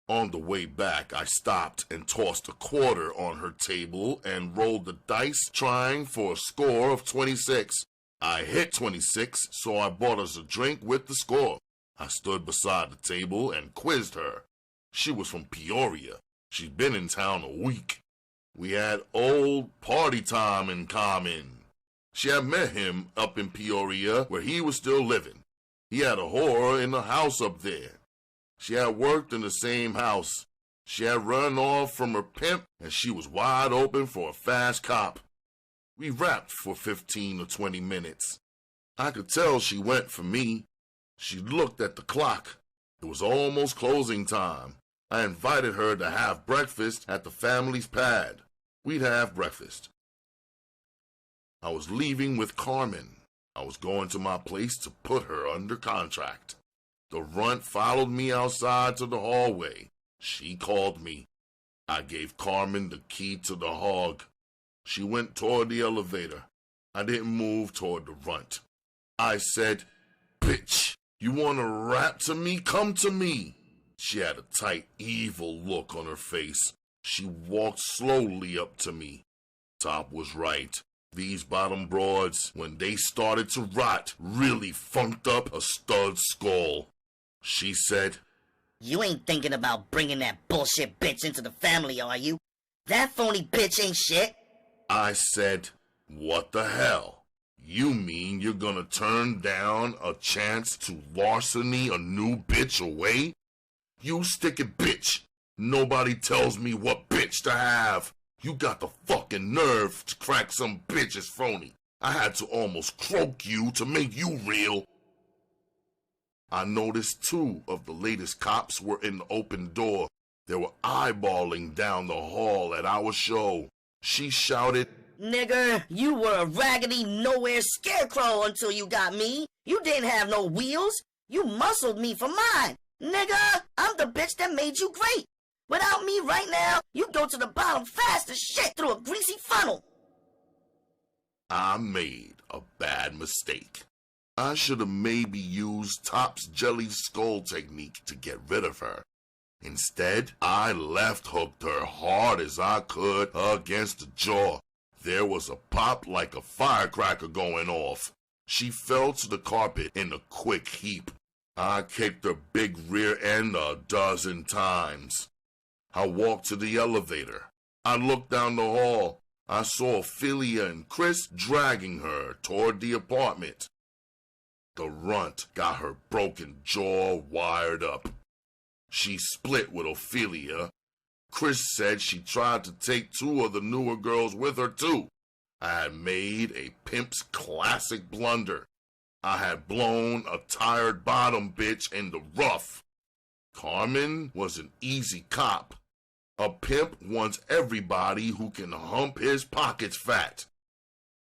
On the way back, I stopped and tossed a quarter on her table and rolled the dice, trying for a score of 26. I hit 26, so I bought us a drink with the score. I stood beside the table and quizzed her. She was from Peoria. She'd been in town a week. We had old party time in common. She had met him up in Peoria, where he was still living. He had a whore in the house up there. She had worked in the same house. She had run off from her pimp, and she was wide open for a fast cop. We rapped for 15 or 20 minutes. I could tell she went for me. She looked at the clock. It was almost closing time. I invited her to have breakfast at the family's pad. We'd have breakfast. I was leaving with Carmen. I was going to my place to put her under contract. The Runt followed me outside to the hallway. She called me. I gave Carmen the key to the hog. She went toward the elevator. I didn't move toward the Runt. I said, "Bitch, you want to rap to me? Come to me." She had a tight, evil look on her face. She walked slowly up to me. Top was right. These bottom broads, when they started to rot, really funked up a stud's skull. She said, You ain't thinking about bringing that bullshit bitch into the family, are you? That phony bitch ain't shit. I said, "What the hell? You mean you're gonna turn down a chance to larceny a new bitch away? You stick-it bitch. Nobody tells me what bitch to have. You got the fucking nerve to crack some bitch's phony. I had to almost croak you to make you real. I noticed 2 of the latest cops were in the open door. They were eyeballing down the hall at our show. She shouted, Nigger, you were a raggedy, nowhere scarecrow until you got me. You didn't have no wheels. You muscled me for mine. Nigger, I'm the bitch that made you great. Without me right now, you'd go to the bottom fast as shit through a greasy funnel. I made a bad mistake. I should have maybe used Top's jelly skull technique to get rid of her. Instead, I left hooked her hard as I could against the jaw. There was a pop like a firecracker going off. She fell to the carpet in a quick heap. I kicked her big rear end 12 times. I walked to the elevator. I looked down the hall. I saw Ophelia and Chris dragging her toward the apartment. The runt got her broken jaw wired up. She split with Ophelia. Chris said she tried to take 2 of the newer girls with her too. I had made a pimp's classic blunder. I had blown a tired bottom bitch in the rough. Carmen was an easy cop. A pimp wants everybody who can hump his pockets fat.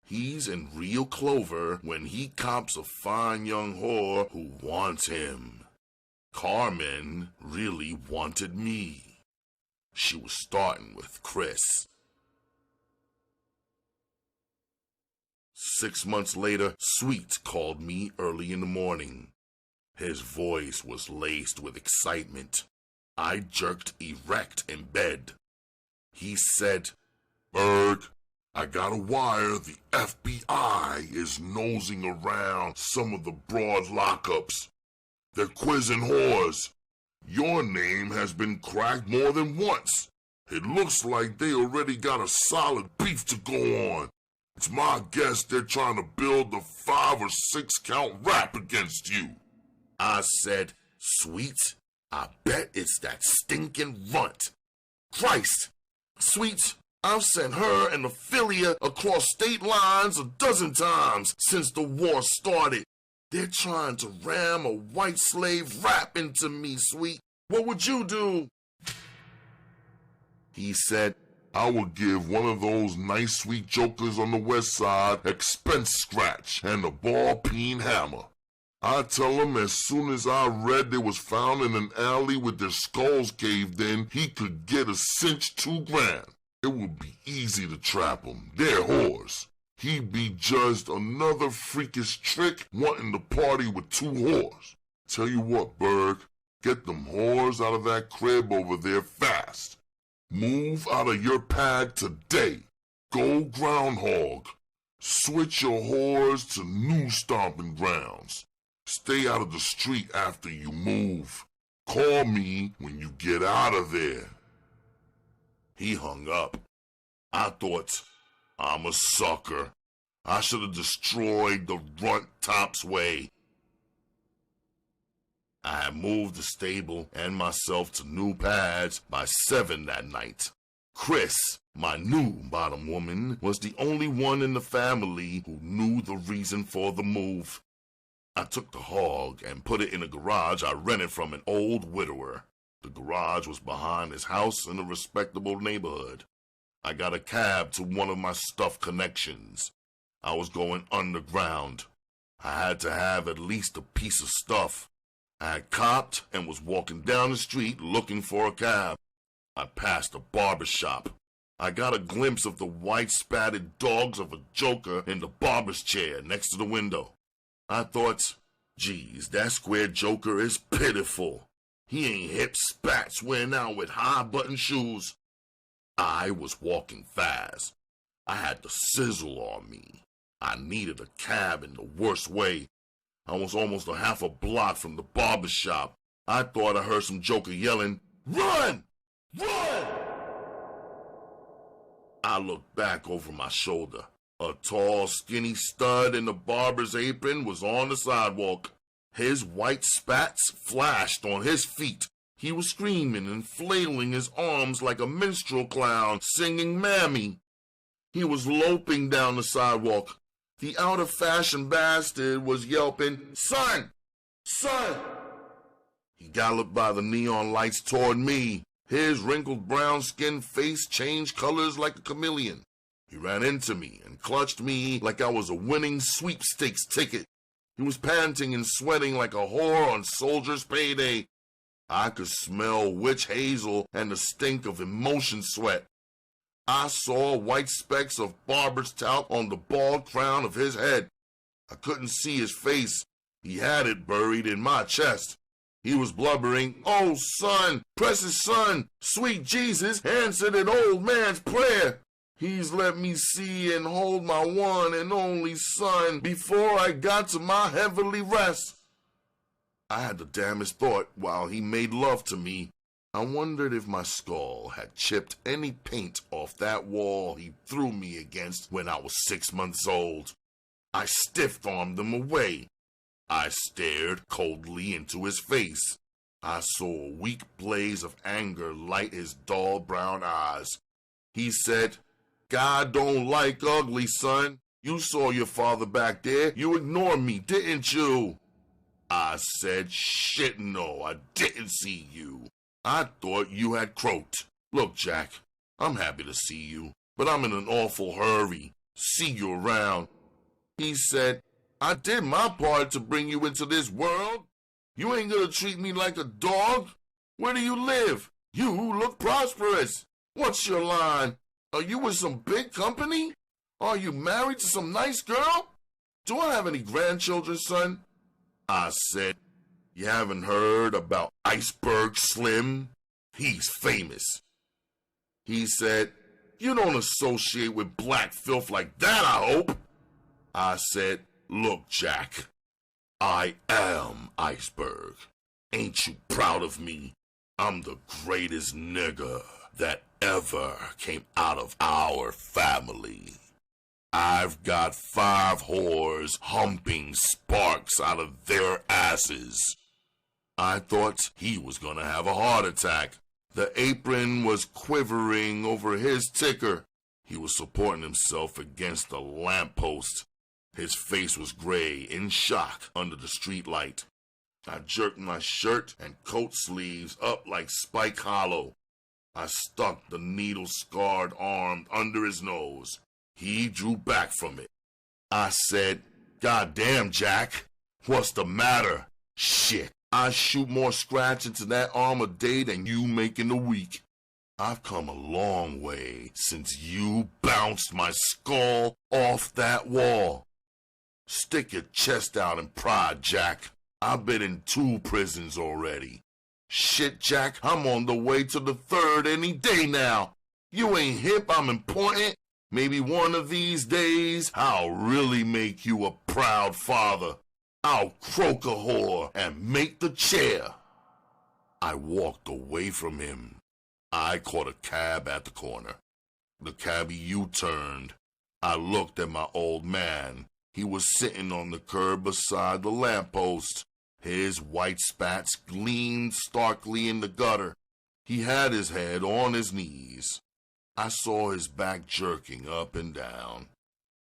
He's in real clover when he cops a fine young whore who wants him. Carmen really wanted me. She was starting with Chris. 6 months later, Sweet called me early in the morning. His voice was laced with excitement. I jerked erect in bed. He said, Berg, I got a wire the FBI is nosing around some of the broad lockups. They're quizzing whores. Your name has been cracked more than once. It looks like they already got a solid beef to go on. It's my guess they're trying to build the 5 or 6 count rap against you. I said, Sweet, I bet it's that stinking runt. Christ, Sweet, I've sent her and Ophelia across state lines 12 times since the war started. They're trying to ram a white slave rap into me, Sweet. What would you do? He said, I would give one of those nice sweet jokers on the west side expense scratch and a ball-peen hammer. I'd tell him as soon as I read they was found in an alley with their skulls caved in, he could get a cinch $2,000. It would be easy to trap him. They're whores. He'd be judged another freakish trick wanting to party with 2 whores. Tell you what, Berg, get them whores out of that crib over there fast. Move out of your pad today. Go groundhog. Switch your whores to new stomping grounds. Stay out of the street after you move. Call me when you get out of there. He hung up. I thought, I'm a sucker. I should have destroyed the runt Top's way. I had moved the stable and myself to new pads by 7 that night. Chris, my new bottom woman, was the only one in the family who knew the reason for the move. I took the hog and put it in a garage I rented from an old widower. The garage was behind his house in a respectable neighborhood. I got a cab to one of my stuff connections. I was going underground. I had to have at least a piece of stuff. I had copped and was walking down the street looking for a cab. I passed a barber shop. I got a glimpse of the white spatted dogs of a joker in the barber's chair next to the window. I thought, geez, that square joker is pitiful. He ain't hip spats wearing out with high-button shoes. I was walking fast. I had the sizzle on me. I needed a cab in the worst way. I was almost a half a block from the barber shop. I thought I heard some joker yelling, "Run! Run!" I looked back over my shoulder. A tall, skinny stud in a barber's apron was on the sidewalk. His white spats flashed on his feet. He was screaming and flailing his arms like a minstrel clown singing Mammy. He was loping down the sidewalk. The out-of-fashion bastard was yelping, "Son! Son!" He galloped by the neon lights toward me. His wrinkled brown-skinned face changed colors like a chameleon. He ran into me and clutched me like I was a winning sweepstakes ticket. He was panting and sweating like a whore on soldier's payday. I could smell witch hazel and the stink of emotion sweat. I saw white specks of barber's talc on the bald crown of his head. I couldn't see his face. He had it buried in my chest. He was blubbering, "Oh, son, precious son, sweet Jesus, answer that old man's prayer. He's let me see and hold my one and only son before I got to my heavenly rest." I had the damnest thought while he made love to me. I wondered if my skull had chipped any paint off that wall he threw me against when I was 6 months old. I stiff-armed him away. I stared coldly into his face. I saw a weak blaze of anger light his dull brown eyes. He said, "God don't like ugly, son. You saw your father back there. You ignored me, didn't you?" I said, "Shit, no, I didn't see you. I thought you had croaked. Look, Jack, I'm happy to see you, but I'm in an awful hurry. See you around." He said, "I did my part to bring you into this world. You ain't gonna treat me like a dog. Where do you live? You look prosperous. What's your line? Are you with some big company? Are you married to some nice girl? Do I have any grandchildren, son?" I said, "You haven't heard about Iceberg Slim? He's famous." He said, "You don't associate with black filth like that, I hope." I said, "Look, Jack, I am Iceberg. Ain't you proud of me? I'm the greatest nigga that ever came out of our family. I've got 5 whores humping sparks out of their asses." I thought he was gonna have a heart attack. The apron was quivering over his ticker. He was supporting himself against the lamppost. His face was gray, in shock, under the streetlight. I jerked my shirt and coat sleeves up like Spike Hollow. I stuck the needle-scarred arm under his nose. He drew back from it. I said, "God damn, Jack, what's the matter? Shit, I shoot more scratch into that arm a day than you make in a week. I've come a long way since you bounced my skull off that wall. Stick your chest out in pride, Jack. I've been in 2 prisons already. Shit, Jack, I'm on the way to the 3rd any day now. You ain't hip, I'm important. Maybe one of these days, I'll really make you a proud father. I'll croak a whore and make the chair." I walked away from him. I caught a cab at the corner. The cabbie U-turned. I looked at my old man. He was sitting on the curb beside the lamppost. His white spats gleamed starkly in the gutter. He had his head on his knees. I saw his back jerking up and down.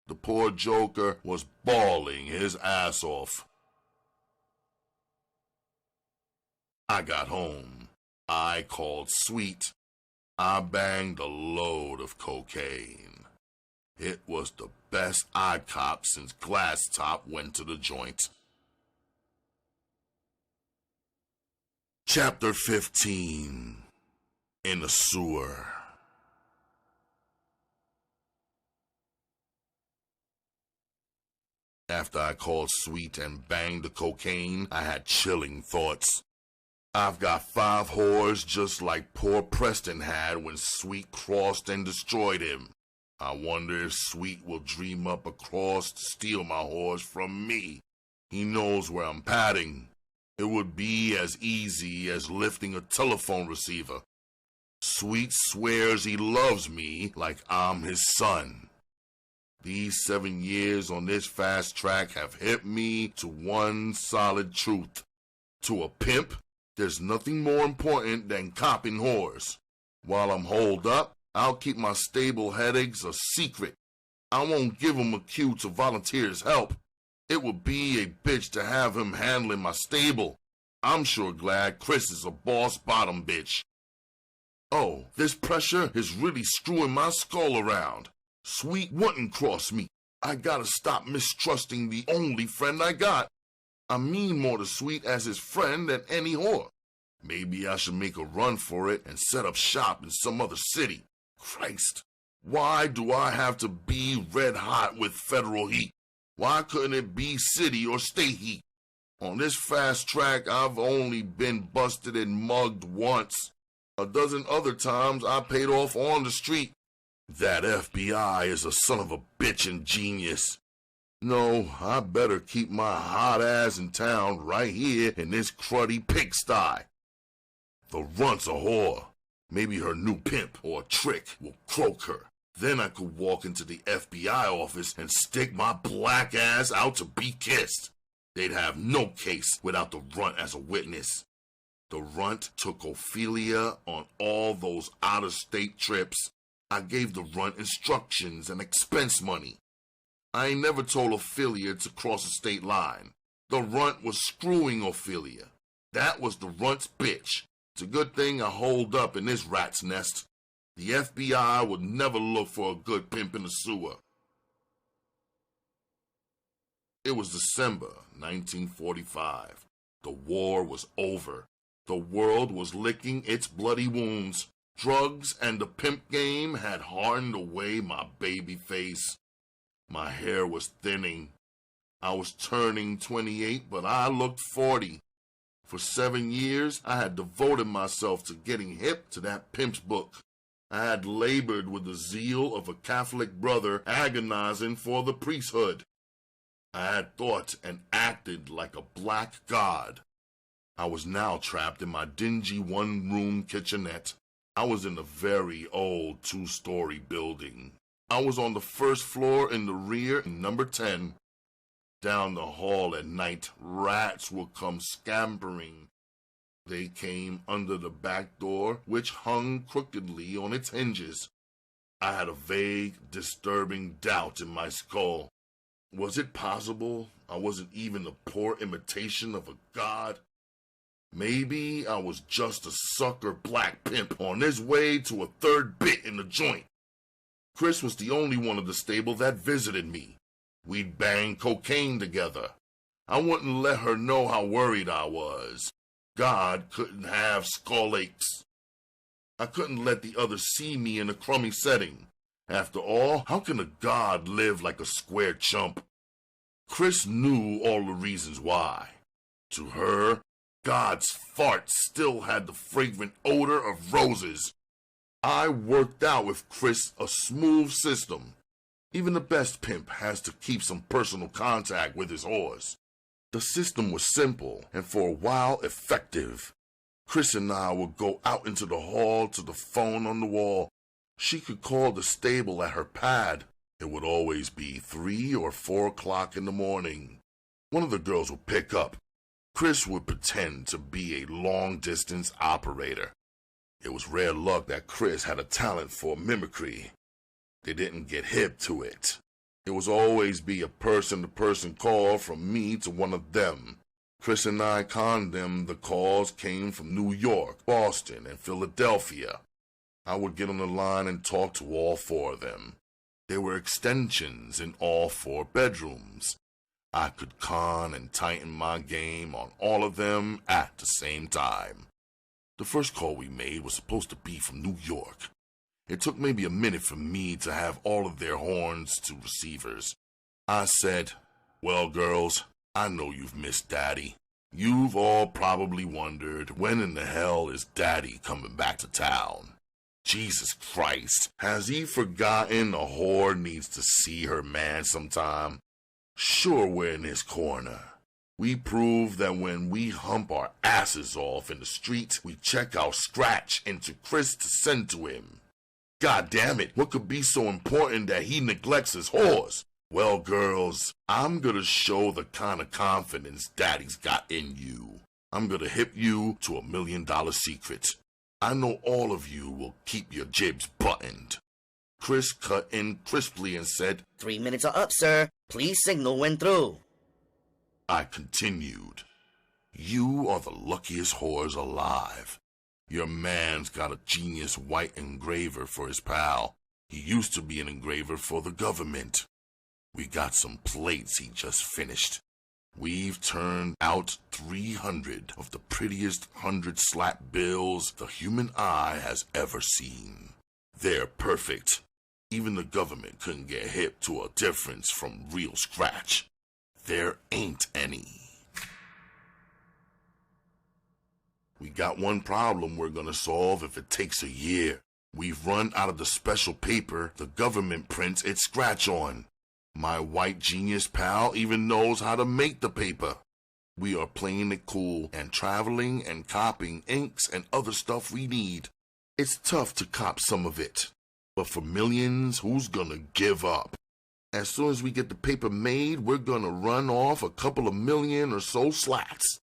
The poor joker was bawling his ass off. I got home. I called Sweet. I banged a load of cocaine. It was the best I copped since Glass Top went to the joint. Chapter 15. In the Sewer. After I called Sweet and banged the cocaine, I had chilling thoughts. I've got 5 whores just like poor Preston had when Sweet crossed and destroyed him. I wonder if Sweet will dream up a cross to steal my whores from me. He knows where I'm padding. It would be as easy as lifting a telephone receiver. Sweet swears he loves me like I'm his son. These 7 years on this fast track have hit me to one solid truth. To a pimp, there's nothing more important than copping whores. While I'm holed up, I'll keep my stable headaches a secret. I won't give him a cue to volunteer his help. It would be a bitch to have him handling my stable. I'm sure glad Chris is a boss bottom bitch. Oh, this pressure is really screwing my skull around. Sweet wouldn't cross me. I gotta stop mistrusting the only friend I got. I mean more to Sweet as his friend than any whore. Maybe I should make a run for it and set up shop in some other city. Christ, why do I have to be red hot with federal heat? Why couldn't it be city or state heat? On this fast track, I've only been busted and mugged once. A dozen other times I paid off on the street. That FBI is a son of a bitch and genius. No, I better keep my hot ass in town right here in this cruddy pigsty. The runt's a whore. Maybe her new pimp or trick will croak her. Then I could walk into the FBI office and stick my black ass out to be kissed. They'd have no case without the runt as a witness. The runt took Ophelia on all those out-of-state trips. I gave the runt instructions and expense money. I ain't never told Ophelia to cross a state line. The runt was screwing Ophelia. That was the runt's bitch. It's a good thing I holed up in this rat's nest. The FBI would never look for a good pimp in the sewer. It was December 1945. The war was over. The world was licking its bloody wounds. Drugs and the pimp game had hardened away my baby face. My hair was thinning. I was turning 28, but I looked 40. For 7 years, I had devoted myself to getting hip to that pimp's book. I had labored with the zeal of a Catholic brother agonizing for the priesthood. I had thought and acted like a black god. I was now trapped in my dingy one-room kitchenette. I was in a very old 2-story building. I was on the first floor in the rear in number 10. Down the hall at night, rats would come scampering. They came under the back door, which hung crookedly on its hinges. I had a vague, disturbing doubt in my skull. Was it possible I wasn't even a poor imitation of a god? Maybe I was just a sucker black pimp on his way to a third bit in the joint. Chris was the only one of the stable that visited me. We'd bang cocaine together. I wouldn't let her know how worried I was. God couldn't have skull aches. I couldn't let the others see me in a crummy setting. After all, how can a god live like a square chump? Chris knew all the reasons why. To her, God's fart still had the fragrant odor of roses. I worked out with Chris a smooth system. Even the best pimp has to keep some personal contact with his whores. The system was simple and for a while effective. Chris and I would go out into the hall to the phone on the wall. She could call the stable at her pad. It would always be 3 or 4 o'clock in the morning. One of the girls would pick up. Chris would pretend to be a long-distance operator. It was rare luck that Chris had a talent for mimicry. They didn't get hip to it. It was always be a person-to-person call from me to one of them. Chris and I conned them the calls came from New York, Boston, and Philadelphia. I would get on the line and talk to all 4 of them. There were extensions in all 4 bedrooms. I could con and tighten my game on all of them at the same time. The first call we made was supposed to be from New York. It took maybe a minute for me to have all of their horns to receivers. I said, "Well, girls, I know you've missed Daddy. You've all probably wondered, when in the hell is Daddy coming back to town? Jesus Christ, has he forgotten a whore needs to see her man sometime? Sure, we're in his corner. We prove that when we hump our asses off in the street, we check our scratch into Chris to send to him. God damn it, what could be so important that he neglects his whores? Well, girls, I'm gonna show the kind of confidence Daddy's got in you. I'm gonna hip you to $1 million secret. I know all of you will keep your jibs buttoned. Chris cut in crisply and said, 3 minutes are up, sir. Please signal when through. I continued, you are the luckiest whores alive. Your man's got a genius white engraver for his pal. He used to be an engraver for the government. We got some plates he just finished. We've turned out 300 of the prettiest 100-slap bills the human eye has ever seen. They're perfect. Even the government couldn't get hip to a difference from real scratch. There ain't any. We got one problem we're gonna solve if it takes a year. We've run out of the special paper the government prints its scratch on. My white genius pal even knows how to make the paper. We are playing it cool and traveling and copying inks and other stuff we need. It's tough to cop some of it, but for millions, who's gonna give up? As soon as we get the paper made, we're gonna run off a couple of million or so slats.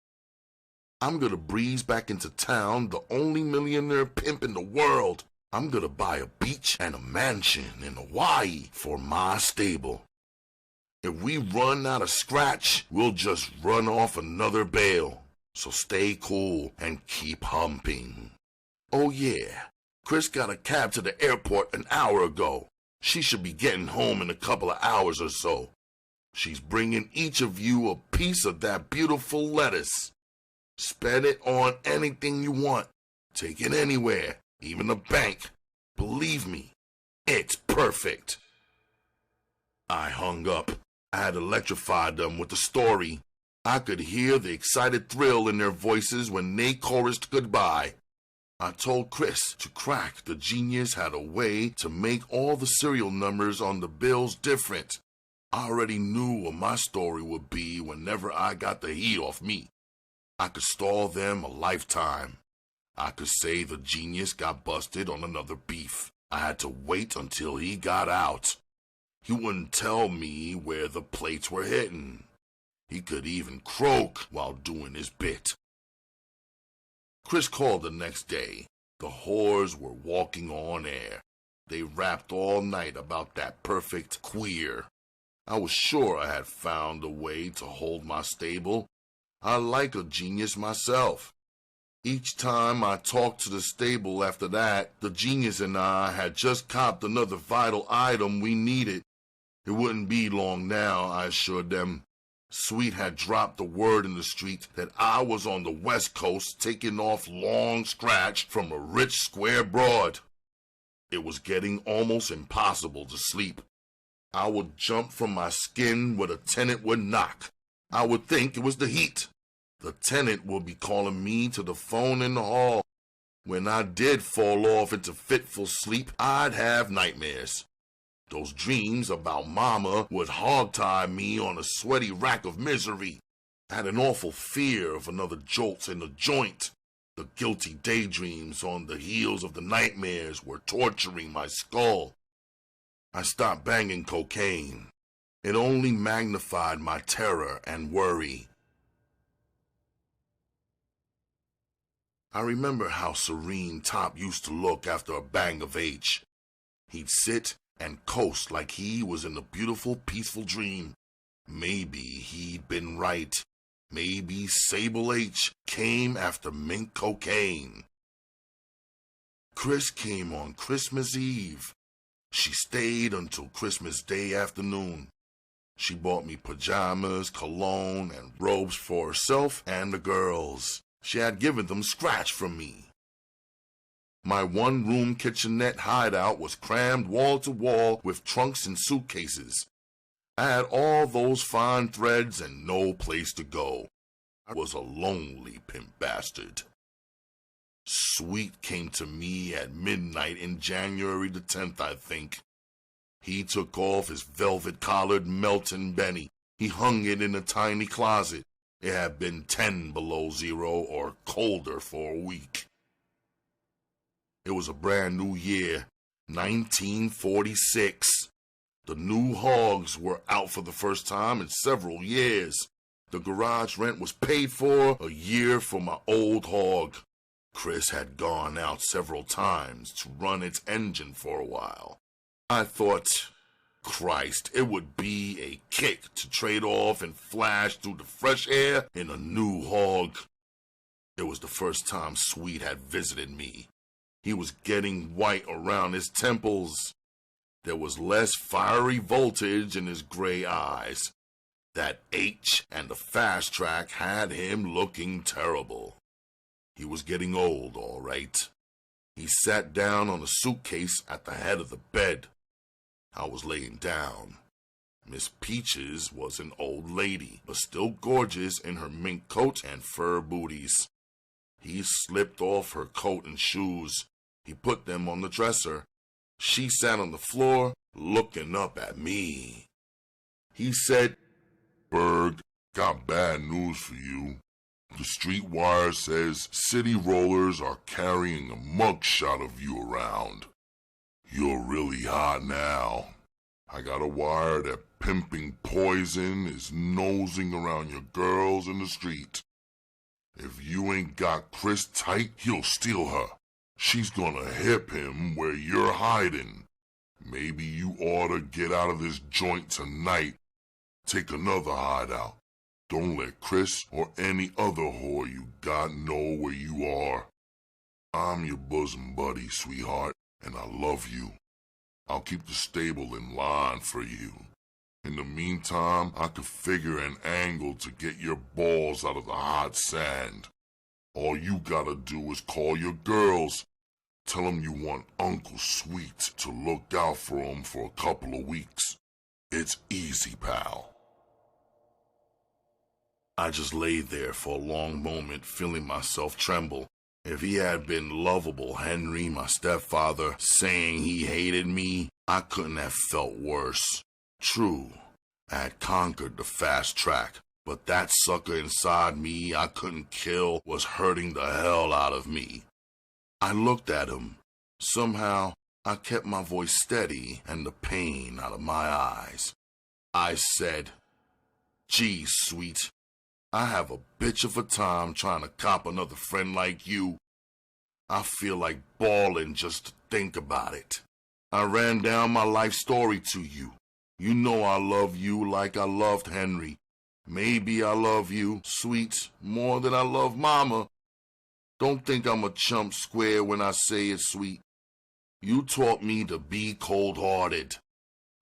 I'm gonna breeze back into town, the only millionaire pimp in the world. I'm gonna buy a beach and a mansion in Hawaii for my stable. If we run out of scratch, we'll just run off another bail. So stay cool and keep humping. Oh yeah, Chris got a cab to the airport an hour ago. She should be getting home in a couple of hours or so. She's bringing each of you a piece of that beautiful lettuce. Spend it on anything you want. Take it anywhere, even the bank. Believe me, it's perfect. I hung up. I had electrified them with the story. I could hear the excited thrill in their voices when they chorused goodbye. I told Chris to crack the genius had a way to make all the serial numbers on the bills different. I already knew what my story would be whenever I got the heat off me. I could stall them a lifetime. I could say the genius got busted on another beef. I had to wait until he got out. He wouldn't tell me where the plates were hitting. He could even croak while doing his bit. Chris called the next day. The whores were walking on air. They rapped all night about that perfect queer. I was sure I had found a way to hold my stable. I like a genius myself. Each time I talked to the stable after that, the genius and I had just copped another vital item we needed. It wouldn't be long now, I assured them. Sweet had dropped the word in the street that I was on the West Coast taking off long scratch from a rich square broad. It was getting almost impossible to sleep. I would jump from my skin where the tenant would knock. I would think it was the heat. The tenant would be calling me to the phone in the hall. When I did fall off into fitful sleep, I'd have nightmares. Those dreams about Mama would hogtie me on a sweaty rack of misery. I had an awful fear of another jolt in the joint. The guilty daydreams on the heels of the nightmares were torturing my skull. I stopped banging cocaine. It only magnified my terror and worry. I remember how serene Top used to look after a bang of H. He'd sit and coast like he was in a beautiful, peaceful dream. Maybe he'd been right. Maybe Sable H came after mint cocaine. Chris came on Christmas Eve. She stayed until Christmas Day afternoon. She bought me pajamas, cologne, and robes for herself and the girls. She had given them scratch from me. My one-room kitchenette hideout was crammed wall to wall with trunks and suitcases. I had all those fine threads and no place to go. I was a lonely pimp bastard. Sweet came to me at midnight in January the 10th, I think. He took off his velvet-collared Melton Benny. He hung it in a tiny closet. It had been 10 below zero or colder for a week. It was a brand new year, 1946. The new hogs were out for the first time in several years. The garage rent was paid for a year for my old hog. Chris had gone out several times to run its engine for a while. I thought, Christ, it would be a kick to trade off and flash through the fresh air in a new hog. It was the first time Sweet had visited me. He was getting white around his temples. There was less fiery voltage in his gray eyes. That H and the fast track had him looking terrible. He was getting old, all right. He sat down on a suitcase at the head of the bed. I was laying down. Miss Peaches was an old lady, but still gorgeous in her mink coat and fur booties. He slipped off her coat and shoes. He put them on the dresser. She sat on the floor, looking up at me. He said, Berg, got bad news for you. The streetwire says city rollers are carrying a mugshot of you around. You're really hot now. I got a wire that pimping poison is nosing around your girls in the street. If you ain't got Chris tight, he'll steal her. She's gonna hip him where you're hiding. Maybe you oughta get out of this joint tonight. Take another hideout. Don't let Chris or any other whore you got know where you are. I'm your bosom buddy, sweetheart, and I love you. I'll keep the stable in line for you. In the meantime, I could figure an angle to get your balls out of the hot sand. All you gotta do is call your girls. Tell them you want Uncle Sweet to look out for them for a couple of weeks. It's easy, pal. I just lay there for a long moment, feeling myself tremble. If he had been lovable Henry, my stepfather, saying he hated me, I couldn't have felt worse. True, I had conquered the fast track, but that sucker inside me I couldn't kill was hurting the hell out of me. I looked at him. Somehow, I kept my voice steady and the pain out of my eyes. I said, Gee, Sweet, I have a bitch of a time trying to cop another friend like you. I feel like bawling just to think about it. I ran down my life story to you. You know I love you like I loved Henry. Maybe I love you, Sweet, more than I love Mama. Don't think I'm a chump square when I say it, Sweet. You taught me to be cold-hearted.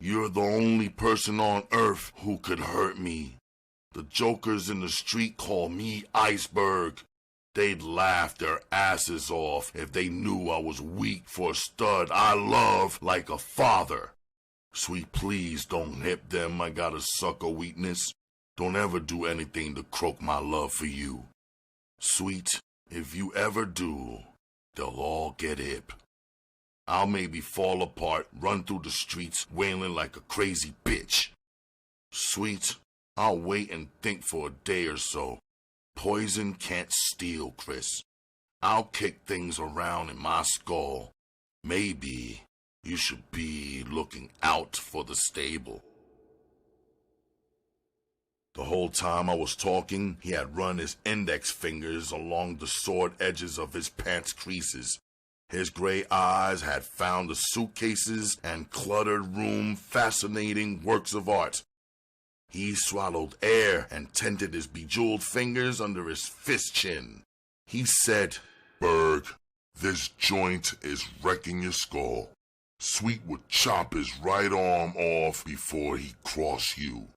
You're the only person on earth who could hurt me. The jokers in the street call me Iceberg. They'd laugh their asses off if they knew I was weak for a stud I love like a father. Sweet, please don't hip them. I got a sucker weakness. Don't ever do anything to croak my love for you. Sweet, if you ever do, they'll all get hip. I'll maybe fall apart, run through the streets, wailing like a crazy bitch. Sweet, I'll wait and think for a day or so. Poison can't steal, Chris. I'll kick things around in my skull. Maybe you should be looking out for the stable. The whole time I was talking, he had run his index fingers along the sword edges of his pants creases. His gray eyes had found the suitcases and cluttered room fascinating works of art. He swallowed air and tented his bejeweled fingers under his fist chin. He said, Berg, this joint is wrecking your skull. Sweet would chop his right arm off before he cross you.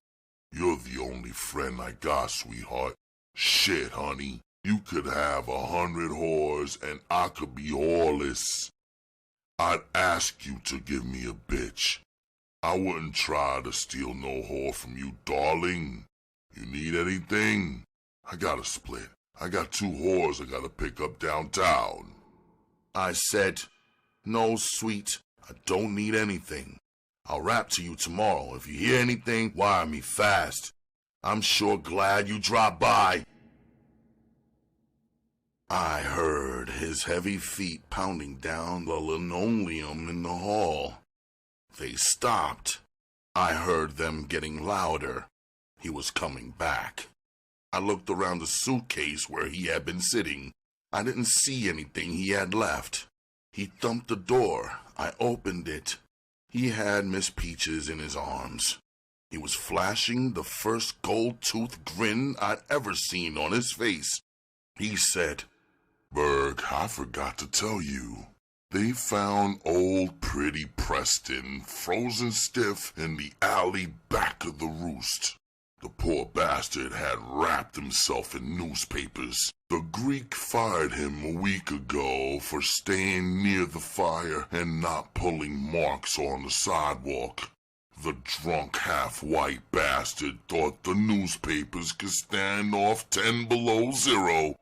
You're the only friend I got, sweetheart. Shit, honey. You could have 100 whores and I could be whoreless. I'd ask you to give me a bitch. I wouldn't try to steal no whore from you, darling. You need anything? I got a split. I got 2 whores I gotta pick up downtown. I said, No, Sweet, I don't need anything. I'll rap to you tomorrow. If you hear anything, wire me fast. I'm sure glad you dropped by. I heard his heavy feet pounding down the linoleum in the hall. They stopped. I heard them getting louder. He was coming back. I looked around the suitcase where he had been sitting. I didn't see anything he had left. He thumped the door. I opened it. He had Miss Peaches in his arms. He was flashing the first gold-toothed grin I'd ever seen on his face. He said, "Berg, I forgot to tell you. They found old pretty Preston frozen stiff in the alley back of the roost. The poor bastard had wrapped himself in newspapers. The Greek fired him a week ago for staying near the fire and not pulling marks on the sidewalk. The drunk half-white bastard thought the newspapers could stand off 10 below zero."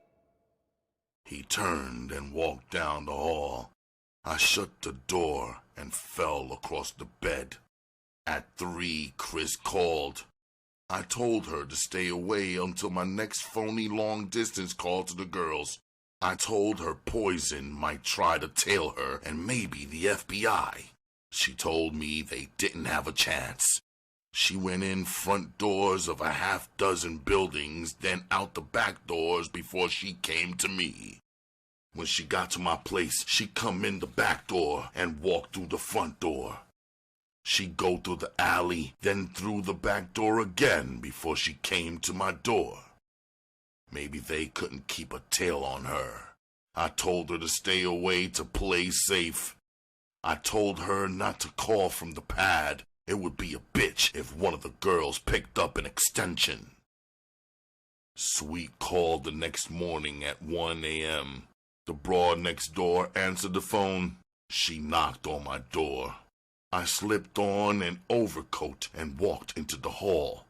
He turned and walked down the hall. I shut the door and fell across the bed. At 3, Chris called. I told her to stay away until my next phony long-distance call to the girls. I told her Poison might try to tail her and maybe the FBI. She told me they didn't have a chance. She went in front doors of a half-dozen buildings, then out the back doors before she came to me. When she got to my place, she'd come in the back door and walk through the front door. She'd go through the alley, then through the back door again before she came to my door. Maybe they couldn't keep a tail on her. I told her to stay away to play safe. I told her not to call from the pad. It would be a bitch if one of the girls picked up an extension. Sweet called the next morning at 1 a.m. The broad next door answered the phone. She knocked on my door. I slipped on an overcoat and walked into the hall.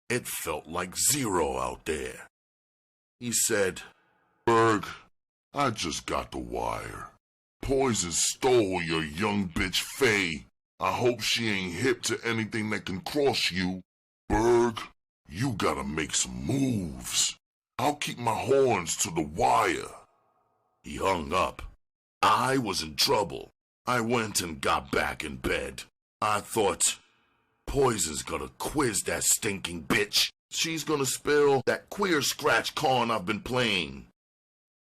It felt like zero out there. He said, "Berg, I just got the wire. Poison stole your young bitch Faye. I hope she ain't hip to anything that can cross you. Berg, you gotta make some moves. I'll keep my horns to the wire." He hung up. I was in trouble. I went and got back in bed. I thought, Poison's gonna quiz that stinking bitch. She's gonna spill that queer scratch corn I've been playing.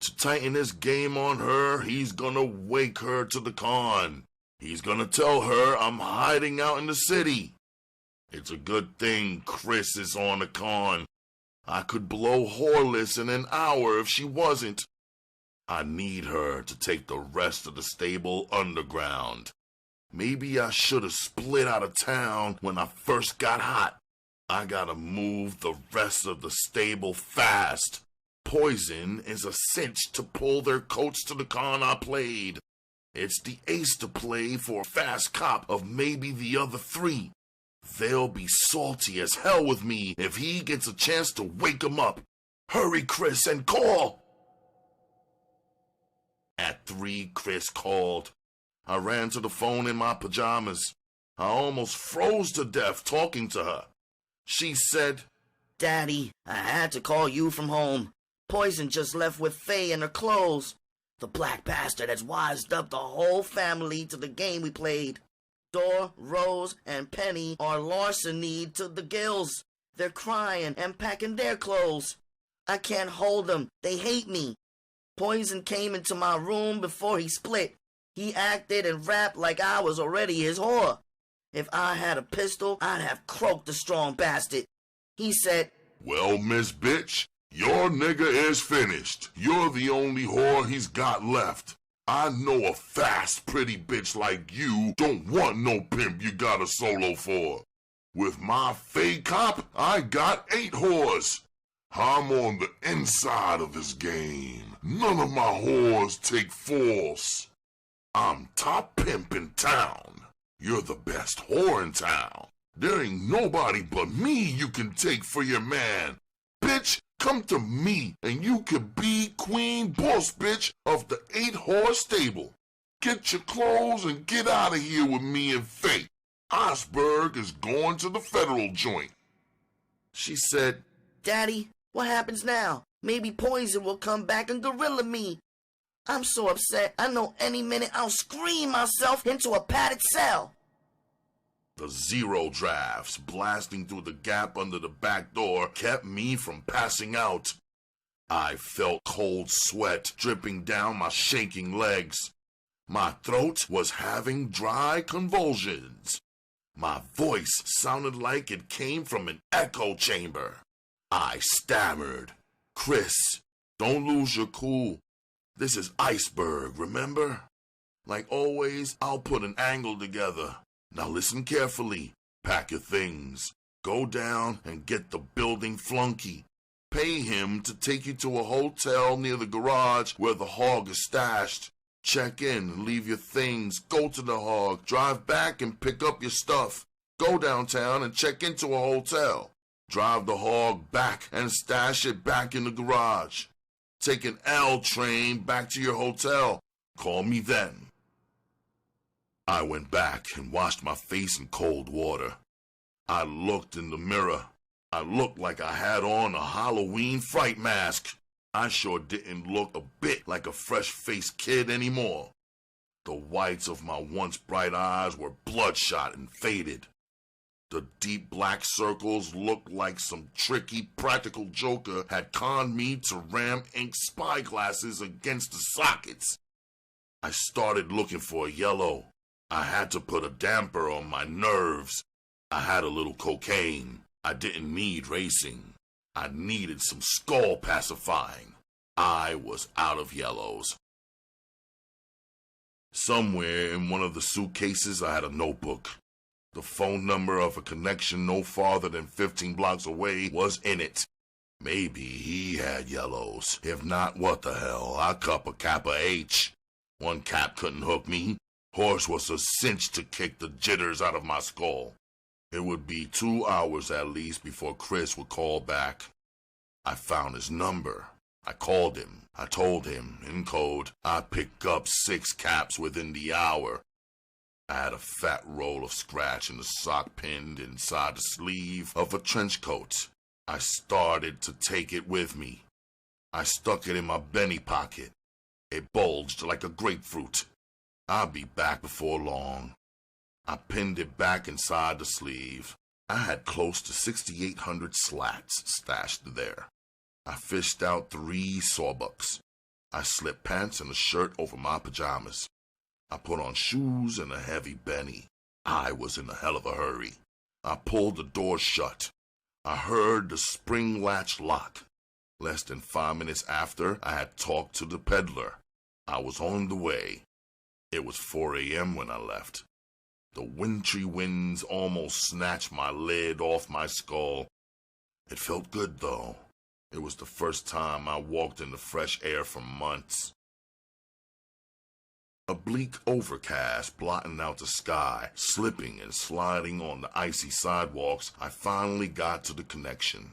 To tighten his game on her, he's gonna wake her to the con. He's gonna tell her I'm hiding out in the city. It's a good thing Chris is on the con. I could blow Horless in an hour if she wasn't. I need her to take the rest of the stable underground. Maybe I should have split out of town when I first got hot. I gotta move the rest of the stable fast. Poison is a cinch to pull their coats to the con I played. It's the ace to play for a fast cop of maybe the other 3. They'll be salty as hell with me if he gets a chance to wake 'em up. Hurry, Chris, and call! At 3, Chris called. I ran to the phone in my pajamas. I almost froze to death talking to her. She said, "Daddy, I had to call you from home. Poison just left with Faye and her clothes. The black bastard has wised up the whole family to the game we played. Dor, Rose, and Penny are larcenied to the gills. They're crying and packing their clothes. I can't hold them. They hate me. Poison came into my room before he split. He acted and rapped like I was already his whore. If I had a pistol, I'd have croaked the strong bastard. He said, "Well, Miss Bitch, your nigga is finished. You're the only whore he's got left. I know a fast, pretty bitch like you don't want no pimp you got a solo for. With my fake cop, I got 8 whores. I'm on the inside of this game. None of my whores take false. I'm top pimp in town. You're the best whore in town. There ain't nobody but me you can take for your man. Bitch, come to me and you can be queen boss bitch of the 8-whore stable. Get your clothes and get out of here with me and Faye. Iceberg is going to the federal joint." She said, "Daddy, what happens now? Maybe Poison will come back and gorilla me. I'm so upset, I know any minute I'll scream myself into a padded cell. The zero drafts blasting through the gap under the back door kept me from passing out. I felt cold sweat dripping down my shaking legs. My throat was having dry convulsions. My voice sounded like it came from an echo chamber. I stammered, "Chris, don't lose your cool. This is Iceberg, remember? Like always, I'll put an angle together. Now listen carefully. Pack your things. Go down and get the building flunky. Pay him to take you to a hotel near the garage where the hog is stashed. Check in and leave your things. Go to the hog. Drive back and pick up your stuff. Go downtown and check into a hotel. Drive the hog back and stash it back in the garage. Take an L train back to your hotel. Call me then." I went back and washed my face in cold water. I looked in the mirror. I looked like I had on a Halloween fright mask. I sure didn't look a bit like a fresh-faced kid anymore. The whites of my once bright eyes were bloodshot and faded. The deep black circles looked like some tricky practical joker had conned me to ram ink spyglasses against the sockets. I started looking for a yellow. I had to put a damper on my nerves. I had a little cocaine. I didn't need racing. I needed some skull pacifying. I was out of yellows. Somewhere in one of the suitcases I had a notebook. The phone number of a connection no farther than 15 blocks away was in it. Maybe he had yellows. If not, what the hell? I cup a Kappa H. One cap couldn't hook me. Horse was a cinch to kick the jitters out of my skull. It would be 2 hours at least before Chris would call back. I found his number. I called him. I told him, in code, I'd pick up 6 caps within the hour. I had a fat roll of scratch in the sock pinned inside the sleeve of a trench coat. I started to take it with me. I stuck it in my benny pocket. It bulged like a grapefruit. I'll be back before long. I pinned it back inside the sleeve. I had close to 6,800 slats stashed there. I fished out 3 sawbucks. I slipped pants and a shirt over my pajamas. I put on shoes and a heavy benny. I was in a hell of a hurry. I pulled the door shut. I heard the spring latch lock. Less than 5 minutes after, I had talked to the peddler. I was on the way. It was 4 a.m. when I left. The wintry winds almost snatched my lid off my skull. It felt good, though. It was the first time I walked in the fresh air for months. A bleak overcast blotting out the sky, slipping and sliding on the icy sidewalks, I finally got to the connection.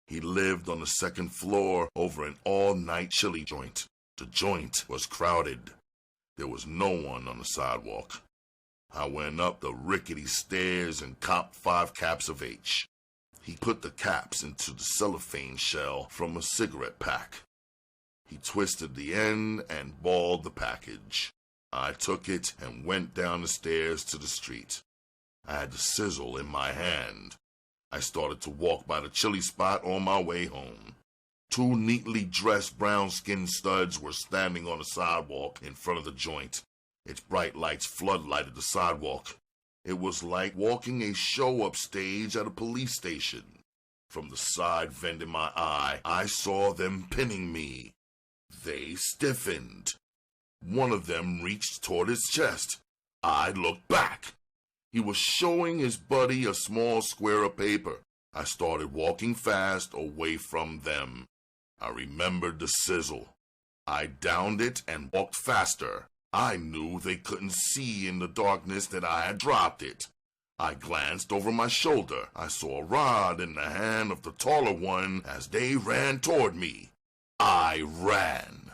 He lived on the 2nd floor over an all-night chili joint. The joint was crowded. There was no one on the sidewalk. I went up the rickety stairs and copped 5 caps of H. He put the caps into the cellophane shell from a cigarette pack. He twisted the end and balled the package. I took it and went down the stairs to the street. I had the sizzle in my hand. I started to walk by the chili spot on my way home. 2 neatly dressed brown-skinned studs were standing on the sidewalk in front of the joint. Its bright lights floodlighted the sidewalk. It was like walking a show upstage at a police station. From the side vent in my eye, I saw them pinning me. They stiffened. One of them reached toward his chest. I looked back. He was showing his buddy a small square of paper. I started walking fast away from them. I remembered the sizzle. I downed it and walked faster. I knew they couldn't see in the darkness that I had dropped it. I glanced over my shoulder. I saw a rod in the hand of the taller one as they ran toward me. I ran.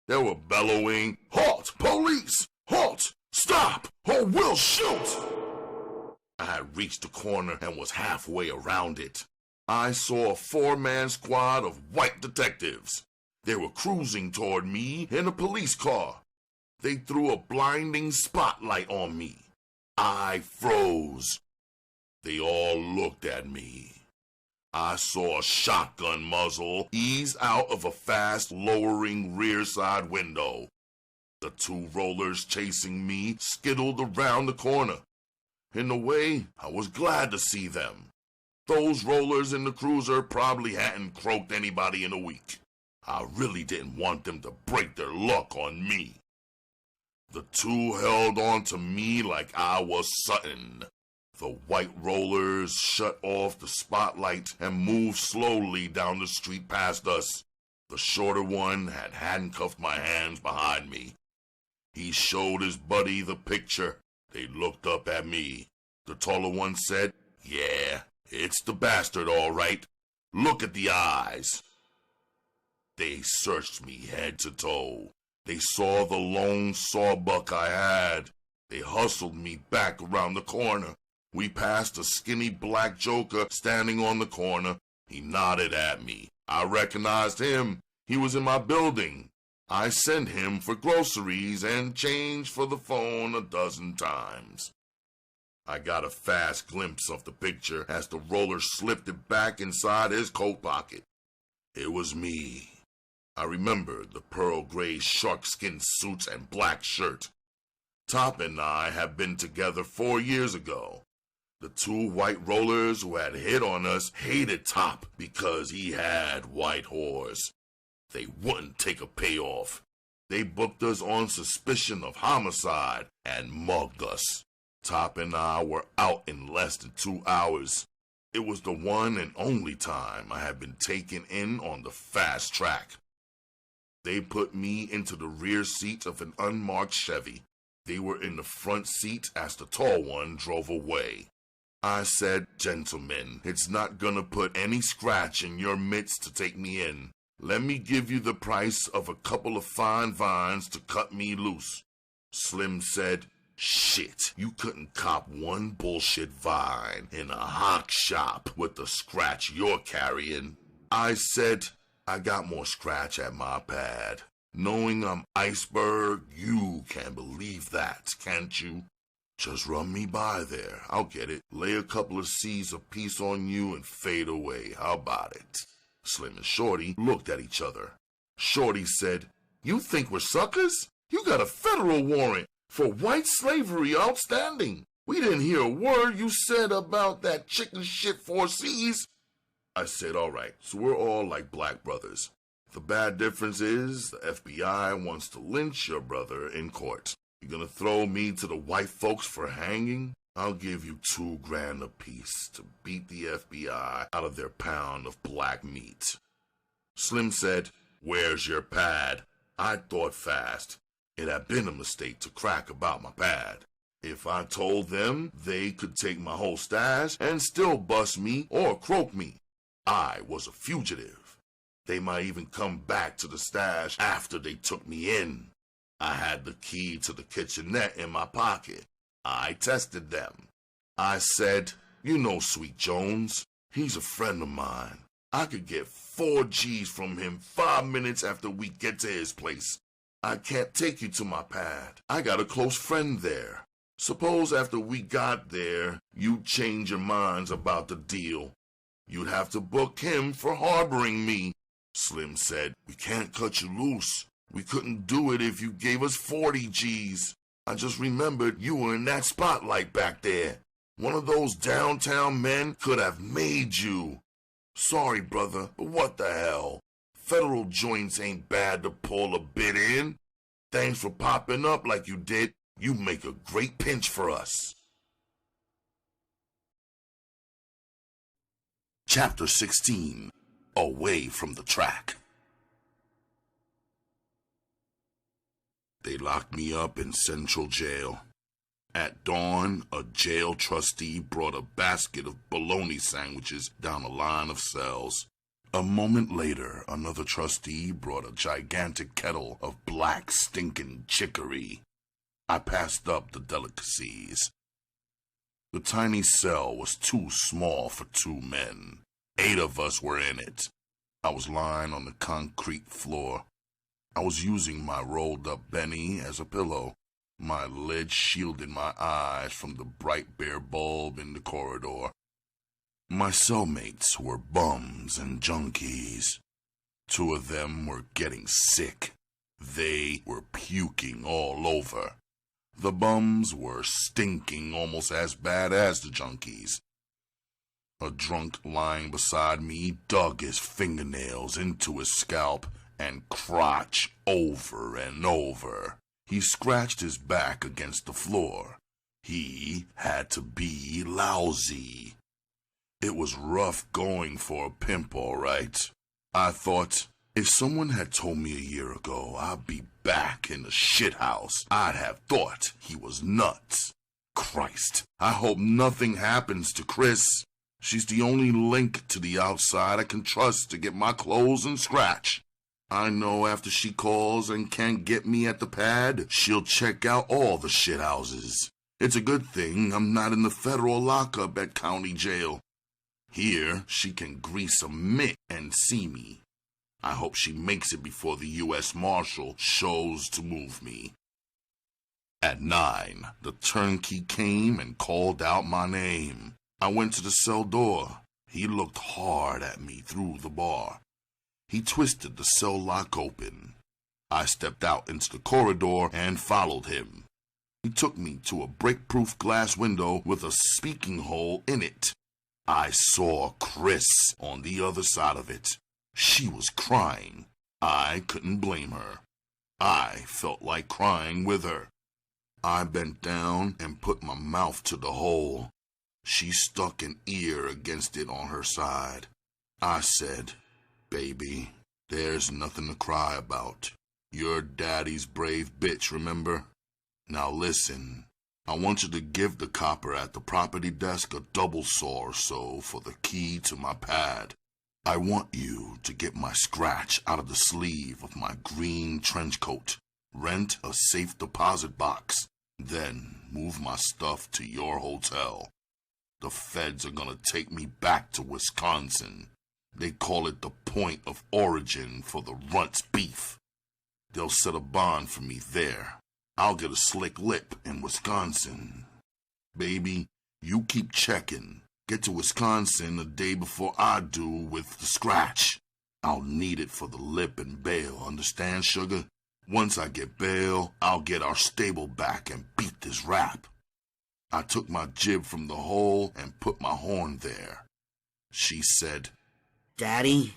They were bellowing, "Halt! Police! Halt! Stop! Or we'll shoot!" I had reached the corner and was halfway around it. I saw a four-man squad of white detectives. They were cruising toward me in a police car. They threw a blinding spotlight on me. I froze. They all looked at me. I saw a shotgun muzzle ease out of a fast-lowering rear side window. The two rollers chasing me skittled around the corner. In a way, I was glad to see them. Those rollers in the cruiser probably hadn't croaked anybody in a week. I really didn't want them to break their luck on me. The two held on to me like I was Sutton. The white rollers shut off the spotlight and moved slowly down the street past us. The shorter one had handcuffed my hands behind me. He showed his buddy the picture. They looked up at me. The taller one said, "Yeah, it's the bastard, all right. Look at the eyes." They searched me head to toe. They saw the lone sawbuck I had. They hustled me back around the corner. We passed a skinny black joker standing on the corner. He nodded at me. I recognized him. He was in my building. I sent him for groceries and change for the phone a dozen times. I got a fast glimpse of the picture as the roller slipped it back inside his coat pocket. It was me. I remembered the pearl gray sharkskin suits and black shirt. Top and I had been together 4 years ago. The two white rollers who had hit on us hated Top because he had white whores. They wouldn't take a payoff. They booked us on suspicion of homicide and mugged us. Top and I were out in less than 2 hours. It was the one and only time I had been taken in on the fast track. They put me into the rear seat of an unmarked Chevy. They were in the front seat as the tall one drove away. I said, "Gentlemen, it's not gonna put any scratch in your midst to take me in. Let me give you the price of a couple of fine vines to cut me loose." Slim said, "Shit, you couldn't cop one bullshit vine in a hock shop with the scratch you're carrying." I said, "I got more scratch at my pad. Knowing I'm Iceberg, you can believe that, can't you? Just run me by there. I'll get it. Lay a couple of C's apiece on you and fade away. How about it?" Slim and Shorty looked at each other. Shorty said, "You think we're suckers? You got a federal warrant for white slavery outstanding. We didn't hear a word you said about that chicken shit 4Cs. I said, "All right, so we're all like black brothers. The bad difference is the FBI wants to lynch your brother in court. You're gonna throw me to the white folks for hanging? I'll give you $2,000 apiece to beat the FBI out of their pound of black meat." Slim said, "Where's your pad?" I thought fast. It had been a mistake to crack about my pad. If I told them, they could take my whole stash and still bust me or croak me. I was a fugitive. They might even come back to the stash after they took me in. I had the key to the kitchenette in my pocket. I tested them. I said, "You know Sweet Jones. He's a friend of mine. I could get 4 G's from him 5 minutes after we get to his place. I can't take you to my pad. I got a close friend there. Suppose after we got there, you'd change your minds about the deal. You'd have to book him for harboring me." Slim said, "We can't cut you loose. We couldn't do it if you gave us 40 G's. I just remembered you were in that spotlight back there. One of those downtown men could have made you. Sorry, brother, but what the hell? Federal joints ain't bad to pull a bit in. Thanks for popping up like you did. You make a great pinch for us." Chapter 16. Away from the track. They locked me up in Central Jail. At dawn, a jail trustee brought a basket of bologna sandwiches down a line of cells. A moment later, another trustee brought a gigantic kettle of black stinking chicory. I passed up the delicacies. The tiny cell was too small for 2 men. 8 of us were in it. I was lying on the concrete floor. I was using my rolled-up Benny as a pillow. My lid shielded my eyes from the bright bare bulb in the corridor. My cellmates were bums and junkies. 2 of them were getting sick. They were puking all over. The bums were stinking almost as bad as the junkies. A drunk lying beside me dug his fingernails into his scalp and crotch over and over. He scratched his back against the floor. He had to be lousy. It was rough going for a pimp, all right. I thought, if someone had told me a year ago I'd be back in the shithouse, I'd have thought he was nuts. Christ, I hope nothing happens to Chris. She's the only link to the outside I can trust to get my clothes and scratch. I know after she calls and can't get me at the pad, she'll check out all the shithouses. It's a good thing I'm not in the federal lockup at county jail. Here, she can grease a mitt and see me. I hope she makes it before the U.S. Marshal shows to move me. At 9, the turnkey came and called out my name. I went to the cell door. He looked hard at me through the bar. He twisted the cell lock open. I stepped out into the corridor and followed him. He took me to a break-proof glass window with a speaking hole in it. I saw Chris on the other side of it. She was crying. I couldn't blame her. I felt like crying with her. I bent down and put my mouth to the hole. She stuck an ear against it on her side. I said, "Baby, there's nothing to cry about. You're Daddy's brave bitch, remember? Now listen, I want you to give the copper at the property desk a double saw or so for the key to my pad. I want you to get my scratch out of the sleeve of my green trench coat, rent a safe deposit box, then move my stuff to your hotel. The feds are gonna take me back to Wisconsin. They call it the point of origin for the runt's beef. They'll set a bond for me there. I'll get a slick lip in Wisconsin. Baby, you keep checking. Get to Wisconsin a day before I do with the scratch. I'll need it for the lip and bail, understand, sugar? Once I get bail, I'll get our stable back and beat this rap." I took my jib from the hole and put my horn there. She said, Daddy,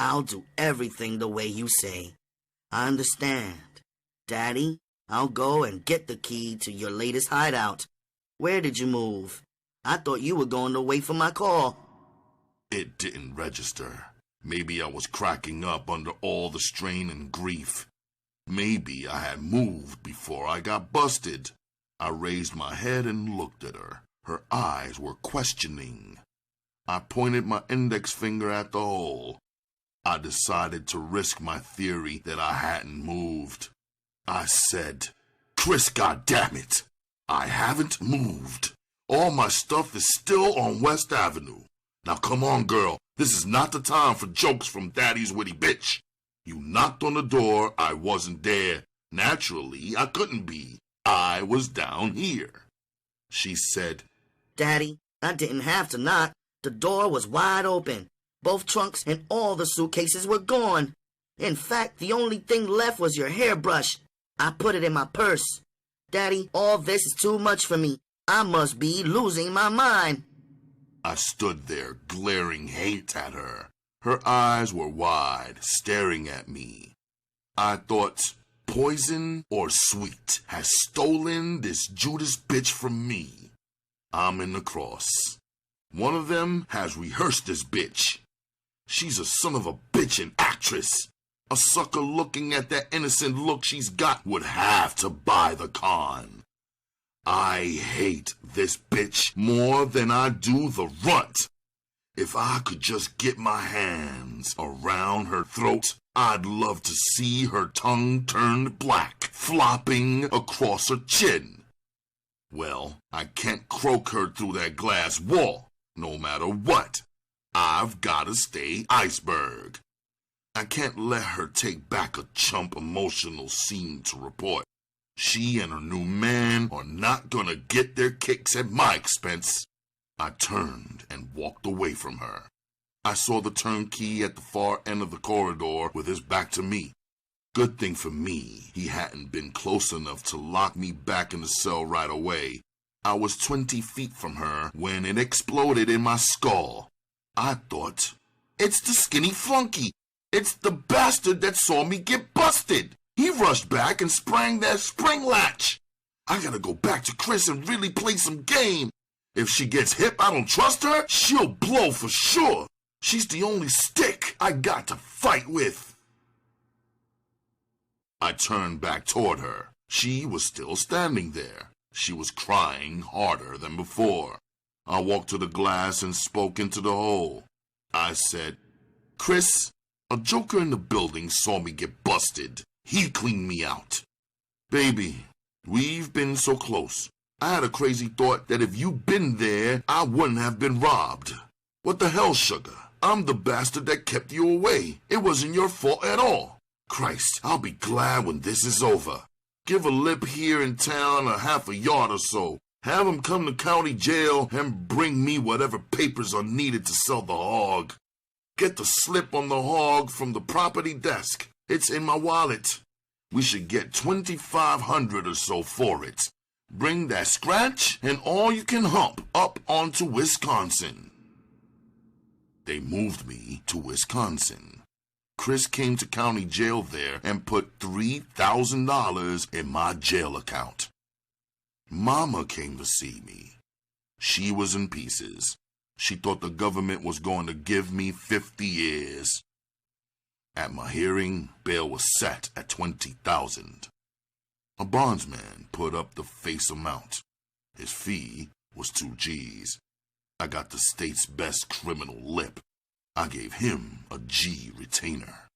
I'll do everything the way you say. I understand. Daddy, I'll go and get the key to your latest hideout. Where did you move? I thought you were going to wait for my call. It didn't register. Maybe I was cracking up under all the strain and grief. Maybe I had moved before I got busted. I raised my head and looked at her. Her eyes were questioning. I pointed my index finger at the hole. I decided to risk my theory that I hadn't moved. I said, "Chris, goddammit, I haven't moved. All my stuff is still on West Avenue. Now come on, girl. This is not the time for jokes from Daddy's witty bitch. You knocked on the door. I wasn't there. Naturally, I couldn't be. I was down here." She said, Daddy, I didn't have to knock. The door was wide open. Both trunks and all the suitcases were gone. In fact, the only thing left was your hairbrush. I put it in my purse. Daddy, all this is too much for me. I must be losing my mind. I stood there glaring hate at her. Her eyes were wide, staring at me. I thought, poison or sweet has stolen this Judas bitch from me. I'm in the cross. One of them has rehearsed this bitch. She's a son of a bitch and actress. A sucker looking at that innocent look she's got would have to buy the con. I hate this bitch more than I do the runt. If I could just get my hands around her throat, I'd love to see her tongue turned black, flopping across her chin. Well, I can't croak her through that glass wall, no matter what. I've gotta stay Iceberg. I can't let her take back a chump emotional scene to report. She and her new man are not gonna get their kicks at my expense. I turned and walked away from her. I saw the turnkey at the far end of the corridor with his back to me. Good thing for me, he hadn't been close enough to lock me back in the cell right away. I was 20 feet from her when it exploded in my skull. I thought, it's the skinny flunky. It's the bastard that saw me get busted. He rushed back and sprang that spring latch. I gotta go back to Chris and really play some game. If she gets hip, I don't trust her, she'll blow for sure. She's the only stick I got to fight with. I turned back toward her. She was still standing there. She was crying harder than before. I walked to the glass and spoke into the hole. I said, Chris, a joker in the building saw me get busted. He cleaned me out. Baby, we've been so close. I had a crazy thought that if you'd been there, I wouldn't have been robbed. What the hell, sugar? I'm the bastard that kept you away. It wasn't your fault at all. Christ, I'll be glad when this is over. Give a lip here in town a half a yard or so. Have him come to county jail and bring me whatever papers are needed to sell the hog. Get the slip on the hog from the property desk. It's in my wallet. We should get $2,500 or so for it. Bring that scratch and all you can hump up onto Wisconsin. They moved me to Wisconsin. Chris came to county jail there and put $3,000 in my jail account. Mama came to see me. She was in pieces. She thought the government was going to give me 50 years. At my hearing, bail was set at $20,000. A bondsman put up the face amount. His fee was 2 G's. I got the state's best criminal lip. I gave him a G retainer.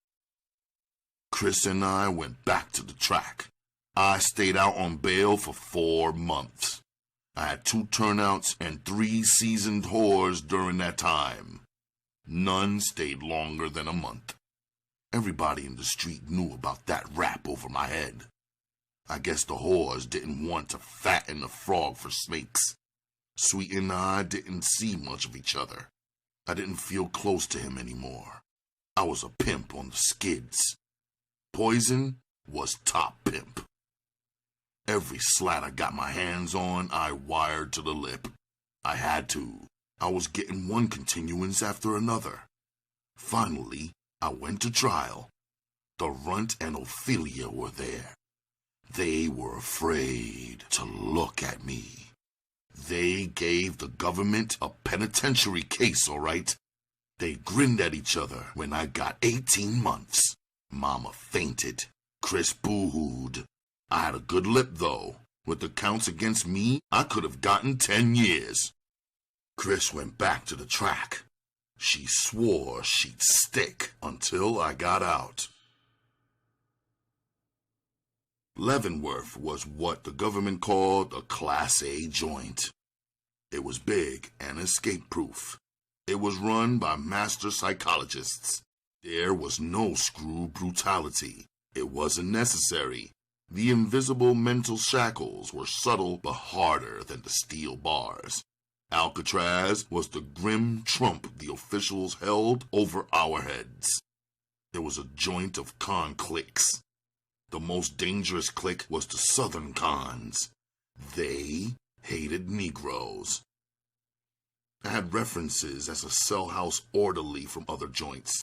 Chris and I went back to the track. I stayed out on bail for 4 months. I had 2 turnouts and 3 seasoned whores during that time. None stayed longer than a month. Everybody in the street knew about that rap over my head. I guess the whores didn't want to fatten the frog for snakes. Sweet and I didn't see much of each other. I didn't feel close to him anymore. I was a pimp on the skids. Poison was top pimp. Every slat I got my hands on, I wired to the lip. I had to. I was getting one continuance after another. Finally, I went to trial. The Runt and Ophelia were there. They were afraid to look at me. They gave the government a penitentiary case, all right? They grinned at each other when I got 18 months. Mama fainted. Chris boo-hooed. I had a good lip, though. With the counts against me, I could have gotten 10 years. Chris went back to the track. She swore she'd stick until I got out. Leavenworth was what the government called a Class A joint. It was big and escape-proof. It was run by master psychologists. There was no screw brutality. It wasn't necessary. The invisible mental shackles were subtle but harder than the steel bars. Alcatraz was the grim trump the officials held over our heads. It was a joint of con cliques. The most dangerous clique was the Southern cons. They hated Negroes. I had references as a cell house orderly from other joints.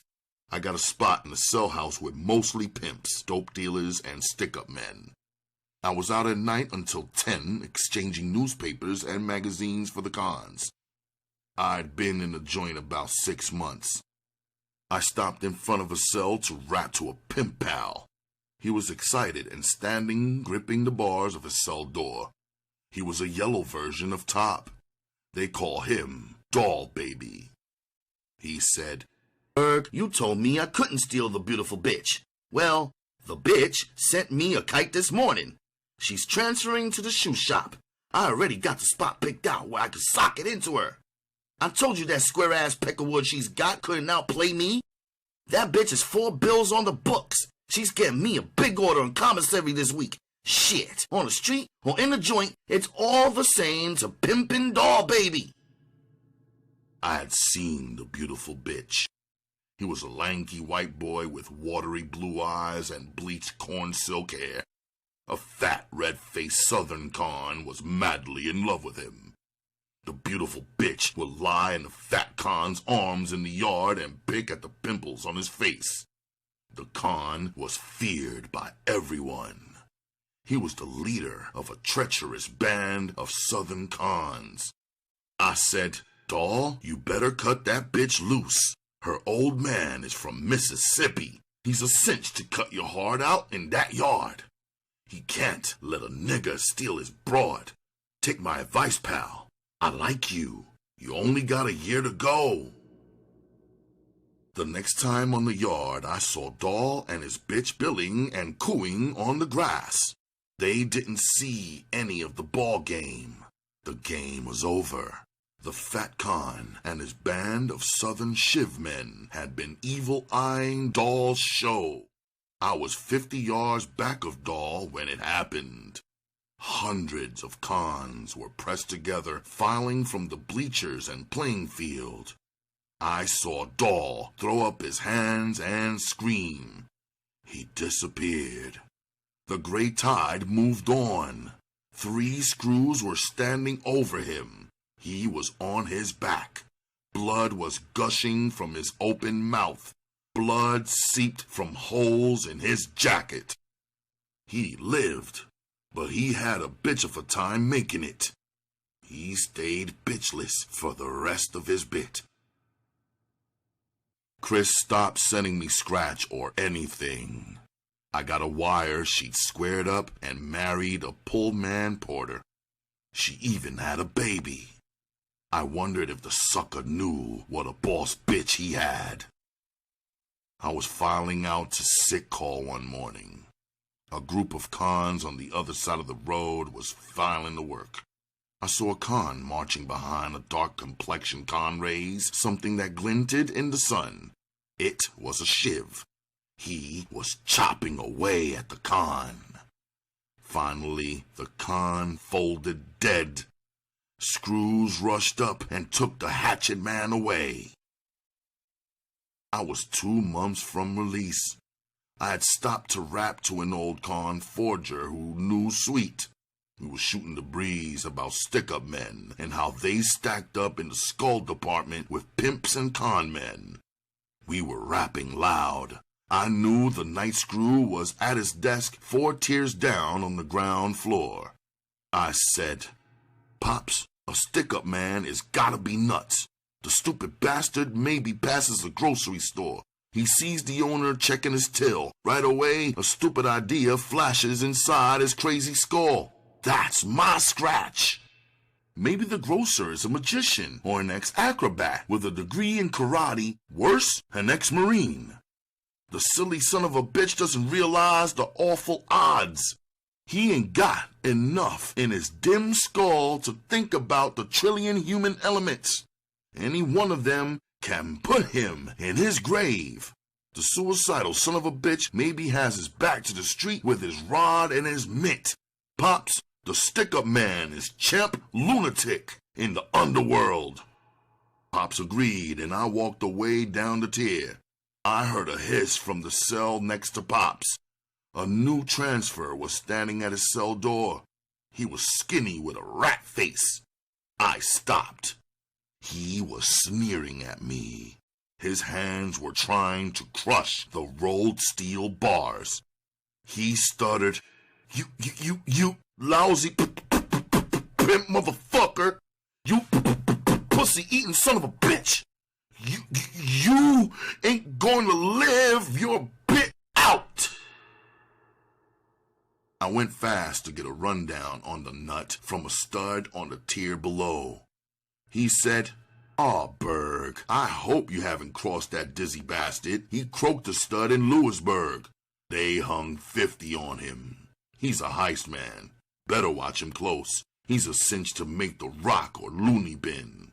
I got a spot in the cell house with mostly pimps, dope dealers, and stick-up men. I was out at night until 10, exchanging newspapers and magazines for the cons. I'd been in the joint about 6 months. I stopped in front of a cell to rap to a pimp pal. He was excited and standing, gripping the bars of his cell door. He was a yellow version of Top. They call him Doll Baby. He said, "Berg, you told me I couldn't steal the beautiful bitch. Well, the bitch sent me a kite this morning. She's transferring to the shoe shop. I already got the spot picked out where I could sock it into her." I told you that square-ass peckerwood she's got couldn't outplay me. That bitch is 4 bills on the books. She's getting me a big order in commissary this week. Shit, on the street or in the joint, it's all the same to pimpin' doll baby. I had seen the beautiful bitch. He was a lanky white boy with watery blue eyes and bleached corn silk hair. A fat, red-faced southern con was madly in love with him. The beautiful bitch would lie in the fat con's arms in the yard and pick at the pimples on his face. The con was feared by everyone. He was the leader of a treacherous band of southern cons. I said, "Doll, you better cut that bitch loose. Her old man is from Mississippi. He's a cinch to cut your heart out in that yard. He can't let a nigger steal his broad. Take my advice, pal. I like you. You only got a year to go." The next time on the yard, I saw Doll and his bitch billing and cooing on the grass. They didn't see any of the ball game. The game was over. The fat con and his band of southern shiv men had been evil-eyeing Doll's show. I was 50 yards back of Doll when it happened. Hundreds of cons were pressed together, filing from the bleachers and playing field. I saw Doll throw up his hands and scream. He disappeared. The gray tide moved on. 3 screws were standing over him. He was on his back. Blood was gushing from his open mouth. Blood seeped from holes in his jacket. He lived, but he had a bitch of a time making it. He stayed bitchless for the rest of his bit. Chris stopped sending me scratch or anything. I got a wire she'd squared up and married a Pullman porter. She even had a baby. I wondered if the sucker knew what a boss bitch he had. I was filing out to sick call one morning. A group of cons on the other side of the road was filing to work. I saw a con marching behind a dark-complexioned con raise something that glinted in the sun. It was a shiv. He was chopping away at the con. Finally, the con folded dead. Screws rushed up and took the hatchet man away. I was 2 months from release. I had stopped to rap to an old con forger who knew sweet. We were shooting the breeze about stick-up men and how they stacked up in the skull department with pimps and con men. We were rapping loud. I knew the night screw was at his desk 4 tiers down on the ground floor. I said, "Pops, a stick-up man is gotta be nuts. The stupid bastard maybe passes a grocery store. He sees the owner checking his till. Right away, a stupid idea flashes inside his crazy skull. That's my scratch. Maybe the grocer is a magician or an ex-acrobat with a degree in karate, worse, an ex-marine. The silly son of a bitch doesn't realize the awful odds. He ain't got enough in his dim skull to think about the trillion human elements. Any one of them can put him in his grave. The suicidal son of a bitch maybe has his back to the street with his rod and his mitt. Pops, the stick-up man is champ lunatic in the underworld." Pops agreed, and I walked away down the tier. I heard a hiss from the cell next to Pops. A new transfer was standing at his cell door. He was skinny with a rat face. I stopped. He was sneering at me. His hands were trying to crush the rolled steel bars. He stuttered, You lousy pimp motherfucker. You pussy-eating son of a bitch. You ain't going to live your bit out." I went fast to get a rundown on the nut from a stud on the tier below. He said, "Aw, Berg, I hope you haven't crossed that dizzy bastard. He croaked a stud in Lewisburg. They hung 50 on him. He's a heist man. Better watch him close. He's a cinch to make the Rock or Looney bin."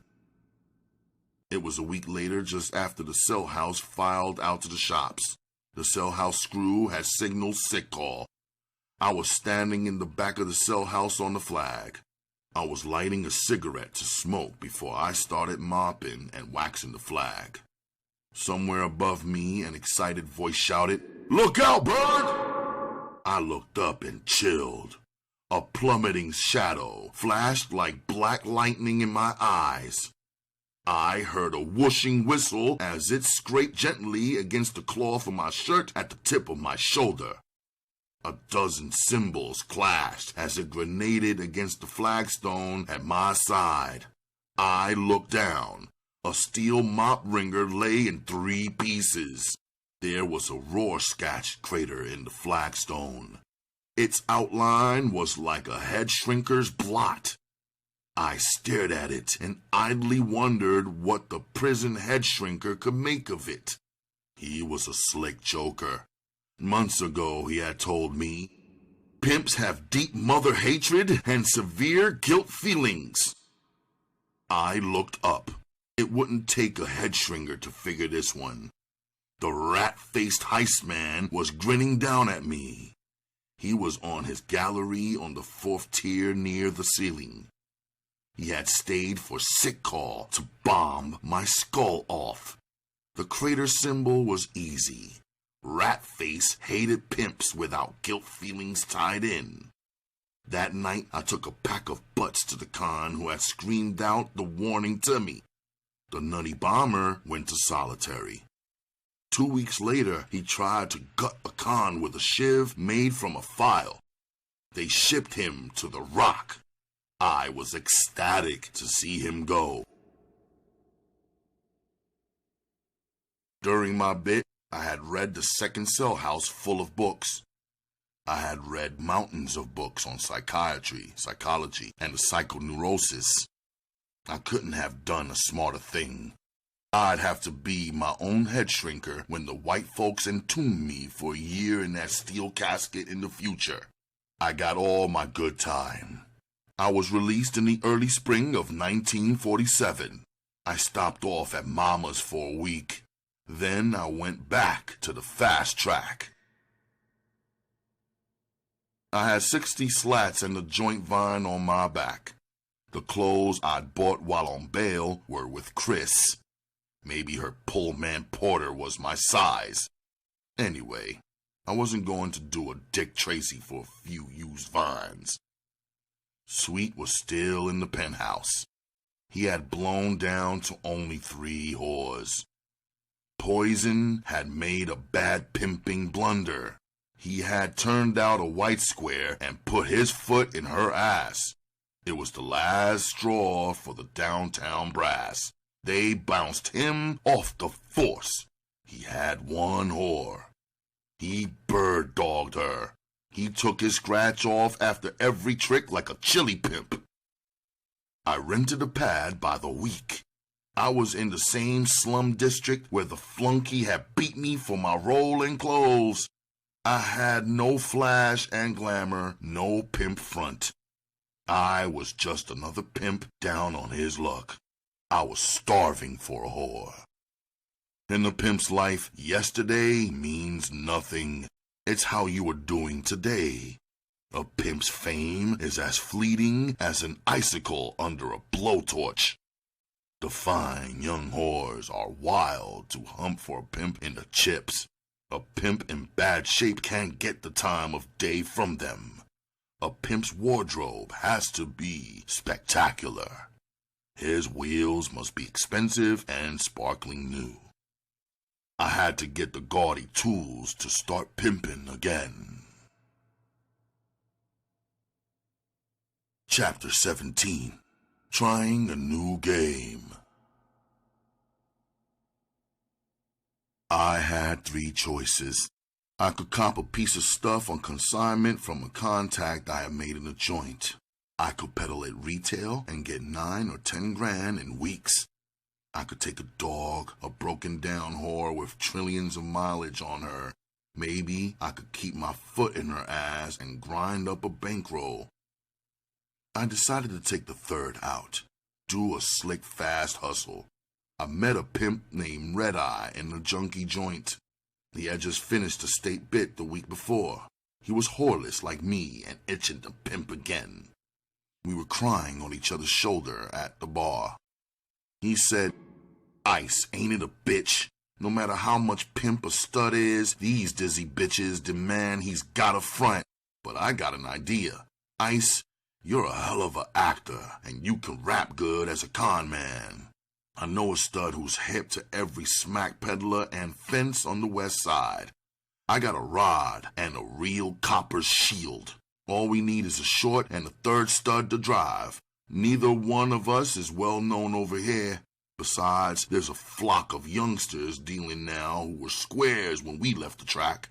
It was a week later, just after the cell house filed out to the shops. The cell house screw had signaled sick call. I was standing in the back of the cell house on the flag. I was lighting a cigarette to smoke before I started mopping and waxing the flag. Somewhere above me, an excited voice shouted, "Look out, bird!" I looked up and chilled. A plummeting shadow flashed like black lightning in my eyes. I heard a whooshing whistle as it scraped gently against the cloth of my shirt at the tip of my shoulder. A dozen cymbals clashed as it grenaded against the flagstone at my side. I looked down. A steel mop wringer lay in 3 pieces. There was a Rorschach crater in the flagstone. Its outline was like a head shrinker's blot. I stared at it and idly wondered what the prison head shrinker could make of it. He was a slick joker. Months ago, he had told me, "Pimps have deep mother hatred and severe guilt feelings." I looked up. It wouldn't take a head shrinker to figure this one. The rat-faced heist man was grinning down at me. He was on his gallery on the 4th tier near the ceiling. He had stayed for sick call to bomb my skull off. The crater symbol was easy. Ratface hated pimps without guilt feelings tied in. That night, I took a pack of butts to the con who had screamed out the warning to me. The nutty bomber went to solitary. 2 weeks later, he tried to gut a con with a shiv made from a file. They shipped him to the Rock. I was ecstatic to see him go. During my bit, I had read the second cell house full of books. I had read mountains of books on psychiatry, psychology, and the psychoneurosis. I couldn't have done a smarter thing. I'd have to be my own head shrinker when the white folks entomb me for a year in that steel casket in the future. I got all my good time. I was released in the early spring of 1947. I stopped off at Mama's for a week. Then I went back to the fast track. I had 60 slats and the joint vine on my back. The clothes I'd bought while on bail were with Chris. Maybe her Pullman Porter was my size. Anyway, I wasn't going to do a Dick Tracy for a few used vines. Sweet was still in the penthouse. He had blown down to only 3 whores. Poison had made a bad pimping blunder. He had turned out a white square and put his foot in her ass. It was the last straw for the downtown brass. They bounced him off the force. He had 1 whore. He bird-dogged her. He took his scratch off after every trick like a chili pimp. I rented a pad by the week. I was in the same slum district where the flunky had beat me for my role in clothes. I had no flash and glamour, no pimp front. I was just another pimp down on his luck. I was starving for a whore. In the pimp's life, yesterday means nothing. It's how you are doing today. A pimp's fame is as fleeting as an icicle under a blowtorch. The fine young whores are wild to hump for a pimp in the chips. A pimp in bad shape can't get the time of day from them. A pimp's wardrobe has to be spectacular. His wheels must be expensive and sparkling new. I had to get the gaudy tools to start pimping again. Chapter 17. Trying a new game. I had 3 choices. I could cop a piece of stuff on consignment from a contact I had made in a joint. I could peddle it retail and get 9 or 10 grand in weeks. I could take a dog, a broken down whore with trillions of mileage on her. Maybe I could keep my foot in her ass and grind up a bankroll. I decided to take the third out. Do a slick, fast hustle. I met a pimp named Red Eye in the junkie joint. He had just finished a state bit the week before. He was whoreless like me and itching to pimp again. We were crying on each other's shoulder at the bar. He said, "Ice, ain't it a bitch? No matter how much pimp a stud is, these dizzy bitches demand he's got a front. But I got an idea. Ice, you're a hell of a actor, and you can rap good as a con man. I know a stud who's hip to every smack peddler and fence on the west side. I got a rod and a real copper shield. All we need is a short and a third stud to drive. Neither one of us is well known over here. Besides, there's a flock of youngsters dealing now who were squares when we left the track.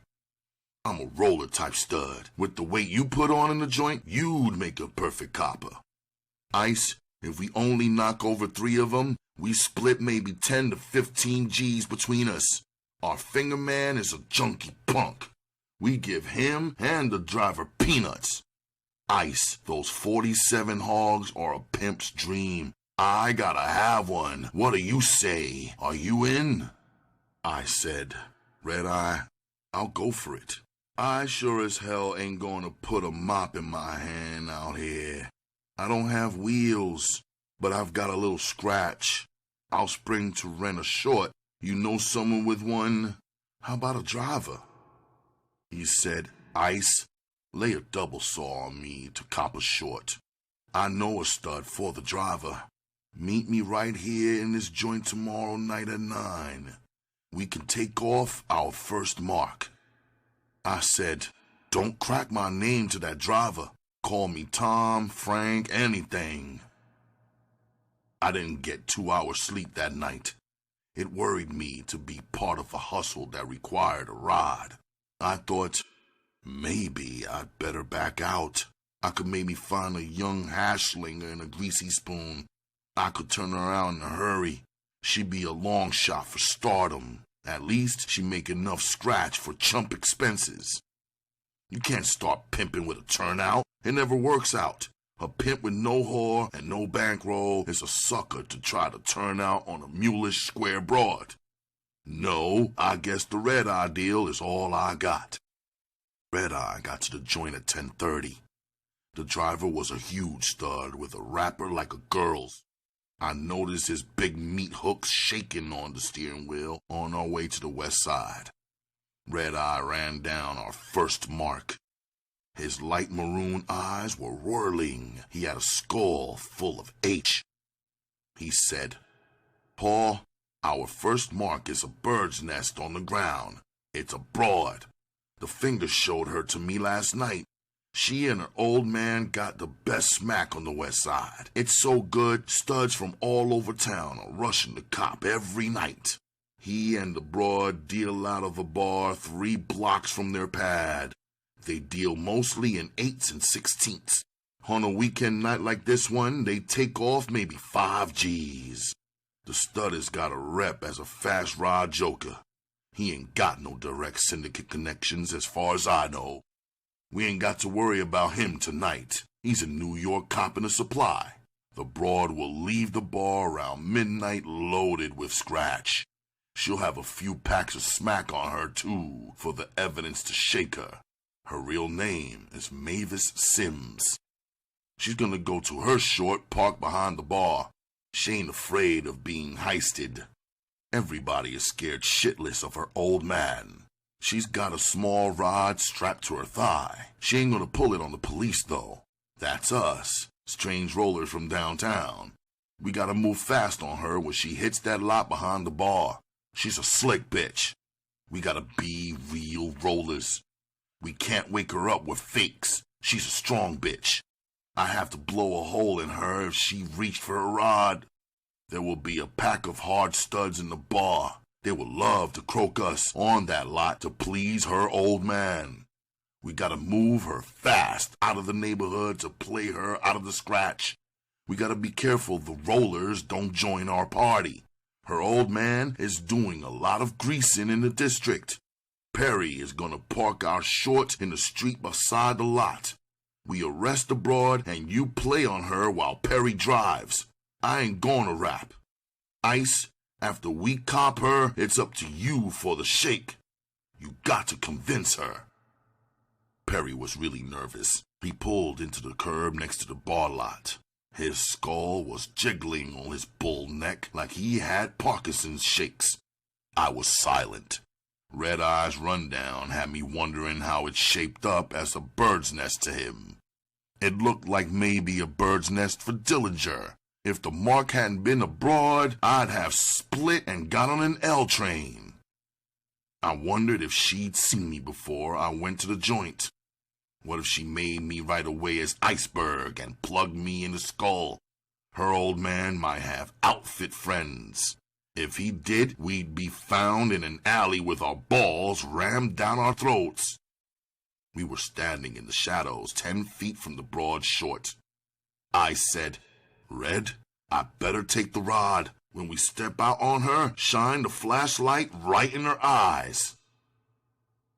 I'm a roller type stud. With the weight you put on in the joint, you'd make a perfect copper. Ice, if we only knock over 3 of them, we split maybe 10 to 15 G's between us. Our finger man is a junkie punk. We give him and the driver peanuts. Ice, those 47 hogs are a pimp's dream. I gotta have one. What do you say? Are you in?" I said, "Red Eye, I'll go for it. I sure as hell ain't gonna put a mop in my hand out here. I don't have wheels, but I've got a little scratch. I'll spring to rent a short. You know someone with one? How about a driver?" He said, "Ice, lay a double saw on me to cop a short. I know a stud for the driver. Meet me right here in this joint tomorrow night at 9. We can take off our first mark." I said, "Don't crack my name to that driver. Call me Tom, Frank, anything." I didn't get 2 hours sleep that night. It worried me to be part of a hustle that required a ride. I thought, maybe I'd better back out. I could maybe find a young hash slinger and a greasy spoon. I could turn her around in a hurry. She'd be a long shot for stardom. At least she'd make enough scratch for chump expenses. You can't start pimping with a turnout. It never works out. A pimp with no whore and no bankroll is a sucker to try to turn out on a mulish square broad. No, I guess the Red Eye deal is all I got. Red Eye got to the joint at 10:30. The driver was a huge stud with a rapper like a girl's. I noticed his big meat hooks shaking on the steering wheel on our way to the west side. Red Eye ran down our first mark. His light maroon eyes were whirling. He had a skull full of H. He said, "Paul, our first mark is a bird's nest on the ground. It's a broad. The finger showed her to me last night. She and her old man got the best smack on the west side. It's so good, studs from all over town are rushing the cop every night. He and the broad deal out of a bar 3 blocks from their pad. They deal mostly in 8s and 16ths. On a weekend night like this one, they take off maybe 5 G's. The stud has got a rep as a fast rod joker. He ain't got no direct syndicate connections as far as I know. We ain't got to worry about him tonight. He's a New York cop in a supply. The broad will leave the bar around midnight loaded with scratch. She'll have a few packs of smack on her, too, for the evidence to shake her. Her real name is Mavis Sims. She's gonna go to her short parked behind the bar. She ain't afraid of being heisted. Everybody is scared shitless of her old man. She's got a small rod strapped to her thigh. She ain't gonna pull it on the police, though. That's us, strange rollers from downtown. We gotta move fast on her when she hits that lot behind the bar. She's a slick bitch. We gotta be real rollers. We can't wake her up with fakes. She's a strong bitch. I have to blow a hole in her if she reached for a rod. There will be a pack of hard studs in the bar. They will love to croak us on that lot to please her old man. We gotta move her fast out of the neighborhood to play her out of the scratch. We gotta be careful the rollers don't join our party. Her old man is doing a lot of greasing in the district. Perry is gonna park our short in the street beside the lot. We arrest the broad and you play on her while Perry drives. I ain't gonna rap. Ice, After we cop her, it's up to you for the shake. You got to convince her. Perry was really nervous. He pulled into the curb next to the bar lot. His skull was jiggling on his bull neck like he had Parkinson's shakes. I was silent. Red Eye's rundown had me wondering how it shaped up as a bird's nest to him. It looked like maybe a bird's nest for Dillinger. If the mark hadn't been abroad, I'd have split and got on an L train. I wondered if she'd seen me before I went to the joint. What if she made me right away as Iceberg and plugged me in the skull? Her old man might have outfit friends. If he did, we'd be found in an alley with our balls rammed down our throats. We were standing in the shadows 10 feet from the broad short. I said, "Red, I better take the rod. When we step out on her, shine the flashlight right in her eyes."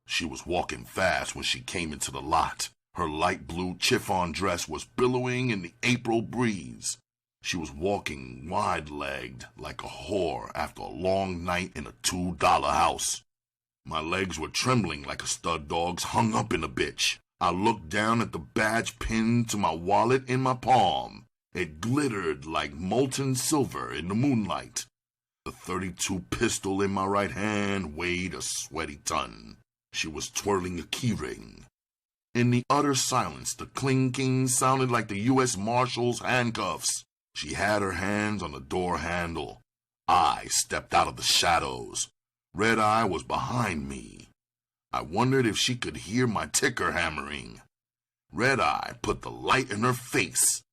She was walking fast when she came into the lot. Her light blue chiffon dress was billowing in the April breeze. She was walking wide-legged like a whore after a long night in a $2 house. My legs were trembling like a stud dog's hung up in a bitch. I looked down at the badge pinned to my wallet in my palm. It glittered like molten silver in the moonlight. The .32 pistol in my right hand weighed a sweaty ton. She was twirling a keyring. In the utter silence, the clinking sounded like the U.S. Marshal's handcuffs. She had her hands on the door handle. I stepped out of the shadows. Red Eye was behind me. I wondered if she could hear my ticker hammering. Red Eye put the light in her face.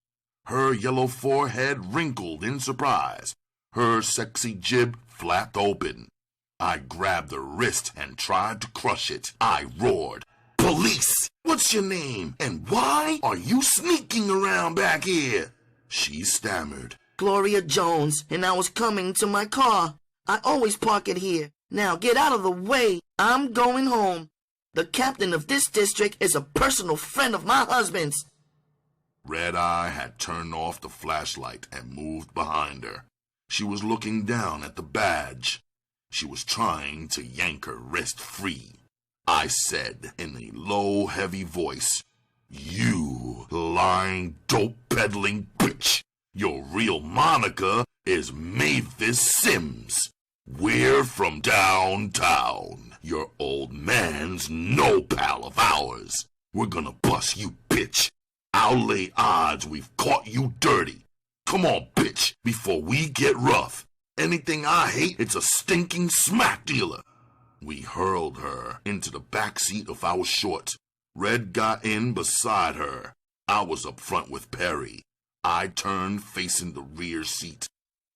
Her yellow forehead wrinkled in surprise. Her sexy jib flapped open. I grabbed her wrist and tried to crush it. I roared, "Police! What's your name? And why are you sneaking around back here?" She stammered, Gloria Jones, and I was coming to my car. I always park it here. Now get out of the way. I'm going home. The captain of this district is a personal friend of my husband's. Red Eye had turned off the flashlight and moved behind her. She was looking down at the badge. She was trying to yank her wrist free. I said in a low, heavy voice, "You lying, dope-peddling bitch. Your real moniker is Mavis Sims. We're from downtown. Your old man's no pal of ours. We're gonna bust you, bitch. I'll lay odds we've caught you dirty. Come on, bitch, before we get rough. Anything I hate, it's a stinking smack dealer." We hurled her into the back seat of our short. Red got in beside her. I was up front with Perry. I turned facing the rear seat.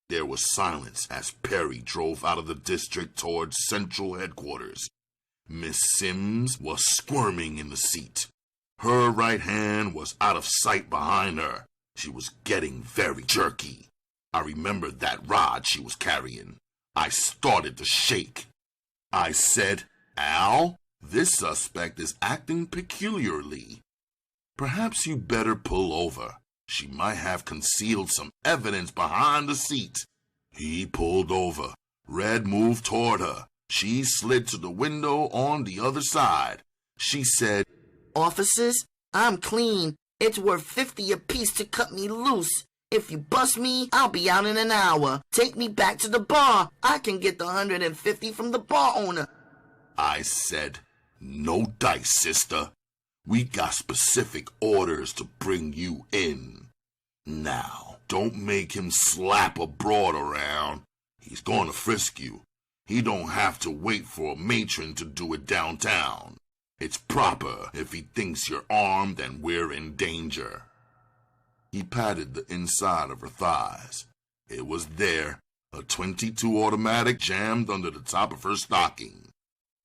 There was silence as Perry drove out of the district towards central headquarters. Miss Sims was squirming in the seat. Her right hand was out of sight behind her. She was getting very jerky. I remembered that rod she was carrying. I started to shake. I said, "Al, this suspect is acting peculiarly. Perhaps you better pull over. She might have concealed some evidence behind the seat." He pulled over. Red moved toward her. She slid to the window on the other side. She said, Officers, I'm clean. It's worth $50 apiece to cut me loose. If you bust me, I'll be out in an hour. Take me back to the bar. I can get the $150 from the bar owner. I said, "No dice, sister. We got specific orders to bring you in. Now, don't make him slap a broad around. He's gonna frisk you. He don't have to wait for a matron to do it downtown. It's proper if he thinks you're armed and we're in danger." He patted the inside of her thighs. It was there, a .22 automatic jammed under the top of her stocking.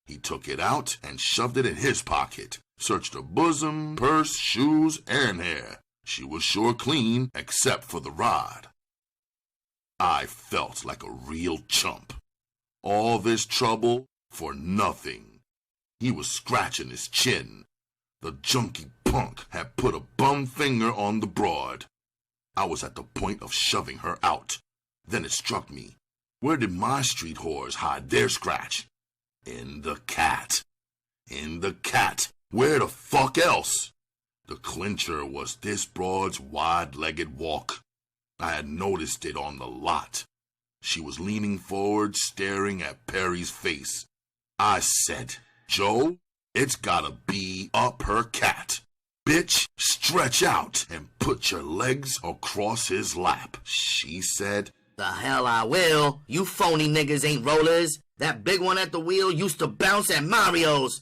He took it out and shoved it in his pocket, searched her bosom, purse, shoes, and hair. She was sure clean, except for the rod. I felt like a real chump. All this trouble for nothing. He was scratching his chin. The junkie punk had put a bum finger on the broad. I was at the point of shoving her out. Then it struck me. Where did my street whores hide their scratch? In the cat. In the cat. Where the fuck else? The clincher was this broad's wide-legged walk. I had noticed it on the lot. She was leaning forward, staring at Perry's face. I said, Joe, it's gotta be up her cat. Bitch, stretch out and put your legs across his lap. She said, The hell I will. You phony niggas ain't rollers. That big one at the wheel used to bounce at Mario's.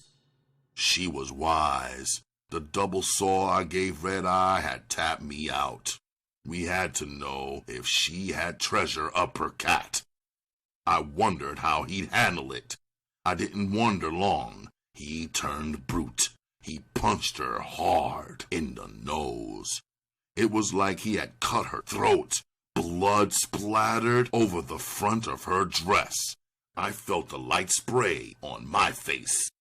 She was wise. The double saw I gave Red Eye had tapped me out. We had to know if she had treasure up her cat. I wondered how he'd handle it. I didn't wonder long. He turned brute. He punched her hard in the nose. It was like he had cut her throat. Blood splattered over the front of her dress. I felt the light spray on my face.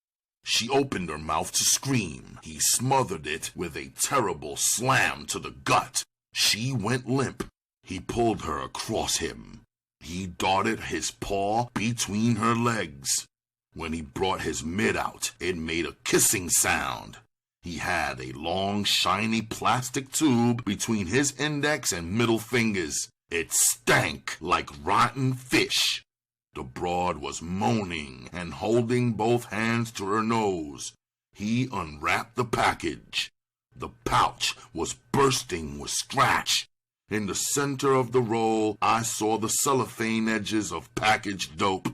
She opened her mouth to scream. He smothered it with a terrible slam to the gut. She went limp. He pulled her across him. He darted his paw between her legs. When he brought his mid out, it made a kissing sound. He had a long, shiny plastic tube between his index and middle fingers. It stank like rotten fish. The broad was moaning and holding both hands to her nose. He unwrapped the package. The pouch was bursting with scratch. In the center of the roll, I saw the cellophane edges of packaged dope.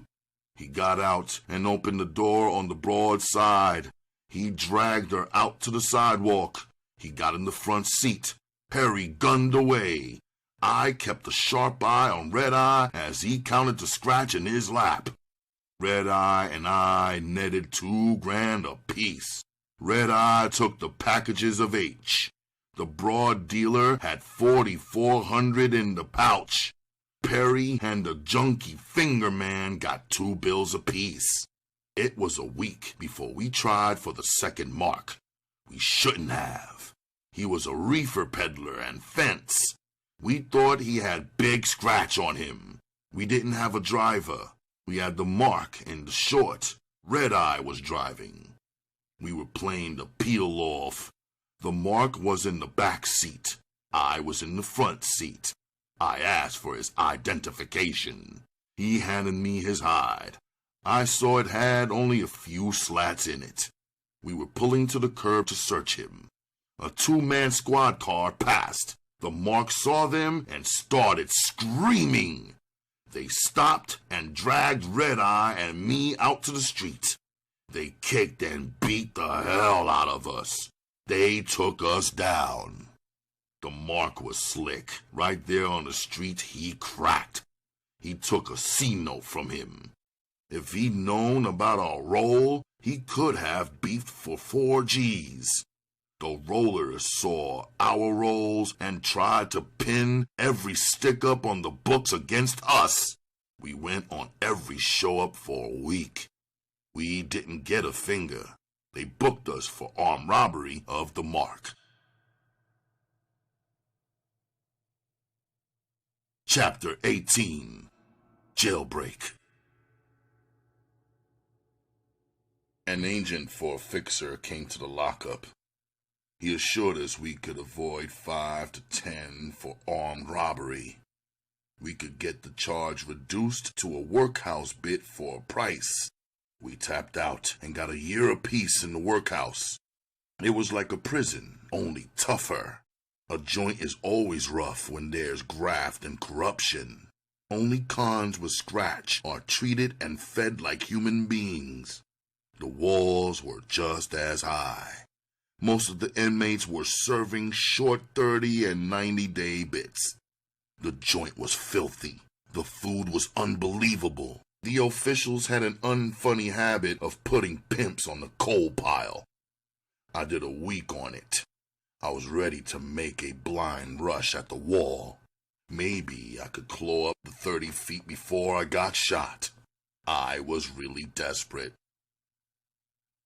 He got out and opened the door on the broad side. He dragged her out to the sidewalk. He got in the front seat. Perry gunned away. I kept a sharp eye on Red Eye as he counted the scratch in his lap. Red Eye and I netted $2,000 apiece. Red Eye took the packages of H. The broad dealer had 4,400 in the pouch. Perry and the junkie finger man got 2 bills apiece. It was a week before we tried for the second mark. We shouldn't have. He was a reefer peddler and fence. We thought he had big scratch on him. We didn't have a driver. We had the mark in the short. Red Eye was driving. We were playing the peel off. The mark was in the back seat. I was in the front seat. I asked for his identification. He handed me his hide. I saw it had only a few slats in it. We were pulling to the curb to search him. A 2-man squad car passed. The mark saw them and started screaming. They stopped and dragged Red Eye and me out to the street. They kicked and beat the hell out of us. They took us down. The mark was slick. Right there on the street, he cracked. He took a C-note from him. If he'd known about our roll, he could have beefed for 4 G's. The rollers saw our rolls and tried to pin every stick-up on the books against us. We went on every show-up for a week. We didn't get a finger. They booked us for armed robbery of the mark. Chapter 18. Jailbreak. An agent for a fixer came to the lockup. He assured us we could avoid 5 to 10 for armed robbery. We could get the charge reduced to a workhouse bit for a price. We tapped out and got a year apiece in the workhouse. It was like a prison, only tougher. A joint is always rough when there's graft and corruption. Only cons with scratch are treated and fed like human beings. The walls were just as high. Most of the inmates were serving short 30 and 90-day bits. The joint was filthy. The food was unbelievable. The officials had an unfunny habit of putting pimps on the coal pile. I did a week on it. I was ready to make a blind rush at the wall. Maybe I could claw up the 30 feet before I got shot. I was really desperate.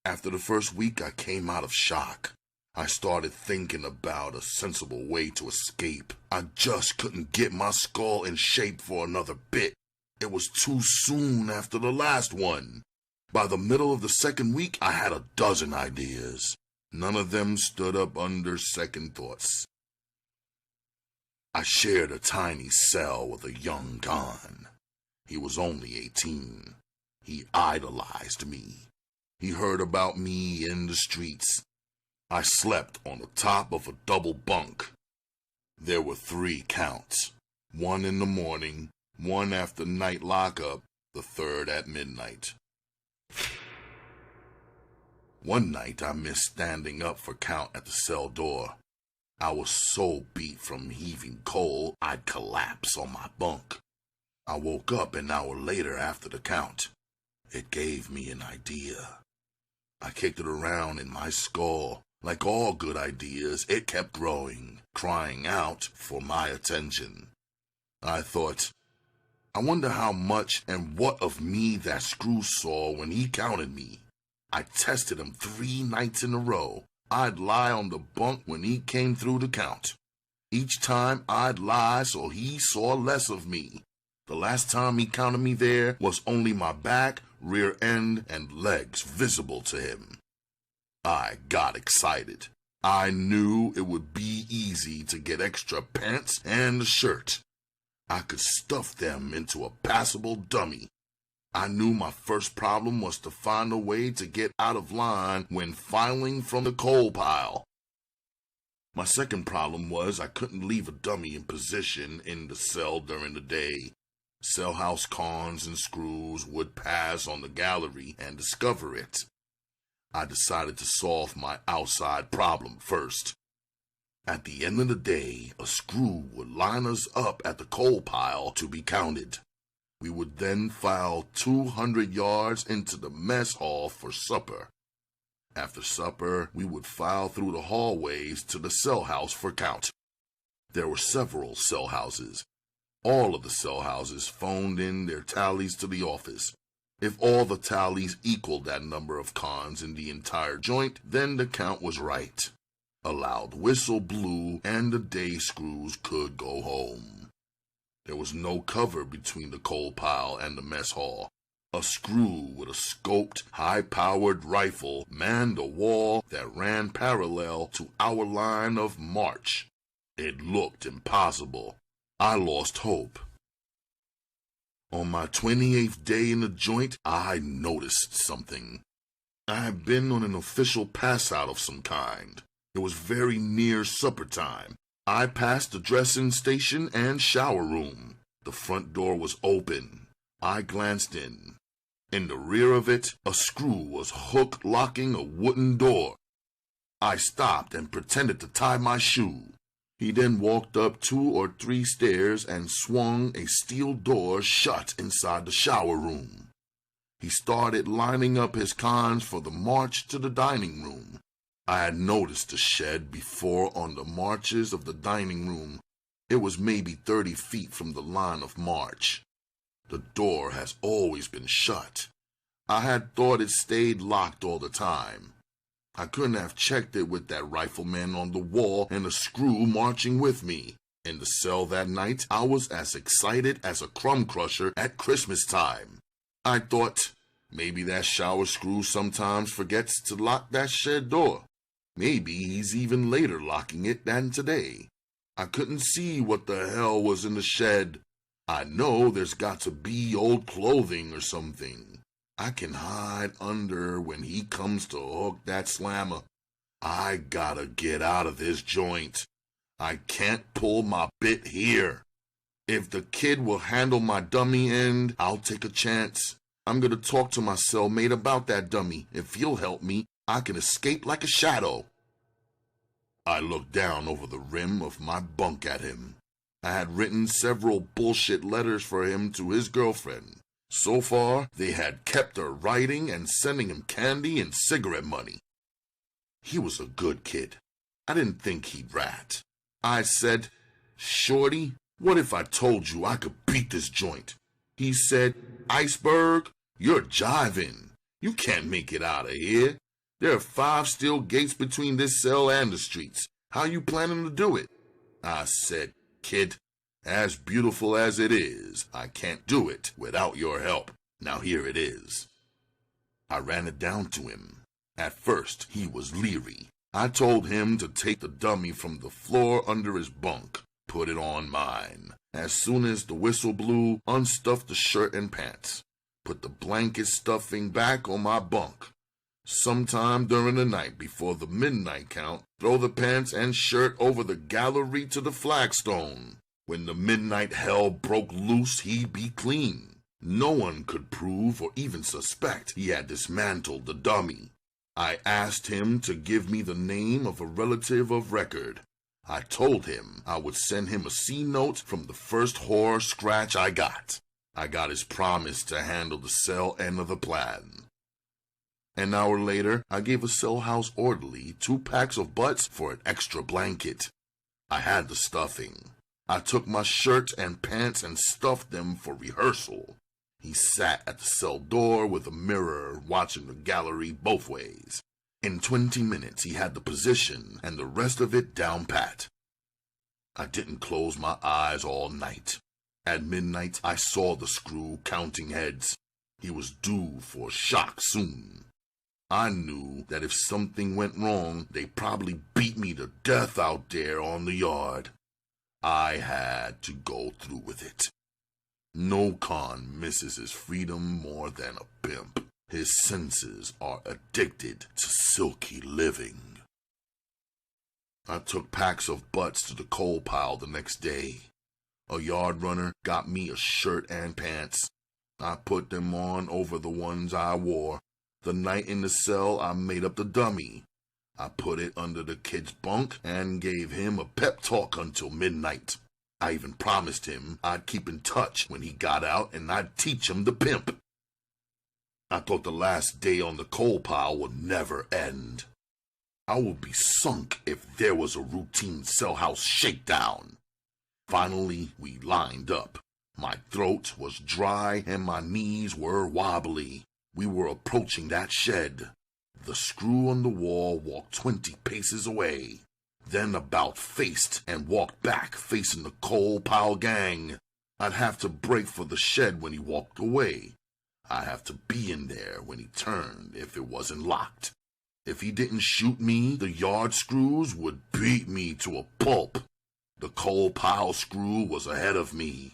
After the first week, I came out of shock. I started thinking about a sensible way to escape. I just couldn't get my skull in shape for another bit. It was too soon after the last one. By the middle of the second week, I had a dozen ideas. None of them stood up under second thoughts. I shared a tiny cell with a young con. He was only 18. He idolized me. He heard about me in the streets. I slept on the top of a double bunk. There were 3 counts. 1 in the morning, 1 after night lockup, the 3rd at midnight. One night I missed standing up for count at the cell door. I was so beat from heaving coal, I'd collapse on my bunk. I woke up an hour later after the count. It gave me an idea. I kicked it around in my skull. Like all good ideas, it kept growing, crying out for my attention. I thought, I wonder how much and what of me that screw saw when he counted me. I tested him 3 nights in a row. I'd lie on the bunk when he came through the count. Each time I'd lie so he saw less of me. The last time he counted me there was only my back, rear end, and legs visible to him. I got excited. I knew it would be easy to get extra pants and a shirt. I could stuff them into a passable dummy. I knew my first problem was to find a way to get out of line when filing from the coal pile. My second problem was I couldn't leave a dummy in position in the cell during the day. Cell house cons and screws would pass on the gallery and discover it. I decided to solve my outside problem first. At the end of the day, a screw would line us up at the coal pile to be counted. We would then file 200 yards into the mess hall for supper. After supper, we would file through the hallways to the cell house for count. There were several cell houses. All of the cell houses phoned in their tallies to the office. If all the tallies equaled that number of cons in the entire joint, then the count was right. A loud whistle blew and the day screws could go home. There was no cover between the coal pile and the mess hall. A screw with a scoped, high-powered rifle manned a wall that ran parallel to our line of march. It looked impossible. I lost hope. On my 28th day in the joint, I noticed something. I had been on an official pass-out of some kind. It was very near supper time. I passed the dressing station and shower room. The front door was open. I glanced in. In the rear of it, a screw was hook-locking a wooden door. I stopped and pretended to tie my shoe. He then walked up 2 or 3 stairs and swung a steel door shut inside the shower room. He started lining up his cons for the march to the dining room. I had noticed the shed before on the marches of the dining room. It was maybe 30 feet from the line of march. The door has always been shut. I had thought it stayed locked all the time. I couldn't have checked it with that rifleman on the wall and a screw marching with me. In the cell that night, I was as excited as a crumb crusher at Christmas time. I thought, maybe that shower screw sometimes forgets to lock that shed door. Maybe he's even later locking it than today. I couldn't see what the hell was in the shed. I know there's got to be old clothing or something I can hide under when he comes to hook that slammer. I gotta get out of this joint. I can't pull my bit here. If the kid will handle my dummy end, I'll take a chance. I'm gonna talk to my cellmate about that dummy. If he'll help me, I can escape like a shadow. I looked down over the rim of my bunk at him. I had written several bullshit letters for him to his girlfriend. So far, they had kept her writing and sending him candy and cigarette money. He was a good kid. I didn't think he'd rat. I said, "Shorty, what if I told you I could beat this joint?" He said, "Iceberg, you're jiving. You can't make it out of here. There are 5 steel gates between this cell and the streets. How you planning to do it?" I said, "Kid, As beautiful as it is, I can't do it without your help. Now here it is." I ran it down to him. At first, he was leery. I told him to take the dummy from the floor under his bunk, put it on mine. As soon as the whistle blew, unstuffed the shirt and pants, put the blanket stuffing back on my bunk. Sometime during the night before the midnight count, throw the pants and shirt over the gallery to the flagstone. When the midnight hell broke loose, he'd be clean. No one could prove or even suspect he had dismantled the dummy. I asked him to give me the name of a relative of record. I told him I would send him a C-note from the first horror scratch I got. I got his promise to handle the cell end of the plan. An hour later, I gave a cell house orderly 2 packs of butts for an extra blanket. I had the stuffing. I took my shirt and pants and stuffed them for rehearsal. He sat at the cell door with a mirror watching the gallery both ways. In 20 minutes, he had the position and the rest of it down pat. I didn't close my eyes all night. At midnight, I saw the screw counting heads. He was due for a shock soon. I knew that if something went wrong, they'd probably beat me to death out there on the yard. I had to go through with it. No con misses his freedom more than a pimp. His senses are addicted to silky living. I took packs of butts to the coal pile the next day. A yard runner got me a shirt and pants. I put them on over the ones I wore. The night in the cell, I made up the dummy. I put it under the kid's bunk and gave him a pep talk until midnight. I even promised him I'd keep in touch when he got out and I'd teach him to pimp. I thought the last day on the coal pile would never end. I would be sunk if there was a routine cell house shakedown. Finally, we lined up. My throat was dry and my knees were wobbly. We were approaching that shed. The screw on the wall walked 20 paces away, then about faced and walked back facing the coal pile gang. I'd have to break for the shed when he walked away. I'd have to be in there when he turned if it wasn't locked. If he didn't shoot me, the yard screws would beat me to a pulp. The coal pile screw was ahead of me.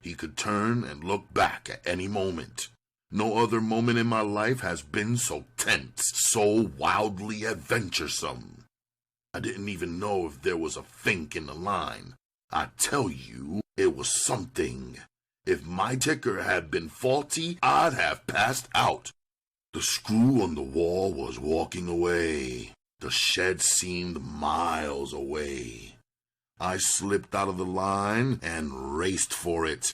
He could turn and look back at any moment. No other moment in my life has been so tense, so wildly adventuresome. I didn't even know if there was a fink in the line. I tell you, it was something. If my ticker had been faulty, I'd have passed out. The screw on the wall was walking away. The shed seemed miles away. I slipped out of the line and raced for it.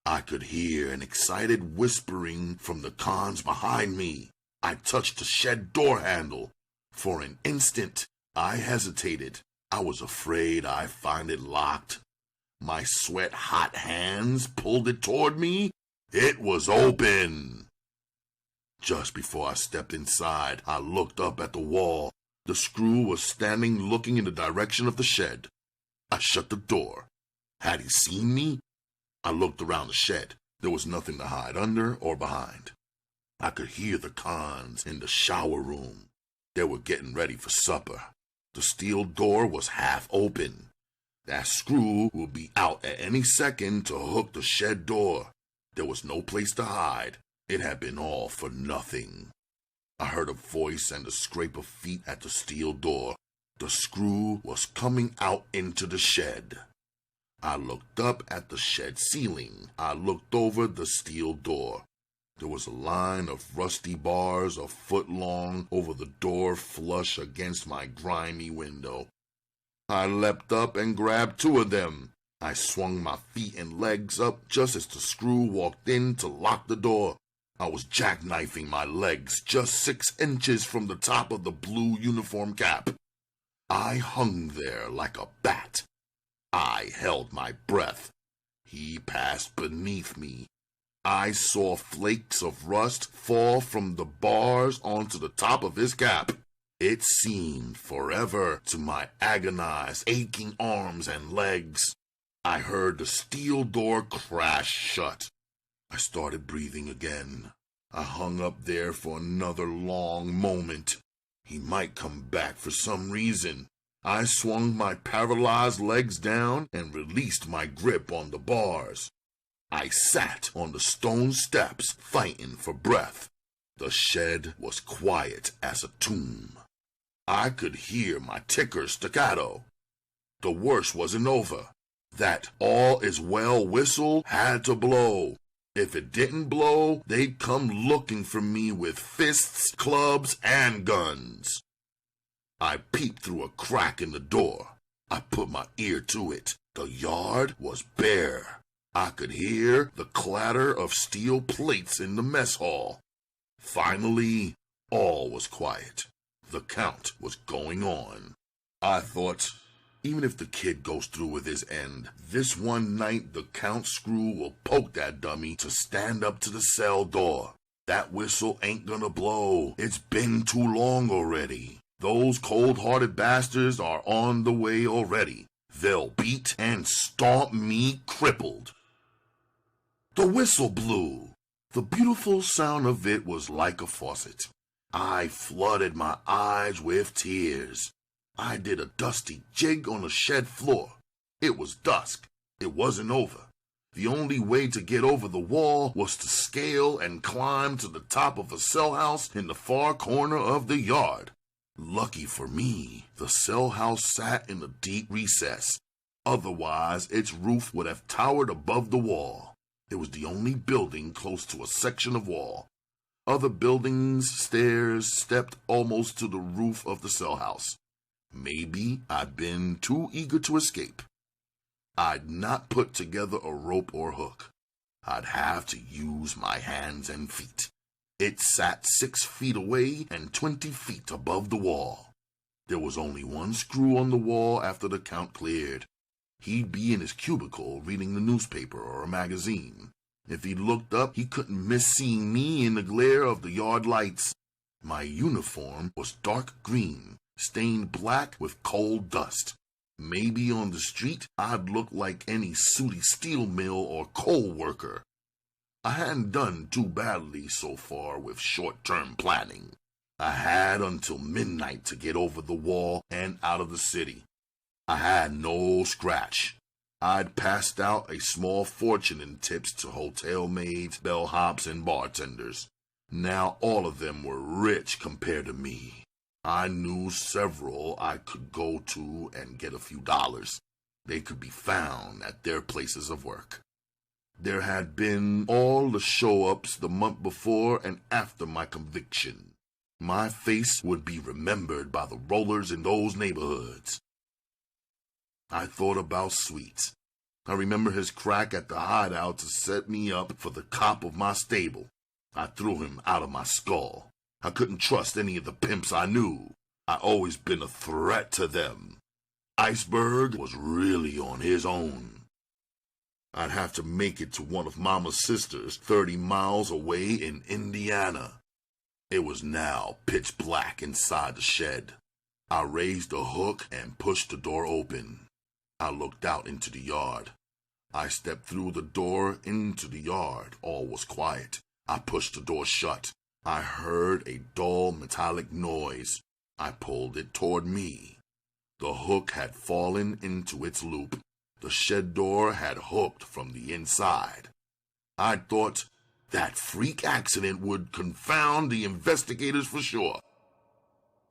I could hear an excited whispering from the cons behind me. I touched the shed door handle. For an instant, I hesitated. I was afraid I'd find it locked. My sweat-hot hands pulled it toward me. It was open. Just before I stepped inside, I looked up at the wall. The screw was standing looking in the direction of the shed. I shut the door. Had he seen me? I looked around the shed. There was nothing to hide under or behind. I could hear the cons in the shower room. They were getting ready for supper. The steel door was half open. That screw would be out at any second to hook the shed door. There was no place to hide. It had been all for nothing. I heard a voice and the scrape of feet at the steel door. The screw was coming out into the shed. I looked up at the shed ceiling. I looked over the steel door. There was a line of rusty bars a foot long over the door flush against my grimy window. I leapt up and grabbed 2 of them. I swung my feet and legs up just as the screw walked in to lock the door. I was jackknifing my legs just 6 inches from the top of the blue uniform cap. I hung there like a bat. I held my breath. He passed beneath me. I saw flakes of rust fall from the bars onto the top of his cap. It seemed forever to my agonized, aching arms and legs. I heard the steel door crash shut. I started breathing again. I hung up there for another long moment. He might come back for some reason. I swung my paralyzed legs down and released my grip on the bars. I sat on the stone steps, fighting for breath. The shed was quiet as a tomb. I could hear my ticker staccato. The worst wasn't over. That all is well whistle had to blow. If it didn't blow, they'd come looking for me with fists, clubs, and guns. I peeped through a crack in the door. I put my ear to it. The yard was bare. I could hear the clatter of steel plates in the mess hall. Finally, all was quiet. The count was going on. I thought, even if the kid goes through with his end, this one night the count screw will poke that dummy to stand up to the cell door. That whistle ain't gonna blow. It's been too long already. Those cold-hearted bastards are on the way already. They'll beat and stomp me crippled. The whistle blew. The beautiful sound of it was like a faucet. I flooded my eyes with tears. I did a dusty jig on the shed floor. It was dusk. It wasn't over. The only way to get over the wall was to scale and climb to the top of a cell house in the far corner of the yard. Lucky for me, the cell house sat in a deep recess. Otherwise, its roof would have towered above the wall. It was the only building close to a section of wall. Other buildings, stairs, stepped almost to the roof of the cell house. Maybe I'd been too eager to escape. I'd not put together a rope or hook. I'd have to use my hands and feet. It sat 6 feet away and 20 feet above the wall. There was only one screw on the wall after the count cleared. He'd be in his cubicle reading the newspaper or a magazine. If he looked up, he couldn't miss seeing me in the glare of the yard lights. My uniform was dark green, stained black with coal dust. Maybe on the street, I'd look like any sooty steel mill or coal worker. I hadn't done too badly so far with short-term planning. I had until midnight to get over the wall and out of the city. I had no scratch. I'd passed out a small fortune in tips to hotel maids, bellhops, and bartenders. Now all of them were rich compared to me. I knew several I could go to and get a few dollars. They could be found at their places of work. There had been all the show-ups the month before and after my conviction. My face would be remembered by the rollers in those neighborhoods. I thought about Sweets. I remember his crack at the hideout to set me up for the cop of my stable. I threw him out of my skull. I couldn't trust any of the pimps I knew. I'd always been a threat to them. Iceberg was really on his own. I'd have to make it to one of Mama's sisters 30 miles away in Indiana. It was now pitch black inside the shed. I raised a hook and pushed the door open. I looked out into the yard. I stepped through the door into the yard. All was quiet. I pushed the door shut. I heard a dull metallic noise. I pulled it toward me. The hook had fallen into its loop. The shed door had hooked from the inside. I thought that freak accident would confound the investigators for sure.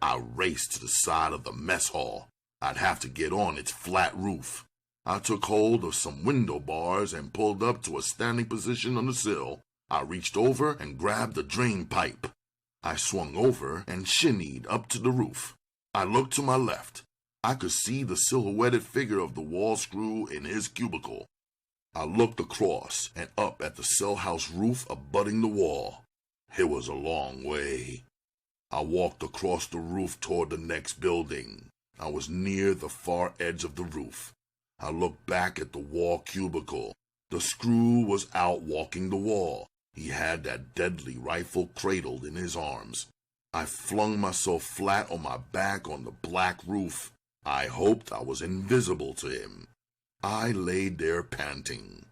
I raced to the side of the mess hall. I'd have to get on its flat roof. I took hold of some window bars and pulled up to a standing position on the sill. I reached over and grabbed the drain pipe. I swung over and shinnied up to the roof. I looked to my left. I could see the silhouetted figure of the wall screw in his cubicle. I looked across and up at the cell house roof abutting the wall. It was a long way. I walked across the roof toward the next building. I was near the far edge of the roof. I looked back at the wall cubicle. The screw was out walking the wall. He had that deadly rifle cradled in his arms. I flung myself flat on my back on the black roof. I hoped I was invisible to him. I lay there panting.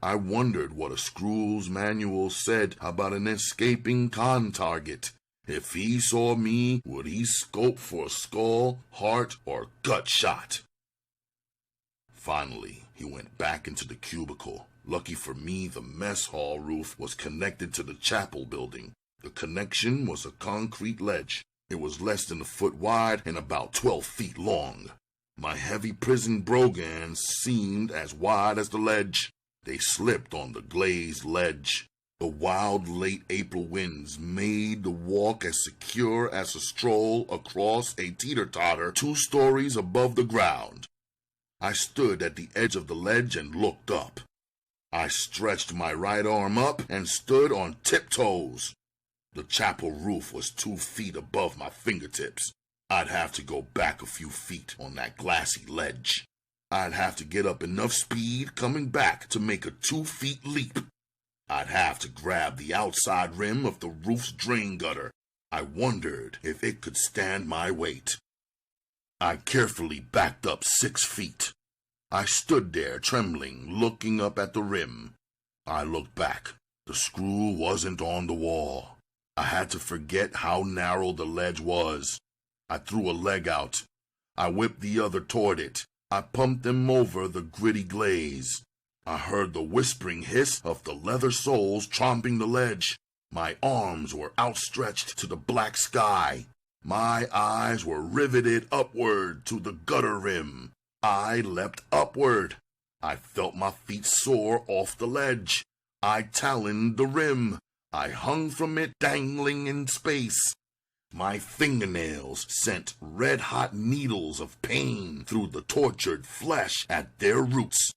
I wondered what a screw's manual said about an escaping con target. If he saw me, would he scope for a skull, heart, or gut shot? Finally, he went back into the cubicle. Lucky for me, the mess hall roof was connected to the chapel building. The connection was a concrete ledge. It was less than a foot wide and about 12 feet long. My heavy prison brogans seemed as wide as the ledge. They slipped on the glazed ledge. The wild late April winds made the walk as secure as a stroll across a teeter-totter 2 stories above the ground. I stood at the edge of the ledge and looked up. I stretched my right arm up and stood on tiptoes. The chapel roof was 2 feet above my fingertips. I'd have to go back a few feet on that glassy ledge. I'd have to get up enough speed coming back to make a 2-foot leap. I'd have to grab the outside rim of the roof's drain gutter. I wondered if it could stand my weight. I carefully backed up 6 feet. I stood there trembling, looking up at the rim. I looked back. The screw wasn't on the wall. I had to forget how narrow the ledge was. I threw a leg out. I whipped the other toward it. I pumped them over the gritty glaze. I heard the whispering hiss of the leather soles tromping the ledge. My arms were outstretched to the black sky. My eyes were riveted upward to the gutter rim. I leapt upward. I felt my feet soar off the ledge. I taloned the rim. I hung from it dangling in space. My fingernails sent red-hot needles of pain through the tortured flesh at their roots.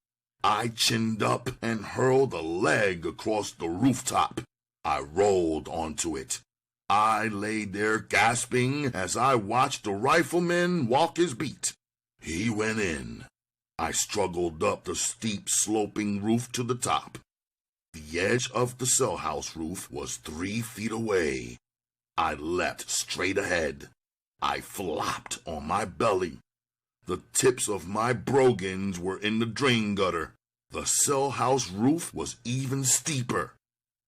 I chinned up and hurled a leg across the rooftop. I rolled onto it. I lay there gasping as I watched the rifleman walk his beat. He went in. I struggled up the steep sloping roof to the top. The edge of the cell house roof was 3 feet away. I leapt straight ahead. I flopped on my belly. The tips of my brogans were in the drain gutter. The cell house roof was even steeper.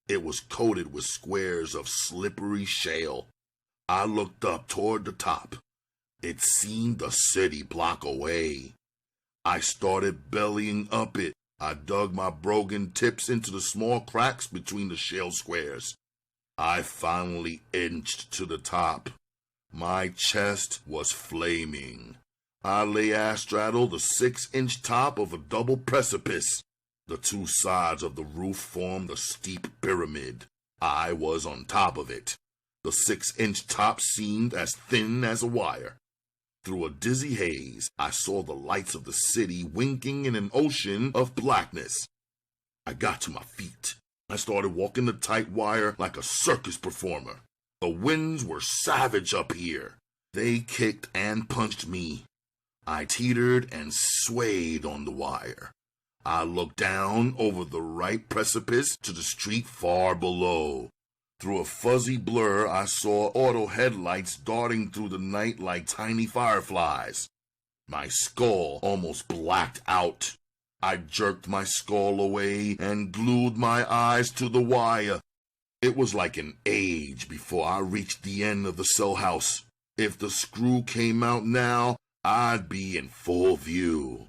It was coated with squares of slippery shale. I looked up toward the top. It seemed a city block away. I started bellying up it. I dug my brogan tips into the small cracks between the shale squares. I finally inched to the top. My chest was flaming. I lay astraddle the 6-inch top of a double precipice. The 2 sides of the roof formed a steep pyramid. I was on top of it. The 6-inch top seemed as thin as a wire. Through a dizzy haze, I saw the lights of the city winking in an ocean of blackness. I got to my feet. I started walking the tight wire like a circus performer. The winds were savage up here. They kicked and punched me. I teetered and swayed on the wire. I looked down over the right precipice to the street far below. Through a fuzzy blur, I saw auto headlights darting through the night like tiny fireflies. My skull almost blacked out. I jerked my skull away and glued my eyes to the wire. It was like an age before I reached the end of the cell house. If the screw came out now, I'd be in full view.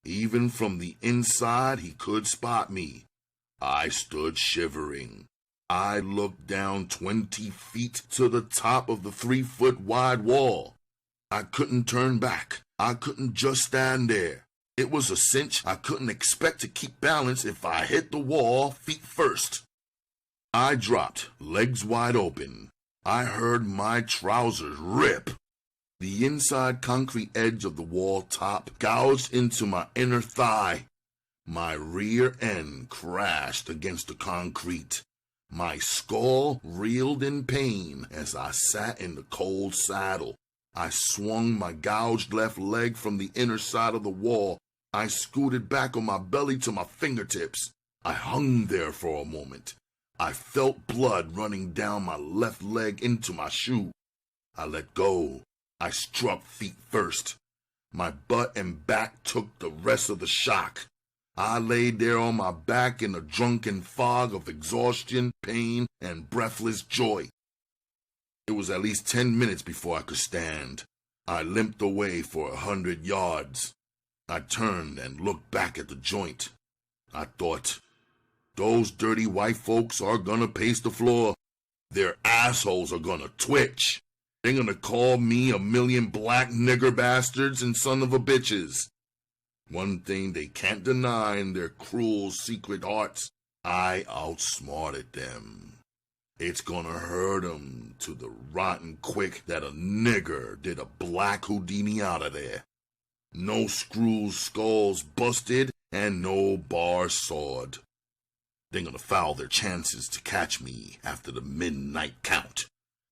Even from the inside, he could spot me. I stood shivering. I looked down 20 feet to the top of the 3-foot wide wall. I couldn't turn back. I couldn't just stand there. It was a cinch. I couldn't expect to keep balance if I hit the wall feet first. I dropped, legs wide open. I heard my trousers rip. The inside concrete edge of the wall top gouged into my inner thigh. My rear end crashed against the concrete. My skull reeled in pain as I sat in the cold saddle. I swung my gouged left leg from the inner side of the wall. I scooted back on my belly to my fingertips. I hung there for a moment. I felt blood running down my left leg into my shoe. I let go. I struck feet first. My butt and back took the rest of the shock. I laid there on my back in a drunken fog of exhaustion, pain, and breathless joy. It was at least 10 minutes before I could stand. I limped away for 100 yards. I turned and looked back at the joint. I thought, those dirty white folks are gonna pace the floor. Their assholes are gonna twitch. They're gonna call me a million black nigger bastards and son of a bitches. One thing they can't deny in their cruel secret hearts, I outsmarted them. It's gonna hurt 'em to the rotten quick that a nigger did a black Houdini out of there. No screw skulls busted and no bar sawed. They're gonna foul their chances to catch me after the midnight count.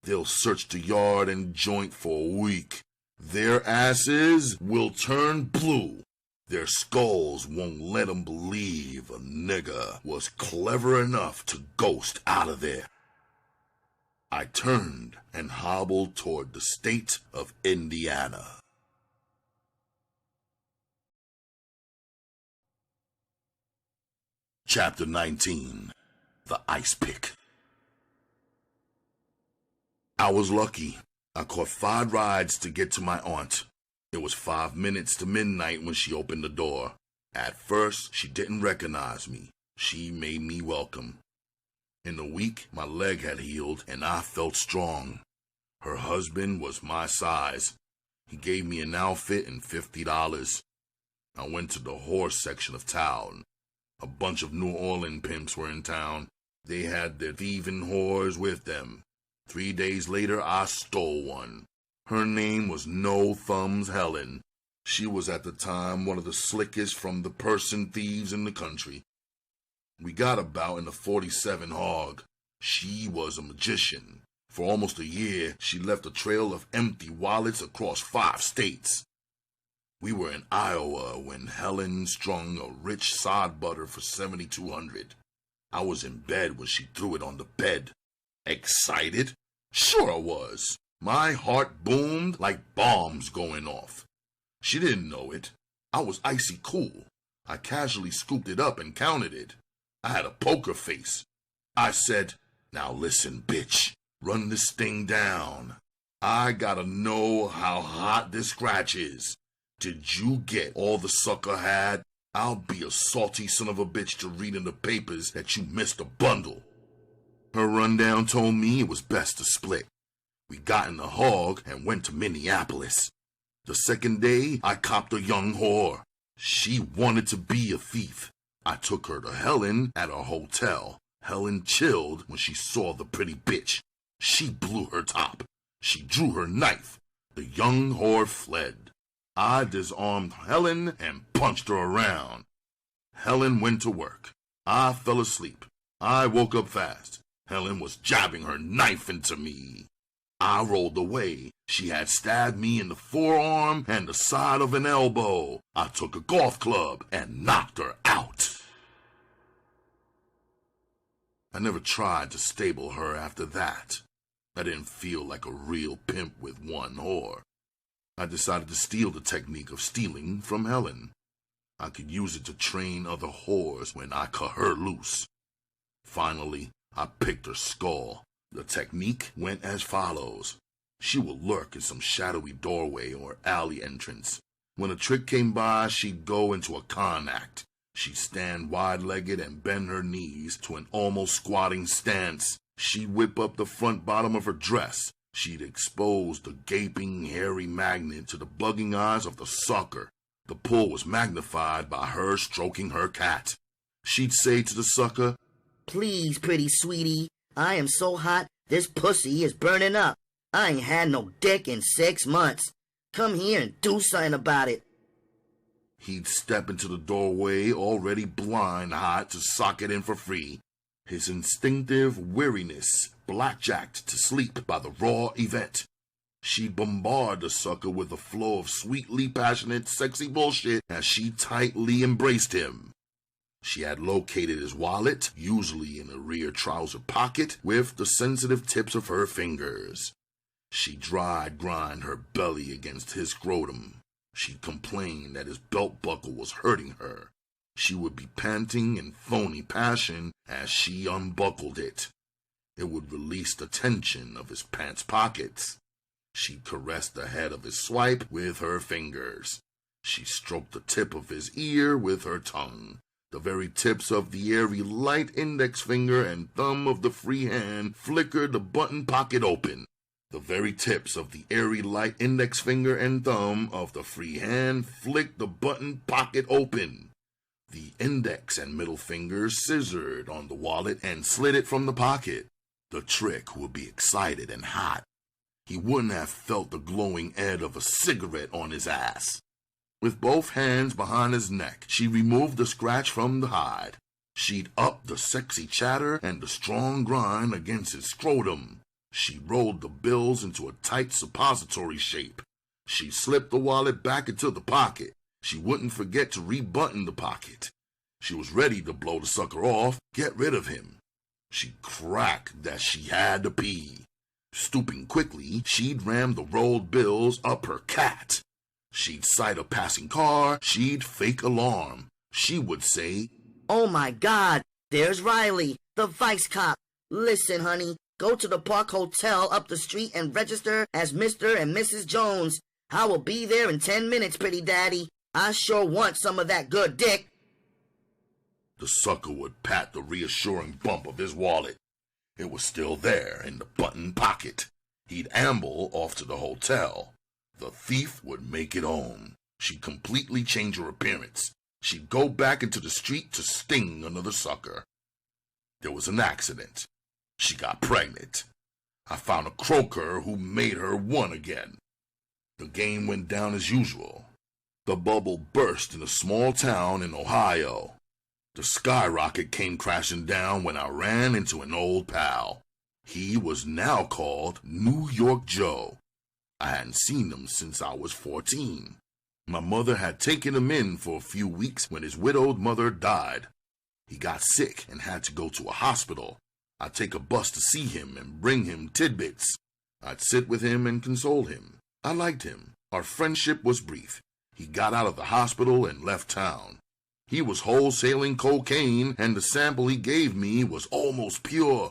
They'll search the yard and joint for a week. Their asses will turn blue. Their skulls won't let 'em believe a nigger was clever enough to ghost out of there. I turned and hobbled toward the state of Indiana. Chapter 19. The Ice Pick. I was lucky. I caught 5 rides to get to my aunt. It was 5 minutes to midnight when she opened the door. At first, she didn't recognize me. She made me welcome. In a week, my leg had healed and I felt strong. Her husband was my size. He gave me an outfit and $50. I went to the horse section of town. A bunch of New Orleans pimps were in town. They had their thieving whores with them. 3 days later, I stole one. Her name was No Thumbs Helen. She was at the time one of the slickest from the person thieves in the country. We got about in a 47 hog. She was a magician. For almost a year, she left a trail of empty wallets across 5 states. We were in Iowa when Helen strung a rich sod butter for $7,200. I was in bed when she threw it on the bed. Excited? Sure I was. My heart boomed like bombs going off. She didn't know it. I was icy cool. I casually scooped it up and counted it. I had a poker face. I said, "Now listen, bitch. Run this thing down. I gotta know how hot this scratch is. Did you get all the sucker had? I'll be a salty son of a bitch to read in the papers that you missed a bundle." Her rundown told me it was best to split. We got in the hog and went to Minneapolis. The second day, I copped a young whore. She wanted to be a thief. I took her to Helen at a hotel. Helen chilled when she saw the pretty bitch. She blew her top. She drew her knife. The young whore fled. I disarmed Helen and punched her around. Helen went to work. I fell asleep. I woke up fast. Helen was jabbing her knife into me. I rolled away. She had stabbed me in the forearm and the side of an elbow. I took a golf club and knocked her out. I never tried to stable her after that. I didn't feel like a real pimp with one whore. I decided to steal the technique of stealing from Helen. I could use it to train other whores when I cut her loose. Finally, I picked her skull. The technique went as follows. She would lurk in some shadowy doorway or alley entrance. When a trick came by, she'd go into a con act. She'd stand wide-legged and bend her knees to an almost squatting stance. She'd whip up the front bottom of her dress. She'd expose the gaping, hairy magnet to the bugging eyes of the sucker. The pull was magnified by her stroking her cat. She'd say to the sucker, "Please, pretty sweetie, I am so hot, this pussy is burning up. I ain't had no dick in 6 months. Come here and do something about it." He'd step into the doorway already blind hot to sock it in for free. His instinctive weariness blackjacked to sleep by the raw event. She'd bombard the sucker with a flow of sweetly passionate, sexy bullshit as she tightly embraced him. She had located his wallet, usually in a rear trouser pocket, with the sensitive tips of her fingers. She dried grind her belly against his scrotum. She complained that his belt buckle was hurting her. She would be panting in phony passion as she unbuckled it. It would release the tension of his pants pockets. She caressed the head of his swipe with her fingers. She stroked the tip of his ear with her tongue. The very tips of the airy light index finger and thumb of the free hand flickered the button pocket open. The very tips of the airy light index finger and thumb of the free hand flicked the button pocket open. The index and middle fingers scissored on the wallet and slid it from the pocket. The trick would be excited and hot. He wouldn't have felt the glowing end of a cigarette on his ass. With both hands behind his neck, she removed the scratch from the hide. She'd upped the sexy chatter and the strong grind against his scrotum. She rolled the bills into a tight suppository shape. She slipped the wallet back into the pocket. She wouldn't forget to rebutton the pocket. She was ready to blow the sucker off, get rid of him. She cracked that she had to pee. Stooping quickly, she'd ram the rolled bills up her cat. She'd sight a passing car, she'd fake alarm. She would say, "Oh my God, there's Riley, the vice cop. Listen, honey, go to the Park Hotel up the street and register as Mr. and Mrs. Jones. I will be there in 10 minutes, pretty daddy. I sure want some of that good dick." The sucker would pat the reassuring bump of his wallet. It was still there in the button pocket. He'd amble off to the hotel. The thief would make it home. She'd completely change her appearance. She'd go back into the street to sting another sucker. There was an accident. She got pregnant. I found a croaker who made her one again. The game went down as usual. The bubble burst in a small town in Ohio. The skyrocket came crashing down when I ran into an old pal. He was now called New York Joe. I hadn't seen him since I was 14. My mother had taken him in for a few weeks when his widowed mother died. He got sick and had to go to a hospital. I'd take a bus to see him and bring him tidbits. I'd sit with him and console him. I liked him. Our friendship was brief. He got out of the hospital and left town. He was wholesaling cocaine, and the sample he gave me was almost pure.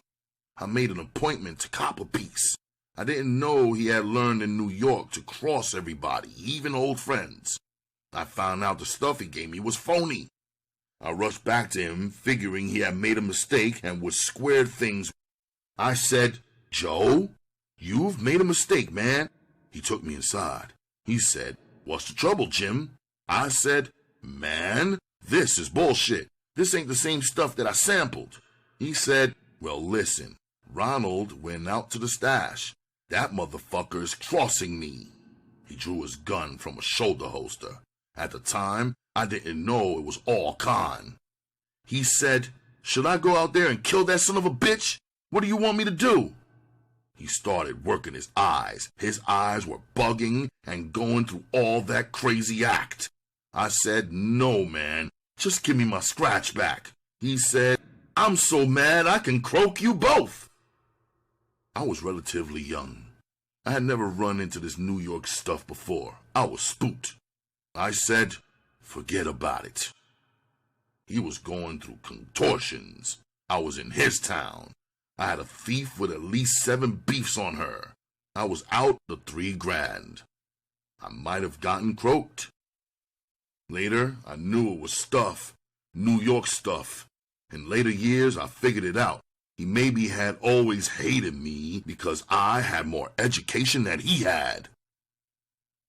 I made an appointment to cop a piece. I didn't know he had learned in New York to cross everybody, even old friends. I found out the stuff he gave me was phony. I rushed back to him, figuring he had made a mistake and would square things. I said, "Joe, you've made a mistake, man." He took me inside. He said, "What's the trouble, Jim?" I said, "Man, this is bullshit. This ain't the same stuff that I sampled." He said, "Well, listen, Ronald went out to the stash. That motherfucker's crossing me." He drew his gun from a shoulder holster. At the time, I didn't know it was all con. He said, "Should I go out there and kill that son of a bitch? What do you want me to do?" He started working his eyes. His eyes were bugging and going through all that crazy act. I said, "No, man, just give me my scratch back." He said, "I'm so mad I can croak you both." I was relatively young. I had never run into this New York stuff before. I was spooked. I said, "Forget about it." He was going through contortions. I was in his town. I had a thief with at least 7 beefs on her. I was out the $3,000. I might have gotten croaked. Later, I knew it was stuff. New York stuff. In later years, I figured it out. He maybe had always hated me because I had more education than he had.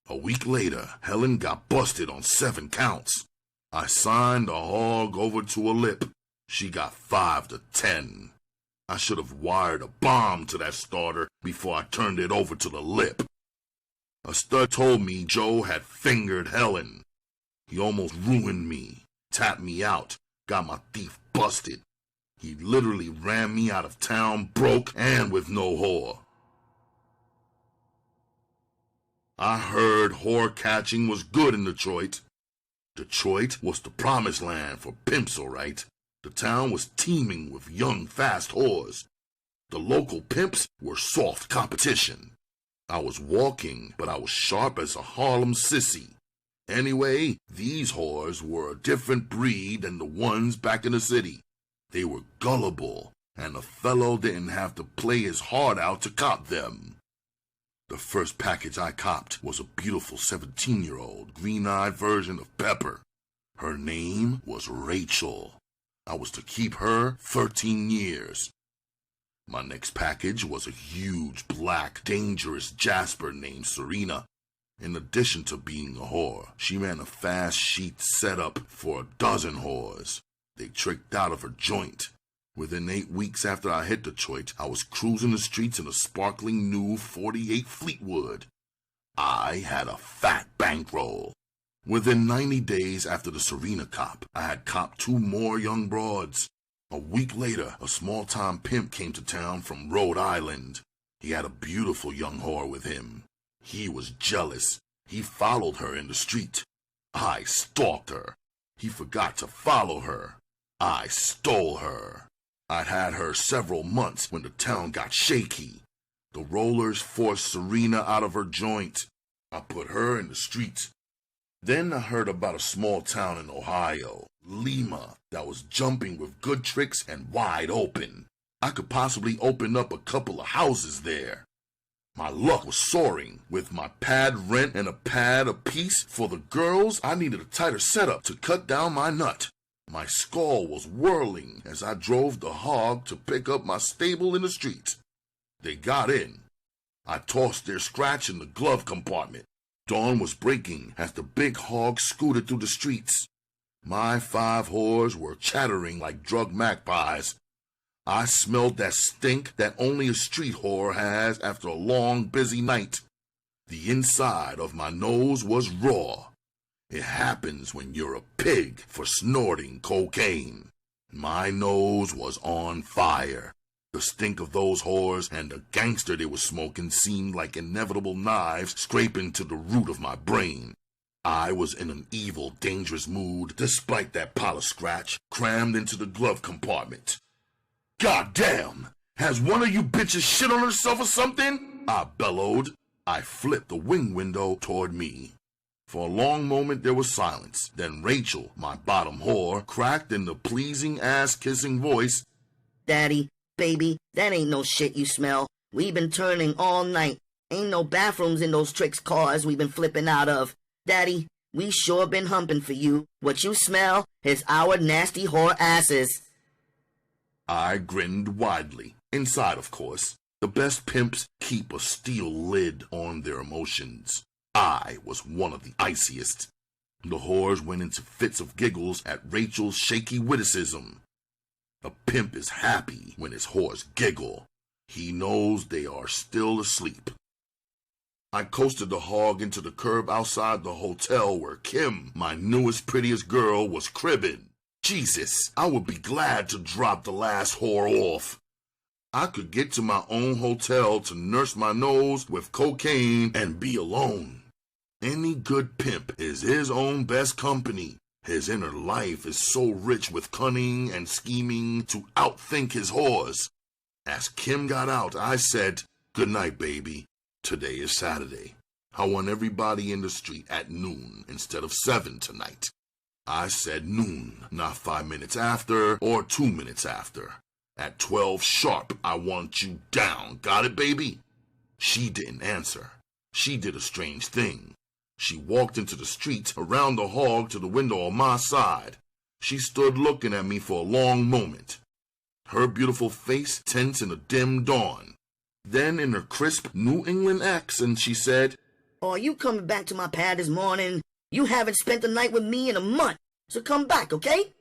A week later, Helen got busted on 7 counts. I signed a hog over to a lip. She got 5 to 10. I should have wired a bomb to that starter before I turned it over to the lip. A stud told me Joe had fingered Helen. He almost ruined me, tapped me out, got my thief busted. He literally ran me out of town broke and with no whore. I heard whore catching was good in Detroit. Detroit was the promised land for pimps, all right. The town was teeming with young, fast whores. The local pimps were soft competition. I was walking, but I was sharp as a Harlem sissy. Anyway, these whores were a different breed than the ones back in the city. They were gullible, and a fellow didn't have to play his heart out to cop them. The first package I copped was a beautiful 17-year-old, green-eyed version of Pepper. Her name was Rachel. I was to keep her 13 years. My next package was a huge, black, dangerous Jasper named Serena. In addition to being a whore, she ran a fast sheet setup for a dozen whores. They tricked out of her joint. Within 8 weeks after I hit Detroit, I was cruising the streets in a sparkling new 48 Fleetwood. I had a fat bankroll. Within 90 days after the Serena cop, I had copped 2 more young broads. A week later, a small-time pimp came to town from Rhode Island. He had a beautiful young whore with him. He was jealous. He followed her in the street. I stalked her. He forgot to follow her. I stole her. I'd had her several months when the town got shaky. The rollers forced Serena out of her joint. I put her in the streets. Then I heard about a small town in Ohio, Lima, that was jumping with good tricks and wide open. I could possibly open up a couple of houses there. My luck was soaring. With my pad rent and a pad apiece for the girls, I needed a tighter setup to cut down my nut. My skull was whirling as I drove the hog to pick up my stable in the streets. They got in. I tossed their scratch in the glove compartment. Dawn was breaking as the big hog scooted through the streets. My 5 whores were chattering like drug magpies. I smelled that stink that only a street whore has after a long, busy night. The inside of my nose was raw. It happens when you're a pig for snorting cocaine. My nose was on fire. The stink of those whores and the gangster they were smoking seemed like inevitable knives scraping to the root of my brain. I was in an evil, dangerous mood despite that pile of scratch crammed into the glove compartment. God damn! Has one of you bitches shit on herself or something? I bellowed. I flipped the wing window toward me. For a long moment there was silence. Then Rachel, my bottom whore, cracked in the pleasing ass-kissing voice. Daddy, baby, that ain't no shit you smell. We been turning all night. Ain't no bathrooms in those tricks cars we been flipping out of. Daddy, we sure been humping for you. What you smell is our nasty whore asses. I grinned widely. Inside, of course. The best pimps keep a steel lid on their emotions. I was one of the iciest. The whores went into fits of giggles at Rachel's shaky witticism. A pimp is happy when his whores giggle. He knows they are still asleep. I coasted the hog into the curb outside the hotel where Kim, my newest, prettiest girl, was cribbing. Jesus, I would be glad to drop the last whore off. I could get to my own hotel to nurse my nose with cocaine and be alone. Any good pimp is his own best company. His inner life is so rich with cunning and scheming to outthink his whores. As Kim got out, I said, "Good night, baby. Today is Saturday. I want everybody in the street at noon instead of 7 tonight." I said noon, not 5 minutes after or 2 minutes after. At 12 sharp, I want you down. Got it, baby? She didn't answer. She did a strange thing. She walked into the street, around the hog to the window on my side. She stood looking at me for a long moment. Her beautiful face tense in the dim dawn. Then in her crisp New England accent, she said, "Are you coming back to my pad this morning? You haven't spent the night with me in a month, so come back, okay?"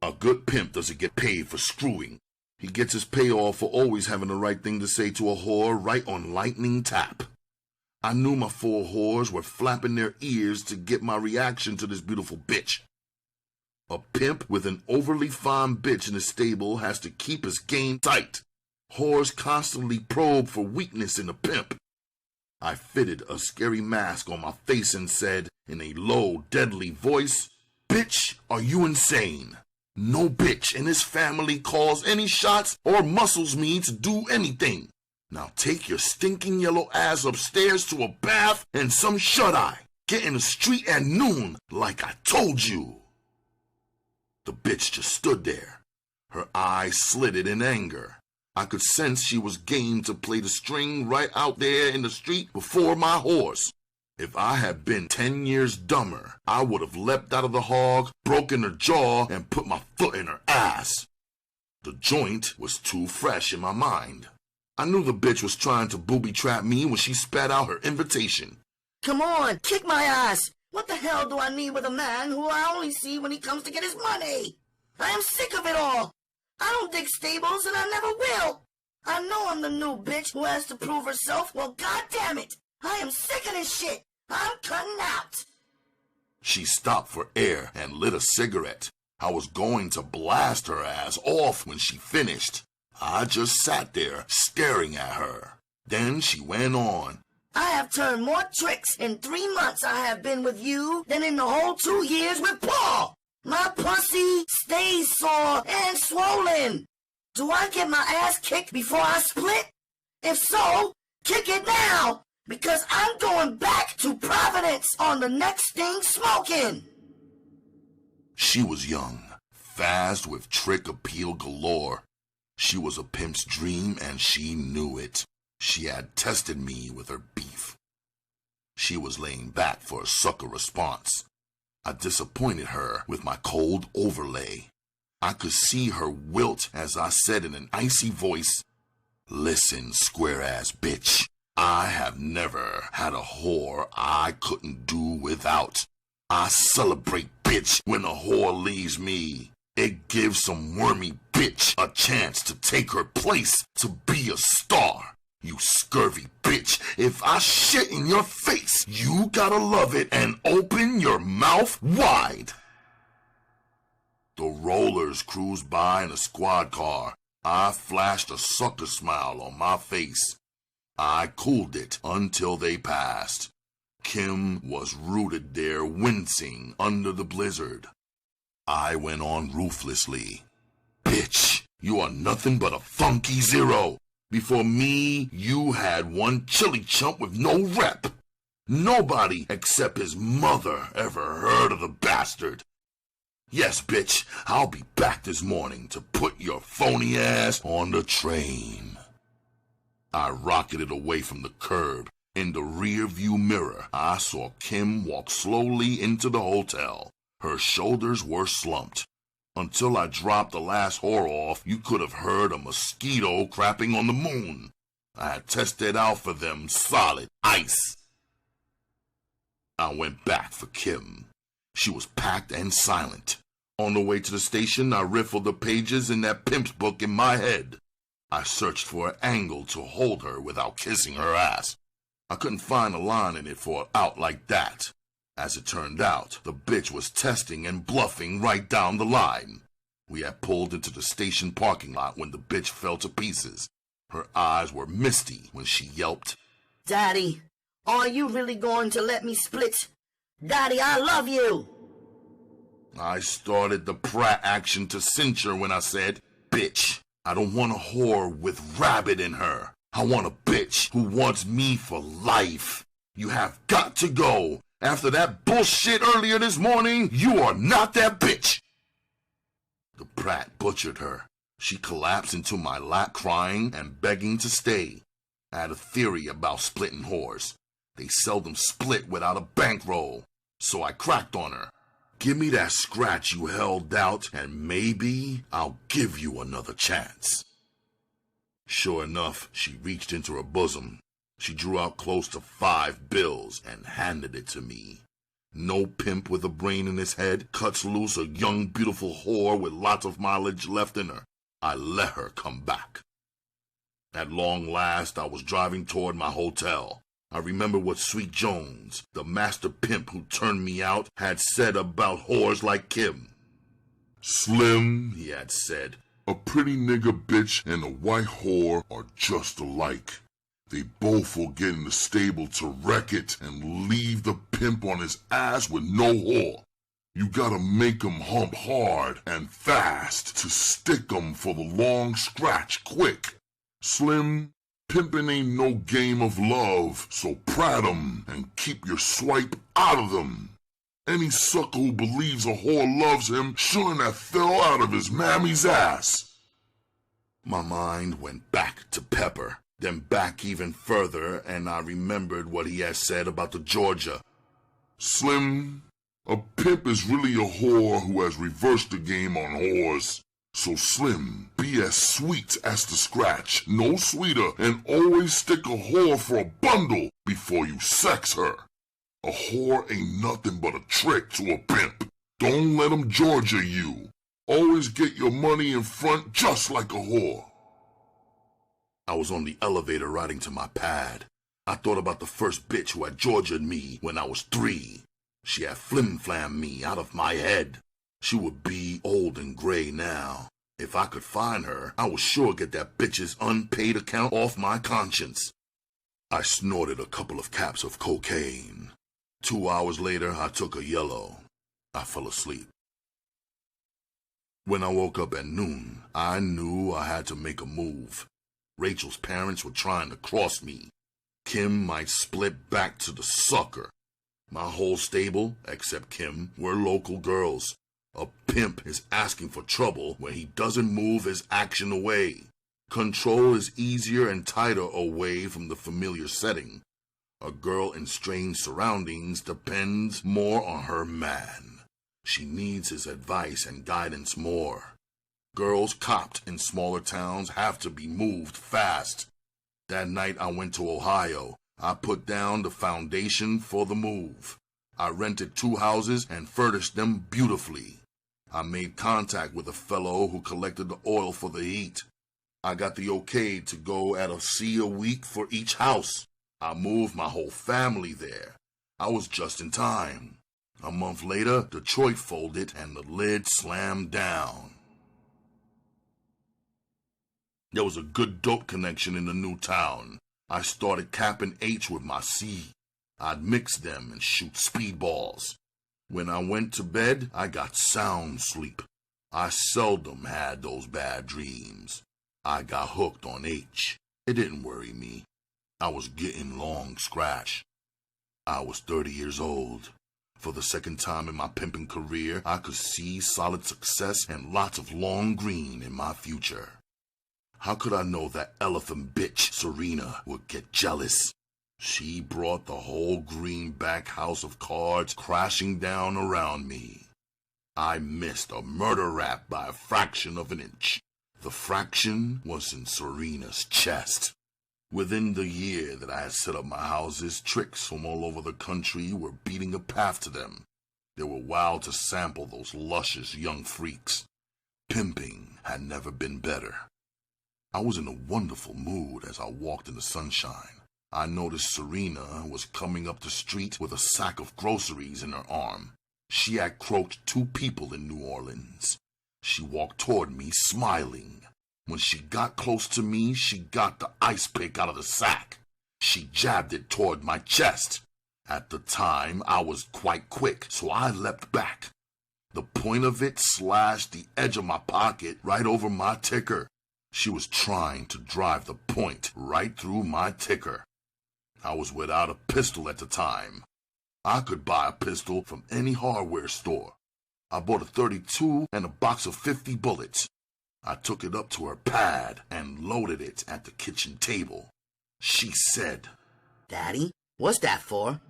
A good pimp doesn't get paid for screwing. He gets his payoff for always having the right thing to say to a whore right on lightning tap. I knew my 4 whores were flapping their ears to get my reaction to this beautiful bitch. A pimp with an overly fine bitch in his stable has to keep his game tight. Whores constantly probe for weakness in a pimp. I fitted a scary mask on my face and said, in a low, deadly voice, "Bitch, are you insane? No bitch in his family calls any shots or muscles me to do anything. Now take your stinking yellow ass upstairs to a bath and some shut-eye. Get in the street at noon, like I told you. The bitch just stood there. Her eyes slitted in anger. I could sense she was game to play the string right out there in the street before my horse. If I had been 10 years dumber, I would have leapt out of the hog, broken her jaw, and put my foot in her ass. The joint was too fresh in my mind. I knew the bitch was trying to booby-trap me when she spat out her invitation. Come on, kick my ass. What the hell do I need with a man who I only see when he comes to get his money? I am sick of it all. I don't dig stables and I never will. I know I'm the new bitch who has to prove herself. Well, goddamn it. I am sick of this shit. I'm cutting out. She stopped for air and lit a cigarette. I was going to blast her ass off when she finished. I just sat there staring at her. Then she went on. I have turned more tricks in 3 months I have been with you than in the whole 2 years with Paul. My pussy stays sore and swollen. Do I get my ass kicked before I split? If so, kick it now, because I'm going back to Providence on the next thing smoking. She was young, fast with trick appeal galore. She was a pimp's dream and she knew it. She had tested me with her beef. She was laying back for a sucker response. I disappointed her with my cold overlay. I could see her wilt as I said in an icy voice, "Listen, square-ass bitch, I have never had a whore I couldn't do without. I celebrate, bitch, when a whore leaves me. It gives some wormy bitch a chance to take her place to be a star. You scurvy bitch, if I shit in your face, you gotta love it and open your mouth wide." The rollers cruised by in a squad car. I flashed a sucker smile on my face. I cooled it until they passed. Kim was rooted there wincing under the blizzard. I went on ruthlessly. "Bitch, you are nothing but a funky zero. Before me, you had one chili chump with no rep. Nobody except his mother ever heard of the bastard. Yes, bitch, I'll be back this morning to put your phony ass on the train." I rocketed away from the curb. In the rear-view mirror, I saw Kim walk slowly into the hotel. Her shoulders were slumped. Until I dropped the last whore off, you could have heard a mosquito crapping on the moon. I had tested out for them solid ice. I went back for Kim. She was packed and silent. On the way to the station, I riffled the pages in that Pimp's book in my head. I searched for an angle to hold her without kissing her ass. I couldn't find a line in it for an out like that. As it turned out, the bitch was testing and bluffing right down the line. We had pulled into the station parking lot when the bitch fell to pieces. Her eyes were misty when she yelped, "Daddy, are you really going to let me split? Daddy, I love you." I started the prat action to cinch her when I said, "Bitch, I don't want a whore with rabbit in her. I want a bitch who wants me for life. You have got to go. After that bullshit earlier this morning, you are not that bitch." The prat butchered her. She collapsed into my lap crying and begging to stay. I had a theory about splitting whores. They seldom split without a bankroll. So I cracked on her. "Give me that scratch you held out and maybe I'll give you another chance." Sure enough, she reached into her bosom. She drew out close to 5 bills and handed it to me. No pimp with a brain in his head cuts loose a young, beautiful whore with lots of mileage left in her. I let her come back. At long last, I was driving toward my hotel. I remember what Sweet Jones, the master pimp who turned me out, had said about whores like Kim. "Slim," He had said, "a pretty nigga bitch and a white whore are just alike. They both will get in the stable to wreck it and leave the pimp on his ass with no whore. You gotta make 'em hump hard and fast to stick 'em for the long scratch quick. Slim, Pimpin' ain't no game of love, so prat 'em and keep your swipe out of them. Any sucker who believes a whore loves him shouldn't have fell out of his mammy's ass. My mind went back to Pepper, then back even further, and I remembered what he had said about the Georgia. Slim, a pimp is really a whore who has reversed the game on whores. So Slim, be as sweet as the scratch, no sweeter, and always stick a whore for a bundle before you sex her. A whore ain't nothing but a trick to a pimp. Don't let 'em Georgia you. Always get your money in front just like a whore. I was on the elevator riding to my pad. I thought about the first bitch who had Georgia'd me when I was 3. She had flim-flammed me out of my head. She would be old and gray now. If I could find her, I would sure get that bitch's unpaid account off my conscience. I snorted a couple of caps of cocaine. 2 hours later, I took a yellow. I fell asleep. When I woke up at noon, I knew I had to make a move. Rachel's parents were trying to cross me. Kim might split back to the sucker. My whole stable, except Kim, were local girls. A pimp is asking for trouble when he doesn't move his action away. Control is easier and tighter away from the familiar setting. A girl in strange surroundings depends more on her man. She needs his advice and guidance more. Girls copped in smaller towns have to be moved fast. That night I went to Ohio. I put down the foundation for the move. I rented 2 houses and furnished them beautifully. I made contact with a fellow who collected the oil for the heat. I got the okay to go at $1 a week for each house. I moved my whole family there. I was just in time. A month later, Detroit folded and the lid slammed down. There was a good dope connection in the new town. I started capping H with my C. I'd mix them and shoot speedballs. When I went to bed, I got sound sleep. I seldom had those bad dreams. I got hooked on H. It didn't worry me. I was getting long scratch. I was 30 years old. For the second time in my pimping career, I could see solid success and lots of long green in my future. How could I know that elephant bitch Serena would get jealous? She brought the whole greenback house of cards crashing down around me. I missed a murder rap by a fraction of an inch. The fraction was in Serena's chest. Within the year that I had set up my houses, tricks from all over the country were beating a path to them. They were wild to sample those luscious young freaks. Pimping had never been better. I was in a wonderful mood as I walked in the sunshine. I noticed Serena was coming up the street with a sack of groceries in her arm. She had croaked 2 people in New Orleans. She walked toward me, smiling. When she got close to me, she got the ice pick out of the sack. She jabbed it toward my chest. At the time, I was quite quick, so I leapt back. The point of it slashed the edge of my pocket right over my ticker. She was trying to drive the point right through my ticker. I was without a pistol at the time. I could buy a pistol from any hardware store. I bought a .32 and a box of 50 bullets. I took it up to her pad and loaded it at the kitchen table. She said, "Daddy, what's that for?"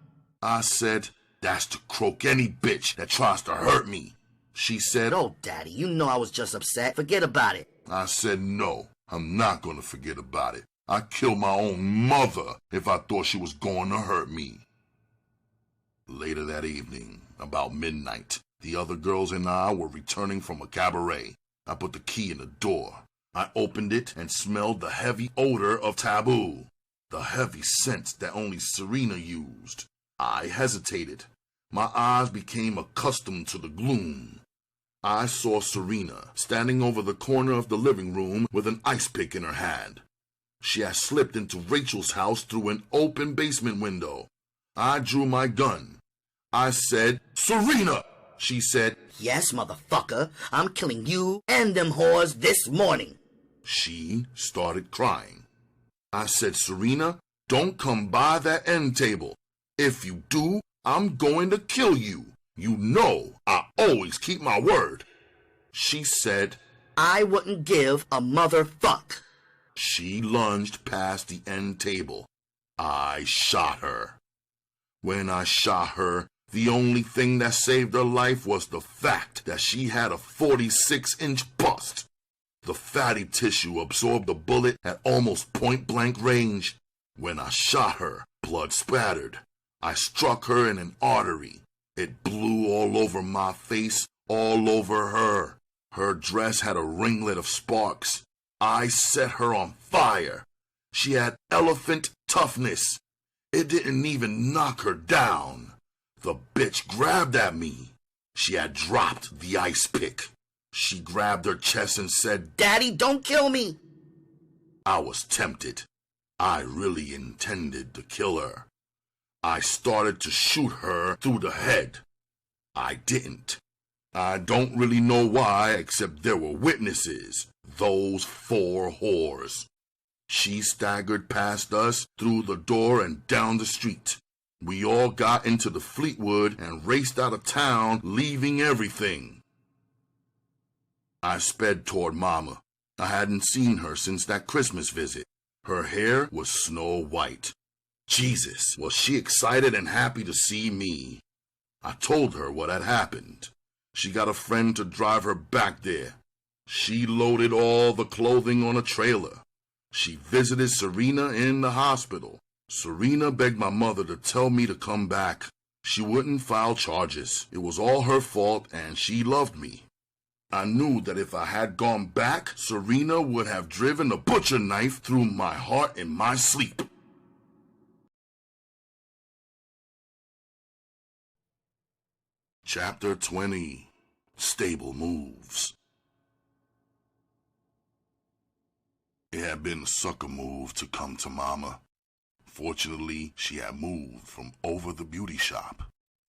I said, "That's to croak any bitch that tries to hurt me." She said, "Oh, Daddy, you know I was just upset. Forget about it." I said, "No, I'm not going to forget about it. I'd kill my own mother if I thought she was going to hurt me." Later that evening, about midnight, the other girls and I were returning from a cabaret. I put the key in the door. I opened it and smelled the heavy odor of taboo, the heavy scent that only Serena used. I hesitated. My eyes became accustomed to the gloom. I saw Serena standing over the corner of the living room with an ice pick in her hand. She had slipped into Rachel's house through an open basement window. I drew my gun. I said, "Serena!" She said, "Yes, motherfucker. I'm killing you and them whores this morning." She started crying. I said, Serena, don't come by that end table. If you do, I'm going to kill you. You know I always keep my word. She said, I wouldn't give a motherfuck. She lunged past the end table. I shot her. When I shot her, the only thing that saved her life was the fact that she had a 46-inch bust. The fatty tissue absorbed the bullet at almost point-blank range. When I shot her, blood spattered. I struck her in an artery. It blew all over my face, all over her. Her dress had a ringlet of sparks. I set her on fire. She had elephant toughness. It didn't even knock her down. The bitch grabbed at me. She had dropped the ice pick. She grabbed her chest and said, Daddy, don't kill me. I was tempted. I really intended to kill her. I started to shoot her through the head. I didn't. I don't really know why, except there were witnesses. Those 4 whores. She staggered past us, through the door and down the street. We all got into the Fleetwood and raced out of town, leaving everything. I sped toward Mama. I hadn't seen her since that Christmas visit. Her hair was snow white. Jesus, was she excited and happy to see me. I told her what had happened. She got a friend to drive her back there. She loaded all the clothing on a trailer. She visited Serena in the hospital. Serena begged my mother to tell me to come back. She wouldn't file charges. It was all her fault, and she loved me. I knew that if I had gone back, Serena would have driven a butcher knife through my heart in my sleep. Chapter 20. Stable Moves. It had been a sucker move to come to Mama. Fortunately, she had moved from over the beauty shop.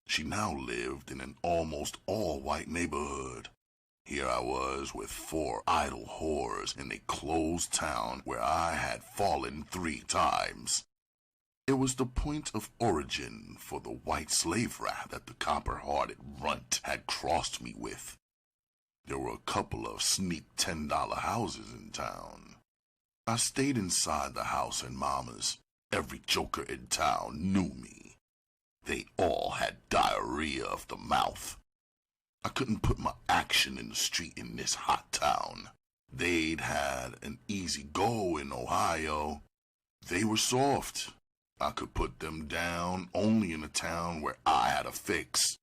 She now lived in an almost all-white neighborhood. Here I was with 4 idle whores in a closed town where I had fallen 3 times. It was the point of origin for the white slave rap that the copper-hearted runt had crossed me with. There were a couple of sneak $10 houses in town. I stayed inside the house in Mama's. Every joker in town knew me. They all had diarrhea of the mouth. I couldn't put my action in the street in this hot town. They'd had an easy go in Ohio. They were soft. I could put them down only in a town where I had a fix.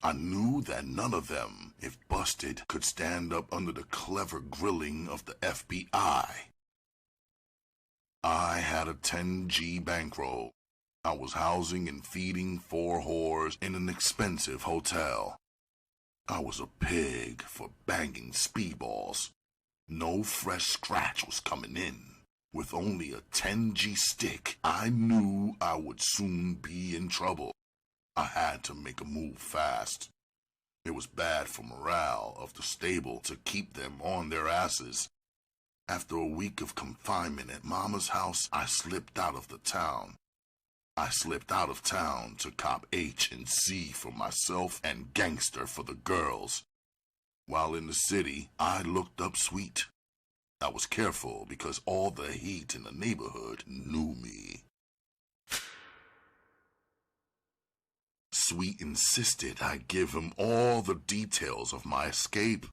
I knew that none of them, if busted, could stand up under the clever grilling of the FBI. I had a 10G bankroll. I was housing and feeding 4 whores in an expensive hotel. I was a pig for banging speedballs. No fresh scratch was coming in. With only a 10G stick, I knew I would soon be in trouble. I had to make a move fast. It was bad for morale of the stable to keep them on their asses. After a week of confinement at Mama's house, I slipped out of the town. I slipped out of town to cop H and C for myself and gangster for the girls. While in the city, I looked up Sweet. I was careful because all the heat in the neighborhood knew me. Sweet insisted I give him all the details of my escape.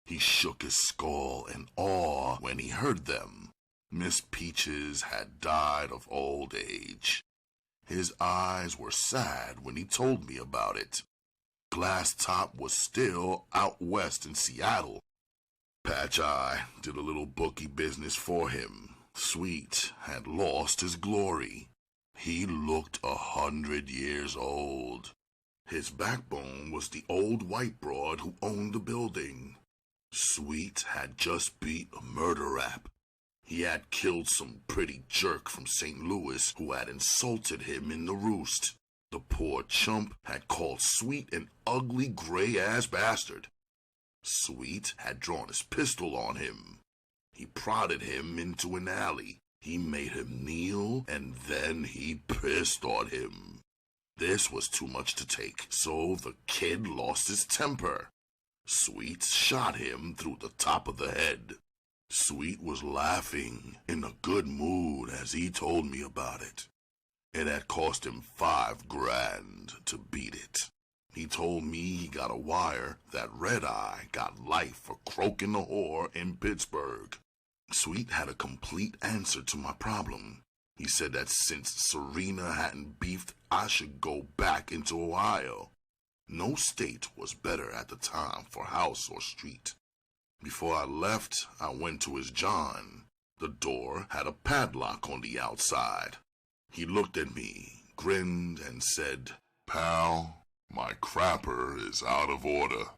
He shook his skull in awe when he heard them. Miss Peaches had died of old age. His eyes were sad when he told me about it. Glass Top was still out west in Seattle. Patch Eye did a little bookie business for him. Sweet had lost his glory. He looked 100 years old. His backbone was the old white broad who owned the building. Sweet had just beat a murder rap. He had killed some pretty jerk from St. Louis who had insulted him in the roost. The poor chump had called Sweet an ugly gray-ass bastard. Sweet had drawn his pistol on him. He prodded him into an alley. He made him kneel, and then he pissed on him. This was too much to take, so the kid lost his temper. Sweet shot him through the top of the head. Sweet was laughing, in a good mood as he told me about it. It had cost him $5,000 to beat it. He told me he got a wire that Red Eye got life for croaking the whore in Pittsburgh. Sweet had a complete answer to my problem. He said that since Serena hadn't beefed, I should go back into Ohio. No state was better at the time for house or street. Before I left, I went to his John. The door had a padlock on the outside. He looked at me, grinned, and said, "Pal, my crapper is out of order."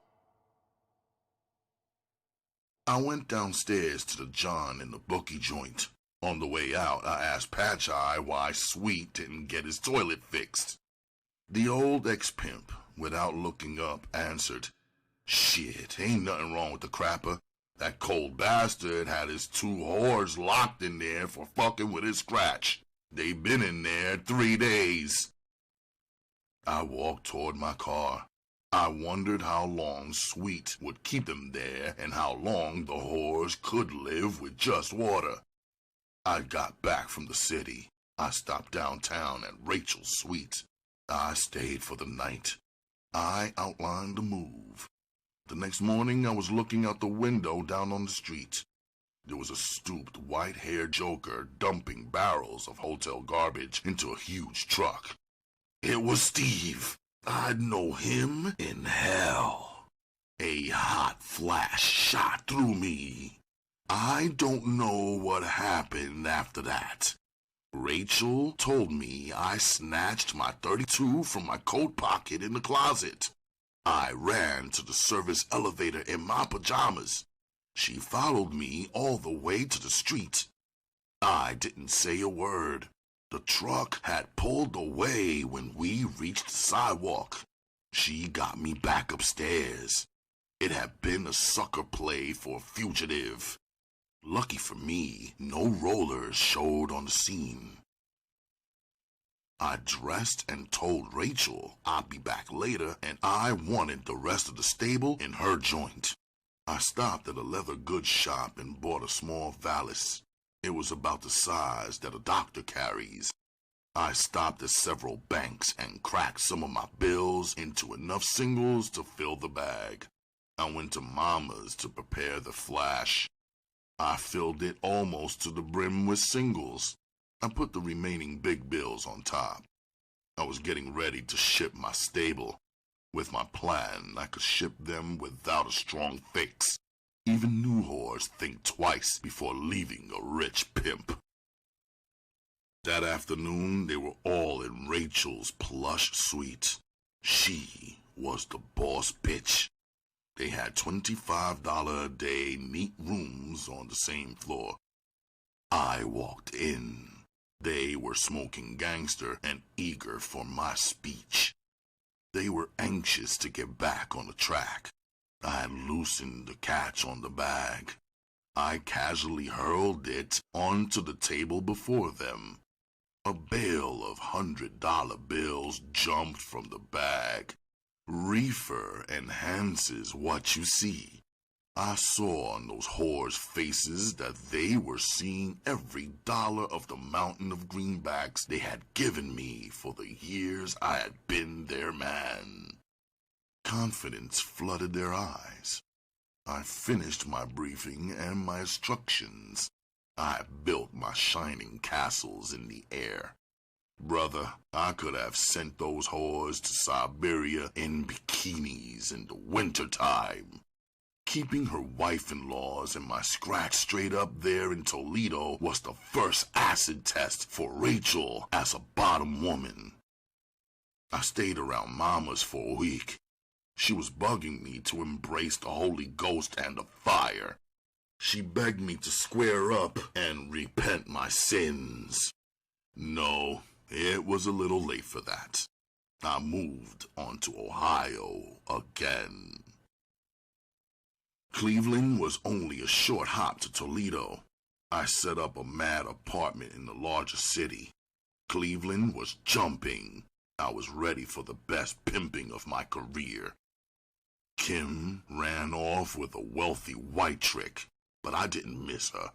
I went downstairs to the John in the bookie joint. On the way out, I asked Patch Eye why Sweet didn't get his toilet fixed. The old ex-pimp, without looking up, answered, "Shit, ain't nothing wrong with the crapper. That cold bastard had his 2 whores locked in there for fucking with his scratch. They've been in there 3 days." I walked toward my car. I wondered how long Sweet would keep them there and how long the whores could live with just water. I got back from the city. I stopped downtown at Rachel's Suite. I stayed for the night. I outlined the move. The next morning, I was looking out the window down on the street. There was a stooped, white-haired joker dumping barrels of hotel garbage into a huge truck. It was Steve. I'd know him in hell. A hot flash shot through me. I don't know what happened after that. Rachel told me I snatched my .32 from my coat pocket in the closet. I ran to the service elevator in my pajamas. She followed me all the way to the street. I didn't say a word. The truck had pulled away when we reached the sidewalk. She got me back upstairs. It had been a sucker play for a fugitive. Lucky for me, no rollers showed on the scene. I dressed and told Rachel I'd be back later, and I wanted the rest of the stable in her joint. I stopped at a leather goods shop and bought a small valise. It was about the size that a doctor carries. I stopped at several banks and cracked some of my bills into enough singles to fill the bag. I went to Mama's to prepare the flash. I filled it almost to the brim with singles. I put the remaining big bills on top. I was getting ready to ship my stable. With my plan, I could ship them without a strong fix. Even new whores think twice before leaving a rich pimp. That afternoon, they were all in Rachel's plush suite. She was the boss bitch. They had $25 a day neat rooms on the same floor. I walked in. They were smoking gangster and eager for my speech. They were anxious to get back on the track. I had loosened the catch on the bag. I casually hurled it onto the table before them. A bale of $100 bills jumped from the bag. Reefer enhances what you see. I saw on those whores' faces that they were seeing every dollar of the mountain of greenbacks they had given me for the years I had been their man. Confidence flooded their eyes. I finished my briefing and my instructions. I built my shining castles in the air. Brother, I could have sent those whores to Siberia in bikinis in the wintertime. Keeping her wife-in-laws and my scratch straight up there in Toledo was the first acid test for Rachel as a bottom woman. I stayed around Mama's for a week. She was bugging me to embrace the Holy Ghost and the fire. She begged me to square up and repent my sins. No, it was a little late for that. I moved on to Ohio again. Cleveland was only a short hop to Toledo. I set up a mad apartment in the larger city. Cleveland was jumping. I was ready for the best pimping of my career. Kim ran off with a wealthy white trick, but I didn't miss her.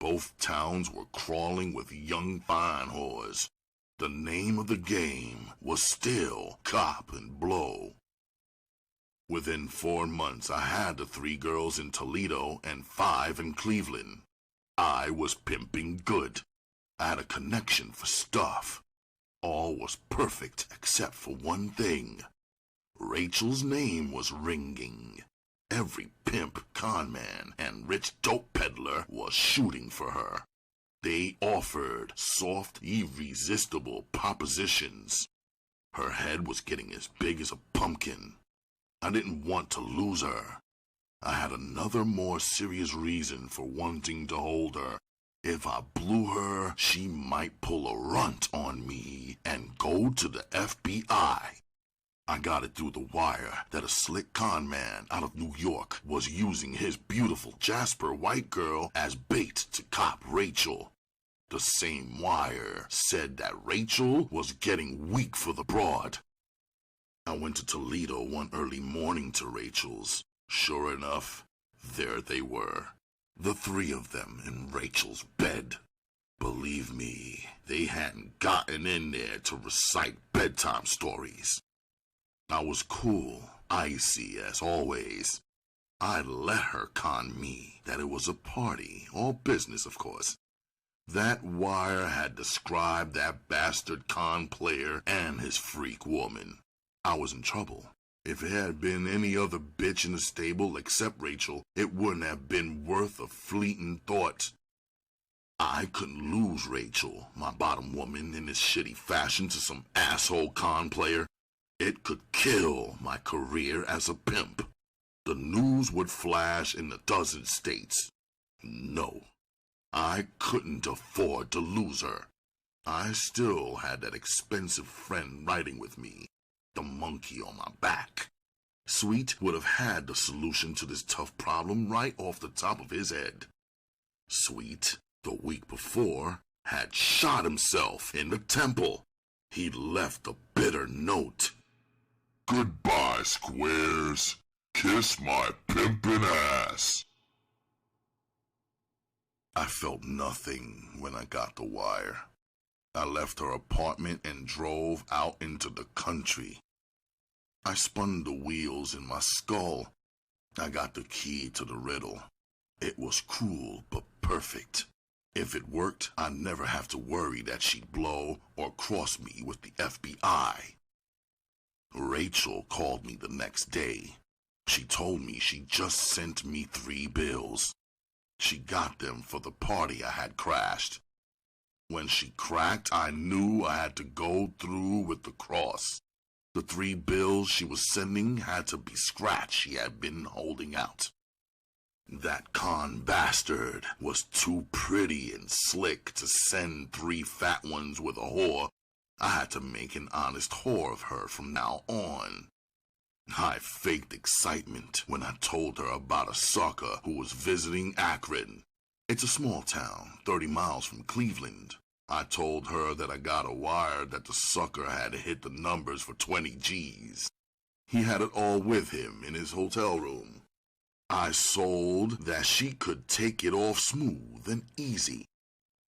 Both towns were crawling with young fine whores. The name of the game was still cop and blow. Within 4 months, I had the 3 girls in Toledo and 5 in Cleveland. I was pimping good. I had a connection for stuff. All was perfect except for one thing. Rachel's name was ringing. Every pimp, conman, and rich dope peddler was shooting for her. They offered soft, irresistible propositions. Her head was getting as big as a pumpkin. I didn't want to lose her. I had another more serious reason for wanting to hold her. If I blew her, she might pull a runt on me and go to the FBI. I got it through the wire that a slick con man out of New York was using his beautiful Jasper white girl as bait to cop Rachel. The same wire said that Rachel was getting weak for the broad. I went to Toledo one early morning to Rachel's. Sure enough, there they were. The 3 of them in Rachel's bed. Believe me, they hadn't gotten in there to recite bedtime stories. I was cool, icy as always. I let her con me that it was a party, all business of course. That wire had described that bastard con player and his freak woman. I was in trouble. If it had been any other bitch in the stable except Rachel, it wouldn't have been worth a fleeting thought. I couldn't lose Rachel, my bottom woman, in this shitty fashion to some asshole con player. It could kill my career as a pimp. The news would flash in a dozen states. No, I couldn't afford to lose her. I still had that expensive friend riding with me, the monkey on my back. Sweet would have had the solution to this tough problem right off the top of his head. Sweet, the week before, had shot himself in the temple. He'd left a bitter note. Goodbye, squares. Kiss my pimpin' ass. I felt nothing when I got the wire. I left her apartment and drove out into the country. I spun the wheels in my skull. I got the key to the riddle. It was cruel but perfect. If it worked, I'd never have to worry that she'd blow or cross me with the FBI. Rachel called me the next day. She told me she just sent me 3 bills. She got them for the party I had crashed. When she cracked, I knew I had to go through with the cross. The 3 bills she was sending had to be scratch she had been holding out. That con bastard was too pretty and slick to send 3 fat ones with a whore. I had to make an honest whore of her from now on. I faked excitement when I told her about a sucker who was visiting Akron. It's a small town, 30 miles from Cleveland. I told her that I got a wire that the sucker had hit the numbers for 20 G's. He had it all with him in his hotel room. I sold that she could take it off smooth and easy.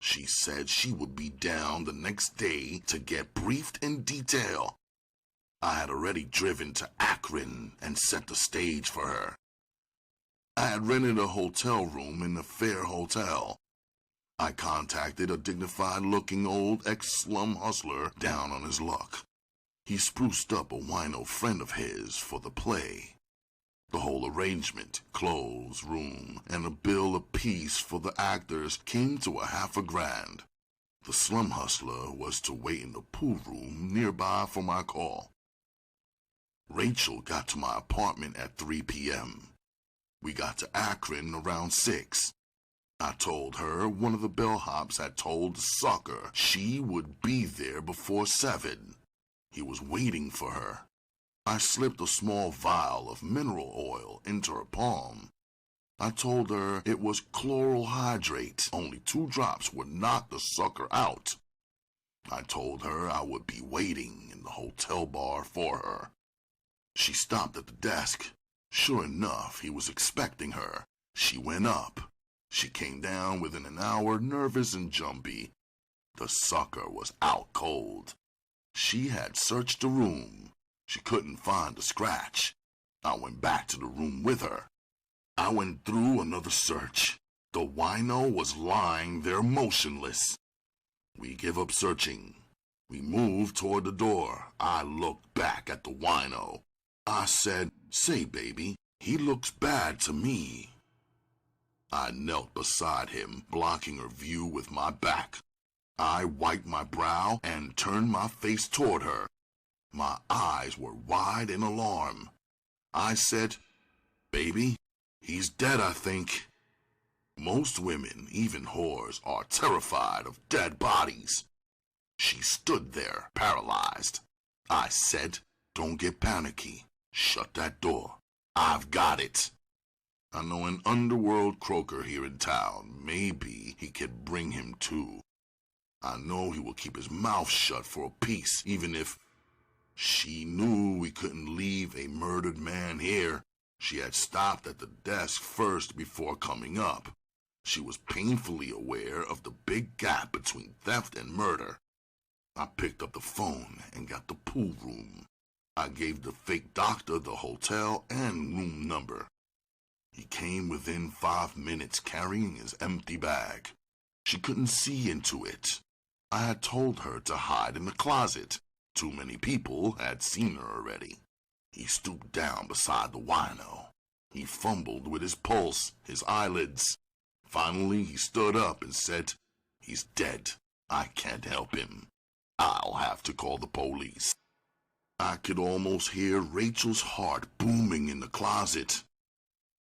She said she would be down the next day to get briefed in detail. I had already driven to Akron and set the stage for her. I had rented a hotel room in the Fair Hotel. I contacted a dignified-looking old ex-slum hustler down on his luck. He spruced up a wino friend of his for the play. The whole arrangement, clothes, room, and a bill apiece for the actors came to $50,000. The slum hustler was to wait in the pool room nearby for my call. Rachel got to my apartment at 3 p.m. We got to Akron around 6. I told her one of the bellhops had told the sucker she would be there before 7. He was waiting for her. I slipped a small vial of mineral oil into her palm. I told her it was chloral hydrate. Only 2 drops would knock the sucker out. I told her I would be waiting in the hotel bar for her. She stopped at the desk. Sure enough, he was expecting her. She went up. She came down within an hour, nervous and jumpy. The sucker was out cold. She had searched the room. She couldn't find a scratch. I went back to the room with her. I went through another search. The wino was lying there motionless. We give up searching. We moved toward the door. I looked back at the wino. I said, "Say, baby, he looks bad to me." I knelt beside him, blocking her view with my back. I wiped my brow and turned my face toward her. My eyes were wide in alarm. I said, "Baby, he's dead, I think." Most women, even whores, are terrified of dead bodies. She stood there, paralyzed. I said, "Don't get panicky. Shut that door. I've got it. I know an underworld croaker here in town. Maybe he could bring him to. I know he will keep his mouth shut for a piece, even if..." She knew we couldn't leave a murdered man here. She had stopped at the desk first before coming up. She was painfully aware of the big gap between theft and murder. I picked up the phone and got the pool room. I gave the fake doctor the hotel and room number. He came within 5 minutes carrying his empty bag. She couldn't see into it. I had told her to hide in the closet. Too many people had seen her already. He stooped down beside the wino. He fumbled with his pulse, his eyelids. Finally, he stood up and said, "He's dead. I can't help him. I'll have to call the police." I could almost hear Rachel's heart booming in the closet.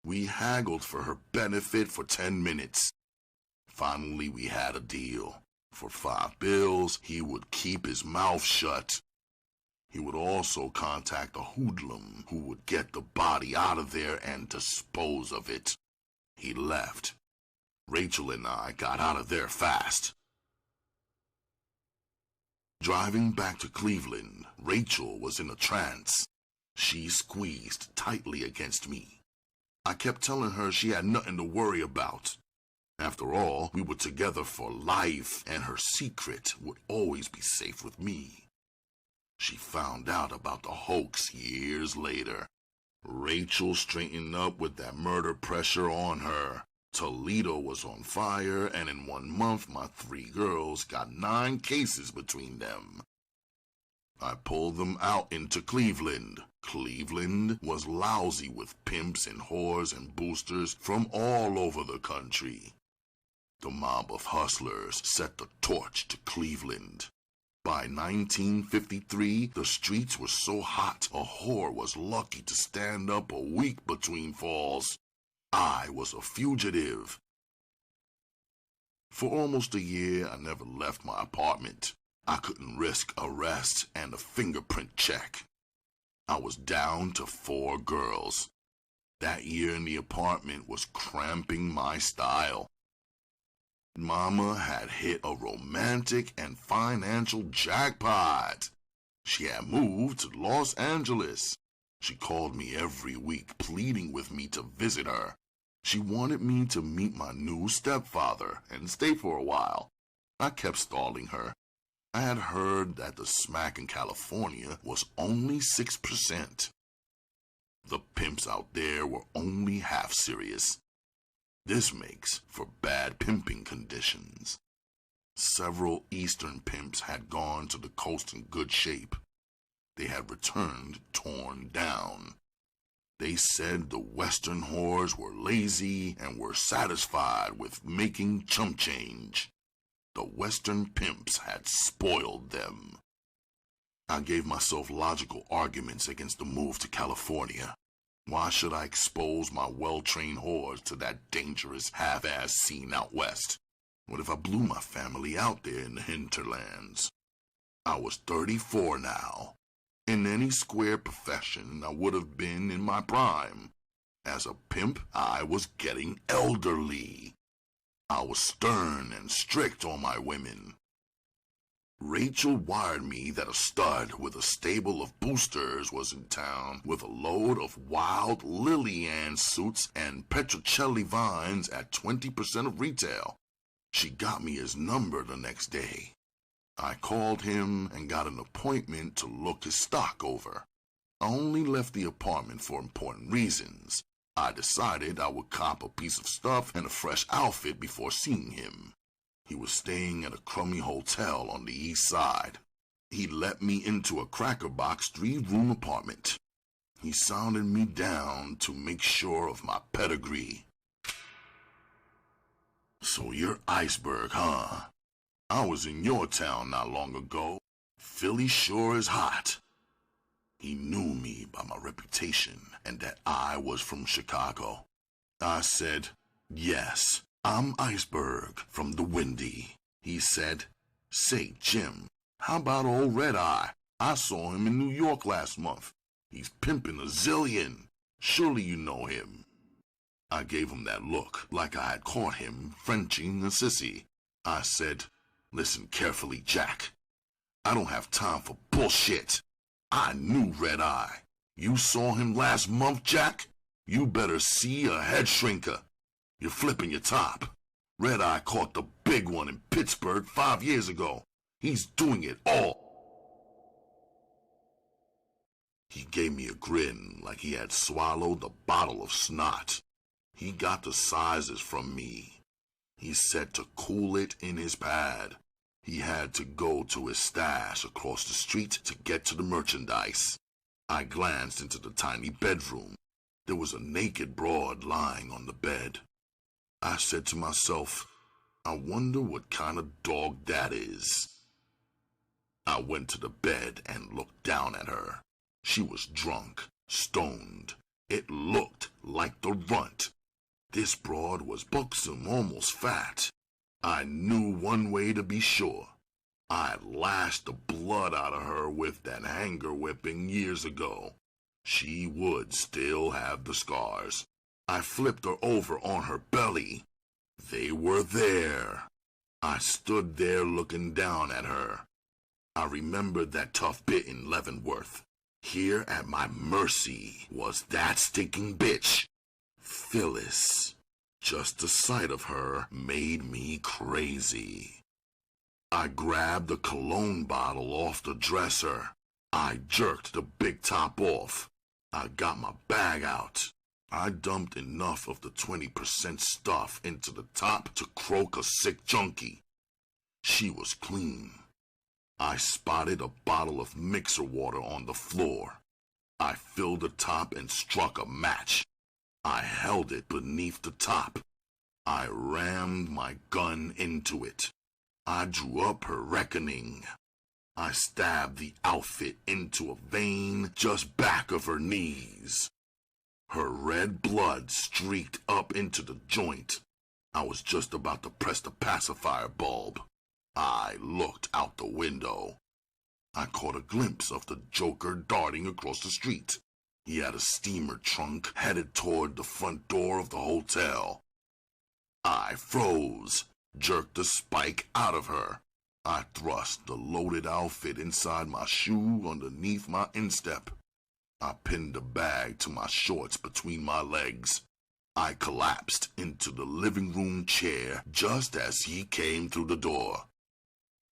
We haggled for her benefit for 10 minutes. Finally, we had a deal. For $5 he would keep his mouth shut. He would also contact a hoodlum who would get the body out of there and dispose of it. He left. Rachel and I got out of there fast. Driving back to Cleveland, Rachel was in a trance. She squeezed tightly against me. I kept telling her she had nothing to worry about. After all, we were together for life, and her secret would always be safe with me. She found out about the hoax years later. Rachel straightened up with that murder pressure on her. Toledo was on fire, and in 1 month, my 3 girls got 9 cases between them. I pulled them out into Cleveland. Cleveland was lousy with pimps and whores and boosters from all over the country. The mob of hustlers set the torch to Cleveland. By 1953, the streets were so hot, a whore was lucky to stand up a week between falls. I was a fugitive. For almost a year, I never left my apartment. I couldn't risk arrest and a fingerprint check. I was down to 4 girls. That year in the apartment was cramping my style. Mama had hit a romantic and financial jackpot. She had moved to Los Angeles. She called me every week, pleading with me to visit her. She wanted me to meet my new stepfather and stay for a while. I kept stalling her. I had heard that the smack in California was only 6%. The pimps out there were only half serious. This makes for bad pimping conditions. Several Eastern pimps had gone to the coast in good shape. They had returned torn down. They said the Western whores were lazy and were satisfied with making chump change. The Western pimps had spoiled them. I gave myself logical arguments against the move to California. Why should I expose my well-trained whores to that dangerous half-ass scene out west? What if I blew my family out there in the hinterlands? I was 34 now. In any square profession, I would have been in my prime. As a pimp, I was getting elderly. I was stern and strict on my women. Rachel wired me that a stud with a stable of boosters was in town with a load of wild Lillian suits and Petrocelli vines at 20% of retail. She got me his number the next day. I called him and got an appointment to look his stock over. I only left the apartment for important reasons. I decided I would cop a piece of stuff and a fresh outfit before seeing him. He was staying at a crummy hotel on the east side. He let me into a crackerbox 3-room apartment. He sounded me down to make sure of my pedigree. So you're Iceberg, huh? I was in your town not long ago. Philly sure is hot. He knew me by my reputation and that I was from Chicago. I said, yes, I'm Iceberg from the Windy. He said, say, Jim, how about old Red Eye? I saw him in New York last month. He's pimping a zillion. Surely you know him. I gave him that look, like I had caught him Frenching a sissy. I said, listen carefully, Jack. I don't have time for bullshit. I knew Red Eye. You saw him last month, Jack? You better see a head shrinker. You're flipping your top. Red Eye caught the big one in Pittsburgh 5 years ago. He's doing it all. He gave me a grin like he had swallowed a bottle of snot. He got the sizes from me. He said to cool it in his pad. He had to go to his stash across the street to get to the merchandise. I glanced into the tiny bedroom. There was a naked broad lying on the bed. I said to myself, I wonder what kind of dog that is. I went to the bed and looked down at her. She was drunk, stoned. It looked like the runt. This broad was buxom, almost fat. I knew one way to be sure. I had lashed the blood out of her with that hanger whipping years ago. She would still have the scars. I flipped her over on her belly. They were there. I stood there looking down at her. I remembered that tough bit in Leavenworth. Here at my mercy was that stinking bitch, Phyllis. Just the sight of her made me crazy. I grabbed the cologne bottle off the dresser. I jerked the big top off. I got my bag out. I dumped enough of the 20% stuff into the top to croak a sick junkie. She was clean. I spotted a bottle of mixer water on the floor. I filled the top and struck a match. I held it beneath the top. I rammed my gun into it. I drew up her reckoning. I stabbed the outfit into a vein just back of her knees. Her red blood streaked up into the joint. I was just about to press the pacifier bulb. I looked out the window. I caught a glimpse of the Joker darting across the street. He had a steamer trunk headed toward the front door of the hotel. I froze, jerked the spike out of her. I thrust the loaded outfit inside my shoe underneath my instep. I pinned the bag to my shorts between my legs. I collapsed into the living room chair just as he came through the door.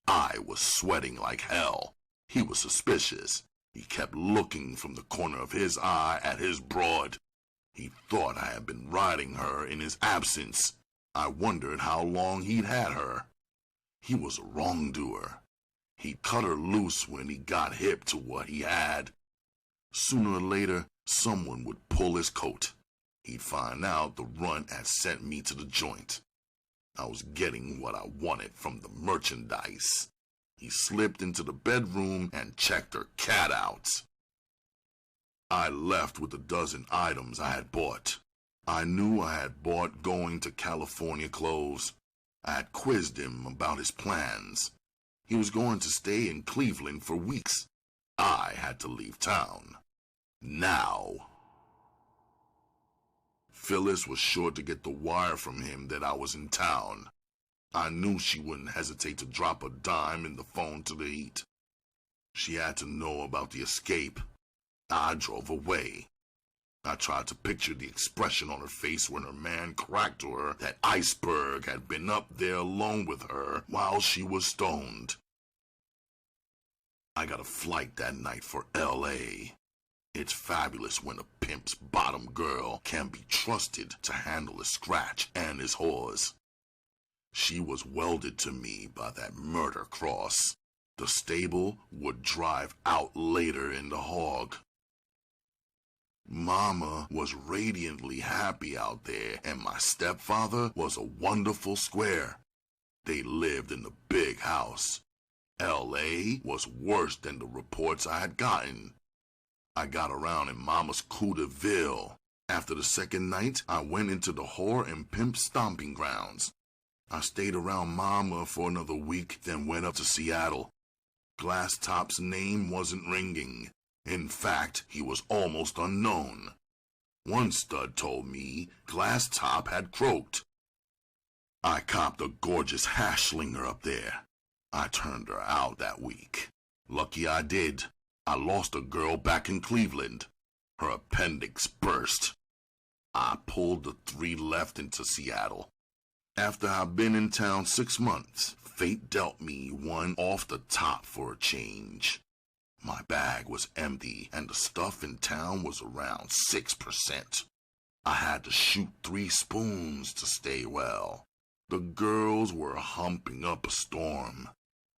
I was sweating like hell. He was suspicious. He kept looking from the corner of his eye at his broad. He thought I had been riding her in his absence. I wondered how long he'd had her. He was a wrongdoer. He'd cut her loose when he got hip to what he had. Sooner or later, someone would pull his coat. He'd find out the runt had sent me to the joint. I was getting what I wanted from the merchandise. He slipped into the bedroom and checked her cat out. I left with a dozen items I had bought. I knew I had bought going to California clothes. I had quizzed him about his plans. He was going to stay in Cleveland for weeks. I had to leave town. Now. Phyllis was sure to get the wire from him that I was in town. I knew she wouldn't hesitate to drop a dime in the phone to the heat. She had to know about the escape. I drove away. I tried to picture the expression on her face when her man cracked to her that Iceberg had been up there alone with her while she was stoned. I got a flight that night for L.A. It's fabulous when a pimp's bottom girl can be trusted to handle a scratch and his whores. She was welded to me by that murder cross. The stable would drive out later in the hog. Mama was radiantly happy out there, and my stepfather was a wonderful square. They lived in the big house. L.A. was worse than the reports I had gotten. I got around in Mama's coup de ville. After the second night, I went into the whore and pimp stomping grounds. I stayed around Mama for another week, then went up to Seattle. Glass Top's name wasn't ringing. In fact, he was almost unknown. One stud told me Glass Top had croaked. I copped a gorgeous hash slinger up there. I turned her out that week. Lucky I did. I lost a girl back in Cleveland. Her appendix burst. I pulled the 3 left into Seattle. After I'd been in town 6 months, fate dealt me one off the top for a change. My bag was empty, and the stuff in town was around 6%. I had to shoot 3 spoons to stay well. The girls were humping up a storm.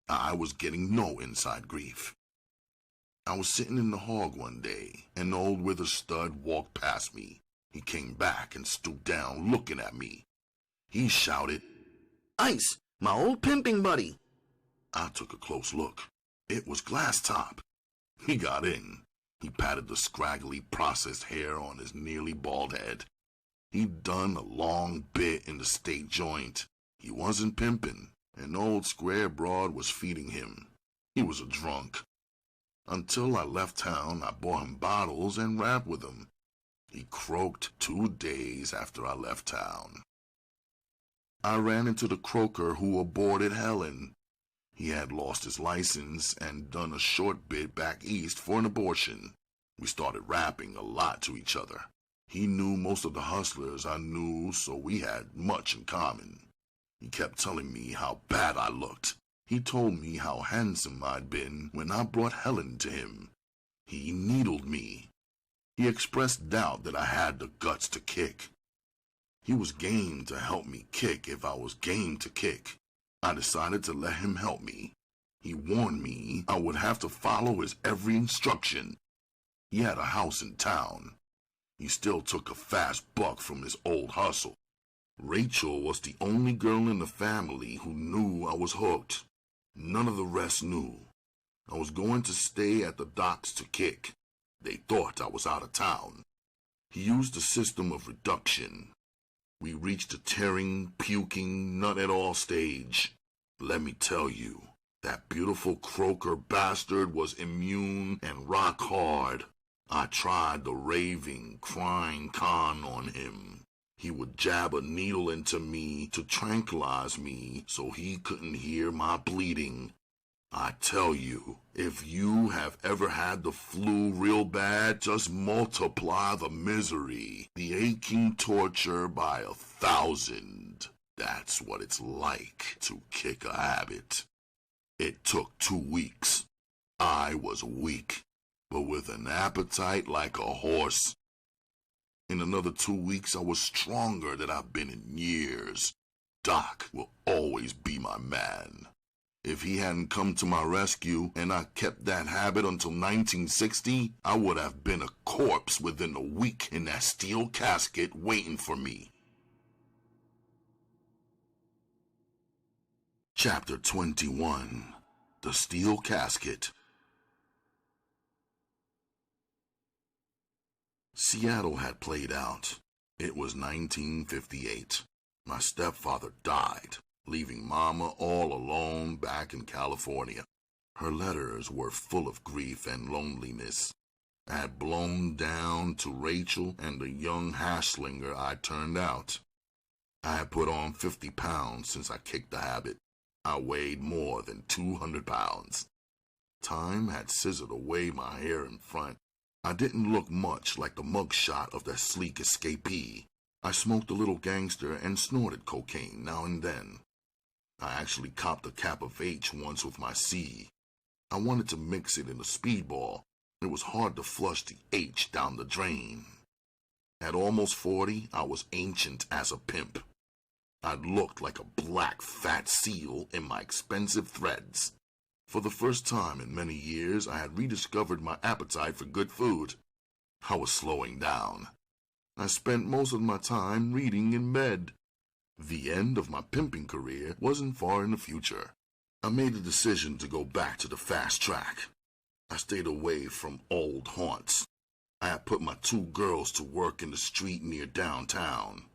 I was getting no inside grief. I was sitting in the hog one day, and old Wither Stud walked past me. He came back and stooped down, looking at me. He shouted, "Ice, my old pimping buddy." I took a close look. It was Glass Top. He got in. He patted the scraggly processed hair on his nearly bald head. He'd done a long bit in the state joint. He wasn't pimping. An old square broad was feeding him. He was a drunk. Until I left town, I bought him bottles and rapped with him. He croaked 2 days after I left town. I ran into the croaker who aborted Helen. He had lost his license and done a short bit back east for an abortion. We started rapping a lot to each other. He knew most of the hustlers I knew, so we had much in common. He kept telling me how bad I looked. He told me how handsome I'd been when I brought Helen to him. He needled me. He expressed doubt that I had the guts to kick. He was game to help me kick if I was game to kick. I decided to let him help me. He warned me I would have to follow his every instruction. He had a house in town. He still took a fast buck from his old hustle. Rachel was the only girl in the family who knew I was hooked. None of the rest knew. I was going to stay at the docks to kick. They thought I was out of town. He used a system of reduction. We reached the tearing, puking, nut-at-all stage. Let me tell you, that beautiful croaker bastard was immune and rock hard. I tried the raving, crying con on him. He would jab a needle into me to tranquilize me so he couldn't hear my bleeding. I tell you, if you have ever had the flu real bad, just multiply the misery, the aching torture by 1,000. That's what it's like to kick a habit. It took 2 weeks. I was weak, but with an appetite like a horse. In another 2 weeks, I was stronger than I've been in years. Doc will always be my man. If he hadn't come to my rescue and I kept that habit until 1960, I would have been a corpse within a week in that steel casket waiting for me. Chapter 21. The Steel Casket. Seattle had played out. It was 1958. My stepfather died, leaving Mama all alone back in California. Her letters were full of grief and loneliness. I had blown down to Rachel and the young hash-slinger I turned out. I had put on 50 pounds since I kicked the habit. I weighed more than 200 pounds. Time had scissored away my hair in front. I didn't look much like the mugshot of that sleek escapee. I smoked a little gangster and snorted cocaine now and then. I actually copped a cap of H once with my C. I wanted to mix it in a speedball. It was hard to flush the H down the drain. At almost 40, I was ancient as a pimp. I looked like a black fat seal in my expensive threads. For the first time in many years, I had rediscovered my appetite for good food. I was slowing down. I spent most of my time reading in bed. The end of my pimping career wasn't far in the future. I made a decision to go back to the fast track. I stayed away from old haunts. I had put my 2 girls to work in the street near downtown.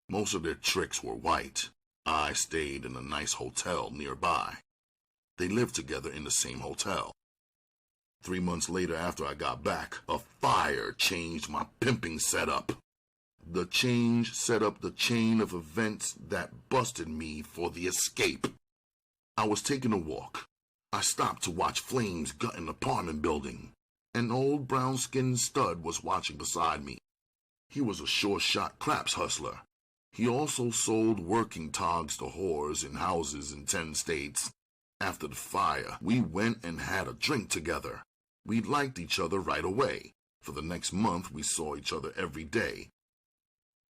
Most of their tricks were white. I stayed in a nice hotel nearby. They lived together in the same hotel. 3 months later, after I got back, a fire changed my pimping setup. The change set up the chain of events that busted me for the escape. I was taking a walk. I stopped to watch flames gut an apartment building. An old brown-skinned stud was watching beside me. He was a sure-shot craps hustler. He also sold working togs to whores in houses in 10 states. After the fire, we went and had a drink together. We liked each other right away. For the next month, we saw each other every day.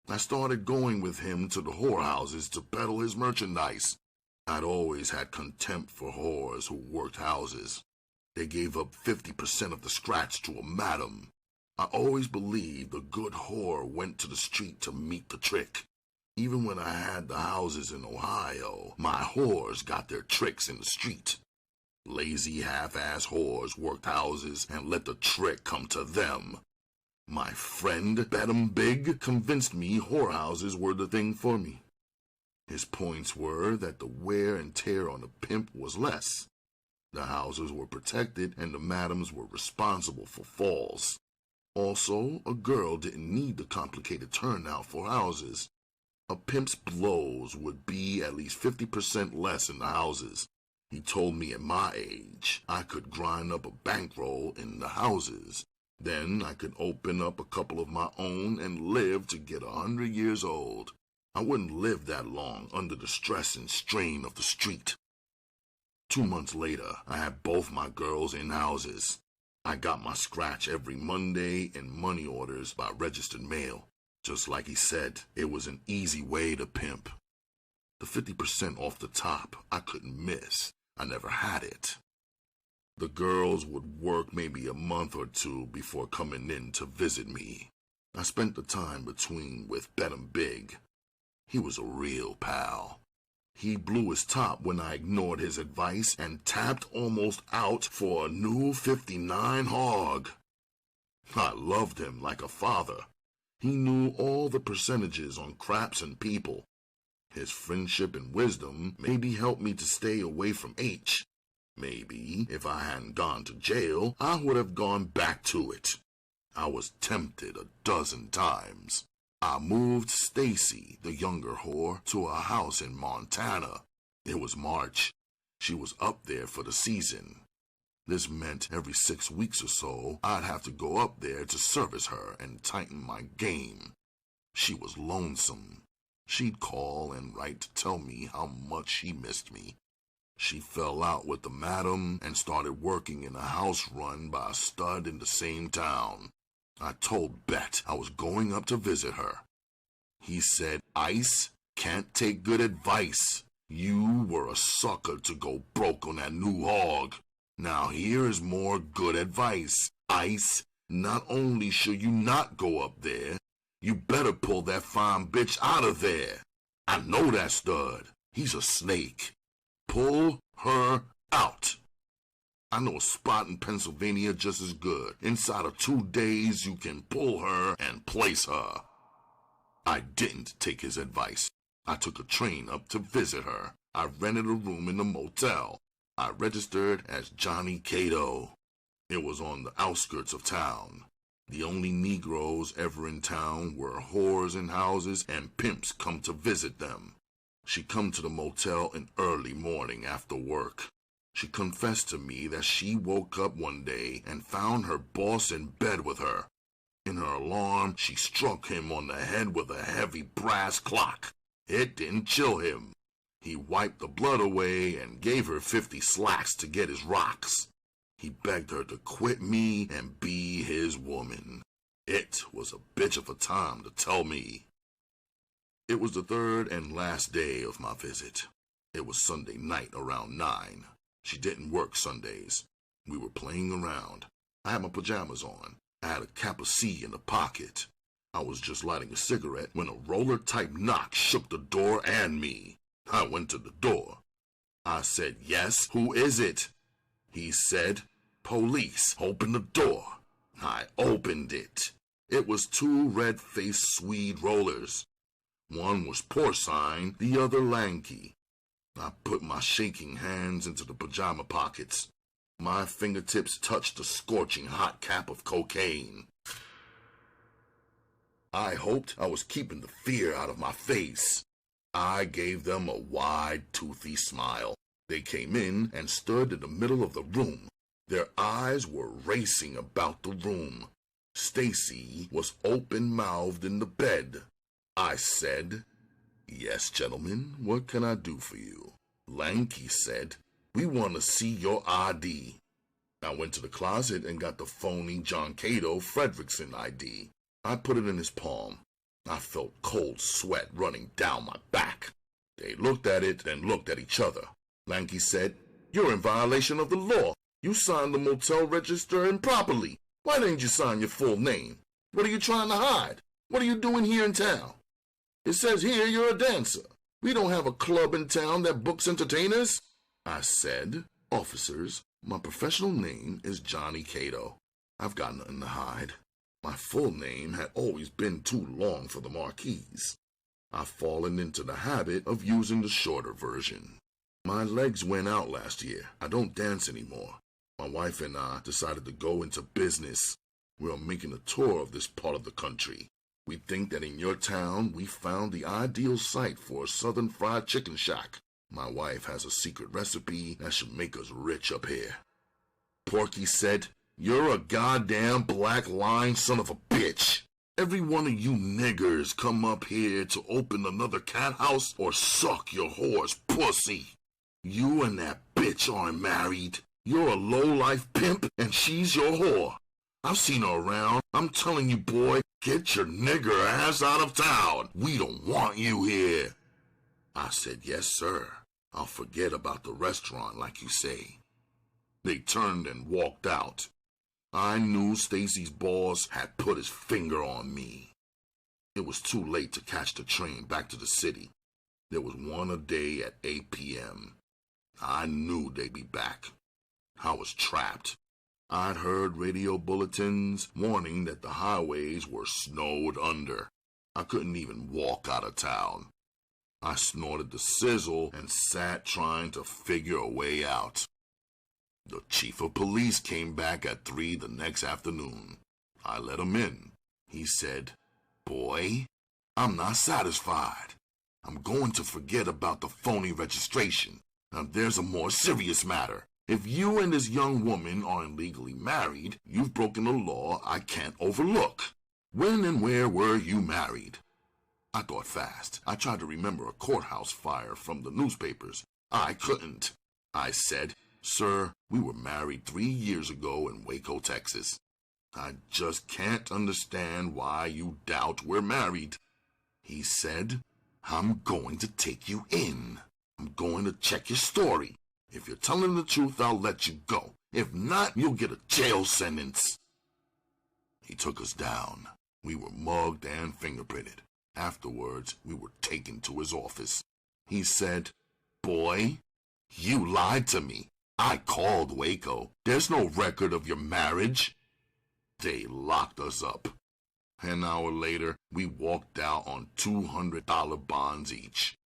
I started going with him to the whorehouses to peddle his merchandise. I'd always had contempt for whores who worked houses. They gave up 50% of the scratch to a madam. I always believed a good whore went to the street to meet the trick. Even when I had the houses in Ohio, my whores got their tricks in the street. Lazy half-ass whores worked houses and let the trick come to them. My friend P.I.M.P convinced me whorehouses were the thing for me. His points were that the wear and tear on a pimp was less. The houses were protected and the madams were responsible for falls. Also, a girl didn't need the complicated turnout for houses. A pimp's blows would be at least 50% less in the houses. He told me at my age, I could grind up a bankroll in the houses. Then I could open up a couple of my own and live to get 100 years old. I wouldn't live that long under the stress and strain of the street. 2 months later, I had both my girls in houses. I got my scratch every Monday and money orders by registered mail. Just like he said, it was an easy way to pimp. The 50% off the top, I couldn't miss. I never had it. The girls would work maybe a month or 2 before coming in to visit me. I spent the time between with P.I.M.P. He was a real pal. He blew his top when I ignored his advice and tapped almost out for a new 59 hog. I loved him like a father. He knew all the percentages on craps and people. His friendship and wisdom maybe helped me to stay away from H. Maybe if I hadn't gone to jail, I would have gone back to it. I was tempted a dozen times. I moved Stacy, the younger whore, to a house in Montana. It was March. She was up there for the season. This meant every 6 weeks or so, I'd have to go up there to service her and tighten my game. She was lonesome. She'd call and write to tell me how much she missed me. She fell out with the madam and started working in a house run by a stud in the same town. I told Bet I was going up to visit her. He said, "Ice can't take good advice. You were a sucker to go broke on that new hog. Now here is more good advice. Ice, not only should you not go up there, you better pull that fine bitch out of there. I know that stud. He's a snake. Pull her out. I know a spot in Pennsylvania just as good. Inside of 2 days, you can pull her and place her." I didn't take his advice. I took a train up to visit her. I rented a room in the motel. I registered as Johnny Cato. It was on the outskirts of town. The only Negroes ever in town were whores in houses and pimps come to visit them. She come to the motel in early morning after work. She confessed to me that she woke up one day and found her boss in bed with her. In her alarm, she struck him on the head with a heavy brass clock. It didn't chill him. He wiped the blood away and gave her 50 slacks to get his rocks. He begged her to quit me and be his woman. It was a bitch of a time to tell me. It was the third and last day of my visit. It was Sunday night around 9. She didn't work Sundays. We were playing around. I had my pajamas on. I had a cap of C in the pocket. I was just lighting a cigarette when a roller-type knock shook the door and me. I went to the door. I said, "Yes, who is it?" He said, "Police, open the door." I opened it. It was 2 red-faced Swede rollers. One was porcine, the other lanky. I put my shaking hands into the pajama pockets. My fingertips touched the scorching hot cap of cocaine. I hoped I was keeping the fear out of my face. I gave them a wide, toothy smile. They came in and stood in the middle of the room. Their eyes were racing about the room. Stacy was open-mouthed in the bed. I said, "Yes, gentlemen, what can I do for you?" Lanky said, "We want to see your ID." I went to the closet and got the phony John Cato Fredrickson ID. I put it in his palm. I felt cold sweat running down my back. They looked at it, then looked at each other. Lanky said, "You're in violation of the law. You signed the motel register improperly. Why didn't you sign your full name? What are you trying to hide? What are you doing here in town? It says here you're a dancer. We don't have a club in town that books entertainers." I said, "Officers, my professional name is Johnny Cato. I've got nothing to hide. My full name had always been too long for the marquees. I've fallen into the habit of using the shorter version. My legs went out last year. I don't dance anymore. My wife and I decided to go into business. We're making a tour of this part of the country. We think that in your town we found the ideal site for a southern fried chicken shack. My wife has a secret recipe that should make us rich up here." Porky said, "You're a goddamn black lying son of a bitch. Every one of you niggers come up here to open another cat house or suck your whore's pussy. You and that bitch aren't married. You're a low-life pimp and she's your whore. I've seen her around. I'm telling you, boy, get your nigger ass out of town. We don't want you here." I said, "Yes, sir. I'll forget about the restaurant like you say." They turned and walked out. I knew Stacy's boss had put his finger on me. It was too late to catch the train back to the city. There was one a day at 8 p.m. I knew they'd be back. I was trapped. I'd heard radio bulletins warning that the highways were snowed under. I couldn't even walk out of town. I snorted the sizzle and sat trying to figure a way out. The chief of police came back at 3 the next afternoon. I let him in. He said, "Boy, I'm not satisfied. I'm going to forget about the phony registration. Now there's a more serious matter. If you and this young woman are illegally married, you've broken a law I can't overlook. When and where were you married?" I thought fast. I tried to remember a courthouse fire from the newspapers. I couldn't. I said, "Sir, we were married 3 years ago in Waco, Texas. I just can't understand why you doubt we're married." He said, "I'm going to take you in. I'm going to check your story. If you're telling the truth, I'll let you go. If not, you'll get a jail sentence." He took us down. We were mugged and fingerprinted. Afterwards, we were taken to his office. He said, "Boy, you lied to me. I called Waco. There's no record of your marriage." They locked us up. An hour later, we walked out on $200 bonds each.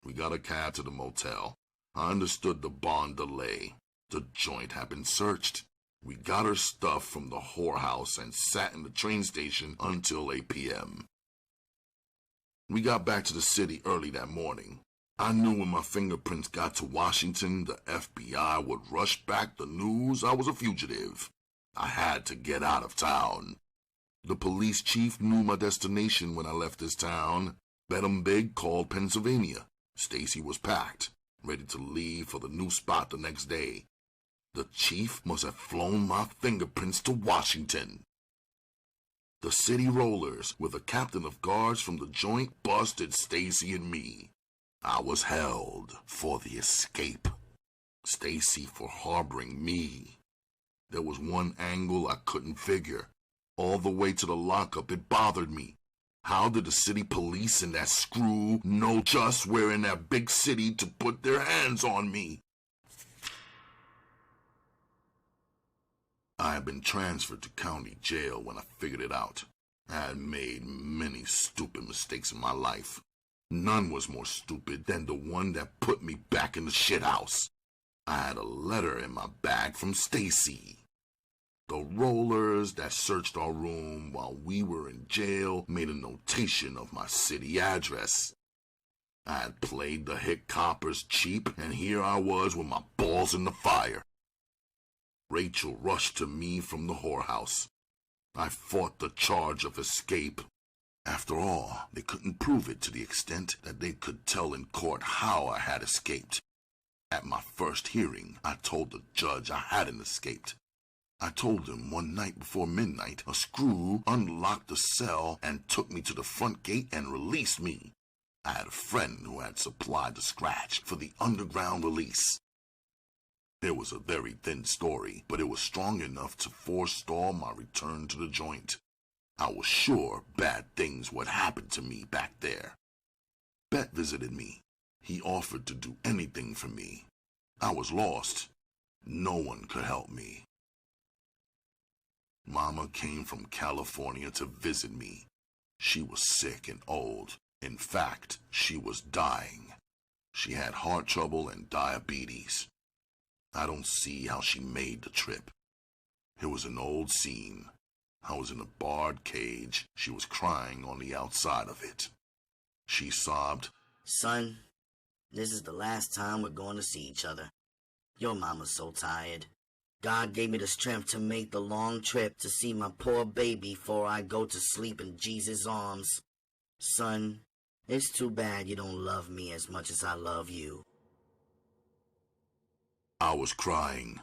We got a cab to the motel. I understood the bond delay. The joint had been searched. We got her stuff from the whorehouse and sat in the train station until 8 p.m. We got back to the city early that morning. I knew when my fingerprints got to Washington, the FBI would rush back the news I was a fugitive. I had to get out of town. The police chief knew my destination when I left this town. Bet 'em big called Pennsylvania. Stacy was packed, ready to leave for the new spot the next day. The chief must have flown my fingerprints to Washington. The city rollers, with a captain of guards from the joint, busted Stacy and me. I was held for the escape. Stacy for harboring me. There was one angle I couldn't figure. All the way to the lockup, it bothered me. How did the city police and that screw know just where in that big city to put their hands on me? I had been transferred to county jail when I figured it out. I had made many stupid mistakes in my life. None was more stupid than the one that put me back in the shithouse. I had a letter in my bag from Stacy. The rollers that searched our room while we were in jail made a notation of my city address. I had played the hit coppers cheap, and here I was with my balls in the fire. Rachel rushed to me from the whorehouse. I fought the charge of escape. After all, they couldn't prove it to the extent that they could tell in court how I had escaped. At my first hearing, I told the judge I hadn't escaped. I told him one night before midnight, a screw unlocked the cell and took me to the front gate and released me. I had a friend who had supplied the scratch for the underground release. It was a very thin story, but it was strong enough to forestall my return to the joint. I was sure bad things would happen to me back there. Beck visited me. He offered to do anything for me. I was lost. No one could help me. Mama came from California to visit me. She was sick and old. In fact, she was dying. She had heart trouble and diabetes. I don't see how she made the trip. It was an old scene. I was in a barred cage. She was crying on the outside of it. She sobbed, "Son, this is the last time we're going to see each other. Your mama's so tired. God gave me the strength to make the long trip to see my poor baby before I go to sleep in Jesus' arms. Son, it's too bad you don't love me as much as I love you." I was crying.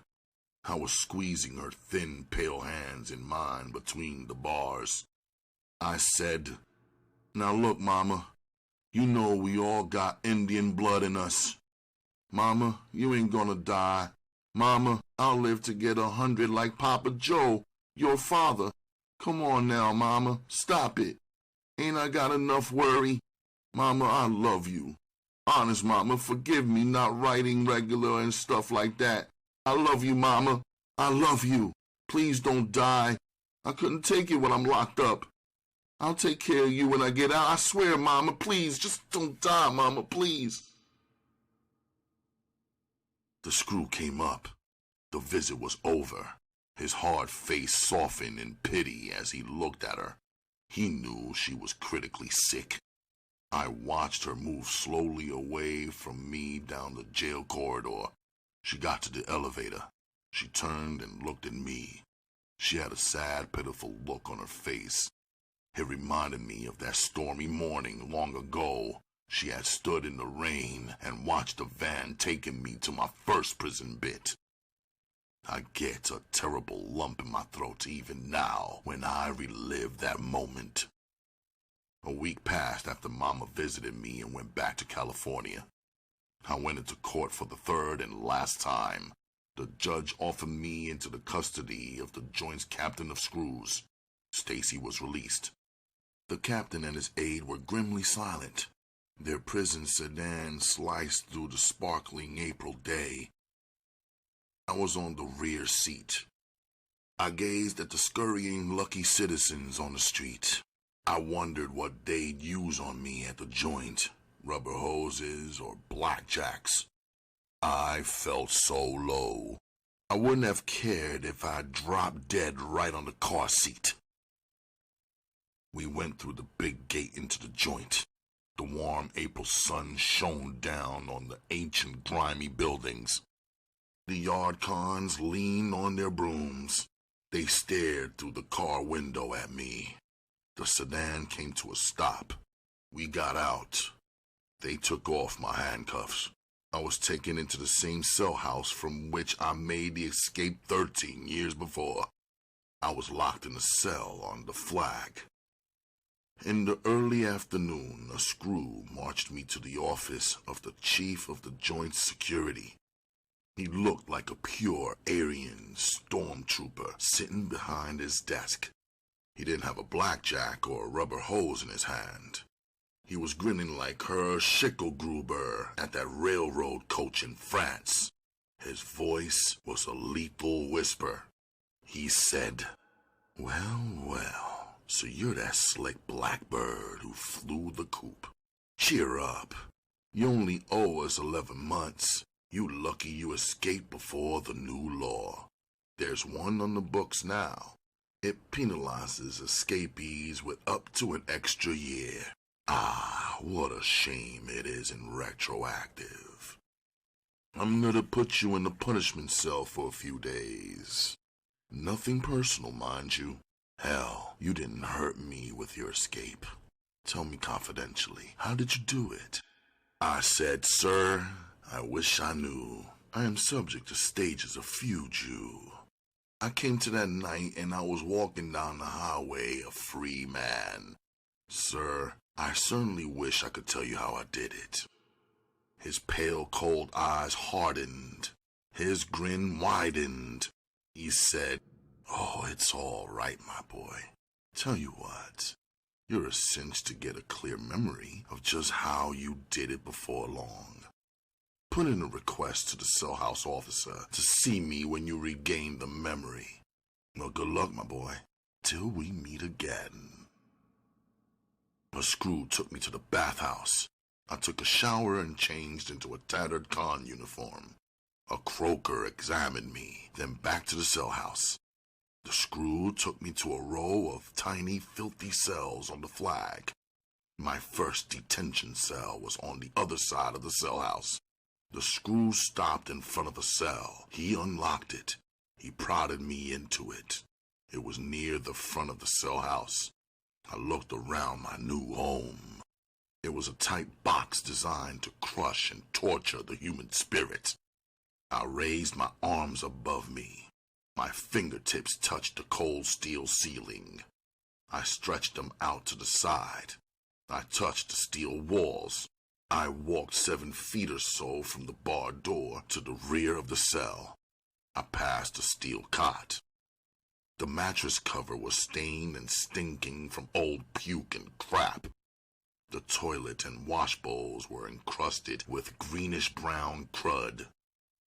I was squeezing her thin, pale hands in mine between the bars. I said, "Now look, Mama, you know we all got Indian blood in us. Mama, you ain't gonna die. Mama, I'll live to get 100 like Papa Joe, your father. Come on now, Mama, stop it. Ain't I got enough worry? Mama, I love you. Honest, Mama, forgive me not writing regular and stuff like that. I love you, Mama. I love you. Please don't die. I couldn't take it when I'm locked up. I'll take care of you when I get out. I swear, Mama, please, just don't die, Mama, please." The screw came up. The visit was over. His hard face softened in pity as he looked at her. He knew she was critically sick. I watched her move slowly away from me down the jail corridor. She got to the elevator. She turned and looked at me. She had a sad, pitiful look on her face. It reminded me of that stormy morning long ago. She had stood in the rain and watched the van taking me to my first prison bit. I get a terrible lump in my throat even now when I relive that moment. A week passed after Mama visited me and went back to California. I went into court for the third and last time. The judge offered me into the custody of the joint's captain of screws. Stacy was released. The captain and his aide were grimly silent. Their prison sedan sliced through the sparkling April day. I was on the rear seat. I gazed at the scurrying lucky citizens on the street. I wondered what they'd use on me at the joint, rubber hoses or blackjacks. I felt so low. I wouldn't have cared if I dropped dead right on the car seat. We went through the big gate into the joint. The warm April sun shone down on the ancient grimy buildings. The yard cons leaned on their brooms. They stared through the car window at me. The sedan came to a stop. We got out. They took off my handcuffs. I was taken into the same cell house from which I made the escape 13 years before. I was locked in a cell on the flag. In the early afternoon, a screw marched me to the office of the chief of the joint security. He looked like a pure Aryan stormtrooper sitting behind his desk. He didn't have a blackjack or a rubber hose in his hand. He was grinning like Herr Schicklgruber at that railroad coach in France. His voice was a lethal whisper. He said, "Well, well, so you're that slick blackbird who flew the coop. Cheer up. You only owe us 11 months. You lucky you escaped before the new law. There's one on the books now. It penalizes escapees with up to an extra year. Ah, what a shame it isn't retroactive. I'm gonna put you in the punishment cell for a few days. Nothing personal, mind you. Hell, you didn't hurt me with your escape. Tell me confidentially, how did you do it?" I said, "Sir, I wish I knew. I am subject to stages of fugue. I came to that night and I was walking down the highway a free man. Sir, I certainly wish I could tell you how I did it." His pale, cold eyes hardened. His grin widened. He said, "Oh, it's all right, my boy. Tell you what, you're a cinch to get a clear memory of just how you did it before long. Put in a request to the cell house officer to see me when you regain the memory. Well, good luck, my boy, till we meet again." A screw took me to the bathhouse. I took a shower and changed into a tattered con uniform. A croaker examined me, then back to the cell house. The screw took me to a row of tiny, filthy cells on the flag. My first detention cell was on the other side of the cell house. The screw stopped in front of the cell. He unlocked it. He prodded me into it. It was near the front of the cell house. I looked around my new home. It was a tight box designed to crush and torture the human spirit. I raised my arms above me. My fingertips touched the cold steel ceiling. I stretched them out to the side. I touched the steel walls. I walked 7 feet or so from the barred door to the rear of the cell. I passed a steel cot. The mattress cover was stained and stinking from old puke and crap. The toilet and wash bowls were encrusted with greenish-brown crud.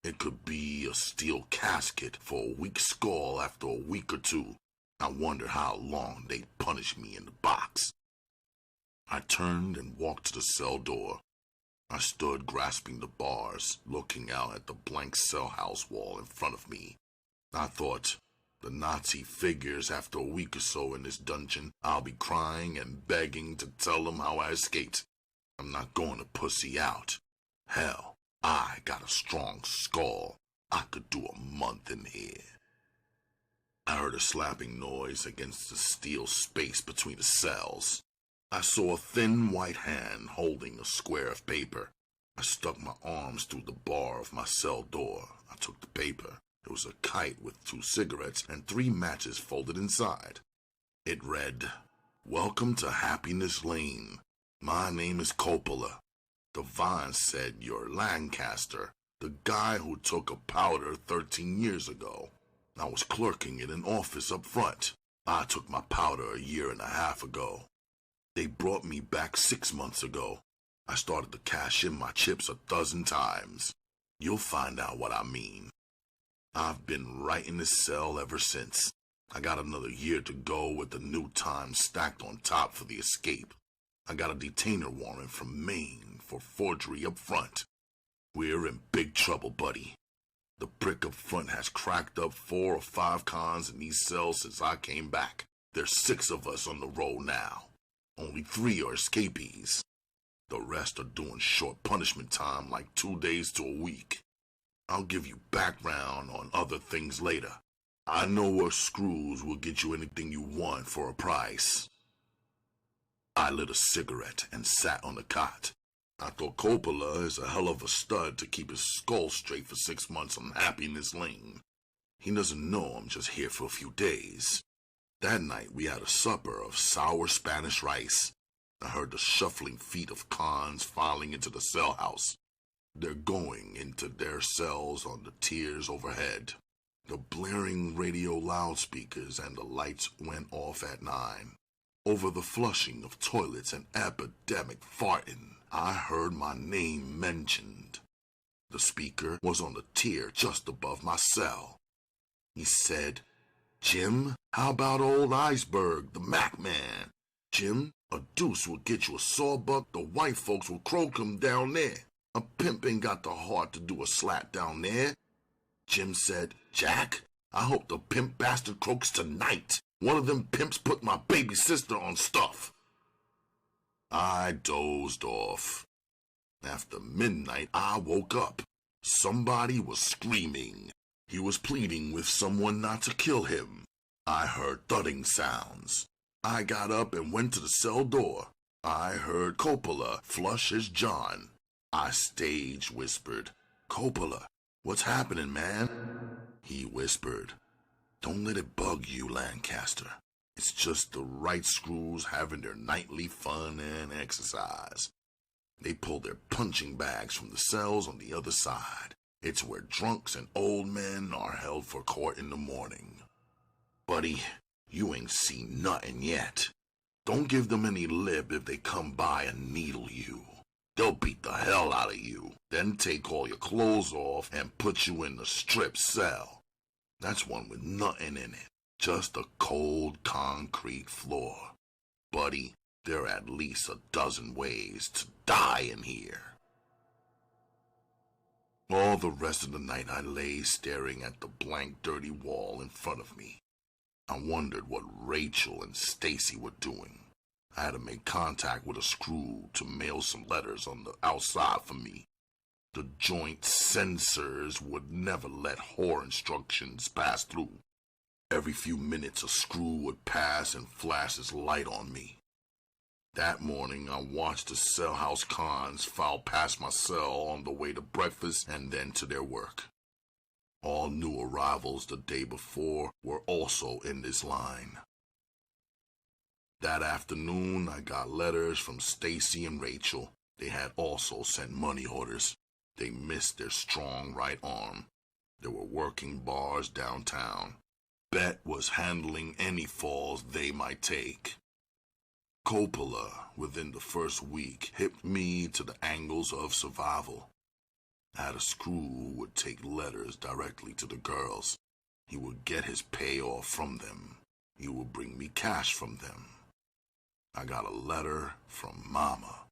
It could be a steel casket for a weak skull after a week or two. I wondered how long they'd punish me in the box. I turned and walked to the cell door. I stood grasping the bars, looking out at the blank cell house wall in front of me. I thought, the Nazi figures after a week or so in this dungeon, I'll be crying and begging to tell them how I escaped. I'm not going to pussy out. Hell, I got a strong skull. I could do a month in here. I heard a slapping noise against the steel space between the cells. I saw a thin white hand holding a square of paper. I stuck my arms through the bar of my cell door. I took the paper. It was a kite with 2 cigarettes and 3 matches folded inside. It read, "Welcome to Happiness Lane. My name is Coppola. The Vine said you're Lancaster, the guy who took a powder 13 years ago. I was clerking in an office up front. I took my powder a year and a half ago. They brought me back 6 months ago. I started to cash in my chips a dozen times. You'll find out what I mean. I've been right in this cell ever since. I got another year to go with the new time stacked on top for the escape. I got a detainer warrant from Maine for forgery up front. We're in big trouble, buddy. The brick up front has cracked up 4 or 5 cons in these cells since I came back. There's 6 of us on the roll now. Only 3 are escapees. The rest are doing short punishment time, like 2 days to a week. I'll give you background on other things later. I know where screws will get you anything you want for a price. I lit a cigarette and sat on the cot. I thought Coppola is a hell of a stud to keep his skull straight for 6 months on Happiness Lane. He doesn't know I'm just here for a few days. That night we had a supper of sour Spanish rice. I heard the shuffling feet of cons filing into the cell house. They're going into their cells on the tiers overhead. The blaring radio loudspeakers and the lights went off at 9. Over the flushing of toilets and epidemic farting, I heard my name mentioned. The speaker was on the tier just above my cell. He said, "Jim, how about old Iceberg, the Mac man? Jim, a deuce will get you a sawbuck, the white folks will croak him down there. A pimp ain't got the heart to do a slap down there." Jim said, "Jack, I hope the pimp bastard croaks tonight. One of them pimps put my baby sister on stuff." I dozed off. After midnight, I woke up. Somebody was screaming. He was pleading with someone not to kill him. I heard thudding sounds. I got up and went to the cell door. I heard Coppola flush his John. I stage whispered, "Coppola, what's happening, man?" He whispered, "Don't let it bug you, Lancaster. It's just the right screws having their nightly fun and exercise. They pull their punching bags from the cells on the other side. It's where drunks and old men are held for court in the morning. Buddy, you ain't seen nothing yet. Don't give them any lip if they come by and needle you. They'll beat the hell out of you, then take all your clothes off and put you in the strip cell. That's one with nothing in it. Just a cold concrete floor. Buddy, there are at least a dozen ways to die in here." All the rest of the night I lay staring at the blank, dirty wall in front of me. I wondered what Rachel and Stacy were doing. I had to make contact with a screw to mail some letters on the outside for me. The joint censors would never let whore instructions pass through. Every few minutes a screw would pass and flash his light on me. That morning I watched the cell house cons file past my cell on the way to breakfast and then to their work. All new arrivals the day before were also in this line. That afternoon I got letters from Stacy and Rachel. They had also sent money orders. They missed their strong right arm. There were working bars downtown. Beck was handling any falls they might take. Coppola, within the first week, hipped me to the angles of survival. I had a screw who would take letters directly to the girls. He would get his payoff from them. He would bring me cash from them. I got a letter from Mama.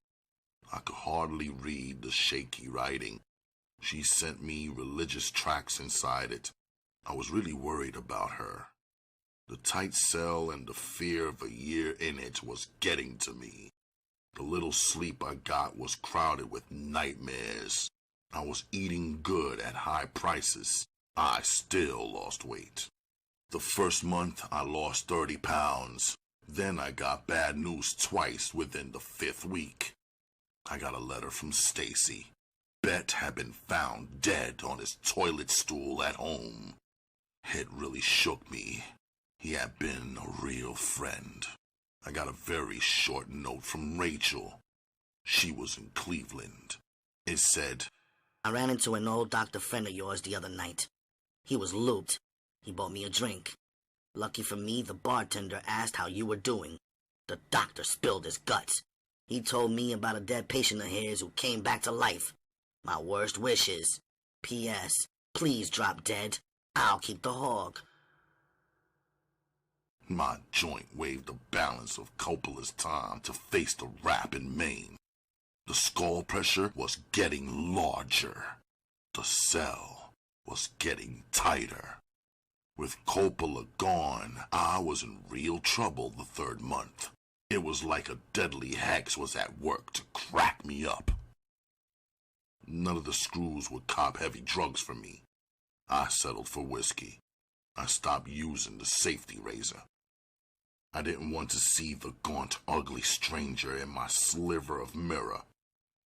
I could hardly read the shaky writing. She sent me religious tracts inside it. I was really worried about her. The tight cell and the fear of a year in it was getting to me. The little sleep I got was crowded with nightmares. I was eating good at high prices. I still lost weight. The first month I lost 30 pounds. Then I got bad news twice within the 5th week. I got a letter from Stacy. Beck had been found dead on his toilet stool at home. It really shook me. He had been a real friend. I got a very short note from Rachel. She was in Cleveland. It said, "I ran into an old doctor friend of yours the other night. He was looped. He bought me a drink. Lucky for me, the bartender asked how you were doing. The doctor spilled his guts. He told me about a dead patient of his who came back to life. My worst wishes. P.S. Please drop dead. I'll keep the hog." My joint waved the balance of Coppola's time to face the rap in Maine. The skull pressure was getting larger. The cell was getting tighter. With Coppola gone, I was in real trouble the third month. It was like a deadly hex was at work to crack me up. None of the screws would cop heavy drugs for me. I settled for whiskey. I stopped using the safety razor. I didn't want to see the gaunt, ugly stranger in my sliver of mirror.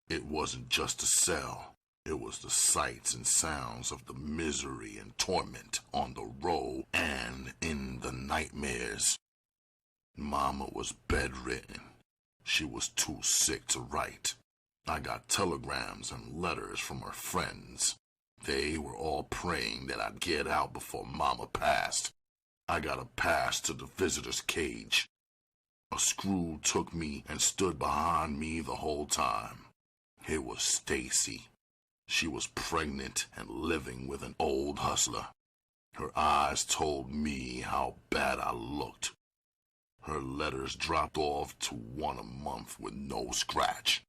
It wasn't just a cell. It was the sights and sounds of the misery and torment on the row and in the nightmares. Mama was bedridden. She was too sick to write. I got telegrams and letters from her friends. They were all praying that I'd get out before Mama passed. I got a pass to the visitor's cage. A screw took me and stood behind me the whole time. It was Stacy. She was pregnant and living with an old hustler. Her eyes told me how bad I looked. Her letters dropped off to one a month with no scratch.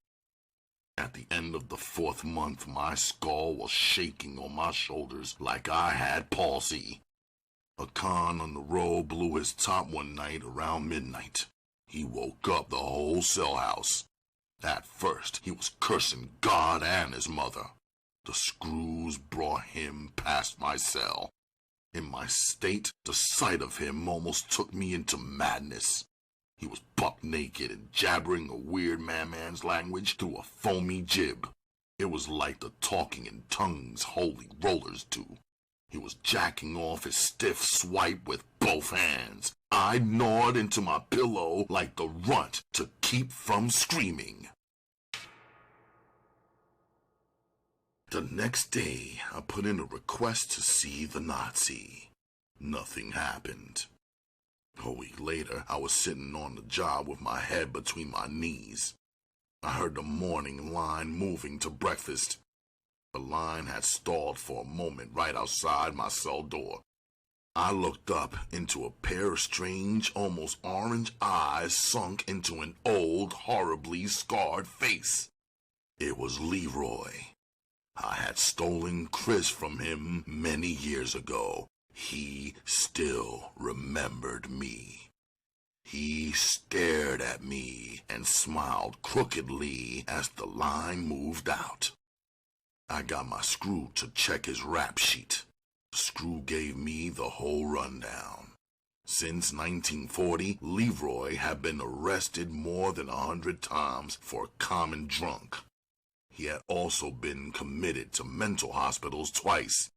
At the end of the 4th month, my skull was shaking on my shoulders like I had palsy. A con on the row blew his top one night around midnight. He woke up the whole cell house. At first, he was cursing God and his mother. The screws brought him past my cell. In my state, the sight of him almost took me into madness. He was buck naked and jabbering a weird man's language through a foamy jib. It was like the talking in tongues holy rollers do. He was jacking off his stiff swipe with both hands. I gnawed into my pillow like the runt to keep from screaming. The next day, I put in a request to see the Nazi. Nothing happened. A week later, I was sitting on the job with my head between my knees. I heard the morning line moving to breakfast. The line had stalled for a moment right outside my cell door. I looked up into a pair of strange, almost orange eyes sunk into an old, horribly scarred face. It was Leroy. I had stolen Chris from him many years ago. He still remembered me. He stared at me and smiled crookedly as the line moved out. I got my screw to check his rap sheet. The screw gave me the whole rundown. Since 1940, Leroy had been arrested more than 100 times for common drunk. He had also been committed to mental hospitals twice.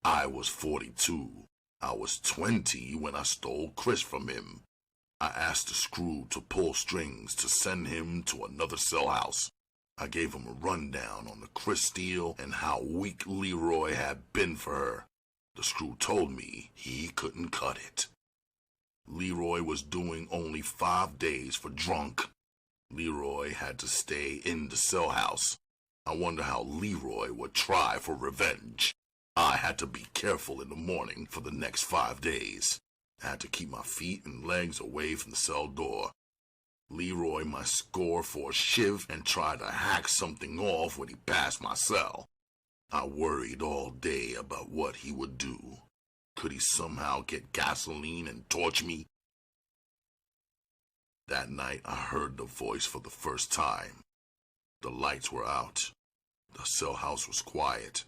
I was 42. I was 20 when I stole Chris from him. I asked the screw to pull strings to send him to another cell house. I gave him a rundown on the Chris steal and how weak Leroy had been for her. The screw told me he couldn't cut it. Leroy was doing only 5 days for drunk. Leroy had to stay in the cell house. I wonder how Leroy would try for revenge. I had to be careful in the morning for the next 5 days. I had to keep my feet and legs away from the cell door. Leroy might score for a shiv and try to hack something off when he passed my cell. I worried all day about what he would do. Could he somehow get gasoline and torch me? That night I heard the voice for the first time. The lights were out. The cell house was quiet.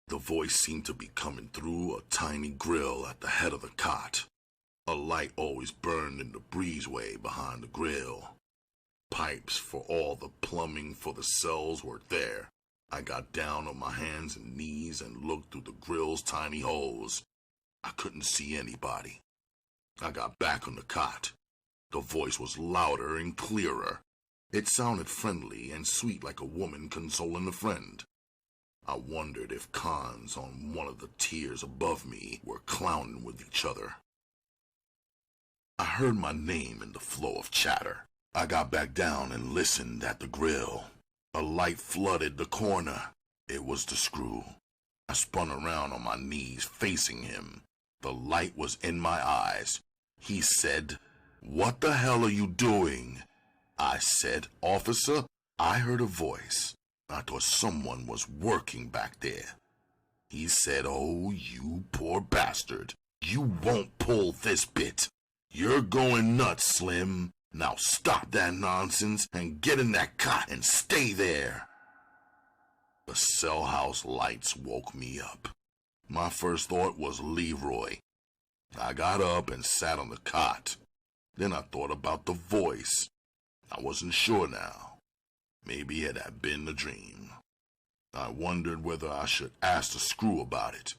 The voice seemed to be coming through a tiny grill at the head of the cot. A light always burned in the breezeway behind the grill. Pipes for all the plumbing for the cells were there. I got down on my hands and knees and looked through the grill's tiny holes. I couldn't see anybody. I got back on the cot. The voice was louder and clearer. It sounded friendly and sweet like a woman consoling a friend. I wondered if cons on one of the tiers above me were clowning with each other. I heard my name in the flow of chatter. I got back down and listened at the grill. A light flooded the corner. It was the screw. I spun around on my knees facing him. The light was in my eyes. He said, "What the hell are you doing?" I said, "Officer," I heard a voice. I thought someone was working back there. He said, "Oh, you poor bastard. You won't pull this bit. You're going nuts, Slim. Now stop that nonsense and get in that cot and stay there." The cell house lights woke me up. My first thought was Leroy. I got up and sat on the cot. Then I thought about the voice. I wasn't sure now. Maybe it had been a dream. I wondered whether I should ask the screw about it.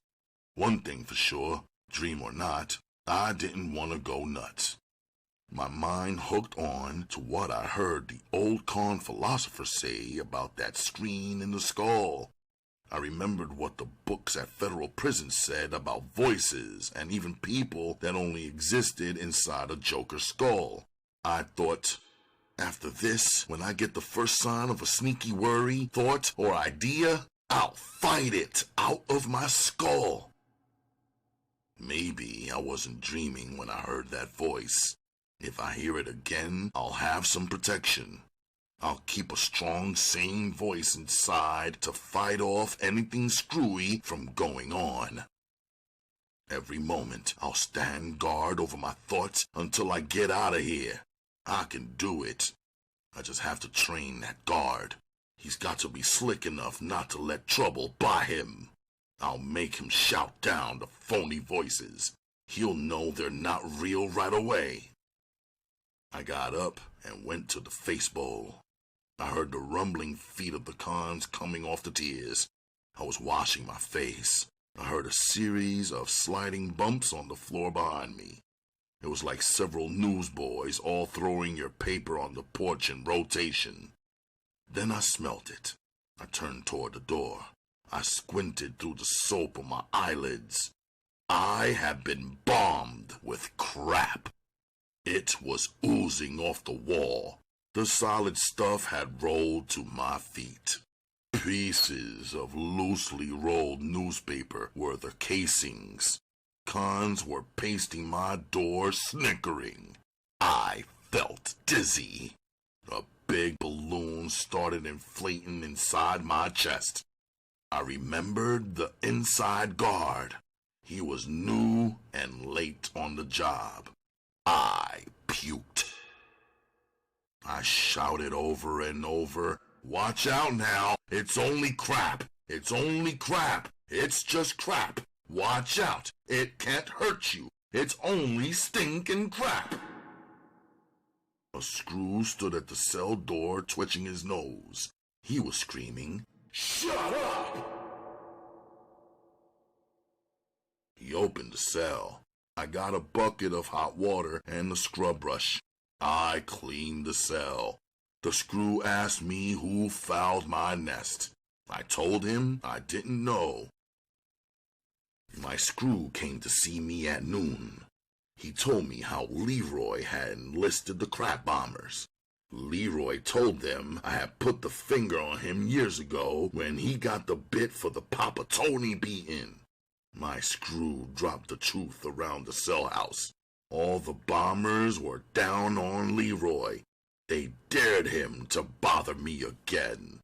One thing for sure, dream or not, I didn't want to go nuts. My mind hooked on to what I heard the old con philosopher say about that screen in the skull. I remembered what the books at federal prisons said about voices and even people that only existed inside a Joker's skull. I thought, after this, when I get the first sign of a sneaky worry, thought, or idea, I'll fight it out of my skull. Maybe I wasn't dreaming when I heard that voice. If I hear it again, I'll have some protection. I'll keep a strong, sane voice inside to fight off anything screwy from going on. Every moment, I'll stand guard over my thoughts until I get out of here. I can do it. I just have to train that guard. He's got to be slick enough not to let trouble buy him. I'll make him shout down the phony voices. He'll know they're not real right away. I got up and went to the face bowl. I heard the rumbling feet of the cons coming off the tiers. I was washing my face. I heard a series of sliding bumps on the floor behind me. It was like several newsboys all throwing your paper on the porch in rotation. Then I smelt it. I turned toward the door. I squinted through the soap on my eyelids. I had been bombed with crap. It was oozing off the wall. The solid stuff had rolled to my feet. Pieces of loosely rolled newspaper were the casings. Cons were pasting my door, snickering. I felt dizzy. A big balloon started inflating inside my chest. I remembered the inside guard. He was new and late on the job. I puked. I shouted over and over, "Watch out now! It's only crap! It's only crap! It's just crap! Watch out! It can't hurt you! It's only stinking crap!" A screw stood at the cell door twitching his nose. He was screaming, "Shut up!" He opened the cell. I got a bucket of hot water and a scrub brush. I cleaned the cell. The screw asked me who fouled my nest. I told him I didn't know. My screw came to see me at noon. He told me how Leroy had enlisted the crap bombers. Leroy told them I had put the finger on him years ago when he got the bit for the Papa Tony beating. My screw dropped the truth around the cell house. All the bombers were down on Leroy. They dared him to bother me again.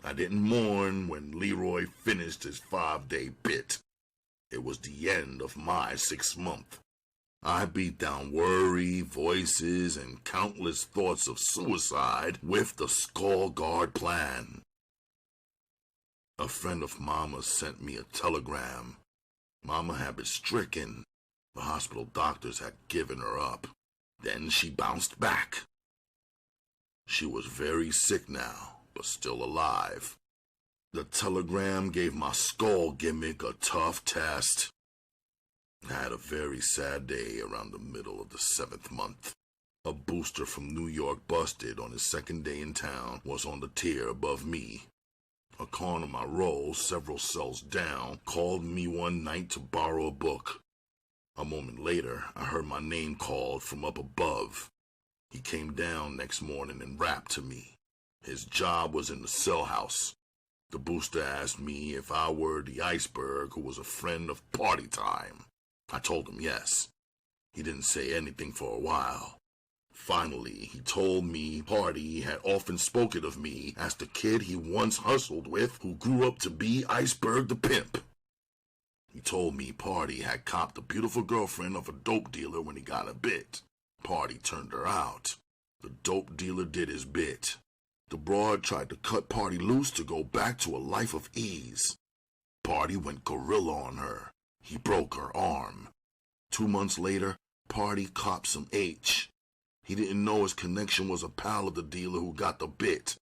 I didn't mourn when Leroy finished his 5-day bit. It was the end of my 6th month. I beat down worry, voices, and countless thoughts of suicide with the Skull Guard plan. A friend of Mama's sent me a telegram. Mama had been stricken. The hospital doctors had given her up. Then she bounced back. She was very sick now, but still alive. The telegram gave my skull gimmick a tough test. I had a very sad day around the middle of the 7th month. A booster from New York busted on his 2nd day in town was on the tier above me. A con on my roll, several cells down, called me one night to borrow a book. A moment later, I heard my name called from up above. He came down next morning and rapped to me. His job was in the cell house. The booster asked me if I were the Iceberg who was a friend of party time. I told him yes. He didn't say anything for a while. Finally, he told me Party had often spoken of me as the kid he once hustled with who grew up to be Iceberg the Pimp. He told me Party had copped the beautiful girlfriend of a dope dealer when he got a bit. Party turned her out. The dope dealer did his bit. The broad tried to cut Party loose to go back to a life of ease. Party went gorilla on her. He broke her arm. 2 months later, Party copped some H. He didn't know his connection was a pal of the dealer who got the bit.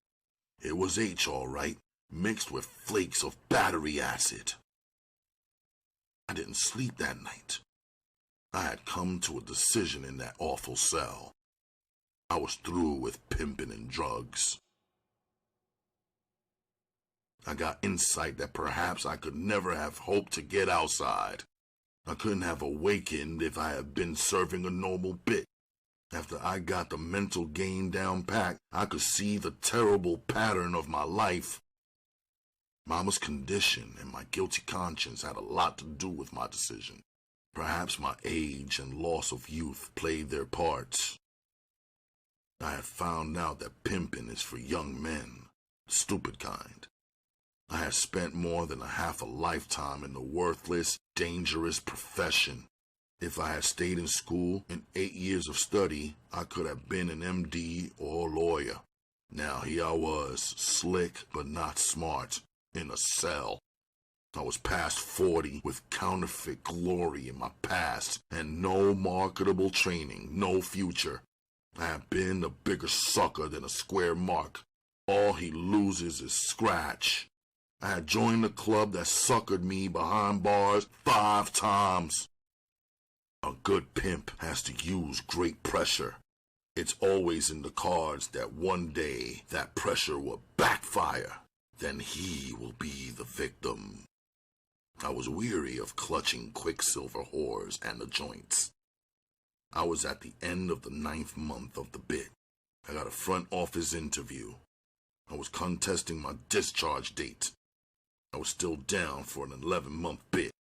It was H, all right, mixed with flakes of battery acid. I didn't sleep that night. I had come to a decision in that awful cell. I was through with pimping and drugs. I got insight that perhaps I could never have hoped to get outside. I couldn't have awakened if I had been serving a normal bit. After I got the mental game down pat, I could see the terrible pattern of my life. Mama's condition and my guilty conscience had a lot to do with my decision. Perhaps my age and loss of youth played their parts. I had found out that pimping is for young men, the stupid kind. I had spent more than half a lifetime in the worthless, dangerous profession. If I had stayed in school, in 8 years of study, I could have been an MD or a lawyer. Now here I was, slick but not smart, in a cell. I was past 40 with counterfeit glory in my past and no marketable training, no future. I had been a bigger sucker than a square mark. All he loses is scratch. I had joined the club that suckered me behind bars 5 times. A good pimp has to use great pressure. It's always in the cards that one day that pressure will backfire. Then he will be the victim. I was weary of clutching quicksilver whores and the joints. I was at the end of the 9th month of the bit. I got a front office interview. I was contesting my discharge date. I was still down for an 11-month bit.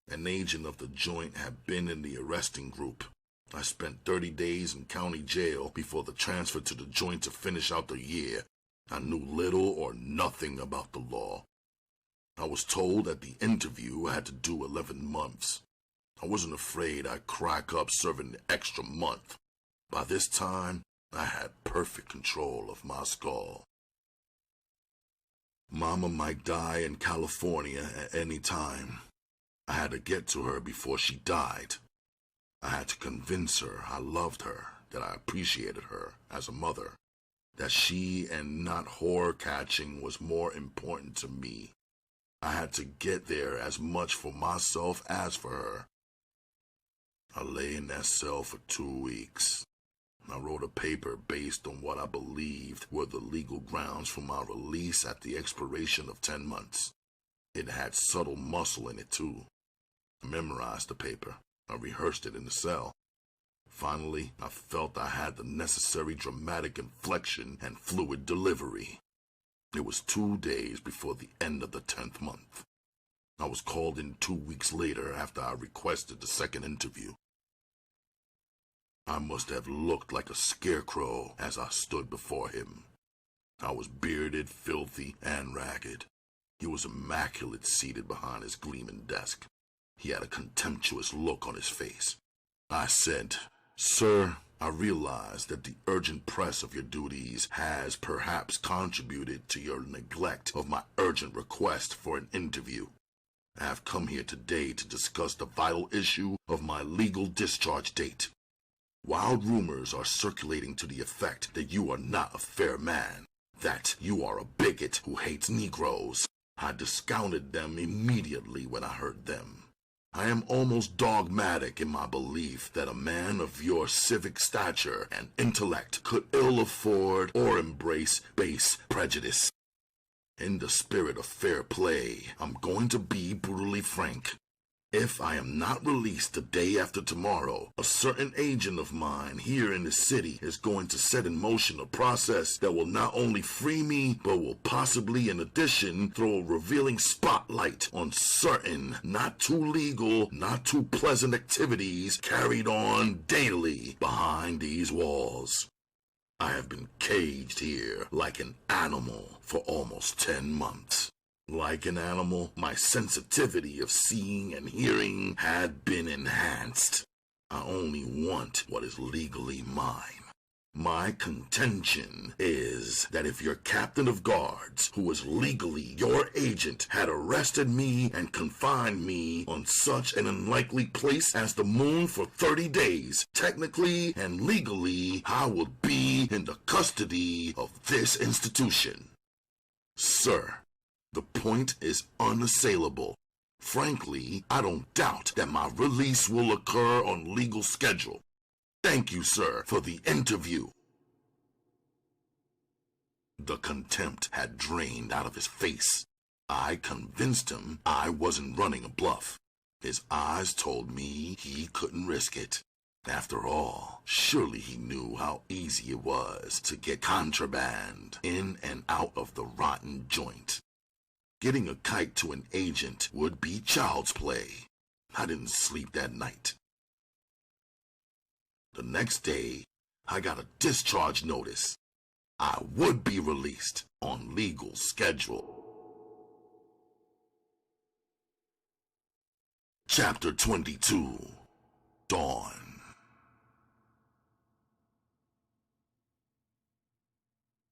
An agent of the joint had been in the arresting group. I spent 30 days in county jail before the transfer to the joint to finish out the year. I knew little or nothing about the law. I was told at the interview I had to do 11 months. I wasn't afraid I'd crack up serving the extra month. By this time, I had perfect control of my skull. Mama might die in California at any time. I had to get to her before she died. I had to convince her I loved her, that I appreciated her as a mother, that she and not whore catching was more important to me. I had to get there as much for myself as for her. I lay in that cell for 2 weeks. I wrote a paper based on what I believed were the legal grounds for my release at the expiration of 10 months. It had subtle muscle in it, too. I memorized the paper. I rehearsed it in the cell. Finally, I felt I had the necessary dramatic inflection and fluid delivery. It was 2 days before the end of the 10th month. I was called in 2 weeks later after I requested the second interview. I must have looked like a scarecrow as I stood before him. I was bearded, filthy, and ragged. He was immaculate seated behind his gleaming desk. He had a contemptuous look on his face. I said, "Sir, I realize that the urgent press of your duties has perhaps contributed to your neglect of my urgent request for an interview. I have come here today to discuss the vital issue of my legal discharge date. Wild rumors are circulating to the effect that you are not a fair man, that you are a bigot who hates Negroes. I discounted them immediately when I heard them. I am almost dogmatic in my belief that a man of your civic stature and intellect could ill afford or embrace base prejudice. In the spirit of fair play, I'm going to be brutally frank. If I am not released the day after tomorrow, a certain agent of mine here in the city is going to set in motion a process that will not only free me, but will possibly, in addition, throw a revealing spotlight on certain not too legal, not too pleasant activities carried on daily behind these walls. I have been caged here like an animal for almost 10 months. Like an animal, my sensitivity of seeing and hearing had been enhanced. I only want what is legally mine. My contention is that if your captain of guards, who was legally your agent, had arrested me and confined me on such an unlikely place as the moon for 30 days, technically and legally, I would be in the custody of this institution. Sir, the point is unassailable. Frankly, I don't doubt that my release will occur on legal schedule. Thank you, sir, for the interview. The contempt had drained out of his face. I convinced him I wasn't running a bluff. His eyes told me he couldn't risk it. After all, surely he knew how easy it was to get contraband in and out of the rotten joint. Getting a kite to an agent would be child's play. I didn't sleep that night. The next day, I got a discharge notice. I would be released on legal schedule. Chapter 22, Dawn.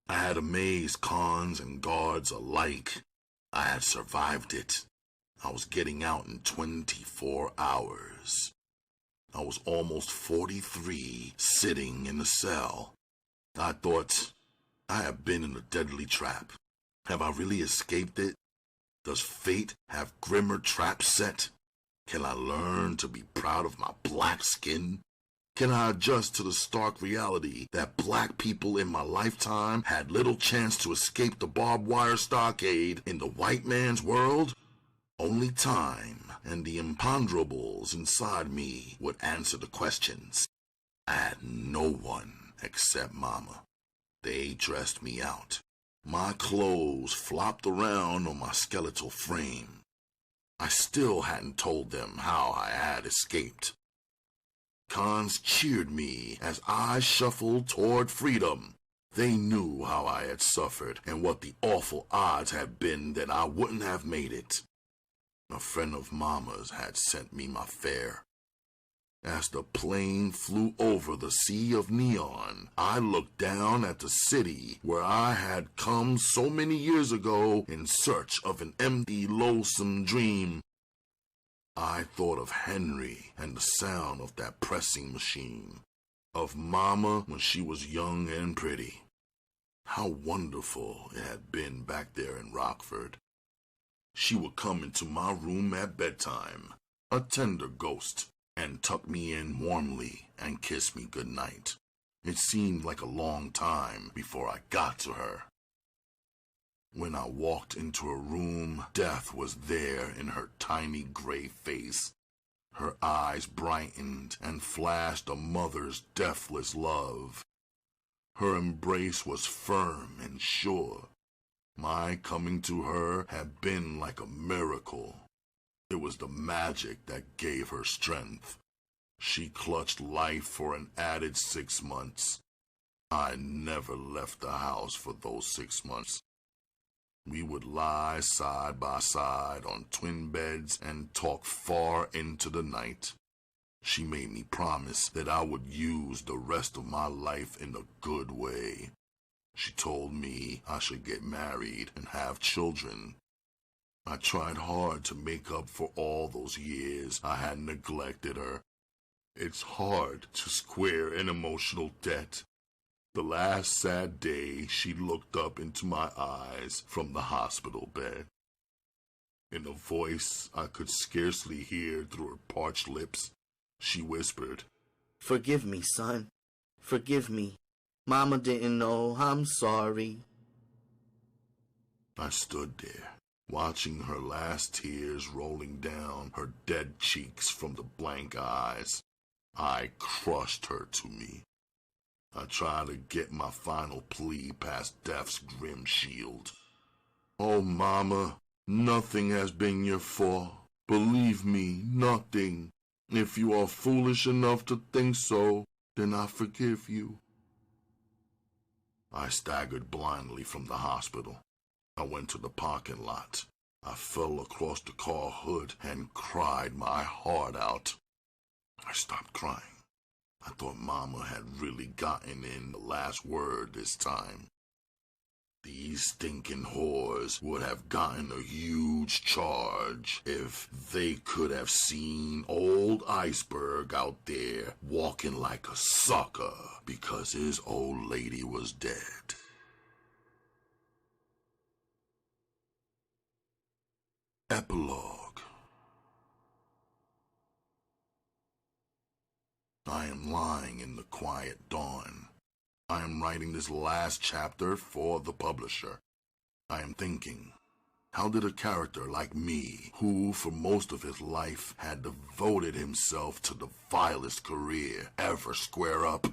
I had amazed cons and guards alike. I had survived it. I was getting out in 24 hours. I was almost 43, sitting in a cell. I thought, I have been in a deadly trap. Have I really escaped it? Does fate have grimmer traps set? Can I learn to be proud of my black skin? Can I adjust to the stark reality that black people in my lifetime had little chance to escape the barbed wire stockade in the white man's world? Only time and the imponderables inside me would answer the questions. I had no one except Mama. They dressed me out. My clothes flopped around on my skeletal frame. I still hadn't told them how I had escaped. Cons cheered me as I shuffled toward freedom. They knew how I had suffered and what the awful odds had been that I wouldn't have made it. A friend of Mama's had sent me my fare. As the plane flew over the sea of neon, I looked down at the city where I had come so many years ago in search of an empty, loathsome dream. I thought of Henry and the sound of that pressing machine, of Mama when she was young and pretty. How wonderful it had been back there in Rockford. She would come into my room at bedtime, a tender ghost, and tuck me in warmly and kiss me goodnight. It seemed like a long time before I got to her. When I walked into her room, death was there in her tiny gray face. Her eyes brightened and flashed a mother's deathless love. Her embrace was firm and sure. My coming to her had been like a miracle. It was the magic that gave her strength. She clutched life for an added 6 months. I never left the house for those 6 months. We would lie side by side on twin beds and talk far into the night. She made me promise that I would use the rest of my life in a good way. She told me I should get married and have children. I tried hard to make up for all those years I had neglected her. It's hard to square an emotional debt. The last sad day, she looked up into my eyes from the hospital bed. In a voice I could scarcely hear through her parched lips, she whispered, "Forgive me, son. Forgive me. Mama didn't know. I'm sorry." I stood there, watching her last tears rolling down her dead cheeks from the blank eyes. I crushed her to me. I tried to get my final plea past death's grim shield. Oh, Mama, nothing has been your fault. Believe me, nothing. If you are foolish enough to think so, then I forgive you. I staggered blindly from the hospital. I went to the parking lot. I fell across the car hood and cried my heart out. I stopped crying. I thought Mama had really gotten in the last word this time. These stinking whores would have gotten a huge charge if they could have seen old Iceberg out there walking like a sucker because his old lady was dead. Epilogue. I am lying in the quiet dawn. I am writing this last chapter for the publisher. I am thinking, how did a character like me, who for most of his life had devoted himself to the vilest career, ever square up?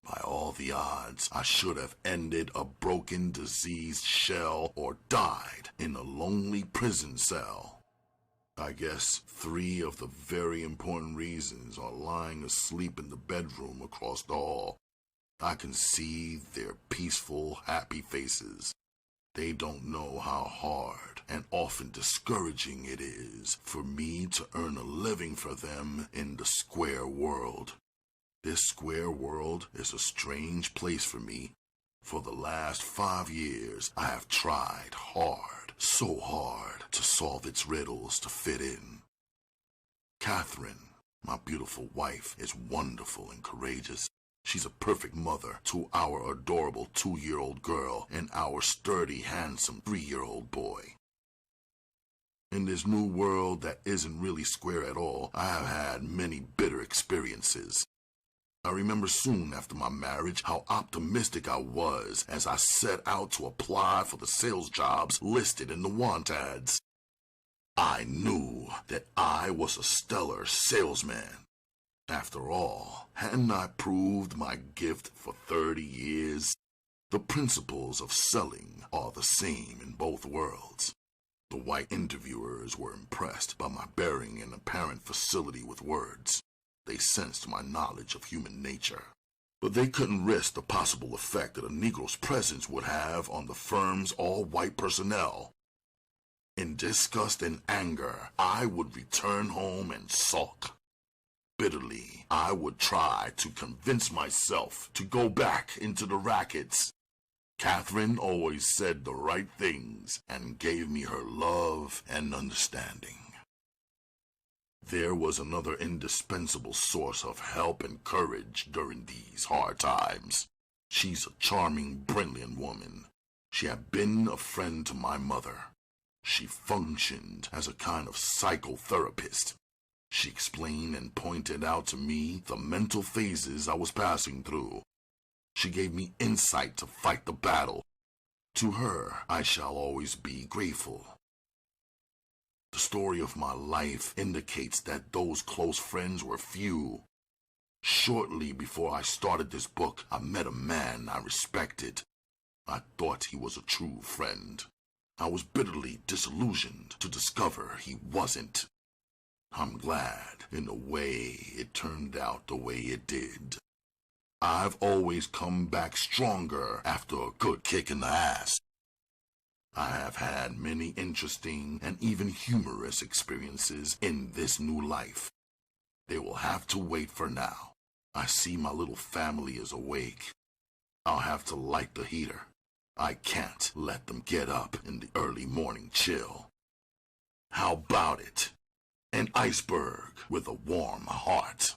By all the odds, I should have ended a broken, diseased shell or died in a lonely prison cell. I guess 3 of the very important reasons are lying asleep in the bedroom across the hall. I can see their peaceful, happy faces. They don't know how hard and often discouraging it is for me to earn a living for them in the square world. This square world is a strange place for me. For the last 5 years, I have tried hard, so hard, to solve its riddles to fit in. Catherine, my beautiful wife, is wonderful and courageous. She's a perfect mother to our adorable 2-year-old girl and our sturdy, handsome 3-year-old boy. In this new world that isn't really square at all, I have had many bitter experiences. I remember soon after my marriage how optimistic I was as I set out to apply for the sales jobs listed in the want ads. I knew that I was a stellar salesman. After all, hadn't I proved my gift for 30 years? The principles of selling are the same in both worlds. The white interviewers were impressed by my bearing and apparent facility with words. They sensed my knowledge of human nature. But they couldn't risk the possible effect that a Negro's presence would have on the firm's all-white personnel. In disgust and anger, I would return home and sulk. Bitterly, I would try to convince myself to go back into the rackets. Catherine always said the right things and gave me her love and understanding. There was another indispensable source of help and courage during these hard times. She's a charming, brilliant woman. She had been a friend to my mother. She functioned as a kind of psychotherapist. She explained and pointed out to me the mental phases I was passing through. She gave me insight to fight the battle. To her, I shall always be grateful. The story of my life indicates that those close friends were few. Shortly before I started this book, I met a man I respected. I thought he was a true friend. I was bitterly disillusioned to discover he wasn't. I'm glad, in a way, it turned out the way it did. I've always come back stronger after a good kick in the ass. I have had many interesting and even humorous experiences in this new life. They will have to wait for now. I see my little family is awake. I'll have to light the heater. I can't let them get up in the early morning chill. How about it? An iceberg with a warm heart.